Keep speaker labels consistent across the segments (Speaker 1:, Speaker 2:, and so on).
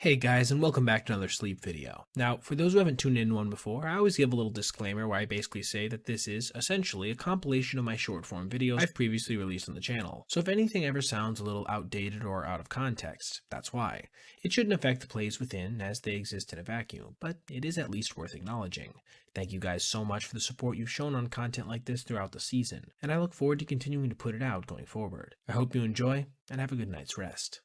Speaker 1: Hey guys, and welcome back to another sleep video. Now, for those who haven't tuned in one before, I always give a little disclaimer where I basically say that this is essentially a compilation of my short form videos I've previously released on the channel. So if anything ever sounds a little outdated or out of context, that's why. It shouldn't affect the plays within as they exist in a vacuum, but it is at least worth acknowledging. Thank you guys so much for the support you've shown on content like this throughout the season, and I look forward to continuing to put it out going forward. I hope you enjoy, and have a good night's rest.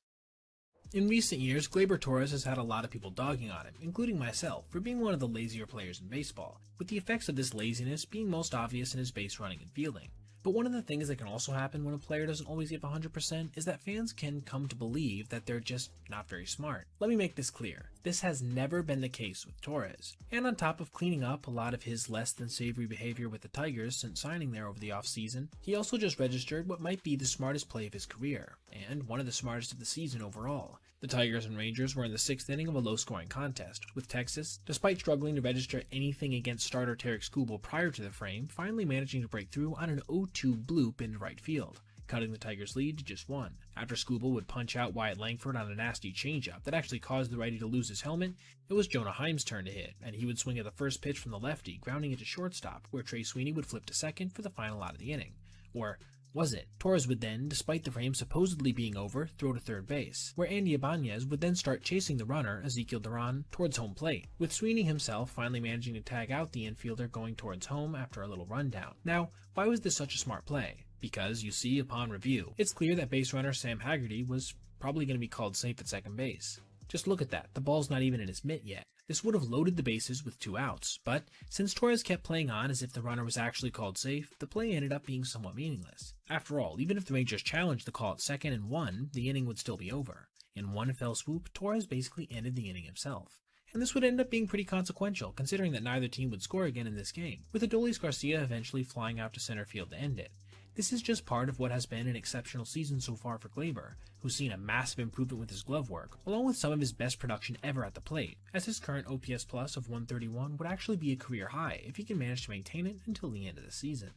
Speaker 1: In recent years, Gleyber Torres has had a lot of people dogging on him, including myself, for being one of the lazier players in baseball, with the effects of this laziness being most obvious in his base running and fielding. But one of the things that can also happen when a player doesn't always give 100% is that fans can come to believe that they're just not very smart. Let me make this clear. This has never been the case with Torres. And on top of cleaning up a lot of his less than savory behavior with the Tigers since signing there over the offseason, he also just registered what might be the smartest play of his career, and one of the smartest of the season overall. The Tigers and Rangers were in the 6th inning of a low-scoring contest, with Texas, despite struggling to register anything against starter Tarik Skubal prior to the frame, finally managing to break through on an 0-2 bloop into right field, cutting the Tigers' lead to just 1. After Skubal would punch out Wyatt Langford on a nasty changeup that actually caused the righty to lose his helmet, it was Jonah Heim's turn to hit, and he would swing at the first pitch from the lefty, grounding it to shortstop, where Trey Sweeney would flip to second for the final out of the inning. Or was it? Torres would then, despite the frame supposedly being over, throw to third base, where Andy Ibanez would then start chasing the runner, Ezekiel Duran, towards home plate, with Sweeney himself finally managing to tag out the infielder going towards home after a little rundown. Now, why was this such a smart play? Because, you see, upon review, it's clear that base runner Sam Haggerty was probably going to be called safe at second base. Just look at that, the ball's not even in his mitt yet. This would have loaded the bases with 2 outs, but since Torres kept playing on as if the runner was actually called safe, the play ended up being somewhat meaningless. After all, even if the Rangers challenged the call at second and won, the inning would still be over. In one fell swoop, Torres basically ended the inning himself. And this would end up being pretty consequential, considering that neither team would score again in this game, with Adolis Garcia eventually flying out to center field to end it. This is just part of what has been an exceptional season so far for Gleyber, who's seen a massive improvement with his glove work, along with some of his best production ever at the plate, as his current OPS plus of 131 would actually be a career high if he can manage to maintain it until the end of the season.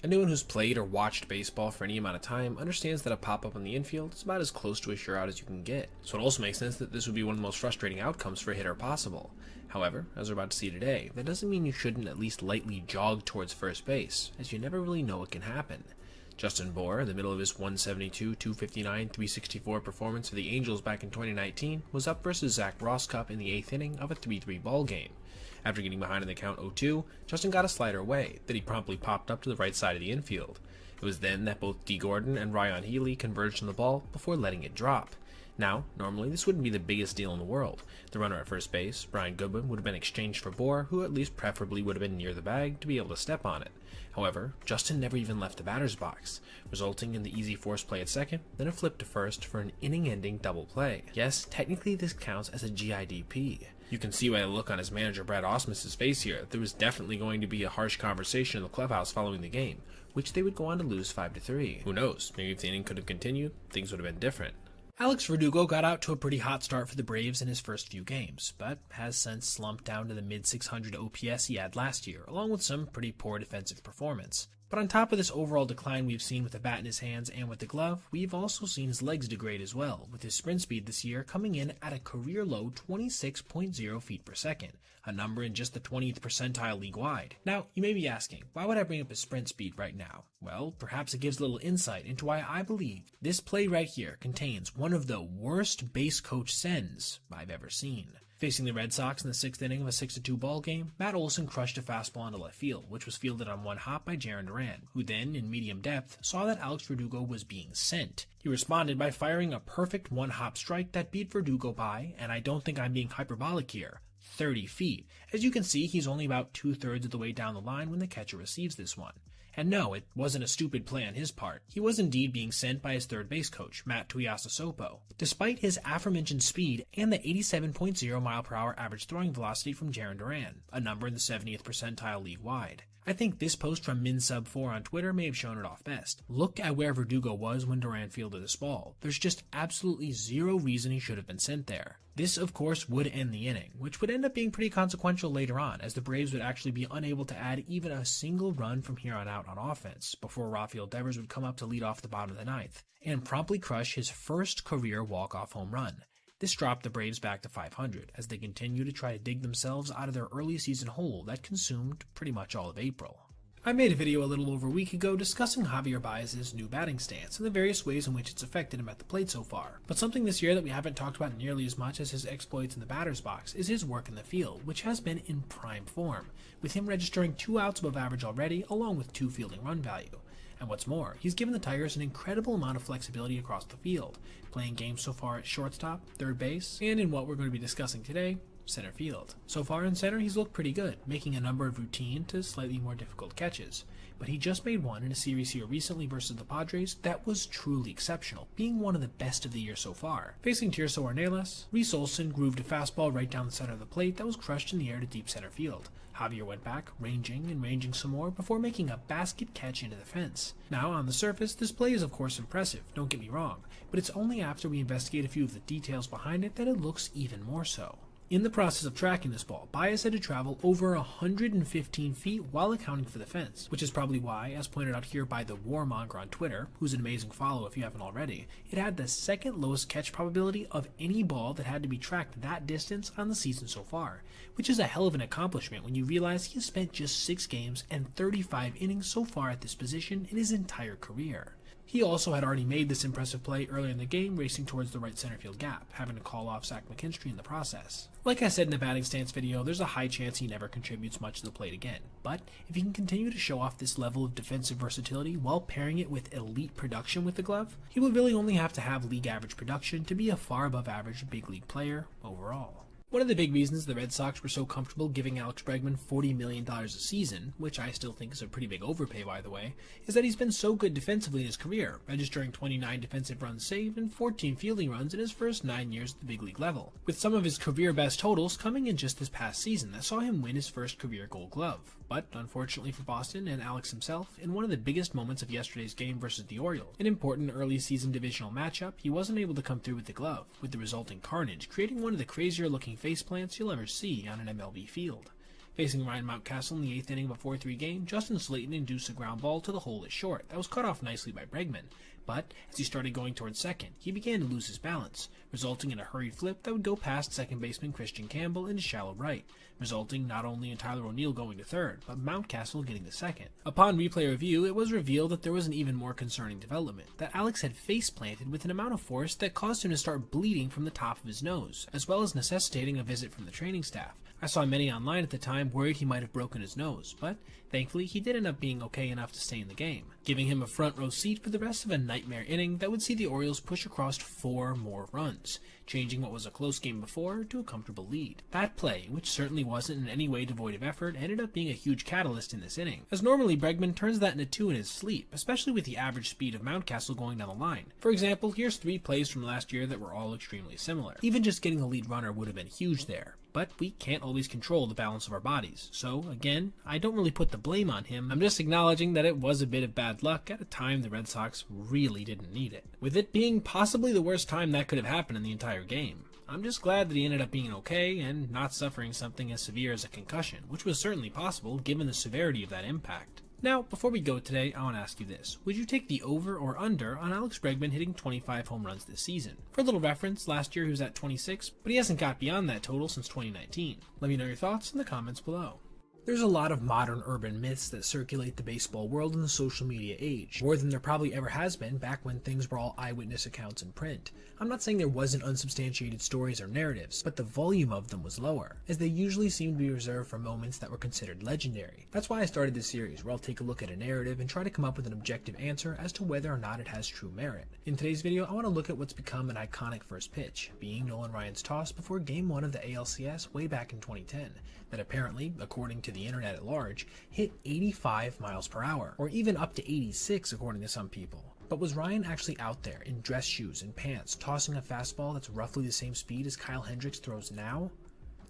Speaker 1: Anyone who's played or watched baseball for any amount of time understands that a pop-up on the infield is about as close to a sure out as you can get, so it also makes sense that this would be one of the most frustrating outcomes for a hitter possible. However, as we're about to see today, that doesn't mean you shouldn't at least lightly jog towards first base, as you never really know what can happen. Justin Bour, in the middle of his 172, 259, 364 performance for the Angels back in 2019, was up versus Zach Rosscup in the 8th inning of a 3-3 ball game. After getting behind in the count 0-2, Justin got a slider away that he promptly popped up to the right side of the infield. It was then that both D. Gordon and Ryan Healy converged on the ball before letting it drop. Now, normally this wouldn't be the biggest deal in the world. The runner at first base, Brian Goodwin, would have been exchanged for Bour, who at least preferably would have been near the bag to be able to step on it. However, Justin never even left the batter's box, resulting in the easy force play at second, then a flip to first for an inning-ending double play. Yes, technically this counts as a GIDP. You can see by the look on his manager Brad Ausmus's face here that there was definitely going to be a harsh conversation in the clubhouse following the game, which they would go on to lose 5-3. Who knows, maybe if the inning could have continued, things would have been different. Alex Verdugo got out to a pretty hot start for the Braves in his first few games, but has since slumped down to the mid-600 OPS he had last year, along with some pretty poor defensive performance. But on top of this overall decline we've seen with the bat in his hands and with the glove, we've also seen his legs degrade as well, with his sprint speed this year coming in at a career low 26.0 feet per second, a number in just the 20th percentile league-wide. Now, you may be asking, why would I bring up his sprint speed right now? Well, perhaps it gives a little insight into why I believe this play right here contains one of the worst base coach sends I've ever seen. Facing the Red Sox in the 6th inning of a 6-2 ball game, Matt Olson crushed a fastball into left field, which was fielded on one hop by Jarren Duran, who then, in medium depth, saw that Alex Verdugo was being sent. He responded by firing a perfect one-hop strike that beat Verdugo by, and I don't think I'm being hyperbolic here, 30 feet. As you can see, he's only about 2/3 of the way down the line when the catcher receives this one. And no, it wasn't a stupid play on his part. He was indeed being sent by his third base coach, Matt Tuiasosopo, despite his aforementioned speed and the 87.0 mph average throwing velocity from Jarren Duran, a number in the 70th percentile league-wide. I think this post from MinSub4 on Twitter may have shown it off best. Look at where Verdugo was when Duran fielded this ball. There's just absolutely zero reason he should have been sent there. This, of course, would end the inning, which would end up being pretty consequential later on, as the Braves would actually be unable to add even a single run from here on out on offense, before Rafael Devers would come up to lead off the bottom of the 9th, and promptly crush his first career walk-off home run. This dropped the Braves back to 500 as they continue to try to dig themselves out of their early season hole that consumed pretty much all of April. I made a video a little over a week ago discussing Javier Baez's new batting stance and the various ways in which it's affected him at the plate so far. But something this year that we haven't talked about nearly as much as his exploits in the batter's box is his work in the field, which has been in prime form, with him registering 2 outs above average already, along with 2 fielding run value. And what's more, he's given the Tigers an incredible amount of flexibility across the field, playing games so far at shortstop, third base, and in what we're going to be discussing today, center field. So far in center, he's looked pretty good, making a number of routine to slightly more difficult catches. But he just made one in a series here recently versus the Padres that was truly exceptional, being one of the best of the year so far. Facing Tirso Ornelas, Reese Olson grooved a fastball right down the center of the plate that was crushed in the air to deep center field. Javier went back, ranging some more before making a basket catch into the fence. Now, on the surface, this play is of course impressive, don't get me wrong, but it's only after we investigate a few of the details behind it that it looks even more so. In the process of tracking this ball, Baez had to travel over 115 feet while accounting for the fence, which is probably why, as pointed out here by the Warmonger on Twitter, who's an amazing follow if you haven't already, it had the second lowest catch probability of any ball that had to be tracked that distance on the season so far, which is a hell of an accomplishment when you realize he has spent just 6 games and 35 innings so far at this position in his entire career. He also had already made this impressive play earlier in the game, racing towards the right center field gap, having to call off Zach McKinstry in the process. Like I said in the batting stance video, there's a high chance he never contributes much to the plate again, but if he can continue to show off this level of defensive versatility while pairing it with elite production with the glove, he will really only have to have league average production to be a far above average big league player overall. One of the big reasons the Red Sox were so comfortable giving Alex Bregman $40 million a season, which I still think is a pretty big overpay by the way, is that he's been so good defensively in his career, registering 29 defensive runs saved and 14 fielding runs in his first 9 years at the big league level, with some of his career best totals coming in just this past season that saw him win his first career Gold Glove. But, unfortunately for Boston and Alex himself, in one of the biggest moments of yesterday's game versus the Orioles, an important early season divisional matchup, he wasn't able to come through with the glove, with the resulting carnage creating one of the crazier looking faceplants you'll ever see on an MLB field. Facing Ryan Mountcastle in the 8th inning of a 4-3 game, Justin Slayton induced a ground ball to the hole at short that was cut off nicely by Bregman, but as he started going towards second, he began to lose his balance, resulting in a hurried flip that would go past second baseman Christian Campbell into shallow right, resulting not only in Tyler O'Neill going to third, but Mountcastle getting the second. Upon replay review, it was revealed that there was an even more concerning development, that Alex had face planted with an amount of force that caused him to start bleeding from the top of his nose, as well as necessitating a visit from the training staff. I saw many online at the time worried he might have broken his nose, but thankfully he did end up being okay enough to stay in the game, giving him a front row seat for the rest of a nightmare inning that would see the Orioles push across 4 more runs, changing what was a close game before to a comfortable lead. That play, which certainly wasn't in any way devoid of effort, ended up being a huge catalyst in this inning, as normally Bregman turns that into 2 in his sleep, especially with the average speed of Mountcastle going down the line. For example, here's 3 plays from last year that were all extremely similar. Even just getting the lead runner would have been huge there. But we can't always control the balance of our bodies, so again, I don't really put the blame on him, I'm just acknowledging that it was a bit of bad luck at a time the Red Sox really didn't need it, with it being possibly the worst time that could have happened in the entire game. I'm just glad that he ended up being okay and not suffering something as severe as a concussion, which was certainly possible given the severity of that impact. Now, before we go today, I want to ask you this. Would you take the over or under on Alex Bregman hitting 25 home runs this season? For a little reference, last year he was at 26, but he hasn't got beyond that total since 2019. Let me know your thoughts in the comments below. There's a lot of modern urban myths that circulate the baseball world in the social media age, more than there probably ever has been back when things were all eyewitness accounts in print. I'm not saying there wasn't unsubstantiated stories or narratives, but the volume of them was lower, as they usually seemed to be reserved for moments that were considered legendary. That's why I started this series, where I'll take a look at a narrative and try to come up with an objective answer as to whether or not it has true merit. In today's video, I want to look at what's become an iconic first pitch, being Nolan Ryan's toss before Game 1 of the ALCS way back in 2010, that apparently, according to the internet at large, hit 85 miles per hour, or even up to 86 according to some people. But was Ryan actually out there in dress shoes and pants tossing a fastball that's roughly the same speed as Kyle Hendricks throws now?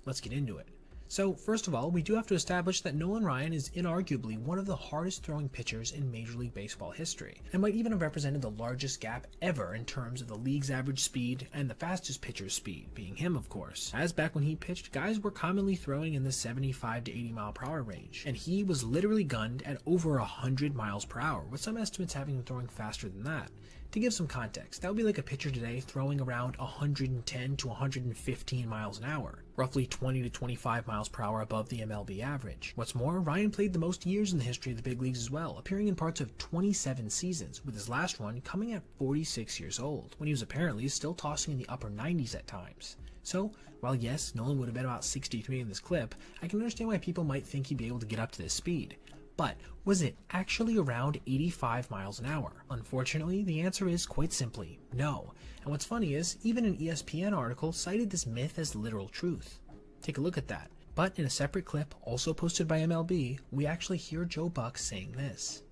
Speaker 1: Let's get into it. So, first of all, we do have to establish that Nolan Ryan is inarguably one of the hardest throwing pitchers in Major League Baseball history, and might even have represented the largest gap ever in terms of the league's average speed and the fastest pitcher's speed, being him of course, as back when he pitched, guys were commonly throwing in the 75 to 80 mile per hour range, and he was literally gunned at over 100 miles per hour, with some estimates having him throwing faster than that. To give some context, that would be like a pitcher today throwing around 110 to 115 miles an hour, roughly 20 to 25 miles per hour above the MLB average. What's more, Ryan played the most years in the history of the big leagues as well, appearing in parts of 27 seasons, with his last one coming at 46 years old, when he was apparently still tossing in the upper 90s at times. So, while yes, Nolan would have been about 63 in this clip, I can understand why people might think he'd be able to get up to this speed. But was it actually around 85 miles an hour? Unfortunately, the answer is quite simply no. And what's funny is, even an ESPN article cited this myth as literal truth. Take a look at that. But in a separate clip, also posted by MLB, we actually hear Joe Buck saying this.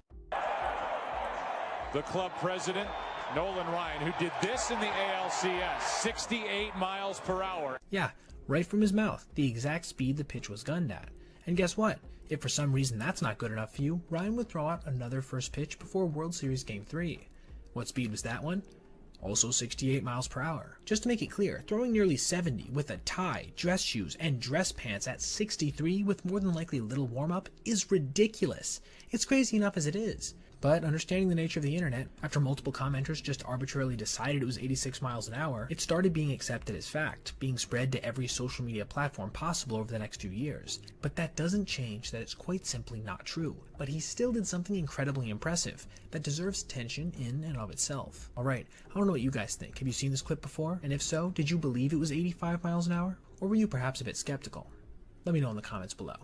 Speaker 2: The club president, Nolan Ryan, who did this in the ALCS, 68 miles per hour.
Speaker 1: Yeah, right from his mouth, the exact speed the pitch was gunned at. And guess what? If for some reason that's not good enough for you, Ryan would throw out another first pitch before World Series Game 3. What speed was that one? Also 68 miles per hour. Just to make it clear, throwing nearly 70 with a tie, dress shoes, and dress pants at 63 with more than likely little warm-up is ridiculous. It's crazy enough as it is. But understanding the nature of the internet, after multiple commenters just arbitrarily decided it was 86 miles an hour, it started being accepted as fact, being spread to every social media platform possible over the next few years. But that doesn't change that it's quite simply not true. But he still did something incredibly impressive that deserves attention in and of itself. Alright, I don't know what you guys think. Have you seen this clip before? And if so, did you believe it was 85 miles an hour? Or were you perhaps a bit skeptical? Let me know in the comments below.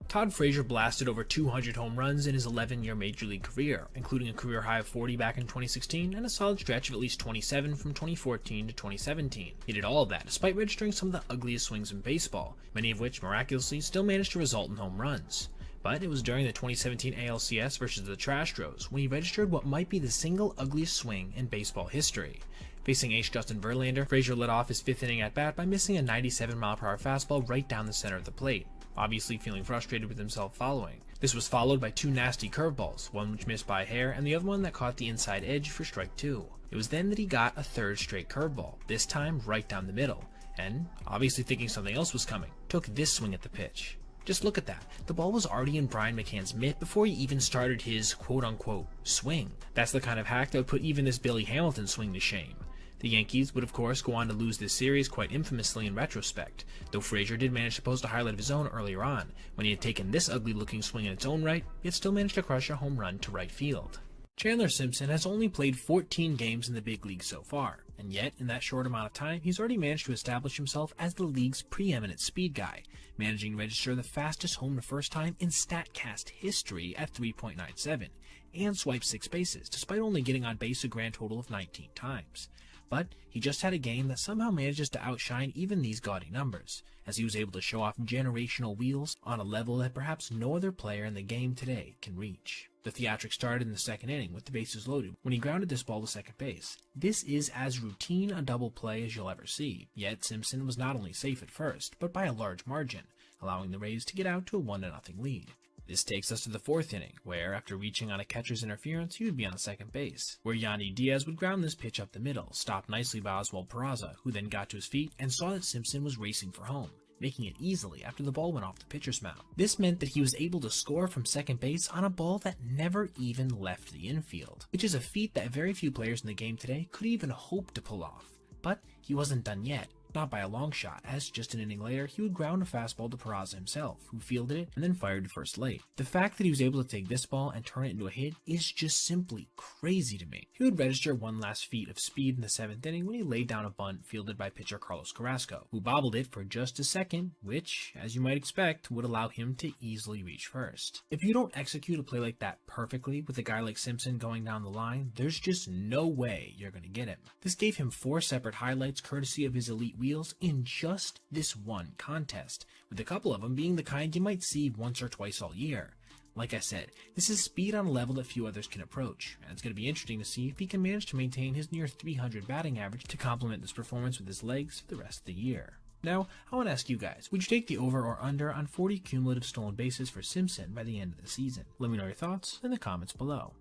Speaker 1: Todd Frazier blasted over 200 home runs in his 11-year Major League career, including a career high of 40 back in 2016 and a solid stretch of at least 27 from 2014 to 2017. He did all of that despite registering some of the ugliest swings in baseball, many of which miraculously still managed to result in home runs. But it was during the 2017 ALCS versus the Astros when he registered what might be the single ugliest swing in baseball history. Facing ace Justin Verlander, Frazier led off his 5th inning at-bat by missing a 97-mile-per-hour fastball right down the center of the plate, obviously feeling frustrated with himself following. This was followed by 2 nasty curveballs, one which missed by a hair and the other one that caught the inside edge for strike 2. It was then that he got a 3rd straight curveball, this time right down the middle, and, obviously thinking something else was coming, took this swing at the pitch. Just look at that. The ball was already in Brian McCann's mitt before he even started his quote-unquote swing. That's the kind of hack that would put even this Billy Hamilton swing to shame. The Yankees would of course go on to lose this series quite infamously in retrospect, though Frazier did manage to post a highlight of his own earlier on, when he had taken this ugly looking swing in its own right, yet still managed to crush a home run to right field. Chandler Simpson has only played 14 games in the big league so far, and yet in that short amount of time he's already managed to establish himself as the league's preeminent speed guy, managing to register the fastest home to first time in StatCast history at 3.97, and swipe 6 bases, despite only getting on base a grand total of 19 times. But he just had a game that somehow manages to outshine even these gaudy numbers, as he was able to show off generational wheels on a level that perhaps no other player in the game today can reach. The theatrics started in the 2nd inning with the bases loaded when he grounded this ball to second base. This is as routine a double play as you'll ever see, yet Simpson was not only safe at first, but by a large margin, allowing the Rays to get out to a 1-0 lead. This takes us to the 4th inning, where, after reaching on a catcher's interference, he would be on second base, where Yandy Diaz would ground this pitch up the middle, stopped nicely by Oswald Peraza, who then got to his feet and saw that Simpson was racing for home, making it easily after the ball went off the pitcher's mound. This meant that he was able to score from second base on a ball that never even left the infield, which is a feat that very few players in the game today could even hope to pull off. But he wasn't done yet. Not by a long shot, as just an inning later, he would ground a fastball to Peraza himself, who fielded it and then fired to first late. The fact that he was able to take this ball and turn it into a hit is just simply crazy to me. He would register one last feat of speed in the 7th inning when he laid down a bunt fielded by pitcher Carlos Carrasco, who bobbled it for just a second, which, as you might expect, would allow him to easily reach first. If you don't execute a play like that perfectly with a guy like Simpson going down the line, there's just no way you're going to get him. This gave him 4 separate highlights courtesy of his elite wheels in just this one contest, with a couple of them being the kind you might see once or twice all year. Like I said, this is speed on a level that few others can approach, and it's going to be interesting to see if he can manage to maintain his near 300 batting average to complement this performance with his legs for the rest of the year. Now, I want to ask you guys, would you take the over or under on 40 cumulative stolen bases for Simpson by the end of the season? Let me know your thoughts in the comments below.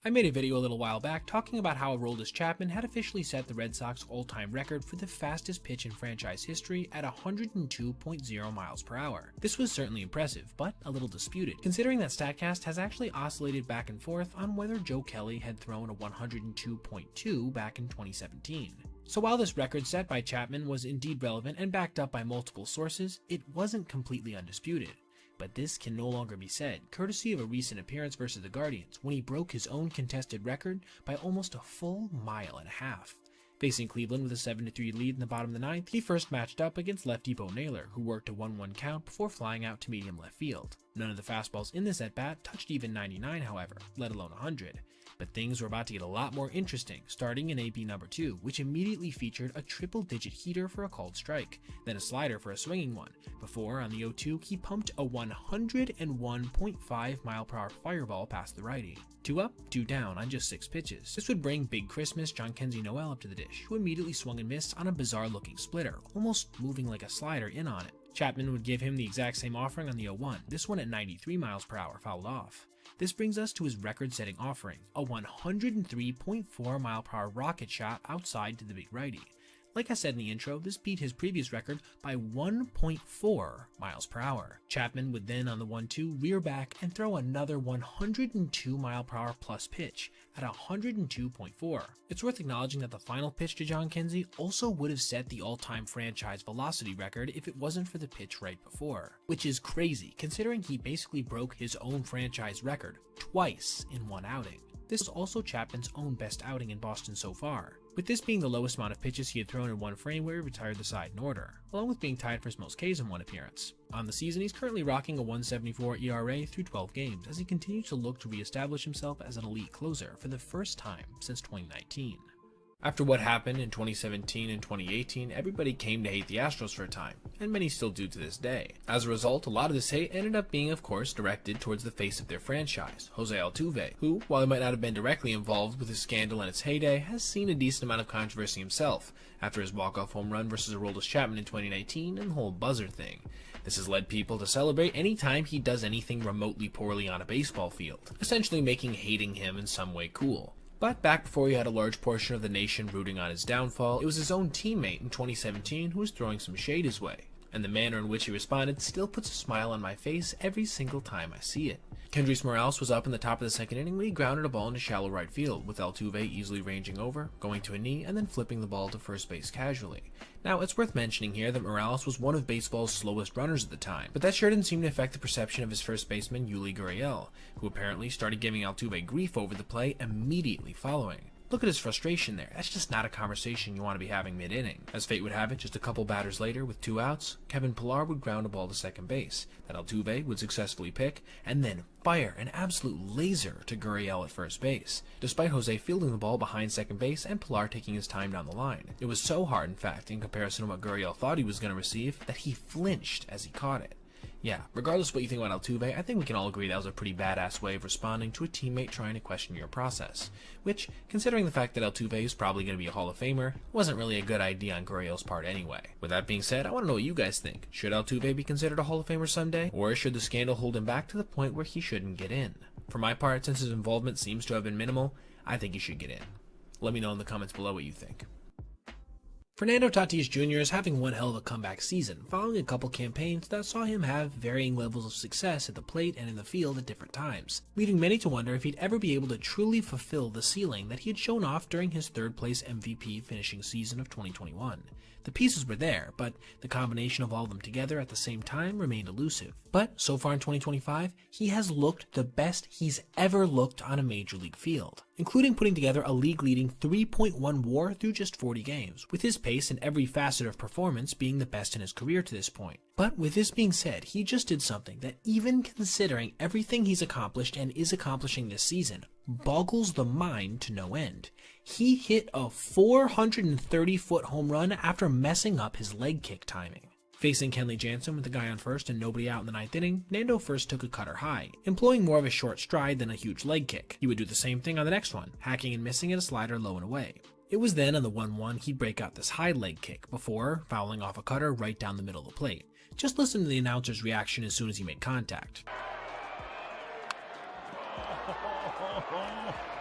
Speaker 1: I made a video a little while back talking about how Aroldis Chapman had officially set the Red Sox all-time record for the fastest pitch in franchise history at 102.0 miles per hour. This was certainly impressive, but a little disputed, considering that StatCast has actually oscillated back and forth on whether Joe Kelly had thrown a 102.2 back in 2017. So while this record set by Chapman was indeed relevant and backed up by multiple sources, it wasn't completely undisputed. But this can no longer be said, courtesy of a recent appearance versus the Guardians, when he broke his own contested record by almost a full mile and a half. Facing Cleveland with a 7-3 lead in the bottom of the ninth, he first matched up against lefty Bo Naylor, who worked a 1-1 count before flying out to medium left field. None of the fastballs in this at-bat touched even 99, however, let alone 100. But things were about to get a lot more interesting, starting in AB number 2, which immediately featured a triple-digit heater for a called strike, then a slider for a swinging one, before on the 0-2 he pumped a 101.5 mile-per-hour fireball past the righty. 2 up, 2 down on just 6 pitches. This would bring Big Christmas Jhonkensy Noel up to the dish, who immediately swung and missed on a bizarre-looking splitter, almost moving like a slider in on it. Chapman would give him the exact same offering on the 0-1, this one at 93 miles per hour fouled off. This brings us to his record-setting offering, a 103.4 mile-per-hour rocket shot outside to the big righty. Like I said in the intro, this beat his previous record by 1.4 miles per hour. Chapman would then on the 1-2 rear back and throw another 102 mile per hour plus pitch at 102.4. It's worth acknowledging that the final pitch to Jhonkensy also would have set the all-time franchise velocity record if it wasn't for the pitch right before, which is crazy considering he basically broke his own franchise record twice in one outing. This was also Chapman's own best outing in Boston so far, with this being the lowest amount of pitches he had thrown in one frame where he retired the side in order, along with being tied for his most Ks in one appearance. On the season, he's currently rocking a 1.74 ERA through 12 games as he continues to look to re-establish himself as an elite closer for the first time since 2019. After what happened in 2017 and 2018, everybody came to hate the Astros for a time, and many still do to this day. As a result, a lot of this hate ended up being, of course, directed towards the face of their franchise, Jose Altuve, who, while he might not have been directly involved with his scandal in its heyday, has seen a decent amount of controversy himself, after his walk-off home run versus Aroldis Chapman in 2019 and the whole buzzer thing. This has led people to celebrate any time he does anything remotely poorly on a baseball field, essentially making hating him in some way cool. But back before he had a large portion of the nation rooting on his downfall, it was his own teammate in 2017 who was throwing some shade his way, and the manner in which he responded still puts a smile on my face every single time I see it. Kendrys Morales was up in the top of the second inning when he grounded a ball into shallow right field, with Altuve easily ranging over, going to a knee, and then flipping the ball to first base casually. Now, it's worth mentioning here that Morales was one of baseball's slowest runners at the time, but that sure didn't seem to affect the perception of his first baseman, Yuli Gurriel, who apparently started giving Altuve grief over the play immediately following. Look at his frustration there. That's just not a conversation you want to be having mid-inning. As fate would have it, just a couple batters later, with 2 outs, Kevin Pillar would ground a ball to second base, that Altuve would successfully pick, and then fire an absolute laser to Gurriel at first base, despite Jose fielding the ball behind second base and Pillar taking his time down the line. It was so hard, in fact, in comparison to what Gurriel thought he was going to receive, that he flinched as he caught it. Yeah, regardless of what you think about Altuve, I think we can all agree that was a pretty badass way of responding to a teammate trying to question your process, which, considering the fact that Altuve is probably going to be a Hall of Famer, wasn't really a good idea on Gurriel's part anyway. With that being said, I want to know what you guys think. Should Altuve be considered a Hall of Famer someday, or should the scandal hold him back to the point where he shouldn't get in? For my part, since his involvement seems to have been minimal, I think he should get in. Let me know in the comments below what you think. Fernando Tatis Jr. is having one hell of a comeback season, following a couple campaigns that saw him have varying levels of success at the plate and in the field at different times, leaving many to wonder if he'd ever be able to truly fulfill the ceiling that he had shown off during his third-place MVP finishing season of 2021. The pieces were there, but the combination of all of them together at the same time remained elusive. But so far in 2025, he has looked the best he's ever looked on a major league field, including putting together a league-leading 3.1 WAR through just 40 games, with his pace in every facet of performance being the best in his career to this point. But with this being said, he just did something that, even considering everything he's accomplished and is accomplishing this season, boggles the mind to no end. He hit a 430-foot home run after messing up his leg kick timing. Facing Kenley Jansen with the guy on first and nobody out in the ninth inning, Nando first took a cutter high, employing more of a short stride than a huge leg kick. He would do the same thing on the next one, hacking and missing at a slider low and away. It was then on the 1-1 he'd break out this high leg kick before fouling off a cutter right down the middle of the plate. Just listen to the announcer's reaction as soon as he made contact.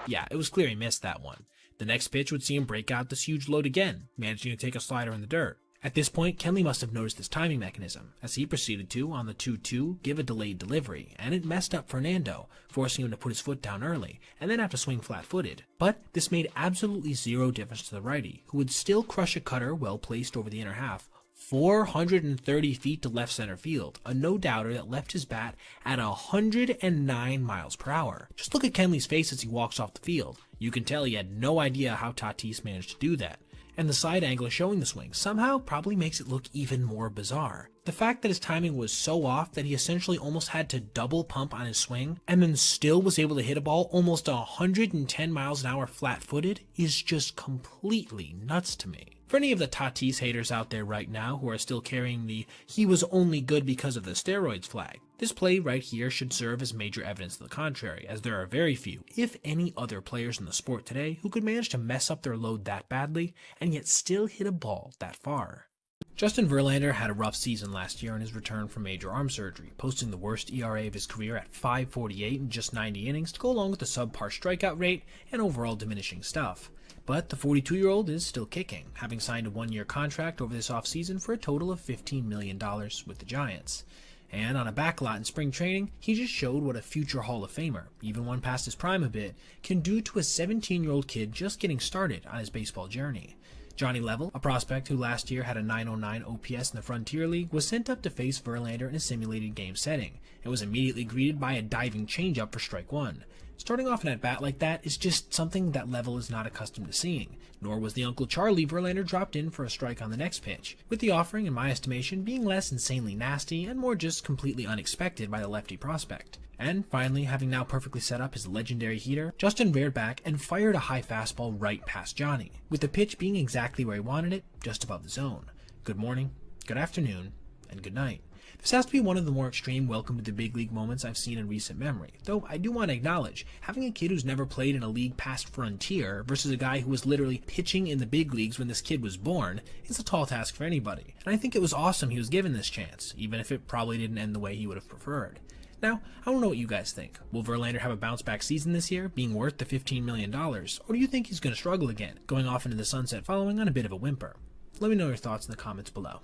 Speaker 1: Yeah, it was clear he missed that one. The next pitch would see him break out this huge load again, managing to take a slider in the dirt. At this point, Kenley must have noticed this timing mechanism, as he proceeded to, on the 2-2, give a delayed delivery, and it messed up Fernando, forcing him to put his foot down early, and then have to swing flat-footed. But this made absolutely zero difference to the righty, who would still crush a cutter well placed over the inner half, 430 feet to left center field, a no-doubter that left his bat at 109 miles per hour. Just look at Kenley's face as he walks off the field. You can tell he had no idea how Tatis managed to do that. And the side angle showing the swing somehow probably makes it look even more bizarre. The fact that his timing was so off that he essentially almost had to double pump on his swing and then still was able to hit a ball almost 110 miles an hour flat-footed is just completely nuts to me. For any of the Tatis haters out there right now who are still carrying the "he was only good because of the steroids" flag, this play right here should serve as major evidence to the contrary, as there are very few, if any, other players in the sport today who could manage to mess up their load that badly and yet still hit a ball that far. Justin Verlander had a rough season last year on his return from major arm surgery, posting the worst ERA of his career at 5.48 in just 90 innings to go along with the subpar strikeout rate and overall diminishing stuff. But the 42-year-old is still kicking, having signed a one-year contract over this offseason for a total of $15 million with the Giants. And on a backlot in spring training, he just showed what a future Hall of Famer, even one past his prime a bit, can do to a 17-year-old kid just getting started on his baseball journey. Johnny Level, a prospect who last year had a .909 OPS in the Frontier League, was sent up to face Verlander in a simulated game setting, and was immediately greeted by a diving changeup for strike one. Starting off an at-bat like that is just something that Level is not accustomed to seeing, nor was the Uncle Charlie Verlander dropped in for a strike on the next pitch, with the offering, in my estimation, being less insanely nasty and more just completely unexpected by the lefty prospect. And finally, having now perfectly set up his legendary heater, Justin reared back and fired a high fastball right past Johnny, with the pitch being exactly where he wanted it, just above the zone. Good morning, good afternoon, and good night. This has to be one of the more extreme welcome to the big league moments I've seen in recent memory, though I do want to acknowledge, having a kid who's never played in a league past Frontier versus a guy who was literally pitching in the big leagues when this kid was born is a tall task for anybody, and I think it was awesome he was given this chance, even if it probably didn't end the way he would have preferred. Now, I don't know what you guys think. Will Verlander have a bounce-back season this year, being worth the $15 million, or do you think he's going to struggle again, going off into the sunset following on a bit of a whimper? Let me know your thoughts in the comments below.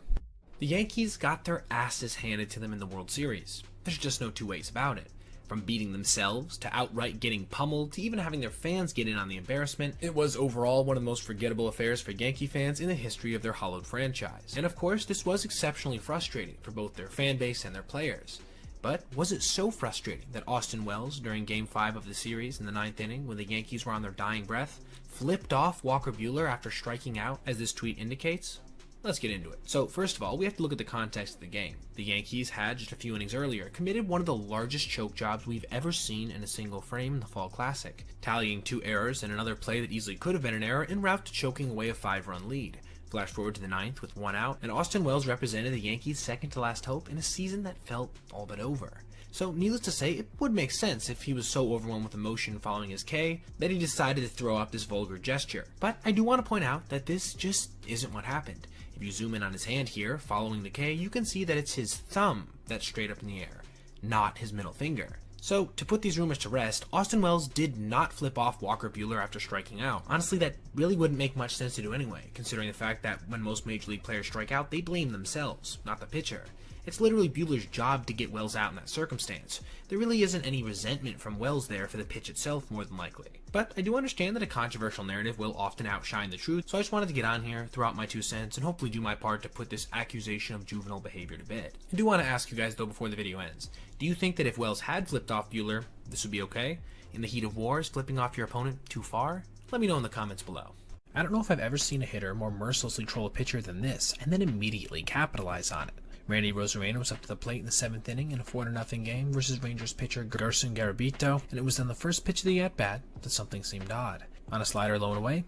Speaker 1: The Yankees got their asses handed to them in the World Series. There's just no two ways about it. From beating themselves, to outright getting pummeled, to even having their fans get in on the embarrassment, it was overall one of the most forgettable affairs for Yankee fans in the history of their hallowed franchise. And of course, this was exceptionally frustrating for both their fan base and their players. But was it so frustrating that Austin Wells, during Game 5 of the series in the 9th inning, when the Yankees were on their dying breath, flipped off Walker Buehler after striking out, as this tweet indicates? Let's get into it. So first of all, we have to look at the context of the game. The Yankees had, just a few innings earlier, committed one of the largest choke jobs we've ever seen in a single frame in the Fall Classic, tallying 2 errors and another play that easily could have been an error en route to choking away a 5-run lead. Flash forward to the 9th with 1 out, and Austin Wells represented the Yankees' second-to-last hope in a season that felt all but over. So needless to say, it would make sense if he was so overwhelmed with emotion following his K that he decided to throw up this vulgar gesture. But I do want to point out that this just isn't what happened. If you zoom in on his hand here, following the K, you can see that it's his thumb that's straight up in the air, not his middle finger. So, to put these rumors to rest, Austin Wells did not flip off Walker Buehler after striking out. Honestly, that really wouldn't make much sense to do anyway, considering the fact that when most Major League players strike out, they blame themselves, not the pitcher. It's literally Buehler's job to get Wells out in that circumstance. There really isn't any resentment from Wells there for the pitch itself, more than likely. But I do understand that a controversial narrative will often outshine the truth, so I just wanted to get on here, throw out my 2 cents, and hopefully do my part to put this accusation of juvenile behavior to bed. I do want to ask you guys though before the video ends, do you think that if Wells had flipped off Buehler, this would be okay? In the heat of war, is flipping off your opponent too far? Let me know in the comments below. I don't know if I've ever seen a hitter more mercilessly troll a pitcher than this, and then immediately capitalize on it. Randy Rosarena was up to the plate in the 7th inning in a 4-0 game versus Rangers pitcher Gerson Garabito, and it was on the first pitch of the at-bat that something seemed odd. On a slider low and away,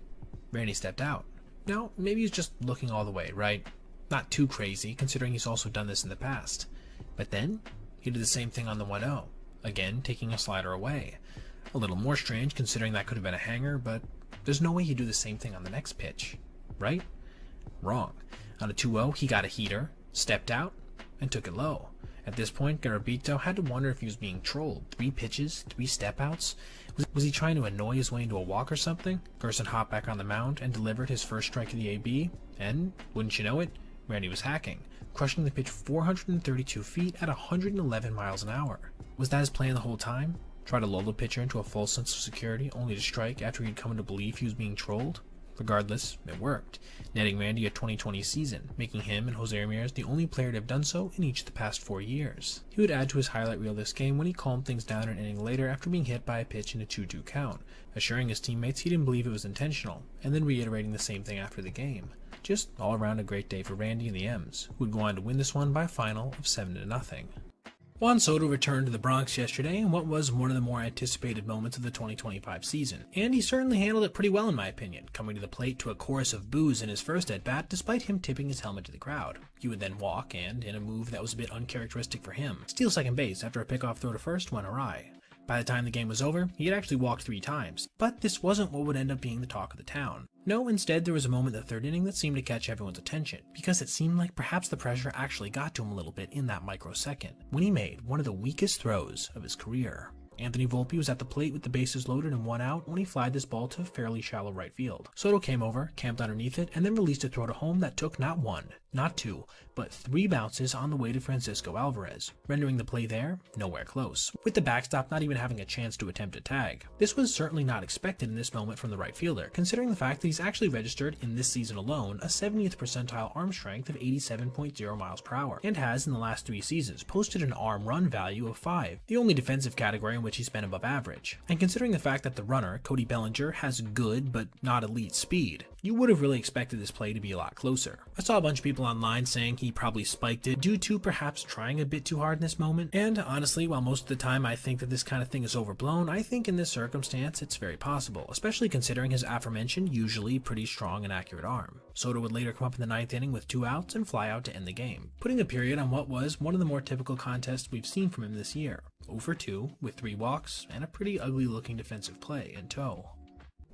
Speaker 1: Randy stepped out. Now, maybe he's just looking all the way, right? Not too crazy, considering he's also done this in the past. But then, he did the same thing on the 1-0, again taking a slider away. A little more strange, considering that could have been a hanger, but there's no way he'd do the same thing on the next pitch, right? Wrong. On a 2-0, he got a heater, stepped out, and took it low. At this point, Garabito had to wonder if he was being trolled. 3 pitches, 3 step-outs? Was he trying to annoy his way into a walk or something? Gerson hopped back on the mound and delivered his first strike of the AB, and, wouldn't you know it, Randy was hacking, crushing the pitch 432 feet at 111 miles an hour. Was that his plan the whole time? Try to lull the pitcher into a false sense of security, only to strike after he'd come to believe he was being trolled? Regardless, it worked, netting Randy a 2020 season, making him and Jose Ramirez the only player to have done so in each of the past 4 years. He would add to his highlight reel this game when he calmed things down an inning later after being hit by a pitch in a 2-2 count, assuring his teammates he didn't believe it was intentional, and then reiterating the same thing after the game. Just all around a great day for Randy and the M's, who would go on to win this one by a final of 7-0. Juan Soto returned to the Bronx yesterday in what was one of the more anticipated moments of the 2025 season, and he certainly handled it pretty well in my opinion, coming to the plate to a chorus of boos in his first at-bat despite him tipping his helmet to the crowd. He would then walk and, in a move that was a bit uncharacteristic for him, steal second base after a pickoff throw to first went awry. By the time the game was over, he had actually walked 3 times, but this wasn't what would end up being the talk of the town. No, instead there was a moment in the 3rd inning that seemed to catch everyone's attention, because it seemed like perhaps the pressure actually got to him a little bit in that microsecond, when he made one of the weakest throws of his career. Anthony Volpe was at the plate with the bases loaded and 1 out when he flied this ball to fairly shallow right field. Soto came over, camped underneath it, and then released a throw to home that took not 1, not 2, but 3 bounces on the way to Francisco Alvarez, rendering the play there nowhere close, with the backstop not even having a chance to attempt a tag. This was certainly not expected in this moment from the right fielder, considering the fact that he's actually registered in this season alone a 70th percentile arm strength of 87.0 miles per hour, and has in the last 3 seasons posted an arm run value of 5, the only defensive category in which he's been above average. And considering the fact that the runner, Cody Bellinger, has good but not elite speed, you would have really expected this play to be a lot closer. I saw a bunch of people online saying he probably spiked it due to perhaps trying a bit too hard in this moment, and honestly, while most of the time I think that this kind of thing is overblown, I think in this circumstance it's very possible, especially considering his aforementioned, usually pretty strong and accurate arm. Soto would later come up in the 9th inning with 2 outs and fly out to end the game, putting a period on what was one of the more typical contests we've seen from him this year. 0 for 2, with 3 walks, and a pretty ugly looking defensive play in tow.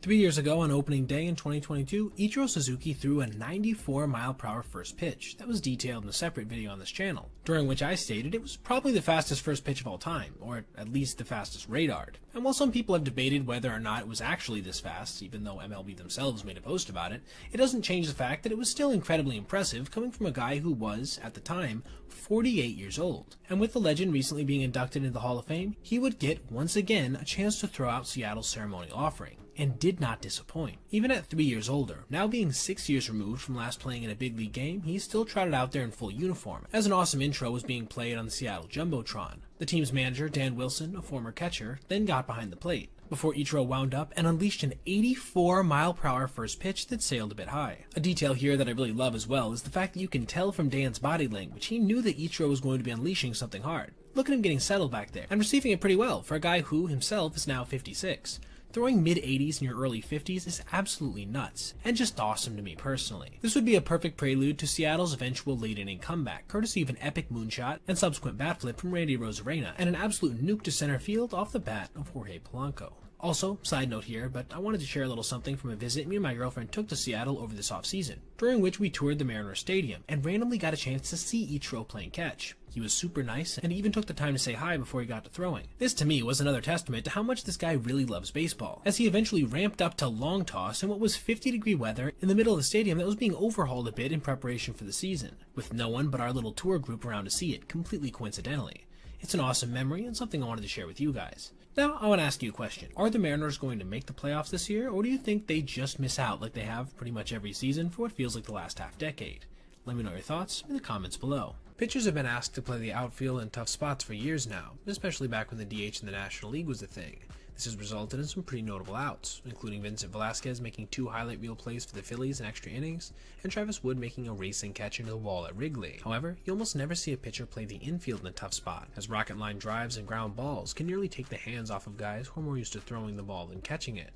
Speaker 1: 3 years ago on opening day in 2022, Ichiro Suzuki threw a 94-mile-per-hour first pitch that was detailed in a separate video on this channel, during which I stated it was probably the fastest first pitch of all time, or at least the fastest radared. And while some people have debated whether or not it was actually this fast, even though MLB themselves made a post about it, it doesn't change the fact that it was still incredibly impressive coming from a guy who was, at the time, 48 years old. And with the legend recently being inducted into the Hall of Fame, he would get, once again, a chance to throw out Seattle's ceremonial offering, and did not disappoint. Even at 3 years older, now being 6 years removed from last playing in a big league game, he still trotted out there in full uniform, as an awesome intro was being played on the Seattle Jumbotron. The team's manager, Dan Wilson, a former catcher, then got behind the plate, before Ichiro wound up and unleashed an 84-mile-per-hour first pitch that sailed a bit high. A detail here that I really love as well is the fact that you can tell from Dan's body language he knew that Ichiro was going to be unleashing something hard. Look at him getting settled back there, and receiving it pretty well for a guy who himself is now 56. Throwing mid-80s in your early 50s is absolutely nuts, and just awesome to me personally. This would be a perfect prelude to Seattle's eventual late-inning comeback, courtesy of an epic moonshot and subsequent bat flip from Randy Arozarena, and an absolute nuke to center field off the bat of Jorge Polanco. Also, side note here, but I wanted to share a little something from a visit me and my girlfriend took to Seattle over this offseason, during which we toured the Mariners Stadium, and randomly got a chance to see Ichiro playing catch. He was super nice, and even took the time to say hi before he got to throwing. This to me was another testament to how much this guy really loves baseball, as he eventually ramped up to long toss in what was 50-degree weather in the middle of the stadium that was being overhauled a bit in preparation for the season, with no one but our little tour group around to see it, completely coincidentally. It's an awesome memory and something I wanted to share with you guys. Now, I want to ask you a question. Are the Mariners going to make the playoffs this year, or do you think they just miss out like they have pretty much every season for what feels like the last half-decade? Let me know your thoughts in the comments below. Pitchers have been asked to play the outfield in tough spots for years now, especially back when the DH in the National League was a thing. This has resulted in some pretty notable outs, including Vincent Velasquez making 2 highlight reel plays for the Phillies in extra innings, and Travis Wood making a racing catch into the wall at Wrigley. However, you almost never see a pitcher play the infield in a tough spot, as rocket line drives and ground balls can nearly take the hands off of guys who are more used to throwing the ball than catching it.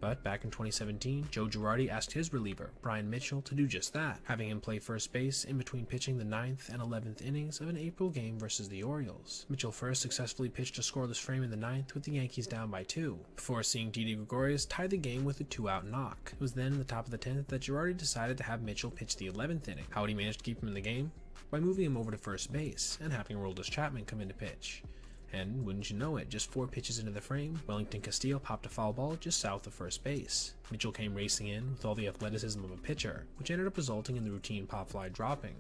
Speaker 1: But back in 2017, Joe Girardi asked his reliever, Brian Mitchell, to do just that, having him play first base in between pitching the 9th and 11th innings of an April game versus the Orioles. Mitchell first successfully pitched a scoreless frame in the 9th with the Yankees down by 2, before seeing Didi Gregorius tie the game with a 2-out knock. It was then in the top of the 10th that Girardi decided to have Mitchell pitch the 11th inning. How would he manage to keep him in the game? by moving him over to first base and having Aroldis Chapman come in to pitch. And wouldn't you know it, just 4 pitches into the frame, Wellington Castillo popped a foul ball just south of first base. Mitchell came racing in with all the athleticism of a pitcher, which ended up resulting in the routine pop fly dropping.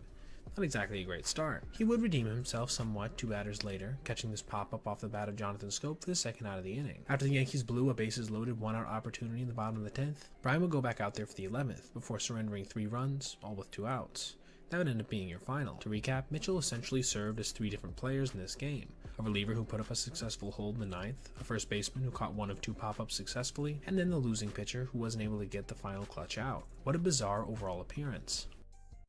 Speaker 1: Not exactly a great start. He would redeem himself somewhat 2 batters later, catching this pop-up off the bat of Jonathan Scope for the second out of the inning. After the Yankees blew a bases-loaded 1-out opportunity in the bottom of the 10th, Brian would go back out there for the 11th, before surrendering 3 runs, all with 2 outs. That would end up being your final. To recap, Mitchell essentially served as 3 different players in this game. A reliever who put up a successful hold in the 9th, a first baseman who caught 1 of 2 pop-ups successfully, and then the losing pitcher who wasn't able to get the final clutch out. What a bizarre overall appearance.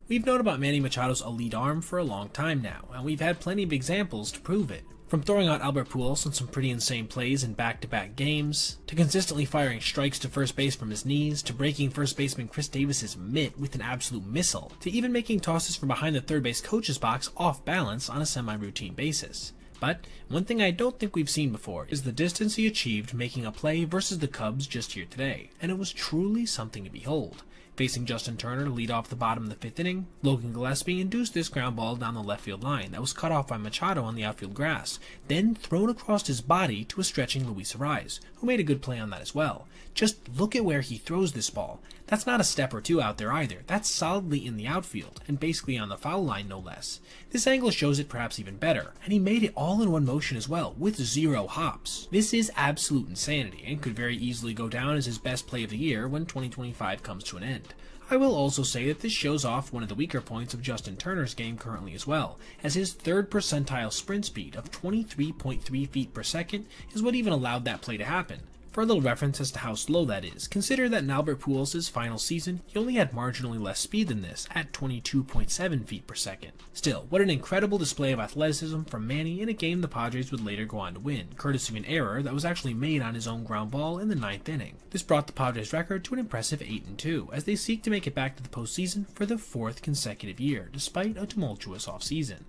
Speaker 1: We've known about Manny Machado's elite arm for a long time now, and we've had plenty of examples to prove it. From throwing out Albert Pujols on some pretty insane plays in back-to-back games, to consistently firing strikes to first base from his knees, to breaking first baseman Chris Davis's mitt with an absolute missile, to even making tosses from behind the third base coach's box off balance on a semi-routine basis. But one thing I don't think we've seen before is the distance he achieved making a play versus the Cubs just here today, and it was truly something to behold. Facing Justin Turner to lead off the bottom of the 5th inning, Logan Gillespie induced this ground ball down the left field line that was cut off by Machado on the outfield grass, then thrown across his body to a stretching Luis Arraez, who made a good play on that as well. Just look at where he throws this ball. That's not a step or 2 out there either. That's solidly in the outfield, and basically on the foul line no less. This angle shows it perhaps even better, and he made it all in one motion as well, with 0 hops. This is absolute insanity, and could very easily go down as his best play of the year when 2025 comes to an end. I will also say that this shows off one of the weaker points of Justin Turner's game currently as well, as his 3rd percentile sprint speed of 23.3 feet per second is what even allowed that play to happen. For a little reference as to how slow that is, consider that in Albert Pujols' final season, he only had marginally less speed than this, at 22.7 feet per second. Still, what an incredible display of athleticism from Manny in a game the Padres would later go on to win, courtesy of an error that was actually made on his own ground ball in the 9th inning. This brought the Padres' record to an impressive 8-2, as they seek to make it back to the postseason for the 4th consecutive year, despite a tumultuous offseason.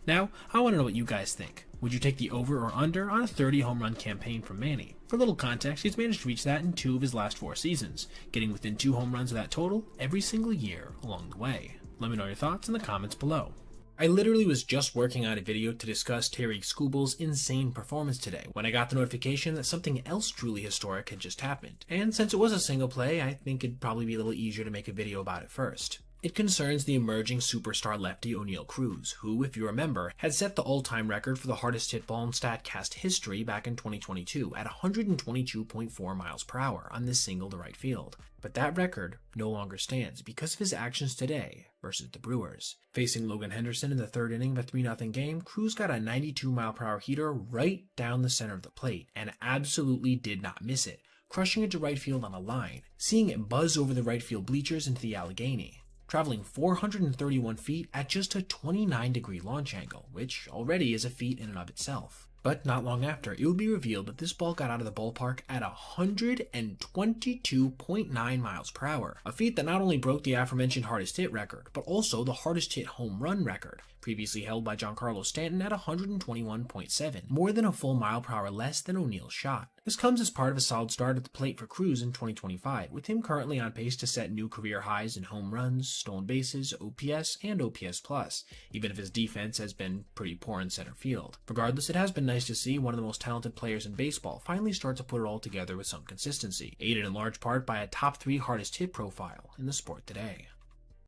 Speaker 1: Now, I want to know what you guys think. Would you take the over or under on a 30 home run campaign from Manny? For a little context, he's managed to reach that in 2 of his last 4 seasons, getting within 2 home runs of that total every single year along the way. Let me know your thoughts in the comments below. I literally was just working on a video to discuss Tarik Skubal's insane performance today when I got the notification that something else truly historic had just happened. And since it was a single play, I think it'd probably be a little easier to make a video about it first. It concerns the emerging superstar lefty O'Neal Cruz, who, if you remember, had set the all-time record for the hardest hit ball in StatCast history back in 2022 at 122.4 miles per hour on this single to right field. But that record no longer stands because of his actions today versus the Brewers. Facing Logan Henderson in the 3rd inning of a 3-0 game, Cruz got a 92-mile-per-hour heater right down the center of the plate and absolutely did not miss it, crushing it to right field on a line, seeing it buzz over the right field bleachers into the Allegheny, traveling 431 feet at just a 29-degree launch angle, which already is a feat in and of itself. But not long after, it would be revealed that this ball got out of the ballpark at 122.9 miles per hour, a feat that not only broke the aforementioned hardest hit record, but also the hardest hit home run record, previously held by Giancarlo Stanton at 121.7, more than a full mile per hour less than O'Neal's shot. This comes as part of a solid start at the plate for Cruz in 2025, with him currently on pace to set new career highs in home runs, stolen bases, OPS, and OPS+, even if his defense has been pretty poor in center field. Regardless, it has been nice to see one of the most talented players in baseball finally start to put it all together with some consistency, aided in large part by a top 3 hardest hit profile in the sport today.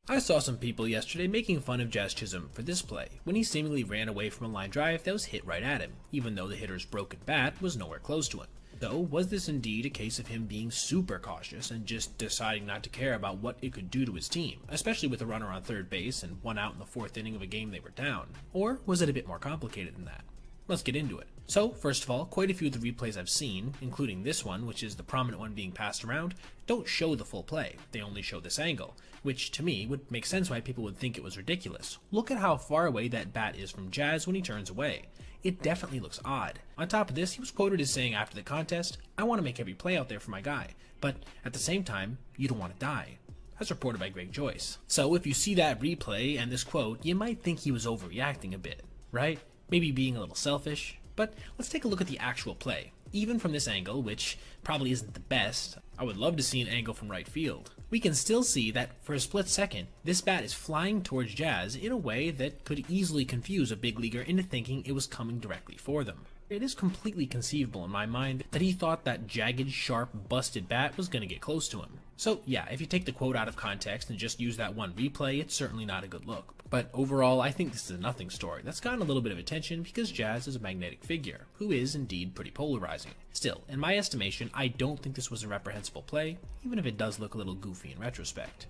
Speaker 1: I saw some people yesterday making fun of Jazz Chisholm for this play, when he seemingly ran away from a line drive that was hit right at him, even though the hitter's broken bat was nowhere close to him. So, was this indeed a case of him being super cautious and just deciding not to care about what it could do to his team, especially with a runner on third base and 1 out in the 4th inning of a game they were down? Or was it a bit more complicated than that? Let's get into it. So, first of all, quite a few of the replays I've seen, including this one, which is the prominent one being passed around, don't show the full play. They only show this angle, which to me would make sense why people would think it was ridiculous. Look at how far away that bat is from Jazz when he turns away. It definitely looks odd. On top of this, he was quoted as saying after the contest, "I want to make every play out there for my guy, but at the same time, you don't want to die." As reported by Greg Joyce. So if you see that replay and this quote, you might think he was overreacting a bit, right? Maybe being a little selfish. But let's take a look at the actual play. even from this angle, which probably isn't the best, I would love to see an angle from right field, we can still see that for a split second, this bat is flying towards Jazz in a way that could easily confuse a big leaguer into thinking it was coming directly for them. It is completely conceivable in my mind that he thought that jagged, sharp, busted bat was going to get close to him. So yeah, if you take the quote out of context and just use that one replay, it's certainly not a good look. But overall, I think this is a nothing story that's gotten a little bit of attention because Jazz is a magnetic figure, who is indeed pretty polarizing. Still, in my estimation, I don't think this was a reprehensible play, even if it does look a little goofy in retrospect.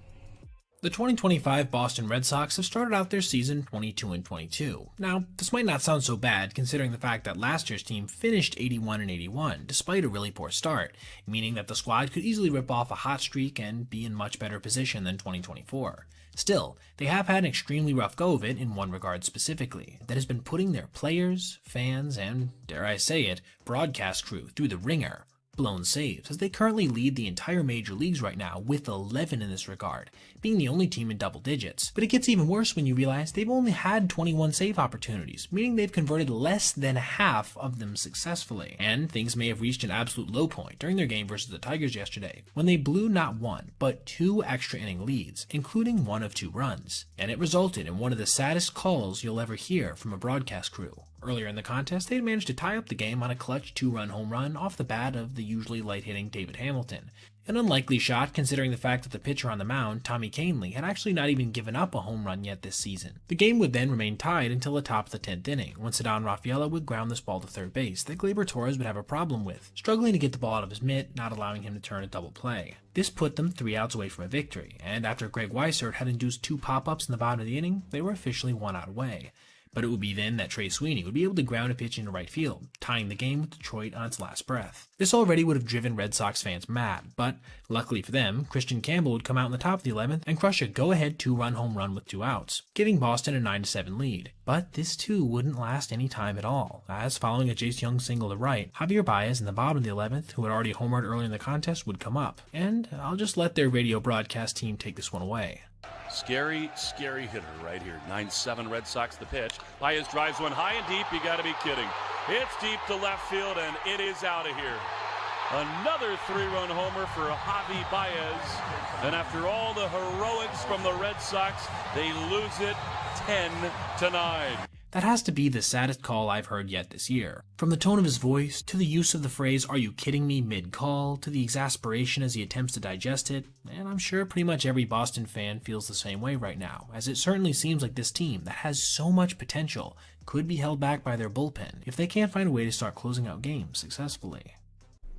Speaker 1: The 2025 Boston Red Sox have started out their season 22-22. Now, this might not sound so bad considering the fact that last year's team finished 81-81 despite a really poor start, meaning that the squad could easily rip off a hot streak and be in much better position than 2024. Still, they have had an extremely rough go of it in one regard specifically, that has been putting their players, fans, and, dare I say it, broadcast crew through the ringer. Blown saves, as they currently lead the entire major leagues right now with 11 in this regard, being the only team in double digits. But it gets even worse when you realize they've only had 21 save opportunities, meaning they've converted less than half of them successfully. And things may have reached an absolute low point during their game versus the Tigers yesterday, when they blew not one, but 2 extra inning leads, including one of 2 runs. And it resulted in one of the saddest calls you'll ever hear from a broadcast crew. Earlier in the contest, they had managed to tie up the game on a clutch 2-run home run off the bat of the usually light-hitting David Hamilton. An unlikely shot considering the fact that the pitcher on the mound, Tommy Kahnle, had actually not even given up a home run yet this season. The game would then remain tied until the top of the 10th inning, when Ceddanne Rafaela would ground this ball to third base that Gleyber Torres would have a problem with, struggling to get the ball out of his mitt, not allowing him to turn a double play. This put them 3 outs away from a victory, and after Greg Weissert had induced 2 pop-ups in the bottom of the inning, they were officially 1 out away. But it would be then that Trey Sweeney would be able to ground a pitch into right field, tying the game with Detroit on its last breath. This already would have driven Red Sox fans mad, but luckily for them, Christian Campbell would come out in the top of the 11th and crush a go-ahead 2-run home run with 2 outs, giving Boston a 9-7 lead. But this too wouldn't last any time at all, as following a Jace Young single to right, Javier Baez in the bottom of the 11th, who had already homered early in the contest, would come up. And I'll just let their radio broadcast team take this one away.
Speaker 3: Scary, scary hitter right here. 9-7 Red Sox the pitch. Baez drives one high and deep. You got to be kidding. It's deep to left field, and it is out of here. Another 3-run homer for Javi Baez. And after all the heroics from the Red Sox, they lose it 10-9.
Speaker 1: That has to be the saddest call I've heard yet this year. From the tone of his voice, to the use of the phrase, "Are you kidding me?" mid-call, to the exasperation as he attempts to digest it, and I'm sure pretty much every Boston fan feels the same way right now, as it certainly seems like this team that has so much potential could be held back by their bullpen if they can't find a way to start closing out games successfully.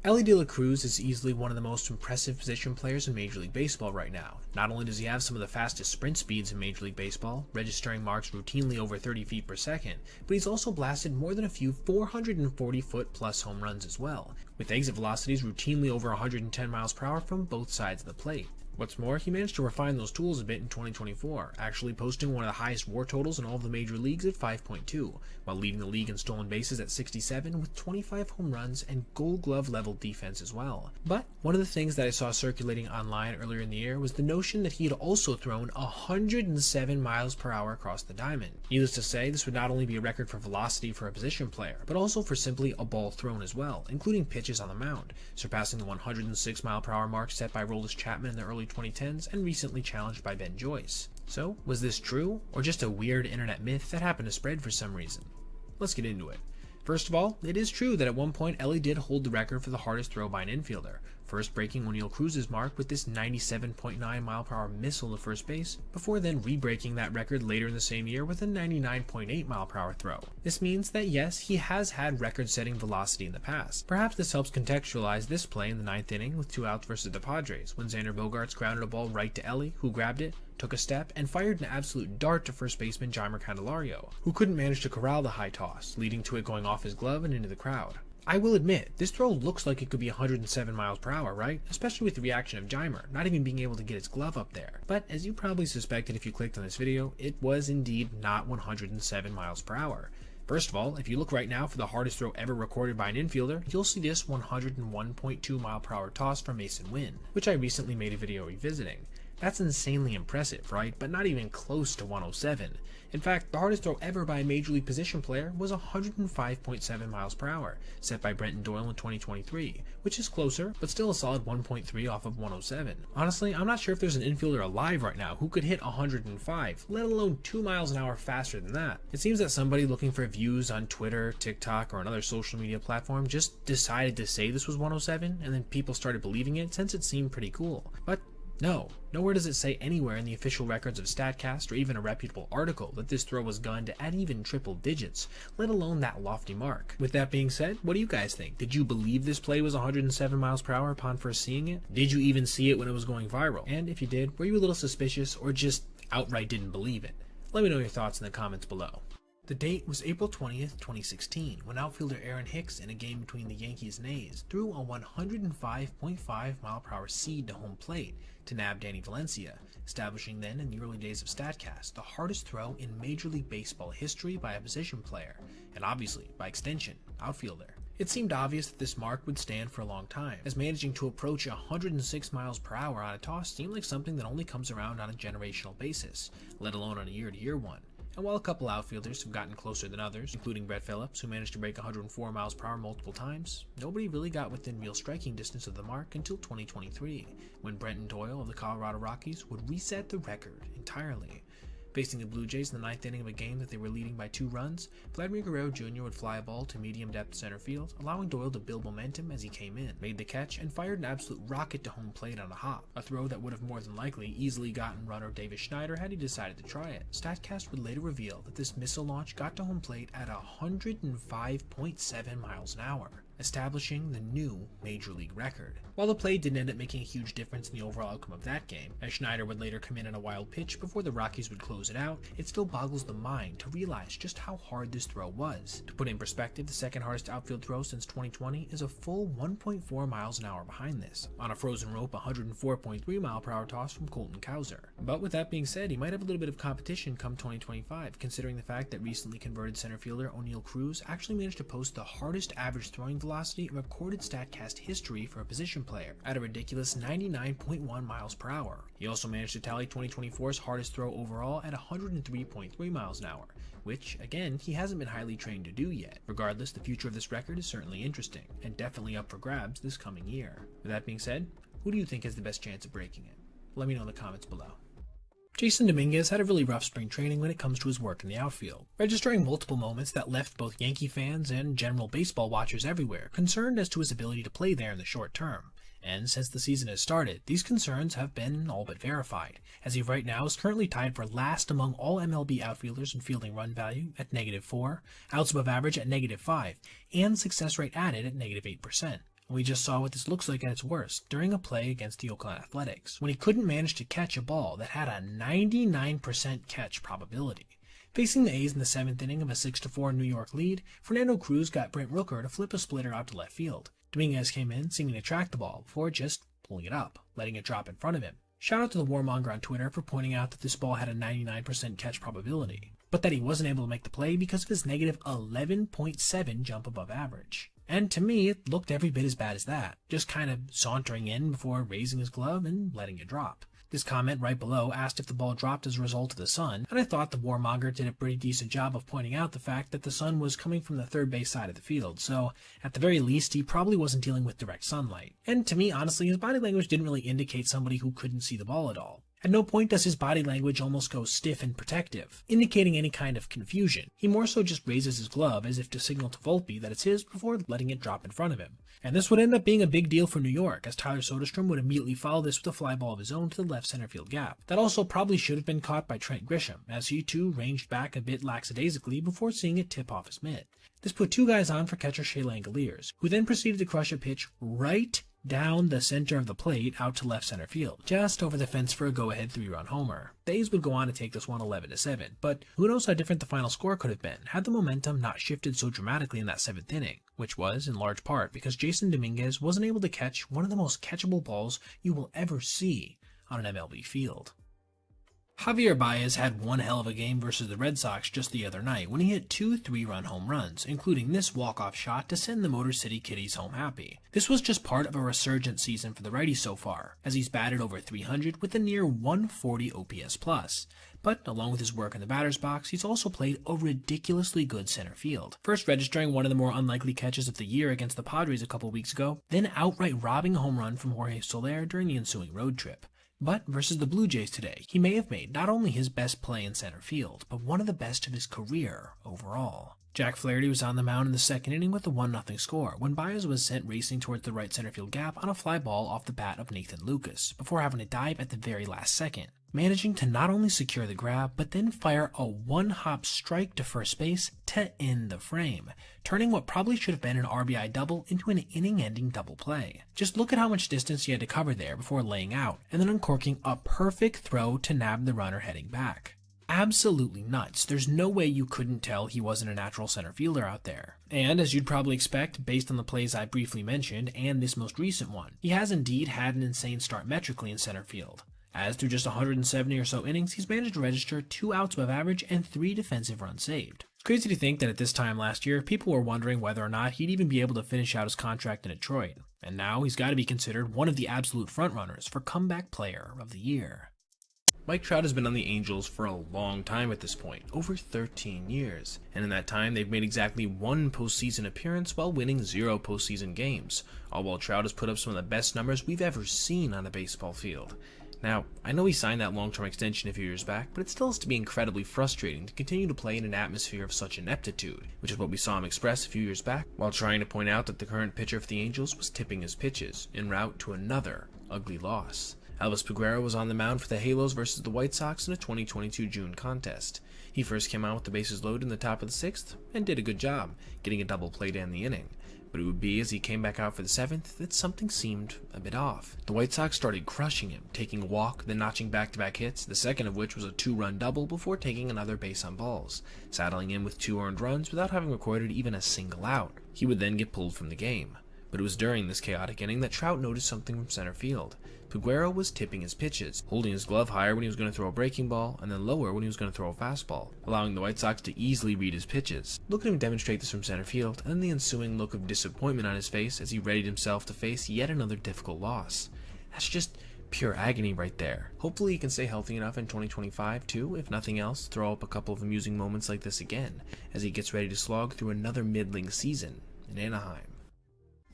Speaker 1: Elly De La Cruz is easily one of the most impressive position players in Major League Baseball right now. Not only does he have some of the fastest sprint speeds in Major League Baseball, registering marks routinely over 30 feet per second, but he's also blasted more than a few 440-foot plus home runs as well, with exit velocities routinely over 110 miles per hour from both sides of the plate. What's more, he managed to refine those tools a bit in 2024, actually posting one of the highest WAR totals in all of the major leagues at 5.2, while leading the league in stolen bases at 67 with 25 home runs and Gold Glove level defense as well. But one of the things that I saw circulating online earlier in the year was the notion that he had also thrown 107 miles per hour across the diamond. Needless to say, this would not only be a record for velocity for a position player, but also for simply a ball thrown as well, including pitches on the mound, surpassing the 106 mile per hour mark set by Aroldis Chapman in the early 2010s and recently challenged by Ben Joyce. So, was this true, or just a weird internet myth that happened to spread for some reason? Let's get into it. First of all, it is true that at one point Elly did hold the record for the hardest throw by an infielder, first breaking O'Neal Cruz's mark with this 97.9 mile per hour missile to first base, before then re-breaking that record later in the same year with a 99.8 mile per hour throw. This means that yes, he has had record-setting velocity in the past. Perhaps this helps contextualize this play in the 9th inning with 2 outs versus the Padres, when Xander Bogaerts grounded a ball right to Elly, who grabbed it, took a step, and fired an absolute dart to first baseman Jeimer Candelario, who couldn't manage to corral the high toss, leading to it going off his glove and into the crowd. I will admit, this throw looks like it could be 107 miles per hour, right? Especially with the reaction of Jeimer, not even being able to get his glove up there. But as you probably suspected if you clicked on this video, it was indeed not 107 miles per hour. First of all, if you look right now for the hardest throw ever recorded by an infielder, you'll see this 101.2 mile per hour toss from Mason Wynn, which I recently made a video revisiting. That's insanely impressive, right? But not even close to 107. In fact, the hardest throw ever by a major league position player was 105.7 miles per hour, set by Brenton Doyle in 2023, which is closer, but still a solid 1.3 off of 107. Honestly, I'm not sure if there's an infielder alive right now who could hit 105, let alone 2 miles an hour faster than that. It seems that somebody looking for views on Twitter, TikTok, or another social media platform just decided to say this was 107, and then people started believing it since it seemed pretty cool. But no, nowhere does it say anywhere in the official records of StatCast or even a reputable article that this throw was gunned at even triple digits, let alone that lofty mark. With that being said, what do you guys think? Did you believe this play was 107 miles per hour upon first seeing it? Did you even see it when it was going viral? And if you did, were you a little suspicious or just outright didn't believe it? Let me know your thoughts in the comments below. The date was April 20th, 2016, when outfielder Aaron Hicks, in a game between the Yankees and A's, threw a 105.5 mile per hour seed to home plate to nab Danny Valencia, establishing then in the early days of StatCast the hardest throw in Major League Baseball history by a position player, and obviously, by extension, outfielder. It seemed obvious that this mark would stand for a long time, as managing to approach 106 miles per hour on a toss seemed like something that only comes around on a generational basis, let alone on a year-to-year one. And while a couple outfielders have gotten closer than others, including Brett Phillips, who managed to break 104 miles per hour multiple times, nobody really got within real striking distance of the mark until 2023, when Brenton Doyle of the Colorado Rockies would reset the record entirely. Facing the Blue Jays in the 9th inning of a game that they were leading by 2 runs, Vladimir Guerrero Jr. would fly a ball to medium depth center field, allowing Doyle to build momentum as he came in, made the catch, and fired an absolute rocket to home plate on a hop, a throw that would have more than likely easily gotten runner Davis Schneider had he decided to try it. StatCast would later reveal that this missile launch got to home plate at 105.7 miles an hour, establishing the new Major League record. While the play didn't end up making a huge difference in the overall outcome of that game, as Schneider would later come in on a wild pitch before the Rockies would close it out, it still boggles the mind to realize just how hard this throw was. To put it in perspective, the second hardest outfield throw since 2020 is a full 1.4 miles an hour behind this, on a frozen rope 104.3 mile per hour toss from Colton Cowser. But with that being said, he might have a little bit of competition come 2025, considering the fact that recently converted center fielder O'Neal Cruz actually managed to post the hardest average throwing velocity in recorded StatCast history for a position player, at a ridiculous 99.1 miles per hour. He also managed to tally 2024's hardest throw overall at 103.3 miles an hour, which, again, he hasn't been highly trained to do yet. Regardless, the future of this record is certainly interesting, and definitely up for grabs this coming year. With that being said, who do you think has the best chance of breaking it? Let me know in the comments below. Jason Dominguez had a really rough spring training when it comes to his work in the outfield, registering multiple moments that left both Yankee fans and general baseball watchers everywhere concerned as to his ability to play there in the short term. And since the season has started, these concerns have been all but verified, as he right now is currently tied for last among all MLB outfielders in fielding run value at -4, outs above average at -5, and success rate added at -8%. We just saw what this looks like at its worst during a play against the Oakland Athletics, when he couldn't manage to catch a ball that had a 99% catch probability. Facing the A's in the 7th inning of a 6-4 New York lead, Fernando Cruz got Brent Rooker to flip a splitter out to left field. Dominguez came in seeming to track the ball before just pulling it up, letting it drop in front of him. Shout out to the Warmonger on Twitter for pointing out that this ball had a 99% catch probability, but that he wasn't able to make the play because of his -11.7 jump above average. And to me, it looked every bit as bad as that, just kind of sauntering in before raising his glove and letting it drop. This comment right below asked if the ball dropped as a result of the sun, and I thought the Warmonger did a pretty decent job of pointing out the fact that the sun was coming from the third base side of the field, so at the very least he probably wasn't dealing with direct sunlight. And to me, honestly, his body language didn't really indicate somebody who couldn't see the ball at all. At no point does his body language almost go stiff and protective, indicating any kind of confusion. He more so just raises his glove as if to signal to Volpe that it's his before letting it drop in front of him. And this would end up being a big deal for New York, as Tyler Soderstrom would immediately follow this with a fly ball of his own to the left center field gap. That also probably should have been caught by Trent Grisham, as he too ranged back a bit lackadaisically before seeing it tip off his mitt. This put 2 guys on for catcher Shea Langoliers, who then proceeded to crush a pitch right down the center of the plate out to left center field, just over the fence for a go-ahead 3-run homer. The A's would go on to take this one 11-7, but who knows how different the final score could have been had the momentum not shifted so dramatically in that 7th inning, which was, in large part, because Jason Dominguez wasn't able to catch one of the most catchable balls you will ever see on an MLB field. Javier Baez had one hell of a game versus the Red Sox just the other night when he hit 2 3-run home runs, including this walk-off shot to send the Motor City Kitties home happy. This was just part of a resurgent season for the righty so far, as he's batted over 300 with a near 140 OPS+. But along with his work in the batter's box, he's also played a ridiculously good center field. First registering one of the more unlikely catches of the year against the Padres a couple weeks ago, then outright robbing a home run from Jorge Soler during the ensuing road trip. But versus the Blue Jays today, he may have made not only his best play in center field, but one of the best of his career overall. Jack Flaherty was on the mound in the second inning with a 1-0 score when Baez was sent racing towards the right center field gap on a fly ball off the bat of Nathan Lucas, before having to dive at the very last second, managing to not only secure the grab, but then fire a one-hop strike to first base to end the frame, turning what probably should have been an RBI double into an inning-ending double play. Just look at how much distance he had to cover there before laying out, and then uncorking a perfect throw to nab the runner heading back. Absolutely nuts. There's no way you couldn't tell he wasn't a natural center fielder out there. And as you'd probably expect, based on the plays I briefly mentioned and this most recent one, he has indeed had an insane start metrically in center field, as through just 170 or so innings, he's managed to register 2 outs above average and 3 defensive runs saved. It's crazy to think that at this time last year, people were wondering whether or not he'd even be able to finish out his contract in Detroit, and now he's got to be considered one of the absolute frontrunners for Comeback Player of the Year. Mike Trout has been on the Angels for a long time at this point, over 13 years, and in that time they've made exactly 1 postseason appearance while winning 0 postseason games, all while Trout has put up some of the best numbers we've ever seen on a baseball field. Now, I know he signed that long-term extension a few years back, but it still has to be incredibly frustrating to continue to play in an atmosphere of such ineptitude, which is what we saw him express a few years back while trying to point out that the current pitcher for the Angels was tipping his pitches en route to another ugly loss. Elvis Peguero was on the mound for the Halos versus the White Sox in a 2022 June contest. He first came out with the bases loaded in the top of the 6th and did a good job, getting a double play to end the inning. But it would be as he came back out for the 7th that something seemed a bit off. The White Sox started crushing him, taking a walk, then notching back-to-back hits, the second of which was a 2-run double before taking another base on balls, saddling in with 2 earned runs without having recorded even a single out. He would then get pulled from the game. But it was during this chaotic inning that Trout noticed something from center field. Peguero was tipping his pitches, holding his glove higher when he was going to throw a breaking ball, and then lower when he was going to throw a fastball, allowing the White Sox to easily read his pitches. Look at him demonstrate this from center field, and then the ensuing look of disappointment on his face as he readied himself to face yet another difficult loss. That's just pure agony right there. Hopefully he can stay healthy enough in 2025 to, if nothing else, throw up a couple of amusing moments like this again, as he gets ready to slog through another middling season in Anaheim.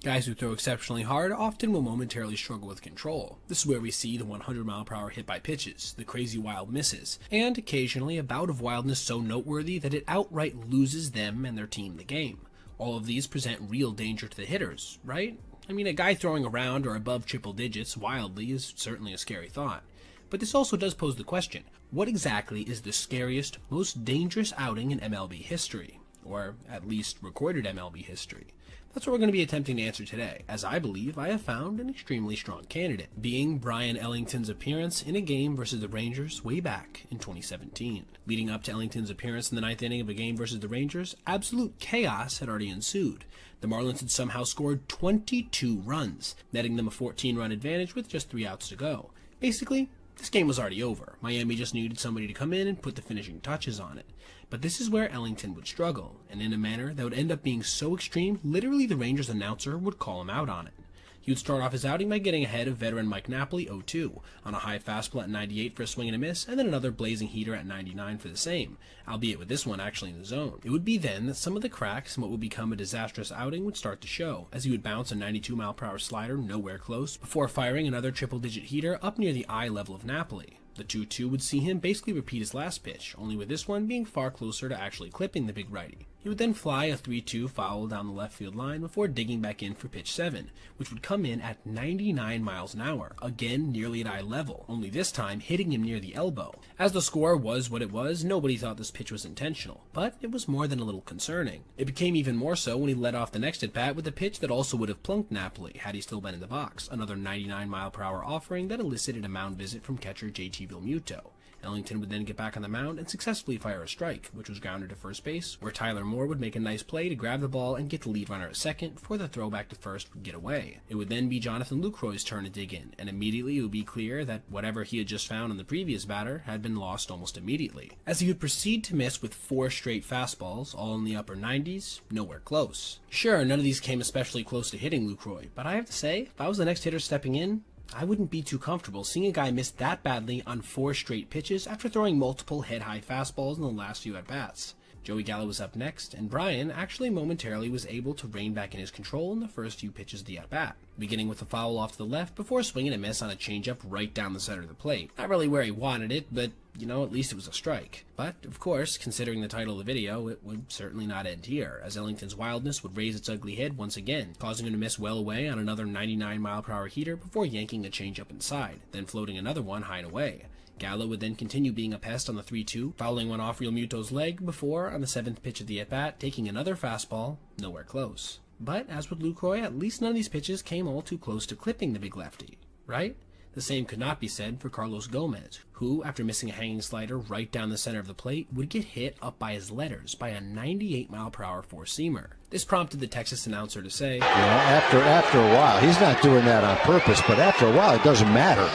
Speaker 1: Guys who throw exceptionally hard often will momentarily struggle with control. This is where we see the 100-mile-per-hour hit by pitches, the crazy wild misses, and occasionally a bout of wildness so noteworthy that it outright loses them and their team the game. All of these present real danger to the hitters, right? I mean, a guy throwing around or above triple digits wildly is certainly a scary thought. But this also does pose the question, what exactly is the scariest, most dangerous outing in MLB history? Or at least recorded MLB history? That's what we're going to be attempting to answer today, as I believe I have found an extremely strong candidate, being Brian Ellington's appearance in a game versus the Rangers way back in 2017. Leading up to Ellington's appearance in the 9th inning of a game versus the Rangers, absolute chaos had already ensued. The Marlins had somehow scored 22 runs, netting them a 14-run advantage with just 3 outs to go. Basically, this game was already over. Miami just needed somebody to come in and put the finishing touches on it. But this is where Ellington would struggle, and in a manner that would end up being so extreme, literally the Rangers announcer would call him out on it. He would start off his outing by getting ahead of veteran Mike Napoli 0-2, on a high fastball at 98 for a swing and a miss, and then another blazing heater at 99 for the same, albeit with this one actually in the zone. It would be then that some of the cracks in what would become a disastrous outing would start to show, as he would bounce a 92-mile-per-hour slider nowhere close, before firing another triple-digit heater up near the eye level of Napoli. The 2-2 would see him basically repeat his last pitch, only with this one being far closer to actually clipping the big righty. He would then fly a 3-2 foul down the left field line before digging back in for pitch 7, which would come in at 99 miles an hour, again nearly at eye level, only this time hitting him near the elbow. As the score was what it was, nobody thought this pitch was intentional, but it was more than a little concerning. It became even more so when he led off the next at-bat with a pitch that also would have plunked Napoli had he still been in the box, another 99-mile-per-hour offering that elicited a mound visit from catcher JT Realmuto. Ellington would then get back on the mound and successfully fire a strike, which was grounded to first base, where Tyler Moore would make a nice play to grab the ball and get the lead runner at second before the throwback to first would get away. It would then be Jonathan Lucroy's turn to dig in, and immediately it would be clear that whatever he had just found on the previous batter had been lost almost immediately, as he would proceed to miss with 4 straight fastballs, all in the upper 90s, nowhere close. Sure, none of these came especially close to hitting Lucroy, but I have to say, if I was the next hitter stepping in, I wouldn't be too comfortable seeing a guy miss that badly on 4 straight pitches after throwing multiple head-high fastballs in the last few at-bats. Joey Gallo was up next, and Brian actually momentarily was able to rein back in his control in the first few pitches of the at-bat, beginning with a foul off to the left before swinging a miss on a changeup right down the center of the plate. Not really where he wanted it, but, at least it was a strike. But, of course, considering the title of the video, it would certainly not end here, as Ellington's wildness would raise its ugly head once again, causing him to miss well away on another 99-mile-per-hour heater before yanking a changeup inside, then floating another one high and away. Gallo would then continue being a pest on the 3-2, fouling one off Real Muto's leg before, on the 7th pitch of the at-bat, taking another fastball, nowhere close. But, as with Lucroy, at least none of these pitches came all too close to clipping the big lefty, right? The same could not be said for Carlos Gomez, who, after missing a hanging slider right down the center of the plate, would get hit up by his letters by a 98-mile-per-hour four-seamer. This prompted the Texas announcer to say,
Speaker 4: after a while, he's not doing that on purpose, but after a while, it doesn't matter.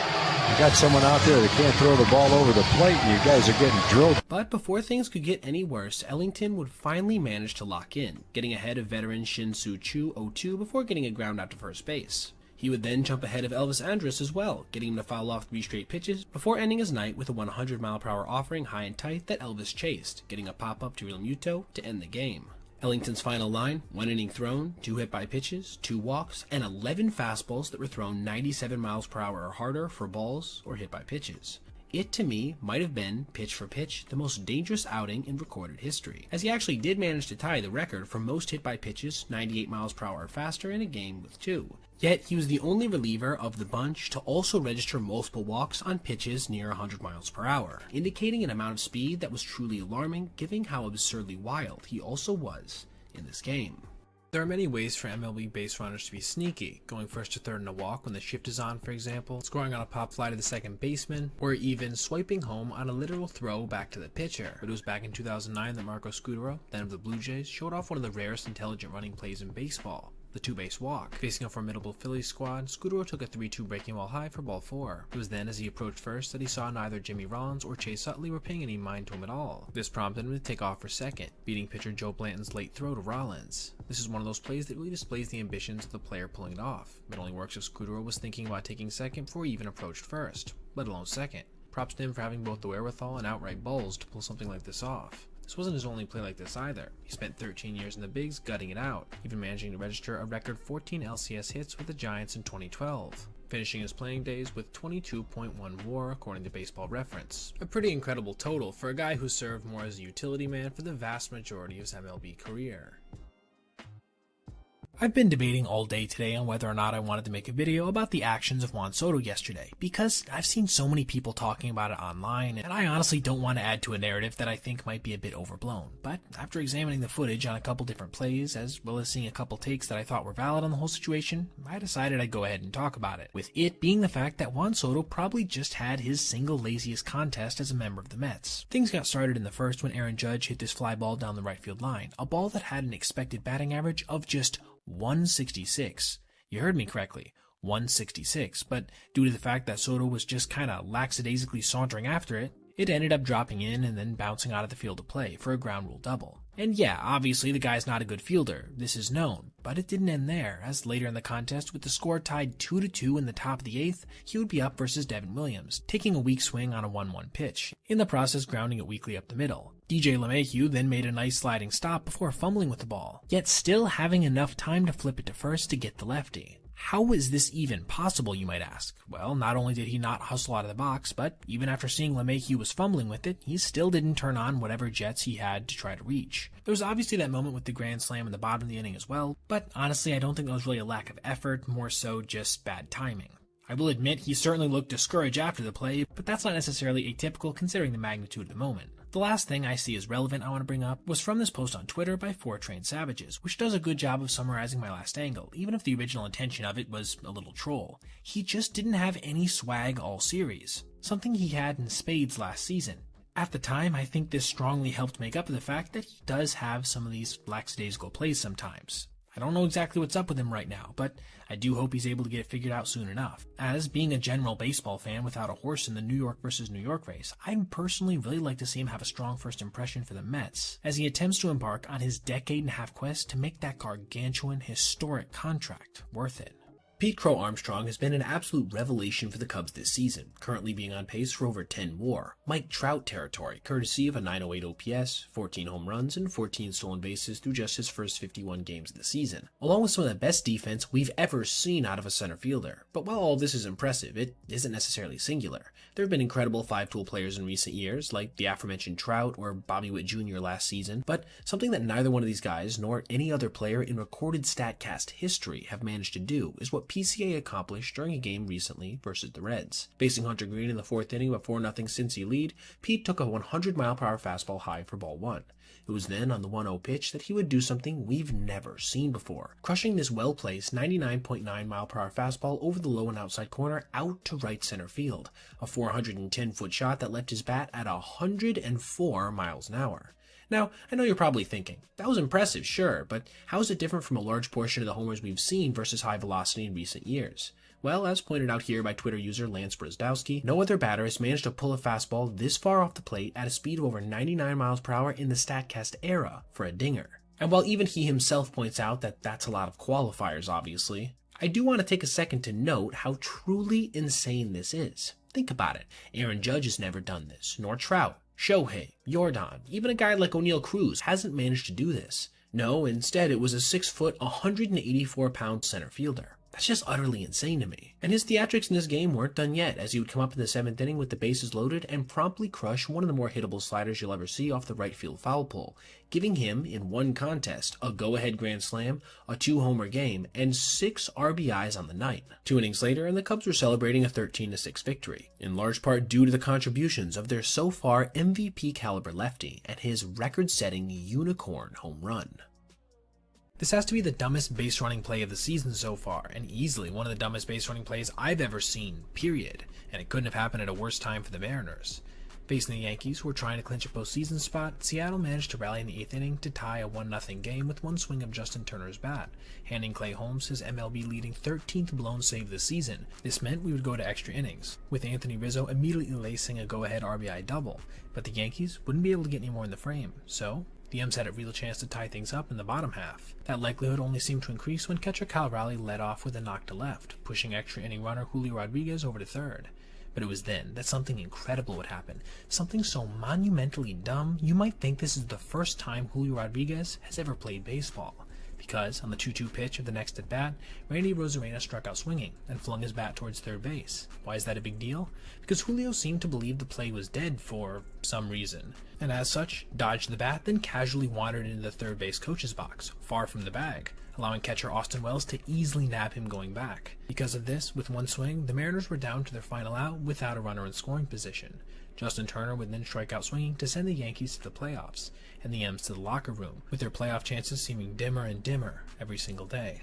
Speaker 4: You got someone out there that can't throw the ball over the plate, and you guys are getting drilled.
Speaker 1: But before things could get any worse, Ellington would finally manage to lock in, getting ahead of veteran Shin-Soo Choo 0-2 before getting a ground out to first base. He would then jump ahead of Elvis Andrus as well, getting him to foul off 3 straight pitches before ending his night with a 100-mile-per-hour offering high and tight that Elvis chased, getting a pop-up to Real Muto to end the game. Ellington's final line, 1 inning thrown, 2 hit by pitches, 2 walks, and 11 fastballs that were thrown 97 miles per hour or harder for balls or hit by pitches. It, to me, might have been, pitch for pitch, the most dangerous outing in recorded history, as he actually did manage to tie the record for most hit by pitches 98 miles per hour or faster in a game with 2. Yet, he was the only reliever of the bunch to also register multiple walks on pitches near 100 miles per hour, indicating an amount of speed that was truly alarming, given how absurdly wild he also was in this game.
Speaker 2: There are many ways for MLB base runners to be sneaky, going first to third in a walk when the shift is on, for example, scoring on a pop fly to the second baseman, or even swiping home on a literal throw back to the pitcher. But it was back in 2009 that Marco Scutaro, then of the Blue Jays, showed off one of the rarest intelligent running plays in baseball, the 2-base walk. Facing a formidable Phillies squad, Scutaro took a 3-2 breaking ball high for ball 4. It was then as he approached first that he saw neither Jimmy Rollins or Chase Utley were paying any mind to him at all. This prompted him to take off for second, beating pitcher Joe Blanton's late throw to Rollins. This is one of those plays that really displays the ambitions of the player pulling it off. It only works if Scutaro was thinking about taking second before he even approached first, let alone second. Props to him for having both the wherewithal and outright balls to pull something like this off. This wasn't his only play like this either. He spent 13 years in the bigs gutting it out, even managing to register a record 14 LCS hits with the Giants in 2012, finishing his playing days with 22.1 WAR according to Baseball Reference. A pretty incredible total for a guy who served more as a utility man for the vast majority of his MLB career.
Speaker 1: I've been debating all day today on whether or not I wanted to make a video about the actions of Juan Soto yesterday, because I've seen so many people talking about it online, and I honestly don't want to add to a narrative that I think might be a bit overblown. But after examining the footage on a couple different plays, as well as seeing a couple takes that I thought were valid on the whole situation, I decided I'd go ahead and talk about it, with it being the fact that Juan Soto probably just had his single laziest contest as a member of the Mets. Things got started in the first when Aaron Judge hit this fly ball down the right field line, a ball that had an expected batting average of just 166. You heard me correctly, 166, but due to the fact that Soto was just kinda lackadaisically sauntering after it, it ended up dropping in and then bouncing out of the field of play for a ground rule double. And yeah, obviously the guy's not a good fielder, this is known, but it didn't end there, as later in the contest with the score tied 2-2 in the top of the 8th, he would be up versus Devin Williams, taking a weak swing on a 1-1 pitch, in the process grounding it weakly up the middle. DJ LeMahieu then made a nice sliding stop before fumbling with the ball, yet still having enough time to flip it to first to get the lefty. How is this even possible, you might ask? Well, not only did he not hustle out of the box, but even after seeing LeMahieu was fumbling with it, he still didn't turn on whatever jets he had to try to reach. There was obviously that moment with the grand slam in the bottom of the inning as well, but honestly I don't think that was really a lack of effort, more so just bad timing. I will admit he certainly looked discouraged after the play, but that's not necessarily atypical considering the magnitude of the moment. The last thing I see as relevant I want to bring up was from this post on Twitter by 4 Trained Savages, which does a good job of summarizing my last angle, even if the original intention of it was a little troll. He just didn't have any swag all series, something he had in spades last season. At the time, I think this strongly helped make up for the fact that he does have some of these lackadaisical plays sometimes. I don't know exactly what's up with him right now, but I do hope he's able to get it figured out soon enough. As being a general baseball fan without a horse in the New York versus New York race, I'd personally really like to see him have a strong first impression for the Mets, as he attempts to embark on his decade-and-a-half quest to make that gargantuan, historic contract worth it. Pete Crow Armstrong has been an absolute revelation for the Cubs this season, currently being on pace for over 10 WAR, Mike Trout territory, courtesy of a 908 OPS, 14 home runs, and 14 stolen bases through just his first 51 games of the season, along with some of the best defense we've ever seen out of a center fielder. But while all this is impressive, it isn't necessarily singular. There have been incredible five-tool players in recent years, like the aforementioned Trout or Bobby Witt Jr. last season, but something that neither one of these guys nor any other player in recorded StatCast history have managed to do is what PCA accomplished during a game recently versus the Reds. Facing Hunter Green in the 4th inning of a 4-0 Cincy lead, Pete took a 100-mile-per-hour fastball high for ball 1. It was then on the 1-0 pitch that he would do something we've never seen before, crushing this well-placed 99.9-mile-per-hour fastball over the low and outside corner out to right center field, a 410-foot shot that left his bat at 104 miles an hour. Now, I know you're probably thinking, that was impressive, sure, but how is it different from a large portion of the homers we've seen versus high velocity in recent years? Well, as pointed out here by Twitter user Lance Brazdowski, no other batter has managed to pull a fastball this far off the plate at a speed of over 99 miles per hour in the StatCast era for a dinger. And while even he himself points out that that's a lot of qualifiers, obviously, I do want to take a second to note how truly insane this is. Think about it. Aaron Judge has never done this, nor Trout, Shohei, Yordan, even a guy like O'Neal Cruz hasn't managed to do this. No, instead it was a 6-foot, 184-pound center fielder. That's just utterly insane to me. And his theatrics in this game weren't done yet, as he would come up in the 7th inning with the bases loaded and promptly crush one of the more hittable sliders you'll ever see off the right field foul pole, giving him, in one contest, a go-ahead grand slam, a 2-homer game, and 6 RBIs on the night. 2 innings later, and the Cubs were celebrating a 13-6 victory, in large part due to the contributions of their so far MVP-caliber lefty and his record-setting unicorn home run.
Speaker 2: This has to be the dumbest base running play of the season so far, and easily one of the dumbest base running plays I've ever seen, period, and it couldn't have happened at a worse time for the Mariners. Facing the Yankees, who were trying to clinch a postseason spot, Seattle managed to rally in the 8th inning to tie a 1-0 game with one swing of Justin Turner's bat, handing Clay Holmes his MLB leading 13th blown save this season. This meant we would go to extra innings, with Anthony Rizzo immediately lacing a go-ahead RBI double, but the Yankees wouldn't be able to get any more in the frame, so the M's had a real chance to tie things up in the bottom half. That likelihood only seemed to increase when catcher Cal Raleigh led off with a knock to left, pushing extra inning runner Julio Rodriguez over to third. But it was then that something incredible would happen, something so monumentally dumb you might think this is the first time Julio Rodriguez has ever played baseball. Because on the 2-2 pitch of the next at-bat, Randy Rosarena struck out swinging and flung his bat towards third base. Why is that a big deal? Because Julio seemed to believe the play was dead for some reason, and as such, dodged the bat, then casually wandered into the third base coach's box, far from the bag, allowing catcher Austin Wells to easily nab him going back. Because of this, with one swing, the Mariners were down to their final out without a runner in scoring position. Justin Turner would then strike out swinging to send the Yankees to the playoffs, and the M's to the locker room, with their playoff chances seeming dimmer and dimmer every single day.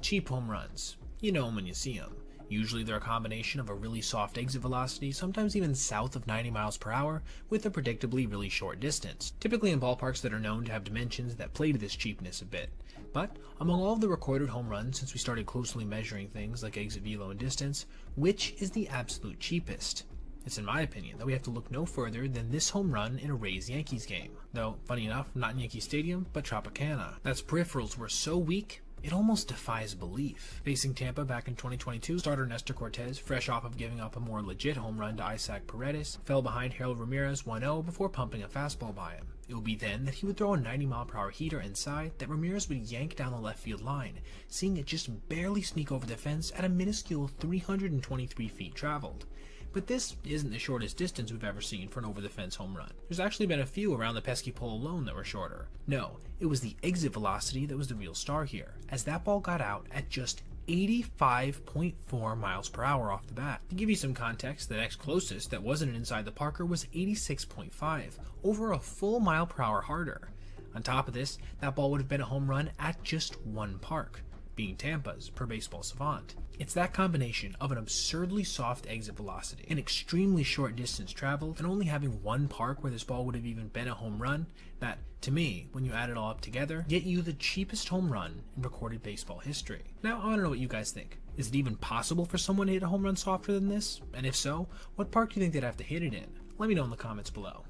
Speaker 2: Cheap home runs. You know them when you see them. Usually they're a combination of a really soft exit velocity, sometimes even south of 90 miles per hour, with a predictably really short distance, typically in ballparks that are known to have dimensions that play to this cheapness a bit. But among all of the recorded home runs since we started closely measuring things like exit velo and distance, which is the absolute cheapest? It's in my opinion that we have to look no further than this home run in a Rays-Yankees game. Though, funny enough, not in Yankee Stadium, but Tropicana. That's peripherals were so weak, it almost defies belief. Facing Tampa back in 2022, starter Nestor Cortez, fresh off of giving up a more legit home run to Isaac Paredes, fell behind Harold Ramirez 1-0 before pumping a fastball by him. It would be then that he would throw a 90-mile-per-hour heater inside that Ramirez would yank down the left field line, seeing it just barely sneak over the fence at a minuscule 323 feet traveled. But this isn't the shortest distance we've ever seen for an over-the-fence home run. There's actually been a few around the pesky pole alone that were shorter. No, it was the exit velocity that was the real star here, as that ball got out at just 85.4 miles per hour off the bat. To give you some context, the next closest that wasn't an inside the Parker was 86.5, over a full mile per hour harder. On top of this, that ball would have been a home run at just one park, being Tampa's per Baseball Savant. It's that combination of an absurdly soft exit velocity, an extremely short distance traveled, and only having one park where this ball would have even been a home run that, to me, when you add it all up together, get you the cheapest home run in recorded baseball history. Now, I want to know what you guys think. Is it even possible for someone to hit a home run softer than this? And if so, what park do you think they'd have to hit it in? Let me know in the comments below.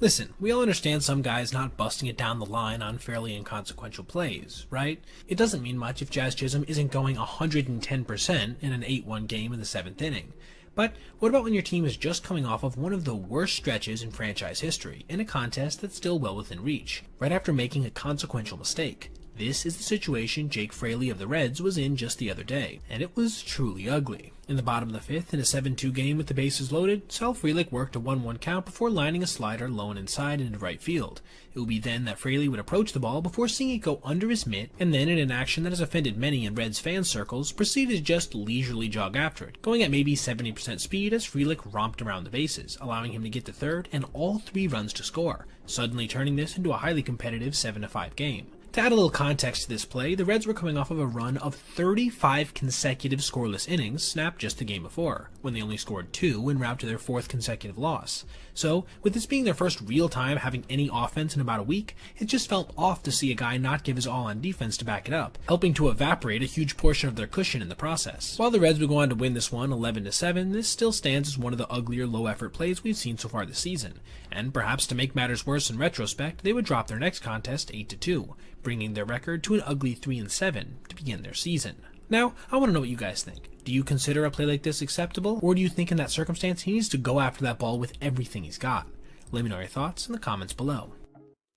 Speaker 2: Listen, we all understand some guys not busting it down the line on fairly inconsequential plays, right? It doesn't mean much if Jazz Chisholm isn't going 110% in an 8-1 game in the 7th inning. But what about when your team is just coming off of one of the worst stretches in franchise history, in a contest that's still well within reach, right after making a consequential mistake? This is the situation Jake Fraley of the Reds was in just the other day, and it was truly ugly. In the bottom of the 5th, in a 7-2 game with the bases loaded, Sal Frelick worked a 1-1 count before lining a slider low and inside into right field. It would be then that Fraley would approach the ball before seeing it go under his mitt, and then in an action that has offended many in Reds fan circles, proceeded to just leisurely jog after it, going at maybe 70% speed as Frelick romped around the bases, allowing him to get to third and all 3 runs to score, suddenly turning this into a highly competitive 7-5 game. To add a little context to this play, the Reds were coming off of a run of 35 consecutive scoreless innings snapped just the game before, when they only scored 2 en route to their 4th consecutive loss. So, with this being their first real time having any offense in about a week, it just felt off to see a guy not give his all on defense to back it up, helping to evaporate a huge portion of their cushion in the process. While the Reds would go on to win this one 11-7, this still stands as one of the uglier low-effort plays we've seen so far this season, and perhaps to make matters worse in retrospect, they would drop their next contest 8-2, bringing their record to an ugly 3-7 to begin their season. Now, I want to know what you guys think. Do you consider a play like this acceptable, or do you think in that circumstance he needs to go after that ball with everything he's got? Let me know your thoughts in the comments below.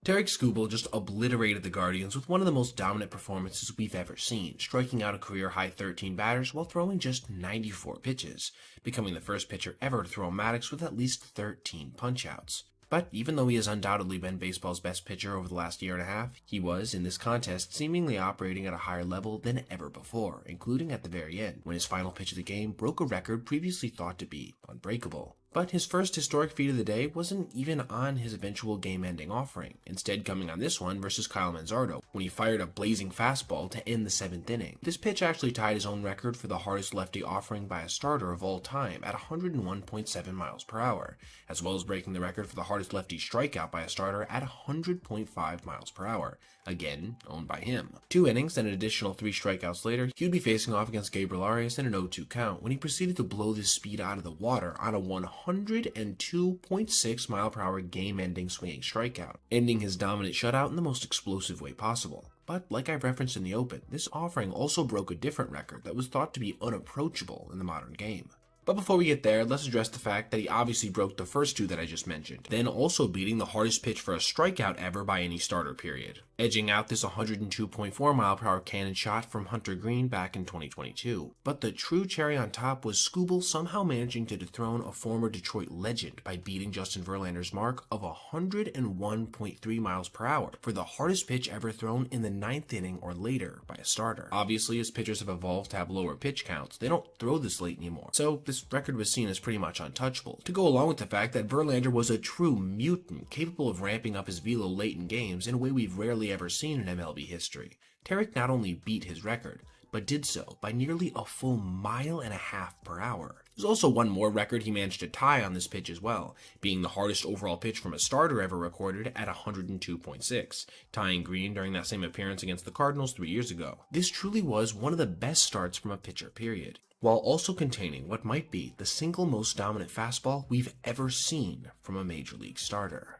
Speaker 1: Tarik Skubal just obliterated the Guardians with one of the most dominant performances we've ever seen, striking out a career-high 13 batters while throwing just 94 pitches, becoming the first pitcher ever to throw Maddox with at least 13 punch-outs. But even though he has undoubtedly been baseball's best pitcher over the last year and a half, he was, in this contest, seemingly operating at a higher level than ever before, including at the very end, when his final pitch of the game broke a record previously thought to be unbreakable. But his first historic feat of the day wasn't even on his eventual game-ending offering, instead coming on this one versus Kyle Manzardo, when he fired a blazing fastball to end the 7th inning. This pitch actually tied his own record for the hardest lefty offering by a starter of all time at 101.7 miles per hour, as well as breaking the record for the hardest lefty strikeout by a starter at 100.5 miles per hour, again owned by him. 2 innings and an additional 3 strikeouts later, he would be facing off against Gabriel Arias in an 0-2 count when he proceeded to blow this speed out of the water on a 102.6 mile per hour game-ending swinging strikeout, ending his dominant shutout in the most explosive way possible. But like I referenced in the open, this offering also broke a different record that was thought to be unapproachable in the modern game. But before we get there, let's address the fact that he obviously broke the first 2 that I just mentioned, then also beating the hardest pitch for a strikeout ever by any starter period, edging out this 102.4 mile per hour cannon shot from Hunter Green back in 2022. But the true cherry on top was Skubal somehow managing to dethrone a former Detroit legend by beating Justin Verlander's mark of 101.3 miles per hour for the hardest pitch ever thrown in the 9th inning or later by a starter. Obviously, as pitchers have evolved to have lower pitch counts, they don't throw this late anymore, so this record was seen as pretty much untouchable, to go along with the fact that Verlander was a true mutant, capable of ramping up his velo late in games in a way we've rarely ever seen in MLB history. Tarik not only beat his record, but did so by nearly a full 1.5 miles per hour. There's also one more record he managed to tie on this pitch as well, being the hardest overall pitch from a starter ever recorded at 102.6, tying Green during that same appearance against the Cardinals 3 years ago. This truly was one of the best starts from a pitcher, period, while also containing what might be the single most dominant fastball we've ever seen from a major league starter.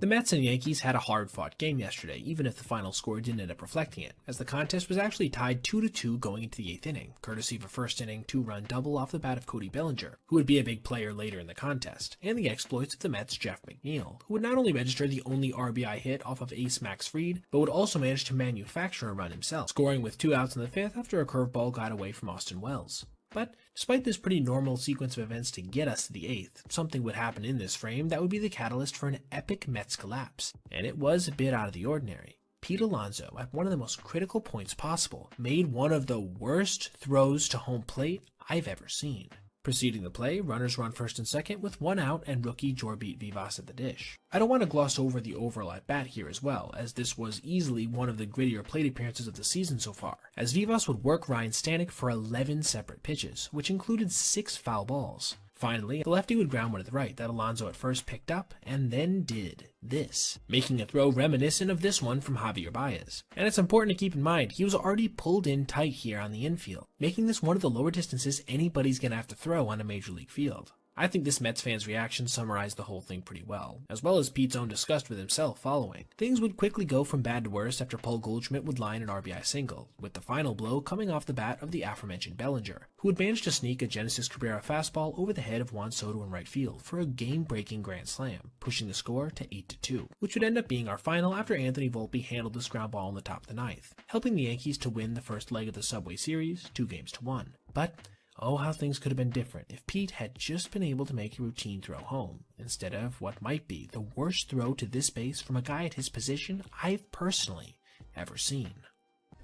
Speaker 2: The Mets and Yankees had a hard-fought game yesterday, even if the final score didn't end up reflecting it, as the contest was actually tied 2-2 going into the 8th inning, courtesy of a first-inning 2-run double off the bat of Cody Bellinger, who would be a big player later in the contest, and the exploits of the Mets' Jeff McNeil, who would not only register the only RBI hit off of ace Max Fried, but would also manage to manufacture a run himself, scoring with 2 outs in the 5th after a curveball got away from Austin Wells. But despite this pretty normal sequence of events to get us to the 8th, something would happen in this frame that would be the catalyst for an epic Mets collapse, and it was a bit out of the ordinary.
Speaker 1: Pete Alonso, at one of the most critical points possible, made one of the worst throws to home plate I've ever seen. Preceding the play, runners were on first and second with 1 out and rookie Jorbit Vivas at the dish. I don't want to gloss over the overall at bat here as well, as this was easily one of the grittier plate appearances of the season so far, as Vivas would work Ryan Stanek for 11 separate pitches, which included 6 foul balls. Finally, the lefty would ground one to the right that Alonso at first picked up and then did this, making a throw reminiscent of this one from Javier Baez. And it's important to keep in mind, he was already pulled in tight here on the infield, making this one of the lower distances anybody's gonna have to throw on a major league field. I think this Mets fan's reaction summarized the whole thing pretty well, as well as Pete's own disgust with himself following. Things would quickly go from bad to worse after Paul Goldschmidt would line an RBI single, with the final blow coming off the bat of the aforementioned Bellinger, who would manage to sneak a Genesis Cabrera fastball over the head of Juan Soto in right field for a game-breaking grand slam, pushing the score to 8-2, which would end up being our final after Anthony Volpe handled this ground ball in the top of the ninth, helping the Yankees to win the first leg of the Subway Series 2-1. But oh, how things could have been different if Pete had just been able to make a routine throw home, instead of what might be the worst throw to this base from a guy at his position I've personally ever seen.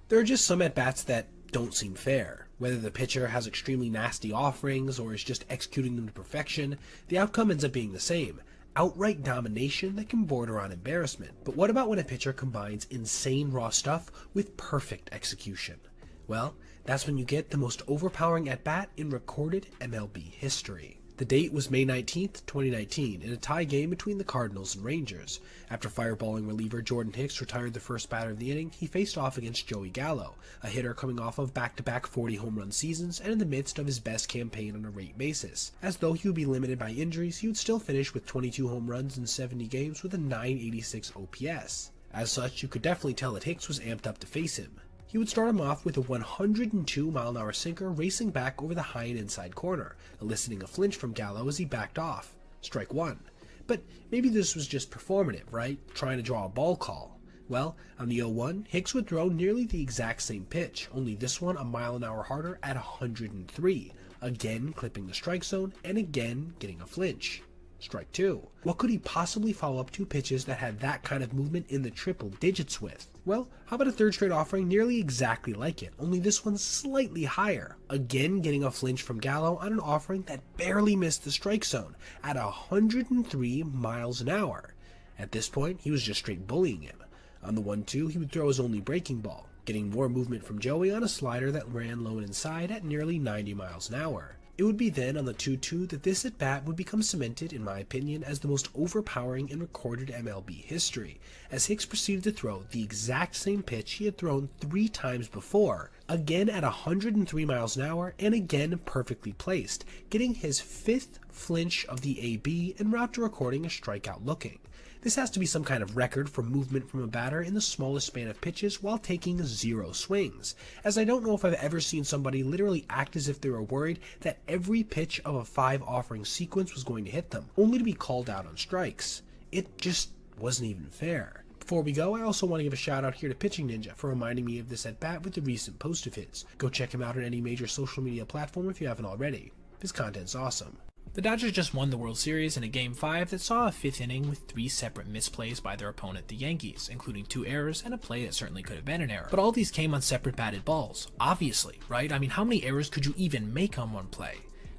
Speaker 2: There are just some at-bats that don't seem fair. Whether the pitcher has extremely nasty offerings or is just executing them to perfection, the outcome ends up being the same. Outright domination that can border on embarrassment. But what about when a pitcher combines insane raw stuff with perfect execution? Well, that's when you get the most overpowering at-bat in recorded MLB history. The date was May 19th, 2019, in a tie game between the Cardinals and Rangers. After fireballing reliever Jordan Hicks retired the first batter of the inning, he faced off against Joey Gallo, a hitter coming off of back-to-back 40 home run seasons and in the midst of his best campaign on a rate basis. As though he would be limited by injuries, he would still finish with 22 home runs in 70 games with a .986 OPS. As such, you could definitely tell that Hicks was amped up to face him. He would start him off with a 102-mile-an-hour sinker racing back over the high and inside corner, eliciting a flinch from Gallo as he backed off. Strike one. But maybe this was just performative, right? Trying to draw a ball call. Well, on the 0-1, Hicks would throw nearly the exact same pitch, only this one a mile an hour harder at 103, again clipping the strike zone and again getting a flinch. Strike two. What could he possibly follow up 2 pitches that had that kind of movement in the triple digits with? Well, how about a third straight offering nearly exactly like it, only this one slightly higher, again getting a flinch from Gallo on an offering that barely missed the strike zone at 103 miles an hour. At this point, he was just straight bullying him. On the 1-2, he would throw his only breaking ball, getting more movement from Joey on a slider that ran low and inside at nearly 90 miles an hour. It would be then on the 2-2 that this at-bat would become cemented, in my opinion, as the most overpowering in recorded MLB history, as Hicks proceeded to throw the exact same pitch he had thrown 3 times before, again at 103 miles an hour and again perfectly placed, getting his 5th flinch of the AB en route to recording a strikeout looking. This has to be some kind of record for movement from a batter in the smallest span of pitches while taking 0 swings, as I don't know if I've ever seen somebody literally act as if they were worried that every pitch of a 5 offering sequence was going to hit them, only to be called out on strikes. It just wasn't even fair. Before we go, I also want to give a shout out here to Pitching Ninja for reminding me of this at-bat with the recent post of his. Go check him out on any major social media platform if you haven't already. His content's awesome.
Speaker 1: The Dodgers just won the World Series in a Game 5 that saw a 5th inning with 3 separate misplays by their opponent, the Yankees, including 2 errors and a play that certainly could have been an error. But all these came on separate batted balls, obviously, right? I mean, how many errors could you even make on one play?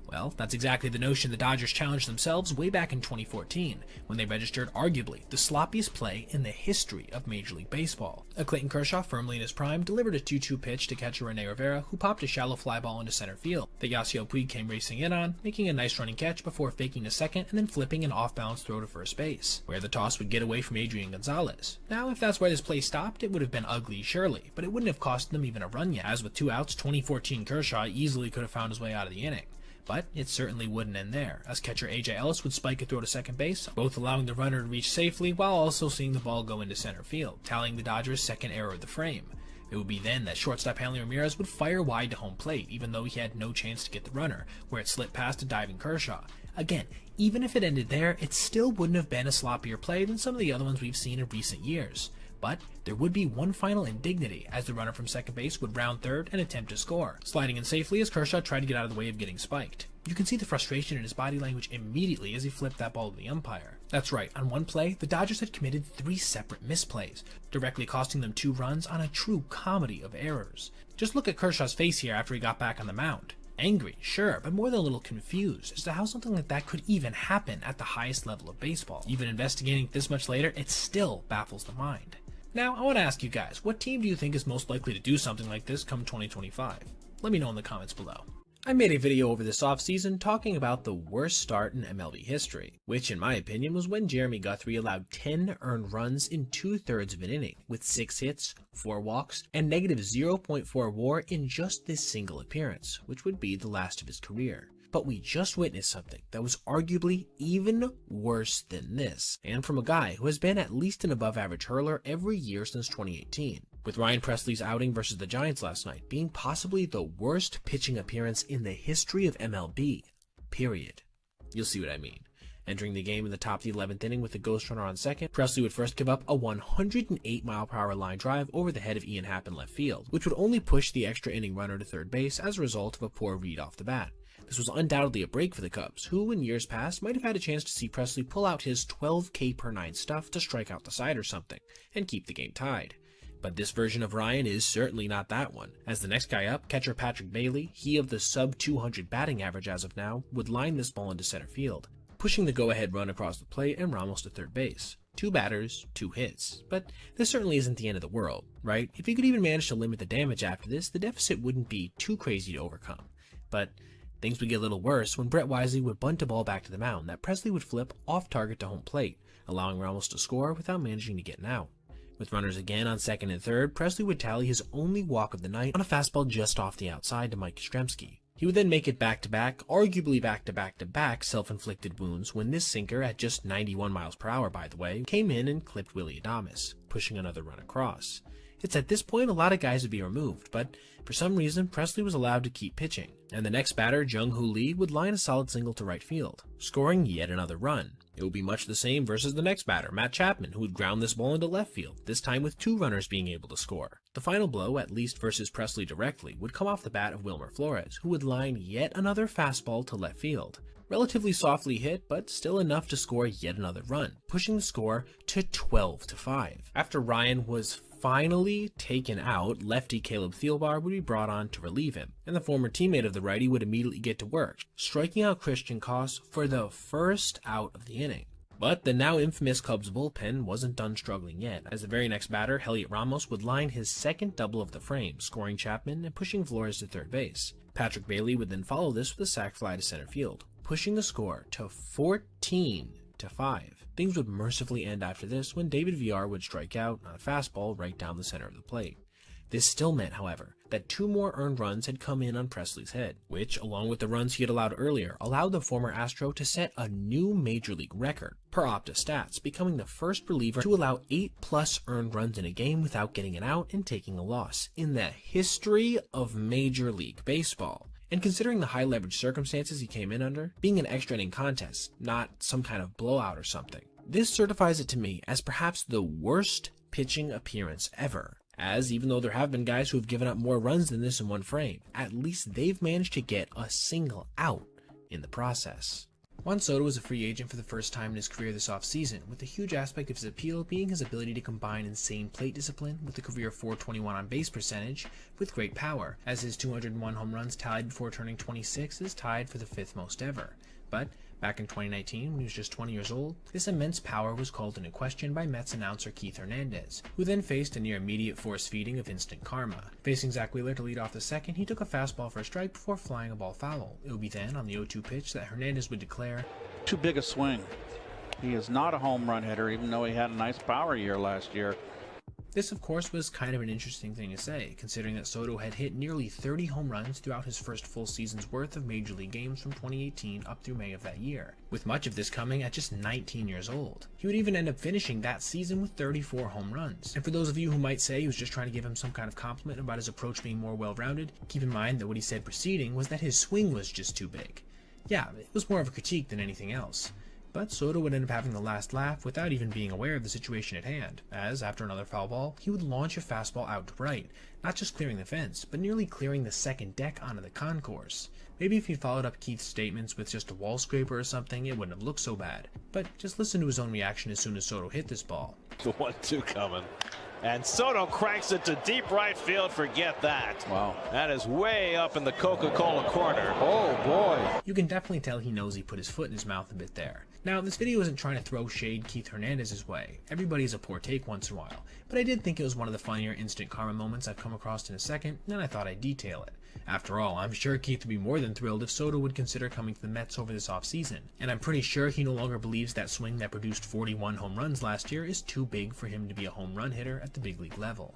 Speaker 1: Well, that's exactly the notion the Dodgers challenged themselves way back in 2014, when they registered arguably the sloppiest play in the history of Major League Baseball. A Clayton Kershaw, firmly in his prime, delivered a 2-2 pitch to catcher Rene Rivera, who popped a shallow fly ball into center field that Yasiel Puig came racing in on, making a nice running catch before faking a second and then flipping an off-balance throw to first base, where the toss would get away from Adrian Gonzalez. Now, if that's where this play stopped, it would have been ugly, surely, but it wouldn't have cost them even a run yet, as with 2 outs, 2014 Kershaw easily could have found his way out of the inning. But it certainly wouldn't end there, as catcher A.J. Ellis would spike a throw to second base, both allowing the runner to reach safely while also seeing the ball go into center field, tallying the Dodgers' second error of the frame. It would be then that shortstop Hanley Ramirez would fire wide to home plate, even though he had no chance to get the runner, where it slipped past a diving Kershaw. Again, even if it ended there, it still wouldn't have been a sloppier play than some of the other ones we've seen in recent years. But there would be one final indignity, as the runner from second base would round third and attempt to score, sliding in safely as Kershaw tried to get out of the way of getting spiked.
Speaker 2: You can see the frustration in his body language immediately as he flipped that ball to the umpire. That's right, on one play, the Dodgers had committed 3 separate misplays, directly costing them 2 runs on a true comedy of errors. Just look at Kershaw's face here after he got back on the mound. Angry, sure, but more than a little confused as to how something like that could even happen at the highest level of baseball. Even investigating this much later, it still baffles the mind. Now, I want to ask you guys, what team do you think is most likely to do something like this come 2025? Let me know in the comments below. I made a video over this offseason talking about the worst start in MLB history, which in my opinion was when Jeremy Guthrie allowed 10 earned runs in 2/3 of an inning, with 6 hits, 4 walks, and negative 0.4 WAR in just this single appearance, which would be the last of his career. But we just witnessed something that was arguably even worse than this, and from a guy who has been at least an above average hurler every year since 2018. With Ryan Presley's outing versus the Giants last night being possibly the worst pitching appearance in the history of MLB, period. You'll see what I mean. Entering the game in the top of the 11th inning with a ghost runner on second, Presley would first give up a 108-mile-per-hour line drive over the head of Ian Happ in left field, which would only push the extra inning runner to third base as a result of a poor read off the bat. This was undoubtedly a break for the Cubs, who in years past might have had a chance to see Presley pull out his 12K per 9 stuff to strike out the side or something, and keep the game tied. But this version of Ryan is certainly not that one, as the next guy up, catcher Patrick Bailey, he of the sub-200 batting average as of now, would line this ball into center field, pushing the go-ahead run across the plate and Ramos to third base. 2 batters, 2 hits. But this certainly isn't the end of the world, right? If he could even manage to limit the damage after this, the deficit wouldn't be too crazy to overcome. But things would get a little worse when Brett Wisely would bunt a ball back to the mound that Presley would flip off target to home plate, allowing Ramos to score without managing to get an out. With runners again on second and third, Presley would tally his only walk of the night on a fastball just off the outside to Mike Yastrzemski. He would then make it back-to-back, arguably back-to-back-to-back self-inflicted wounds when this sinker, at just 91 miles per hour by the way, came in and clipped Willy Adames, pushing another run across. It's at this point a lot of guys would be removed, but for some reason Presley was allowed to keep pitching, and the next batter, Jung-Hoo Lee, would line a solid single to right field, scoring yet another run. It would be much the same versus the next batter, Matt Chapman, who would ground this ball into left field, this time with 2 runners being able to score. The final blow, at least versus Presley directly, would come off the bat of Wilmer Flores, who would line yet another fastball to left field. Relatively softly hit, but still enough to score yet another run, pushing the score to 12-5. After Ryan was finally taken out, lefty Caleb Thielbar would be brought on to relieve him, and the former teammate of the righty would immediately get to work, striking out Christian Koss for the first out of the inning. But the now infamous Cubs bullpen wasn't done struggling yet, as the very next batter, Heliot Ramos, would line his second double of the frame, scoring Chapman and pushing Flores to third base. Patrick Bailey would then follow this with a sac fly to center field, pushing the score to 14-5. Things would mercifully end after this when David Villar would strike out on a fastball right down the center of the plate. This still meant, however, that 2 more earned runs had come in on Presley's head, which, along with the runs he had allowed earlier, allowed the former Astro to set a new Major League record, per Opta Stats, becoming the first reliever to allow 8+ earned runs in a game without getting an out and taking a loss in the history of Major League Baseball. And considering the high leverage circumstances he came in under, being an extra inning contest, not some kind of blowout or something, this certifies it to me as perhaps the worst pitching appearance ever. As even though there have been guys who have given up more runs than this in one frame, at least they've managed to get a single out in the process. Juan Soto was a free agent for the first time in his career this offseason, with a huge aspect of his appeal being his ability to combine insane plate discipline with a career .421 on base percentage with great power, as his 201 home runs tallied before turning 26 is tied for the 5th most ever. But back in 2019, when he was just 20 years old, this immense power was called into question by Mets announcer Keith Hernandez, who then faced a near immediate force feeding of instant karma. Facing Zach Wheeler to lead off the second, he took a fastball for a strike before flying a ball foul. It would be then, on the 0-2 pitch, that Hernandez would declare,
Speaker 5: "Too big a swing." He is not a home run hitter, even though he had a nice power year last year.
Speaker 2: This, of course, was kind of an interesting thing to say, considering that Soto had hit nearly 30 home runs throughout his first full season's worth of Major League games from 2018 up through May of that year, with much of this coming at just 19 years old. He would even end up finishing that season with 34 home runs. And for those of you who might say he was just trying to give him some kind of compliment about his approach being more well-rounded, keep in mind that what he said preceding was that his swing was just too big. Yeah, it was more of a critique than anything else. But Soto would end up having the last laugh without even being aware of the situation at hand, as after another foul ball, he would launch a fastball out to right, not just clearing the fence, but nearly clearing the second deck onto the concourse. Maybe if he'd followed up Keith's statements with just a wall scraper or something, it wouldn't have looked so bad. But just listen to his own reaction as soon as Soto hit this ball.
Speaker 6: The 1-2 coming. And Soto cranks it to deep right field. Forget that.
Speaker 5: Wow.
Speaker 6: That is way up in the Coca-Cola corner.
Speaker 5: Oh, boy.
Speaker 2: You can definitely tell he knows he put his foot in his mouth a bit there. Now, this video isn't trying to throw shade Keith Hernandez's way. Everybody's a poor take once in a while. But I did think it was one of the funnier instant karma moments I've come across in a second, and I thought I'd detail it. After all, I'm sure Keith would be more than thrilled if Soto would consider coming to the Mets over this offseason, and I'm pretty sure he no longer believes that swing that produced 41 home runs last year is too big for him to be a home run hitter at the big league level.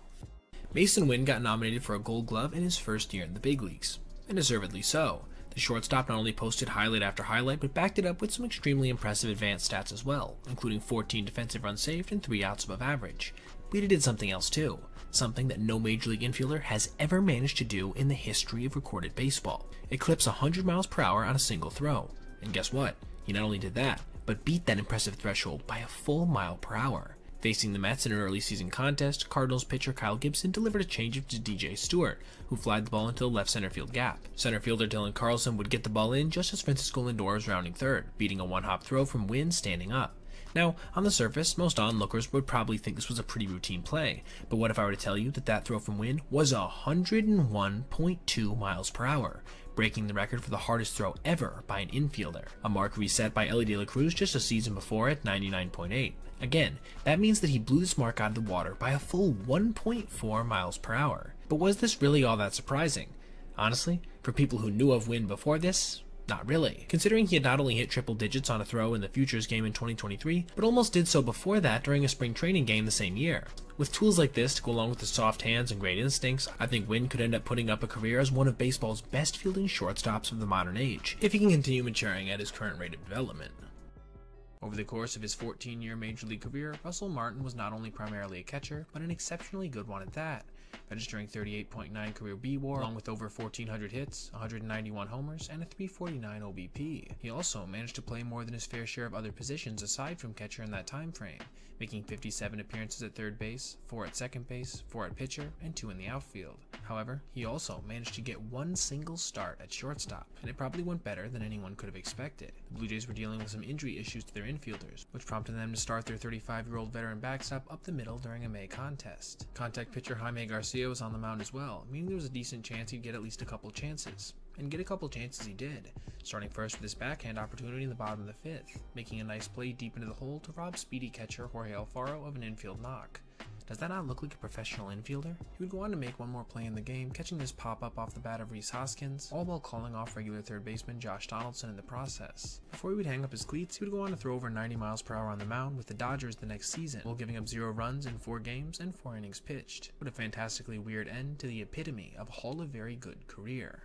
Speaker 2: Masyn Winn got nominated for a Gold Glove in his first year in the big leagues, and deservedly so. The shortstop not only posted highlight after highlight, but backed it up with some extremely impressive advanced stats as well, including 14 defensive runs saved and 3 outs above average. But he did something else too, something that no major league infielder has ever managed to do in the history of recorded baseball. Eclipse 100 miles per hour on a single throw. And guess what? He not only did that, but beat that impressive threshold by a full mile per hour. Facing the Mets in an early season contest, Cardinals pitcher Kyle Gibson delivered a changeup to DJ Stewart, who flied the ball into the left center field gap. Center fielder Dylan Carlson would get the ball in just as Francisco Lindor was rounding third, beating a one-hop throw from Winn standing up. Now, on the surface, most onlookers would probably think this was a pretty routine play, but what if I were to tell you that that throw from Winn was 101.2 miles per hour, breaking the record for the hardest throw ever by an infielder, a mark reset by Elly De La Cruz just a season before at 99.8. Again, that means that he blew this mark out of the water by a full 1.4 miles per hour. But was this really all that surprising? Honestly, for people who knew of Winn before this, not really, considering he had not only hit triple digits on a throw in the Futures game in 2023, but almost did so before that during a spring training game the same year. With tools like this to go along with his soft hands and great instincts, I think Winn could end up putting up a career as one of baseball's best fielding shortstops of the modern age, if he can continue maturing at his current rate of development. Over the course of his 14-year Major League career, Russell Martin was not only primarily a catcher, but an exceptionally good one at that, registering 38.9 career B-WAR, along with over 1,400 hits, 191 homers, and a 349 OBP. He also managed to play more than his fair share of other positions aside from catcher in that time frame, making 57 appearances at third base, 4 at second base, 4 at pitcher, and 2 in the outfield. However, he also managed to get one single start at shortstop, and it probably went better than anyone could have expected. The Blue Jays were dealing with some injury issues to their infielders, which prompted them to start their 35-year-old veteran backstop up the middle during a May contest. Contact pitcher Jaime Garcia was on the mound as well, meaning there was a decent chance he'd get at least a couple chances. And get a couple chances he did, starting first with his backhand opportunity in the bottom of the 5th, making a nice play deep into the hole to rob speedy catcher Jorge Alfaro of an infield knock. Does that not look like a professional infielder? He would go on to make one more play in the game, catching this pop-up off the bat of Rhys Hoskins, all while calling off regular third baseman Josh Donaldson in the process. Before he would hang up his cleats, he would go on to throw over 90 miles per hour on the mound with the Dodgers the next season, while giving up 0 runs in 4 games and 4 innings pitched. What a fantastically weird end to the epitome of a Hall of Very Good career.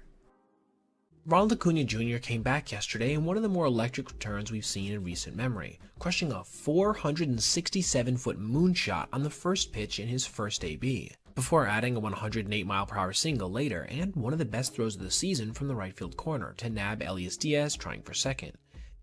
Speaker 2: Ronald Acuna Jr. came back yesterday in one of the more electric returns we've seen in recent memory, crushing a 467-foot moonshot on the first pitch in his first AB, before adding a 108-mile-per-hour single later and one of the best throws of the season from the right field corner to nab Elias Diaz trying for second.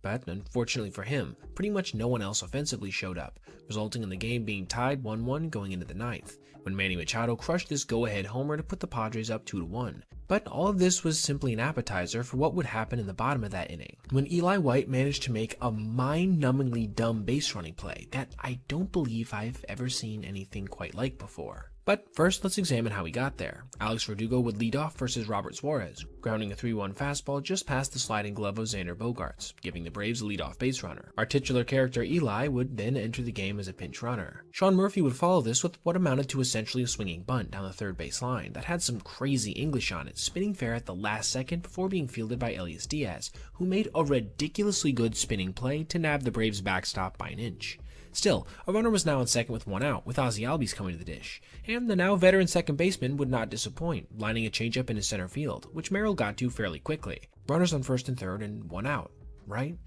Speaker 2: But unfortunately for him, pretty much no one else offensively showed up, resulting in the game being tied 1-1 going into the 9th, when Manny Machado crushed this go-ahead homer to put the Padres up 2-1. But all of this was simply an appetizer for what would happen in the bottom of that inning, when Eli White managed to make a mind-numbingly dumb base-running play that I don't believe I've ever seen anything quite like before. But first, let's examine how he got there. Alex Verdugo would lead off versus Robert Suarez, grounding a 3-1 fastball just past the sliding glove of Xander Bogaerts, giving the Braves a leadoff base runner. Our titular character Eli would then enter the game as a pinch runner. Sean Murphy would follow this with what amounted to essentially a swinging bunt down the third base line that had some crazy English on it, spinning fair at the last second before being fielded by Elias Diaz, who made a ridiculously good spinning play to nab the Braves' backstop by an inch. Still, a runner was now on second with 1 out, with Ozzie Albies coming to the dish, and the now veteran second baseman would not disappoint, lining a changeup in his center field, which Merrill got to fairly quickly. Runners on first and third and 1 out, right?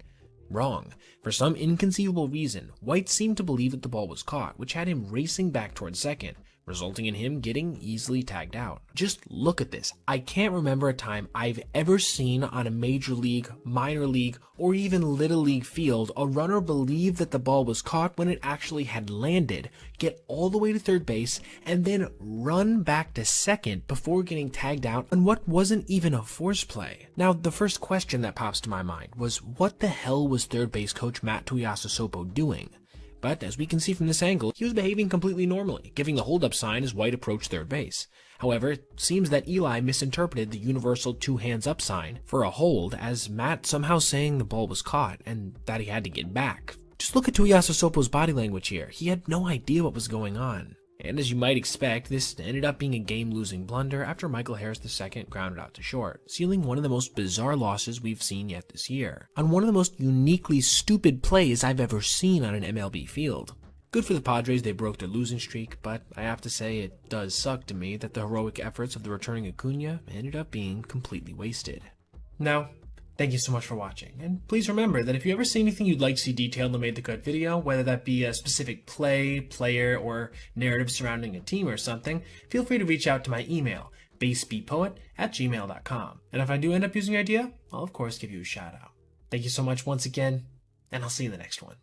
Speaker 2: Wrong. For some inconceivable reason, White seemed to believe that the ball was caught, which had him racing back towards second,
Speaker 1: resulting in him getting easily tagged out. Just look at this. I can't remember a time I've ever seen on a major league, minor league, or even little league field a runner believe that the ball was caught when it actually had landed, get all the way to third base, and then run back to second before getting tagged out on what wasn't even a force play. Now, the first question that pops to my mind was, what the hell was third base coach Matt Tuiasosopo doing? But as we can see from this angle, he was behaving completely normally, giving the hold-up sign as White approached third base. However, it seems that Eli misinterpreted the universal two hands up sign for a hold, as Matt somehow saying the ball was caught and that he had to get back. Just look at Tuiasosopo's body language here. He had no idea what was going on. And as you might expect, this ended up being a game-losing blunder after Michael Harris II grounded out to short, sealing one of the most bizarre losses we've seen yet this year, on one of the most uniquely stupid plays I've ever seen on an MLB field. Good for the Padres, they broke their losing streak, but I have to say it does suck to me that the heroic efforts of the returning Acuna ended up being completely wasted. Now, thank you so much for watching, and please remember that if you ever see anything you'd like to see detailed in the Made the Cut video, whether that be a specific play, player, or narrative surrounding a team or something, feel free to reach out to my email, basebpoet@gmail.com. And if I do end up using your idea, I'll of course give you a shout out. Thank you so much once again, and I'll see you in the next one.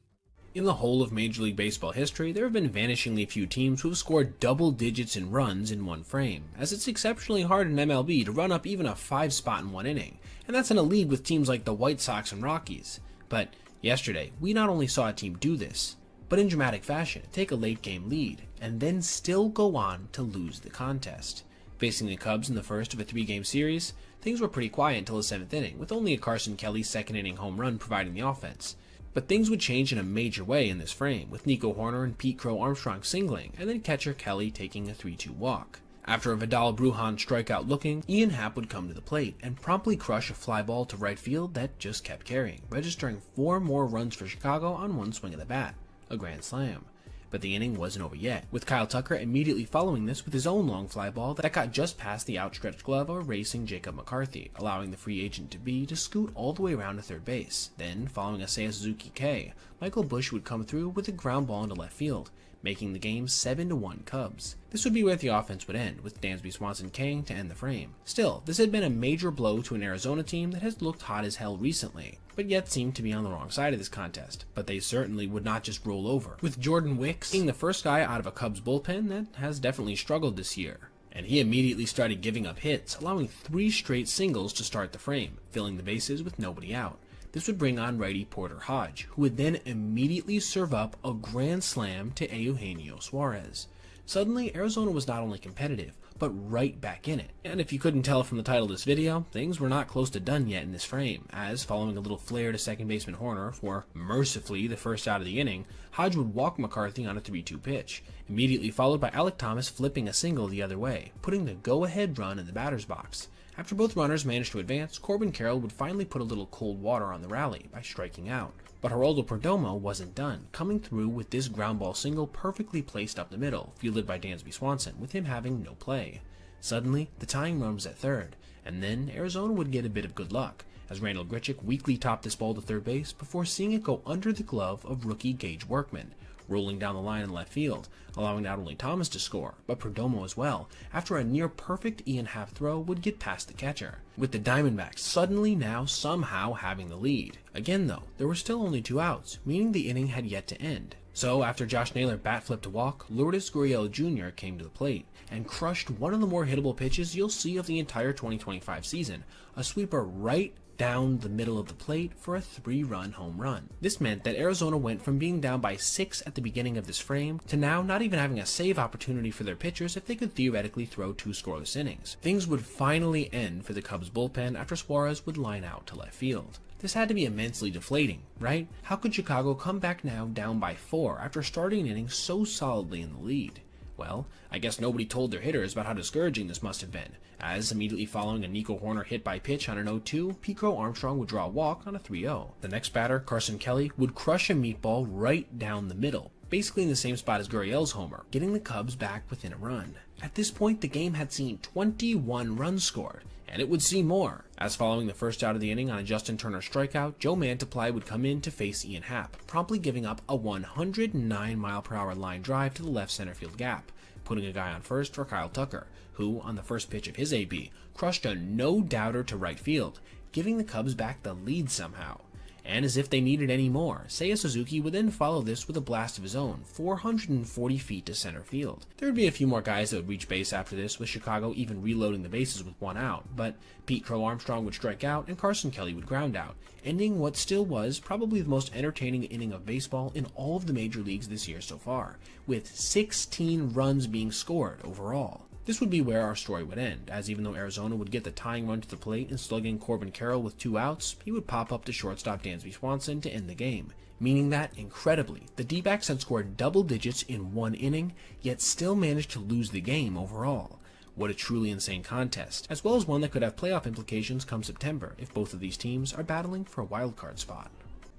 Speaker 1: In the whole of Major League Baseball history, there have been vanishingly few teams who have scored double digits in runs in one frame, as it's exceptionally hard in MLB to run up even a 5 spot in one inning, and that's in a league with teams like the White Sox and Rockies. But yesterday, we not only saw a team do this, but in dramatic fashion, take a late game lead, and then still go on to lose the contest. Facing the Cubs in the first of a 3-game series, things were pretty quiet until the 7th inning, with only a Carson Kelly second inning home run providing the offense. But things would change in a major way in this frame, with Nico Horner and Pete Crow Armstrong singling, and then catcher Kelly taking a 3-2 walk. After a Vidal Brujan strikeout looking, Ian Happ would come to the plate and promptly crush a fly ball to right field that just kept carrying, registering 4 more runs for Chicago on one swing of the bat, a grand slam. But the inning wasn't over yet, with Kyle Tucker immediately following this with his own long fly ball that got just past the outstretched glove of racing Jacob McCarthy, allowing the free agent to scoot all the way around to third base. Then, following a Seiya Suzuki K, Michael Busch would come through with a ground ball into left field, making the game 7-1 Cubs. This would be where the offense would end, with Dansby Swanson K'ing to end the frame. Still, this had been a major blow to an Arizona team that has looked hot as hell recently, but yet seemed to be on the wrong side of this contest. But they certainly would not just roll over, with Jordan Wicks being the first guy out of a Cubs bullpen that has definitely struggled this year. And he immediately started giving up hits, allowing 3 straight singles to start the frame, filling the bases with nobody out. This would bring on righty Porter Hodge, who would then immediately serve up a grand slam to Eugenio Suarez. Suddenly, Arizona was not only competitive, but right back in it. And if you couldn't tell from the title of this video, things were not close to done yet in this frame, as following a little flare to second baseman Horner for, mercifully, the first out of the inning, Hodge would walk McCarthy on a 3-2 pitch, immediately followed by Alek Thomas flipping a single the other way, putting the go-ahead run in the batter's box. After both runners managed to advance, Corbin Carroll would finally put a little cold water on the rally by striking out. But Geraldo Perdomo wasn't done, coming through with this ground ball single perfectly placed up the middle, fielded by Dansby Swanson, with him having no play. Suddenly, the tying run was at third, and then Arizona would get a bit of good luck, as Randal Grichuk weakly topped this ball to third base before seeing it go under the glove of rookie Gage Workman, rolling down the line in left field, allowing not only Thomas to score, but Perdomo as well, after a near-perfect Ian Happ throw would get past the catcher, with the Diamondbacks suddenly now somehow having the lead. Again though, there were still only 2 outs, meaning the inning had yet to end. So after Josh Naylor bat flipped to walk, Lourdes Gurriel Jr. came to the plate, and crushed one of the more hittable pitches you'll see of the entire 2025 season, a sweeper right down the middle of the plate for a 3-run home run. This meant that Arizona went from being down by 6 at the beginning of this frame to now not even having a save opportunity for their pitchers if they could theoretically throw 2 scoreless innings. Things would finally end for the Cubs bullpen after Suarez would line out to left field. This had to be immensely deflating, right? How could Chicago come back now down by 4 after starting an inning so solidly in the lead? Well, I guess nobody told their hitters about how discouraging this must have been, as immediately following a Nico Horner hit by pitch on an 0-2, Pete Crow Armstrong would draw a walk on a 3-0. The next batter, Carson Kelly, would crush a meatball right down the middle, basically in the same spot as Gurriel's homer, getting the Cubs back within a run. At this point, the game had seen 21 runs scored, and it would see more, as following the first out of the inning on a Justin Turner strikeout, Joe Mantiply would come in to face Ian Happ, promptly giving up a 109-mile-per-hour line drive to the left center field gap, putting a guy on first for Kyle Tucker, who, on the first pitch of his AB, crushed a no-doubter to right field, giving the Cubs back the lead somehow. And as if they needed any more, Seiya Suzuki would then follow this with a blast of his own, 440 feet to center field. There would be a few more guys that would reach base after this, with Chicago even reloading the bases with one out, but Pete Crow Armstrong would strike out and Carson Kelly would ground out, ending what still was probably the most entertaining inning of baseball in all of the major leagues this year so far, with 16 runs being scored overall. This would be where our story would end, as even though Arizona would get the tying run to the plate and slugging Corbin Carroll with 2 outs, he would pop up to shortstop Dansby Swanson to end the game, meaning that, incredibly, the D-backs had scored double digits in one inning, yet still managed to lose the game overall. What a truly insane contest, as well as one that could have playoff implications come September if both of these teams are battling for a wildcard spot.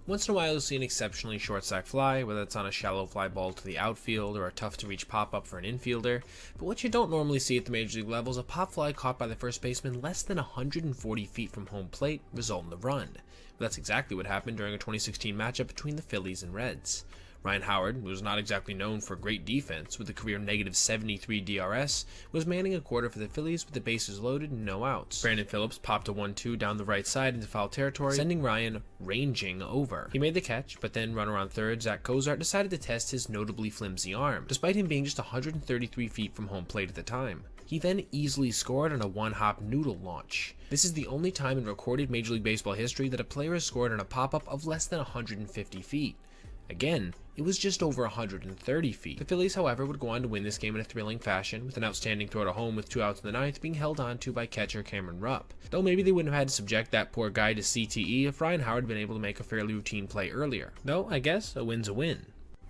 Speaker 2: Once in a while you'll see an exceptionally short sack fly, whether it's on a shallow fly ball to the outfield or a tough to reach pop-up for an infielder, but what you don't normally see at the major league level is a pop fly caught by the first baseman less than 140 feet from home plate, resulting in the run. But that's exactly what happened during a 2016 matchup between the Phillies and Reds. Ryan Howard, who was not exactly known for great defense with a career -73 DRS, was manning a quarter for the Phillies with the bases loaded and no outs. Brandon Phillips popped a 1-2 down the right side into foul territory, sending Ryan ranging over. He made the catch, but then runner on third, Zach Cozart, decided to test his notably flimsy arm, despite him being just 133 feet from home plate at the time. He then easily scored on a one-hop noodle launch. This is the only time in recorded Major League Baseball history that a player has scored on a pop-up of less than 150 feet. Again, it was just over 130 feet. The Phillies, however, would go on to win this game in a thrilling fashion, with an outstanding throw to home with 2 outs in the ninth being held on to by catcher Cameron Rupp. Though maybe they wouldn't have had to subject that poor guy to CTE if Ryan Howard had been able to make a fairly routine play earlier. Though, I guess, a win's a win.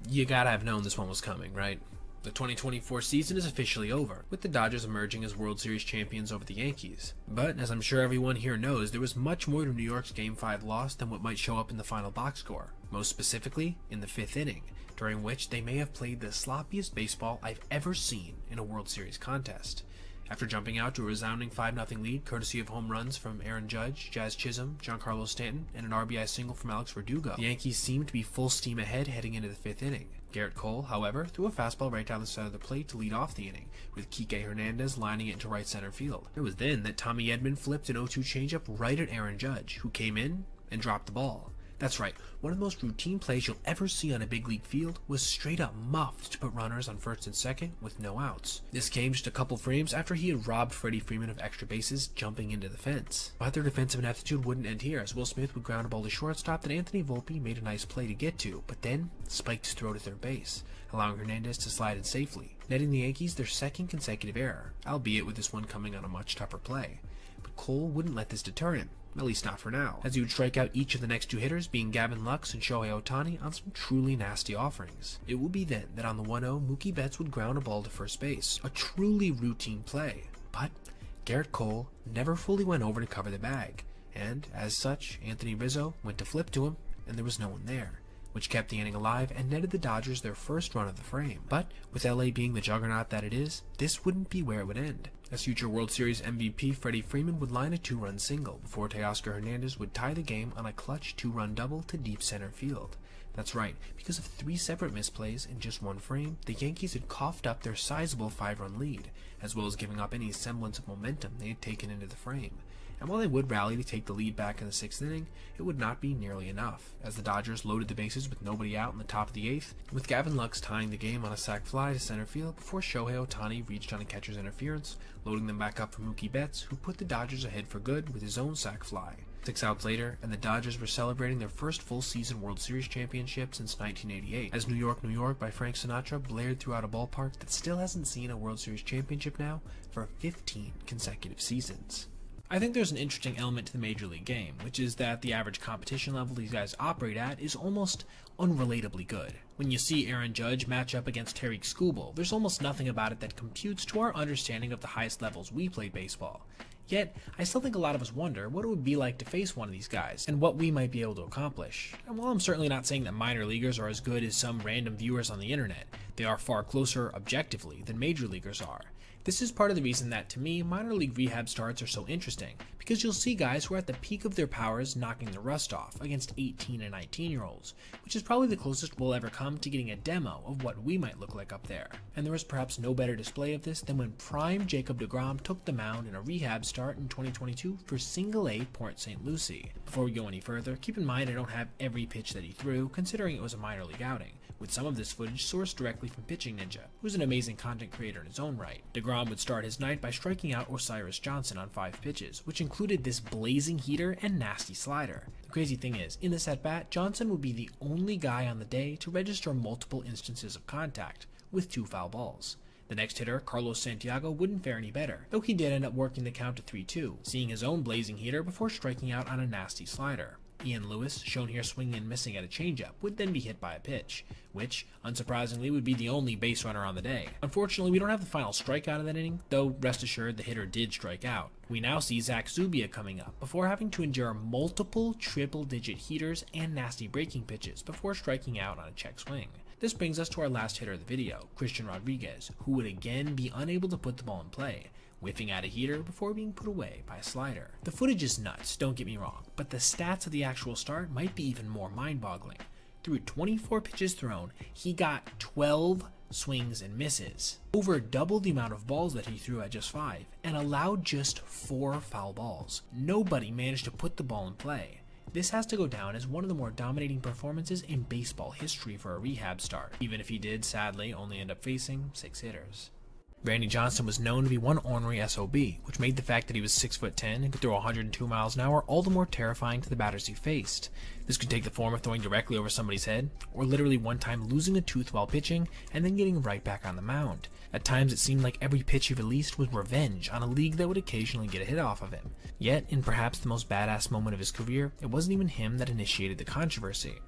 Speaker 2: You gotta have known this one was coming, right? The 2024 season is officially over, with the Dodgers emerging as World Series champions over the Yankees. But, as I'm sure everyone here knows, there was much more to New York's Game 5 loss than what might show up in the final box score, most specifically in the 5th inning, during which they may have played the sloppiest baseball I've ever seen in a World Series contest. After jumping out to a resounding 5-0 lead, courtesy of home runs from Aaron Judge, Jazz Chisholm, Giancarlo Stanton, and an RBI single from Alex Verdugo, the Yankees seemed to be full steam ahead heading into the 5th inning. Garrett Cole, however, threw a fastball right down the center of the plate to lead off the inning, with Kike Hernandez lining it into right center field. It was then that Tommy Edman flipped an 0-2 changeup right at Aaron Judge, who came in and dropped the ball. That's right, one of the most routine plays you'll ever see on a big league field was straight up muffed to put runners on first and second with no outs. This came just a couple frames after he had robbed Freddie Freeman of extra bases jumping into the fence. But their defensive ineptitude wouldn't end here, as Will Smith would ground a ball to shortstop that Anthony Volpe made a nice play to get to, but then spiked his throw to third base, allowing Hernandez to slide in safely, netting the Yankees their second consecutive error, albeit with this one coming on a much tougher play. But Cole wouldn't let this deter him. At least not for now, as he would strike out each of the next 2 hitters, being Gavin Lux and Shohei Ohtani, on some truly nasty offerings. It would be then that on the 1-0, Mookie Betts would ground a ball to first base, a truly routine play. But Garrett Cole never fully went over to cover the bag, and as such, Anthony Rizzo went to flip to him, and there was no one there, which kept the inning alive and netted the Dodgers their first run of the frame. But with LA being the juggernaut that it is, this wouldn't be where it would end, as future World Series MVP Freddie Freeman would line a 2-run single before Teoscar Hernandez would tie the game on a clutch 2-run double to deep center field. That's right, because of 3 separate misplays in just one frame, the Yankees had coughed up their sizable 5-run lead, as well as giving up any semblance of momentum they had taken into the frame. And while they would rally to take the lead back in the 6th inning, it would not be nearly enough, as the Dodgers loaded the bases with nobody out in the top of the 8th, with Gavin Lux tying the game on a sac fly to center field before Shohei Ohtani reached on a catcher's interference, loading them back up for Mookie Betts, who put the Dodgers ahead for good with his own sac fly. 6 outs later, and the Dodgers were celebrating their first full-season World Series championship since 1988, as New York, New York by Frank Sinatra blared throughout a ballpark that still hasn't seen a World Series championship now for 15 consecutive seasons.
Speaker 1: I think there's an interesting element to the Major League game, which is that the average competition level these guys operate at is almost unrelatably good. When you see Aaron Judge match up against Tariq Skubal, there's almost nothing about it that computes to our understanding of the highest levels we play baseball. Yet, I still think a lot of us wonder what it would be like to face one of these guys, and what we might be able to accomplish. And while I'm certainly not saying that minor leaguers are as good as some random viewers on the internet,
Speaker 2: They are far closer, objectively, than major leaguers are. This is part of the reason that, to me, minor league rehab starts are so interesting, because you'll see guys who are at the peak of their powers knocking the rust off against 18 and 19-year-olds, which is probably the closest we'll ever come to getting a demo of what we might look like up there. And there is perhaps no better display of this than when prime Jacob deGrom took the mound in a rehab start in 2022 for single-A Port St. Lucie. Before we go any further, keep in mind I don't have every pitch that he threw, considering it was a minor league outing, with some of this footage sourced directly from Pitching Ninja, who's an amazing content creator in his own right. deGrom would start his night by striking out Osiris Johnson on 5 pitches, which included this blazing heater and nasty slider. The crazy thing is, in this at-bat, Johnson would be the only guy on the day to register multiple instances of contact, with 2 foul balls. The next hitter, Carlos Santiago, wouldn't fare any better, though he did end up working the count to 3-2, seeing his own blazing heater before striking out on a nasty slider. Ian Lewis, shown here swinging and missing at a changeup, would then be hit by a pitch, which, unsurprisingly, would be the only base runner on the day. Unfortunately, we don't have the final strikeout of that inning, though rest assured the hitter did strike out. We now see Zach Zubia coming up, before having to endure multiple triple-digit heaters and nasty breaking pitches before striking out on a check swing. This brings us to our last hitter of the video, Christian Rodriguez, who would again be unable to put the ball in play, whiffing at a heater before being put away by a slider. The footage is nuts, don't get me wrong, but the stats of the actual start might be even more mind-boggling. Through 24 pitches thrown, he got 12 swings and misses, over double the amount of balls that he threw at just 5, and allowed just 4 foul balls. Nobody managed to put the ball in play. This has to go down as one of the more dominating performances in baseball history for a rehab start, even if he did, sadly, only end up facing 6 hitters. Randy Johnson was known to be one ornery SOB, which made the fact that he was 6'10" and could throw 102 miles an hour all the more terrifying to the batters he faced. This could take the form of throwing directly over somebody's head, or literally one time losing a tooth while pitching and then getting right back on the mound. At times it seemed like every pitch he released was revenge on a league that would occasionally get a hit off of him. Yet, in perhaps the most badass moment of his career, it wasn't even him that initiated the controversy.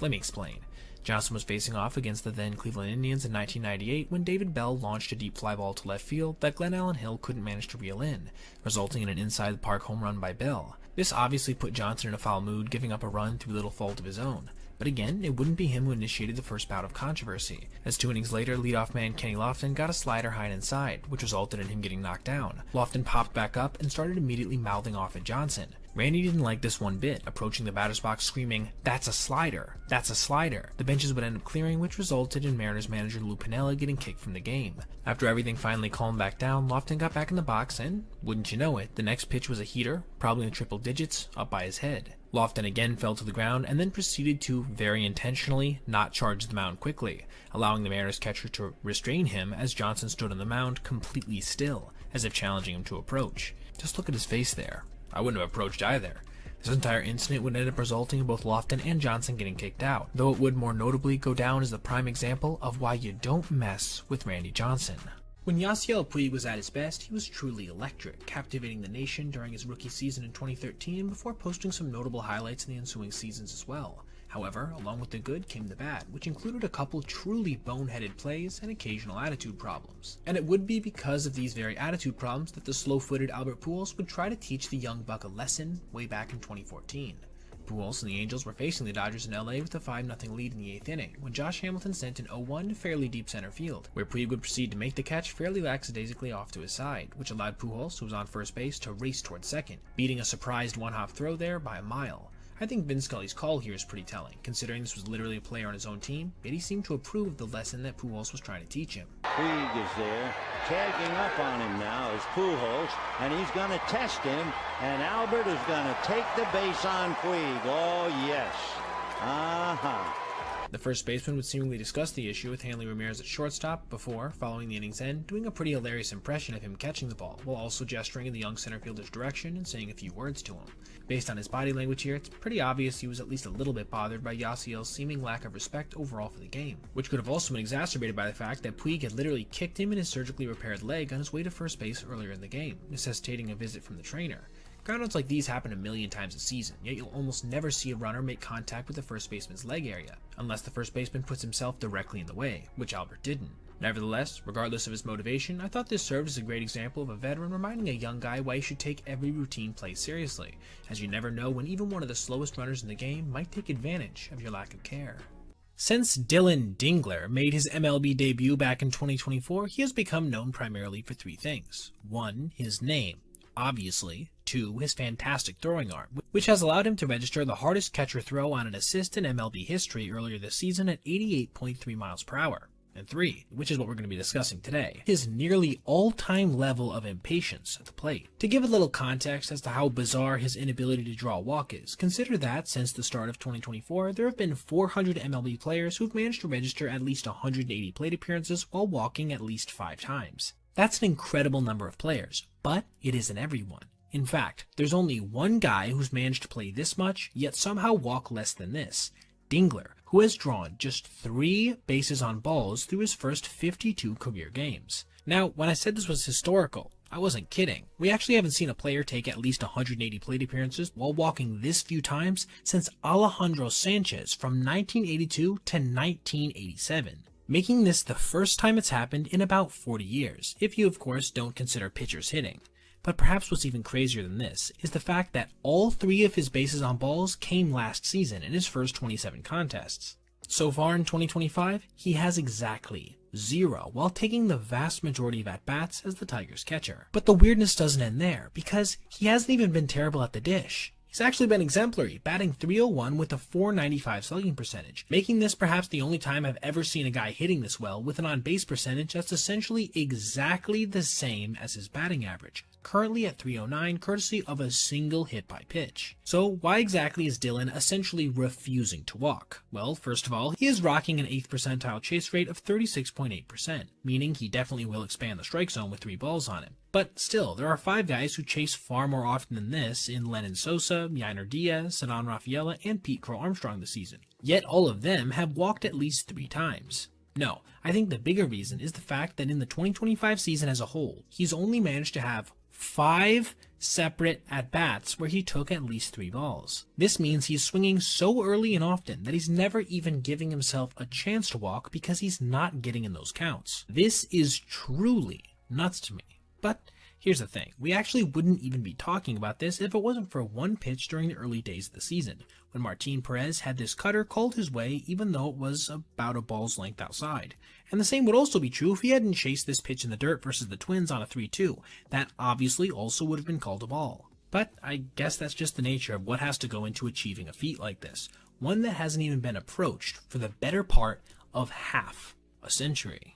Speaker 2: Let me explain. Johnson was facing off against the then Cleveland Indians in 1998 when David Bell launched a deep fly ball to left field that Glenn Allen Hill couldn't manage to reel in, resulting in an inside-the-park home run by Bell. This obviously put Johnson in a foul mood, giving up a run through little fault of his own. But again, it wouldn't be him who initiated the first bout of controversy, as 2 innings later, leadoff man Kenny Lofton got a slider high and inside, which resulted in him getting knocked down. Lofton popped back up and started immediately mouthing off at Johnson. Randy didn't like this one bit, approaching the batter's box screaming, "That's a slider! That's a slider!" The benches would end up clearing, which resulted in Mariners manager Lou Piniella getting kicked from the game. After everything finally calmed back down, Lofton got back in the box and, wouldn't you know it, the next pitch was a heater, probably in triple digits, up by his head. Lofton again fell to the ground and then proceeded to, very intentionally, not charge the mound quickly, allowing the Mariners catcher to restrain him as Johnson stood on the mound completely still, as if challenging him to approach. Just look at his face there. I wouldn't have approached either. This entire incident would end up resulting in both Lofton and Johnson getting kicked out, though it would more notably go down as the prime example of why you don't mess with Randy Johnson. When Yasiel Puig was at his best, he was truly electric, captivating the nation during his rookie season in 2013 before posting some notable highlights in the ensuing seasons as well. However, along with the good came the bad, which included a couple truly boneheaded plays and occasional attitude problems. And it would be because of these very attitude problems that the slow-footed Albert Pujols would try to teach the young buck a lesson way back in 2014. Pujols and the Angels were facing the Dodgers in LA with a 5-0 lead in the 8th inning, when Josh Hamilton sent an 0-1 to fairly deep center field, where Puig would proceed to make the catch fairly lackadaisically off to his side, which allowed Pujols, who was on first base, to race towards second, beating a surprised one-hop throw there by a mile. I think Vin Scully's call here is pretty telling, considering this was literally a player on his own team, yet he seemed to approve of the lesson that Pujols was trying to teach him.
Speaker 7: Puig is there, tagging up on him now is Pujols, and he's going to test him, and Albert is going to take the base on Puig. Oh, yes.
Speaker 2: The first baseman would seemingly discuss the issue with Hanley Ramirez at shortstop before, following the inning's end, doing a pretty hilarious impression of him catching the ball, while also gesturing in the young center fielder's direction and saying a few words to him. Based on his body language here, it's pretty obvious he was at least a little bit bothered by Yasiel's seeming lack of respect overall for the game, which could have also been exacerbated by the fact that Puig had literally kicked him in his surgically repaired leg on his way to first base earlier in the game, necessitating a visit from the trainer. Groundouts like these happen a million times a season, yet you'll almost never see a runner make contact with the first baseman's leg area, unless the first baseman puts himself directly in the way, which Albert didn't. Nevertheless, regardless of his motivation, I thought this served as a great example of a veteran reminding a young guy why he should take every routine play seriously, as you never know when even one of the slowest runners in the game might take advantage of your lack of care. Since Dylan Dingler made his MLB debut back in 2024, he has become known primarily for three things. 1. His name, obviously. 2. His fantastic throwing arm, which has allowed him to register the hardest catcher throw on an assist in MLB history earlier this season at 88.3 miles per hour. And 3, which is what we're going to be discussing today, his nearly all-time level of impatience at the plate. To give a little context as to how bizarre his inability to draw a walk is, consider that since the start of 2024, there have been 400 MLB players who've managed to register at least 180 plate appearances while walking at least 5 times. That's an incredible number of players, but it isn't everyone. In fact, there's only one guy who's managed to play this much, yet somehow walk less than this. Dingler, who has drawn just 3 bases on balls through his first 52 career games. Now, when I said this was historical, I wasn't kidding. We actually haven't seen a player take at least 180 plate appearances while walking this few times since Alejandro Sanchez from 1982 to 1987, making this the first time it's happened in about 40 years, if you of course don't consider pitchers hitting. But perhaps what's even crazier than this is the fact that all 3 of his bases on balls came last season in his first 27 contests. So far in 2025, he has exactly 0, while taking the vast majority of at-bats as the Tigers catcher. But the weirdness doesn't end there, because he hasn't even been terrible at the dish. He's actually been exemplary, batting .301 with a .495 slugging percentage, making this perhaps the only time I've ever seen a guy hitting this well with an on-base percentage that's essentially exactly the same as his batting average, currently at .309, courtesy of a single hit by pitch. So why exactly is Dylan essentially refusing to walk? Well, first of all, he is rocking an 8th percentile chase rate of 36.8%, meaning he definitely will expand the strike zone with 3 balls on him. But still, there are 5 guys who chase far more often than this in Lennon Sosa, Yainer Diaz, Ceddanne Rafaela, and Pete Crow Armstrong this season. Yet all of them have walked at least 3 times. No, I think the bigger reason is the fact that in the 2025 season as a whole, he's only managed to have 5 separate at-bats where he took at least 3 balls. This means he's swinging so early and often that he's never even giving himself a chance to walk because he's not getting in those counts. This is truly nuts to me. But here's the thing, we actually wouldn't even be talking about this if it wasn't for one pitch during the early days of the season, when Martin Perez had this cutter called his way even though it was about a ball's length outside. And the same would also be true if he hadn't chased this pitch in the dirt versus the Twins on a 3-2. That obviously also would have been called a ball. But I guess that's just the nature of what has to go into achieving a feat like this, one that hasn't even been approached for the better part of half a century.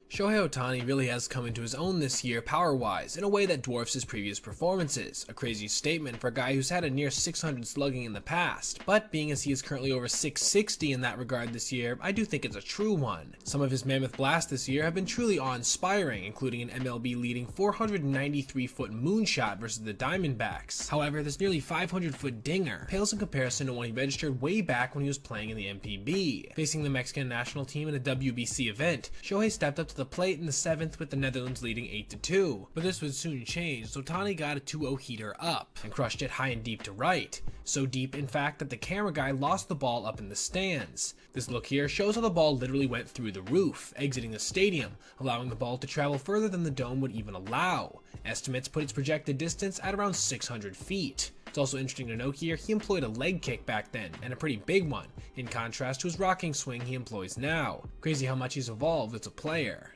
Speaker 1: Shohei Ohtani really has come into his own this year power-wise in a way that dwarfs his previous performances. A crazy statement for a guy who's had a near 600 slugging in the past, but being as he is currently over 660 in that regard this year, I do think it's a true one. Some of his mammoth blasts this year have been truly awe-inspiring, including an MLB leading 493-foot moonshot versus the Diamondbacks. However, this nearly 500-foot dinger pales in comparison to one he registered way back when he was playing in the MPB. Facing the Mexican national team in a WBC event, Shohei stepped up to the plate in the 7th with the Netherlands leading 8-2. But this would soon change, so Ohtani got a 2-0 heater up and crushed it high and deep to right. So deep, in fact, that the camera guy lost the ball up in the stands. This look here shows how the ball literally went through the roof, exiting the stadium, allowing the ball to travel further than the dome would even allow. Estimates put its projected distance at around 600 feet. It's also interesting to note here, he employed a leg kick back then, and a pretty big one, in contrast to his rocking swing he employs now. Crazy how much he's evolved as a player.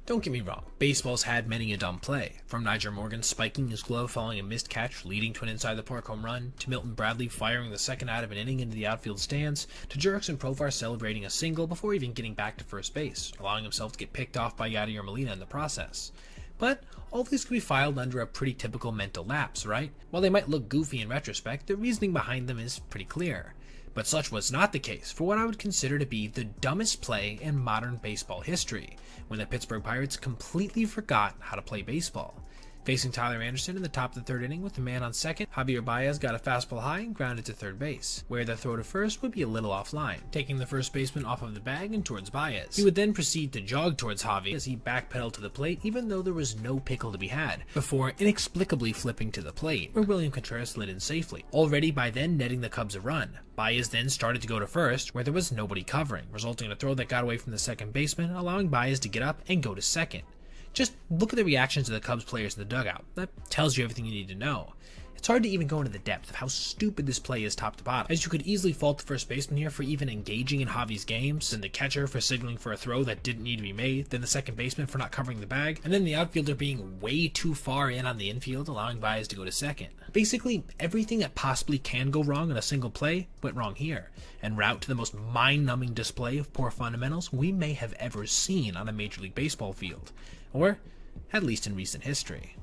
Speaker 1: Don't get me wrong, baseball's had many a dumb play, from Nyjer Morgan spiking his glove following a missed catch leading to an inside the park home run, to Milton Bradley firing the second out of an inning into the outfield stands, to Jurickson Profar celebrating a single before even getting back to first base, allowing himself to get picked off by Yadier Molina in the process. But all these could be filed under a pretty typical mental lapse, right? While they might look goofy in retrospect, the reasoning behind them is pretty clear. But such was not the case for what I would consider to be the dumbest play in modern baseball history, when the Pittsburgh Pirates completely forgot how to play baseball. Facing Tyler Anderson in the top of the 3rd inning with the man on second, Javier Baez got a fastball high and grounded to third base, where the throw to first would be a little offline, taking the first baseman off of the bag and towards Baez. He would then proceed to jog towards Javi as he backpedaled to the plate even though there was no pickle to be had, before inexplicably flipping to the plate, where William Contreras slid in safely, already by then netting the Cubs a run. Baez then started to go to first, where there was nobody covering, resulting in a throw that got away from the second baseman, allowing Baez to get up and go to second. Just look at the reactions of the Cubs players in the dugout. That tells you everything you need to know. It's hard to even go into the depth of how stupid this play is top to bottom, as you could easily fault the first baseman here for even engaging in Javi's games, then the catcher for signaling for a throw that didn't need to be made, then the second baseman for not covering the bag, and then the outfielder being way too far in on the infield, allowing Baez to go to second. Basically, everything that possibly can go wrong in a single play went wrong here, en route to the most mind-numbing display of poor fundamentals we may have ever seen on a Major League Baseball field, or at least in recent history.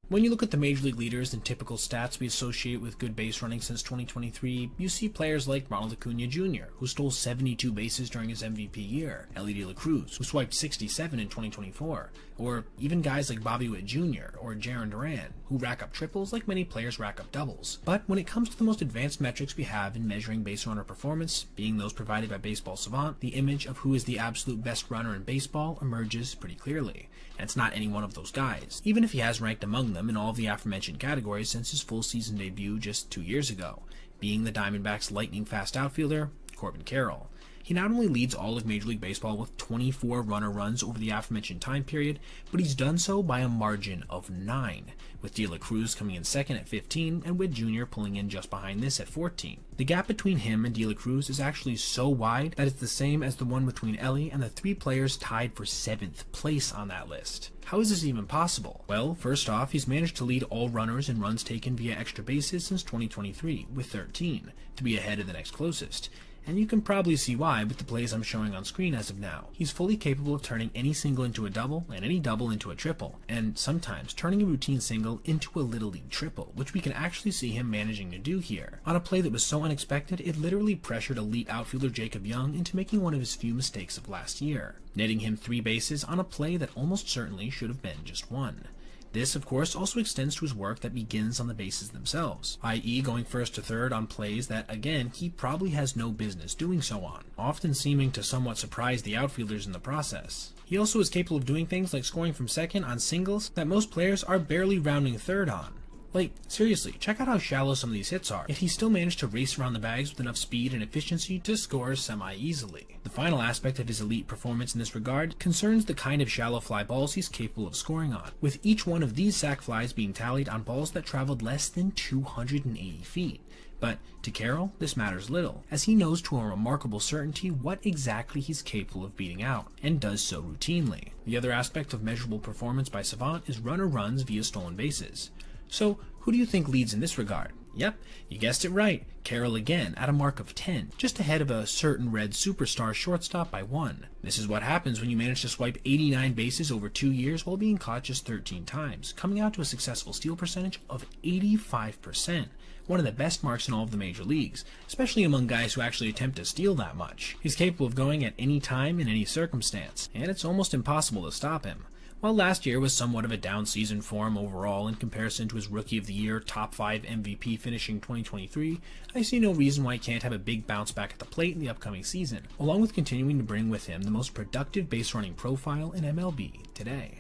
Speaker 1: When you look at the Major League leaders and typical stats we associate with good base running since 2023, you see players like Ronald Acuna Jr., who stole 72 bases during his MVP year, Elly De La Cruz, who swiped 67 in 2024, or even guys like Bobby Witt Jr. or Jarren Duran, who rack up triples like many players rack up doubles. But when it comes to the most advanced metrics we have in measuring base runner performance, being those provided by Baseball Savant, the image of who is the absolute best runner in baseball emerges pretty clearly. And it's not any one of those guys, even if he has ranked among them in all of the aforementioned categories since his full season debut just 2 years ago, being the Diamondbacks' lightning-fast outfielder, Corbin Carroll. He not only leads all of Major League Baseball with 24 runner runs over the aforementioned time period, but he's done so by a margin of 9, with De La Cruz coming in second at 15 and Witt Jr. pulling in just behind this at 14. The gap between him and De La Cruz is actually so wide that it's the same as the one between Elly and the 3 players tied for 7th place on that list. How is this even possible? Well, first off, he's managed to lead all runners in runs taken via extra bases since 2023, with 13, to be ahead of the next closest. And you can probably see why with the plays I'm showing on screen as of now. He's fully capable of turning any single into a double, and any double into a triple, and sometimes turning a routine single into a Little League triple, which we can actually see him managing to do here. On a play that was so unexpected, it literally pressured elite outfielder Jacob Young into making one of his few mistakes of last year, netting him 3 bases on a play that almost certainly should have been just 1. This, of course, also extends to his work that begins on the bases themselves, i.e. going first to third on plays that, again, he probably has no business doing so on, often seeming to somewhat surprise the outfielders in the process. He also is capable of doing things like scoring from second on singles that most players are barely rounding third on. Like, seriously, check out how shallow some of these hits are, yet he still managed to race around the bags with enough speed and efficiency to score semi-easily. The final aspect of his elite performance in this regard concerns the kind of shallow fly balls he's capable of scoring on, with each one of these sac flies being tallied on balls that traveled less than 280 feet. But to Carroll, this matters little, as he knows to a remarkable certainty what exactly he's capable of beating out, and does so routinely. The other aspect of measurable performance by Savant is runner runs via stolen bases. So, who do you think leads in this regard? Yep, you guessed it right, Carroll again at a mark of 10, just ahead of a certain Red superstar shortstop by 1. This is what happens when you manage to swipe 89 bases over 2 years while being caught just 13 times, coming out to a successful steal percentage of 85%, one of the best marks in all of the major leagues, especially among guys who actually attempt to steal that much. He's capable of going at any time in any circumstance, and it's almost impossible to stop him. While last year was somewhat of a down season for him overall in comparison to his Rookie of the Year top 5 MVP finishing 2023, I see no reason why he can't have a big bounce back at the plate in the upcoming season, along with continuing to bring with him the most productive base running profile in MLB today.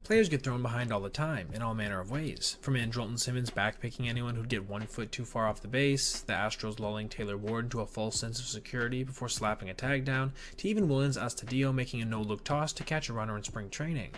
Speaker 1: Players get thrown behind all the time, in all manner of ways. From Andrelton Simmons backpicking anyone who'd get 1 foot too far off the base, the Astros lulling Taylor Ward into a false sense of security before slapping a tag down, to even Willians Astudillo making a no-look toss to catch a runner in spring training.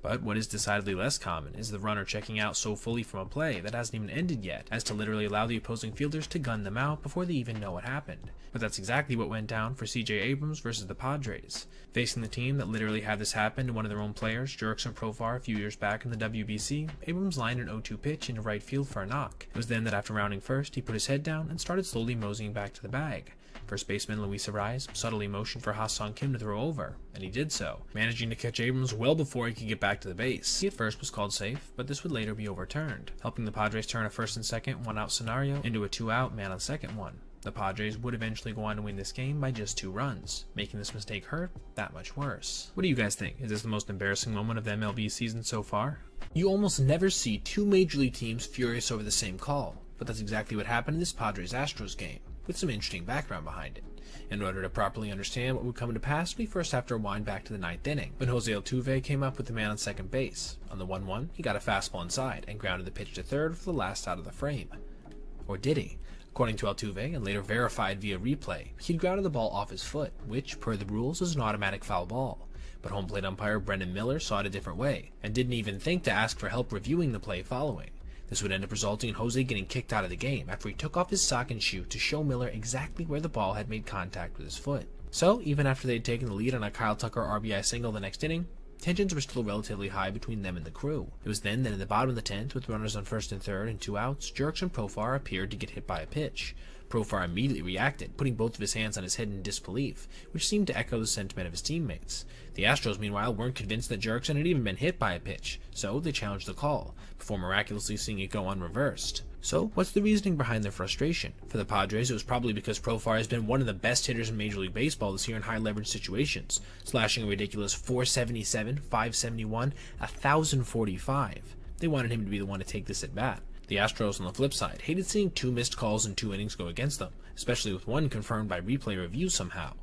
Speaker 1: But what is decidedly less common is the runner checking out so fully from a play that hasn't even ended yet, as to literally allow the opposing fielders to gun them out before they even know what happened. But that's exactly what went down for CJ Abrams versus the Padres. Facing the team that literally had this happen to one of their own players, Jurickson Profar, a few years back in the WBC, Abrams lined an 0-2 pitch into right field for a knock. It was then that after rounding first, he put his head down and started slowly moseying back to the bag. First baseman Luis Arraez subtly motioned for Ha-Seong Kim to throw over, and he did so, managing to catch Abrams well before he could get back to the base. He at first was called safe, but this would later be overturned, helping the Padres turn a first and second one-out scenario into a 2-out man-on-second one. The Padres would eventually go on to win this game by just 2 runs, making this mistake hurt that much worse. What do you guys think? Is this the most embarrassing moment of the MLB season so far? You almost never see 2 major league teams furious over the same call, but that's exactly what happened in this Padres-Astros game, with some interesting background behind it. In order to properly understand what would come to pass, we first have to rewind back to the 9th inning, when Jose Altuve came up with the man on second base. On the 1-1, he got a fastball inside, and grounded the pitch to third for the last out of the frame. Or did he? According to Altuve, and later verified via replay, he'd grounded the ball off his foot, which, per the rules, is an automatic foul ball. But home plate umpire Brendan Miller saw it a different way, and didn't even think to ask for help reviewing the play following.
Speaker 2: This would end up resulting in Jose getting kicked out of the game after he took off his sock and shoe to show Miller exactly where the ball had made contact with his foot. So, even after they had taken the lead on a Kyle Tucker RBI single the next inning, tensions were still relatively high between them and the crew. It was then that in the bottom of the 10th, with runners on first and third and 2 outs, Jerks and Profar appeared to get hit by a pitch. Profar immediately reacted, putting both of his hands on his head in disbelief, which seemed to echo the sentiment of his teammates. The Astros, meanwhile, weren't convinced that Jerkson had even been hit by a pitch, so they challenged the call, before miraculously seeing it go unreversed. So, what's the reasoning behind their frustration? For the Padres, it was probably because Profar has been one of the best hitters in Major League Baseball this year in high-leverage situations, slashing a ridiculous .477, .571, 1,045. They wanted him to be the one to take this at bat. The Astros, on the flip side, hated seeing 2 missed calls in 2 innings go against them, especially with one confirmed by replay review somehow.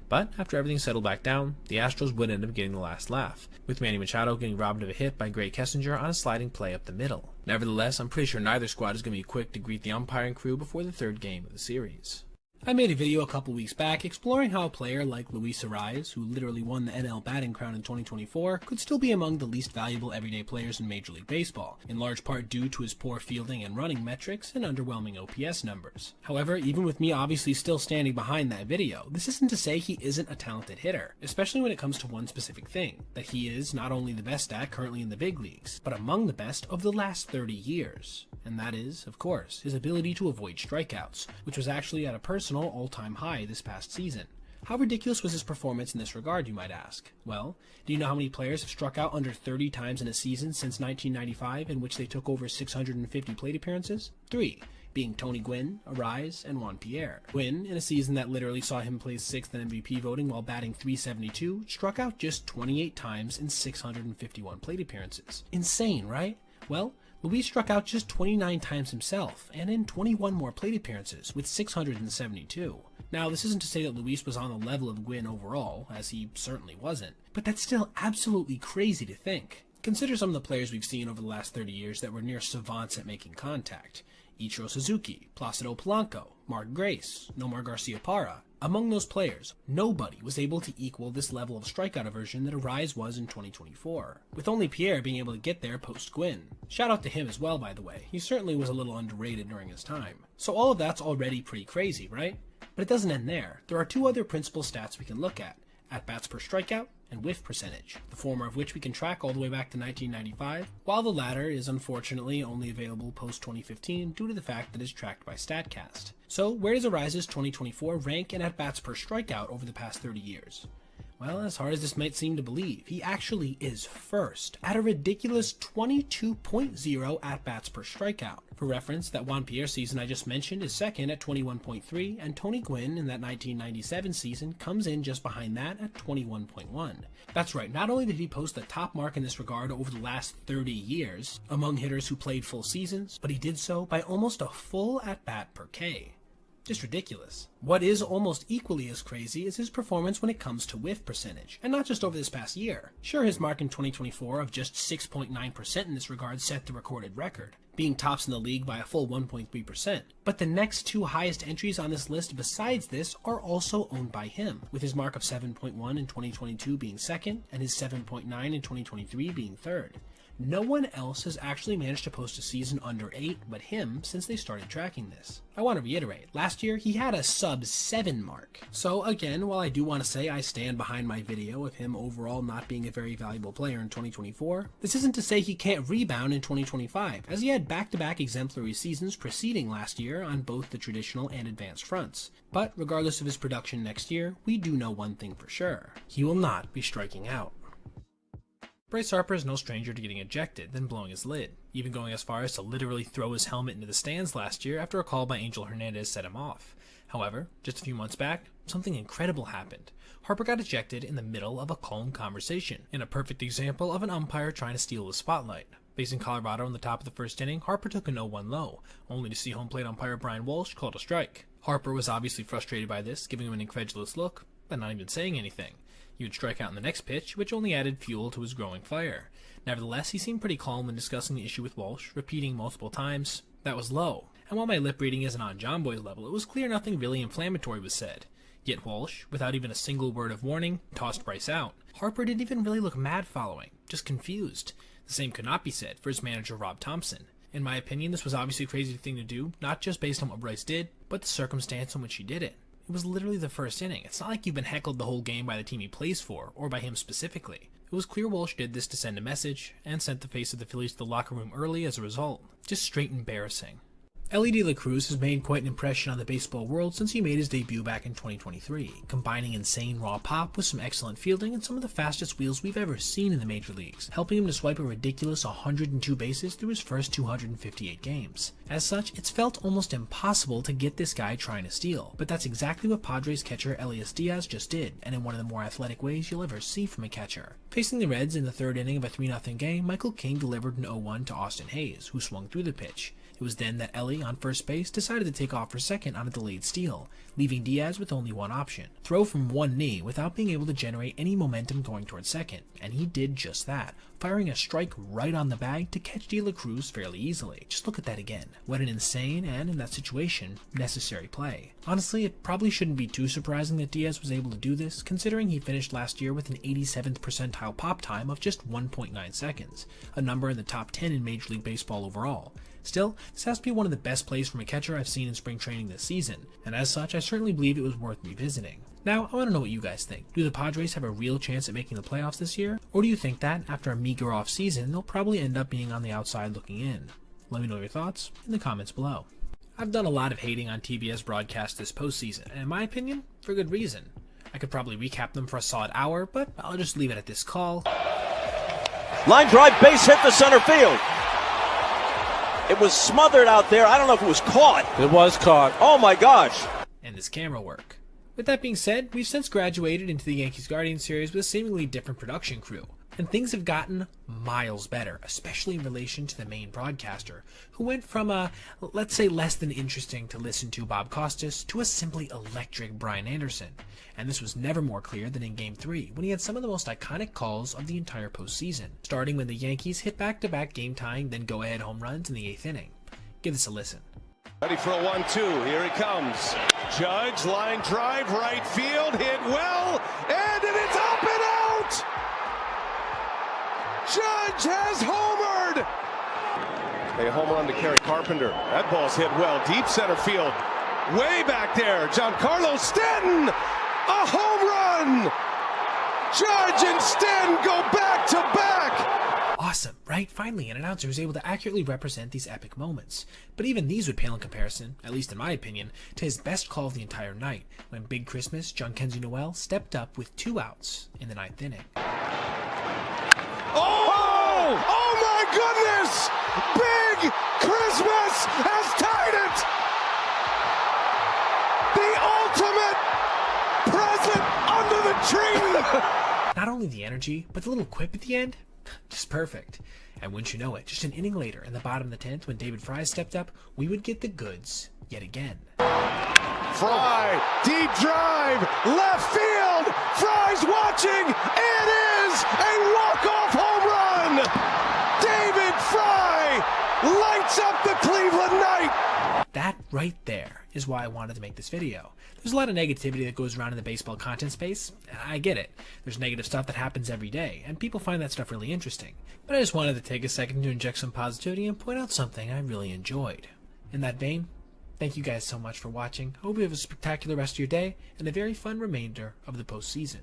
Speaker 2: But after everything settled back down, the Astros would end up getting the last laugh, with Manny Machado getting robbed of a hit by Gray Kessinger on a sliding play up the middle. Nevertheless, I'm pretty sure neither squad is going to be quick to greet the umpiring crew before the 3rd game of the series.
Speaker 1: I made a video a couple weeks back exploring how a player like Luis Arraez, who literally won the NL batting crown in 2024, could still be among the least valuable everyday players in Major League Baseball, in large part due to his poor fielding and running metrics and underwhelming OPS numbers. However, even with me obviously still standing behind that video, this isn't to say he isn't a talented hitter, especially when it comes to one specific thing, that he is not only the best at currently in the big leagues, but among the best of the last 30 years. And that is, of course, his ability to avoid strikeouts, which was actually at a personal all-time high this past season. How ridiculous was his performance in this regard, you might ask? Well, do you know how many players have struck out under 30 times in a season since 1995, in which they took over 650 plate appearances? 3, being Tony Gwynn, Arraez, and Juan Pierre. Gwynn, in a season that literally saw him place 6th in MVP voting while batting .372, struck out just 28 times in 651 plate appearances. Insane, right? Well, Luis struck out just 29 times himself, and in 21 more plate appearances, with 672. Now, this isn't to say that Luis was on the level of Gwynn overall, as he certainly wasn't, but that's still absolutely crazy to think. Consider some of the players we've seen over the last 30 years that were near savants at making contact. Ichiro Suzuki, Placido Polanco, Mark Grace, Nomar Garcia-Parra. Among those players, nobody was able to equal this level of strikeout aversion that Arraez was in 2024, with only Pierre being able to get there post-Gwynn. Shout out to him as well, by the way. He certainly was a little underrated during his time. So all of that's already pretty crazy, right? But it doesn't end there. There are 2 other principal stats we can look at bats per strikeout and whiff percentage, the former of which we can track all the way back to 1995, while the latter is unfortunately only available post-2015 due to the fact that it's tracked by StatCast. So where does Arraez's 2024 rank in at-bats per strikeout over the past 30 years? Well, as hard as this might seem to believe, he actually is first, at a ridiculous 22.0 at-bats per strikeout. For reference, that Juan Pierre season I just mentioned is second at 21.3, and Tony Gwynn in that 1997 season comes in just behind that at 21.1. That's right, not only did he post the top mark in this regard over the last 30 years among hitters who played full seasons, but he did so by almost a full at-bat per K. Just ridiculous. What is almost equally as crazy is his performance when it comes to whiff percentage, and not just over this past year. Sure, his mark in 2024 of just 6.9% in this regard set the recorded record, being tops in the league by a full 1.3%. But the next 2 highest entries on this list besides this are also owned by him, with his mark of 7.1 in 2022 being second, and his 7.9 in 2023 being third. No one else has actually managed to post a season under 8 but him since they started tracking this. I want to reiterate, last year he had a sub-7 mark. So again, while I do want to say I stand behind my video of him overall not being a very valuable player in 2024, this isn't to say he can't rebound in 2025, as he had back-to-back exemplary seasons preceding last year on both the traditional and advanced fronts. But regardless of his production next year, we do know one thing for sure. He will not be striking out.
Speaker 2: Bryce Harper is no stranger to getting ejected, then blowing his lid, even going as far as to literally throw his helmet into the stands last year after a call by Angel Hernandez set him off. However, just a few months back, something incredible happened. Harper got ejected in the middle of a calm conversation, in a perfect example of an umpire trying to steal the spotlight. Facing Colorado in the top of the first inning, Harper took a 0-1 low, only to see home plate umpire Brian Walsh called a strike. Harper was obviously frustrated by this, giving him an incredulous look, but not even saying anything. He would strike out in the next pitch, which only added fuel to his growing fire. Nevertheless, he seemed pretty calm when discussing the issue with Walsh, repeating multiple times, "That was low." And while my lip reading isn't on John Boy's level, it was clear nothing really inflammatory was said. Yet Walsh, without even a single word of warning, tossed Bryce out. Harper didn't even really look mad following, just confused. The same could not be said for his manager Rob Thompson. In my opinion, this was obviously a crazy thing to do, not just based on what Bryce did, but the circumstance in which he did it. It was literally the first inning. It's not like you've been heckled the whole game by the team he plays for, or by him specifically. It was clear Walsh did this to send a message, and sent the face of the Phillies to the locker room early as a result. Just straight embarrassing. Elly De La Cruz has made quite an impression on the baseball world since he made his debut back in 2023, combining insane raw pop with some excellent fielding and some of the fastest wheels we've ever seen in the major leagues, helping him to swipe a ridiculous 102 bases through his first 258 games. As such, it's felt almost impossible to get this guy trying to steal, but that's exactly what Padres catcher Elias Diaz just did, and in one of the more athletic ways you'll ever see from a catcher. Facing the Reds in the third inning of a 3-0 game, Michael King delivered an 0-1 to Austin Hayes, who swung through the pitch. It was then that Elly, on first base, decided to take off for second on a delayed steal, leaving Diaz with only one option: throw from one knee without being able to generate any momentum going towards second, and he did just that, firing a strike right on the bag to catch De La Cruz fairly easily. Just look at that again. What an insane, and in that situation, necessary play. Honestly, it probably shouldn't be too surprising that Diaz was able to do this, considering he finished last year with an 87th percentile pop time of just 1.9 seconds, a number in the top 10 in Major League Baseball overall. Still, this has to be one of the best plays from a catcher I've seen in spring training this season, and as such, I certainly believe it was worth revisiting. Now, I want to know what you guys think. Do the Padres have a real chance at making the playoffs this year? Or do you think that, after a meager off-season, they'll probably end up being on the outside looking in? Let me know your thoughts in the comments below. I've done a lot of hating on TBS broadcasts this postseason, and in my opinion, for good reason. I could probably recap them for a solid hour, but I'll just leave it at this call.
Speaker 6: Line drive, base hit to center field. It was smothered out there. I don't know if it was caught.
Speaker 8: It was caught.
Speaker 6: Oh my gosh.
Speaker 2: And this camera work. With that being said, we've since graduated into the Yankees-Guardians series with a seemingly different production crew, and things have gotten miles better, especially in relation to the main broadcaster, who went from a, let's say, less than interesting to listen to Bob Costas to a simply electric Brian Anderson. And this was never more clear than in Game 3, when he had some of the most iconic calls of the entire postseason, starting when the Yankees hit back-to-back game-tying, then go-ahead home runs in the 8th inning. Give this a listen.
Speaker 9: Ready for a 1-2. Here he comes. Judge, line drive, right field, hit well, and it is up and out! Judge has homered! A home run to Kerry Carpenter. That ball's hit well, deep center field. Way back there, Giancarlo Stanton! A home run! Judge and Stanton go back to back!
Speaker 2: Awesome, right? Finally, an announcer who's able to accurately represent these epic moments. But even these would pale in comparison, at least in my opinion, to his best call of the entire night, when Big Christmas, John Kenzie Noel, stepped up with 2 outs in the 9th inning.
Speaker 9: Oh! Oh my goodness! Big Christmas has tied it! The ultimate present under the tree!
Speaker 2: Not only the energy, but the little quip at the end, just perfect. And wouldn't you know it, just an inning later, in the bottom of the 10th, when David Fry stepped up, we would get the goods yet again.
Speaker 9: Fry, deep drive, left field, Fry's watching, it is a walk-off home run! David Fry lights up the Cleveland night!
Speaker 2: That right there is why I wanted to make this video. There's a lot of negativity that goes around in the baseball content space, and I get it. There's negative stuff that happens every day, and people find that stuff really interesting. But I just wanted to take a second to inject some positivity and point out something I really enjoyed. In that vein, thank you guys so much for watching. I hope you have a spectacular rest of your day, and a very fun remainder of the postseason.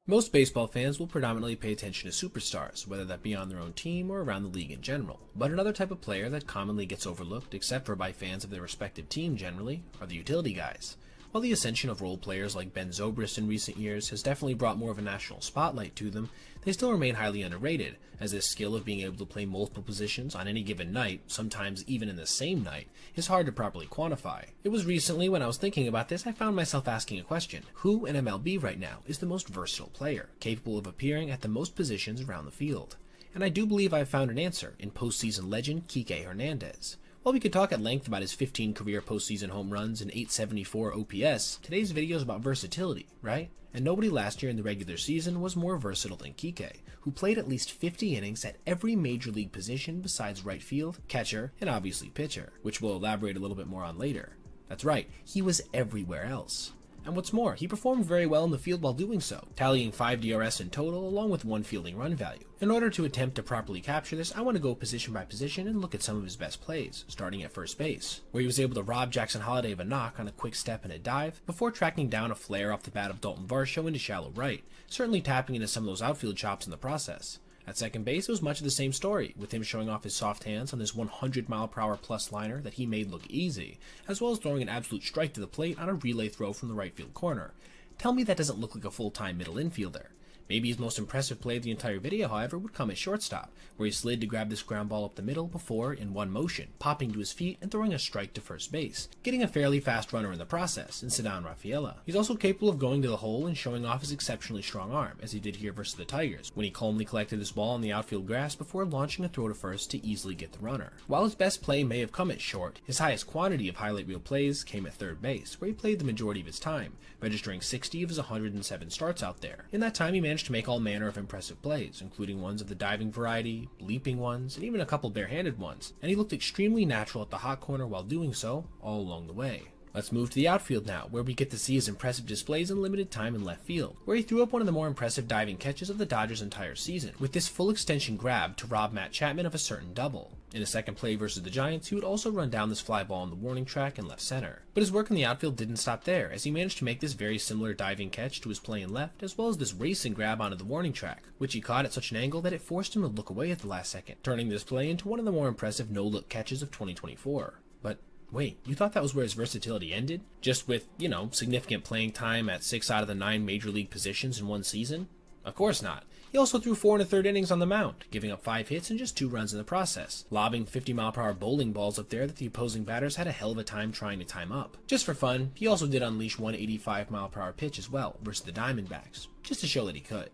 Speaker 2: Most baseball fans will predominantly pay attention to superstars, whether that be on their own team or around the league in general. But another type of player that commonly gets overlooked, except for by fans of their respective team generally, are the utility guys. While the ascension of role players like Ben Zobrist in recent years has definitely brought more of a national spotlight to them, they still remain highly underrated, as this skill of being able to play multiple positions on any given night, sometimes even in the same night, is hard to properly quantify. It was recently when I was thinking about this I found myself asking a question: who in MLB right now is the most versatile player, capable of appearing at the most positions around the field? And I do believe I've found an answer in postseason legend Kike Hernandez. While we could talk at length about his 15 career postseason home runs and 874 OPS, today's video is about versatility, right? And nobody last year in the regular season was more versatile than Kike, who played at least 50 innings at every major league position besides right field, catcher, and obviously pitcher, which we'll elaborate a little bit more on later. That's right, he was everywhere else.
Speaker 1: And what's more, he performed very well in the field while doing so, tallying 5 DRS in total along with 1 fielding run value. In order to attempt to properly capture this, I want to go position by position and look at some of his best plays, starting at first base, where he was able to rob Jackson Holliday of a knock on a quick step and a dive, before tracking down a flare off the bat of Dalton Varsho into shallow right, certainly tapping into some of those outfield chops in the process. At second base, it was much of the same story, with him showing off his soft hands on this 100-mile-per-hour plus liner that he made look easy, as well as throwing an absolute strike to the plate on a relay throw from the right field corner. Tell me that doesn't look like a full-time middle infielder. Maybe his most impressive play of the entire video, however, would come at shortstop, where he slid to grab this ground ball up the middle before, in one motion, popping to his feet and throwing a strike to first base, getting a fairly fast runner in the process in Ceddanne Rafaela. He's also capable of going to the hole and showing off his exceptionally strong arm, as he did here versus the Tigers, when he calmly collected his ball on the outfield grass before launching a throw to first to easily get the runner. While his best play may have come at short, his highest quantity of highlight reel plays came at third base, where he played the majority of his time, registering 60 of his 107 starts out there. In that time, he managed to make all manner of impressive plays, including ones of the diving variety, leaping ones, and even a couple barehanded ones, and he looked extremely natural at the hot corner while doing so, all along the way. Let's move to the outfield now, where we get to see his impressive displays in limited time in left field, where he threw up one of the more impressive diving catches of the Dodgers' entire season, with this full extension grab to rob Matt Chapman of a certain double. In a second play versus the Giants, he would also run down this fly ball on the warning track in left center. But his work in the outfield didn't stop there, as he managed to make this very similar diving catch to his play in left, as well as this racing grab onto the warning track, which he caught at such an angle that it forced him to look away at the last second, turning this play into one of the more impressive no-look catches of 2024. But wait, you thought that was where his versatility ended? Just with, significant playing time at 6 out of the 9 major league positions in one season? Of course not. He also threw 4 1/3 innings on the mound, giving up 5 hits and just 2 runs in the process, lobbing 50-mile-per-hour bowling balls up there that the opposing batters had a hell of a time trying to time up. Just for fun, he also did unleash one 85-mile-per-hour pitch as well, versus the Diamondbacks, just to show that he could.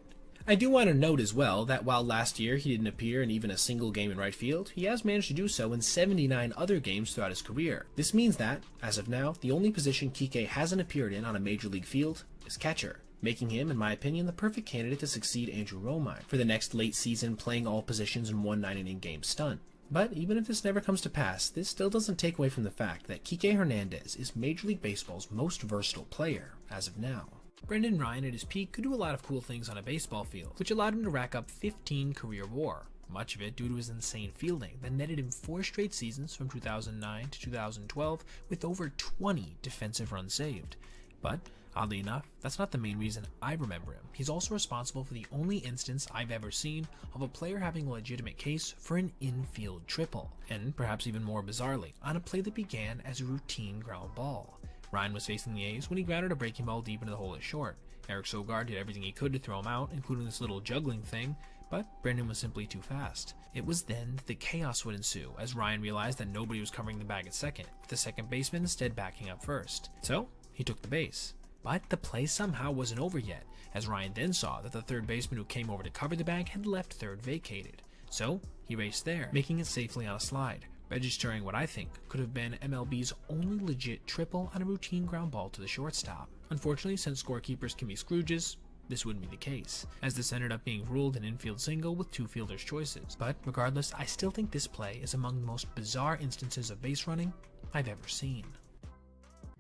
Speaker 1: I do want to note as well that while last year he didn't appear in even a single game in right field, he has managed to do so in 79 other games throughout his career. This means that, as of now, the only position Kike hasn't appeared in on a major league field is catcher, making him, in my opinion, the perfect candidate to succeed Andrew Romine for the next late season playing all positions in one 9-inning game stunt. But even if this never comes to pass, this still doesn't take away from the fact that Kike Hernandez is Major League Baseball's most versatile player as of now. Brendan Ryan at his peak could do a lot of cool things on a baseball field, which allowed him to rack up 15 career WAR, much of it due to his insane fielding that netted him 4 straight seasons from 2009 to 2012 with over 20 defensive runs saved. But oddly enough, that's not the main reason I remember him. He's also responsible for the only instance I've ever seen of a player having a legitimate case for an infield triple, and perhaps even more bizarrely, on a play that began as a routine ground ball. Ryan was facing the A's when he grounded a breaking ball deep into the hole at short. Eric Sogard did everything he could to throw him out, including this little juggling thing, but Brendan was simply too fast. It was then that the chaos would ensue, as Ryan realized that nobody was covering the bag at second, with the second baseman instead backing up first. So, he took the base. But the play somehow wasn't over yet, as Ryan then saw that the third baseman who came over to cover the bag had left third vacated. So, he raced there, making it safely on a slide, registering what I think could have been MLB's only legit triple on a routine ground ball to the shortstop. Unfortunately, since scorekeepers can be Scrooges, this wouldn't be the case, as this ended up being ruled an infield single with 2 fielders' choices. But regardless, I still think this play is among the most bizarre instances of base running I've ever seen.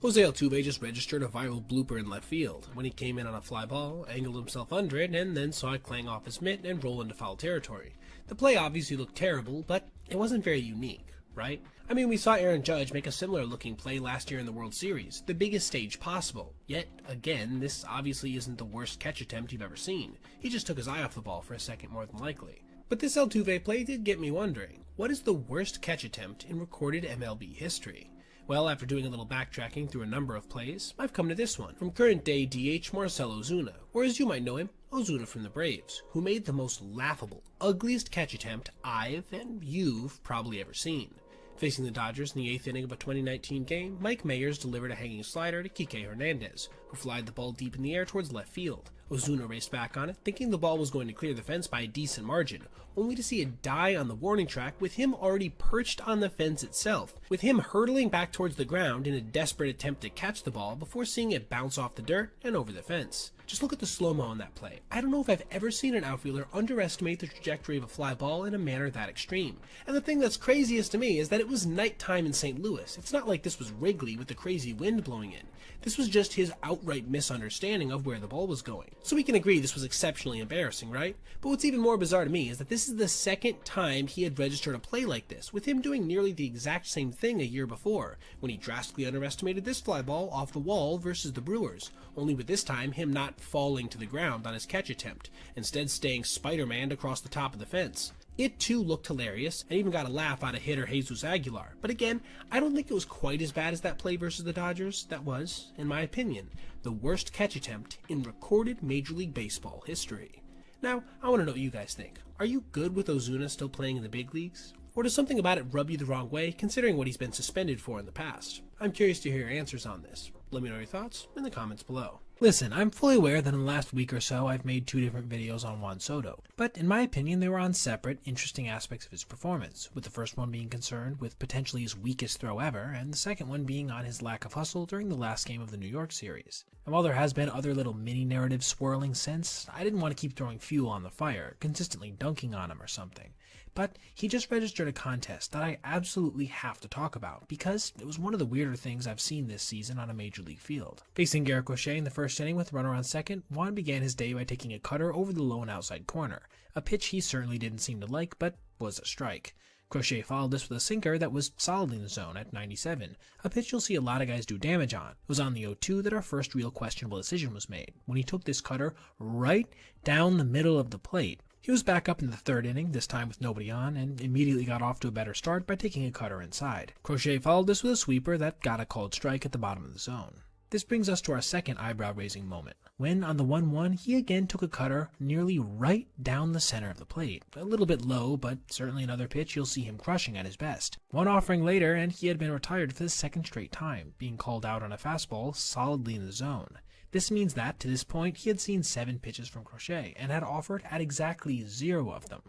Speaker 1: Jose Altuve just registered a viral blooper in left field when he came in on a fly ball, angled himself under it, and then saw it clang off his mitt and roll into foul territory. The play obviously looked terrible, but it wasn't very unique, right? I mean, we saw Aaron Judge make a similar looking play last year in the World Series, the biggest stage possible. Yet, again, this obviously isn't the worst catch attempt you've ever seen. He just took his eye off the ball for a second more than likely. But this Altuve play did get me wondering, what is the worst catch attempt in recorded MLB history? Well, after doing a little backtracking through a number of plays, I've come to this one, from current-day DH Marcell Ozuna, or as you might know him, Ozuna from the Braves, who made the most laughable, ugliest catch attempt I've, and you've, probably ever seen. Facing the Dodgers in the 8th inning of a 2019 game, Mike Mayers delivered a hanging slider to Kike Hernandez, who flied the ball deep in the air towards left field. Ozuna raced back on it, thinking the ball was going to clear the fence by a decent margin, only to see it die on the warning track with him already perched on the fence itself, with him hurtling back towards the ground in a desperate attempt to catch the ball before seeing it bounce off the dirt and over the fence. Just look at the slow-mo on that play. I don't know if I've ever seen an outfielder underestimate the trajectory of a fly ball in a manner that extreme. And the thing that's craziest to me is that it was nighttime in St. Louis. It's not like this was Wrigley with the crazy wind blowing in. This was just his outright misunderstanding of where the ball was going. So we can agree this was exceptionally embarrassing, right? But what's even more bizarre to me is that this is the second time he had registered a play like this, with him doing nearly the exact same thing a year before, when he drastically underestimated this fly ball off the wall versus the Brewers, only with this time him not falling to the ground on his catch attempt, instead staying Spider-Man across the top of the fence. It too looked hilarious, and even got a laugh out of hitter Jesus Aguilar. But again, I don't think it was quite as bad as that play versus the Dodgers. That was, in my opinion, the worst catch attempt in recorded Major League Baseball history. Now, I want to know what you guys think. Are you good with Ozuna still playing in the big leagues? Or does something about it rub you the wrong way, considering what he's been suspended for in the past? I'm curious to hear your answers on this. Let me know your thoughts in the comments below.
Speaker 2: Listen, I'm fully aware that in the last week or so I've made 2 different videos on Juan Soto, but in my opinion they were on separate, interesting aspects of his performance, with the first one being concerned with potentially his weakest throw ever, and the second one being on his lack of hustle during the last game of the New York series. And while there has been other little mini-narratives swirling since, I didn't want to keep throwing fuel on the fire, consistently dunking on him or something. But he just registered a contest that I absolutely have to talk about, because it was one of the weirder things I've seen this season on a major league field. Facing Garrett Crochet in the first inning with a runner on second, Juan began his day by taking a cutter over the low and outside corner, a pitch he certainly didn't seem to like, but was a strike. Crochet followed this with a sinker that was solidly in the zone at 97, a pitch you'll see a lot of guys do damage on. It was on the 0-2 that our first real questionable decision was made, when he took this cutter right down the middle of the plate. He was back up in the third inning, this time with nobody on, and immediately got off to a better start by taking a cutter inside. Crochet followed this with a sweeper that got a called strike at the bottom of the zone. This brings us to our second eyebrow-raising moment, when on the 1-1 he again took a cutter nearly right down the center of the plate. A little bit low, but certainly another pitch you'll see him crushing at his best. One offering later and he had been retired for the second straight time, being called out on a fastball solidly in the zone. This means that, to this point, he had seen 7 pitches from Crochet, and had offered at exactly 0 of them.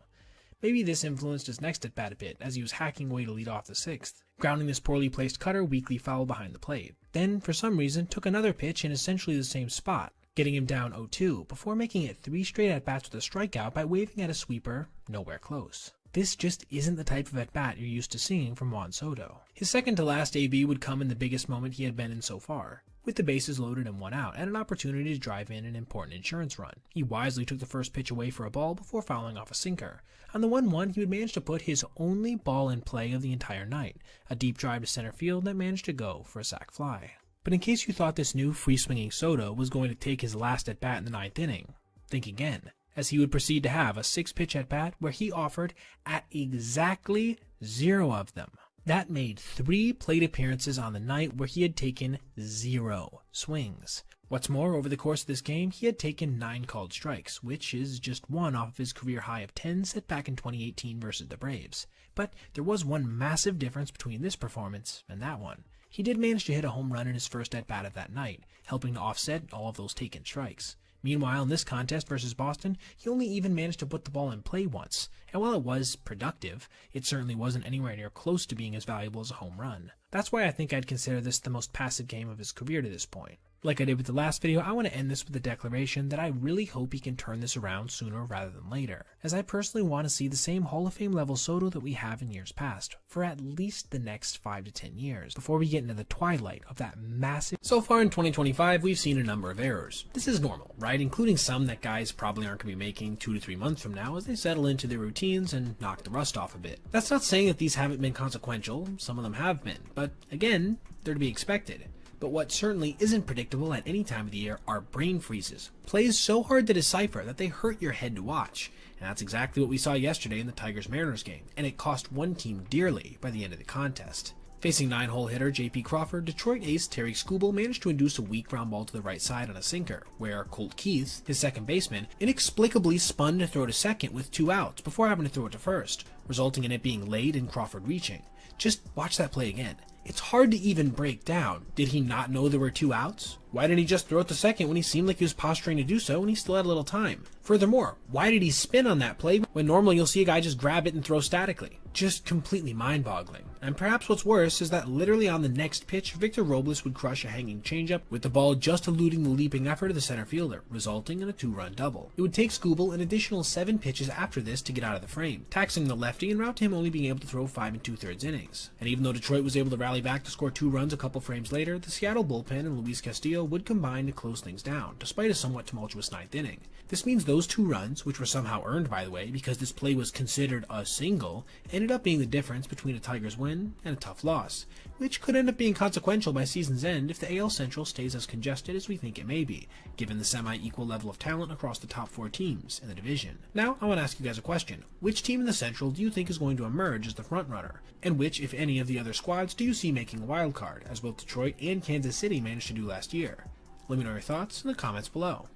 Speaker 2: Maybe this influenced his next at-bat a bit, as he was hacking away to lead off the 6th, grounding this poorly placed cutter weakly foul behind the plate. Then, for some reason, took another pitch in essentially the same spot, getting him down 0-2, before making it 3 straight at-bats with a strikeout by waving at a sweeper nowhere close. This just isn't the type of at-bat you're used to seeing from Juan Soto. His second to last AB would come in the biggest moment he had been in so far, with the bases loaded and 1 out, and an opportunity to drive in an important insurance run. He wisely took the first pitch away for a ball before fouling off a sinker. On the 1-1, he would manage to put his only ball in play of the entire night, a deep drive to center field that managed to go for a sac fly. But in case you thought this new free-swinging Soto was going to take his last at-bat in the 9th inning, think again, as he would proceed to have a 6-pitch at-bat where he offered at exactly 0 of them. That made 3 plate appearances on the night where he had taken 0 swings. What's more, over the course of this game, he had taken 9 called strikes, which is just 1 off of his career high of 10 set back in 2018 versus the Braves. But there was one massive difference between this performance and that one. He did manage to hit a home run in his first at-bat of that night, helping to offset all of those taken strikes. Meanwhile, in this contest versus Boston, he only even managed to put the ball in play once, and while it was productive, it certainly wasn't anywhere near close to being as valuable as a home run. That's why I think I'd consider this the most passive game of his career to this point. Like I did with the last video, I want to end this with a declaration that I really hope he can turn this around sooner rather than later, as I personally want to see the same Hall of Fame level Soto that we have in years past, for at least the next 5 to 10 years, before we get into the twilight of that massive...
Speaker 1: So far in 2025, we've seen a number of errors. This is normal, right? Including some that guys probably aren't going to be making 2 to 3 months from now as they settle into their routines and knock the rust off a bit. That's not saying that these haven't been consequential, some of them have been, but again, they're to be expected. But what certainly isn't predictable at any time of the year are brain freezes. Plays so hard to decipher that they hurt your head to watch. And that's exactly what we saw yesterday in the Tigers-Mariners game, and it cost one team dearly by the end of the contest.
Speaker 2: Facing 9-hole hitter J.P. Crawford, Detroit ace Terry Skubal managed to induce a weak ground ball to the right side on a sinker, where Colt Keith, his second baseman, inexplicably spun to throw to second with 2 outs before having to throw it to first, resulting in it being laid and Crawford reaching. Just watch that play again. It's hard to even break down. Did he not know there were 2 outs? Why didn't he just throw it to second when he seemed like he was posturing to do so and he still had a little time? Furthermore, why did he spin on that play when normally you'll see a guy just grab it and throw statically? Just completely mind-boggling. And perhaps what's worse is that literally on the next pitch, Victor Robles would crush a hanging changeup with the ball just eluding the leaping effort of the center fielder, resulting in a 2-run double. It would take Skubal an additional 7 pitches after this to get out of the frame, taxing the lefty and route to him only being able to throw 5 2/3 innings. And even though Detroit was able to rally back to score 2 runs a couple frames later, the Seattle bullpen and Luis Castillo would combine to close things down, despite a somewhat tumultuous 9th inning. This means those 2 runs, which were somehow earned by the way because this play was considered a single, ended up being the difference between a Tigers win and a tough loss, which could end up being consequential by season's end if the AL Central stays as congested as we think it may be, given the semi-equal level of talent across the top 4 teams in the division. Now, I want to ask you guys a question. Which team in the Central do you think is going to emerge as the frontrunner? And which, if any, of the other squads do you see making a wild card, as both Detroit and Kansas City managed to do last year? Let me know your thoughts in the comments below.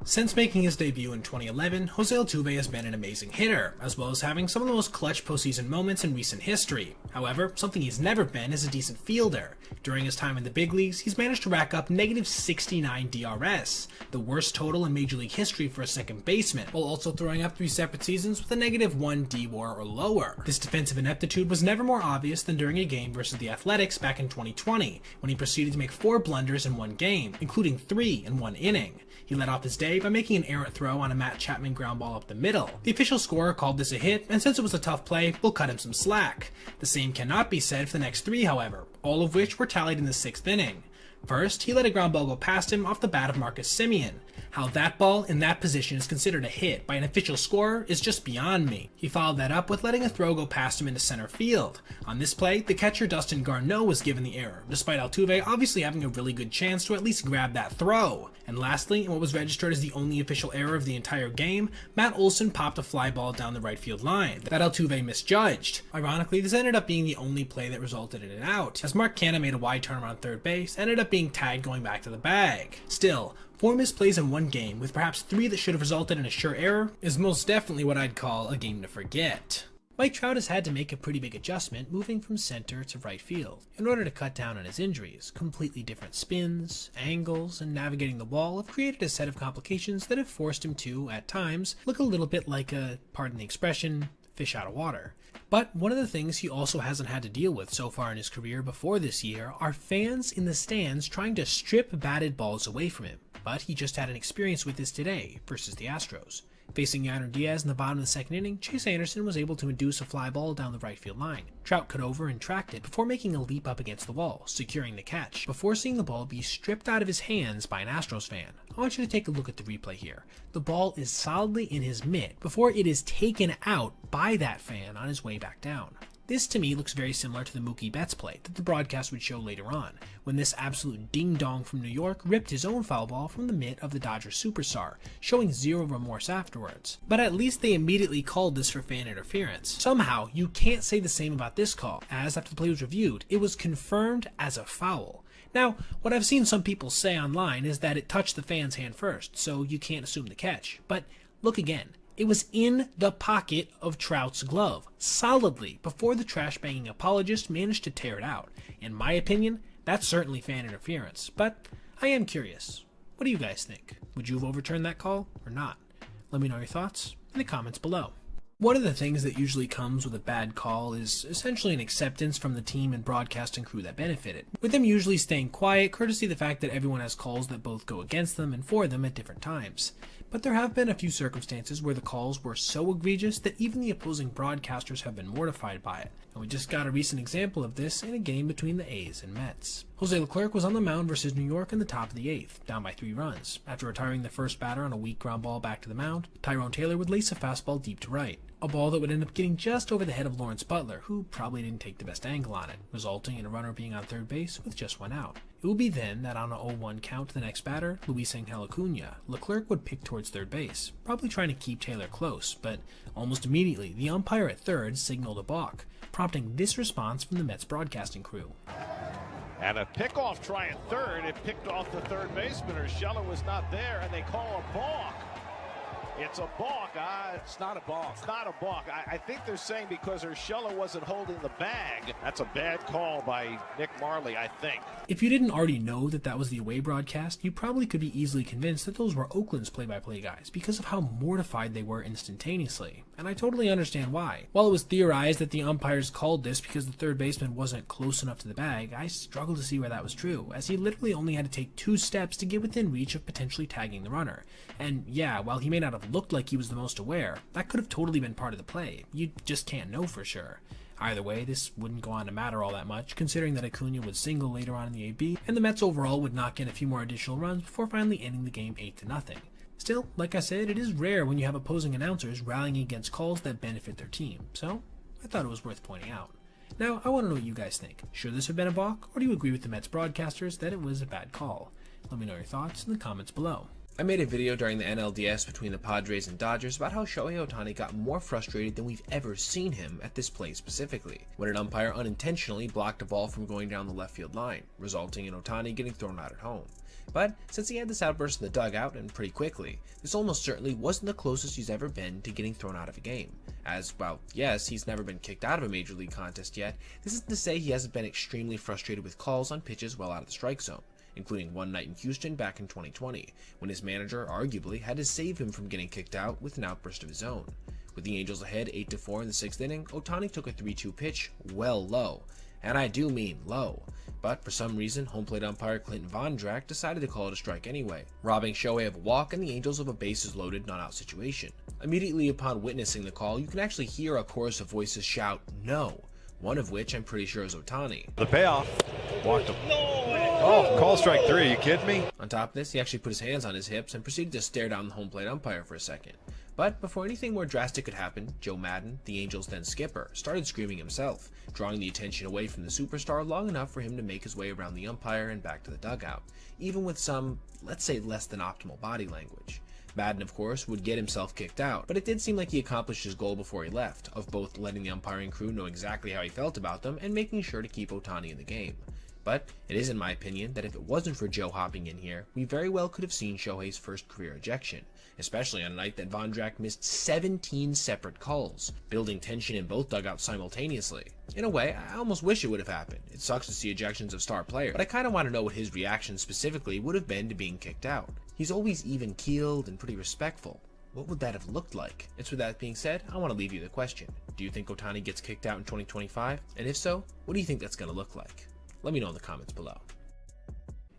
Speaker 2: Since making his debut in 2011, Jose Altuve has been an amazing hitter, as well as having some of the most clutch postseason moments in recent history. However, something he's never been is a decent fielder. During his time in the big leagues, he's managed to rack up -69 DRS, the worst total in Major League history for a second baseman, while also throwing up 3 separate seasons with a -1 DWAR or lower. This defensive ineptitude was never more obvious than during a game versus the Athletics back in 2020, when he proceeded to make 4 blunders in one game, including 3 in one inning. He led off his day by making an errant throw on a Matt Chapman ground ball up the middle. The official scorer called this a hit, and since it was a tough play, we'll cut him some slack. The same cannot be said for the next 3, however, all of which were tallied in the 6th inning. First, he let a ground ball go past him off the bat of Marcus Semien. How that ball in that position is considered a hit by an official scorer is just beyond me. He followed that up with letting a throw go past him into center field. On this play, the catcher Dustin Garneau was given the error, despite Altuve obviously having a really good chance to at least grab that throw. And lastly, in what was registered as the only official error of the entire game, Matt Olson popped a fly ball down the right field line that Altuve misjudged. Ironically, this ended up being the only play that resulted in an out, as Mark Canha made a wide turn around third base, ended up being tagged going back to the bag. Still, 4 missed plays in one game, with perhaps 3 that should have resulted in a sure error, is most definitely what I'd call a game to forget. Mike Trout has had to make a pretty big adjustment moving from center to right field in order to cut down on his injuries. Completely different spins, angles, and navigating the ball have created a set of complications that have forced him to, at times, look a little bit like a, pardon the expression, fish out of water. But one of the things he also hasn't had to deal with so far in his career before this year are fans in the stands trying to strip batted balls away from him. But he just had an experience with this today versus the Astros. Facing Yainer Diaz in the bottom of the 2nd inning, Chase Anderson was able to induce a fly ball down the right field line. Trout cut over and tracked it before making a leap up against the wall, securing the catch, before seeing the ball be stripped out of his hands by an Astros fan. I want you to take a look at the replay here. The ball is solidly in his mitt before it is taken out by that fan on his way back down. This to me looks very similar to the Mookie Betts play that the broadcast would show later on, when this absolute ding-dong from New York ripped his own foul ball from the mitt of the Dodgers superstar, showing zero remorse afterwards. But at least they immediately called this for fan interference. Somehow, you can't say the same about this call, as after the play was reviewed, it was confirmed as a foul. Now, what I've seen some people say online is that it touched the fan's hand first, so you can't assume the catch. But look again. It was in the pocket of Trout's glove, solidly, before the trash-banging apologist managed to tear it out. In my opinion, that's certainly fan interference, but I am curious. What do you guys think? Would you have overturned that call or not? Let me know your thoughts in the comments below. One of the things that usually comes with a bad call is essentially an acceptance from the team and broadcasting crew that benefited, with them usually staying quiet courtesy of the fact that everyone has calls that both go against them and for them at different times. But there have been a few circumstances where the calls were so egregious that even the opposing broadcasters have been mortified by it, and we just got a recent example of this in a game between the A's and Mets. Jose Leclerc was on the mound versus New York in the top of the 8th, down by 3 runs. After retiring the first batter on a weak ground ball back to the mound, Tyrone Taylor would lace a fastball deep to right. a ball that would end up getting just over the head of Lawrence Butler, who probably didn't take the best angle on it, resulting in a runner being on third base with just one out. It would be then that on a 0-1 count to the next batter, Luis Angel Acuna, Leclerc would pick towards third base, probably trying to keep Taylor close, but almost immediately the umpire at third signaled a balk, prompting this response from the Mets broadcasting crew.
Speaker 8: And a pickoff try at third. It picked off the third baseman. Urshela was not there, and they call a balk. It's a balk. It's not a balk. It's not a balk. I think they're saying because Urshela wasn't holding the bag. That's a bad call by Nick Marley, I think.
Speaker 2: If you didn't already know that that was the away broadcast, you probably could be easily convinced that those were Oakland's play-by-play guys because of how mortified they were instantaneously. And I totally understand why. While it was theorized that the umpires called this because the third baseman wasn't close enough to the bag, I struggle to see where that was true, as he literally only had to take 2 steps to get within reach of potentially tagging the runner. And yeah, while he may not have looked like he was the most aware, that could have totally been part of the play. You just can't know for sure. Either way, this wouldn't go on to matter all that much, considering that Acuna would single later on in the AB, and the Mets overall would knock in a few more additional runs before finally ending the game 8-0. Still, like I said, it is rare when you have opposing announcers rallying against calls that benefit their team, so I thought it was worth pointing out. Now, I want to know what you guys think. Should this have been a balk, or do you agree with the Mets broadcasters that it was a bad call? Let me know your thoughts in the comments below.
Speaker 1: I made a video during the NLDS between the Padres and Dodgers about how Shohei Ohtani got more frustrated than we've ever seen him at this play specifically, when an umpire unintentionally blocked a ball from going down the left field line, resulting in Ohtani getting thrown out at home. But since he had this outburst in the dugout, and pretty quickly, this almost certainly wasn't the closest he's ever been to getting thrown out of a game. As, well, yes, he's never been kicked out of a major league contest yet, this isn't to say he hasn't been extremely frustrated with calls on pitches well out of the strike zone, including one night in Houston back in 2020, when his manager arguably had to save him from getting kicked out with an outburst of his own. With the Angels ahead 8-4 in the 6th inning, Ohtani took a 3-2 pitch well low, and I do mean low. But for some reason, home plate umpire Clinton Vondrack decided to call it a strike anyway, robbing Shohei of a walk and the Angels of a bases loaded, not out situation. Immediately upon witnessing the call, you can actually hear a chorus of voices shout, "No," one of which I'm pretty sure is Ohtani.
Speaker 10: The payoff. Walked him. Oh, call strike 3. Are you kidding me?
Speaker 1: On top of this, he actually put his hands on his hips and proceeded to stare down the home plate umpire for a second. But before anything more drastic could happen, Joe Maddon, the Angels' then skipper, started screaming himself, drawing the attention away from the superstar long enough for him to make his way around the umpire and back to the dugout, even with some, let's say, less than optimal body language. Maddon, of course, would get himself kicked out, but it did seem like he accomplished his goal before he left, of both letting the umpiring crew know exactly how he felt about them and making sure to keep Ohtani in the game. But it is in my opinion that if it wasn't for Joe hopping in here, we very well could have seen Shohei's first career ejection, especially on a night that Vondrack missed 17 separate calls, building tension in both dugouts simultaneously. In a way, I almost wish it would have happened. It sucks to see ejections of star players, but I kinda want to know what his reaction specifically would have been to being kicked out. He's always even-keeled and pretty respectful. What would that have looked like? And with that being said, I want to leave you the question. Do you think Ohtani gets kicked out in 2025? And if so, what do you think that's going to look like? Let me know in the comments below.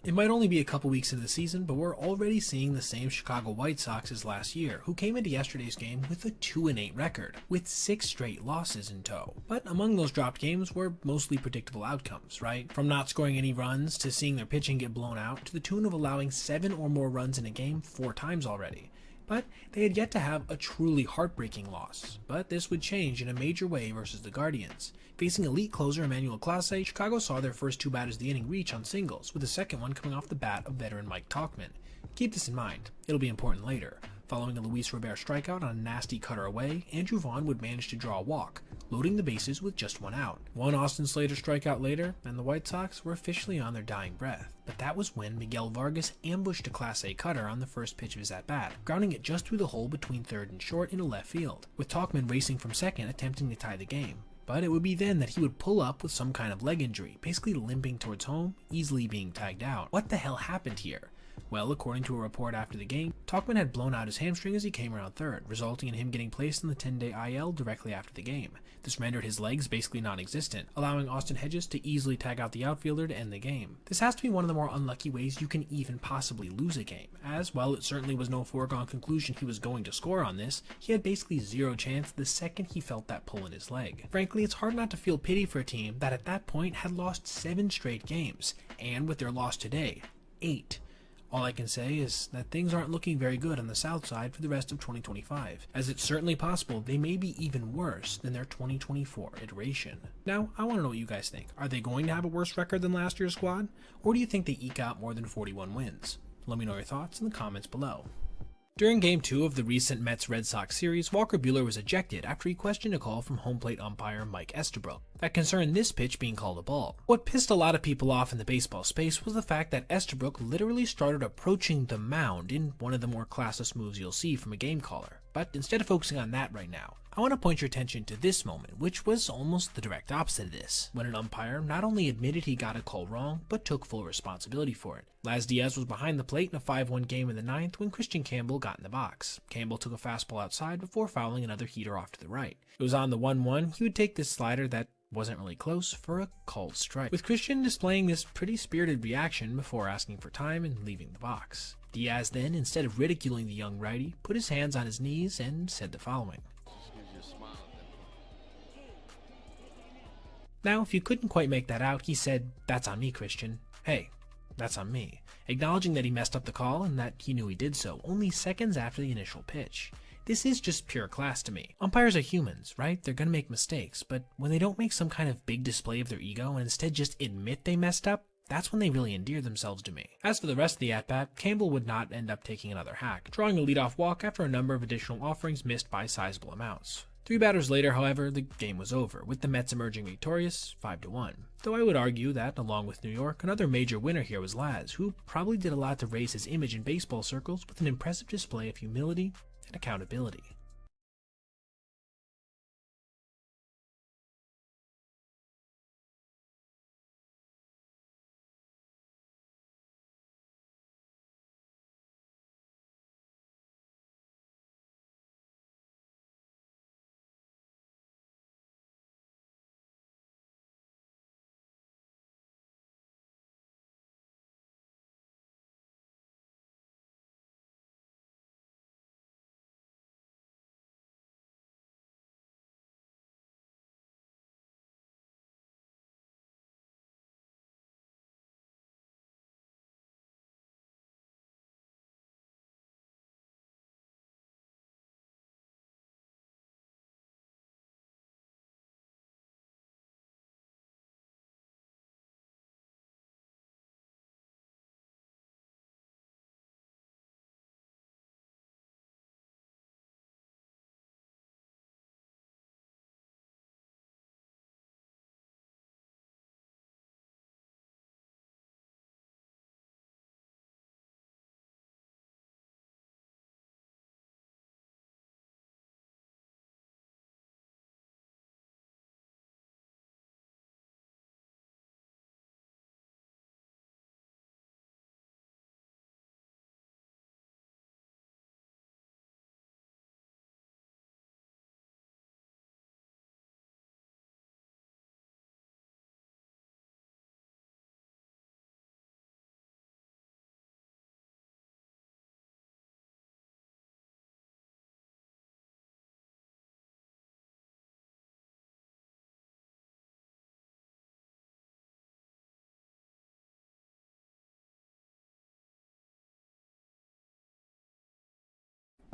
Speaker 2: It might only be a couple weeks into the season, but we're already seeing the same Chicago White Sox as last year, who came into yesterday's game with a 2-8 record, with 6 straight losses in tow. But among those dropped games were mostly predictable outcomes, right? From not scoring any runs, to seeing their pitching get blown out, to the tune of allowing 7 or more runs in a game 4 times already. But they had yet to have a truly heartbreaking loss. But this would change in a major way versus the Guardians. Facing elite closer Emmanuel Clase, Chicago saw their first 2 batters of the inning reach on singles, with the second one coming off the bat of veteran Mike Tauchman. Keep this in mind, it'll be important later. Following a Luis Robert strikeout on a nasty cutter away, Andrew Vaughn would manage to draw a walk, loading the bases with just 1 out. One Austin Slater strikeout later, and the White Sox were officially on their dying breath. But that was when Miguel Vargas ambushed a Class A cutter on the first pitch of his at-bat, grounding it just through the hole between third and short into left field, with Tauchman racing from second attempting to tie the game. But it would be then that he would pull up with some kind of leg injury, basically limping towards home, easily being tagged out. What the hell happened here? Well, according to a report after the game, Tauchman had blown out his hamstring as he came around third, resulting in him getting placed in the 10-day IL directly after the game. This rendered his legs basically non-existent, allowing Austin Hedges to easily tag out the outfielder to end the game. This has to be one of the more unlucky ways you can even possibly lose a game, as while it certainly was no foregone conclusion he was going to score on this, he had basically 0 chance the second he felt that pull in his leg. Frankly, it's hard not to feel pity for a team that at that point had lost 7 straight games, and with their loss today, 8. All I can say is that things aren't looking very good on the South side for the rest of 2025, as it's certainly possible they may be even worse than their 2024 iteration. Now, I want to know what you guys think. Are they going to have a worse record than last year's squad, or do you think they eke out more than 41 wins? Let me know your thoughts in the comments below. During Game 2 of the recent Mets-Red Sox series, Walker Buehler was ejected after he questioned a call from home plate umpire Mike Estabrook that concerned this pitch being called a ball. What pissed a lot of people off in the baseball space was the fact that Estabrook literally started approaching the mound in one of the more classless moves you'll see from a game caller. But instead of focusing on that right now, I want to point your attention to this moment, which was almost the direct opposite of this, when an umpire not only admitted he got a call wrong, but took full responsibility for it. Laz Diaz was behind the plate in a 5-1 game in the 9th when Christian Campbell got in the box. Campbell took a fastball outside before fouling another heater off to the right. It was on the 1-1, he would take this slider that wasn't really close for a called strike, with Christian displaying this pretty spirited reaction before asking for time and leaving the box. Diaz then, instead of ridiculing the young righty, put his hands on his knees and said the following. Now, if you couldn't quite make that out, he said, "That's on me, Christian. Hey, that's on me," acknowledging that he messed up the call and that he knew he did so only seconds after the initial pitch. This is just pure class to me. Umpires are humans, right? They're gonna make mistakes, but when they don't make some kind of big display of their ego and instead just admit they messed up, that's when they really endear themselves to me. As for the rest of the at-bat, Campbell would not end up taking another hack, drawing a leadoff walk after a number of additional offerings missed by sizable amounts. 3 batters later, however, the game was over, with the Mets emerging victorious 5-1. Though I would argue that, along with New York, another major winner here was Laz, who probably did a lot to raise his image in baseball circles with an impressive display of humility and accountability.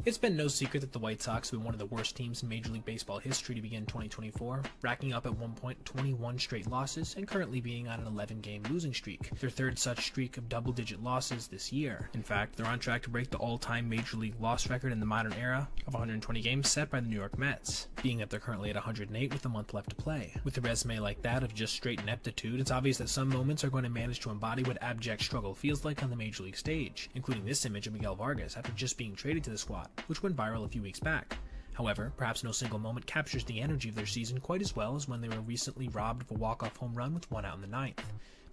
Speaker 2: It's been no secret that the White Sox have been one of the worst teams in Major League Baseball history to begin 2024, racking up at one point 21 straight losses and currently being on an 11-game losing streak, their third such streak of double-digit losses this year. In fact, they're on track to break the all-time Major League loss record in the modern era of 120 games set by the New York Mets, being that they're currently at 108 with a month left to play. With a resume like that of just straight ineptitude, it's obvious that some moments are going to manage to embody what abject struggle feels like on the Major League stage, including this image of Miguel Vargas after just being traded to the squad, which went viral a few weeks back. However, perhaps no single moment captures the energy of their season quite as well as when they were recently robbed of a walk-off home run with 1 out in the 9th.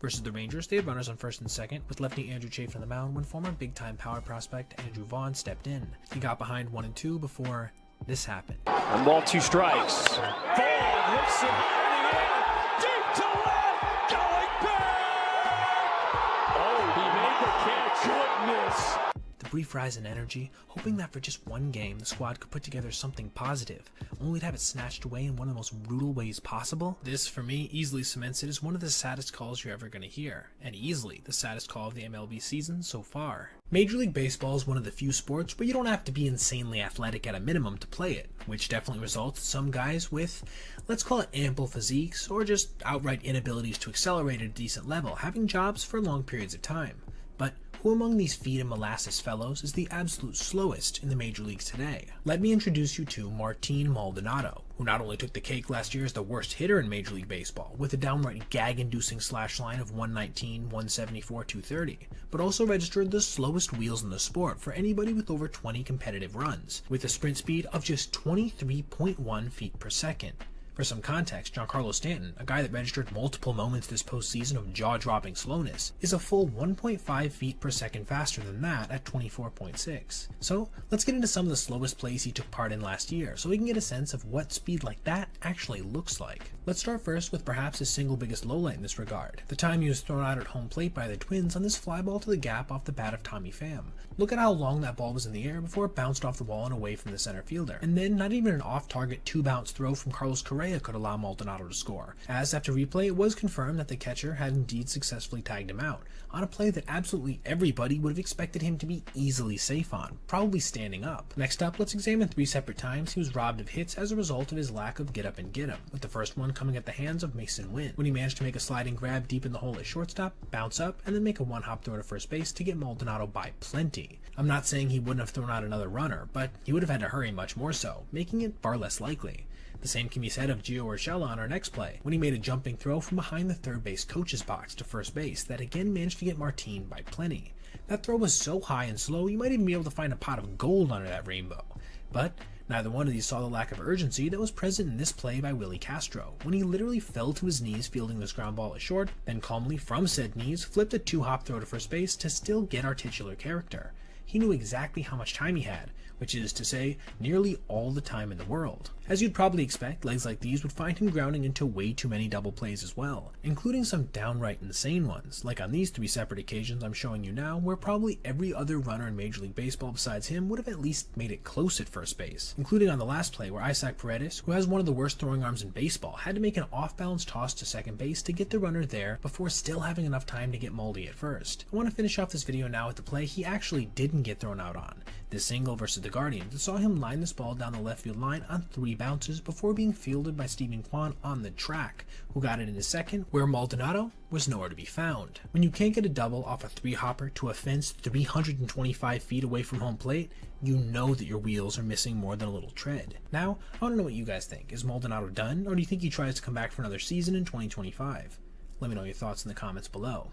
Speaker 2: Versus the Rangers, they had runners on first and second, with lefty Andrew Chafin on the mound when former big-time power prospect Andrew Vaughn stepped in. He got behind 1 and 2 before this happened.
Speaker 11: 1 ball, 2 strikes.
Speaker 8: Vaughn hits it high in the air, deep to left, going back!
Speaker 11: Oh, he made the catch.
Speaker 8: Goodness!
Speaker 2: The brief rise in energy, hoping that for just one game the squad could put together something positive, only to have it snatched away in one of the most brutal ways possible. This, for me, easily cements it as one of the saddest calls you're ever going to hear, and easily the saddest call of the MLB season so far. Major League Baseball is one of the few sports where you don't have to be insanely athletic at a minimum to play it, which definitely results in some guys with, let's call it ample physiques, or just outright inabilities to accelerate at a decent level, having jobs for long periods of time. But who among these feed and molasses fellows is the absolute slowest in the major leagues today? Let me introduce you to Martin Maldonado, who not only took the cake last year as the worst hitter in Major League Baseball, with a downright gag-inducing slash line of 119, 174, 230, but also registered the slowest wheels in the sport for anybody with over 20 competitive runs, with a sprint speed of just 23.1 feet per second. For some context, Giancarlo Stanton, a guy that registered multiple moments this postseason of jaw-dropping slowness, is a full 1.5 feet per second faster than that at 24.6. So let's get into some of the slowest plays he took part in last year so we can get a sense of what speed like that actually looks like. Let's start first with perhaps his single biggest lowlight in this regard, the time he was thrown out at home plate by the Twins on this fly ball to the gap off the bat of Tommy Pham. Look at how long that ball was in the air before it bounced off the wall and away from the center fielder, and then not even an off-target two-bounce throw from Carlos Correa could allow Maldonado to score, as after replay it was confirmed that the catcher had indeed successfully tagged him out, on a play that absolutely everybody would have expected him to be easily safe on, probably standing up. Next up, let's examine 3 separate times he was robbed of hits as a result of his lack of get up and get 'em, with the first one coming at the hands of Mason Wynn, when he managed to make a sliding grab deep in the hole at shortstop, bounce up, and then make a one-hop throw to first base to get Maldonado by plenty. I'm not saying he wouldn't have thrown out another runner, but he would have had to hurry much more so, making it far less likely. The same can be said of Gio Urshela on our next play, when he made a jumping throw from behind the third base coach's box to first base that again managed to get Martin by plenty. That throw was so high and slow you might even be able to find a pot of gold under that rainbow. But neither one of these saw the lack of urgency that was present in this play by Willie Castro, when he literally fell to his knees fielding this ground ball at short, then calmly from said knees flipped a 2-hop throw to first base to still get our titular character. He knew exactly how much time he had, which is to say, nearly all the time in the world. As you'd probably expect, legs like these would find him grounding into way too many double plays as well, including some downright insane ones, like on these 3 separate occasions I'm showing you now, where probably every other runner in Major League Baseball besides him would have at least made it close at first base, including on the last play where Isaac Paredes, who has one of the worst throwing arms in baseball, had to make an off-balance toss to second base to get the runner there before still having enough time to get Moldy at first. I want to finish off this video now with the play he actually didn't get thrown out on, this single versus the Guardians that saw him line this ball down the left field line on 3 bounces before being fielded by Stephen Kwan on the track, who got it in his second, where Maldonado was nowhere to be found. When you can't get a double off a 3-hopper to a fence 325 feet away from home plate, you know that your wheels are missing more than a little tread. Now, I want to know what you guys think. Is Maldonado done, or do you think he tries to come back for another season in 2025? Let me know your thoughts in the comments below.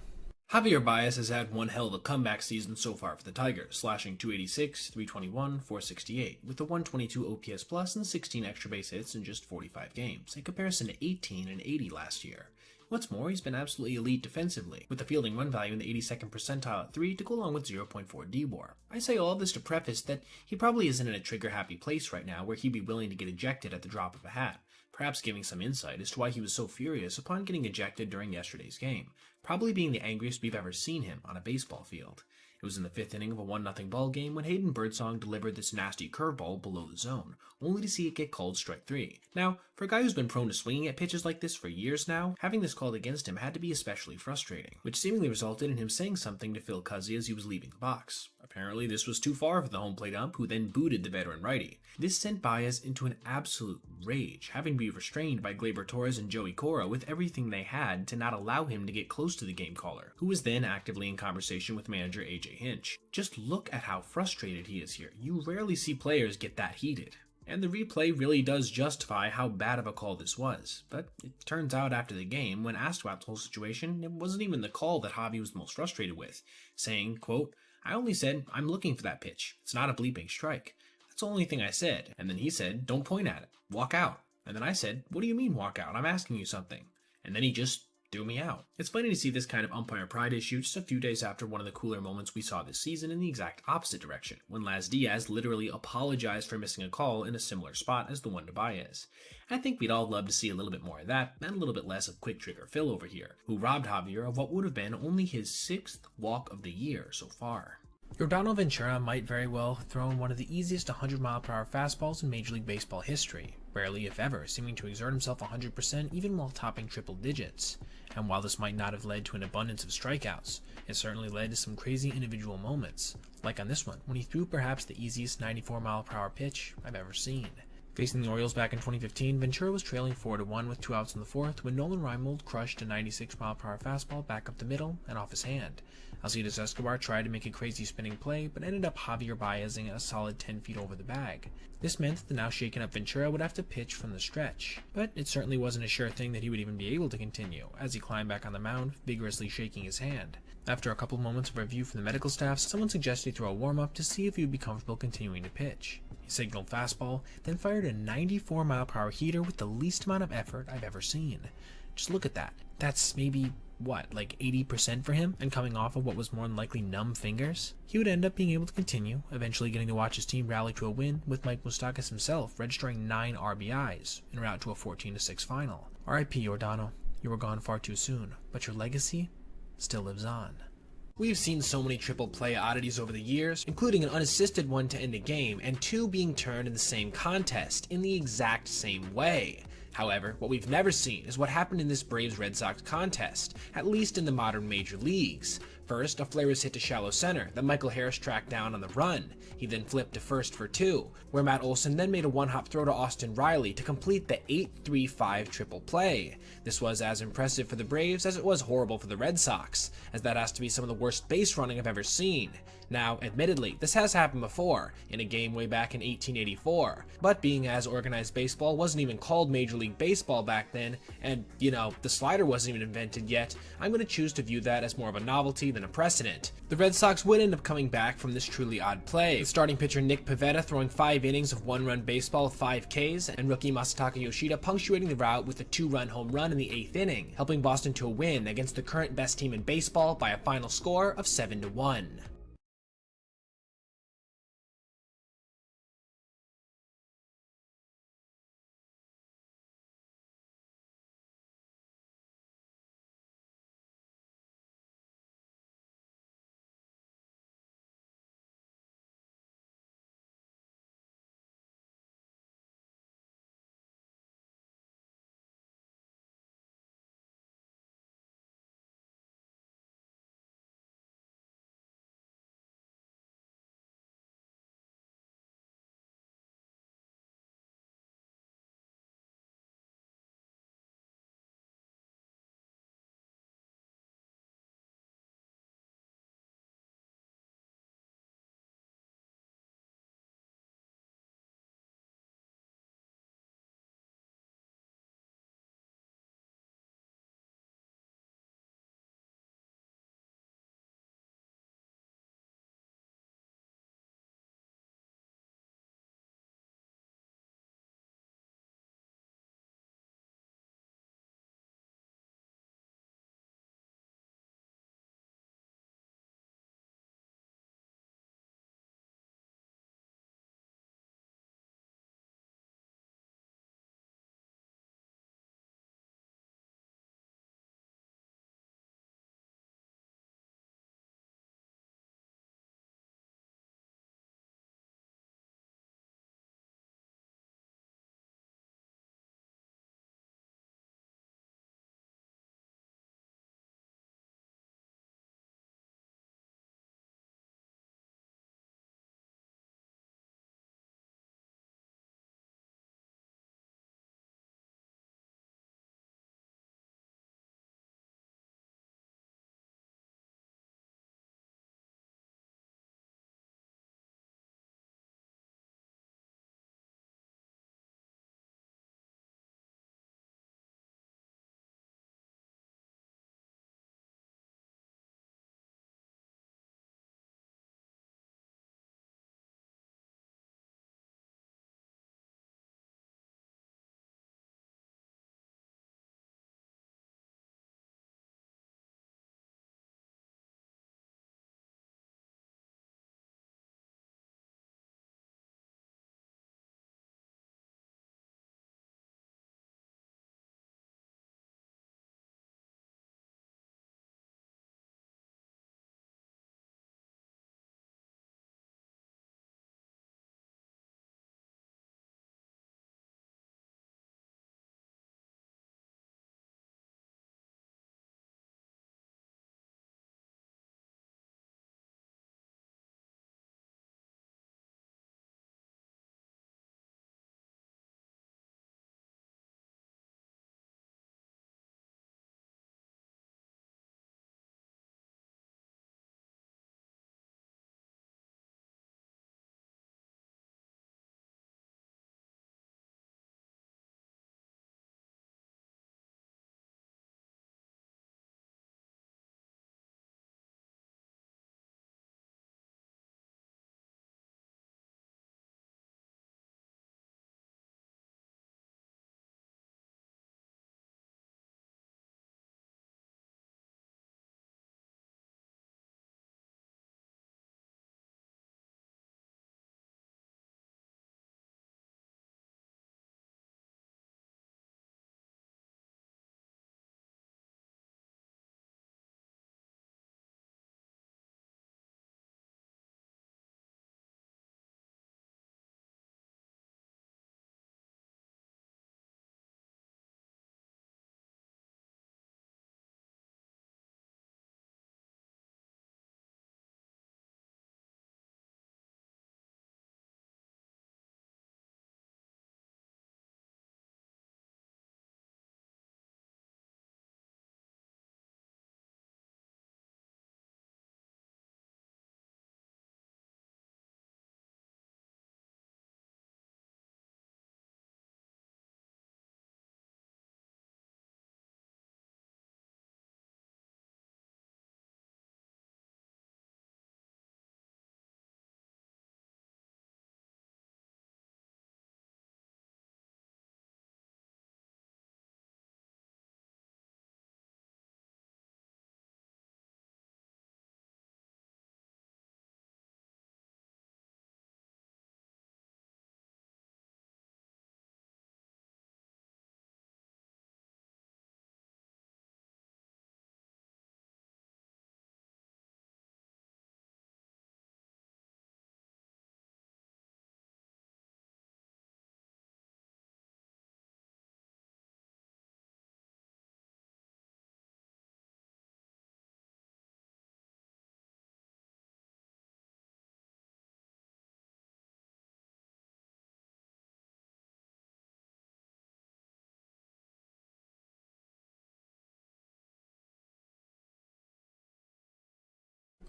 Speaker 1: Javier Baez has had one hell of a comeback season so far for the Tigers, slashing 286, 321, 468, with a 122 OPS plus and 16 extra base hits in just 45 games, in comparison to 18 and 80 last year. What's more, he's been absolutely elite defensively, with a fielding run value in the 82nd percentile at 3 to go along with 0.4 D-WAR. I say all of this to preface that he probably isn't in a trigger-happy place right now where he'd be willing to get ejected at the drop of a hat, perhaps giving some insight as to why he was so furious upon getting ejected during yesterday's game, probably being the angriest we've ever seen him on a baseball field. It was in the 5th inning of a 1-0 ball game when Hayden Birdsong delivered this nasty curveball below the zone, only to see it get called strike 3. Now, for a guy who's been prone to swinging at pitches like this for years now, having this called against him had to be especially frustrating, which seemingly resulted in him saying something to Phil Cuzzi as he was leaving the box. Apparently, this was too far for the home plate ump, who then booted the veteran righty. This sent Baez into an absolute rage, having to be restrained by Gleyber Torres and Joey Cora with everything they had to not allow him to get close to the game caller, who was then actively in conversation with manager AJ Hinch. Just look at how frustrated he is here. You rarely see players get that heated. And the replay really does justify how bad of a call this was. But it turns out after the game, when asked about the whole situation, it wasn't even the call that Javi was the most frustrated with, saying, quote, "I only said, I'm looking for that pitch. It's not a bleeping strike. That's the only thing I said." And then he said, "Don't point at it. Walk out." And then I said, "What do you mean walk out? I'm asking you something." And then he just threw me out. It's funny to see this kind of umpire pride issue just a few days after one of the cooler moments we saw this season in the exact opposite direction, when Laz Diaz literally apologized for missing a call in a similar spot as the one to Baez. I think we'd all love to see a little bit more of that, and a little bit less of quick trigger Phil over here, who robbed Javier of what would have been only his 6th walk of the year so far.
Speaker 2: Yordano Ventura might very well have thrown one of the easiest 100-mile-per-hour fastballs in Major League Baseball history, rarely if ever seeming to exert himself 100% even while topping triple digits. And while this might not have led to an abundance of strikeouts, it certainly led to some crazy individual moments, like on this one when he threw perhaps the easiest 94-mile-per-hour pitch I've ever seen. Facing the Orioles back in 2015, Ventura was trailing 4-1 with 2 outs in the fourth when Nolan Reimold crushed a 96-mile-per-hour fastball back up the middle and off his hand. Alcides Escobar tried to make a crazy spinning play, but ended up Javier Baezing a solid 10 feet over the bag. This meant that the now shaken up Ventura would have to pitch from the stretch, but it certainly wasn't a sure thing that he would even be able to continue, as he climbed back on the mound, vigorously shaking his hand. After a couple moments of review from the medical staff, someone suggested he throw a warm-up to see if he would be comfortable continuing to pitch. He signaled fastball, then fired a 94-mile-per-hour heater with the least amount of effort I've ever seen. Just look at that. That's maybe, like 80% for him, and coming off of what was more than likely numb fingers? He would end up being able to continue, eventually getting to watch his team rally to a win, with Mike Moustakas himself registering 9 RBIs, en route to a 14-6 final. R.I.P. Yordano, you were gone far too soon, but your legacy still lives on. We've seen so many triple play oddities over the years, including an unassisted one to end a game, and 2 being turned in the same contest, in the exact same way. However, what we've never seen is what happened in this Braves-Red Sox contest, at least in the modern major leagues. First, a flare was hit to shallow center that Michael Harris tracked down on the run. He then flipped to first for 2, where Matt Olson then made a one-hop throw to Austin Riley to complete the 8-3-5 triple play. This was as impressive for the Braves as it was horrible for the Red Sox, as that has to be some of the worst base running I've ever seen. Now, admittedly, this has happened before, in a game way back in 1884, but being as organized baseball wasn't even called Major League Baseball back then, and, the slider wasn't even invented yet, I'm going to choose to view that as more of a novelty than a precedent. The Red Sox would end up coming back from this truly odd play, with starting pitcher Nick Pivetta throwing 5 innings of 1-run baseball with 5 Ks, and rookie Masataka Yoshida punctuating the rout with a 2-run home run in the 8th inning, helping Boston to a win against the current best team in baseball by a final score of 7-1.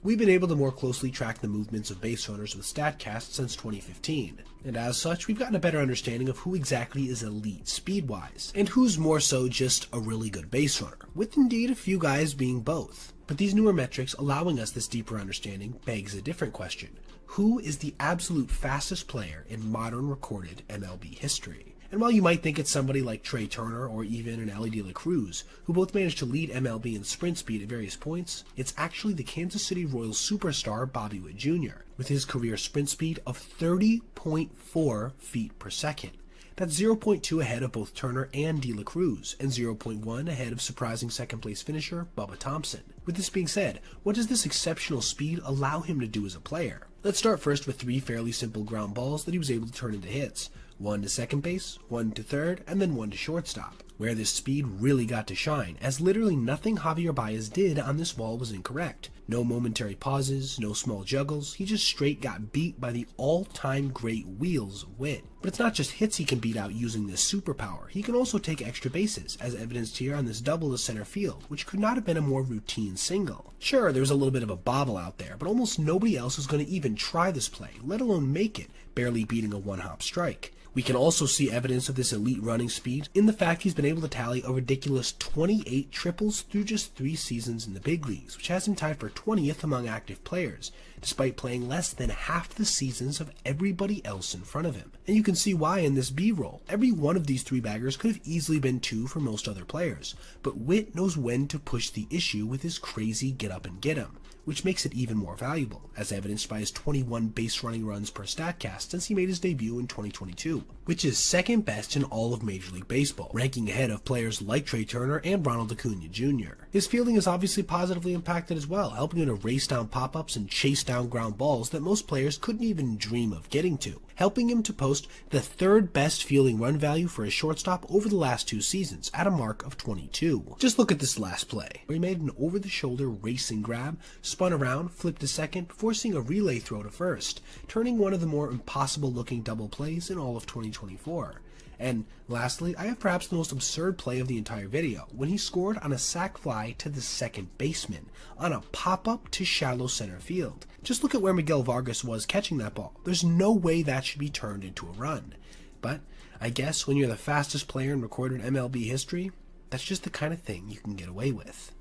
Speaker 12: we've been able to more closely track the movements of base runners with StatCast since 2015, and as such, we've gotten a better understanding of who exactly is elite speed-wise, and who's more so just a really good base runner, with indeed a few guys being both. But these newer metrics allowing us this deeper understanding begs a different question. Who is the absolute fastest player in modern recorded MLB history? And while you might think it's somebody like Trey Turner or even an Ellie De La Cruz, who both managed to lead MLB in sprint speed at various points, it's actually the Kansas City Royals superstar Bobby Witt Jr., with his career sprint speed of 30.4 feet per second. That's 0.2 ahead of both Turner and De La Cruz, and 0.1 ahead of surprising second-place finisher Bubba Thompson. With this being said, what does this exceptional speed allow him to do as a player? Let's start first with 3 fairly simple ground balls that he was able to turn into hits. 1 to second base, 1 to third, and then 1 to shortstop, where this speed really got to shine, as literally nothing Javier Baez did on this ball was incorrect. No momentary pauses, no small juggles, he just straight got beat by the all-time great wheels of Witt. But it's not just hits he can beat out using this superpower, he can also take extra bases, as evidenced here on this double to center field, which could not have been a more routine single. Sure, there was a little bit of a bobble out there, but almost nobody else was going to even try this play, let alone make it, barely beating a one-hop strike. We can also see evidence of this elite running speed in the fact he's been able to tally a ridiculous 28 triples through just 3 seasons in the big leagues, which has him tied for 20th among active players, despite playing less than half the seasons of everybody else in front of him. And you can see why in this B-roll. Every one of these 3 baggers could have easily been 2 for most other players, but Witt knows when to push the issue with his crazy get up and get 'em, which makes it even more valuable, as evidenced by his 21 base running runs per StatCast since he made his debut in 2022, which is second best in all of Major League Baseball, ranking ahead of players like Trey Turner and Ronald Acuna Jr. His fielding is obviously positively impacted as well, helping him to race down pop-ups and chase down ground balls that most players couldn't even dream of getting to, helping him to post the 3rd best fielding run value for a shortstop over the last 2 seasons, at a mark of 22. Just look at this last play, where he made an over-the-shoulder racing grab, spun around, flipped to second, forcing a relay throw to first, turning one of the more impossible-looking double plays in all of 2024. And lastly, I have perhaps the most absurd play of the entire video, when he scored on a sac fly to the second baseman, on a pop-up to shallow center field. Just look at where Miguel Vargas was catching that ball. There's no way that should be turned into a run. But I guess when you're the fastest player in recorded MLB history, that's just the kind of thing you can get away with.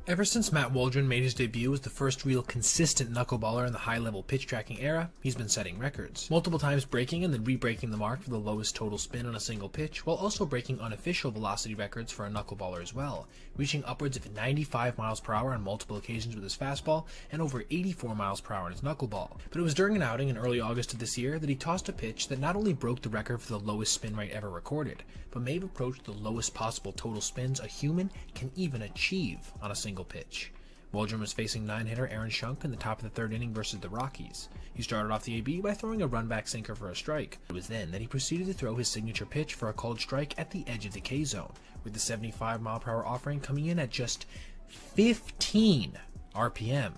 Speaker 2: Ever since Matt Waldron made his debut as the first real consistent knuckleballer in the high-level pitch tracking era, he's been setting records, multiple times breaking and then re-breaking the mark for the lowest total spin on a single pitch, while also breaking unofficial velocity records for a knuckleballer as well, reaching upwards of 95 miles per hour on multiple occasions with his fastball and over 84 miles per hour in his knuckleball. But it was during an outing in early August of this year that he tossed a pitch that not only broke the record for the lowest spin rate ever recorded, but may have approached the lowest possible total spins a human can even achieve on a single pitch. Waldron was facing 9-hitter Aaron Schunk in the top of the 3rd inning versus the Rockies. He started off the AB by throwing a run-back sinker for a strike. It was then that he proceeded to throw his signature pitch for a called strike at the edge of the K-zone, with the 75-mile-per-hour offering coming in at just 15 RPM.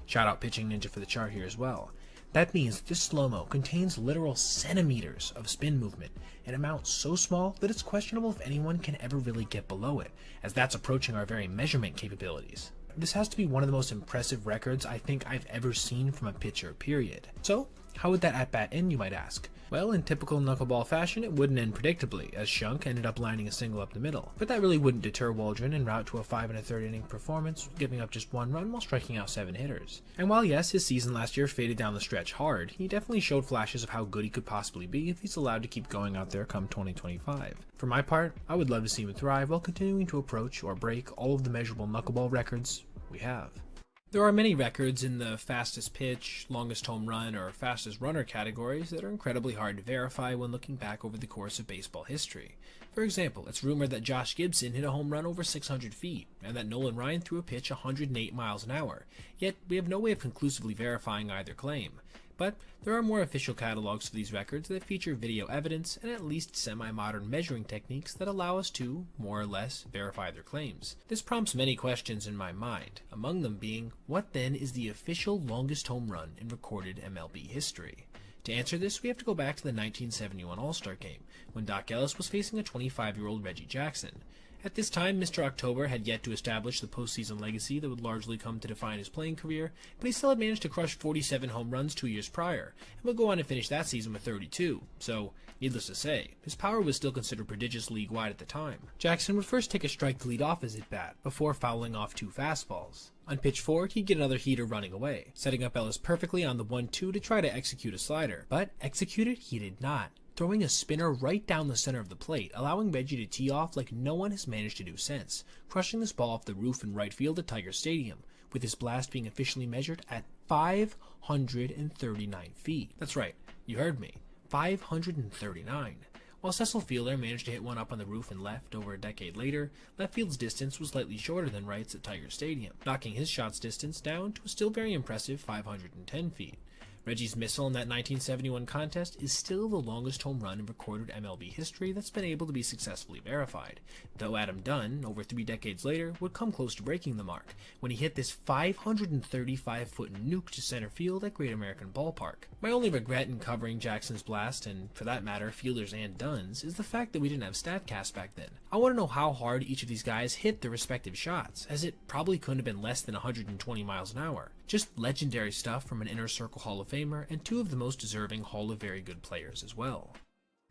Speaker 2: Shout out Pitching Ninja for the chart here as well. That means this slow-mo contains literal centimeters of spin movement, an amount so small that it's questionable if anyone can ever really get below it, as that's approaching our very measurement capabilities. This has to be one of the most impressive records I think I've ever seen from a pitcher, period. So, how would that at-bat end, you might ask? Well, in typical knuckleball fashion, it wouldn't end predictably, as Schunk ended up lining a single up the middle. But that really wouldn't deter Waldron en route to a 5 1/3 inning performance, giving up just 1 run while striking out 7 hitters. And while yes, his season last year faded down the stretch hard, he definitely showed flashes of how good he could possibly be if he's allowed to keep going out there come 2025. For my part, I would love to see him thrive while continuing to approach or break all of the measurable knuckleball records we have. There are many records in the fastest pitch, longest home run, or fastest runner categories that are incredibly hard to verify when looking back over the course of baseball history. For example, it's rumored that Josh Gibson hit a home run over 600 feet, and that Nolan Ryan threw a pitch 108 miles an hour, yet we have no way of conclusively verifying either claim. But there are more official catalogs for these records that feature video evidence and at least semi-modern measuring techniques that allow us to, more or less, verify their claims. This prompts many questions in my mind, among them being, what then is the official longest home run in recorded MLB history? To answer this, we have to go back to the 1971 All-Star Game, when Doc Ellis was facing a 25-year-old Reggie Jackson.
Speaker 1: At this time, Mr. October had yet to establish the postseason legacy that would largely come to define his playing career, but he still had managed to crush 47 home runs 2 years prior, and would go on to finish that season with 32, so, needless to say, his power was still considered prodigious league-wide at the time. Jackson would first take a strike to lead off his at-bat, before fouling off 2 fastballs. On pitch 4, he'd get another heater running away, setting up Ellis perfectly on the 1-2 to try to execute a slider, but execute it he did not, throwing a spinner right down the center of the plate, allowing Reggie to tee off like no one has managed to do since, crushing this ball off the roof in right field at Tiger Stadium, with his blast being officially measured at 539 feet. That's right, you heard me, 539. While Cecil Fielder managed to hit one up on the roof and left over a decade later, left field's distance was slightly shorter than right's at Tiger Stadium, knocking his shot's distance down to a still very impressive 510 feet. Reggie's missile in that 1971 contest is still the longest home run in recorded MLB history that's been able to be successfully verified, though Adam Dunn, over 3 decades later, would come close to breaking the mark when he hit this 535-foot nuke to center field at Great American Ballpark. My only regret in covering Jackson's blast, and for that matter Fielder's and Dunn's, is the fact that we didn't have StatCast back then. I want to know how hard each of these guys hit their respective shots, as it probably couldn't have been less than 120 miles an hour. Just legendary stuff from an Inner Circle Hall of Famer and 2 of the most deserving Hall of Very Good players as well.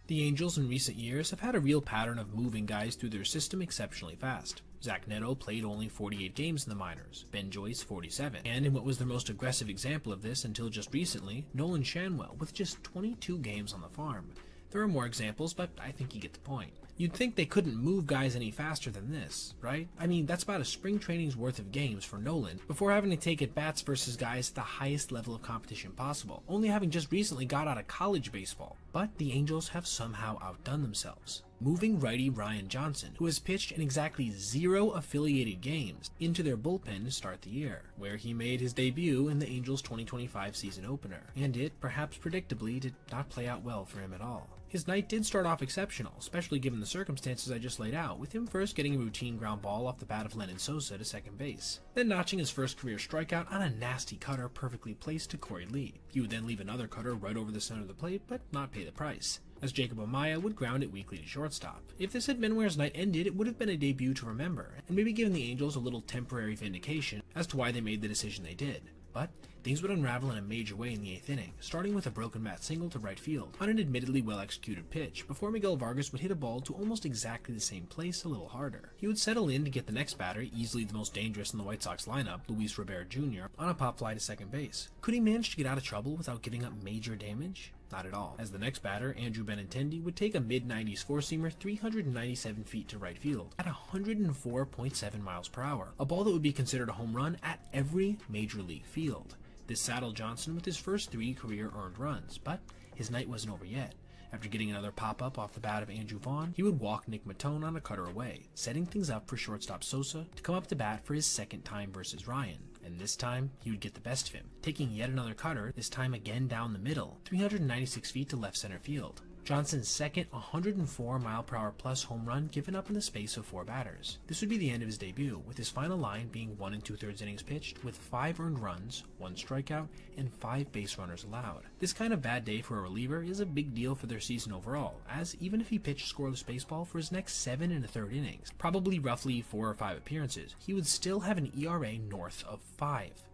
Speaker 1: The Angels in recent years have had a real pattern of moving guys through their system exceptionally fast. Zach Neto played only 48 games in the minors, Ben Joyce 47, and in what was their most aggressive example of this until just recently, Nolan Shanwell with just 22 games on the farm. There are more examples, but I think you get the point. You'd think they couldn't move guys any faster than this, right? I mean, that's about a spring training's worth of games for Nolan, before having to take at bats versus guys at the highest level of competition possible, only having just recently got out of college baseball. But the Angels have somehow outdone themselves, moving righty Ryan Johnson, who has pitched in exactly 0 affiliated games, into their bullpen to start the year, where he made his debut in the Angels' 2025 season opener, and it, perhaps predictably, did not play out well for him at all. His night did start off exceptional, especially given the circumstances I just laid out, with him first getting a routine ground ball off the bat of Lennon Sosa to second base, then notching his first career strikeout on a nasty cutter perfectly placed to Corey Lee. He would then leave another cutter right over the center of the plate, but not pay the price, as Jacob Amaya would ground it weakly to shortstop. If this had been where his night ended, it would have been a debut to remember, and maybe given the Angels a little temporary vindication as to why they made the decision they did. But things would unravel in a major way in the 8th inning, starting with a broken bat single to right field on an admittedly well-executed pitch, before Miguel Vargas would hit a ball to almost exactly the same place a little harder. He would settle in to get the next batter, easily the most dangerous in the White Sox lineup, Luis Robert Jr., on a pop fly to second base. Could he manage to get out of trouble without giving up major damage? Not at all, as the next batter, Andrew Benintendi, would take a mid-90s four-seamer 397 feet to right field at 104.7 miles per hour, a ball that would be considered a home run at every major league field. This saddled Johnson with his first 3 career earned runs, but his night wasn't over yet. After getting another pop-up off the bat of Andrew Vaughn, he would walk Nick Matone on a cutter away, setting things up for shortstop Sosa to come up to bat for his second time versus Ryan. And this time, he would get the best of him, taking yet another cutter, this time again down the middle, 396 feet to left center field. Johnson's second 104-mile-per-hour plus home run given up in the space of 4 batters. This would be the end of his debut, with his final line being 1 2/3 innings pitched, with 5 earned runs, 1 strikeout, and 5 base runners allowed. This kind of bad day for a reliever is a big deal for their season overall, as even if he pitched scoreless baseball for his next 7 1/3 innings, probably roughly 4 or 5 appearances, he would still have an ERA north of 5.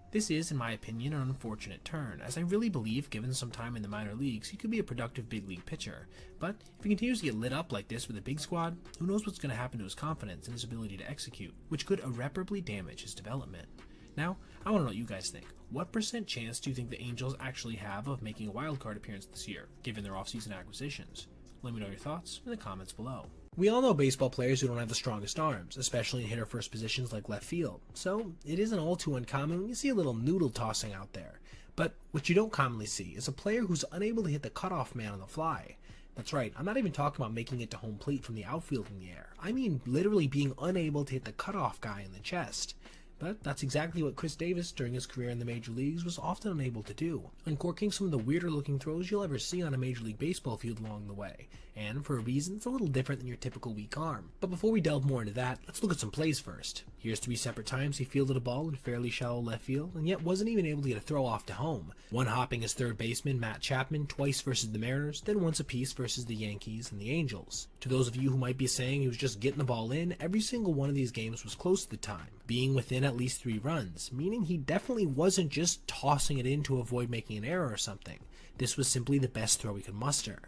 Speaker 1: This is, in my opinion, an unfortunate turn, as I really believe, given some time in the minor leagues, he could be a productive big league pitcher. But if he continues to get lit up like this with a big squad, who knows what's going to happen to his confidence and his ability to execute, which could irreparably damage his development. Now, I want to know what you guys think. What % chance do you think the Angels actually have of making a wildcard appearance this year, given their offseason acquisitions? Let me know your thoughts in the comments below. We all know baseball players who don't have the strongest arms, especially in hitter-first positions like left field, so it isn't all too uncommon when you see a little noodle tossing out there. But what you don't commonly see is a player who's unable to hit the cutoff man on the fly. That's right, I'm not even talking about making it to home plate from the outfield in the air. I mean literally being unable to hit the cutoff guy in the chest.
Speaker 12: But that's exactly what Chris Davis, during his career in the major leagues, was often unable to do, uncorking some of the weirder looking throws you'll ever see on a Major League Baseball field along the way. And for a reason, it's a little different than your typical weak arm. But before we delve more into that, let's look at some plays first. Here's 3 separate times he fielded a ball in fairly shallow left field, and yet wasn't even able to get a throw off to home. One hopping his third baseman, Matt Chapman, twice versus the Mariners, then once apiece versus the Yankees and the Angels. To those of you who might be saying he was just getting the ball in, every single one of these games was close to the time, being within at least 3 runs, meaning he definitely wasn't just tossing it in to avoid making an error or something. This was simply the best throw he could muster.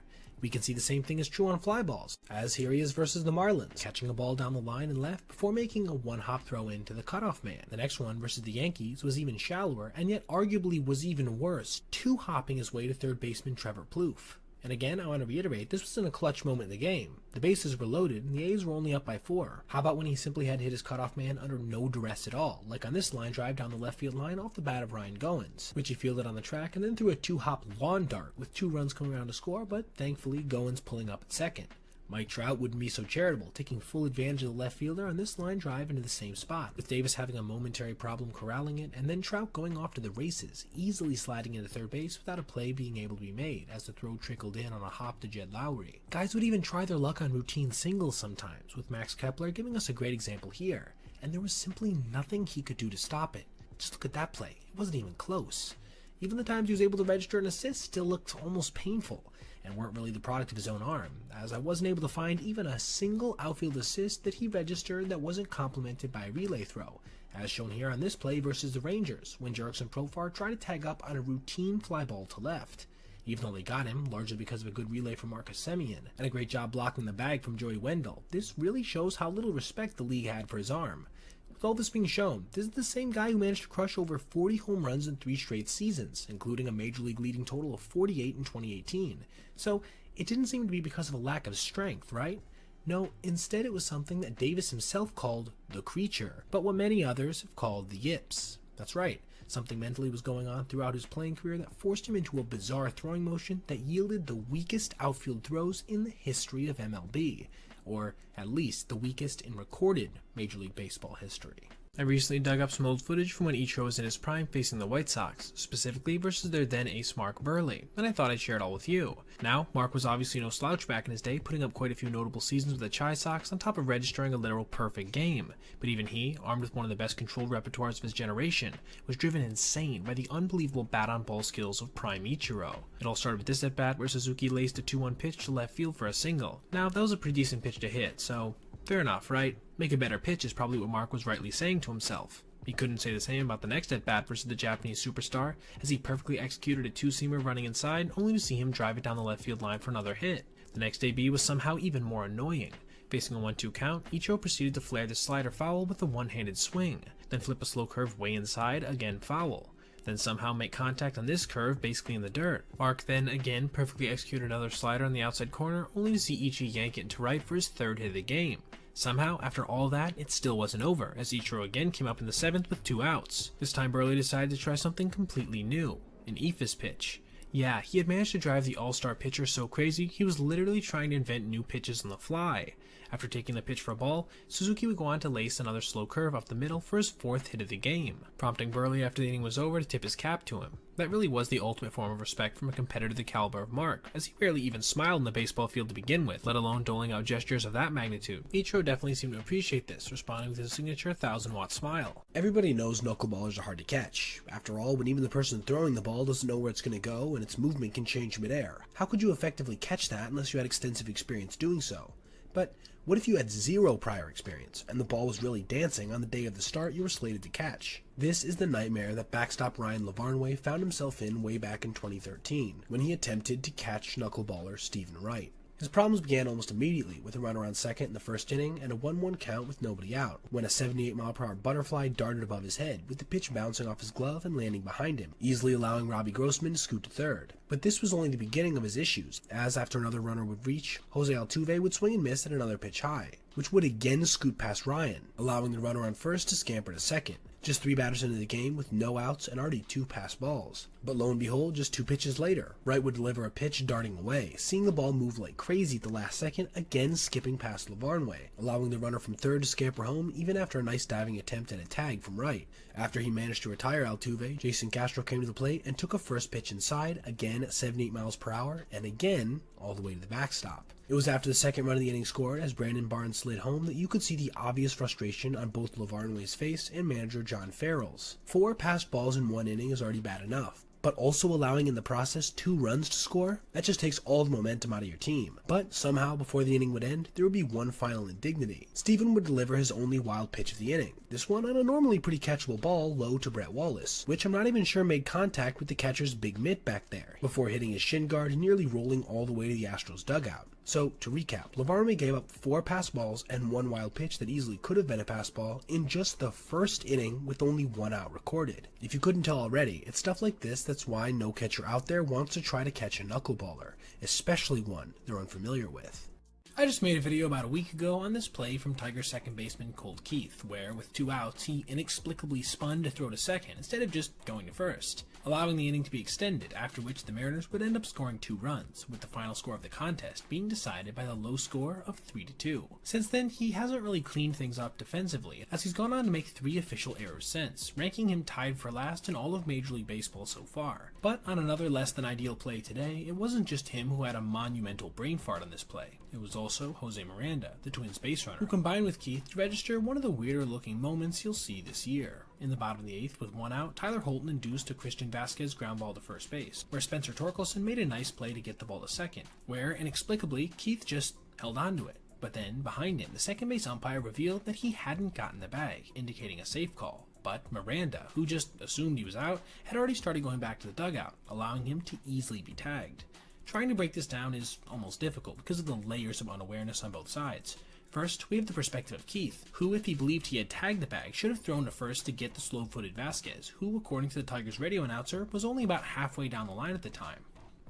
Speaker 12: We can see the same thing is true on fly balls, as here he is versus the Marlins, catching a ball down the line and left before making a one-hop throw in to the cutoff man. The next one versus the Yankees was even shallower, and yet arguably was even worse, 2-hopping his way to third baseman Trevor Plouffe. And again, I want to reiterate, this was in a clutch moment in the game. The bases were loaded, and the A's were only up by 4. How about when he simply had hit his cutoff man under no duress at all, like on this line drive down the left field line off the bat of Ryan Goins, which he fielded on the track and then threw a 2-hop lawn dart with 2 runs coming around to score, but thankfully Goins pulling up at second. Mike Trout wouldn't be so charitable, taking full advantage of the left fielder on this line drive into the same spot, with Davis having a momentary problem corralling it, and then Trout going off to the races, easily sliding into third base without a play being able to be made, as the throw trickled in on a hop to Jed Lowry. Guys would even try their luck on routine singles sometimes, with Max Kepler giving us a great example here, and there was simply nothing he could do to stop it. Just look at that play, it wasn't even close. Even the times he was able to register an assist still looked almost painful, and weren't really the product of his own arm, as I wasn't able to find even a single outfield assist that he registered that wasn't complemented by a relay throw, as shown here on this play versus the Rangers, when Jurickson Profar tried to tag up on a routine fly ball to left. Even though they got him, largely because of a good relay from Marcus Semien, and a great job blocking the bag from Joey Wendell, this really shows how little respect the league had for his arm. With all this being shown, this is the same guy who managed to crush over 40 home runs in 3 straight seasons, including a major league leading total of 48 in 2018. So it didn't seem to be because of a lack of strength, right? No, instead it was something that Davis himself called the creature, but what many others have called the yips. That's right, something mentally was going on throughout his playing career that forced him into a bizarre throwing motion that yielded the weakest outfield throws in the history of MLB. Or at least the weakest in recorded Major League Baseball history.
Speaker 1: I recently dug up some old footage from when Ichiro was in his prime facing the White Sox, specifically versus their then ace Mark Buehrle, and I thought I'd share it all with you. Now, Mark was obviously no slouch back in his day, putting up quite a few notable seasons with the Chi Sox on top of registering a literal perfect game, but even he, armed with one of the best controlled repertoires of his generation, was driven insane by the unbelievable bat-on-ball skills of prime Ichiro. It all started with this at-bat where Suzuki laced a 2-1 pitch to left field for a single. Now, that was a pretty decent pitch to hit, so fair enough, right? Make a better pitch is probably what Mark was rightly saying to himself. He couldn't say the same about the next at-bat versus the Japanese superstar, as he perfectly executed a 2-seamer running inside, only to see him drive it down the left field line for another hit. The next AB was somehow even more annoying. Facing a 1-2 count, Ichiro proceeded to flare the slider foul with a one-handed swing, then flip a slow curve way inside, again foul. Then somehow make contact on this curve basically in the dirt. Mark then again perfectly executed another slider on the outside corner, only to see Ichi yank it to right for his 3rd hit of the game. Somehow, after all that, it still wasn't over, as Ichiro again came up in the 7th with 2 outs. This time Buehrle decided to try something completely new, an eephus pitch. Yeah, he had managed to drive the all-star pitcher so crazy, he was literally trying to invent new pitches on the fly. After taking the pitch for a ball, Suzuki would go on to lace another slow curve up the middle for his 4th hit of the game, prompting Buehrle after the inning was over to tip his cap to him. That really was the ultimate form of respect from a competitor the caliber of Mark, as he rarely even smiled in the baseball field to begin with, let alone doling out gestures of that magnitude. Ichiro definitely seemed to appreciate this, responding with his signature 1,000-watt smile.
Speaker 12: Everybody knows knuckleballers are hard to catch. After all, when even the person throwing the ball doesn't know where it's going to go and its movement can change midair, how could you effectively catch that unless you had extensive experience doing so? But what if you had 0 prior experience, and the ball was really dancing on the day of the start you were slated to catch? This is the nightmare that backstop Ryan LaVarnway found himself in way back in 2013, when he attempted to catch knuckleballer Stephen Wright. His problems began almost immediately with a runner on second in the first inning and a 1-1 count with nobody out, when a 78-mile-per-hour butterfly darted above his head, with the pitch bouncing off his glove and landing behind him, easily allowing Robbie Grossman to scoot to third. But this was only the beginning of his issues, as after another runner would reach, Jose Altuve would swing and miss at another pitch high, which would again scoot past Ryan, allowing the runner on first to scamper to second. Just 3 batters into the game with no outs and already 2 passed balls. But lo and behold, just 2 pitches later, Wright would deliver a pitch darting away, seeing the ball move like crazy at the last second, again skipping past Lavarnway, allowing the runner from third to scamper home even after a nice diving attempt at a tag from Wright. After he managed to retire Altuve, Jason Castro came to the plate and took a first pitch inside, again at 78 miles per hour, and again all the way to the backstop. It was after the second run of the inning scored as Brandon Barnes slid home that you could see the obvious frustration on both Lavarnway's face and manager John Farrell's. 4 passed balls in 1 inning is already bad enough, but also allowing in the process 2 runs to score, that just takes all the momentum out of your team. But somehow, before the inning would end, there would be one final indignity. Steven would deliver his only wild pitch of the inning, this one on a normally pretty catchable ball low to Brett Wallace, which I'm not even sure made contact with the catcher's big mitt back there, before hitting his shin guard and nearly rolling all the way to the Astros dugout. So, to recap, Lavarnway gave up 4 pass balls and 1 wild pitch that easily could have been a pass ball in just the first inning with only 1 out recorded. If you couldn't tell already, it's stuff like this that's why no catcher out there wants to try to catch a knuckleballer, especially one they're unfamiliar with.
Speaker 2: I just made a video about a week ago on this play from Tigers second baseman Colt Keith, where with 2 outs he inexplicably spun to throw to second instead of just going to first, allowing the inning to be extended, after which the Mariners would end up scoring 2 runs, with the final score of the contest being decided by the low score of 3-2. Since then, he hasn't really cleaned things up defensively, as he's gone on to make 3 official errors since, ranking him tied for last in all of Major League Baseball so far. But on another less than ideal play today, it wasn't just him who had a monumental brain fart on this play. It was also Jose Miranda, the Twins base runner, who combined with Keith to register one of the weirder looking moments you'll see this year. In the bottom of the 8th, with 1 out, Tyler Holton induced a Christian Vasquez ground ball to first base, where Spencer Torkelson made a nice play to get the ball to second, where, inexplicably, Keith just held on to it. But then, behind him, the second base umpire revealed that he hadn't gotten the bag, indicating a safe call. But Miranda, who just assumed he was out, had already started going back to the dugout, allowing him to easily be tagged. Trying to break this down is almost difficult because of the layers of unawareness on both sides. First, we have the perspective of Keith, who, if he believed he had tagged the bag, should have thrown to first to get the slow-footed Vasquez, who, according to the Tigers radio announcer, was only about halfway down the line at the time.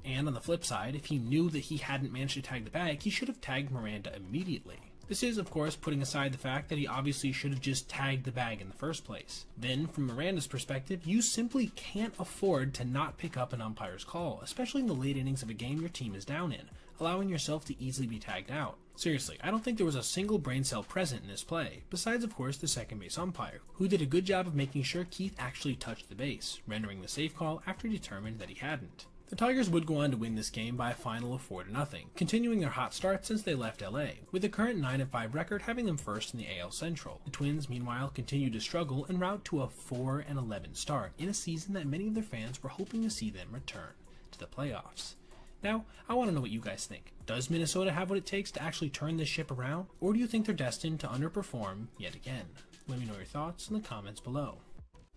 Speaker 2: And on the flip side, if he knew that he hadn't managed to tag the bag, he should have tagged Miranda immediately. This is, of course, putting aside the fact that he obviously should have just tagged the bag in the first place. Then, from Miranda's perspective, you simply can't afford to not pick up an umpire's call, especially in the late innings of a game your team is down in, allowing yourself to easily be tagged out. Seriously, I don't think there was a single brain cell present in this play, besides of course the second base umpire, who did a good job of making sure Keith actually touched the base, rendering the safe call after he determined that he hadn't. The Tigers would go on to win this game by a final of 4-0, continuing their hot start since they left LA, with the current 9-5 record having them first in the AL Central. The Twins, meanwhile, continued to struggle en route to a 4-11 start in a season that many of their fans were hoping to see them return to the playoffs. Now, I want to know what you guys think. Does Minnesota have what it takes to actually turn this ship around, or do you think they're destined to underperform yet again? Let me know your thoughts in the comments below.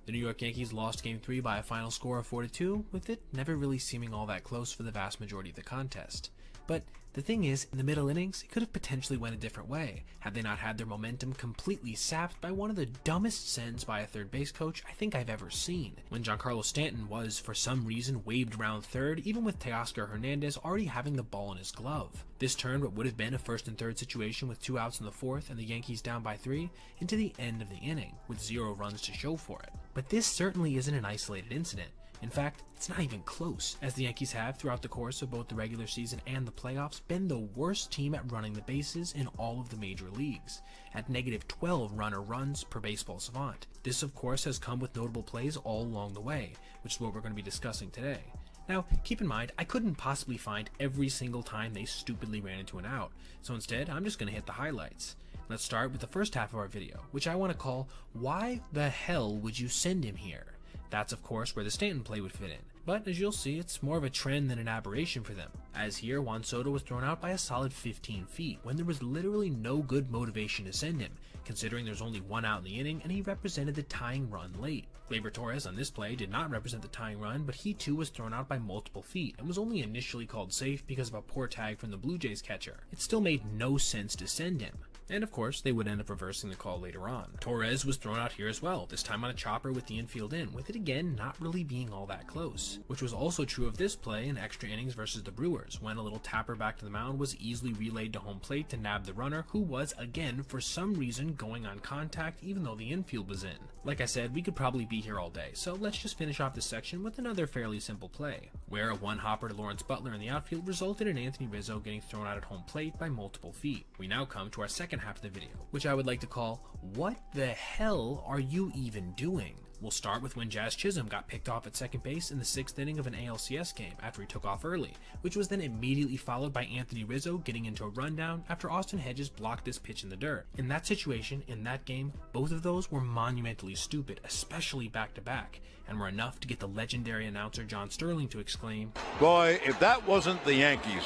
Speaker 1: The New York Yankees lost Game 3 by a final score of 4-2, with it never really seeming all that close for the vast majority of the contest. But the thing is, in the middle innings, it could have potentially went a different way, had they not had their momentum completely sapped by one of the dumbest sends by a third base coach I think I've ever seen, when Giancarlo Stanton was, for some reason, waved around third, even with Teoscar Hernandez already having the ball in his glove. This turned what would have been a first and third situation with 2 outs in the 4th and the Yankees down by 3 into the end of the inning, with 0 runs to show for it. But this certainly isn't an isolated incident. In fact, it's not even close, as the Yankees have, throughout the course of both the regular season and the playoffs, been the worst team at running the bases in all of the major leagues, at -12 runner runs per Baseball Savant. This, of course, has come with notable plays all along the way, which is what we're going to be discussing today. Now, keep in mind, I couldn't possibly find every single time they stupidly ran into an out, so instead, I'm just going to hit the highlights. Let's start with the first half of our video, which I want to call, Why the Hell Would You Send Him Here? That's of course where the Stanton play would fit in, but as you'll see, it's more of a trend than an aberration for them, as here Juan Soto was thrown out by a solid 15 feet when there was literally no good motivation to send him, considering there's only 1 out in the inning and he represented the tying run late. Gleyber Torres on this play did not represent the tying run, but he too was thrown out by multiple feet and was only initially called safe because of a poor tag from the Blue Jays catcher. It still made no sense to send him.
Speaker 2: And of course, they would end up reversing the call later on. Torres was thrown out here as well, this time on a chopper with the infield in, with it again not really being all that close. Which was also true of this play in extra innings versus the Brewers, when a little tapper back to the mound was easily relayed to home plate to nab the runner, who was again for some reason going on contact even though the infield was in. Like I said, we could probably be here all day, so let's just finish off this section with another fairly simple play, where a one-hopper to Lawrence Butler in the outfield resulted in Anthony Rizzo getting thrown out at home plate by multiple feet. We now come to our second half of the video, which I would like to call, "What the hell are you even doing?" We'll start with when Jazz Chisholm got picked off at second base in the 6th inning of an ALCS game after he took off early, which was then immediately followed by Anthony Rizzo getting into a rundown after Austin Hedges blocked this pitch in the dirt. In that situation, in that game, both of those were monumentally stupid, especially back-to-back, and were enough to get the legendary announcer John Sterling to exclaim,
Speaker 13: "Boy, if that wasn't the Yankees.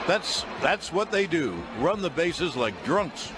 Speaker 13: That's what they do, run the bases like drunks."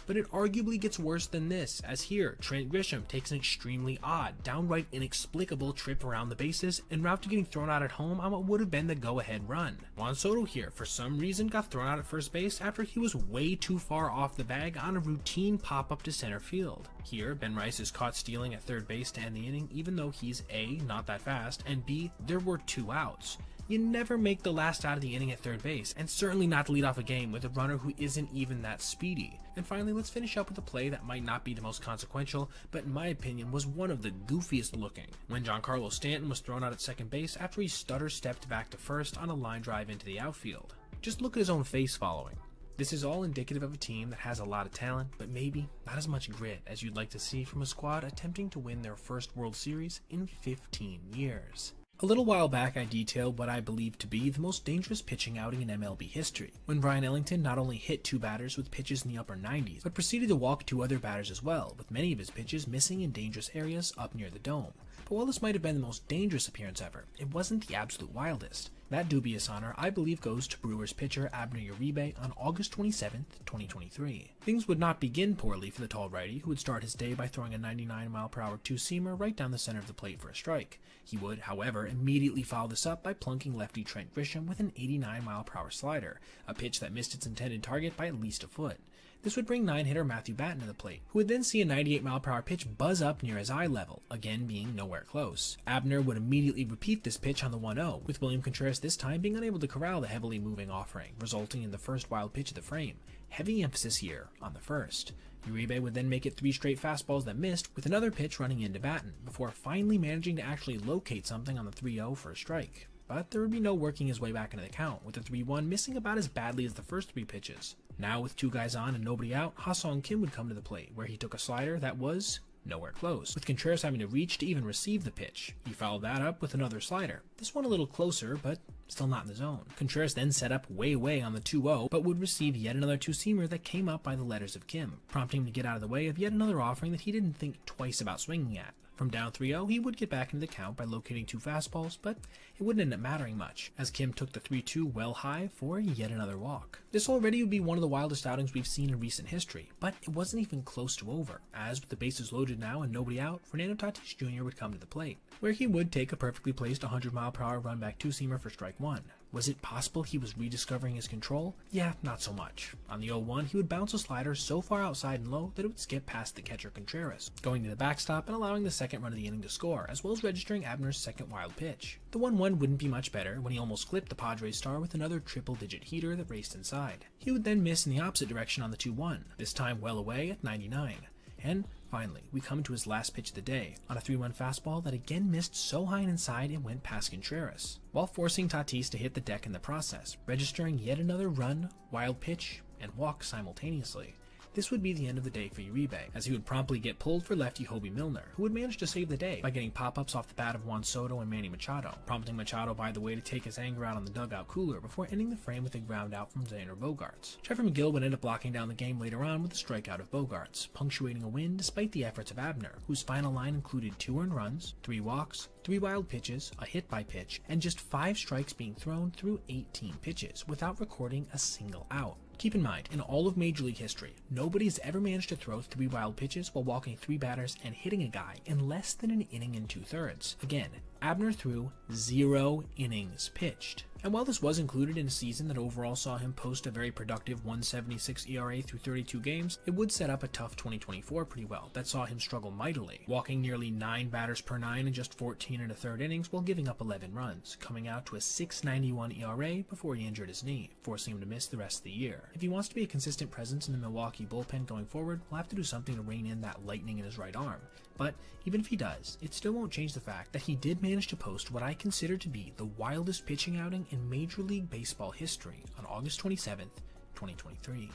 Speaker 2: But it arguably gets worse than this, as here, Trent Grisham takes an extremely odd, downright inexplicable trip around the bases en route to getting thrown out at home on what would have been the go-ahead run. Juan Soto here, for some reason, got thrown out at first base after he was way too far off the bag on a routine pop-up to center field. Here, Ben Rice is caught stealing at third base to end the inning, even though he's A, not that fast, and B, there were 2 outs. You never make the last out of the inning at third base, and certainly not to lead off a game with a runner who isn't even that speedy. And finally, let's finish up with a play that might not be the most consequential, but in my opinion was one of the goofiest looking, when Giancarlo Stanton was thrown out at second base after he stutter-stepped back to first on a line drive into the outfield. Just look at his own face following. This is all indicative of a team that has a lot of talent, but maybe not as much grit as you'd like to see from a squad attempting to win their first World Series in 15 years. A little while back, I detailed what I believe to be the most dangerous pitching outing in MLB history, when Brian Ellington not only hit 2 batters with pitches in the upper 90s, but proceeded to walk 2 other batters as well, with many of his pitches missing in dangerous areas up near the dome. But while this might have been the most dangerous appearance ever, it wasn't the absolute wildest. That dubious honor, I believe, goes to Brewers pitcher Abner Uribe on August 27th, 2023. Things would not begin poorly for the tall righty, who would start his day by throwing a 99-mile-per-hour two-seamer right down the center of the plate for a strike. He would, however, immediately follow this up by plunking lefty Trent Grisham with an 89-mile-per-hour slider, a pitch that missed its intended target by at least a foot. This would bring 9-hitter Matthew Batten to the plate, who would then see a 98-mile-per-hour pitch buzz up near his eye level, again being nowhere close. Abner would immediately repeat this pitch on the 1-0, with William Contreras this time being unable to corral the heavily moving offering, resulting in the first wild pitch of the frame. Heavy emphasis here on the first. Uribe would then make it 3 straight fastballs that missed, with another pitch running into Batten, before finally managing to actually locate something on the 3-0 for a strike. But there would be no working his way back into the count, with the 3-1 missing about as badly as the first 3 pitches. Now with 2 guys on and nobody out, Ha-Sung Kim would come to the plate, where he took a slider that was nowhere close, with Contreras having to reach to even receive the pitch. He followed that up with another slider, this one a little closer, but still not in the zone. Contreras then set up way on the 2-0, but would receive yet another two-seamer that came up by the letters of Kim, prompting him to get out of the way of yet another offering that he didn't think twice about swinging at. From down 3-0, he would get back into the count by locating 2 fastballs, but it wouldn't end up mattering much, as Kim took the 3-2 well high for yet another walk. This already would be one of the wildest outings we've seen in recent history, but it wasn't even close to over, as with the bases loaded now and nobody out, Fernando Tatis Jr. would come to the plate, where he would take a perfectly placed 100-mile-per-hour run-back two-seamer for strike 1. Was it possible he was rediscovering his control? Yeah, not so much. On the 0-1, he would bounce a slider so far outside and low that it would skip past the catcher Contreras, going to the backstop and allowing the second run of the inning to score, as well as registering Abner's second wild pitch. The 1-1 wouldn't be much better when he almost clipped the Padres star with another triple-digit heater that raced inside. He would then miss in the opposite direction on the 2-1, this time well away at 99. And finally, we come to his last pitch of the day, on a 3-1 fastball that again missed so high and inside it went past Contreras, while forcing Tatis to hit the deck in the process, registering yet another run, wild pitch, and walk simultaneously. This would be the end of the day for Uribe, as he would promptly get pulled for lefty Hobie Milner, who would manage to save the day by getting pop-ups off the bat of Juan Soto and Manny Machado, prompting Machado, by the way, to take his anger out on the dugout cooler before ending the frame with a ground out from Xander Bogaerts. Trevor McGill would end up locking down the game later on with a strikeout of Bogaerts, punctuating a win despite the efforts of Abner, whose final line included 2 earned runs, 3 walks, 3 wild pitches, a hit by pitch, and just 5 strikes being thrown through 18 pitches without recording a single out. Keep in mind, in all of Major League history, nobody's ever managed to throw 3 wild pitches while walking 3 batters and hitting a guy in less than an inning and 2/3. Again,
Speaker 1: Abner threw 0 innings pitched. And while this was included in a season that overall saw him post a very productive 1.76 ERA through 32 games, it would set up a tough 2024 pretty well that saw him struggle mightily, walking nearly 9 batters per 9 in just 14 1/3 innings while giving up 11 runs, coming out to a 6.91 ERA before he injured his knee, forcing him to miss the rest of the year. If he wants to be a consistent presence in the Milwaukee bullpen going forward, we'll have to do something to rein in that lightning in his right arm. But even if he does, it still won't change the fact that he did manage to post what I consider to be the wildest pitching outing in Major League Baseball history on August 27th, 2023.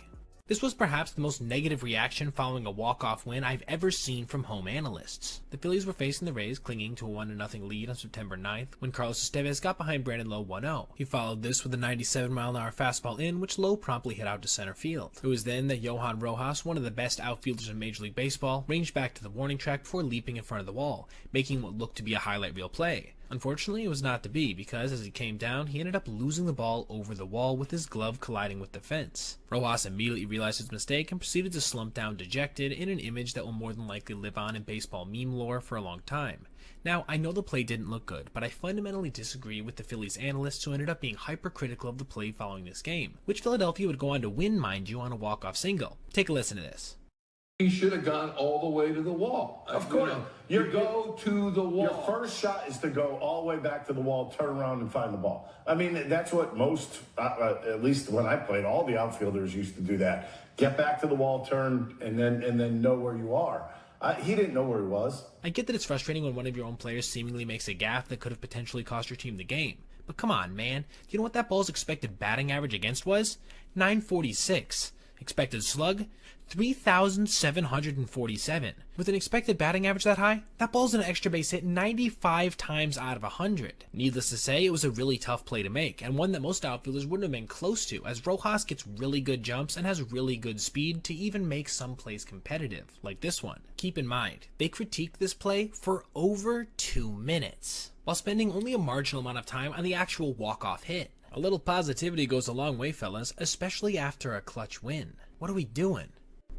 Speaker 1: This was perhaps the most negative reaction following a walk-off win I've ever seen from home analysts. The Phillies were facing the Rays, clinging to a 1-0 lead on September 9th when Carlos Estevez got behind Brandon Lowe 1-0. He followed this with a 97-mile-an-hour fastball in, which Lowe promptly hit out to center field. It was then that Johan Rojas, one of the best outfielders in Major League Baseball, ranged back to the warning track before leaping in front of the wall, making what looked to be a highlight reel play. Unfortunately, it was not to be, because as he came down, he ended up losing the ball over the wall with his glove colliding with the fence. Rojas immediately realized his mistake and proceeded to slump down dejected in an image that will more than likely live on in baseball meme lore for a long time. Now, I know the play didn't look good, but I fundamentally disagree with the Phillies analysts who ended up being hypercritical of the play following this game, which Philadelphia would go on to win, mind you, on a walk-off single. Take a listen to this.
Speaker 14: He should have gone all the way to the wall.
Speaker 15: Of course.
Speaker 14: You go to the wall.
Speaker 15: Your first shot is to go all the way back to the wall, turn around, and find the ball. I mean, that's what most, at least when I played, all the outfielders used to do that. Get back to the wall, turn, and then know where you are. He didn't know where he was.
Speaker 1: I get that it's frustrating when one of your own players seemingly makes a gaffe that could have potentially cost your team the game. But come on, man. Do you know what that ball's expected batting average against was? .946. Expected slug? 3,747. With an expected batting average that high, that ball's an extra base hit 95 times out of 100. Needless to say, it was a really tough play to make, and one that most outfielders wouldn't have been close to, as Rojas gets really good jumps and has really good speed to even make some plays competitive, like this one. Keep in mind, they critiqued this play for over 2 minutes, while spending only a marginal amount of time on the actual walk-off hit. A little positivity goes a long way, fellas, especially after a clutch win. What are we doing?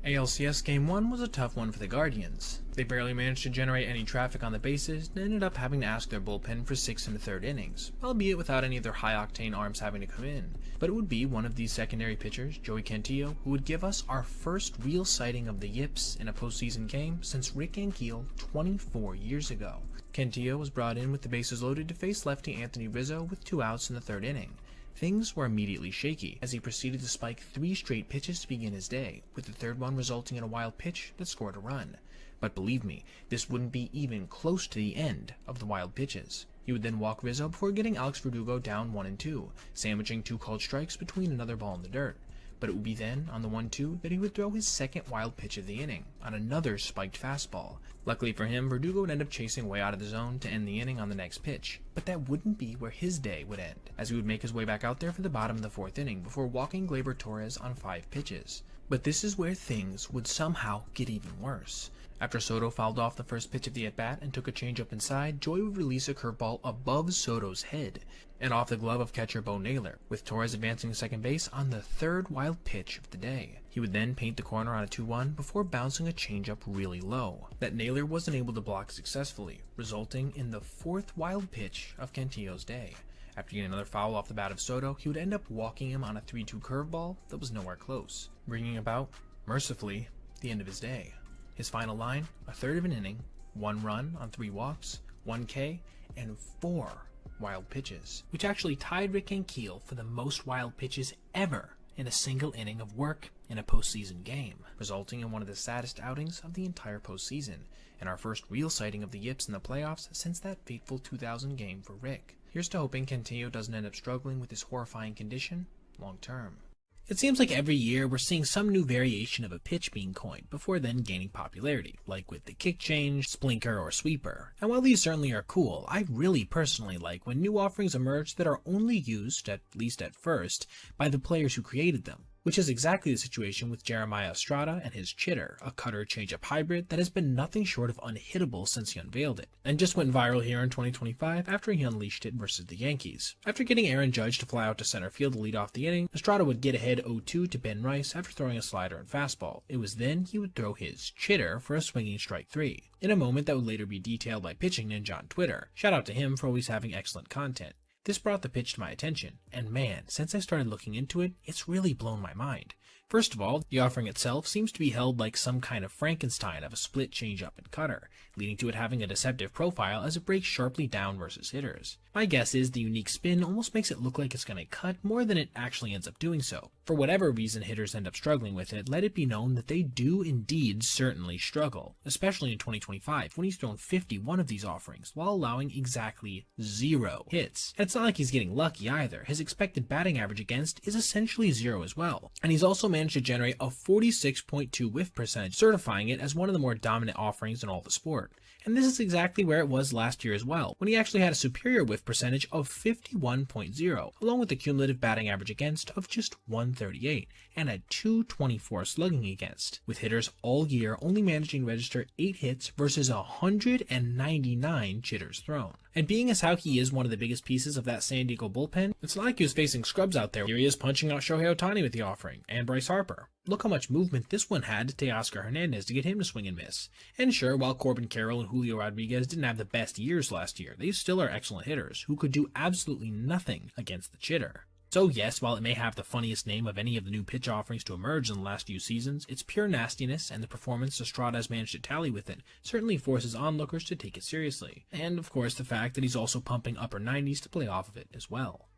Speaker 1: ALCS Game 1 was a tough one for the Guardians. They barely managed to generate any traffic on the bases and ended up having to ask their bullpen for 6 1/3 innings, albeit without any of their high-octane arms having to come in. But it would be one of these secondary pitchers, Joey Cantillo, who would give us our first real sighting of the Yips in a postseason game since Rick Ankiel 24 years ago. Cantillo was brought in with the bases loaded to face lefty Anthony Rizzo with 2 outs in the 3rd inning. Things were immediately shaky, as he proceeded to spike 3 straight pitches to begin his day, with the 3rd one resulting in a wild pitch that scored a run. But believe me, this wouldn't be even close to the end of the wild pitches. He would then walk Rizzo before getting Alex Verdugo down 1-2, sandwiching 2 called strikes between another ball in the dirt. But it would be then, on the 1-2, that he would throw his 2nd wild pitch of the inning, on another spiked fastball. Luckily for him, Verdugo would end up chasing way out of the zone to end the inning on the next pitch. But that wouldn't be where his day would end, as he would make his way back out there for the bottom of the 4th inning before walking Gleyber Torres on 5 pitches. But this is where things would somehow get even worse. After Soto fouled off the first pitch of the at-bat and took a changeup inside, Joey would release a curveball above Soto's head and off the glove of catcher Bo Naylor, with Torres advancing to second base on the 3rd wild pitch of the day. He would then paint the corner on a 2-1 before bouncing a changeup really low that Naylor wasn't able to block successfully, resulting in the 4th wild pitch of Cantillo's day. After getting another foul off the bat of Soto, he would end up walking him on a 3-2 curveball that was nowhere close, bringing about, mercifully, the end of his day. His final line, a 1/3 of an inning, 1 run on 3 walks, 1 K, and 4 wild pitches, which actually tied Rick Ankiel for the most wild pitches ever in a single inning of work in a postseason game, resulting in one of the saddest outings of the entire postseason, and our first real sighting of the Yips in the playoffs since that fateful 2000 game for Rick. Here's to hoping Cantillo doesn't end up struggling with this horrifying condition long term. It seems like every year we're seeing some new variation of a pitch being coined before then gaining popularity, like with the kick change, splinker, or sweeper. And while these certainly are cool, I really personally like when new offerings emerge that are only used, at least at first, by the players who created them. which is exactly the situation with Jeremiah Estrada and his chitter, a cutter changeup hybrid that has been nothing short of unhittable since he unveiled it, and just went viral here in 2025 after he unleashed it versus the Yankees. After getting Aaron Judge to fly out to center field to lead off the inning, Estrada would get ahead 0-2 to Ben Rice after throwing a slider and fastball. It was then he would throw his chitter for a swinging strike 3, in a moment that would later be detailed by Pitching Ninja on Twitter. Shout out to him for always having excellent content. This brought the pitch to my attention, and man, since I started looking into it, it's really blown my mind. First of all, the offering itself seems to be held like some kind of Frankenstein of a split changeup and cutter, leading to it having a deceptive profile as it breaks sharply down versus hitters. My guess is the unique spin almost makes it look like it's going to cut more than it actually ends up doing so. For whatever reason hitters end up struggling with it, let it be known that they do indeed certainly struggle, especially in 2025 when he's thrown 51 of these offerings while allowing exactly 0 hits. And it's not like he's getting lucky either. His expected batting average against is essentially 0 as well, and he's also managed to generate a 46.2 whiff percentage, certifying it as one of the more dominant offerings in all the sport. And this is exactly where it was last year as well, when he actually had a superior whiff percentage of 51.0, along with a cumulative batting average against of just 138, and a 224 slugging against, with hitters all year only managing to register 8 hits versus 199 chitters thrown. And being as how he is one of the biggest pieces of that San Diego bullpen, it's not like he was facing scrubs out there. Here he is punching out Shohei Ohtani with the offering, and Bryce Harper. Look how much movement this one had to Teoscar Hernandez to get him to swing and miss. And sure, while Corbin Carroll and Julio Rodriguez didn't have the best years last year, they still are excellent hitters who could do absolutely nothing against the chitter. So yes, while it may have the funniest name of any of the new pitch offerings to emerge in the last few seasons, its pure nastiness and the performance Estrada has managed to tally with it certainly forces onlookers to take it seriously. And of course the fact that he's also pumping upper 90s to play off of it as well.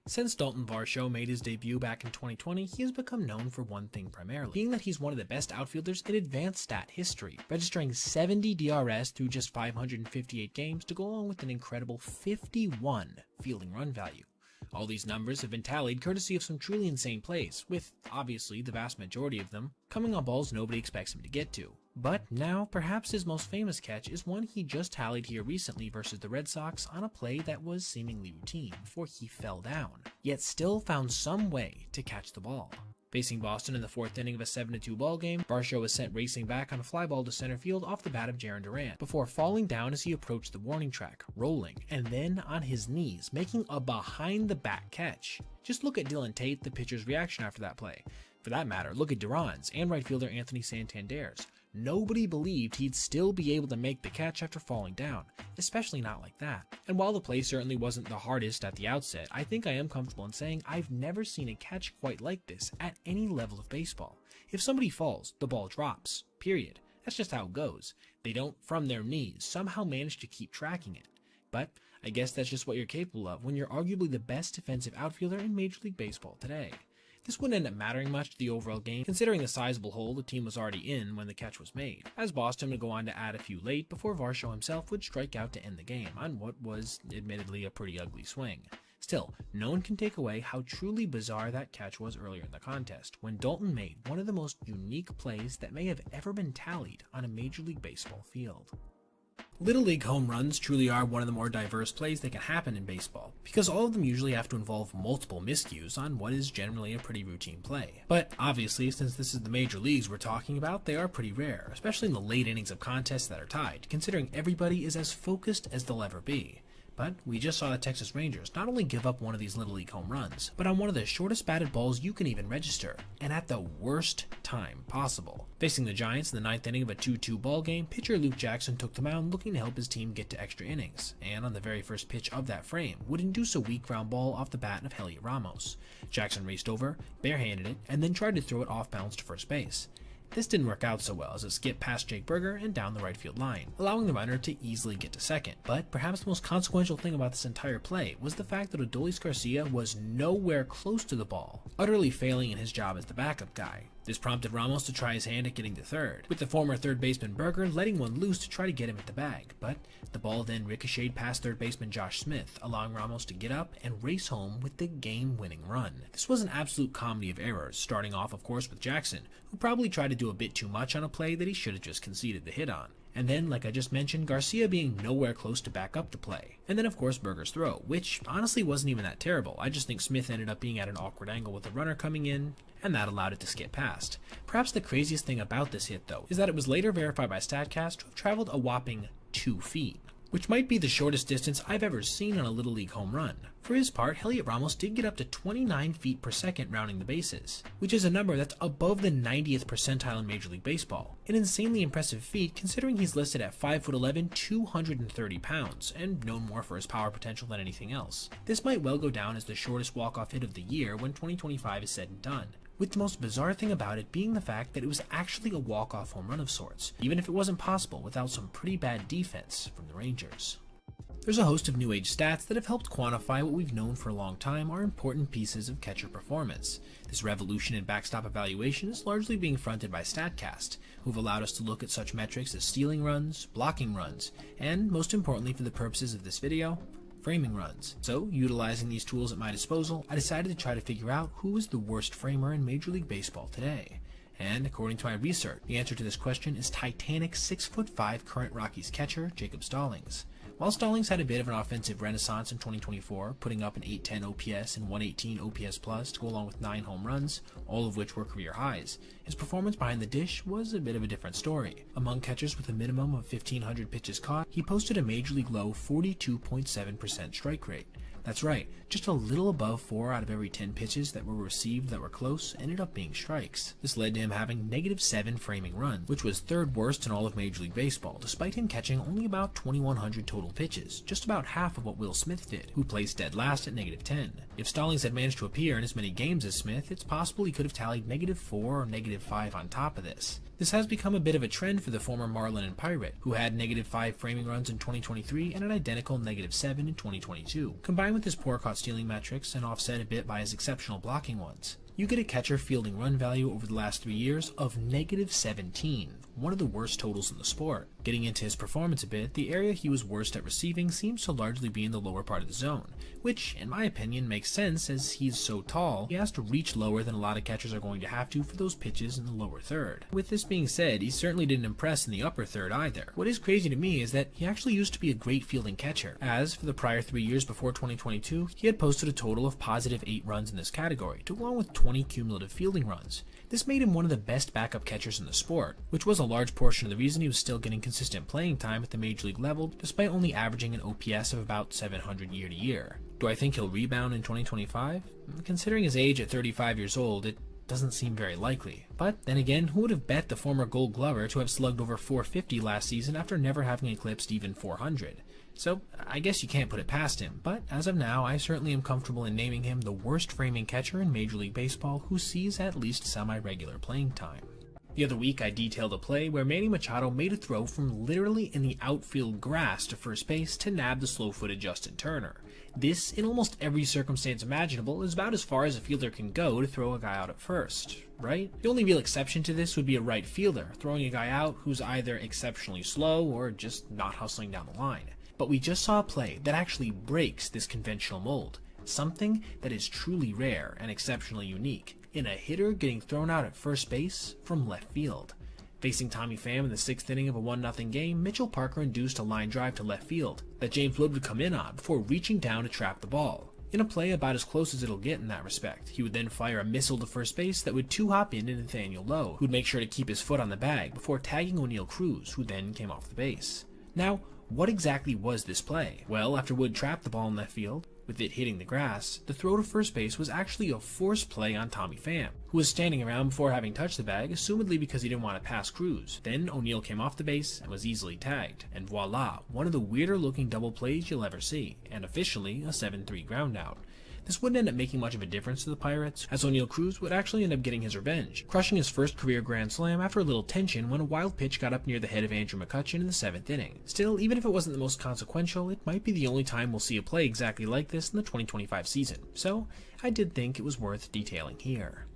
Speaker 1: Since Dalton Varsho made his debut back in 2020, he has become known for one thing primarily, being that he's one of the best outfielders in advanced stat history, registering 70 DRS through just 558 games to go along with an incredible 51 fielding run value. All these numbers have been tallied courtesy of some truly insane plays, with, obviously, the vast majority of them coming on balls nobody expects him to get to. But now, perhaps his most famous catch is one he just tallied here recently versus the Red Sox on a play that was seemingly routine before he fell down, yet still found some way to catch the ball. Facing Boston in the 4th inning of a 7-2 ball game, Varsho was sent racing back on a fly ball to center field off the bat of Jarren Durant, before falling down as he approached the warning track, rolling, and then on his knees, making a behind-the-back catch. Just look at Dylan Tate, the pitcher's reaction after that play. For that matter, look at Duran's and right fielder Anthony Santander's. Nobody believed he'd still be able to make the catch after falling down, especially not like that. And while the play certainly wasn't the hardest at the outset, I think I am comfortable in saying I've never seen a catch quite like this at any level of baseball. If somebody falls, the ball drops, period. That's just how it goes. They don't, from their knees, somehow manage to keep tracking it. But I guess that's just what you're capable of when you're arguably the best defensive outfielder in Major League Baseball today. This wouldn't end up mattering much to the overall game, considering the sizable hole the team was already in when the catch was made, as Boston would go on to add a few late before Varsho himself would strike out to end the game on what was admittedly a pretty ugly swing. Still, no one can take away how truly bizarre that catch was earlier in the contest, when Dalton made one of the most unique plays that may have ever been tallied on a Major League Baseball field. Little League home runs truly are one of the more diverse plays that can happen in baseball, because all of them usually have to involve multiple miscues on what is generally a pretty routine play. But obviously, since this is the major leagues we're talking about, they are pretty rare, especially in the late innings of contests that are tied, considering everybody is as focused as they'll ever be. But we just saw the Texas Rangers not only give up one of these Little League home runs, but on one of the shortest batted balls you can even register, and at the worst time possible. Facing the Giants in the 9th inning of a 2-2 ball game, pitcher Luke Jackson took the mound looking to help his team get to extra innings, and on the very first pitch of that frame, would induce a weak ground ball off the bat of Heliot Ramos. Jackson raced over, barehanded it, and then tried to throw it off balance to first base. This didn't work out so well as it skipped past Jake Berger and down the right field line, allowing the runner to easily get to second. But perhaps the most consequential thing about this entire play was the fact that Adolis Garcia was nowhere close to the ball, utterly failing in his job as the backup guy. This prompted Ramos to try his hand at getting to third, with the former third baseman Berger letting one loose to try to get him at the bag, but the ball then ricocheted past third baseman Josh Smith, allowing Ramos to get up and race home with the game-winning run. This was an absolute comedy of errors, starting off of course with Jackson, who probably tried to do a bit too much on a play that he should have just conceded the hit on. And then, like I just mentioned, Garcia being nowhere close to back up the play. And then of course Berger's throw, which honestly wasn't even that terrible. I just think Smith ended up being at an awkward angle with the runner coming in, and that allowed it to skip past. Perhaps the craziest thing about this hit though, is that it was later verified by StatCast to have traveled a whopping 2 feet. Which might be the shortest distance I've ever seen on a Little League home run. For his part, Heliot Ramos did get up to 29 feet per second rounding the bases, which is a number that's above the 90th percentile in Major League Baseball. An insanely impressive feat considering he's listed at 5'11", 230 pounds, and known more for his power potential than anything else. This might well go down as the shortest walk-off hit of the year when 2025 is said and done, with the most bizarre thing about it being the fact that it was actually a walk-off home run of sorts, even if it wasn't possible without some pretty bad defense from the Rangers. There's a host of new age stats that have helped quantify what we've known for a long time are important pieces of catcher performance. This revolution in backstop evaluation is largely being fronted by StatCast, who've allowed us to look at such metrics as stealing runs, blocking runs, and most importantly for the purposes of this video, framing runs. So, utilizing these tools at my disposal, I decided to try to figure out who is the worst framer in Major League Baseball today. And according to my research, the answer to this question is Titanic 6'5" current Rockies catcher, Jacob Stallings. While Stallings had a bit of an offensive renaissance in 2024, putting up an 810 OPS and 118 OPS plus to go along with 9 home runs, all of which were career highs, his performance behind the dish was a bit of a different story. Among catchers with a minimum of 1,500 pitches caught, he posted a major league low 42.7% strike rate. That's right, just a little above 4 out of every 10 pitches that were received that were close ended up being strikes. This led to him having -7 framing runs, which was 3rd worst in all of Major League Baseball, despite him catching only about 2,100 total pitches, just about half of what Will Smith did, who placed dead last at -10. If Stallings had managed to appear in as many games as Smith, it's possible he could have tallied -4 or -5 on top of this. This has become a bit of a trend for the former Marlin and Pirate, who had -5 framing runs in 2023 and an identical -7 in 2022. Combined with his poor caught stealing metrics and offset a bit by his exceptional blocking ones, you get a catcher fielding run value over the last 3 years of -17, one of the worst totals in the sport. Getting into his performance a bit, the area he was worst at receiving seems to largely be in the lower part of the zone, which, in my opinion, makes sense as he's so tall, he has to reach lower than a lot of catchers are going to have to for those pitches in the lower third. With this being said, he certainly didn't impress in the upper third either. What is crazy to me is that he actually used to be a great fielding catcher, as for the prior 3 years before 2022, he had posted a total of +8 runs in this category, to along with 20 cumulative fielding runs. This made him one of the best backup catchers in the sport, which was a large portion of the reason he was still getting consistent playing time at the major league level, despite only averaging an OPS of about 700 year to year. Do I think he'll rebound in 2025? Considering his age at 35 years old, it doesn't seem very likely. But then again, who would have bet the former Gold Glover to have slugged over 450 last season after never having eclipsed even 400? So I guess you can't put it past him, but as of now, I certainly am comfortable in naming him the worst framing catcher in Major League Baseball who sees at least semi-regular playing time. The other week, I detailed a play where Manny Machado made a throw from literally in the outfield grass to first base to nab the slow-footed Justin Turner. This, in almost every circumstance imaginable, is about as far as a fielder can go to throw a guy out at first, right? The only real exception to this would be a right fielder, throwing a guy out who's either exceptionally slow or just not hustling down the line. But we just saw a play that actually breaks this conventional mold, something that is truly rare and exceptionally unique, in a hitter getting thrown out at first base from left field. Facing Tommy Pham in the 6th inning of a 1-0 game, Mitchell Parker induced a line drive to left field that James Wood would come in on before reaching down to trap the ball. In a play about as close as it'll get in that respect, he would then fire a missile to first base that would 2-hop into Nathaniel Lowe, who'd make sure to keep his foot on the bag before tagging O'Neal Cruz, who then came off the base. Now, what exactly was this play? Well, after Wood trapped the ball in left field, with it hitting the grass, the throw to first base was actually a forced play on Tommy Pham, who was standing around before having touched the bag, assumedly because he didn't want to pass Cruz. Then O'Neal came off the base and was easily tagged, and voila, one of the weirder looking double plays you'll ever see, and officially a 7-3 groundout. This wouldn't end up making much of a difference to the Pirates, as O'Neal Cruz would actually end up getting his revenge, crushing his first career grand slam after a little tension when a wild pitch got up near the head of Andrew McCutchen in the 7th inning. Still, even if it wasn't the most consequential, it might be the only time we'll see a play exactly like this in the 2025 season, so I did think it was worth detailing here.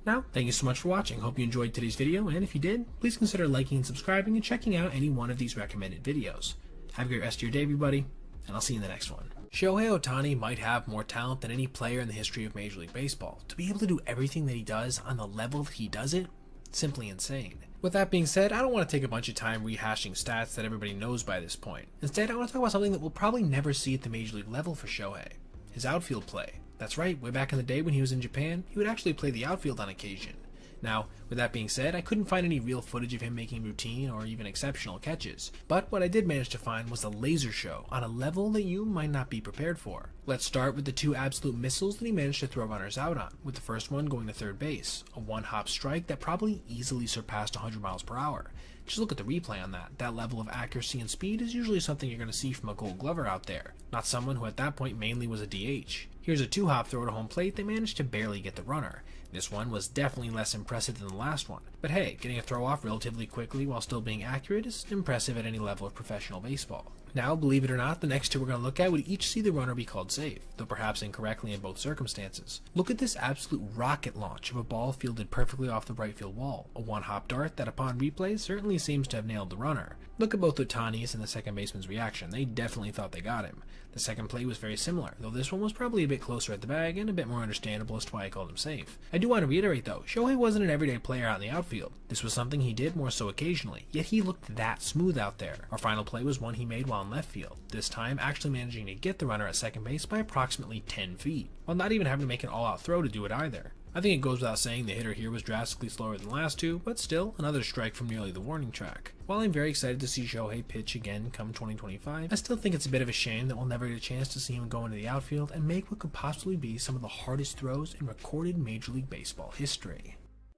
Speaker 1: Now, thank you so much for watching. Hope you enjoyed today's video, and if you did, please consider liking and subscribing and checking out any one of these recommended videos. Have a great rest of your day, everybody, and I'll see you in the next one. Shohei Ohtani might have more talent than any player in the history of Major League Baseball. To be able to do everything that he does on the level that he does it, simply insane.
Speaker 2: With that being said, I don't want to take a bunch of time rehashing stats that everybody knows by this point. Instead, I want to talk about something that we'll probably never see at the major league level for Shohei: his outfield play. That's right, way back in the day when he was in Japan, he would actually play the outfield on occasion. Now, with that being said, I couldn't find any real footage of him making routine or even exceptional catches, but what I did manage to find was a laser show on a level that you might not be prepared for. Let's start with the two absolute missiles that he managed to throw runners out on, with the first one going to third base, a one-hop strike that probably easily surpassed 100 miles per hour. Just look at the replay on that. That level of accuracy and speed is usually something you're going to see from a Gold Glover out there, not someone who at that point mainly was a DH. Here's a two-hop throw to home plate that managed to barely get the runner. This one was definitely less impressive than the last one, but hey, getting a throw off relatively quickly while still being accurate is impressive at any level of professional baseball. Now, believe it or not, the next two we're going to look at would each see the runner be called safe, though perhaps incorrectly in both circumstances. Look at this absolute rocket launch of a ball fielded perfectly off the right field wall, a one-hop dart that upon replay certainly seems to have nailed the runner. Look at both Ohtani's and the second baseman's reaction. They definitely thought they got him. The second play was very similar, though this one was probably a bit closer at the bag and a bit more understandable as to why I called him safe. I do want to reiterate though, Shohei wasn't an everyday player out in the outfield. This was something he did more so occasionally, yet he looked that smooth out there. Our final play was one he made while in left field, this time actually managing to get the runner at second base by approximately 10 feet, while not even having to make an all-out throw to do it either. I think it goes without saying the hitter here was drastically slower than the last two, but still another strike from nearly the warning track. While I'm very excited to see Shohei pitch again come 2025, I still think it's a bit of a shame that we'll never get a chance to see him go into the outfield and make what could possibly be some of the hardest throws in recorded Major League Baseball history.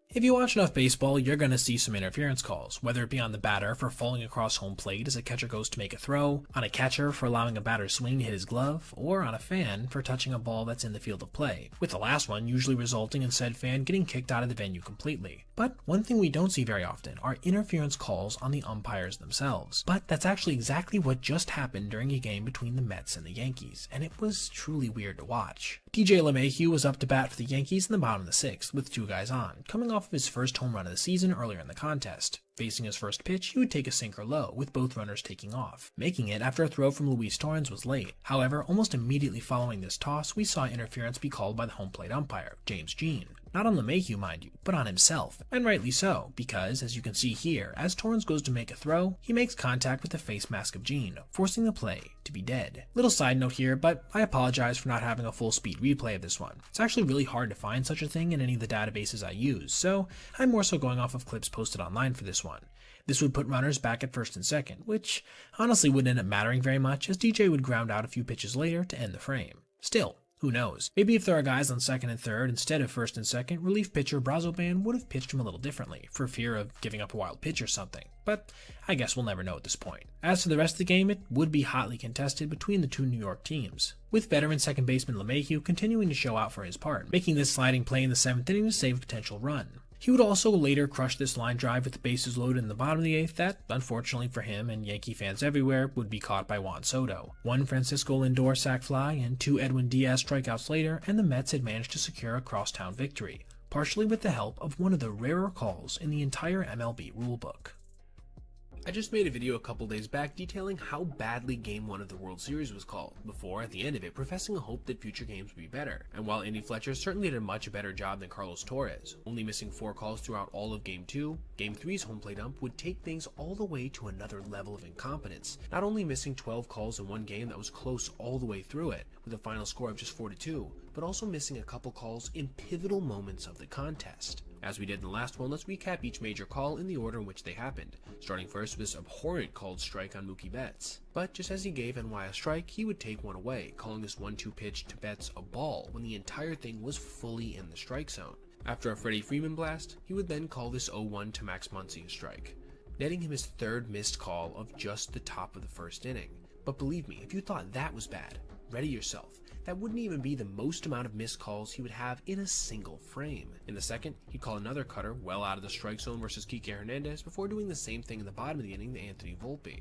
Speaker 2: If you watch enough baseball, you're going to see some interference calls, whether it be on the batter for falling across home plate as a catcher goes to make a throw, on a catcher for allowing a batter's swing to hit his glove, or on a fan for touching a ball that's in the field of play, with the last one usually resulting in said fan getting kicked out of the venue completely. But one thing we don't see very often are interference calls on the umpires themselves. But that's actually exactly what just happened during a game between the Mets and the Yankees, and it was truly weird to watch. DJ LeMahieu was up to bat for the Yankees in the bottom of the sixth, with two guys on, coming off of his first home run of the season earlier in the contest. Facing his first pitch, he would take a sinker low, with both runners taking off, making it after a throw from Luis Torrens was late. However, almost immediately following this toss, we saw interference be called by the home plate umpire, James Jean. Not on LeMahieu, mind you, but on himself, and rightly so, because, as you can see here, as Torrens goes to make a throw, he makes contact with the face mask of Jean, forcing the play to be dead. Little side note here, but I apologize for not having a full speed replay of this one. It's actually really hard to find such a thing in any of the databases I use, so I'm more so going off of clips posted online for this one. This would put runners back at first and second, which honestly wouldn't end up mattering very much, as DJ would ground out a few pitches later to end the frame. Still, who knows? Maybe if there are guys on second and third instead of first and second, relief pitcher Brazoban would have pitched him a little differently, for fear of giving up a wild pitch or something. But I guess we'll never know at this point. As for the rest of the game, it would be hotly contested between the two New York teams, with veteran second baseman LeMahieu continuing to show out for his part, making this sliding play in the seventh inning to save a potential run. He would also later crush this line drive with the bases loaded in the bottom of the eighth that, unfortunately for him and Yankee fans everywhere, would be caught by Juan Soto. One Francisco Lindor sac fly and two Edwin Diaz strikeouts later, and the Mets had managed to secure a crosstown victory, partially with the help of one of the rarer calls in the entire MLB rulebook. I just made a video a couple days back detailing how badly Game 1 of the World Series was called, before, at the end of it, professing a hope that future games would be better. And while Andy Fletcher certainly did a much better job than Carlos Torres, only missing 4 calls throughout all of Game 2, Game 3's home plate ump would take things all the way to another level of incompetence, not only missing 12 calls in one game that was close all the way through it, with a final score of just 4-2, but also missing a couple calls in pivotal moments of the contest. As we did in the last one, let's recap each major call in the order in which they happened, starting first with this abhorrent called strike on Mookie Betts. But just as he gave NY a strike, he would take one away, calling this 1-2 pitch to Betts a ball when the entire thing was fully in the strike zone. After a Freddie Freeman blast, he would then call this 0-1 to Max Muncy a strike, netting him his third missed call of just the top of the first inning. But believe me, if you thought that was bad, ready yourself. That wouldn't even be the most amount of missed calls he would have in a single frame. In the second, he'd call another cutter well out of the strike zone versus Kike Hernandez before doing the same thing in the bottom of the inning to Anthony Volpe.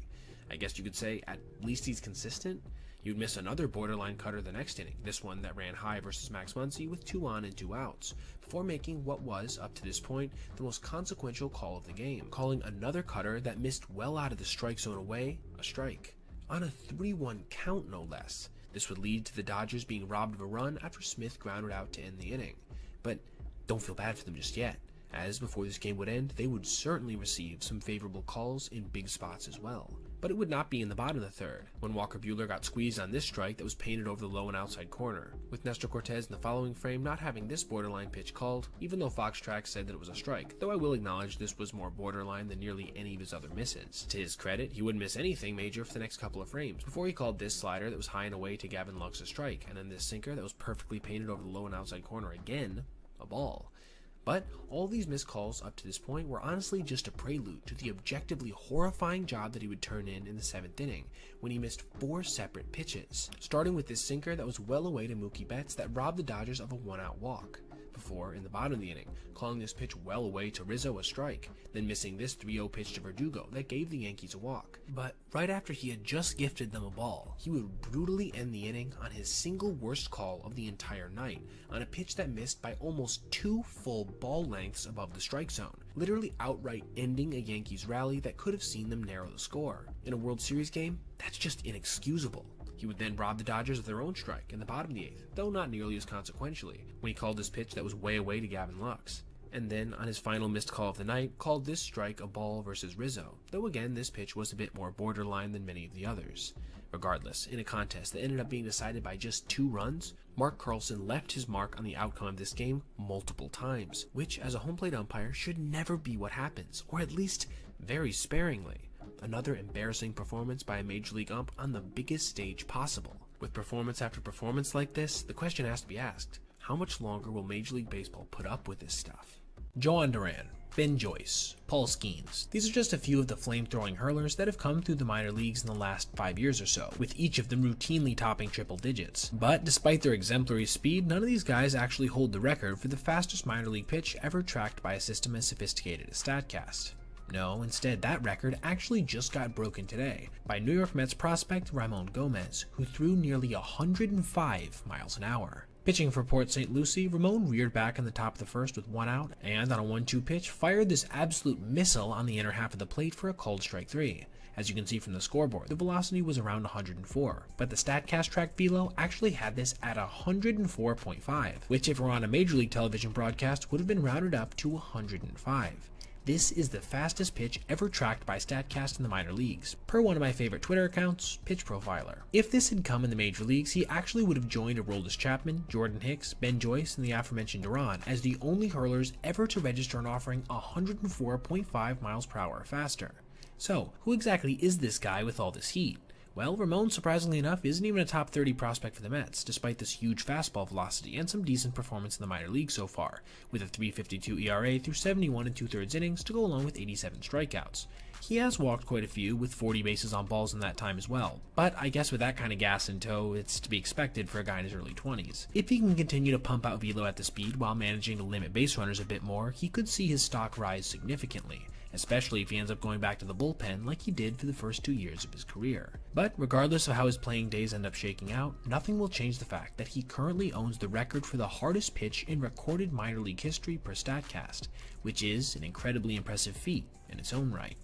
Speaker 2: I guess you could say at least he's consistent. You'd miss another borderline cutter the next inning, this one that ran high versus Max Muncy with 2 on and 2 outs, before making what was, up to this point, the most consequential call of the game, calling another cutter that missed well out of the strike zone away a strike, on a 3-1 count no less. This would lead to the Dodgers being robbed of a run after Smith grounded out to end the inning. But don't feel bad for them just yet,
Speaker 1: as before this game would end, they would certainly receive some favorable calls in big spots as well. But it would not be in the bottom of the third, when Walker Buehler got squeezed on this strike that was painted over the low and outside corner, with Nestor Cortes in the following frame not having this borderline pitch called, even though Fox Track said that it was a strike, though I will acknowledge this was more borderline than nearly any of his other misses. To his credit, he wouldn't miss anything major for the next couple of frames, before he called this slider that was high and away to Gavin Lux a strike, and then this sinker that was perfectly painted over the low and outside corner again, a ball. But all these missed calls up to this point were honestly just a prelude to the objectively horrifying job that he would turn in the 7th inning, when he missed 4 separate pitches, starting with this sinker that was well away to Mookie Betts that robbed the Dodgers of a 1-out walk, before, in the bottom of the inning, calling this pitch well away to Rizzo a strike, then missing this 3-0 pitch to Verdugo that gave the Yankees a walk. But right after he had just gifted them a ball, he would brutally end the inning on his single worst call of the entire night, on a pitch that missed by almost 2 full ball lengths above the strike zone, literally outright ending a Yankees rally that could have seen them narrow the score. In a World Series game, that's just inexcusable. He would then rob the Dodgers of their own strike in the bottom of the 8th, though not nearly as consequentially, when he called this pitch that was way away to Gavin Lux. And then, on his final missed call of the night, called this strike a ball versus Rizzo, though again this pitch was a bit more borderline than many of the others. Regardless, in a contest that ended up being decided by just 2 runs, Mark Carlson left his mark on the outcome of this game multiple times, which as a home plate umpire should never be what happens, or at least very sparingly. Another embarrassing performance by a Major League ump on the biggest stage possible. With performance after performance like this, the question has to be asked, how much longer will Major League Baseball put up with this stuff?
Speaker 2: Joan Duran, Ben Joyce, Paul Skeens. These are just a few of the flame-throwing hurlers that have come through the minor leagues in the last 5 years or so, with each of them routinely topping triple digits. But despite their exemplary speed, none of these guys actually hold the record for the fastest minor league pitch ever tracked by a system as sophisticated as StatCast. No, instead that record actually just got broken today by New York Mets prospect Ramon Gomez, who threw nearly 105 miles an hour. Pitching for Port St. Lucie, Ramon reared back in the top of the first with 1 out, and on a 1-2 pitch fired this absolute missile on the inner half of the plate for a called strike 3. As you can see from the scoreboard, the velocity was around 104, but the StatCast track velo actually had this at 104.5, which if it were on a Major League television broadcast would have been rounded up to 105. This is the fastest pitch ever tracked by StatCast in the minor leagues, per one of my favorite Twitter accounts, Pitch Profiler. If this had come in the major leagues, he actually would have joined Aroldis Chapman, Jordan Hicks, Ben Joyce, and the aforementioned Duran as the only hurlers ever to register an offering 104.5 miles per hour or faster. So, who exactly is this guy with all this heat? Well, Ramon, surprisingly enough, isn't even a top 30 prospect for the Mets, despite this huge fastball velocity and some decent performance in the minor league so far, with a 3.52 ERA through 71 2/3 innings to go along with 87 strikeouts. He has walked quite a few, with 40 bases on balls in that time as well, but I guess with that kind of gas in tow, it's to be expected for a guy in his early 20s. If he can continue to pump out velo at the speed while managing to limit base runners a bit more, he could see his stock rise significantly, especially if he ends up going back to the bullpen like he did for the first 2 years of his career. But regardless of how his playing days end up shaking out, nothing will change the fact that he currently owns the record for the hardest pitch in recorded minor league history per StatCast, which is an incredibly impressive feat in its own right.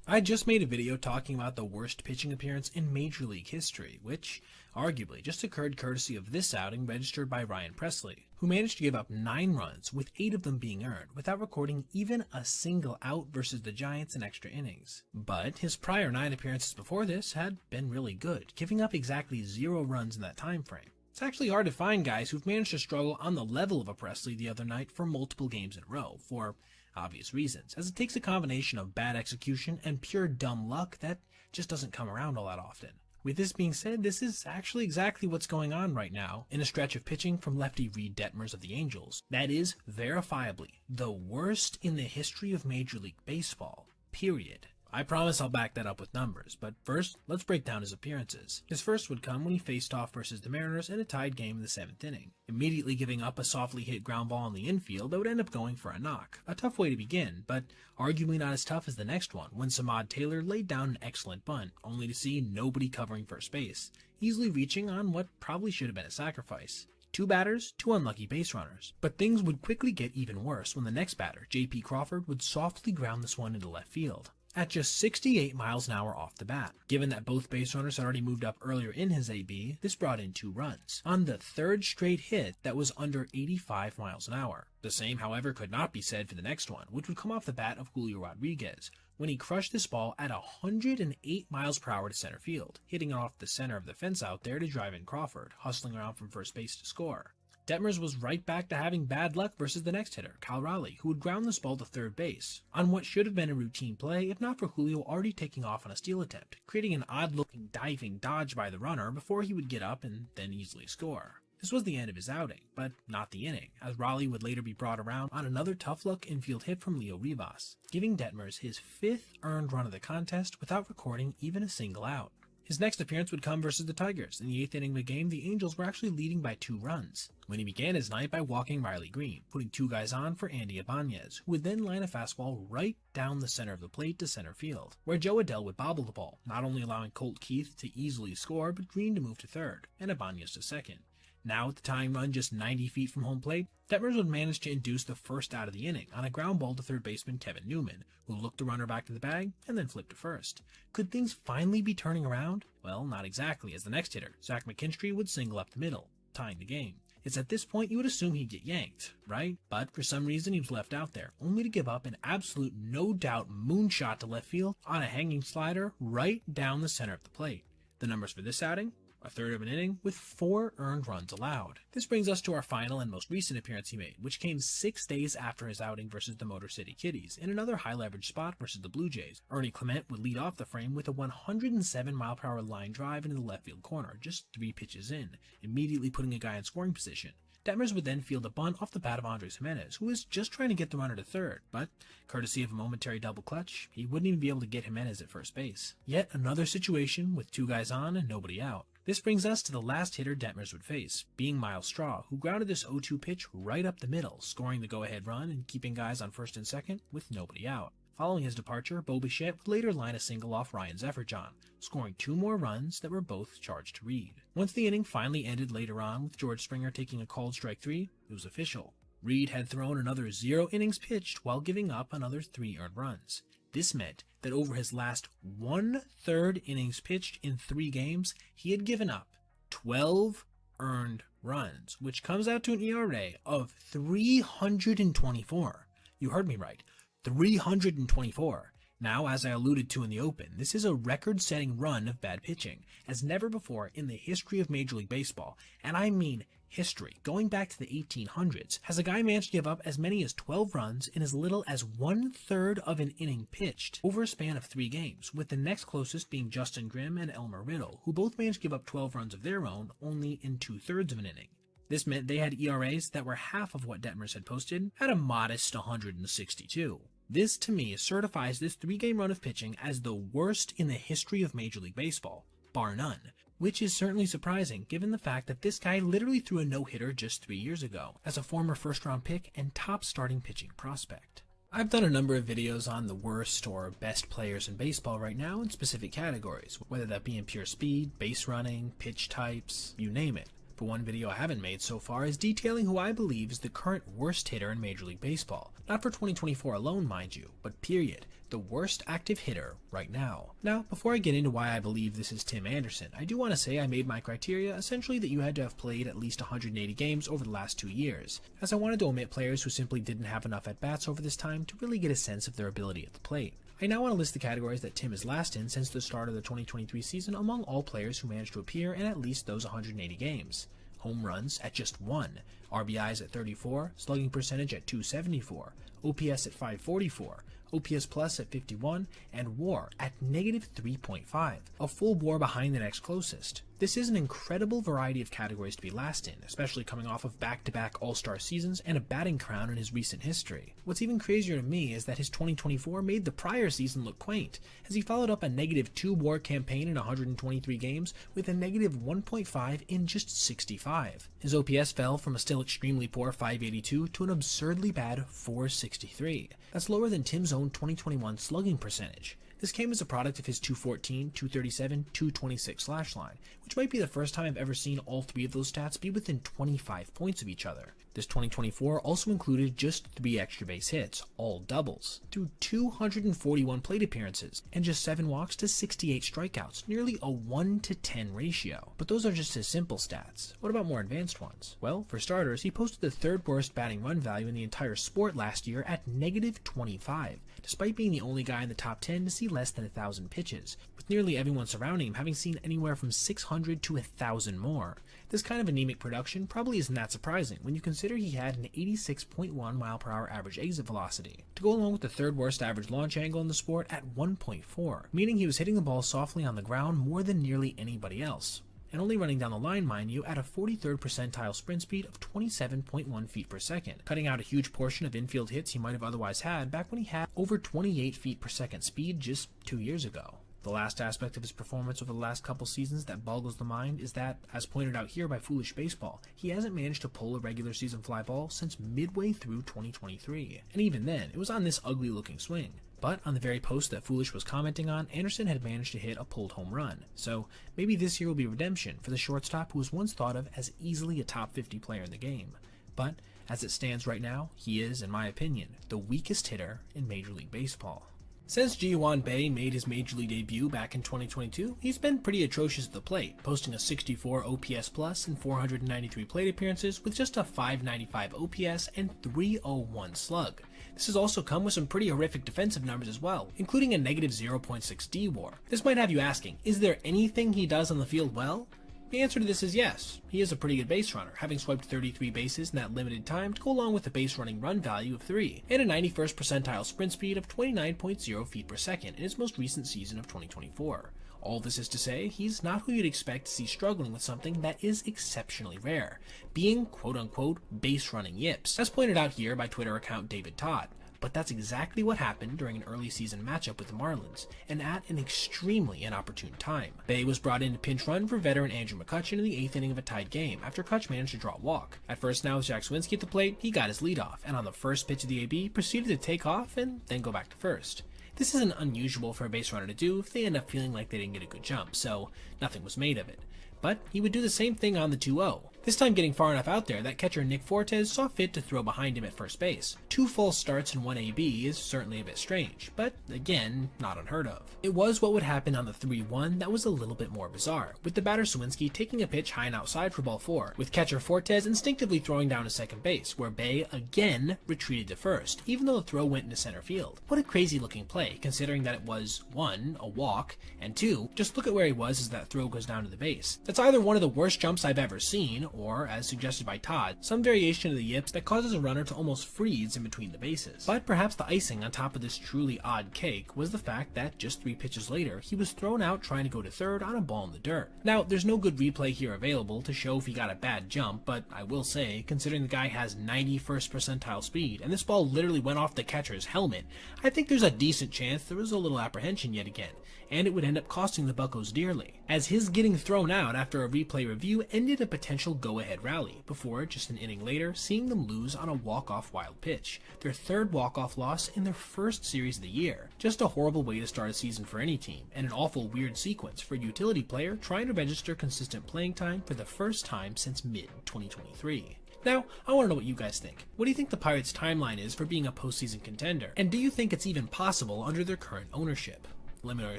Speaker 2: I just made a video talking about the worst pitching appearance in Major League history, which arguably just occurred courtesy of this outing registered by Ryan Presley, who managed to give up 9 runs, with 8 of them being earned, without recording even a single out versus the Giants in extra innings. But his prior 9 appearances before this had been really good, giving up exactly 0 runs in that time frame. It's actually hard to find guys who've managed to struggle on the level of a Presley the other night for multiple games in a row, for obvious reasons, as it takes a combination of bad execution and pure dumb luck that just doesn't come around all that often. With this being said, this is actually exactly what's going on right now in a stretch of pitching from lefty Reed Detmers of the Angels. That is verifiably the worst in the history of Major League Baseball, period. I promise I'll back that up with numbers, but first, let's break down his appearances. His first would come when he faced off versus the Mariners in a tied game in the 7th inning, immediately giving up a softly hit ground ball in the infield that would end up going for a knock. A tough way to begin, but arguably not as tough as the next one, when Samad Taylor laid down an excellent bunt, only to see nobody covering first base, easily reaching on what probably should have been a sacrifice. 2 batters, 2 unlucky base runners. But things would quickly get even worse when the next batter, J.P. Crawford, would softly ground this one into left field.
Speaker 1: at just 68 miles an hour off the bat. Given that both base runners had already moved up earlier in his AB, this brought in 2 runs on the 3rd straight hit that was under 85 miles an hour. The same, however, could not be said for the next one, which would come off the bat of Julio Rodriguez, when he crushed this ball at 108 miles per hour to center field, hitting it off the center of the fence out there to drive in Crawford, hustling around from first base to score. Detmers was right back to having bad luck versus the next hitter, Cal Raleigh, who would ground this ball to third base, on what should have been a routine play if not for Julio already taking off on a steal attempt, creating an odd-looking diving dodge by the runner before he would get up and then easily score. This was the end of his outing, but not the inning, as Raleigh would later be brought around on another tough-luck infield hit from Leo Rivas, giving Detmers his 5th earned run of the contest without recording even a single out. His next appearance would come versus the Tigers. In the 8th inning of the game, the Angels were actually leading by 2 runs, when he began his night by walking Riley Green, putting 2 guys on for Andy Ibanez, who would then line a fastball right down the center of the plate to center field, where Joe Adell would bobble the ball, not only allowing Colt Keith to easily score, but Green to move to third, and Ibanez to second. Now with the tying run just 90 feet from home plate, Detmers would manage to induce the first out of the inning on a ground ball to third baseman Kevin Newman, who looked the runner back to the bag and then flipped to first. Could things finally be turning around? Well, not exactly, as the next hitter, Zach McKinstry, would single up the middle, tying the game. It's at this point you would assume he'd get yanked, right? But for some reason he was left out there, only to give up an absolute no-doubt moonshot to left field on a hanging slider right down the center of the plate. The numbers for this outing? A third of an inning with 4 earned runs allowed. This brings us to our final and most recent appearance he made, which came 6 days after his outing versus the Motor City Kitties, in another high leverage spot versus the Blue Jays. Ernie Clement would lead off the frame with a 107 mile per hour line drive into the left field corner, just 3 pitches in, immediately putting a guy in scoring position. Detmers would then field a bunt off the bat of Andres Jimenez, who was just trying to get the runner to third, but, courtesy of a momentary double clutch, he wouldn't even be able to get Jimenez at first base. Yet another situation with 2 guys on and nobody out. This brings us to the last hitter Detmers would face, being Miles Straw, who grounded this 0-2 pitch right up the middle, scoring the go-ahead run and keeping guys on first and second with nobody out. Following his departure, Bo Bichette would later line a single off Ryan Zefferjohn, scoring 2 more runs that were both charged to Reed. Once the inning finally ended later on with George Springer taking a called strike 3, it was official. Reed had thrown another 0 innings pitched while giving up another 3 earned runs. This meant that over his last 1/3 innings pitched in 3 games, he had given up 12 earned runs, which comes out to an ERA of 324. You heard me right, 324. Now, as I alluded to in the open, this is a record-setting run of bad pitching, as never before in the history of Major League Baseball, and I mean history, going back to the 1800s, has a guy managed to give up as many as 12 runs in as little as 1/3 of an inning pitched over a span of 3 games, with the next closest being Justin Grimm and Elmer Riddle, who both managed to give up 12 runs of their own only in 2/3 of an inning. This meant they had ERAs that were half of what Detmers had posted at a modest 162. This, to me, certifies this 3-game run of pitching as the worst in the history of Major League Baseball, bar none, which is certainly surprising given the fact that this guy literally threw a no-hitter just 3 years ago, as a former first-round pick and top starting pitching prospect. I've done a number of videos on the worst or best players in baseball right now in specific categories, whether that be in pure speed, base running, pitch types, you name it. But one video I haven't made so far is detailing who I believe is the current worst hitter in Major League Baseball. Not for 2024 alone, mind you, but period. The worst active hitter right now. Now, before I get into why I believe this is Tim Anderson, I do want to say I made my criteria essentially that you had to have played at least 180 games over the last 2 years, as I wanted to omit players who simply didn't have enough at-bats over this time to really get a sense of their ability at the plate. I now want to list the categories that Tim is last in since the start of the 2023 season among all players who managed to appear in at least those 180 games. Home runs at just 1, RBIs at 34, slugging percentage at 274, OPS at 544, OPS plus at 51, and WAR at negative 3.5, a full WAR behind the next closest. This is an incredible variety of categories to be last in, especially coming off of back-to-back All-Star seasons and a batting crown in his recent history. What's even crazier to me is that his 2024 made the prior season look quaint, as he followed up a negative 2 WAR campaign in 123 games with a negative 1.5 in just 65. His OPS fell from a still extremely poor 582 to an absurdly bad 463. That's lower than Tim's own 2021 slugging percentage. This came as a product of his 214, 237, 226 slash line, which might be the first time I've ever seen all three of those stats be within 25 points of each other. This 2024 also included just 3 extra base hits, all doubles, through 241 plate appearances, and just 7 walks to 68 strikeouts, nearly a 1-to-10 ratio. But those are just his simple stats. What about more advanced ones? Well, for starters, he posted the 3rd worst batting run value in the entire sport last year at -25, despite being the only guy in the top 10 to see less than 1,000 pitches, with nearly everyone surrounding him having seen anywhere from 600 to 1,000 more. This kind of anemic production probably isn't that surprising when you consider he had an 86.1 mile/hour average exit velocity, to go along with the 3rd worst average launch angle in the sport at 1.4, meaning he was hitting the ball softly on the ground more than nearly anybody else, and only running down the line, mind you, at a 43rd percentile sprint speed of 27.1 feet per second, cutting out a huge portion of infield hits he might have otherwise had back when he had over 28 feet per second speed just 2 years ago. The last aspect of his performance over the last couple seasons that boggles the mind is that, as pointed out here by Foolish Baseball, he hasn't managed to pull a regular season fly ball since midway through 2023, and even then, it was on this ugly looking swing. But on the very post that Foolish was commenting on, Anderson had managed to hit a pulled home run, so maybe this year will be redemption for the shortstop who was once thought of as easily a top 50 player in the game. But as it stands right now, he is, in my opinion, the weakest hitter in Major League Baseball. Since Ji-hwan Bae made his Major League debut back in 2022, he's been pretty atrocious at the plate, posting a 64 OPS plus and 493 plate appearances with just a 595 OPS and 301 slug. This has also come with some pretty horrific defensive numbers as well, including a negative 0.6 D-WAR. This might have you asking, is there anything he does on the field well? The answer to this is yes. He is a pretty good base runner, having swiped 33 bases in that limited time to go along with a base running run value of 3, and a 91st percentile sprint speed of 29.0 feet per second in his most recent season of 2024. All this is to say, he's not who you'd expect to see struggling with something that is exceptionally rare, being quote-unquote base running yips, as pointed out here by Twitter account David Todd. But that's exactly what happened during an early season matchup with the Marlins, and at an extremely inopportune time. Bae was brought in to pinch run for veteran Andrew McCutchen in the 8th inning of a tied game, after Kutch managed to draw a walk. At first now with Jack Swinsky at the plate, he got his lead off, and on the first pitch of the AB, proceeded to take off and then go back to first. This isn't unusual for a base runner to do if they end up feeling like they didn't get a good jump, so nothing was made of it. But he would do the same thing on the 2-0, this time getting far enough out there that catcher Nick Fortes saw fit to throw behind him at first base. 2 false starts in 1 AB is certainly a bit strange, but again, not unheard of. It was what would happen on the 3-1 that was a little bit more bizarre, with the batter Swinsky taking a pitch high and outside for ball 4, with catcher Fortes instinctively throwing down to second base, where Bae again retreated to first, even though the throw went into center field. What a crazy looking play, considering that it was 1, a walk, and 2, just look at where he was as that throw goes down to the base. That's either one of the worst jumps I've ever seen, or, as suggested by Todd, some variation of the yips that causes a runner to almost freeze in between the bases. But perhaps the icing on top of this truly odd cake was the fact that just 3 pitches later, he was thrown out trying to go to third on a ball in the dirt. Now, there's no good replay here available to show if he got a bad jump, but I will say, considering the guy has 91st percentile speed, and this ball literally went off the catcher's helmet, I think there's a decent chance there was a little apprehension yet again, and it would end up costing the Buccos dearly, as his getting thrown out after a replay review ended a potential go-ahead rally, before, just an inning later, seeing them lose on a walk-off wild pitch, their 3rd walk-off loss in their first series of the year. Just a horrible way to start a season for any team, and an awful weird sequence for a utility player trying to register consistent playing time for the first time since mid-2023. Now, I want to know what you guys think. What do you think the Pirates' timeline is for being a postseason contender? And do you think it's even possible under their current ownership? Let me know your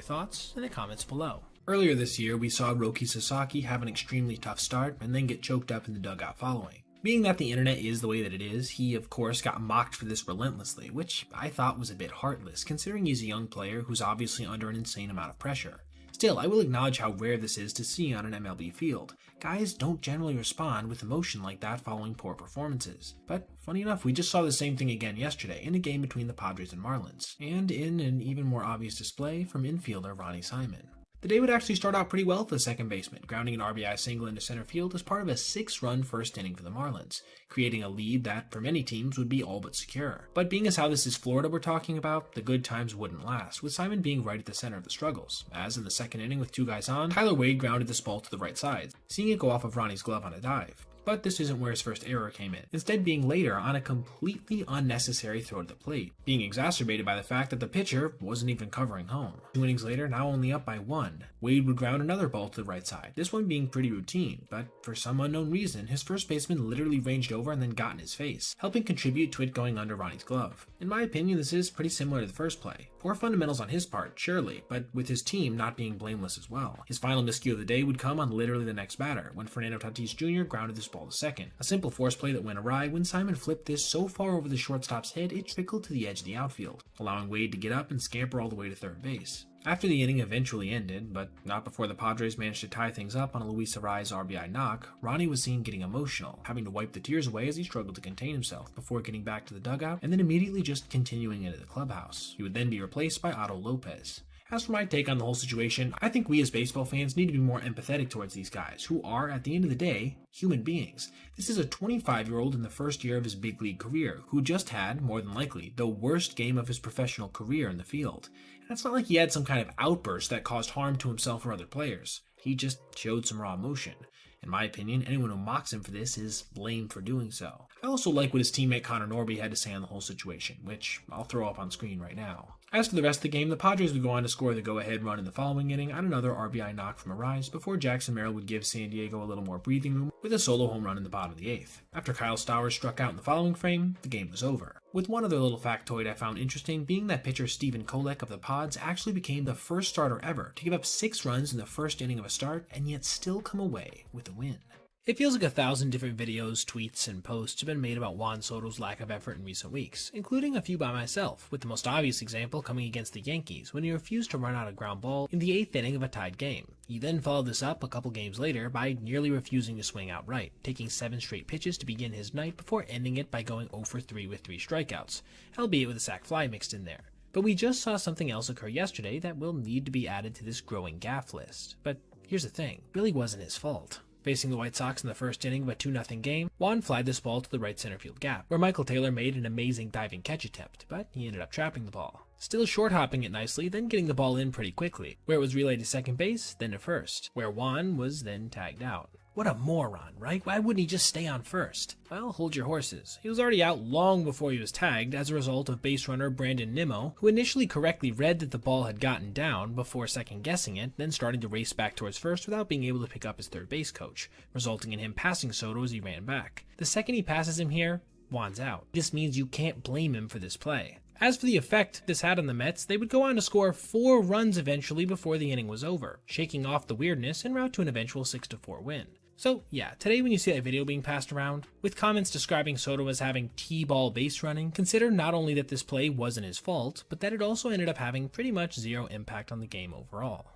Speaker 1: thoughts in the comments below. Earlier this year, we saw Roki Sasaki have an extremely tough start and then get choked up in the dugout following. Being that the internet is the way that it is, he of course got mocked for this relentlessly, which I thought was a bit heartless, considering he's a young player who's obviously under an insane amount of pressure. Still, I will acknowledge how rare this is to see on an MLB field. Guys don't generally respond with emotion like that following poor performances. But funny enough, we just saw the same thing again yesterday in a game between the Padres and Marlins, and in an even more obvious display from infielder Ronnie Simon. The day would actually start out pretty well for the second baseman, grounding an RBI single into center field as part of a 6-run first inning for the Marlins, creating a lead that, for many teams, would be all but secure. But being as how this is Florida we're talking about, the good times wouldn't last, with Simon being right at the center of the struggles, as in the second inning with 2 guys on, Tyler Wade grounded this ball to the right side, seeing it go off of Ronnie's glove on a dive. But this isn't where his first error came in, instead being later on a completely unnecessary throw to the plate, being exacerbated by the fact that the pitcher wasn't even covering home. 2 innings later, now only up by 1, Wade would ground another ball to the right side, this one being pretty routine, but for some unknown reason, his first baseman literally ranged over and then got in his face, helping contribute to it going under Ronnie's glove. In my opinion, this is pretty similar to the first play. Poor fundamentals on his part, surely, but with his team not being blameless as well. His final miscue of the day would come on literally the next batter, when Fernando Tatis Jr. grounded this ball to second. A simple force play that went awry when Simon flipped this so far over the shortstop's head it trickled to the edge of the outfield, allowing Wade to get up and scamper all the way to third base. After the inning eventually ended, but not before the Padres managed to tie things up on a Luis Arraez RBI knock, Ronnie was seen getting emotional, having to wipe the tears away as he struggled to contain himself before getting back to the dugout and then immediately just continuing into the clubhouse. He would then be replaced by Otto Lopez. As for my take on the whole situation, I think we as baseball fans need to be more empathetic towards these guys, who are, at the end of the day, human beings. This is a 25-year-old in the first year of his big league career, who just had, more than likely, the worst game of his professional career in the field. And it's not like he had some kind of outburst that caused harm to himself or other players. He just showed some raw emotion. In my opinion, anyone who mocks him for this is lame for doing so. I also like what his teammate Connor Norby had to say on the whole situation, which I'll throw up on screen right now. As for the rest of the game, the Padres would go on to score the go-ahead run in the following inning on another RBI knock from Arraez before Jackson Merrill would give San Diego a little more breathing room with a solo home run in the bottom of the 8th. After Kyle Stowers struck out in the following frame, the game was over. With one other little factoid I found interesting being that pitcher Stephen Kolek of the Pods actually became the first starter ever to give up 6 runs in the first inning of a start and yet still come away with a win.
Speaker 2: It feels like 1,000 different videos, tweets, and posts have been made about Juan Soto's lack of effort in recent weeks, including a few by myself, with the most obvious example coming against the Yankees when he refused to run out a ground ball in the 8th inning of a tied game. He then followed this up a couple games later by nearly refusing to swing outright, taking 7 straight pitches to begin his night before ending it by going 0 for 3 with 3 strikeouts, albeit with a sac fly mixed in there. But we just saw something else occur yesterday that will need to be added to this growing gaffe list. But here's the thing, it really wasn't his fault. Facing the White Sox in the first inning of a 2-0 game, Juan flied this ball to the right center field gap, where Michael Taylor made an amazing diving catch attempt, but he ended up trapping the ball. Still short hopping it nicely, then getting the ball in pretty quickly, where it was relayed to second base, then to first, where Juan was then tagged out. What a moron, right? Why wouldn't he just stay on first? Well, hold your horses. He was already out long before he was tagged as a result of base runner Brandon Nimmo, who initially correctly read that the ball had gotten down before second guessing it, then starting to race back towards first without being able to pick up his third base coach, resulting in him passing Soto as he ran back. The second he passes him here, Juan's out. This means you can't blame him for this play. As for the effect this had on the Mets, they would go on to score 4 runs eventually before the inning was over, shaking off the weirdness en route to an eventual 6-4 win. So yeah, today when you see that video being passed around, with comments describing Soto as having T-ball base running, consider not only that this play wasn't his fault, but that it also ended up having pretty much 0 impact on the game overall.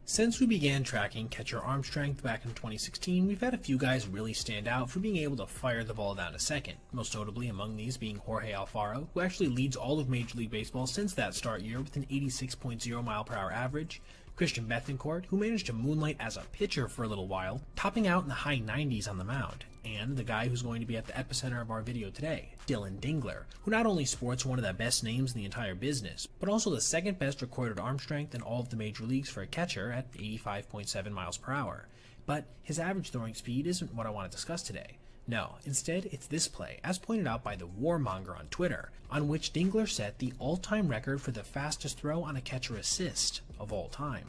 Speaker 2: Since we began tracking catcher arm strength back in 2016, we've had a few guys really stand out for being able to fire the ball down to second, most notably among these being Jorge Alfaro, who actually leads all of Major League Baseball since that start year with an 86.0 mile/hour average, Christian Bethancourt, who managed to moonlight as a pitcher for a little while, topping out in the high 90s on the mound, and the guy who's going to be at the epicenter of our video today, Dylan Dingler, who not only sports one of the best names in the entire business, but also the second best recorded arm strength in all of the major leagues for a catcher at 85.7 miles per hour. But his average throwing speed isn't what I want to discuss today. No, instead it's this play, as pointed out by the Warmonger on Twitter, on which Dingler set the all-time record for the fastest throw on a catcher assist of all time.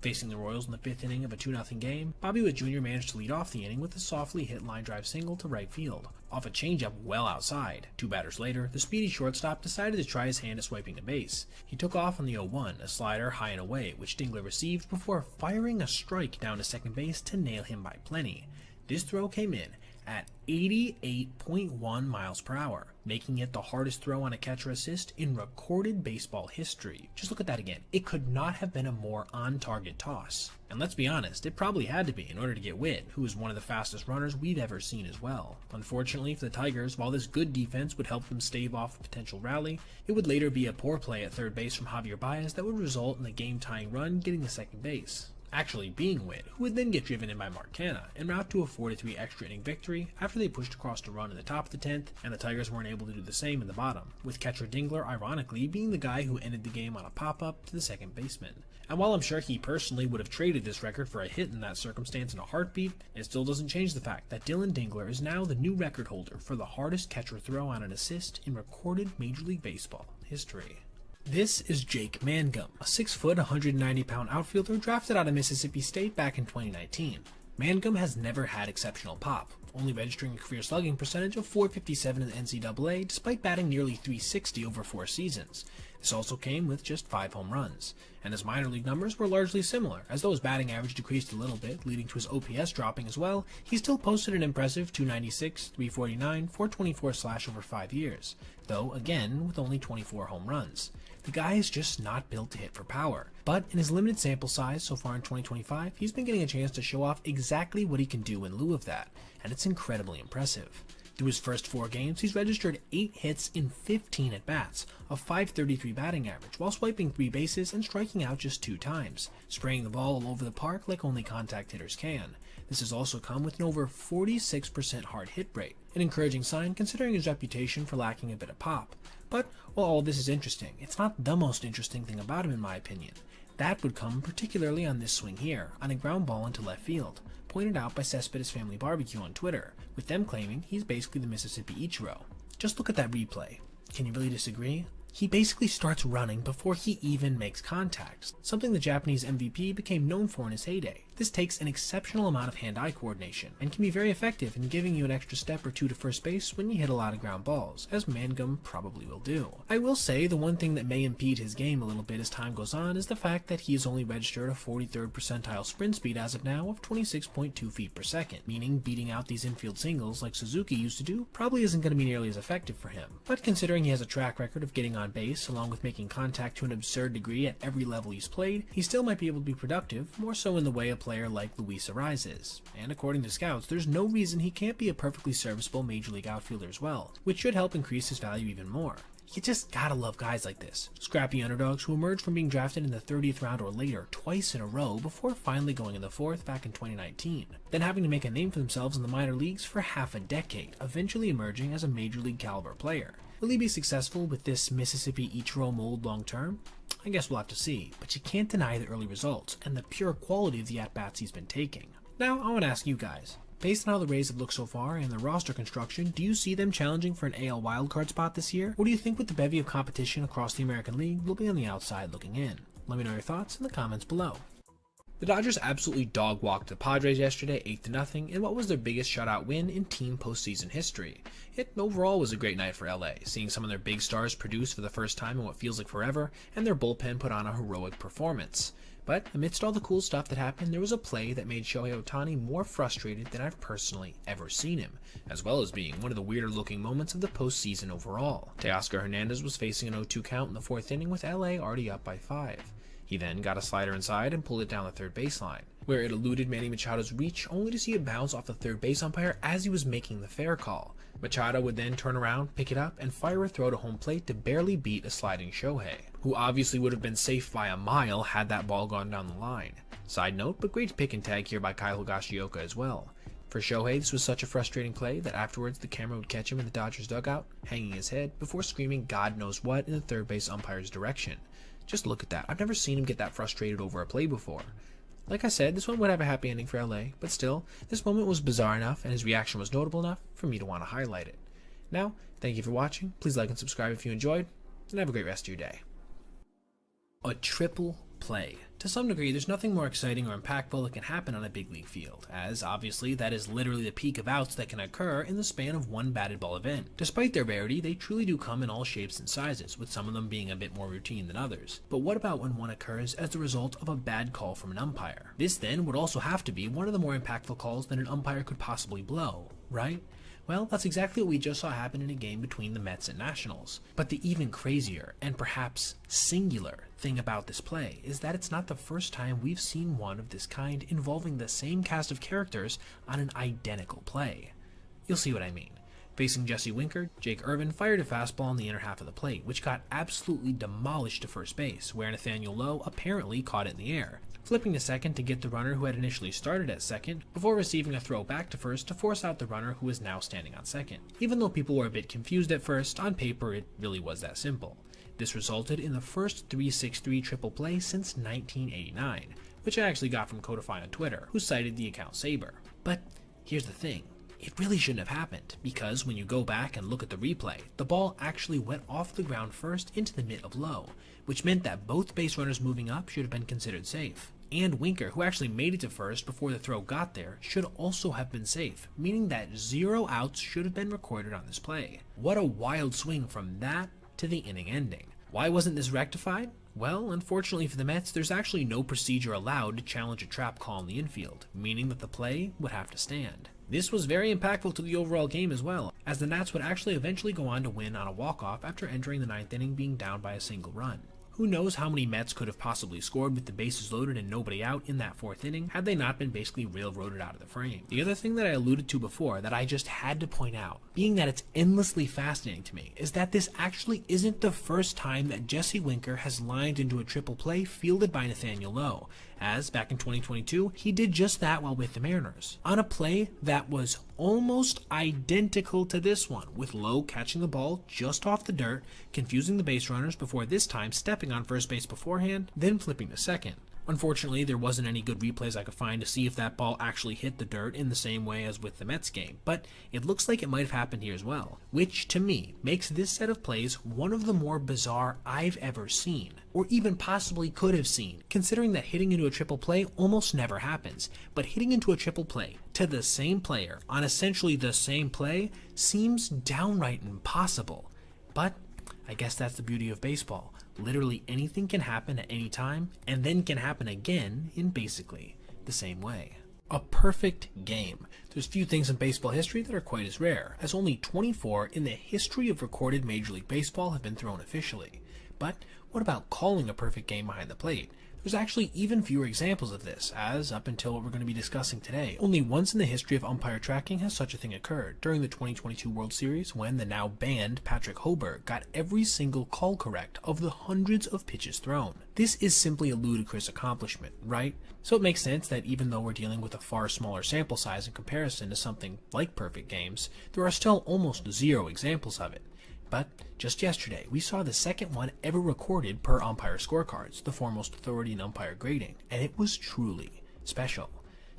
Speaker 2: Facing the Royals in the 5th inning of a 2-0 game, Bobby Witt Jr. managed to lead off the inning with a softly hit line drive single to right field, off a changeup well outside. 2 batters later, the speedy shortstop decided to try his hand at swiping the base. He took off on the 0-1, a slider high and away, which Dingler received before firing a strike down to second base to nail him by plenty. This throw came in at 88.1 miles per hour, making it the hardest throw on a catcher assist in recorded baseball history. Just look at that again. It could not have been a more on-target toss. And let's be honest, it probably had to be in order to get Witt, who is one of the fastest runners we've ever seen as well. Unfortunately for the Tigers, while this good defense would help them stave off a potential rally, it would later be a poor play at third base from Javier Baez that would result in the game-tying run getting to second base.
Speaker 1: actually being Witt, who would then get driven in by Mark Canha en route to a 4-3 extra inning victory after they pushed across to run in the top of the 10th, and the Tigers weren't able to do the same in the bottom, with catcher Dingler ironically being the guy who ended the game on a pop-up to the second baseman. And while I'm sure he personally would have traded this record for a hit in that circumstance in a heartbeat, it still doesn't change the fact that Dylan Dingler is now the new record holder for the hardest catcher throw on an assist in recorded Major League Baseball history. This is Jake Mangum, a 6-foot, 190-pound outfielder drafted out of Mississippi State back in 2019. Mangum has never had exceptional pop, only registering a career slugging percentage of .457 in the NCAA despite batting nearly .360 over 4 seasons. This also came with just 5 home runs, and his minor league numbers were largely similar. As though his batting average decreased a little bit, leading to his OPS dropping as well, he still posted an impressive .296, .349, .424 slash over 5 years, though again with only 24 home runs. The guy is just not built to hit for power, but in his limited sample size so far in 2025, he's been getting a chance to show off exactly what he can do in lieu of that, and it's incredibly impressive. Through his first 4 games, he's registered 8 hits in 15 at-bats, a .533 batting average, while swiping 3 bases and striking out just 2 times, spraying the ball all over the park like only contact hitters can. This has also come with an over 46% hard hit rate, an encouraging sign considering his reputation for lacking a bit of pop. But while all this is interesting, it's not the most interesting thing about him in my opinion. That would come particularly on this swing here, on a ground ball into left field, pointed out by Cespedes Family Barbecue on Twitter, with them claiming he's basically the Mississippi Ichiro. Just look at that replay. Can you really disagree? He basically starts running before he even makes contact, something the Japanese MVP became known for in his heyday. This takes an exceptional amount of hand-eye coordination, and can be very effective in giving you an extra step or 2 to first base when you hit a lot of ground balls, as Mangum probably will do. I will say the one thing that may impede his game a little bit as time goes on is the fact that he has only registered a 43rd percentile sprint speed as of now of 26.2 feet per second, meaning beating out these infield singles like Suzuki used to do probably isn't going to be nearly as effective for him. But considering he has a track record of getting on base, along with making contact to an absurd degree at every level he's played, he still might be able to be productive, more so in the way a player like Luis Ariz is. And according to scouts, there's no reason he can't be a perfectly serviceable Major League outfielder as well, which should help increase his value even more. You just gotta love guys like this, scrappy underdogs who emerged from being drafted in the 30th round or later twice in a row before finally going in the 4th back in 2019, then having to make a name for themselves in the minor leagues for half a decade, eventually emerging as a Major League caliber player. Will he be successful with this Mississippi Ichiro mold long term? I guess we'll have to see, but you can't deny the early results and the pure quality of the at-bats he's been taking. Now, I want to ask you guys, based on how the Rays have looked so far and their roster construction, do you see them challenging for an AL wildcard spot this year? Or do you think with the bevy of competition across the American League, they'll be on the outside looking in? Let me know your thoughts in the comments below. The Dodgers absolutely dog-walked the Padres yesterday 8-0 in what was their biggest shutout win in team postseason history. It overall was a great night for LA, seeing some of their big stars produce for the first time in what feels like forever, and their bullpen put on a heroic performance. But amidst all the cool stuff that happened, there was a play that made Shohei Ohtani more frustrated than I've personally ever seen him, as well as being one of the weirder looking moments of the postseason overall. Teoscar Hernandez was facing an 0-2 count in the 4th inning with LA already up by 5. He then got a slider inside and pulled it down the third baseline, where it eluded Manny Machado's reach only to see it bounce off the third base umpire as he was making the fair call. Machado would then turn around, pick it up, and fire a throw to home plate to barely beat a sliding Shohei, who obviously would have been safe by a mile had that ball gone down the line. Side note, but great pick and tag here by Kyle Higashioka as well. For Shohei, this was such a frustrating play that afterwards the camera would catch him in the Dodgers dugout, hanging his head before screaming God knows what in the third base umpire's direction. Just look at that. I've never seen him get that frustrated over a play before. Like I said, this one would have a happy ending for LA, but still, this moment was bizarre enough and his reaction was notable enough for me to want to highlight it. Now, thank you for watching. Please like and subscribe if you enjoyed, and have a great rest of your day. A triple play. To some degree, there's nothing more exciting or impactful that can happen on a big league field, as obviously that is literally the peak of outs that can occur in the span of one batted ball event. Despite their rarity, they truly do come in all shapes and sizes, with some of them being a bit more routine than others. But what about when one occurs as the result of a bad call from an umpire? This then would also have to be one of the more impactful calls that an umpire could possibly blow, right? Well, that's exactly what we just saw happen in a game between the Mets and Nationals. But the even crazier, and perhaps singular, thing about this play is that it's not the first time we've seen one of this kind involving the same cast of characters on an identical play. You'll see what I mean. Facing Jesse Winker, Jake Irvin fired a fastball in the inner half of the plate, which got absolutely demolished to first base, where Nathaniel Lowe apparently caught it in the air. flipping to second to get the runner who had initially started at second, before receiving a throw back to first to force out the runner who is now standing on second. Even though people were a bit confused at first, on paper it really was that simple. This resulted in the first 3-6-3 triple play since 1989, which I actually got from Codify on Twitter, who cited the account Saber. But here's the thing. It really shouldn't have happened, because when you go back and look at the replay, the ball actually went off the ground first into the mid of low, which meant that both base runners moving up should have been considered safe. And Winker, who actually made it to first before the throw got there, should also have been safe, meaning that 0 outs should have been recorded on this play. What a wild swing from that to the inning ending. Why wasn't this rectified? Well, unfortunately for the Mets, there's actually no procedure allowed to challenge a trap call in the infield, meaning that the play would have to stand. This was very impactful to the overall game as well, as the Nats would actually eventually go on to win on a walk-off after entering the 9th inning being down by a single run. Who knows how many Mets could have possibly scored with the bases loaded and nobody out in that 4th inning had they not been basically railroaded out of the frame. The other thing that I alluded to before that I just had to point out, being that it's endlessly fascinating to me, is that this actually isn't the first time that Jesse Winker has lined into a triple play fielded by Nathaniel Lowe, as back in 2022, he did just that while with the Mariners, on a play that was almost identical to this one, with Lowe catching the ball just off the dirt, confusing the base runners before this time stepping on first base beforehand, then flipping to second. Unfortunately, there wasn't any good replays I could find to see if that ball actually hit the dirt in the same way as with the Mets game, but it looks like it might have happened here as well, which to me makes this set of plays one of the more bizarre I've ever seen, or even possibly could have seen, considering that hitting into a triple play almost never happens, but hitting into a triple play to the same player on essentially the same play seems downright impossible. But I guess that's the beauty of baseball. Literally anything can happen at any time, and then can happen again in basically the same way. A perfect game. There's few things in baseball history that are quite as rare, as only 24 in the history of recorded Major League Baseball have been thrown officially. But what about calling a perfect game behind the plate? There's actually even fewer examples of this, as up until what we're going to be discussing today, only once in the history of umpire tracking has such a thing occurred, during the 2022 World Series when the now banned Patrick Hoberg got every single call correct of the hundreds of pitches thrown. This is simply a ludicrous accomplishment, right? So it makes sense that even though we're dealing with a far smaller sample size in comparison to something like perfect games, there are still almost 0 examples of it. But just yesterday, we saw the second one ever recorded per umpire scorecards, the foremost authority in umpire grading, and it was truly special.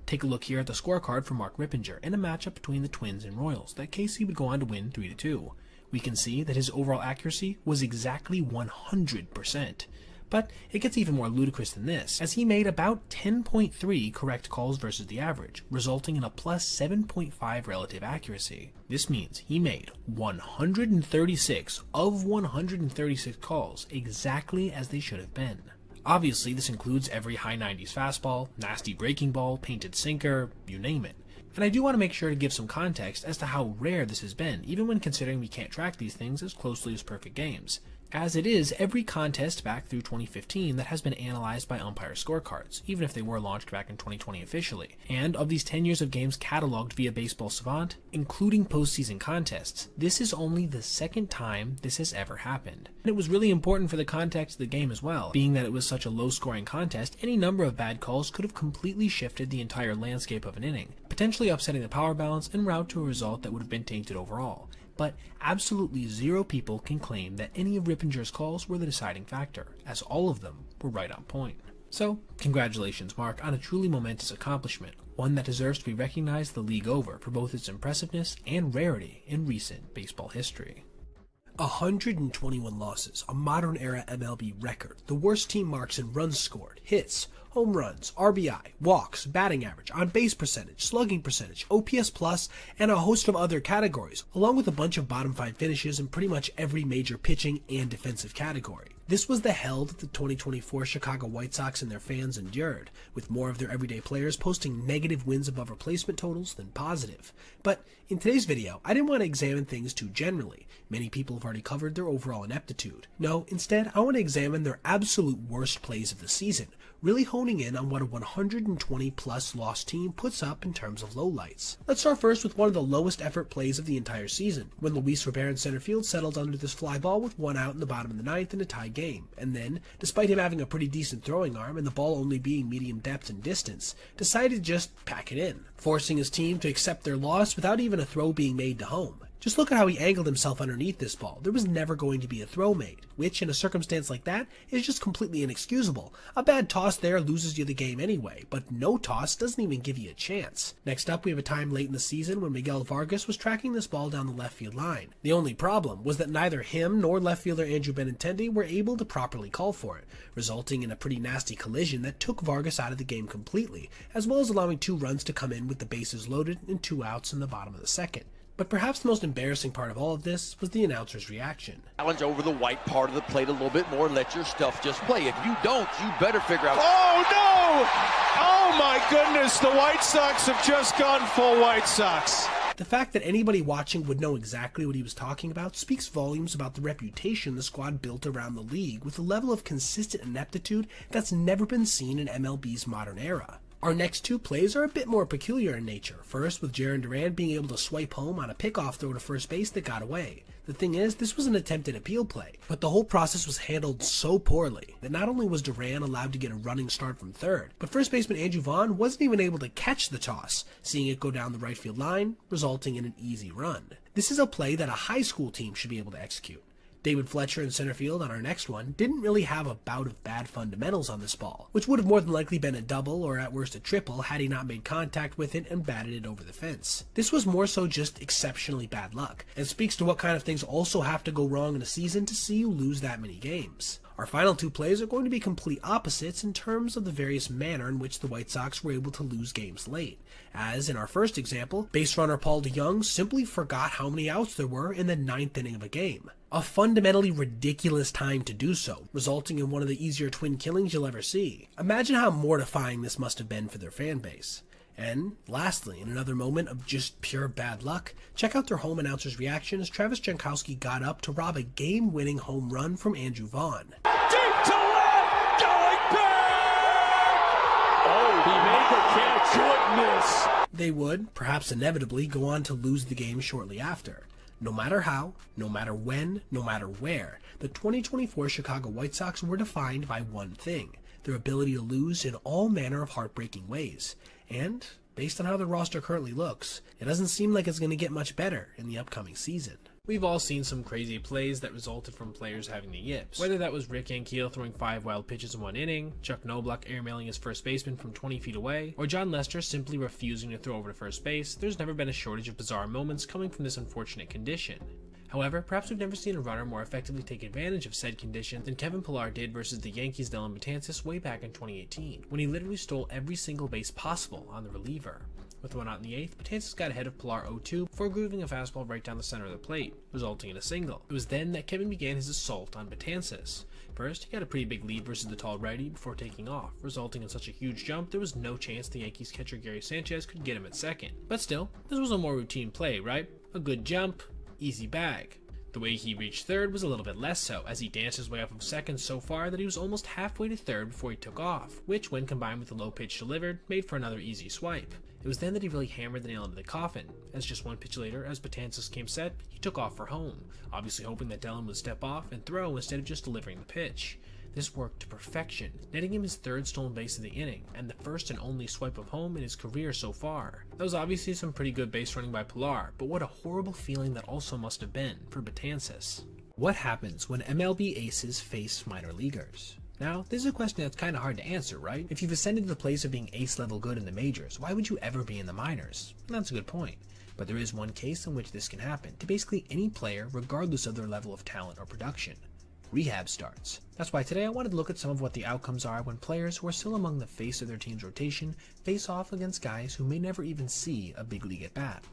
Speaker 1: Take a look here at the scorecard for Mark Rippinger in a matchup between the Twins and Royals that Casey would go on to win 3-2. We can see that his overall accuracy was exactly 100%. But it gets even more ludicrous than this, as he made about 10.3 correct calls versus the average, resulting in a plus 7.5 relative accuracy. This means he made 136 of 136 calls exactly as they should have been. Obviously, this includes every high 90s fastball, nasty breaking ball, painted sinker, you name it. And I do want to make sure to give some context as to how rare this has been, even when considering we can't track these things as closely as perfect games, as it is every contest back through 2015 that has been analyzed by umpire scorecards, even if they were launched back in 2020 officially. And of these 10 years of games cataloged via Baseball Savant, including postseason contests, this is only the second time this has ever happened. And it was really important for the context of the game as well, being that it was such a low-scoring contest, any number of bad calls could have completely shifted the entire landscape of an inning, potentially upsetting the power balance en route to a result that would have been tainted overall. But absolutely 0 people can claim that any of Rippinger's calls were the deciding factor, as all of them were right on point. So, congratulations, Mark, on a truly momentous accomplishment, one that deserves to be recognized the league over for both its impressiveness and rarity in recent baseball history.
Speaker 12: 121 losses, a modern-era MLB record, the worst team marks in runs scored, hits, home runs, RBI, walks, batting average, on-base percentage, slugging percentage, OPS plus, and a host of other categories, along with a bunch of bottom 5 finishes in pretty much every major pitching and defensive category. This was the hell that the 2024 Chicago White Sox and their fans endured, with more of their everyday players posting negative wins above replacement totals than positive. But in today's video, I didn't want to examine things too generally. Many people have already covered their overall ineptitude. No, instead, I want to examine their absolute worst plays of the season, really honing in on what a 120 plus loss team puts up in terms of lowlights. Let's start first with one of the lowest effort plays of the entire season, when Luis Rivera in center field settled under this fly ball with 1 out in the bottom of the 9th in a tie game, and then, despite him having a pretty decent throwing arm and the ball only being medium depth and distance, decided to just pack it in, forcing his team to accept their loss without even a throw being made to home. Just look at how he angled himself underneath this ball. There was never going to be a throw made, which in a circumstance like that is just completely inexcusable. A bad toss there loses you the game anyway, but no toss doesn't even give you a chance. Next up, we have a time late in the season when Miguel Vargas was tracking this ball down the left field line. The only problem was that neither him nor left fielder Andrew Benintendi were able to properly call for it, resulting in a pretty nasty collision that took Vargas out of the game completely, as well as allowing 2 runs to come in with the bases loaded and 2 outs in the bottom of the 2nd. But perhaps the most embarrassing part of all of this was the announcer's reaction.
Speaker 16: Challenge over the white part of the plate a little bit more, let your stuff just play. If you don't, you better figure out.
Speaker 9: Oh no! Oh my goodness, the White Sox have just gone full White Sox.
Speaker 12: The fact that anybody watching would know exactly what he was talking about speaks volumes about the reputation the squad built around the league with a level of consistent ineptitude that's never been seen in MLB's modern era. Our next 2 plays are a bit more peculiar in nature, first with Jarren Duran being able to swipe home on a pickoff throw to first base that got away. The thing is, this was an attempted appeal play, but the whole process was handled so poorly that not only was Duran allowed to get a running start from third, but first baseman Andrew Vaughn wasn't even able to catch the toss, seeing it go down the right field line, resulting in an easy run. This is a play that a high school team should be able to execute. David Fletcher in center field on our next one didn't really have a bout of bad fundamentals on this ball, which would have more than likely been a double or at worst a triple had he not made contact with it and batted it over the fence. This was more so just exceptionally bad luck, and speaks to what kind of things also have to go wrong in a season to see you lose that many games. Our final 2 plays are going to be complete opposites in terms of the various manner in which the White Sox were able to lose games late. As in our first example, base runner Paul DeJong simply forgot how many outs there were in the 9th inning of a game. A fundamentally ridiculous time to do so, resulting in one of the easier twin killings you'll ever see. Imagine how mortifying this must have been for their fan base. And lastly, in another moment of just pure bad luck, check out their home announcer's reaction as Travis Jankowski got up to rob a game-winning home run from Andrew Vaughn.
Speaker 3: Deep to left, going back!
Speaker 11: Oh, he made the catch. Goodness!
Speaker 12: They would, perhaps inevitably, go on to lose the game shortly after. No matter how, no matter when, no matter where, the 2024 Chicago White Sox were defined by one thing: their ability to lose in all manner of heartbreaking ways. And, based on how the roster currently looks, it doesn't seem like it's going to get much better in the upcoming season.
Speaker 2: We've all seen some crazy plays that resulted from players having the yips. Whether that was Rick Ankiel throwing 5 wild pitches in 1 inning, Chuck Knobloch airmailing his first baseman from 20 feet away, or John Lester simply refusing to throw over to first base, there's never been a shortage of bizarre moments coming from this unfortunate condition. However, perhaps we've never seen a runner more effectively take advantage of said condition than Kevin Pillar did versus the Yankees' Dylan Betances way back in 2018, when he literally stole every single base possible on the reliever. With 1 out in the 8th, Betances got ahead of Pillar 0-2 before grooving a fastball right down the center of the plate, resulting in a single. It was then that Kevin began his assault on Betances. First, he got a pretty big lead versus the tall righty before taking off, resulting in such a huge jump there was no chance the Yankees catcher Gary Sanchez could get him at second. But still, this was a more routine play, right? A good jump, easy bag. The way he reached third was a little bit less so, as he danced his way off of second so far that he was almost halfway to third before he took off, which, when combined with the low pitch delivered, made for another easy swipe. It was then that he really hammered the nail into the coffin, as just 1 pitch later, as Betances came set, he took off for home, obviously hoping that Dylan would step off and throw instead of just delivering the pitch. This worked to perfection, netting him his 3rd stolen base of the inning, and the first and only swipe of home in his career so far. That was obviously some pretty good base running by Pillar, but what a horrible feeling that also must have been for Betances. What happens when MLB aces face minor leaguers? Now, this is a question that's kind of hard to answer, right? If you've ascended to the place of being ace level good in the majors, why would you ever be in the minors? That's a good point. But there is one case in which this can happen to basically any player regardless of their level of talent or production. Rehab starts. That's why today I wanted to look at some of what the outcomes are when players who are still among the face of their team's rotation face off against guys who may never even see a big league at bat.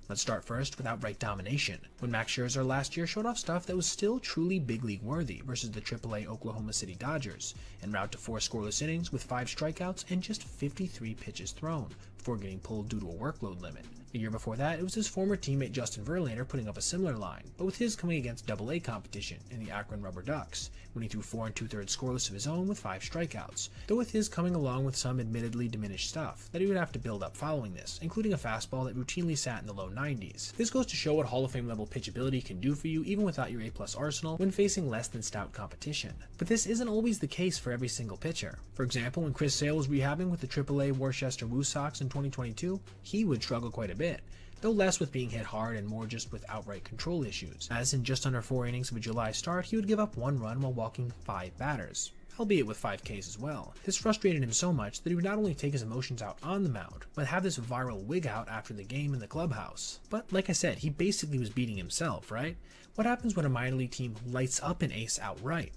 Speaker 2: Let's start first with outright domination, when Max Scherzer last year showed off stuff that was still truly big league worthy versus the AAA Oklahoma City Dodgers, en route to 4 scoreless innings with 5 strikeouts and just 53 pitches thrown, before getting pulled due to a workload limit. The year before that, it was his former teammate Justin Verlander putting up a similar line, but with his coming against AA competition in the Akron Rubber Ducks, when he threw 4 2/3 scoreless of his own with 5 strikeouts, though with his coming along with some admittedly diminished stuff that he would have to build up following this, including a fastball that routinely sat in the low 90s. This goes to show what Hall of Fame level pitchability can do for you even without your A+ arsenal when facing less than stout competition. But this isn't always the case for every single pitcher. For example, when Chris Sale was rehabbing with the AAA Worcester Woo Sox in 2022, he would struggle quite a bit, though less with being hit hard and more just with outright control issues, as in just under 4 innings of a July start, he would give up 1 run while walking 5 batters, albeit with 5 Ks as well. This frustrated him so much that he would not only take his emotions out on the mound, but have this viral wig out after the game in the clubhouse. But like I said, he basically was beating himself, right? What happens when a minor league team lights up an ace outright?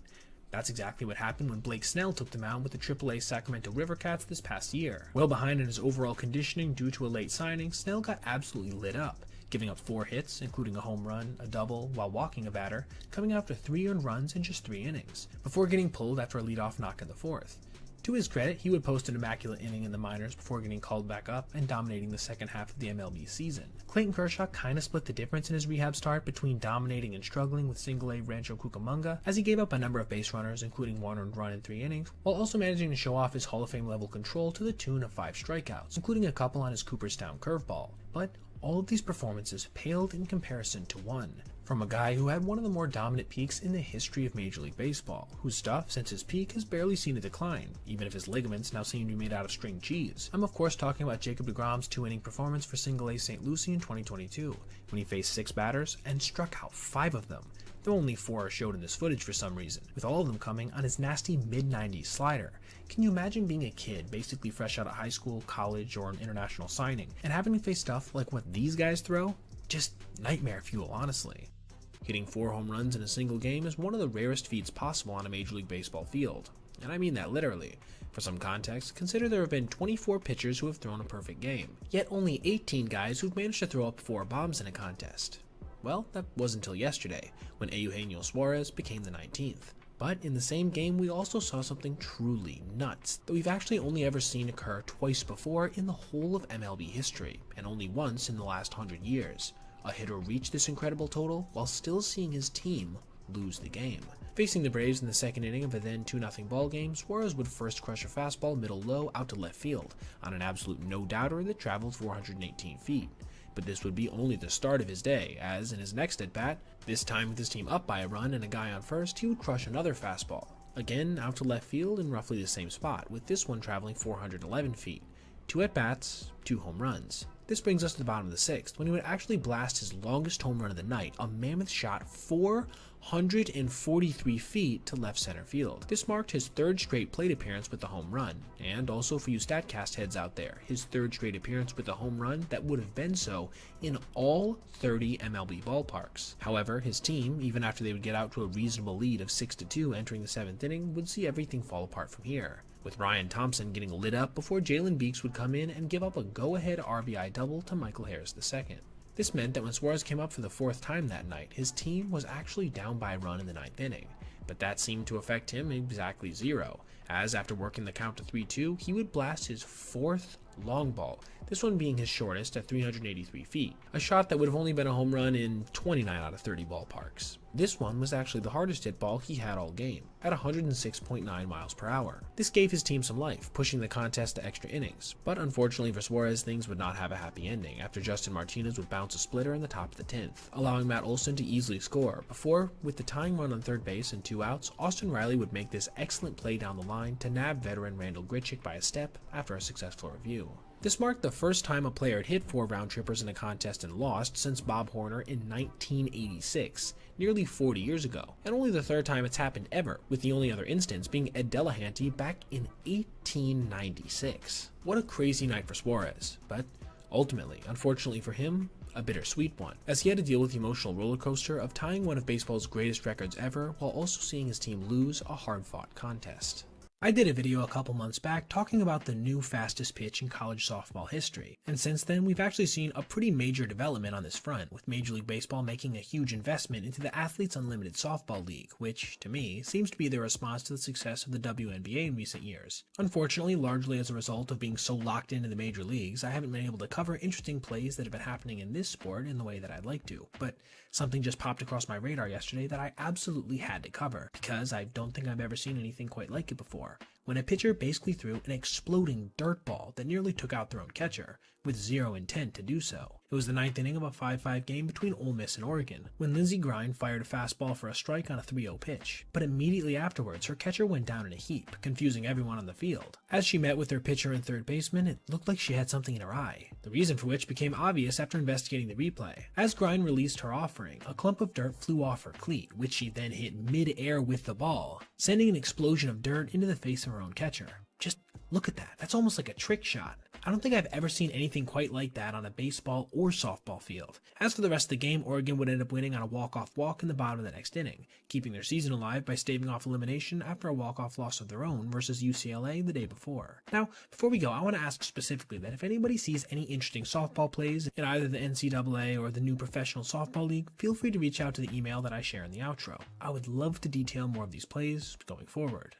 Speaker 2: That's exactly what happened when Blake Snell took the mound with the AAA Sacramento Rivercats this past year. Well behind in his overall conditioning due to a late signing, Snell got absolutely lit up, giving up 4 hits, including a home run, a double, while walking a batter, coming after 3 earned runs in just 3 innings, before getting pulled after a leadoff knock in the 4th. To his credit, he would post an immaculate inning in the minors before getting called back up and dominating the second half of the MLB season. Clayton Kershaw kinda split the difference in his rehab start between dominating and struggling with single-A Rancho Cucamonga, as he gave up a number of base runners, including 1 earned run in 3 innings, while also managing to show off his Hall of Fame level control to the tune of 5 strikeouts, including a couple on his Cooperstown curveball. But all of these performances paled in comparison to one, from a guy who had one of the more dominant peaks in the history of Major League Baseball, whose stuff since his peak has barely seen a decline, even if his ligaments now seem to be made out of string cheese. I'm of course talking about Jacob deGrom's 2-inning performance for single-A St. Lucie in 2022, when he faced 6 batters and struck out 5 of them, though only 4 are showed in this footage for some reason, with all of them coming on his nasty mid-90s slider. Can you imagine being a kid, basically fresh out of high school, college, or an international signing, and having to face stuff like what these guys throw? Just nightmare fuel, honestly. Hitting 4 home runs in a single game is one of the rarest feats possible on a Major League Baseball field, and I mean that literally. For some context, consider there have been 24 pitchers who have thrown a perfect game, yet only 18 guys who've managed to throw up 4 bombs in a contest. Well, that wasn't until yesterday, when Eugenio Suarez became the 19th. But in the same game, we also saw something truly nuts that we've actually only ever seen occur twice before in the whole of MLB history, and only once in the last 100 years. A hitter reached this incredible total while still seeing his team lose the game. Facing the Braves in the second inning of a then 2-0 ball game, Suarez would first crush a fastball middle-low out to left field on an absolute no-doubter that traveled 418 feet. But this would be only the start of his day, as in his next at-bat, this time with his team up by a run and a guy on first, he would crush another fastball, again out to left field in roughly the same spot, with this one traveling 411 feet. 2 at-bats, 2 home runs. This brings us to the bottom of the 6th, when he would actually blast his longest home run of the night, a mammoth shot 443 feet to left center field. This marked his 3rd straight plate appearance with the home run, and also for you StatCast heads out there, his 3rd straight appearance with a home run that would have been so in all 30 MLB ballparks. However, his team, even after they would get out to a reasonable lead of 6-2 entering the 7th inning, would see everything fall apart from here, with Ryan Thompson getting lit up before Jalen Beeks would come in and give up a go-ahead RBI double to Michael Harris II. This meant that when Suarez came up for the 4th time that night, his team was actually down by a run in the 9th inning, but that seemed to affect him exactly 0, as after working the count to 3-2, he would blast his 4th long ball, this one being his shortest at 383 feet, a shot that would have only been a home run in 29 out of 30 ballparks. This one was actually the hardest hit ball he had all game, at 106.9 miles per hour. This gave his team some life, pushing the contest to extra innings, but unfortunately for Suarez, things would not have a happy ending after Justin Martinez would bounce a splitter in the top of the 10th, allowing Matt Olson to easily score, before, with the tying run on 3rd base and 2 outs, Austin Riley would make this excellent play down the line to nab veteran Randall Grichuk by a step after a successful review. This marked the first time a player had hit 4 round trippers in a contest and lost since Bob Horner in 1986, nearly 40 years ago, and only the 3rd time it's happened ever, with the only other instance being Ed Delahanty back in 1896. What a crazy night for Suarez, but ultimately, unfortunately for him, a bittersweet one, as he had to deal with the emotional roller coaster of tying one of baseball's greatest records ever while also seeing his team lose a hard-fought contest.
Speaker 1: I did a video a couple months back talking about the new fastest pitch in college softball history, and since then we've actually seen a pretty major development on this front, with Major League Baseball making a huge investment into the Athletes Unlimited Softball League, which, to me, seems to be their response to the success of the WNBA in recent years. Unfortunately, largely as a result of being so locked into the major leagues, I haven't been able to cover interesting plays that have been happening in this sport in the way that I'd like to, but something just popped across my radar yesterday that I absolutely had to cover, because I don't think I've ever seen anything quite like it before. When a pitcher basically threw an exploding dirt ball that nearly took out their own catcher, with zero intent to do so. It was the 9th inning of a 5-5 game between Ole Miss and Oregon, when Lindsey Grind fired a fastball for a strike on a 3-0 pitch, but immediately afterwards her catcher went down in a heap, confusing everyone on the field. As she met with her pitcher and third baseman, it looked like she had something in her eye, the reason for which became obvious after investigating the replay. As Grind released her offering, a clump of dirt flew off her cleat, which she then hit mid-air with the ball, sending an explosion of dirt into the face of her own catcher. Just look at that. That's almost like a trick shot. I don't think I've ever seen anything quite like that on a baseball or softball field. As for the rest of the game, Oregon would end up winning on a walk-off walk in the bottom of the next inning, keeping their season alive by staving off elimination after a walk-off loss of their own versus UCLA the day before. Now, before we go, I want to ask specifically that if anybody sees any interesting softball plays in either the NCAA or the new Professional Softball League, feel free to reach out to the email that I share in the outro. I would love to detail more of these plays going forward.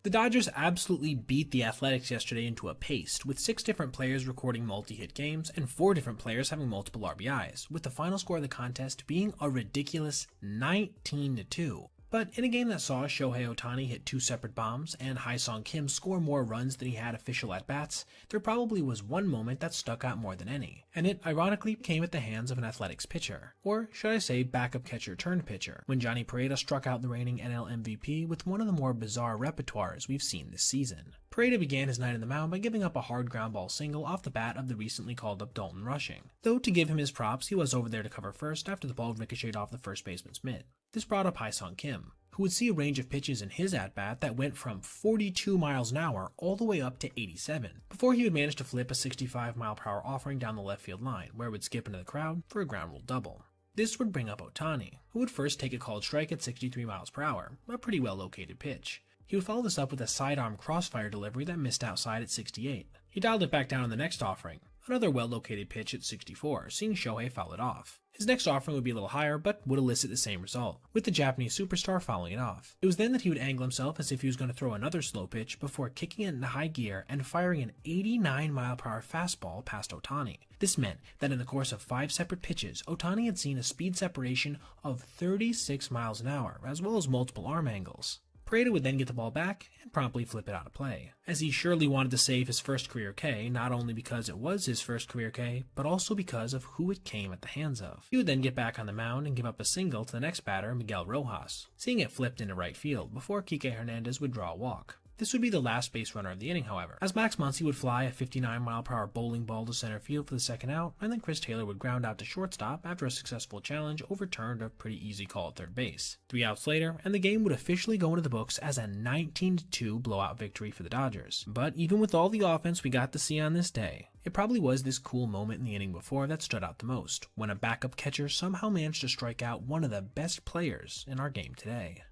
Speaker 1: The Dodgers absolutely beat the Athletics yesterday into a paste, with 6 different players recording multi-hit games and 4 different players having multiple RBIs, with the final score of the contest being a ridiculous 19-2. But in a game that saw Shohei Ohtani hit 2 separate bombs and Ha-Seong Kim score more runs than he had official at-bats, there probably was one moment that stuck out more than any, and it ironically came at the hands of an Athletics pitcher, or should I say backup catcher turned pitcher, when Johnny Pereda struck out the reigning NL MVP with one of the more bizarre repertoires we've seen this season. Pereda began his night in the mound by giving up a hard ground ball single off the bat of the recently called up Dalton Rushing, though to give him his props, he was over there to cover first after the ball ricocheted off the first baseman's mitt. This brought up Ha-Seong Kim, who would see a range of pitches in his at-bat that went from 42 miles an hour all the way up to 87, before he would manage to flip a 65-mile-per-hour offering down the left field line, where it would skip into the crowd for a ground rule double. This would bring up Ohtani, who would first take a called strike at 63 miles per hour, a pretty well-located pitch. He would follow this up with a sidearm crossfire delivery that missed outside at 68. He dialed it back down on the next offering, another well-located pitch at 64, seeing Shohei foul it off. His next offering would be a little higher, but would elicit the same result, with the Japanese superstar fouling it off. It was then that he would angle himself as if he was going to throw another slow pitch before kicking it into high gear and firing an 89-mile-per-hour fastball past Ohtani. This meant that in the course of 5 separate pitches, Ohtani had seen a speed separation of 36 miles an hour, as well as multiple arm angles. Pereda would then get the ball back and promptly flip it out of play, as he surely wanted to save his first career K, not only because it was his first career K, but also because of who it came at the hands of. He would then get back on the mound and give up a single to the next batter, Miguel Rojas, seeing it flipped into right field before Kike Hernandez would draw a walk. This would be the last base runner of the inning, however, as Max Muncy would fly a 59-mile-per-hour bowling ball to center field for the second out, and then Chris Taylor would ground out to shortstop after a successful challenge overturned a pretty easy call at third base. 3 outs later, and the game would officially go into the books as a 19-2 blowout victory for the Dodgers. But even with all the offense we got to see on this day, it probably was this cool moment in the inning before that stood out the most, when a backup catcher somehow managed to strike out one of the best players in our game today.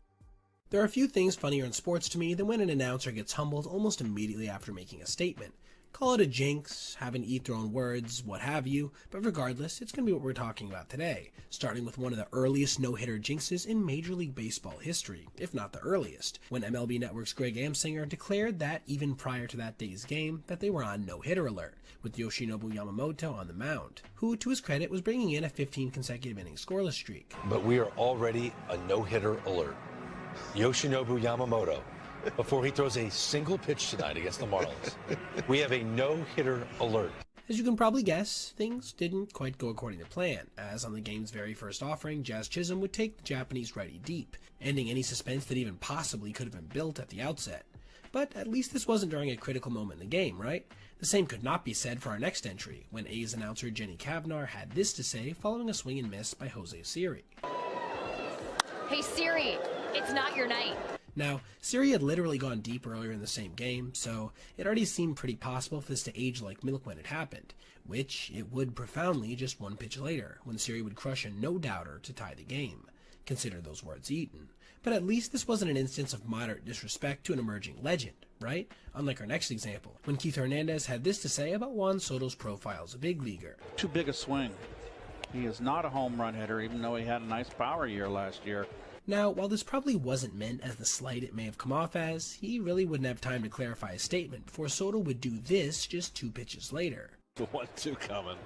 Speaker 12: There are a few things funnier in sports to me than when an announcer gets humbled almost immediately after making a statement. Call it a jinx, having to eat their own words, what have you, but regardless, it's going to be what we're talking about today, starting with one of the earliest no-hitter jinxes in Major League Baseball history, if not the earliest, when MLB Network's Greg Amsinger declared that, even prior to that day's game, that they were on no-hitter alert, with Yoshinobu Yamamoto on the mound, who, to his credit, was bringing in a 15 consecutive inning scoreless streak.
Speaker 17: But we are already a no-hitter alert. Yoshinobu Yamamoto, before he throws a single pitch tonight against the Marlins. We have a no-hitter alert.
Speaker 12: As you can probably guess, things didn't quite go according to plan, as on the game's very first offering, Jazz Chisholm would take the Japanese righty deep, ending any suspense that even possibly could have been built at the outset. But at least this wasn't during a critical moment in the game, right? The same could not be said for our next entry, when A's announcer Jenny Cavnar had this to say following a swing and miss by Jose Siri.
Speaker 18: Hey Siri, it's not your night.
Speaker 12: Now, Siri had literally gone deep earlier in the same game, so it already seemed pretty possible for this to age like milk when it happened, which it would profoundly just one pitch later, when Siri would crush a no-doubter to tie the game. Consider those words eaten. But at least this wasn't an instance of moderate disrespect to an emerging legend, right? Unlike our next example, when Keith Hernandez had this to say about Juan Soto's profile as a big leaguer.
Speaker 5: Too big a swing. He is not a home run hitter, even though he had a nice power year last year.
Speaker 12: Now, while this probably wasn't meant as the slight it may have come off as, he really wouldn't have time to clarify his statement before Soto would do this just 2 pitches later.
Speaker 8: The 1-2 coming.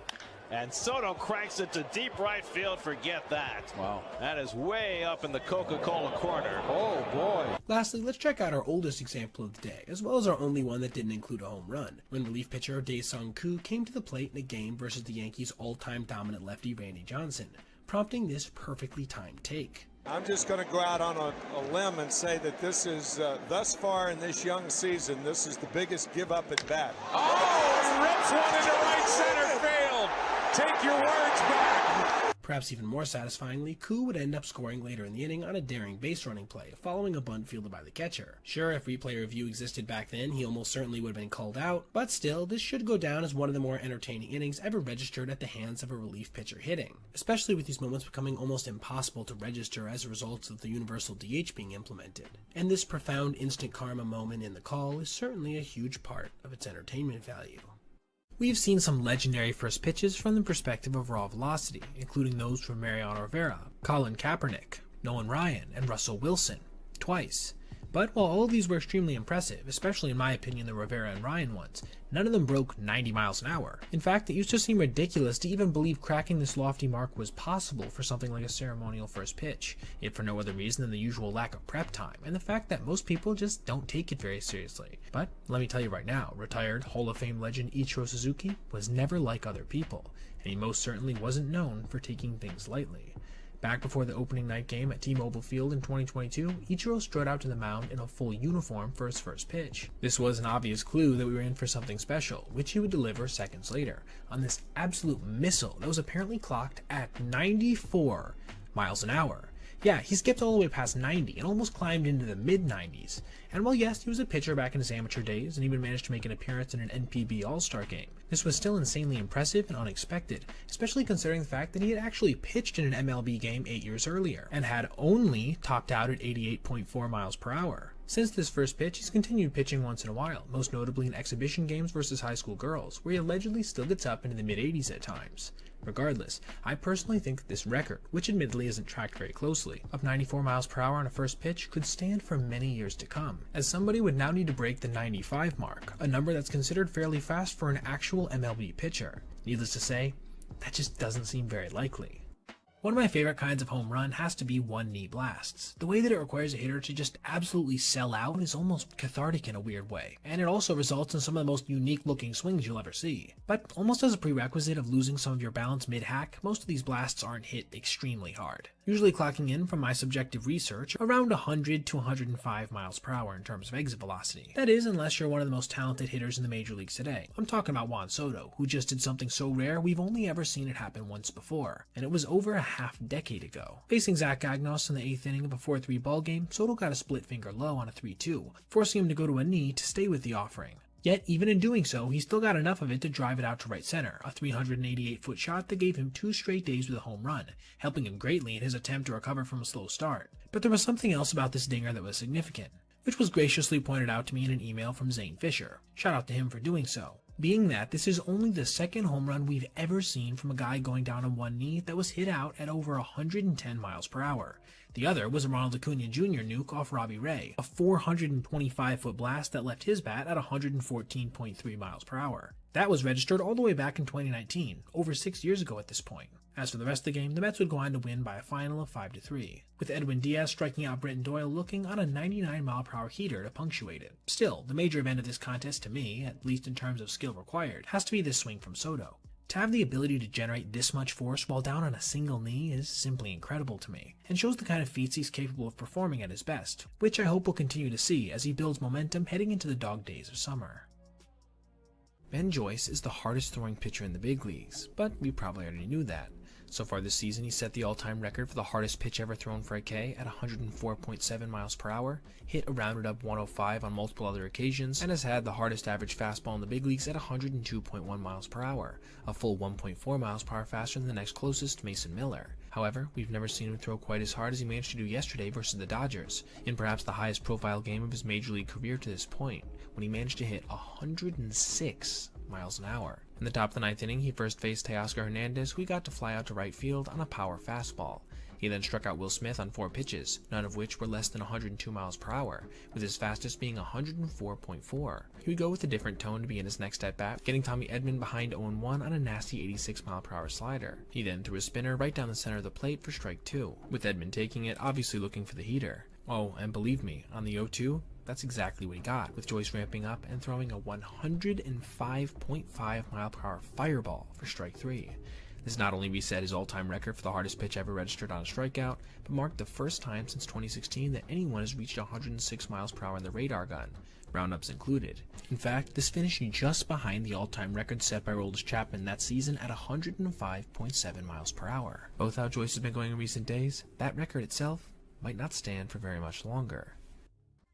Speaker 8: And Soto cranks it to deep right field. Forget that.
Speaker 5: Wow.
Speaker 8: That is way up in the Coca-Cola corner. Oh, boy.
Speaker 12: Lastly, let's check out our oldest example of the day, as well as our only one that didn't include a home run, when relief pitcher Dae-Sung Koo came to the plate in a game versus the Yankees' all-time dominant lefty Randy Johnson, prompting this perfectly timed take.
Speaker 19: I'm just going to go out on a limb and say that this is, thus far in this young season, this is the biggest give up at bat.
Speaker 8: Oh, he rips one into right center field. Take your words back.
Speaker 12: Perhaps even more satisfyingly, Koo would end up scoring later in the inning on a daring base running play, following a bunt fielded by the catcher. Sure, if replay review existed back then, he almost certainly would have been called out, but still, this should go down as one of the more entertaining innings ever registered at the hands of a relief pitcher hitting, especially with these moments becoming almost impossible to register as a result of the universal DH being implemented. And this profound instant karma moment in the call is certainly a huge part of its entertainment value.
Speaker 2: We've seen some legendary first pitches from the perspective of raw velocity, including those from Mariano Rivera, Colin Kaepernick, Nolan Ryan, and Russell Wilson, twice. But while all of these were extremely impressive, especially in my opinion the Rivera and Ryan ones, none of them broke 90 miles an hour. In fact, it used to seem ridiculous to even believe cracking this lofty mark was possible for something like a ceremonial first pitch, if for no other reason than the usual lack of prep time, and the fact that most people just don't take it very seriously. But let me tell you right now, retired Hall of Fame legend Ichiro Suzuki was never like other people, and he most certainly wasn't known for taking things lightly. Back before the opening night game at T-Mobile Field in 2022, Ichiro strode out to the mound in a full uniform for his first pitch. This was an obvious clue that we were in for something special, which he would deliver seconds later, on this absolute missile that was apparently clocked at 94 miles an hour. Yeah, he skipped all the way past 90 and almost climbed into the mid-90s. And while yes, he was a pitcher back in his amateur days and even managed to make an appearance in an NPB All-Star game, this was still insanely impressive and unexpected, especially considering the fact that he had actually pitched in an MLB game 8 years earlier, and had only topped out at 88.4 miles per hour. Since this first pitch, he's continued pitching once in a while, most notably in exhibition games versus high school girls, where he allegedly still gets up into the mid-80s at times. Regardless, I personally think that this record, which admittedly isn't tracked very closely, of 94 miles per hour on a first pitch could stand for many years to come, as somebody would now need to break the 95 mark, a number that's considered fairly fast for an actual MLB pitcher. Needless to say, that just doesn't seem very likely. One of my favorite kinds of home run has to be one-knee blasts. The way that it requires a hitter to just absolutely sell out is almost cathartic in a weird way, and it also results in some of the most unique-looking swings you'll ever see. But almost as a prerequisite of losing some of your balance mid-hack, most of these blasts aren't hit extremely hard, usually clocking in, from my subjective research, around 100 to 105 miles per hour in terms of exit velocity. That is, unless you're one of the most talented hitters in the major leagues today. I'm talking about Juan Soto, who just did something so rare we've only ever seen it happen once before, and it was over a half-decade ago. Facing Zach Gagnos in the 8th inning of a 4-3 ballgame, Soto got a split finger low on a 3-2, forcing him to go to a knee to stay with the offering. Yet, even in doing so, he still got enough of it to drive it out to right center, a 388-foot shot that gave him 2 straight days with a home run, helping him greatly in his attempt to recover from a slow start. But there was something else about this dinger that was significant, which was graciously pointed out to me in an email from Zane Fisher. Shout out to him for doing so. Being that this is only the second home run we've ever seen from a guy going down on one knee that was hit out at over 110 miles per hour. The other was a Ronald Acuna Jr. nuke off Robbie Ray, a 425-foot blast that left his bat at 114.3 miles per hour. That was registered all the way back in 2019, over 6 years ago at this point. As for the rest of the game, the Mets would go on to win by a final of 5-3, with Edwin Diaz striking out Britton Doyle looking on a 99-mile-per-hour heater to punctuate it. Still, the major event of this contest to me, at least in terms of skill required, has to be this swing from Soto. To have the ability to generate this much force while down on a single knee is simply incredible to me, and shows the kind of feats he's capable of performing at his best, which I hope we'll continue to see as he builds momentum heading into the dog days of summer. Ben Joyce is the hardest throwing pitcher in the big leagues, but we probably already knew that. So far this season, he set the all-time record for the hardest pitch ever thrown for a K at 104.7 miles per hour, hit a rounded up 105 on multiple other occasions, and has had the hardest average fastball in the big leagues at 102.1 miles per hour, a full 1.4 miles per hour faster than the next closest, Mason Miller. However, we've never seen him throw quite as hard as he managed to do yesterday versus the Dodgers, in perhaps the highest profile game of his major league career to this point, when he managed to hit 106 miles an hour. In the top of the 9th inning, he first faced Teoscar Hernandez, who he got to fly out to right field on a power fastball. He then struck out Will Smith on 4 pitches, none of which were less than 102 miles per hour, with his fastest being 104.4. He would go with a different tone to begin his next at-bat, getting Tommy Edman behind 0-1 on a nasty 86 mile per hour slider. He then threw a spinner right down the center of the plate for strike 2, with Edman taking it, obviously looking for the heater. Oh, and believe me, on the 0-2, that's exactly what he got, with Joyce ramping up and throwing a 105.5 mile per hour fireball for strike 3. This not only reset his all-time record for the hardest pitch ever registered on a strikeout, but marked the first time since 2016 that anyone has reached 106 miles per hour in the radar gun, roundups included. In fact, this finished just behind the all-time record set by Aroldis Chapman that season at 105.7 miles per hour. Both how Joyce has been going in recent days, that record itself might not stand for very much longer.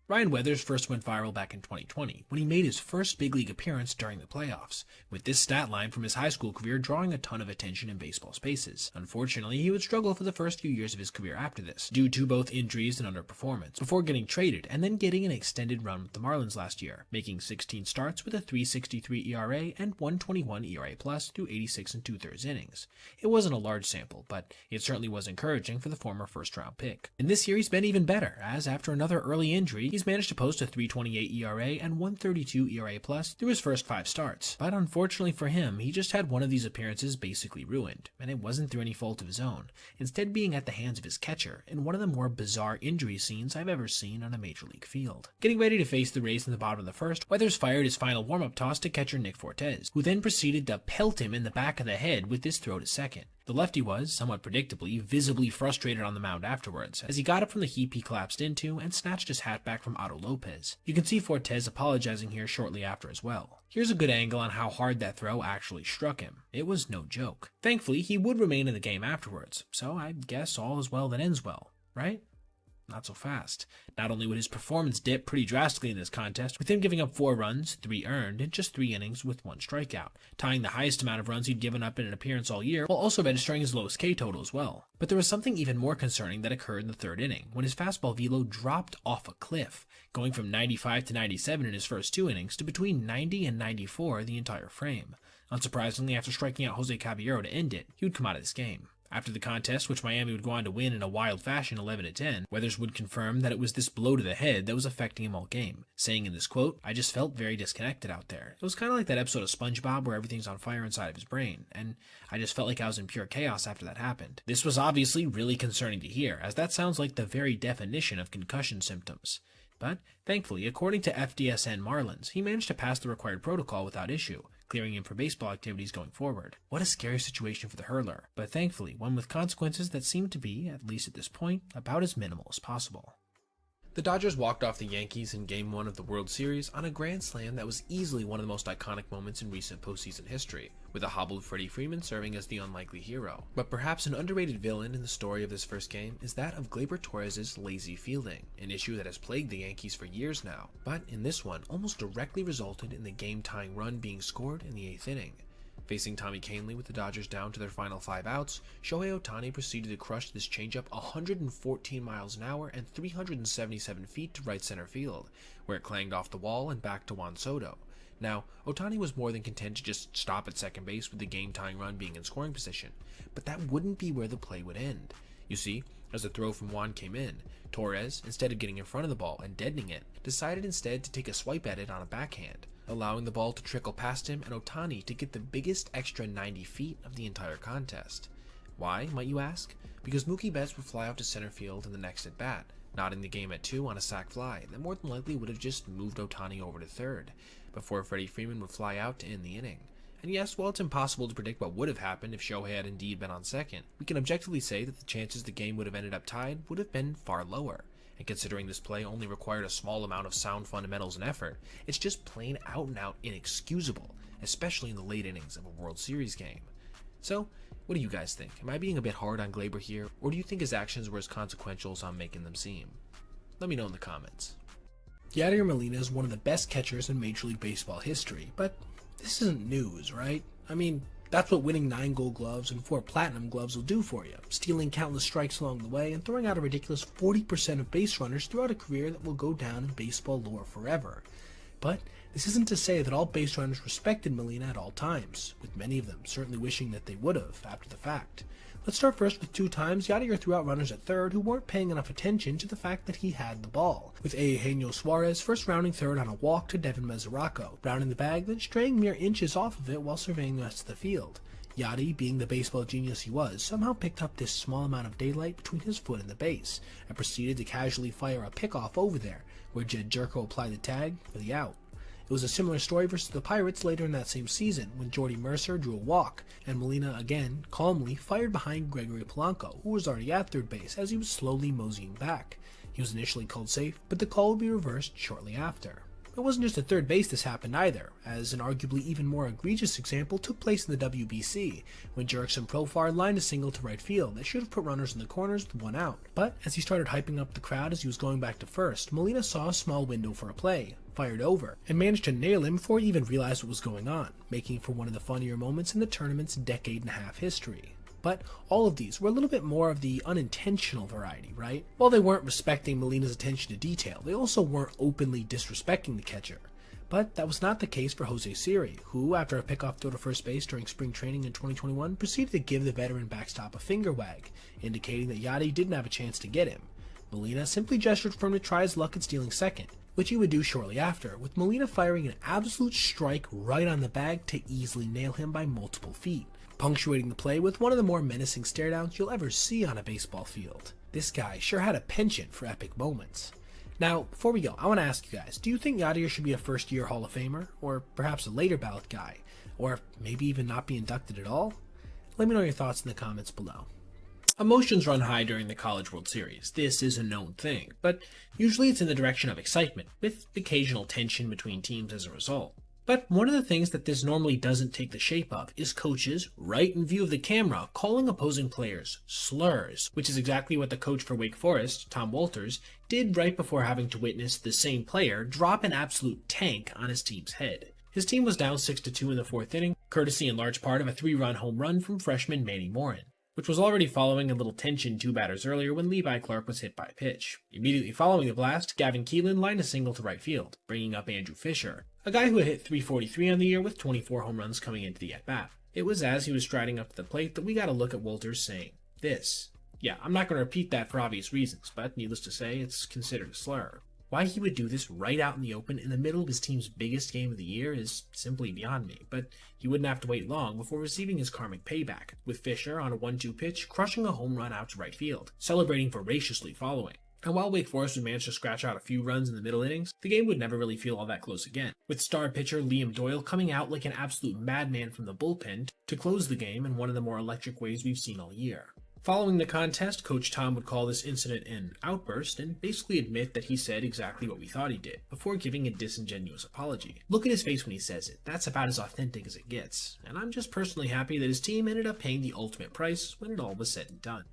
Speaker 1: Ryan Weathers first went viral back in 2020 when he made his first big league appearance during the playoffs, with this stat line from his high school career drawing a ton of attention in baseball spaces. Unfortunately, he would struggle for the first few years of his career after this, due to both injuries and underperformance, before getting traded and then getting an extended run with the Marlins last year, making 16 starts with a 3.63 ERA and 1.21 ERA plus through 86 2/3 innings. It wasn't a large sample, but it certainly was encouraging for the former first-round pick. And this year he's been even better, as after another early injury, he's managed to post a 3.28 ERA and 1.32 ERA plus through his first 5 starts. But unfortunately for him, he just had one of these appearances basically ruined, and it wasn't through any fault of his own, instead being at the hands of his catcher in one of the more bizarre injury scenes I've ever seen on a major league field. Getting ready to face the Rays in the bottom of the first, Weathers fired his final warm-up toss to catcher Nick Fortes, who then proceeded to pelt him in the back of the head with this throw to second. The lefty was, somewhat predictably, visibly frustrated on the mound afterwards, as he got up from the heap he collapsed into and snatched his hat back from Otto Lopez. You can see Fortes apologizing here shortly after as well. Here's a good angle on how hard that throw actually struck him. It was no joke. Thankfully, he would remain in the game afterwards, so I guess all is well that ends well, right? Not so fast. Not only would his performance dip pretty drastically in this contest, with him giving up 4 runs, 3 earned, in just 3 innings with 1 strikeout, tying the highest amount of runs he'd given up in an appearance all year, while also registering his lowest K total as well. But there was something even more concerning that occurred in the 3rd inning, when his fastball velo dropped off a cliff, going from 95 to 97 in his first 2 innings to between 90 and 94 the entire frame. Unsurprisingly, after striking out Jose Caballero to end it, he would come out of this game. After the contest, which Miami would go on to win in a wild fashion 11-10, Weathers would confirm that it was this blow to the head that was affecting him all game, saying in this quote, "I just felt very disconnected out there. It was kind of like that episode of SpongeBob where everything's on fire inside of his brain, and I just felt like I was in pure chaos after that happened." This was obviously really concerning to hear, as that sounds like the very definition of concussion symptoms. But thankfully, according to FDSN Marlins, he managed to pass the required protocol without issue, clearing him for baseball activities going forward. What a scary situation for the hurler, but thankfully one with consequences that seem to be, at least at this point, about as minimal as possible.
Speaker 2: The Dodgers walked off the Yankees in Game 1 of the World Series on a grand slam that was easily one of the most iconic moments in recent postseason history, with a hobbled Freddie Freeman serving as the unlikely hero. But perhaps an underrated villain in the story of this first game is that of Gleyber Torres' lazy fielding, an issue that has plagued the Yankees for years now, but in this one almost directly resulted in the game-tying run being scored in the 8th inning. Facing Tommy Kahnle with the Dodgers down to their final 5 outs, Shohei Ohtani proceeded to crush this changeup 114 miles an hour and 377 feet to right center field, where it clanged off the wall and back to Juan Soto. Now, Ohtani was more than content to just stop at second base with the game-tying run being in scoring position, but that wouldn't be where the play would end. You see, as the throw from Juan came in, Torres, instead of getting in front of the ball and deadening it, decided instead to take a swipe at it on a backhand, allowing the ball to trickle past him and Ohtani to get the biggest extra 90 feet of the entire contest. Why, might you ask? Because Mookie Betts would fly out to center field in the next at-bat, nodding the game at 2 on a sac fly that more than likely would have just moved Ohtani over to third, before Freddie Freeman would fly out to end the inning. And yes, while it's impossible to predict what would have happened if Shohei had indeed been on second, we can objectively say that the chances the game would have ended up tied would have been far lower. And considering this play only required a small amount of sound fundamentals and effort, it's just plain out and out inexcusable, especially in the late innings of a World Series game. So, What do you guys think? Am I being a bit hard on Gleyber here, or do you think his actions were as consequential as I'm making them seem? Let me know in the comments.
Speaker 12: Yadier Molina is one of the best catchers in Major League Baseball history, but this isn't news, right? I mean, that's what winning 9 Gold Gloves and 4 Platinum Gloves will do for you, stealing countless strikes along the way and throwing out a ridiculous 40% of base runners throughout a career that will go down in baseball lore forever. But this isn't to say that all base runners respected Molina at all times, with many of them certainly wishing that they would have after the fact. Let's start first with 2 times Yadier threw out runners at third who weren't paying enough attention to the fact that he had the ball, with Eugenio Suarez first rounding third on a walk to Devin Mesoraco, rounding the bag then straying mere inches off of it while surveying the rest of the field. Yadi, being the baseball genius he was, somehow picked up this small amount of daylight between his foot and the base, and proceeded to casually fire a pickoff over there, where Jed Jerko applied the tag for the out. It was a similar story versus the Pirates later in that same season, when Jordy Mercer drew a walk, and Molina again, calmly, fired behind Gregory Polanco, who was already at third base, as he was slowly moseying back. He was initially called safe, but the call would be reversed shortly after. It wasn't just at third base this happened either, as an arguably even more egregious example took place in the WBC, when Jurickson Profar lined a single to right field that should have put runners in the corners with 1 out. But as he started hyping up the crowd as he was going back to first, Molina saw a small window for a play, fired over, and managed to nail him before he even realized what was going on, making for one of the funnier moments in the tournament's decade-and-a-half history. But all of these were a little bit more of the unintentional variety, right? While they weren't respecting Molina's attention to detail, they also weren't openly disrespecting the catcher. But that was not the case for Jose Siri, who, after a pickoff throw to first base during spring training in 2021, proceeded to give the veteran backstop a finger wag, indicating that Yadi didn't have a chance to get him. Molina simply gestured for him to try his luck at stealing second, which he would do shortly after, with Molina firing an absolute strike right on the bag to easily nail him by multiple feet, punctuating the play with one of the more menacing staredowns you'll ever see on a baseball field. This guy sure had a penchant for epic moments. Now, before we go, I want to ask you guys, do you think Yadier should be a first-year Hall of Famer, or perhaps a later ballot guy, or maybe even not be inducted at all? Let me know your thoughts in the comments below.
Speaker 1: Emotions run high during the College World Series. This is a known thing, but usually it's in the direction of excitement, with occasional tension between teams as a result. But one of the things that this normally doesn't take the shape of is coaches, right in view of the camera, calling opposing players slurs, which is exactly what the coach for Wake Forest, Tom Walters, did right before having to witness the same player drop an absolute tank on his team's head. His team was down 6-2 in the 4th inning, courtesy in large part of a 3-run home run from freshman Manny Morin, which was already following a little tension 2 batters earlier when Levi Clark was hit by a pitch. Immediately following the blast, Gavin Keelan lined a single to right field, bringing up Andrew Fisher, a guy who had hit .343 on the year with 24 home runs coming into the at-bat. It was as he was striding up to the plate that we got a look at Walters saying this. Yeah, I'm not going to repeat that for obvious reasons, but needless to say, it's considered a slur. Why he would do this right out in the open in the middle of his team's biggest game of the year is simply beyond me, but he wouldn't have to wait long before receiving his karmic payback, with Fisher on a 1-2 pitch crushing a home run out to right field, celebrating voraciously following. And while Wake Forest would manage to scratch out a few runs in the middle innings, the game would never really feel all that close again, with star pitcher Liam Doyle coming out like an absolute madman from the bullpen to close the game in one of the more electric ways we've seen all year. Following the contest, Coach Tom would call this incident an outburst and basically admit that he said exactly what we thought he did, before giving a disingenuous apology. Look at his face when he says it. That's about as authentic as it gets, and I'm just personally happy that his team ended up paying the ultimate price when it all was said and done.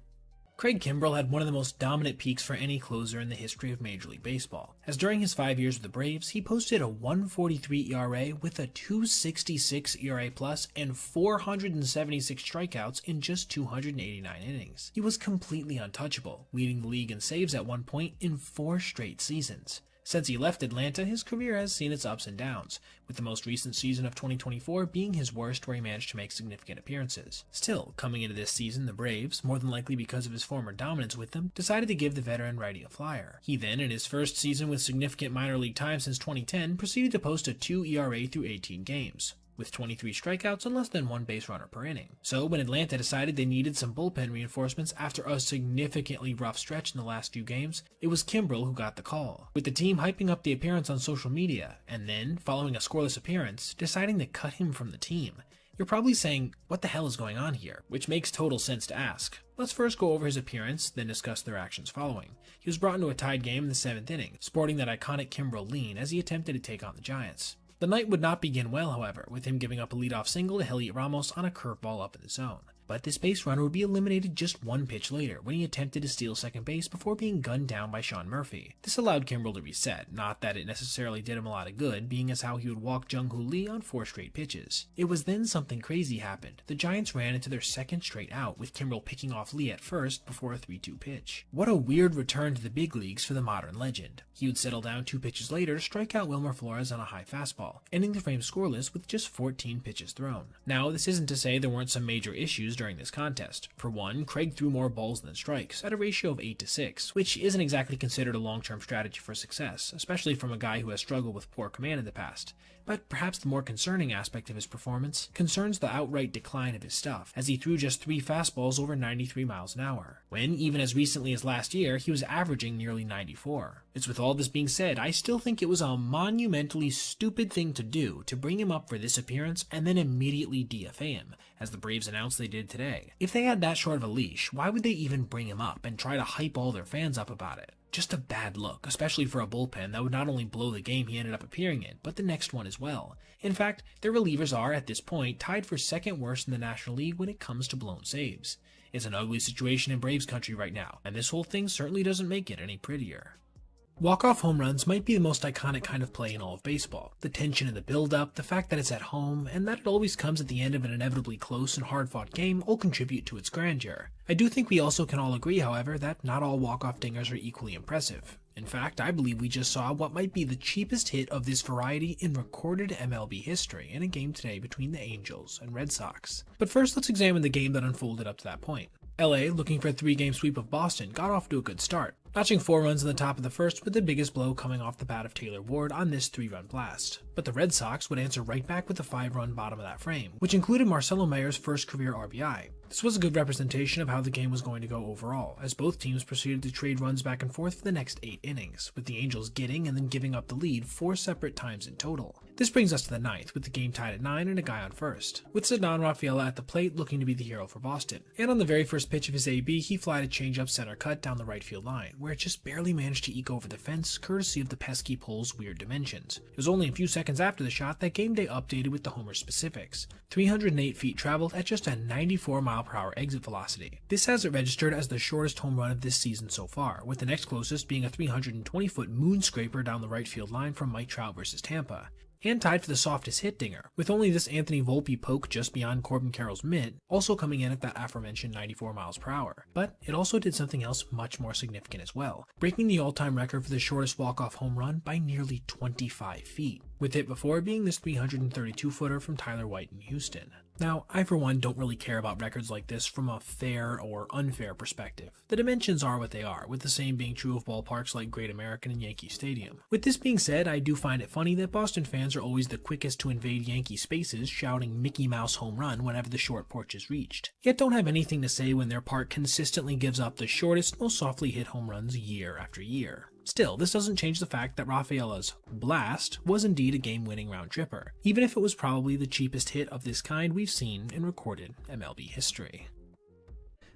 Speaker 1: Craig Kimbrell had one of the most dominant peaks for any closer in the history of Major League Baseball, as during his 5 years with the Braves, he posted a 1.43 ERA with a 2.66 ERA plus and 476 strikeouts in just 289 innings. He was completely untouchable, leading the league in saves at one point in 4 straight seasons. Since he left Atlanta, his career has seen its ups and downs, with the most recent season of 2024 being his worst where he managed to make significant appearances. Still, coming into this season, the Braves, more than likely because of his former dominance with them, decided to give the veteran righty a flyer. He then, in his first season with significant minor league time since 2010, proceeded to post a 2 ERA through 18 games, with 23 strikeouts and less than 1 base runner per inning. So when Atlanta decided they needed some bullpen reinforcements after a significantly rough stretch in the last few games, it was Kimbrell who got the call, with the team hyping up the appearance on social media, and then, following a scoreless appearance, deciding to cut him from the team. You're probably saying, what the hell is going on here? Which makes total sense to ask. Let's first go over his appearance, then discuss their actions following. He was brought into a tied game in the 7th inning, sporting that iconic Kimbrell lean as he attempted to take on the Giants. The night would not begin well, however, with him giving up a leadoff single to Heliot Ramos on a curveball up in the zone. But this base runner would be eliminated just one pitch later when he attempted to steal second base before being gunned down by Sean Murphy. This allowed Kimbrel to reset, not that it necessarily did him a lot of good, being as how he would walk Jung-Hoo Lee on 4 straight pitches. It was then something crazy happened. The Giants ran into their second straight out, with Kimbrel picking off Lee at first before a 3-2 pitch. What a weird return to the big leagues for the modern legend. He would settle down 2 pitches later to strike out Wilmer Flores on a high fastball, ending the frame scoreless with just 14 pitches thrown. Now, this isn't to say there weren't some major issues during this contest. For one, Craig threw more balls than strikes, at a ratio of 8-6, which isn't exactly considered a long-term strategy for success, especially from a guy who has struggled with poor command in the past. But perhaps the more concerning aspect of his performance concerns the outright decline of his stuff, as he threw just 3 fastballs over 93 miles an hour, when even as recently as last year he was averaging nearly 94. It's with all this being said, I still think it was a monumentally stupid thing to do to bring him up for this appearance and then immediately DFA him, as the Braves announced they did today. If they had that short of a leash, why would they even bring him up and try to hype all their fans up about it? Just a bad look, especially for a bullpen that would not only blow the game he ended up appearing in, but the next one as well. In fact, their relievers are, at this point, tied for second worst in the National League when it comes to blown saves. It's an ugly situation in Braves country right now, and this whole thing certainly doesn't make it any prettier. Walk-off home runs might be the most iconic kind of play in all of baseball. The tension in the build-up, the fact that it's at home, and that it always comes at the end of an inevitably close and hard-fought game all contribute to its grandeur. I do think we also can all agree, however, that not all walk-off dingers are equally impressive. In fact, I believe we just saw what might be the cheapest hit of this variety in recorded MLB history in a game today between the Angels and Red Sox. But first, let's examine the game that unfolded up to that point. LA, looking for a 3-game sweep of Boston, got off to a good start, notching 4 runs in the top of the first with the biggest blow coming off the bat of Taylor Ward on this 3-run blast. But the Red Sox would answer right back with the 5-run bottom of that frame, which included Marcelo Mayer's first career RBI. This was a good representation of how the game was going to go overall, as both teams proceeded to trade runs back and forth for the next 8 innings, with the Angels getting and then giving up the lead 4 separate times in total. This brings us to the 9th, with the game tied at 9 and a guy on first, with Ceddanne Rafaela at the plate looking to be the hero for Boston. And on the very first pitch of his AB, he flied a changeup center cut down the right field line, where it just barely managed to eke over the fence, courtesy of the pesky pole's weird dimensions. It was only a few seconds after the shot that Game Day updated with the homer specifics. 308 feet traveled at just a 94-mile-per-hour exit velocity. This has it registered as the shortest home run of this season so far, with the next closest being a 320-foot moon scraper down the right field line from Mike Trout versus Tampa, and tied for the softest hit dinger, with only this Anthony Volpe poke just beyond Corbin Carroll's mitt, also coming in at that aforementioned 94 miles per hour. But it also did something else much more significant as well, breaking the all-time record for the shortest walk-off home run by nearly 25 feet, with it before being this 332-footer from Tyler White in Houston. Now, I for one don't really care about records like this from a fair or unfair perspective. The dimensions are what they are, with the same being true of ballparks like Great American and Yankee Stadium. With this being said, I do find it funny that Boston fans are always the quickest to invade Yankee spaces, shouting Mickey Mouse home run whenever the short porch is reached, yet don't have anything to say when their park consistently gives up the shortest, most softly hit home runs year after year. Still, this doesn't change the fact that Rafaela's blast was indeed a game-winning round tripper, even if it was probably the cheapest hit of this kind we've seen in recorded MLB history.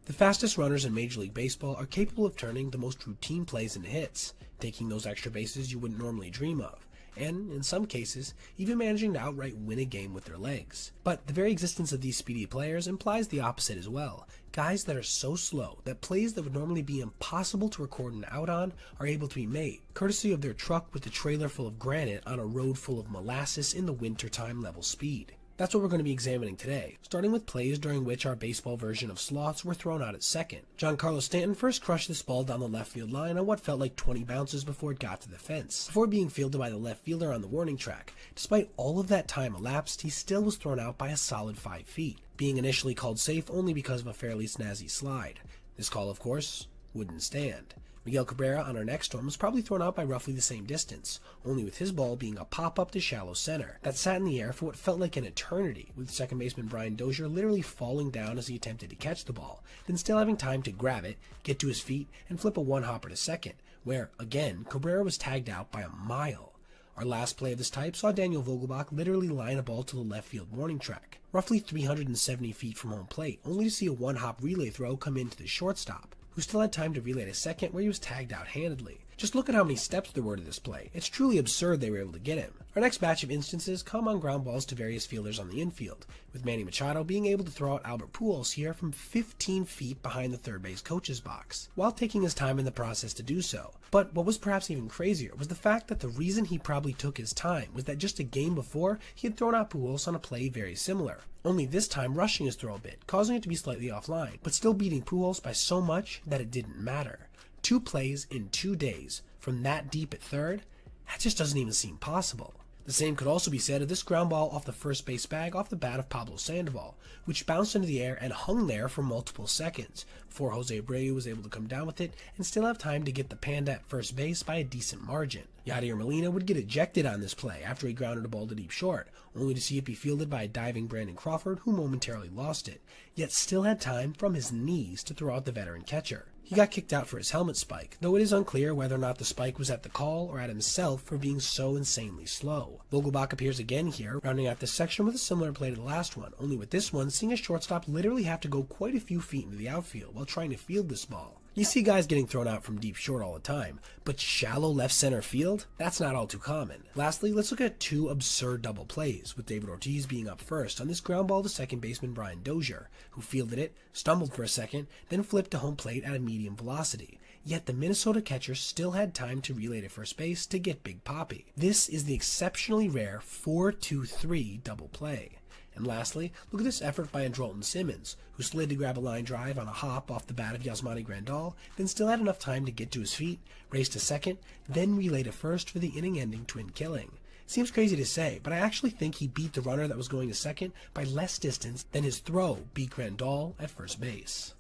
Speaker 12: The fastest runners in Major League Baseball are capable of turning the most routine plays into hits, taking those extra bases you wouldn't normally dream of, and, in some cases, even managing to outright win a game with their legs. But the very existence of these speedy players implies the opposite as well. Guys that are so slow that plays that would normally be impossible to record an out on are able to be made, courtesy of their truck with a trailer full of granite on a road full of molasses in the wintertime level speed. That's what we're going to be examining today, starting with plays during which our baseball version of sloths were thrown out at second. Giancarlo Stanton first crushed this ball down the left field line on what felt like 20 bounces before it got to the fence, before being fielded by the left fielder on the warning track. Despite all of that time elapsed, he still was thrown out by a solid 5 feet, being initially called safe only because of a fairly snazzy slide. This call, of course, wouldn't stand. Miguel Cabrera on our next storm was probably thrown out by roughly the same distance, only with his ball being a pop-up to shallow center that sat in the air for what felt like an eternity, with second baseman Brian Dozier literally falling down as he attempted to catch the ball, then still having time to grab it, get to his feet, and flip a one-hopper to second, where, again, Cabrera was tagged out by a mile. Our last play of this type saw Daniel Vogelbach literally line a ball to the left field warning track, roughly 370 feet from home plate, only to see a one-hop relay throw come into the shortstop, who still had time to relay to second where he was tagged out handedly, Just look at how many steps there were to this play. It's truly absurd they were able to get him. Our next batch of instances come on ground balls to various fielders on the infield, with Manny Machado being able to throw out Albert Pujols here from 15 feet behind the third base coach's box, while taking his time in the process to do so. But what was perhaps even crazier was the fact that the reason he probably took his time was that just a game before, he had thrown out Pujols on a play very similar, only this time rushing his throw a bit, causing it to be slightly offline, but still beating Pujols by so much that it didn't matter. 2 plays in 2 days from that deep at third? That just doesn't even seem possible. The same could also be said of this ground ball off the first base bag off the bat of Pablo Sandoval, which bounced into the air and hung there for multiple seconds, before Jose Abreu was able to come down with it and still have time to get the Panda at first base by a decent margin. Yadier Molina would get ejected on this play after he grounded a ball to deep short, only to see it be fielded by a diving Brandon Crawford who momentarily lost it, yet still had time from his knees to throw out the veteran catcher. He got kicked out for his helmet spike, though it is unclear whether or not the spike was at the call or at himself for being so insanely slow. Vogelbach appears again here, rounding out this section with a similar play to the last one, only with this one seeing a shortstop literally have to go quite a few feet into the outfield while trying to field this ball. You see guys getting thrown out from deep short all the time, but shallow left center field? That's not all too common. Lastly, let's look at 2 absurd double plays, with David Ortiz being up first on this ground ball to second baseman Brian Dozier, who fielded it, stumbled for a second, then flipped to home plate at a medium velocity. Yet the Minnesota catcher still had time to relay to first base to get Big Papi. This is the exceptionally rare 4-2-3 double play. And lastly, look at this effort by Andrelton Simmons, who slid to grab a line drive on a hop off the bat of Yasmani Grandal, then still had enough time to get to his feet, race to second, then relay to first for the inning-ending twin killing. Seems crazy to say, but I actually think he beat the runner that was going to second by less distance than his throw beat Grandal at first base.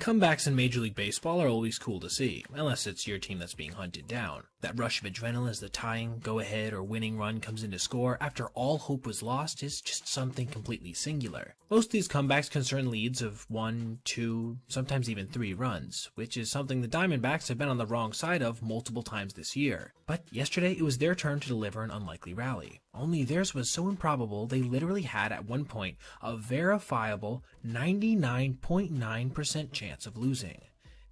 Speaker 1: Comebacks in Major League Baseball are always cool to see, unless it's your team that's being hunted down. That rush of adrenaline as the tying, go-ahead, or winning run comes in to score after all hope was lost is just something completely singular. Most of these comebacks concern leads of 1, 2, sometimes even 3 runs, which is something the Diamondbacks have been on the wrong side of multiple times this year. But yesterday it was their turn to deliver an unlikely rally. Only theirs was so improbable they literally had at one point a verifiable 99.9% chance of losing.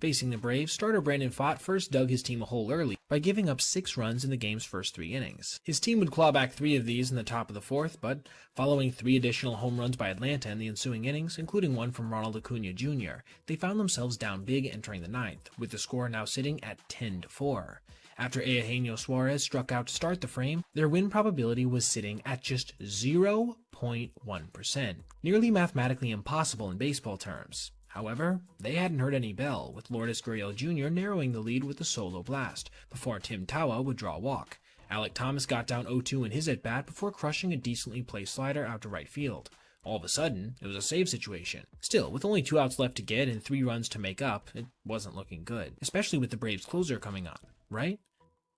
Speaker 1: Facing the Braves, starter Brandon Pfaadt first dug his team a hole early by giving up 6 runs in the game's first 3 innings. His team would claw back 3 of these in the top of the 4th, but following 3 additional home runs by Atlanta in the ensuing innings, including one from Ronald Acuna Jr., they found themselves down big entering the 9th, with the score now sitting at 10-4. After Eugenio Suarez struck out to start the frame, their win probability was sitting at just 0.1%, nearly mathematically impossible in baseball terms. However, they hadn't heard any bell, with Lourdes Gurriel Jr. narrowing the lead with a solo blast, before Tim Tawa would draw a walk. Alec Thomas got down 0-2 in his at-bat before crushing a decently placed slider out to right field. All of a sudden, it was a save situation. Still, with only 2 outs left to get and 3 runs to make up, it wasn't looking good, especially with the Braves closer coming on, right?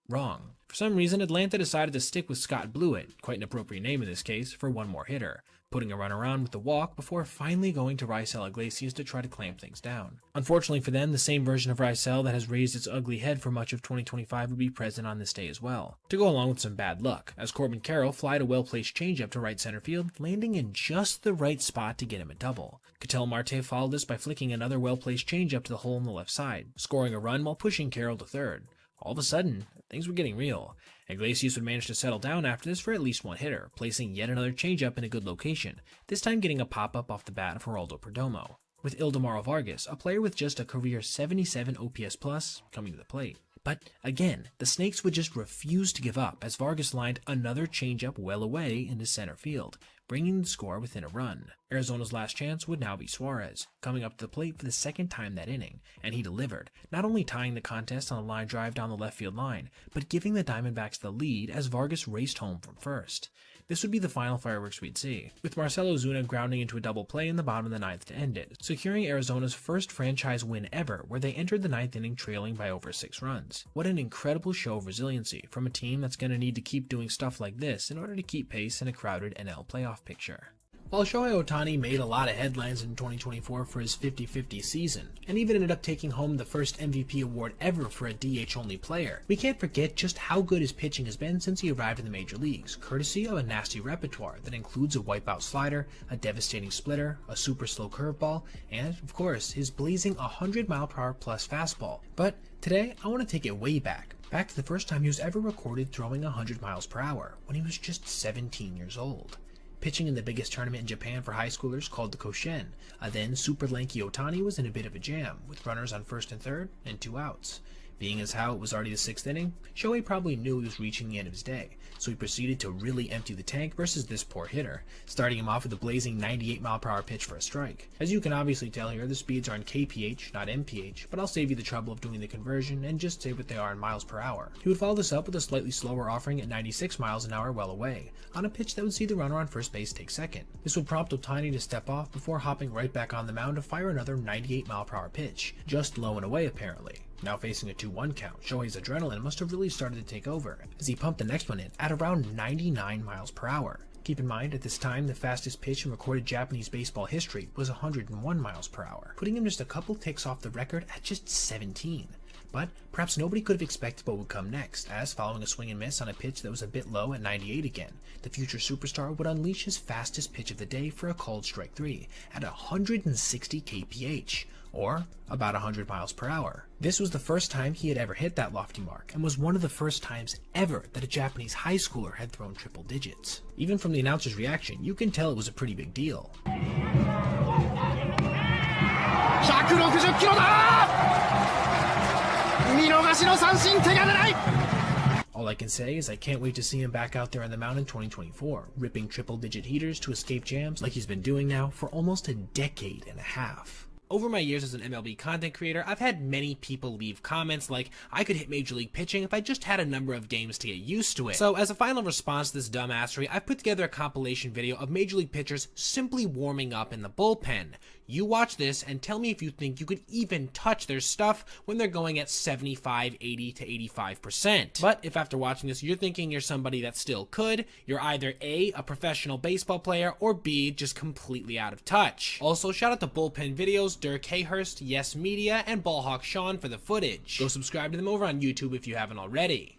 Speaker 1: Wrong. For some reason, Atlanta decided to stick with Scott Blewett, quite an appropriate name in this case, for one more hitter, putting a run around with the walk before finally going to Raisel Iglesias to try to clamp things down. Unfortunately for them, the same version of Raisel that has raised its ugly head for much of 2025 would be present on this day as well, to go along with some bad luck, as Corbin Carroll flied a well-placed changeup to right center field, landing in just the right spot to get him a double. Ketel Marte followed this by flicking another well-placed changeup to the hole on the left side, scoring a run while pushing Carroll to third. All of a sudden, things were getting real. Iglesias would manage to settle down after this for at least one hitter, placing yet another changeup in a good location, this time getting a pop-up off the bat of Geraldo Perdomo, with Ildemaro Vargas, a player with just a career 77 OPS plus, coming to the plate. But again, the Snakes would just refuse to give up as Vargas lined another changeup well away into center field, bringing the score within a run. Arizona's last chance would now be Suarez, coming up to the plate for the second time that inning, and he delivered, not only tying the contest on a line drive down the left field line, but giving the Diamondbacks the lead as Vargas raced home from first. This would be the final fireworks we'd see, with Marcell Ozuna grounding into a double play in the bottom of the 9th to end it, securing Arizona's first franchise win ever, where they entered the 9th inning trailing by over 6 runs. What an incredible show of resiliency from a team that's going to need to keep doing stuff like this in order to keep pace in a crowded NL playoff picture.
Speaker 2: While Shohei Ohtani made a lot of headlines in 2024 for his 50-50 season, and even ended up taking home the first MVP award ever for a DH-only player, we can't forget just how good his pitching has been since he arrived in the major leagues, courtesy of a nasty repertoire that includes a wipeout slider, a devastating splitter, a super slow curveball, and, of course, his blazing 100-mile-per-hour plus fastball. But today, I want to take it way back to the first time he was ever recorded throwing 100 miles per hour, when he was just 17 years old. Pitching in the biggest tournament in Japan for high schoolers called the Koshien, a then super lanky Ohtani was in a bit of a jam, with runners on first and third, and 2 outs. Being as how it was already the 6th inning, Shohei probably knew he was reaching the end of his day, so he proceeded to really empty the tank versus this poor hitter, starting him off with a blazing 98-mile-per-hour pitch for a strike. As you can obviously tell here, the speeds are in kph, not mph, but I'll save you the trouble of doing the conversion and just say what they are in miles per hour. He would follow this up with a slightly slower offering at 96 miles an hour well away, on a pitch that would see the runner on first base take second. This would prompt Ohtani to step off before hopping right back on the mound to fire another 98-mile-per-hour pitch, just low and away apparently. Now facing a 2-1 count, Shohei's adrenaline must have really started to take over, as he pumped the next one in at around 99 miles per hour. Keep in mind, at this time, the fastest pitch in recorded Japanese baseball history was 101 miles per hour, putting him just a couple ticks off the record at just 17. But perhaps nobody could have expected what would come next, as following a swing and miss on a pitch that was a bit low at 98 again, the future superstar would unleash his fastest pitch of the day for a called strike 3 at 160 kph, or about 100 miles per hour. This was the first time he had ever hit that lofty mark, and was one of the first times ever that a Japanese high schooler had thrown triple digits. Even from the announcer's reaction, you can tell it was a pretty big deal.
Speaker 11: 160キロだ! 見逃しの三振、手が出ない!
Speaker 2: All I can say is I can't wait to see him back out there on the mound in 2024, ripping triple-digit heaters to escape jams like he's been doing now for almost a decade and a half.
Speaker 1: Over my years as an MLB content creator, I've had many people leave comments like, I could hit Major League pitching if I just had a number of games to get used to it. So as a final response to this dumbassery, I've put together a compilation video of Major League pitchers simply warming up in the bullpen. You watch this and tell me if you think you could even touch their stuff when they're going at 75, 80 to 85%. But if after watching this you're thinking you're somebody that still could, you're either A, a professional baseball player, or B, just completely out of touch. Also, shout out to Bullpen Videos, Dirk Hayhurst, Yes Media, and Ballhawk Sean for the footage. Go subscribe to them over on YouTube if you haven't already.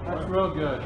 Speaker 11: That's real good.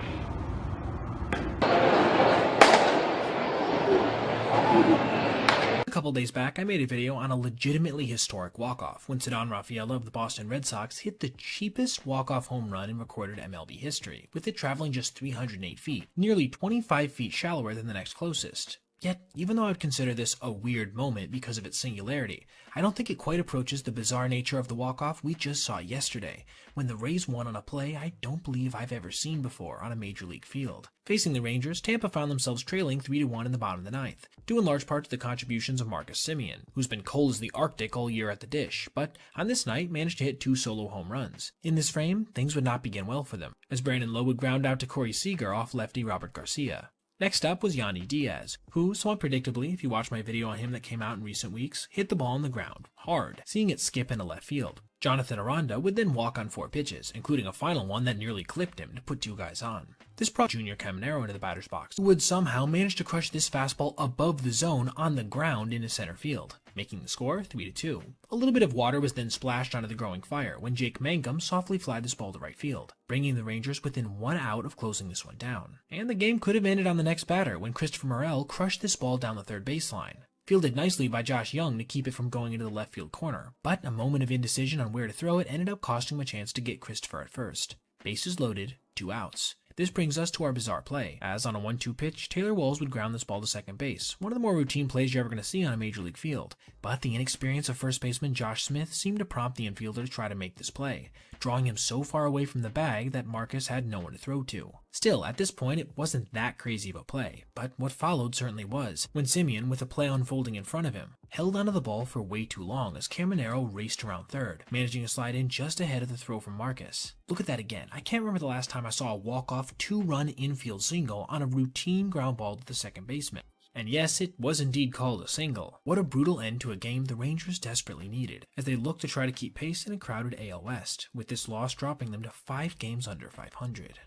Speaker 1: A couple days back, I made a video on a legitimately historic walk-off when Ceddanne Rafaela of the Boston Red Sox hit the cheapest walk-off home run in recorded MLB history, with it traveling just 308 feet, nearly 25 feet shallower than the next closest. Yet, even though I would consider this a weird moment because of its singularity, I don't think it quite approaches the bizarre nature of the walk-off we just saw yesterday, when the Rays won on a play I don't believe I've ever seen before on a major league field. Facing the Rangers, Tampa found themselves trailing 3-1 in the bottom of the ninth, due in large part to the contributions of Marcus Semien, who's been cold as the Arctic all year at the dish, but on this night managed to hit 2 solo home runs. In this frame, things would not begin well for them, as Brandon Lowe would ground out to Corey Seager off lefty Robert Garcia. Next up was Yandy Diaz, who, somewhat predictably, if you watch my video on him that came out in recent weeks, hit the ball on the ground, hard, seeing it skip into left field. Jonathan Aranda would then walk on 4 pitches, including a final one that nearly clipped him to put 2 guys on. This brought Junior Caminero into the batter's box, who would somehow manage to crush this fastball above the zone on the ground into center field, making the score 3-2. A little bit of water was then splashed onto the growing fire when Jake Mangum softly flied this ball to right field, bringing the Rangers within 1 out of closing this one down. And the game could have ended on the next batter when Christopher Morel crushed this ball down the third baseline. fielded nicely by Josh Young to keep it from going into the left field corner, but a moment of indecision on where to throw it ended up costing him a chance to get Christopher at first. Bases loaded, 2 outs. This brings us to our bizarre play, as on a 1-2 pitch, Taylor Walls would ground this ball to second base, one of the more routine plays you're ever going to see on a major league field. But the inexperience of first baseman Josh Smith seemed to prompt the infielder to try to make this play, drawing him so far away from the bag that Marcus had no one to throw to. Still, at this point, it wasn't that crazy of a play, but what followed certainly was, when Simeon, with a play unfolding in front of him, held onto the ball for way too long as Caminero raced around third, managing to slide in just ahead of the throw from Marcus. Look at that again. I can't remember the last time I saw a walk-off 2-run infield single on a routine ground ball to the second baseman. And yes, it was indeed called a single. What a brutal end to a game the Rangers desperately needed, as they looked to try to keep pace in a crowded AL West, with this loss dropping them to 5 games under 500.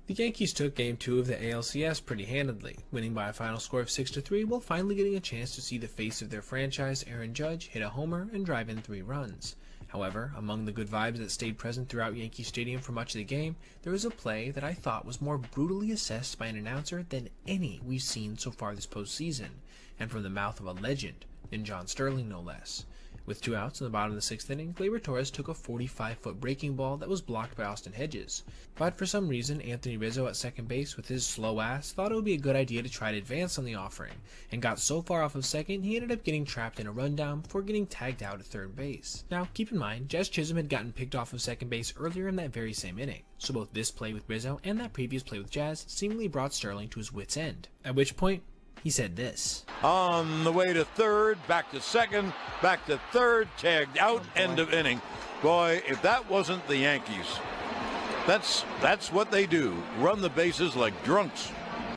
Speaker 2: The Yankees took Game 2 of the ALCS pretty handedly, winning by a final score of 6-3 while finally getting a chance to see the face of their franchise, Aaron Judge, hit a homer and drive in 3 runs. However, among the good vibes that stayed present throughout Yankee Stadium for much of the game, there was a play that I thought was more brutally assessed by an announcer than any we've seen so far this postseason, and from the mouth of a legend, in John Sterling no less. With 2 outs in the bottom of the 6th inning, Gleyber Torres took a 45-foot breaking ball that was blocked by Austin Hedges. But for some reason, Anthony Rizzo at second base with his slow ass thought it would be a good idea to try to advance on the offering, and got so far off of second he ended up getting trapped in a rundown before getting tagged out at third base. Now, keep in mind, Jazz Chisholm had gotten picked off of second base earlier in that very same inning, so both this play with Rizzo and that previous play with Jazz seemingly brought Sterling to his wits' end. At which point, he said this.
Speaker 13: On the way to third, back to second, back to third, tagged out, end of inning. Boy, if that wasn't the Yankees, that's what they do, run the bases like drunks.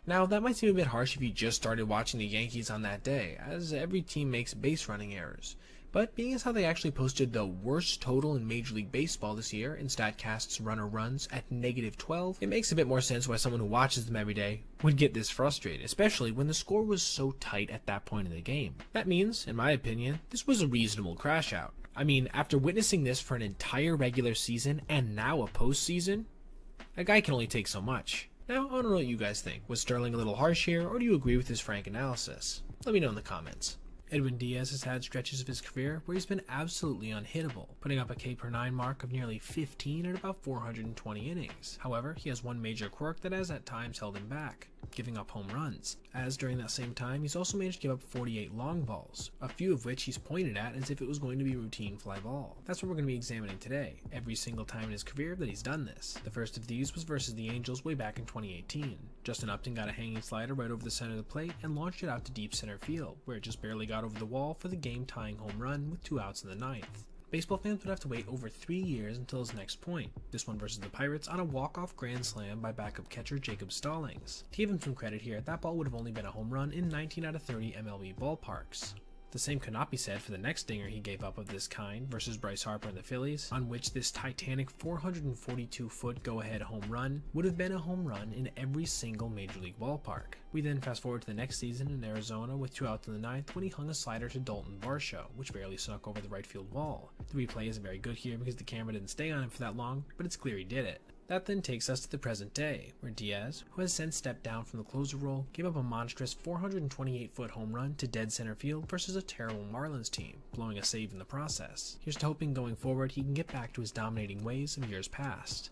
Speaker 2: Now, that might seem a bit harsh if you just started watching the Yankees on that day, as every team makes base running errors. But being as how they actually posted the worst total in Major League Baseball this year in StatCast's runner runs at -12, it makes a bit more sense why someone who watches them every day would get this frustrated, especially when the score was so tight at that point in the game. That means, in my opinion, this was a reasonable crash out. I mean, after witnessing this for an entire regular season and now a postseason, a guy can only take so much. Now, I don't know what you guys think. Was Sterling a little harsh here, or do you agree with his frank analysis? Let me know in the comments. Edwin Diaz has had stretches of his career where he's been absolutely unhittable, putting up a K/9 mark of nearly 15 at about 420 innings. However, he has one major quirk that has at times held him back, giving up home runs, as during that same time he's also managed to give up 48 long balls, a few of which he's pointed at as if it was going to be routine fly ball. That's what we're going to be examining today, every single time in his career that he's done this. The first of these was versus the Angels way back in 2018. Justin Upton got a hanging slider right over the center of the plate and launched it out to deep center field, where it just barely got over the wall for the game-tying home run with 2 outs in the 9th. Baseball fans would have to wait over 3 years until his next point, this one versus the Pirates on a walk-off grand slam by backup catcher Jacob Stallings. To give him some credit here, that ball would have only been a home run in 19 out of 30 MLB ballparks. The same could not be said for the next dinger he gave up of this kind versus Bryce Harper and the Phillies, on which this titanic 442-foot go-ahead home run would have been a home run in every single Major League ballpark. We then fast forward to the next season in Arizona with 2 outs in the 9th when he hung a slider to Dalton Varsho, which barely snuck over the right field wall. The replay isn't very good here because the camera didn't stay on him for that long, but it's clear he did it. That then takes us to the present day, where Diaz, who has since stepped down from the closer role, gave up a monstrous 428-foot home run to dead center field versus a terrible Marlins team, blowing a save in the process. Here's to hoping going forward he can get back to his dominating ways of years past.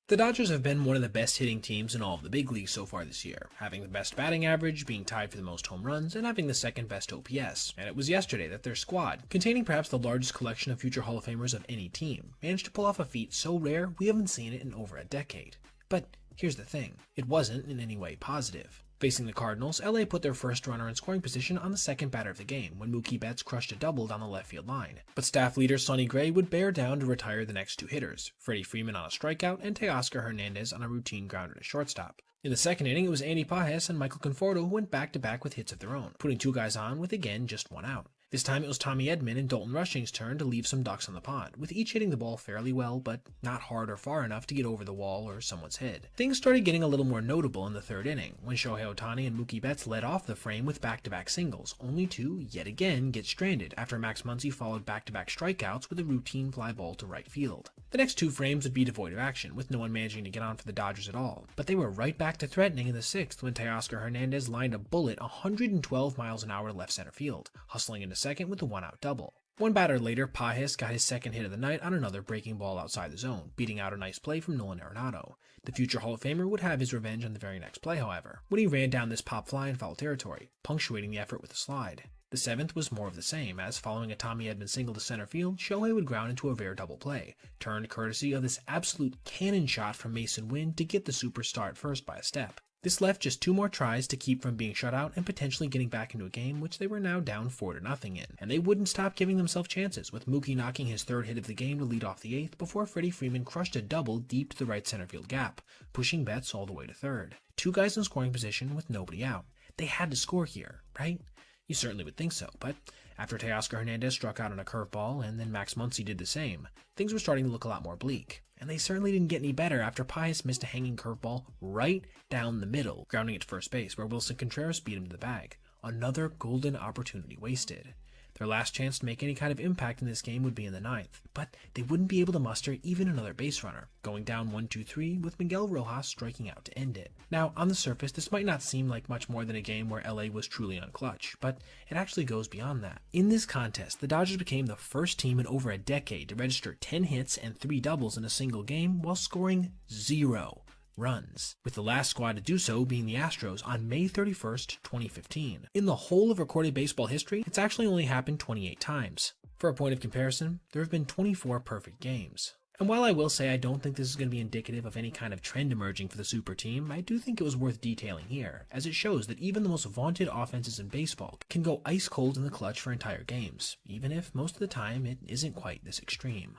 Speaker 2: The Dodgers have been one of the best hitting teams in all of the big leagues so far this year, having the best batting average, being tied for the most home runs, and having the second best OPS. And it was yesterday that their squad, containing perhaps the largest collection of future Hall of Famers of any team, managed to pull off a feat so rare we haven't seen it in over a decade. But here's the thing, it wasn't in any way positive. Facing the Cardinals, LA put their first runner in scoring position on the second batter of the game when Mookie Betts crushed a double down the left field line. But staff leader Sonny Gray would bear down to retire the next 2 hitters, Freddie Freeman on a strikeout and Teoscar Hernandez on a routine grounder to shortstop. In the second inning, it was Andy Pages and Michael Conforto who went back-to-back with hits of their own, putting 2 guys on with again just 1 out. This time it was Tommy Edman and Dalton Rushing's turn to leave some ducks on the pond, with each hitting the ball fairly well, but not hard or far enough to get over the wall or someone's head. Things started getting a little more notable in the 3rd inning, when Shohei Ohtani and Mookie Betts led off the frame with back-to-back singles, only to, yet again, get stranded after Max Muncy followed back-to-back strikeouts with a routine fly ball to right field.
Speaker 1: The next 2 frames would be devoid of action, with no one managing to get on for the Dodgers at all. But they were right back to threatening in the 6th when Teoscar Hernandez lined a bullet 112 miles an hour to left center field, hustling into second with a 1-out double. One batter later, Pages got his second hit of the night on another breaking ball outside the zone, beating out a nice play from Nolan Arenado. The future Hall of Famer would have his revenge on the very next play, however, when he ran down this pop fly in foul territory, punctuating the effort with a slide. The 7th was more of the same, as following a Tommy Edman single to center field, Shohei would ground into a rare double play, turned courtesy of this absolute cannon shot from Mason Wynn to get the superstar at first by a step. This left just 2 more tries to keep from being shut out and potentially getting back into a game which they were now down 4-0 in. And they wouldn't stop giving themselves chances, with Mookie knocking his 3rd hit of the game to lead off the 8th before Freddie Freeman crushed a double deep to the right center field gap, pushing Betts all the way to 3rd. 2 guys in scoring position with nobody out. They had to score here, right? You certainly would think so, but after Teoscar Hernandez struck out on a curveball and then Max Muncy did the same, things were starting to look a lot more bleak. And they certainly didn't get any better after Pages missed a hanging curveball right down the middle, grounding it to first base, where Wilson Contreras beat him to the bag. Another golden opportunity wasted. Their last chance to make any kind of impact in this game would be in the 9th, but they wouldn't be able to muster even another base runner, going down 1-2-3 with Miguel Rojas striking out to end it. Now, on the surface, this might not seem like much more than a game where LA was truly unclutch, but it actually goes beyond that. In this contest, the Dodgers became the first team in over a decade to register 10 hits and 3 doubles in a single game while scoring 0 runs, with the last squad to do so being the Astros on May 31st, 2015. In the whole of recorded baseball history, it's actually only happened 28 times. For a point of comparison, there have been 24 perfect games. And while I will say I don't think this is going to be indicative of any kind of trend emerging for the super team, I do think it was worth detailing here, as it shows that even the most vaunted offenses in baseball can go ice cold in the clutch for entire games, even if most of the time it isn't quite this extreme.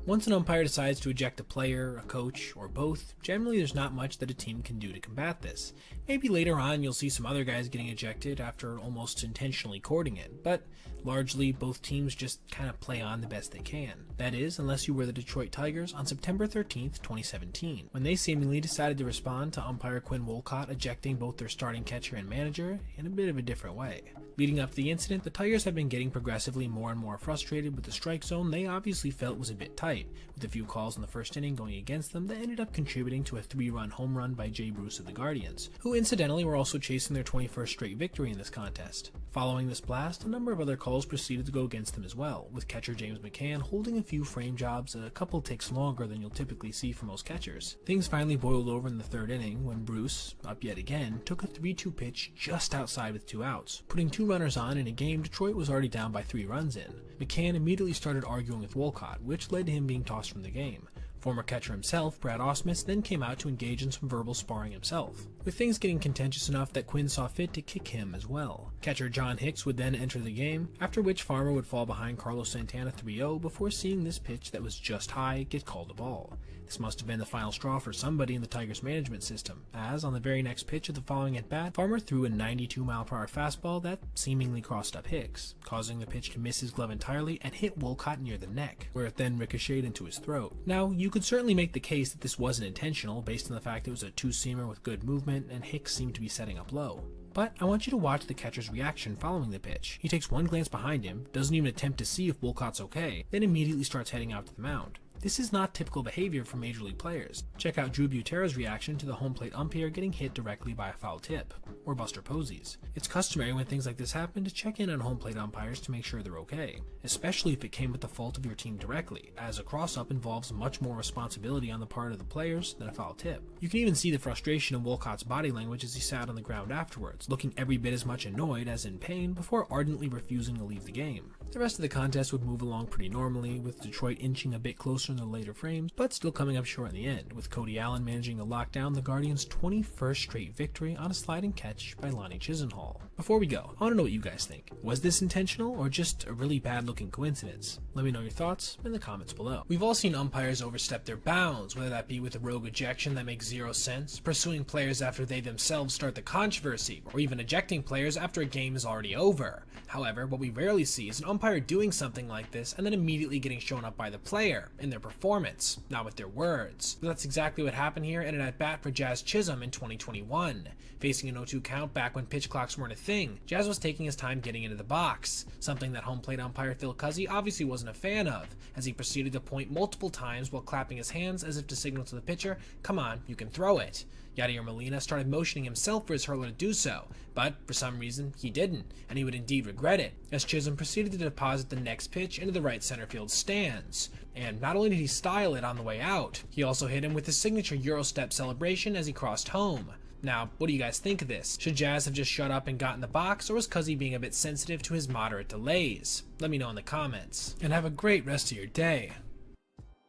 Speaker 1: Once an umpire decides to eject a player, a coach, or both, generally there's not much that a team can do to combat this. Maybe later on you'll see some other guys getting ejected after almost intentionally courting it, but largely both teams just kind of play on the best they can. That is, unless you were the Detroit Tigers on September 13th, 2017, when they seemingly decided to respond to umpire Quinn Wolcott ejecting both their starting catcher and manager in a bit of a different way. Leading up to the incident, the Tigers have been getting progressively more and more frustrated with the strike zone they obviously felt was a bit tight, with a few calls in the first inning going against them that ended up contributing to a 3-run home run by Jay Bruce of the Guardians, who incidentally were also chasing their 21st straight victory in this contest. Following this blast, a number of other calls proceeded to go against them as well, with catcher James McCann holding a few frame jobs a couple ticks longer than you'll typically see for most catchers. Things finally boiled over in the 3rd inning when Bruce, up yet again, took a 3-2 pitch just outside with 2 outs, putting 2 runners on in a game Detroit was already down by 3 runs in. McCann immediately started arguing with Wolcott, which led to him being tossed from the game. Former catcher himself, Brad Ausmus, then came out to engage in some verbal sparring himself, with things getting contentious enough that Quinn saw fit to kick him as well. Catcher John Hicks would then enter the game, after which Farmer would fall behind Carlos Santana 3-0 before seeing this pitch that was just high get called a ball. This must have been the final straw for somebody in the Tigers management system, as on the very next pitch of the following at-bat, Farmer threw a 92-mile-per-hour fastball that seemingly crossed up Hicks, causing the pitch to miss his glove entirely and hit Wolcott near the neck, where it then ricocheted into his throat. Now, you could certainly make the case that this wasn't intentional, based on the fact it was a 2-seamer with good movement and Hicks seemed to be setting up low. But I want you to watch the catcher's reaction following the pitch. He takes one glance behind him, doesn't even attempt to see if Wolcott's okay, then immediately starts heading out to the mound. This is not typical behavior for Major League players. Check out Drew Butera's reaction to the home plate umpire getting hit directly by a foul tip, or Buster Posey's. It's customary when things like this happen to check in on home plate umpires to make sure they're okay, especially if it came with the fault of your team directly, as a cross-up involves much more responsibility on the part of the players than a foul tip. You can even see the frustration in Wolcott's body language as he sat on the ground afterwards, looking every bit as much annoyed as in pain before ardently refusing to leave the game. The rest of the contest would move along pretty normally, with Detroit inching a bit closer in the later frames, but still coming up short in the end, with Cody Allen managing to lock down the Guardians' 21st straight victory on a sliding catch by Lonnie Chisenhall. Before we go, I want to know what you guys think. Was this intentional or just a really bad looking coincidence? Let me know your thoughts in the comments below. We've all seen umpires overstep their bounds, whether that be with a rogue ejection that makes zero sense, pursuing players after they themselves start the controversy, or even ejecting players after a game is already over. However, what we rarely see is an umpire
Speaker 2: umpire doing something like this and then immediately getting shown up by the player in their performance, not with their words. But that's exactly what happened here in an at-bat for Jazz Chisholm in 2021. Facing an 0-2 count back when pitch clocks weren't a thing, Jazz was taking his time getting into the box, something that home plate umpire Phil Cuzzi obviously wasn't a fan of, as he proceeded to point multiple times while clapping his hands as if to signal to the pitcher, "Come on, you can throw it." Yadier Molina started motioning himself for his hurler to do so, but for some reason he didn't, and he would indeed regret it, as Chisholm proceeded to deposit the next pitch into the right center field stands. And not only did he style it on the way out, he also hit him with his signature Eurostep celebration as he crossed home. Now, what do you guys think of this? Should Jazz have just shut up and got in the box, or was Cuzzi being a bit sensitive to his moderate delays? Let me know in the comments. And have a great rest of your day.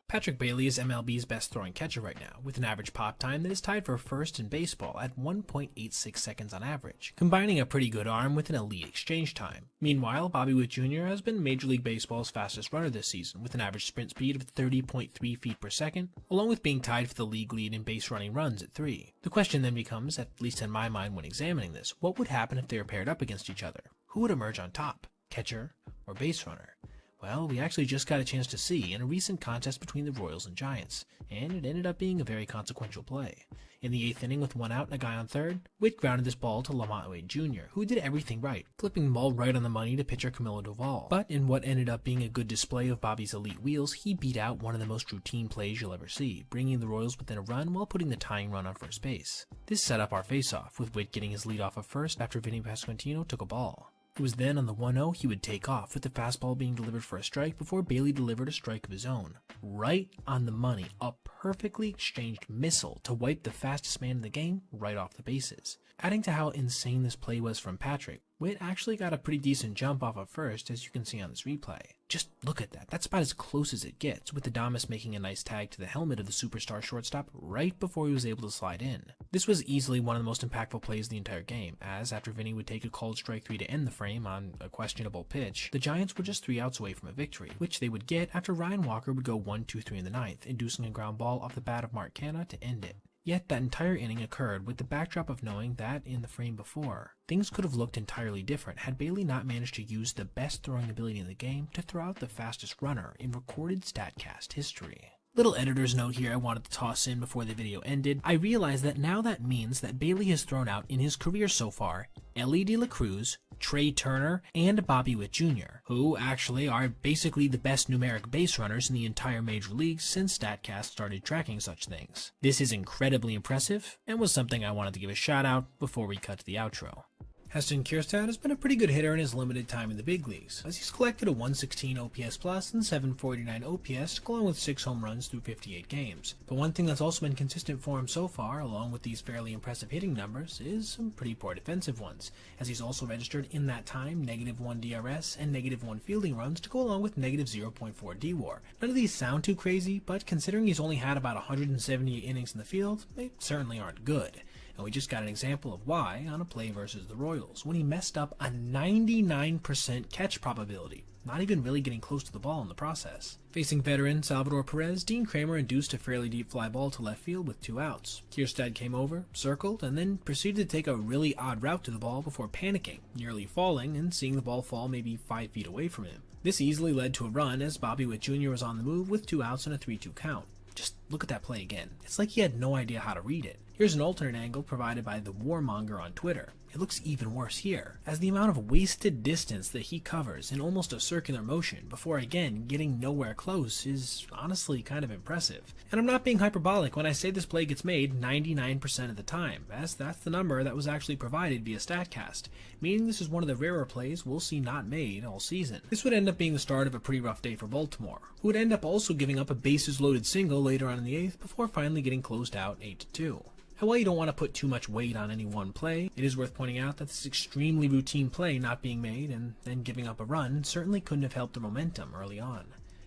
Speaker 2: Patrick Bailey is MLB's best throwing catcher right now, with an average pop time that is tied for first in baseball at 1.86 seconds on average, combining a pretty good arm with an elite exchange time. Meanwhile, Bobby Witt Jr. has been Major League Baseball's fastest runner this season, with an average sprint speed of 30.3 feet per second, along with being tied for the league lead in base running runs at 3. The question then becomes, at least in my mind when examining this, what would happen if they were paired up against each other? Who would emerge on top, catcher or base runner? Well, we actually just got a chance to see in a recent contest between the Royals and Giants, and it ended up being a very consequential play. In the 8th inning with one out and a guy on third, Witt grounded this ball to Lamont Wade Jr., who did everything right, flipping the ball right on the money to pitcher Camilo Doval. But in what ended up being a good display of Bobby's elite wheels, he beat out one of the most routine plays you'll ever see, bringing the Royals within a run while putting the tying run on first base. This set up our face-off, with Witt getting his lead off of first after Vinny Pasquantino took a ball. It was then on the 1-0 he would take off, with the fastball being delivered for a strike before Bailey delivered a strike of his own. Right on the money, a perfectly exchanged missile to wipe the fastest man in the game right off the bases. Adding to how insane this play was from Patrick, Witt actually got a pretty decent jump off of first, as you can see on this replay. Just look at that, that's about as close as it gets, with Adames making a nice tag to the helmet of the superstar shortstop right before he was able to slide in. This was easily one of the most impactful plays of the entire game, as after Vinny would take a called strike 3 to end the frame on a questionable pitch, the Giants were just 3 outs away from a victory, which they would get after Ryan Walker would go 1-2-3 in the 9th, inducing a ground ball off the bat of Mark Canha to end it. Yet that entire inning occurred with the backdrop of knowing that, in the frame before, things could have looked entirely different had Bailey not managed to use the best throwing ability in the game to throw out the fastest runner in recorded StatCast history. Little editor's note here I wanted to toss in before the video ended. I realized that now that means that Bailey has thrown out in his career so far Ellie De La Cruz, Trey Turner, and Bobby Witt Jr., who actually are basically the best numeric base runners in the entire major league since StatCast started tracking such things. This is incredibly impressive, and was something I wanted to give a shout out before we cut to the outro. Heston Kjerstad has been a pretty good hitter in his limited time in the big leagues, as he's collected a 116 OPS plus and 749 OPS, along with 6 home runs through 58 games. But one thing that's also been consistent for him so far, along with these fairly impressive hitting numbers, is some pretty poor defensive ones, as he's also registered in that time -1 DRS and -1 fielding runs to go along with -0.4 DWAR. None of these sound too crazy, but considering he's only had about 178 innings in the field, they certainly aren't good. And we just got an example of why on a play versus the Royals, when he messed up a 99% catch probability, not even really getting close to the ball in the process. Facing veteran Salvador Perez, Dean Kramer induced a fairly deep fly ball to left field with 2 outs. Kjerstad came over, circled, and then proceeded to take a really odd route to the ball before panicking, nearly falling and seeing the ball fall maybe 5 feet away from him. This easily led to a run as Bobby Witt Jr. was on the move with 2 outs and a 3-2 count. Just look at that play again. It's like he had no idea how to read it. Here's an alternate angle provided by the Warmonger on Twitter. It looks even worse here, as the amount of wasted distance that he covers in almost a circular motion before again getting nowhere close is honestly kind of impressive. And I'm not being hyperbolic when I say this play gets made 99% of the time, as that's the number that was actually provided via StatCast, meaning this is one of the rarer plays we'll see not made all season. This would end up being the start of a pretty rough day for Baltimore, who would end up also giving up a bases loaded single later on in the 8th before finally getting closed out 8-2. And while you don't want to put too much weight on any one play, it is worth pointing out that this extremely routine play not being made and then giving up a run certainly couldn't have helped the momentum early on.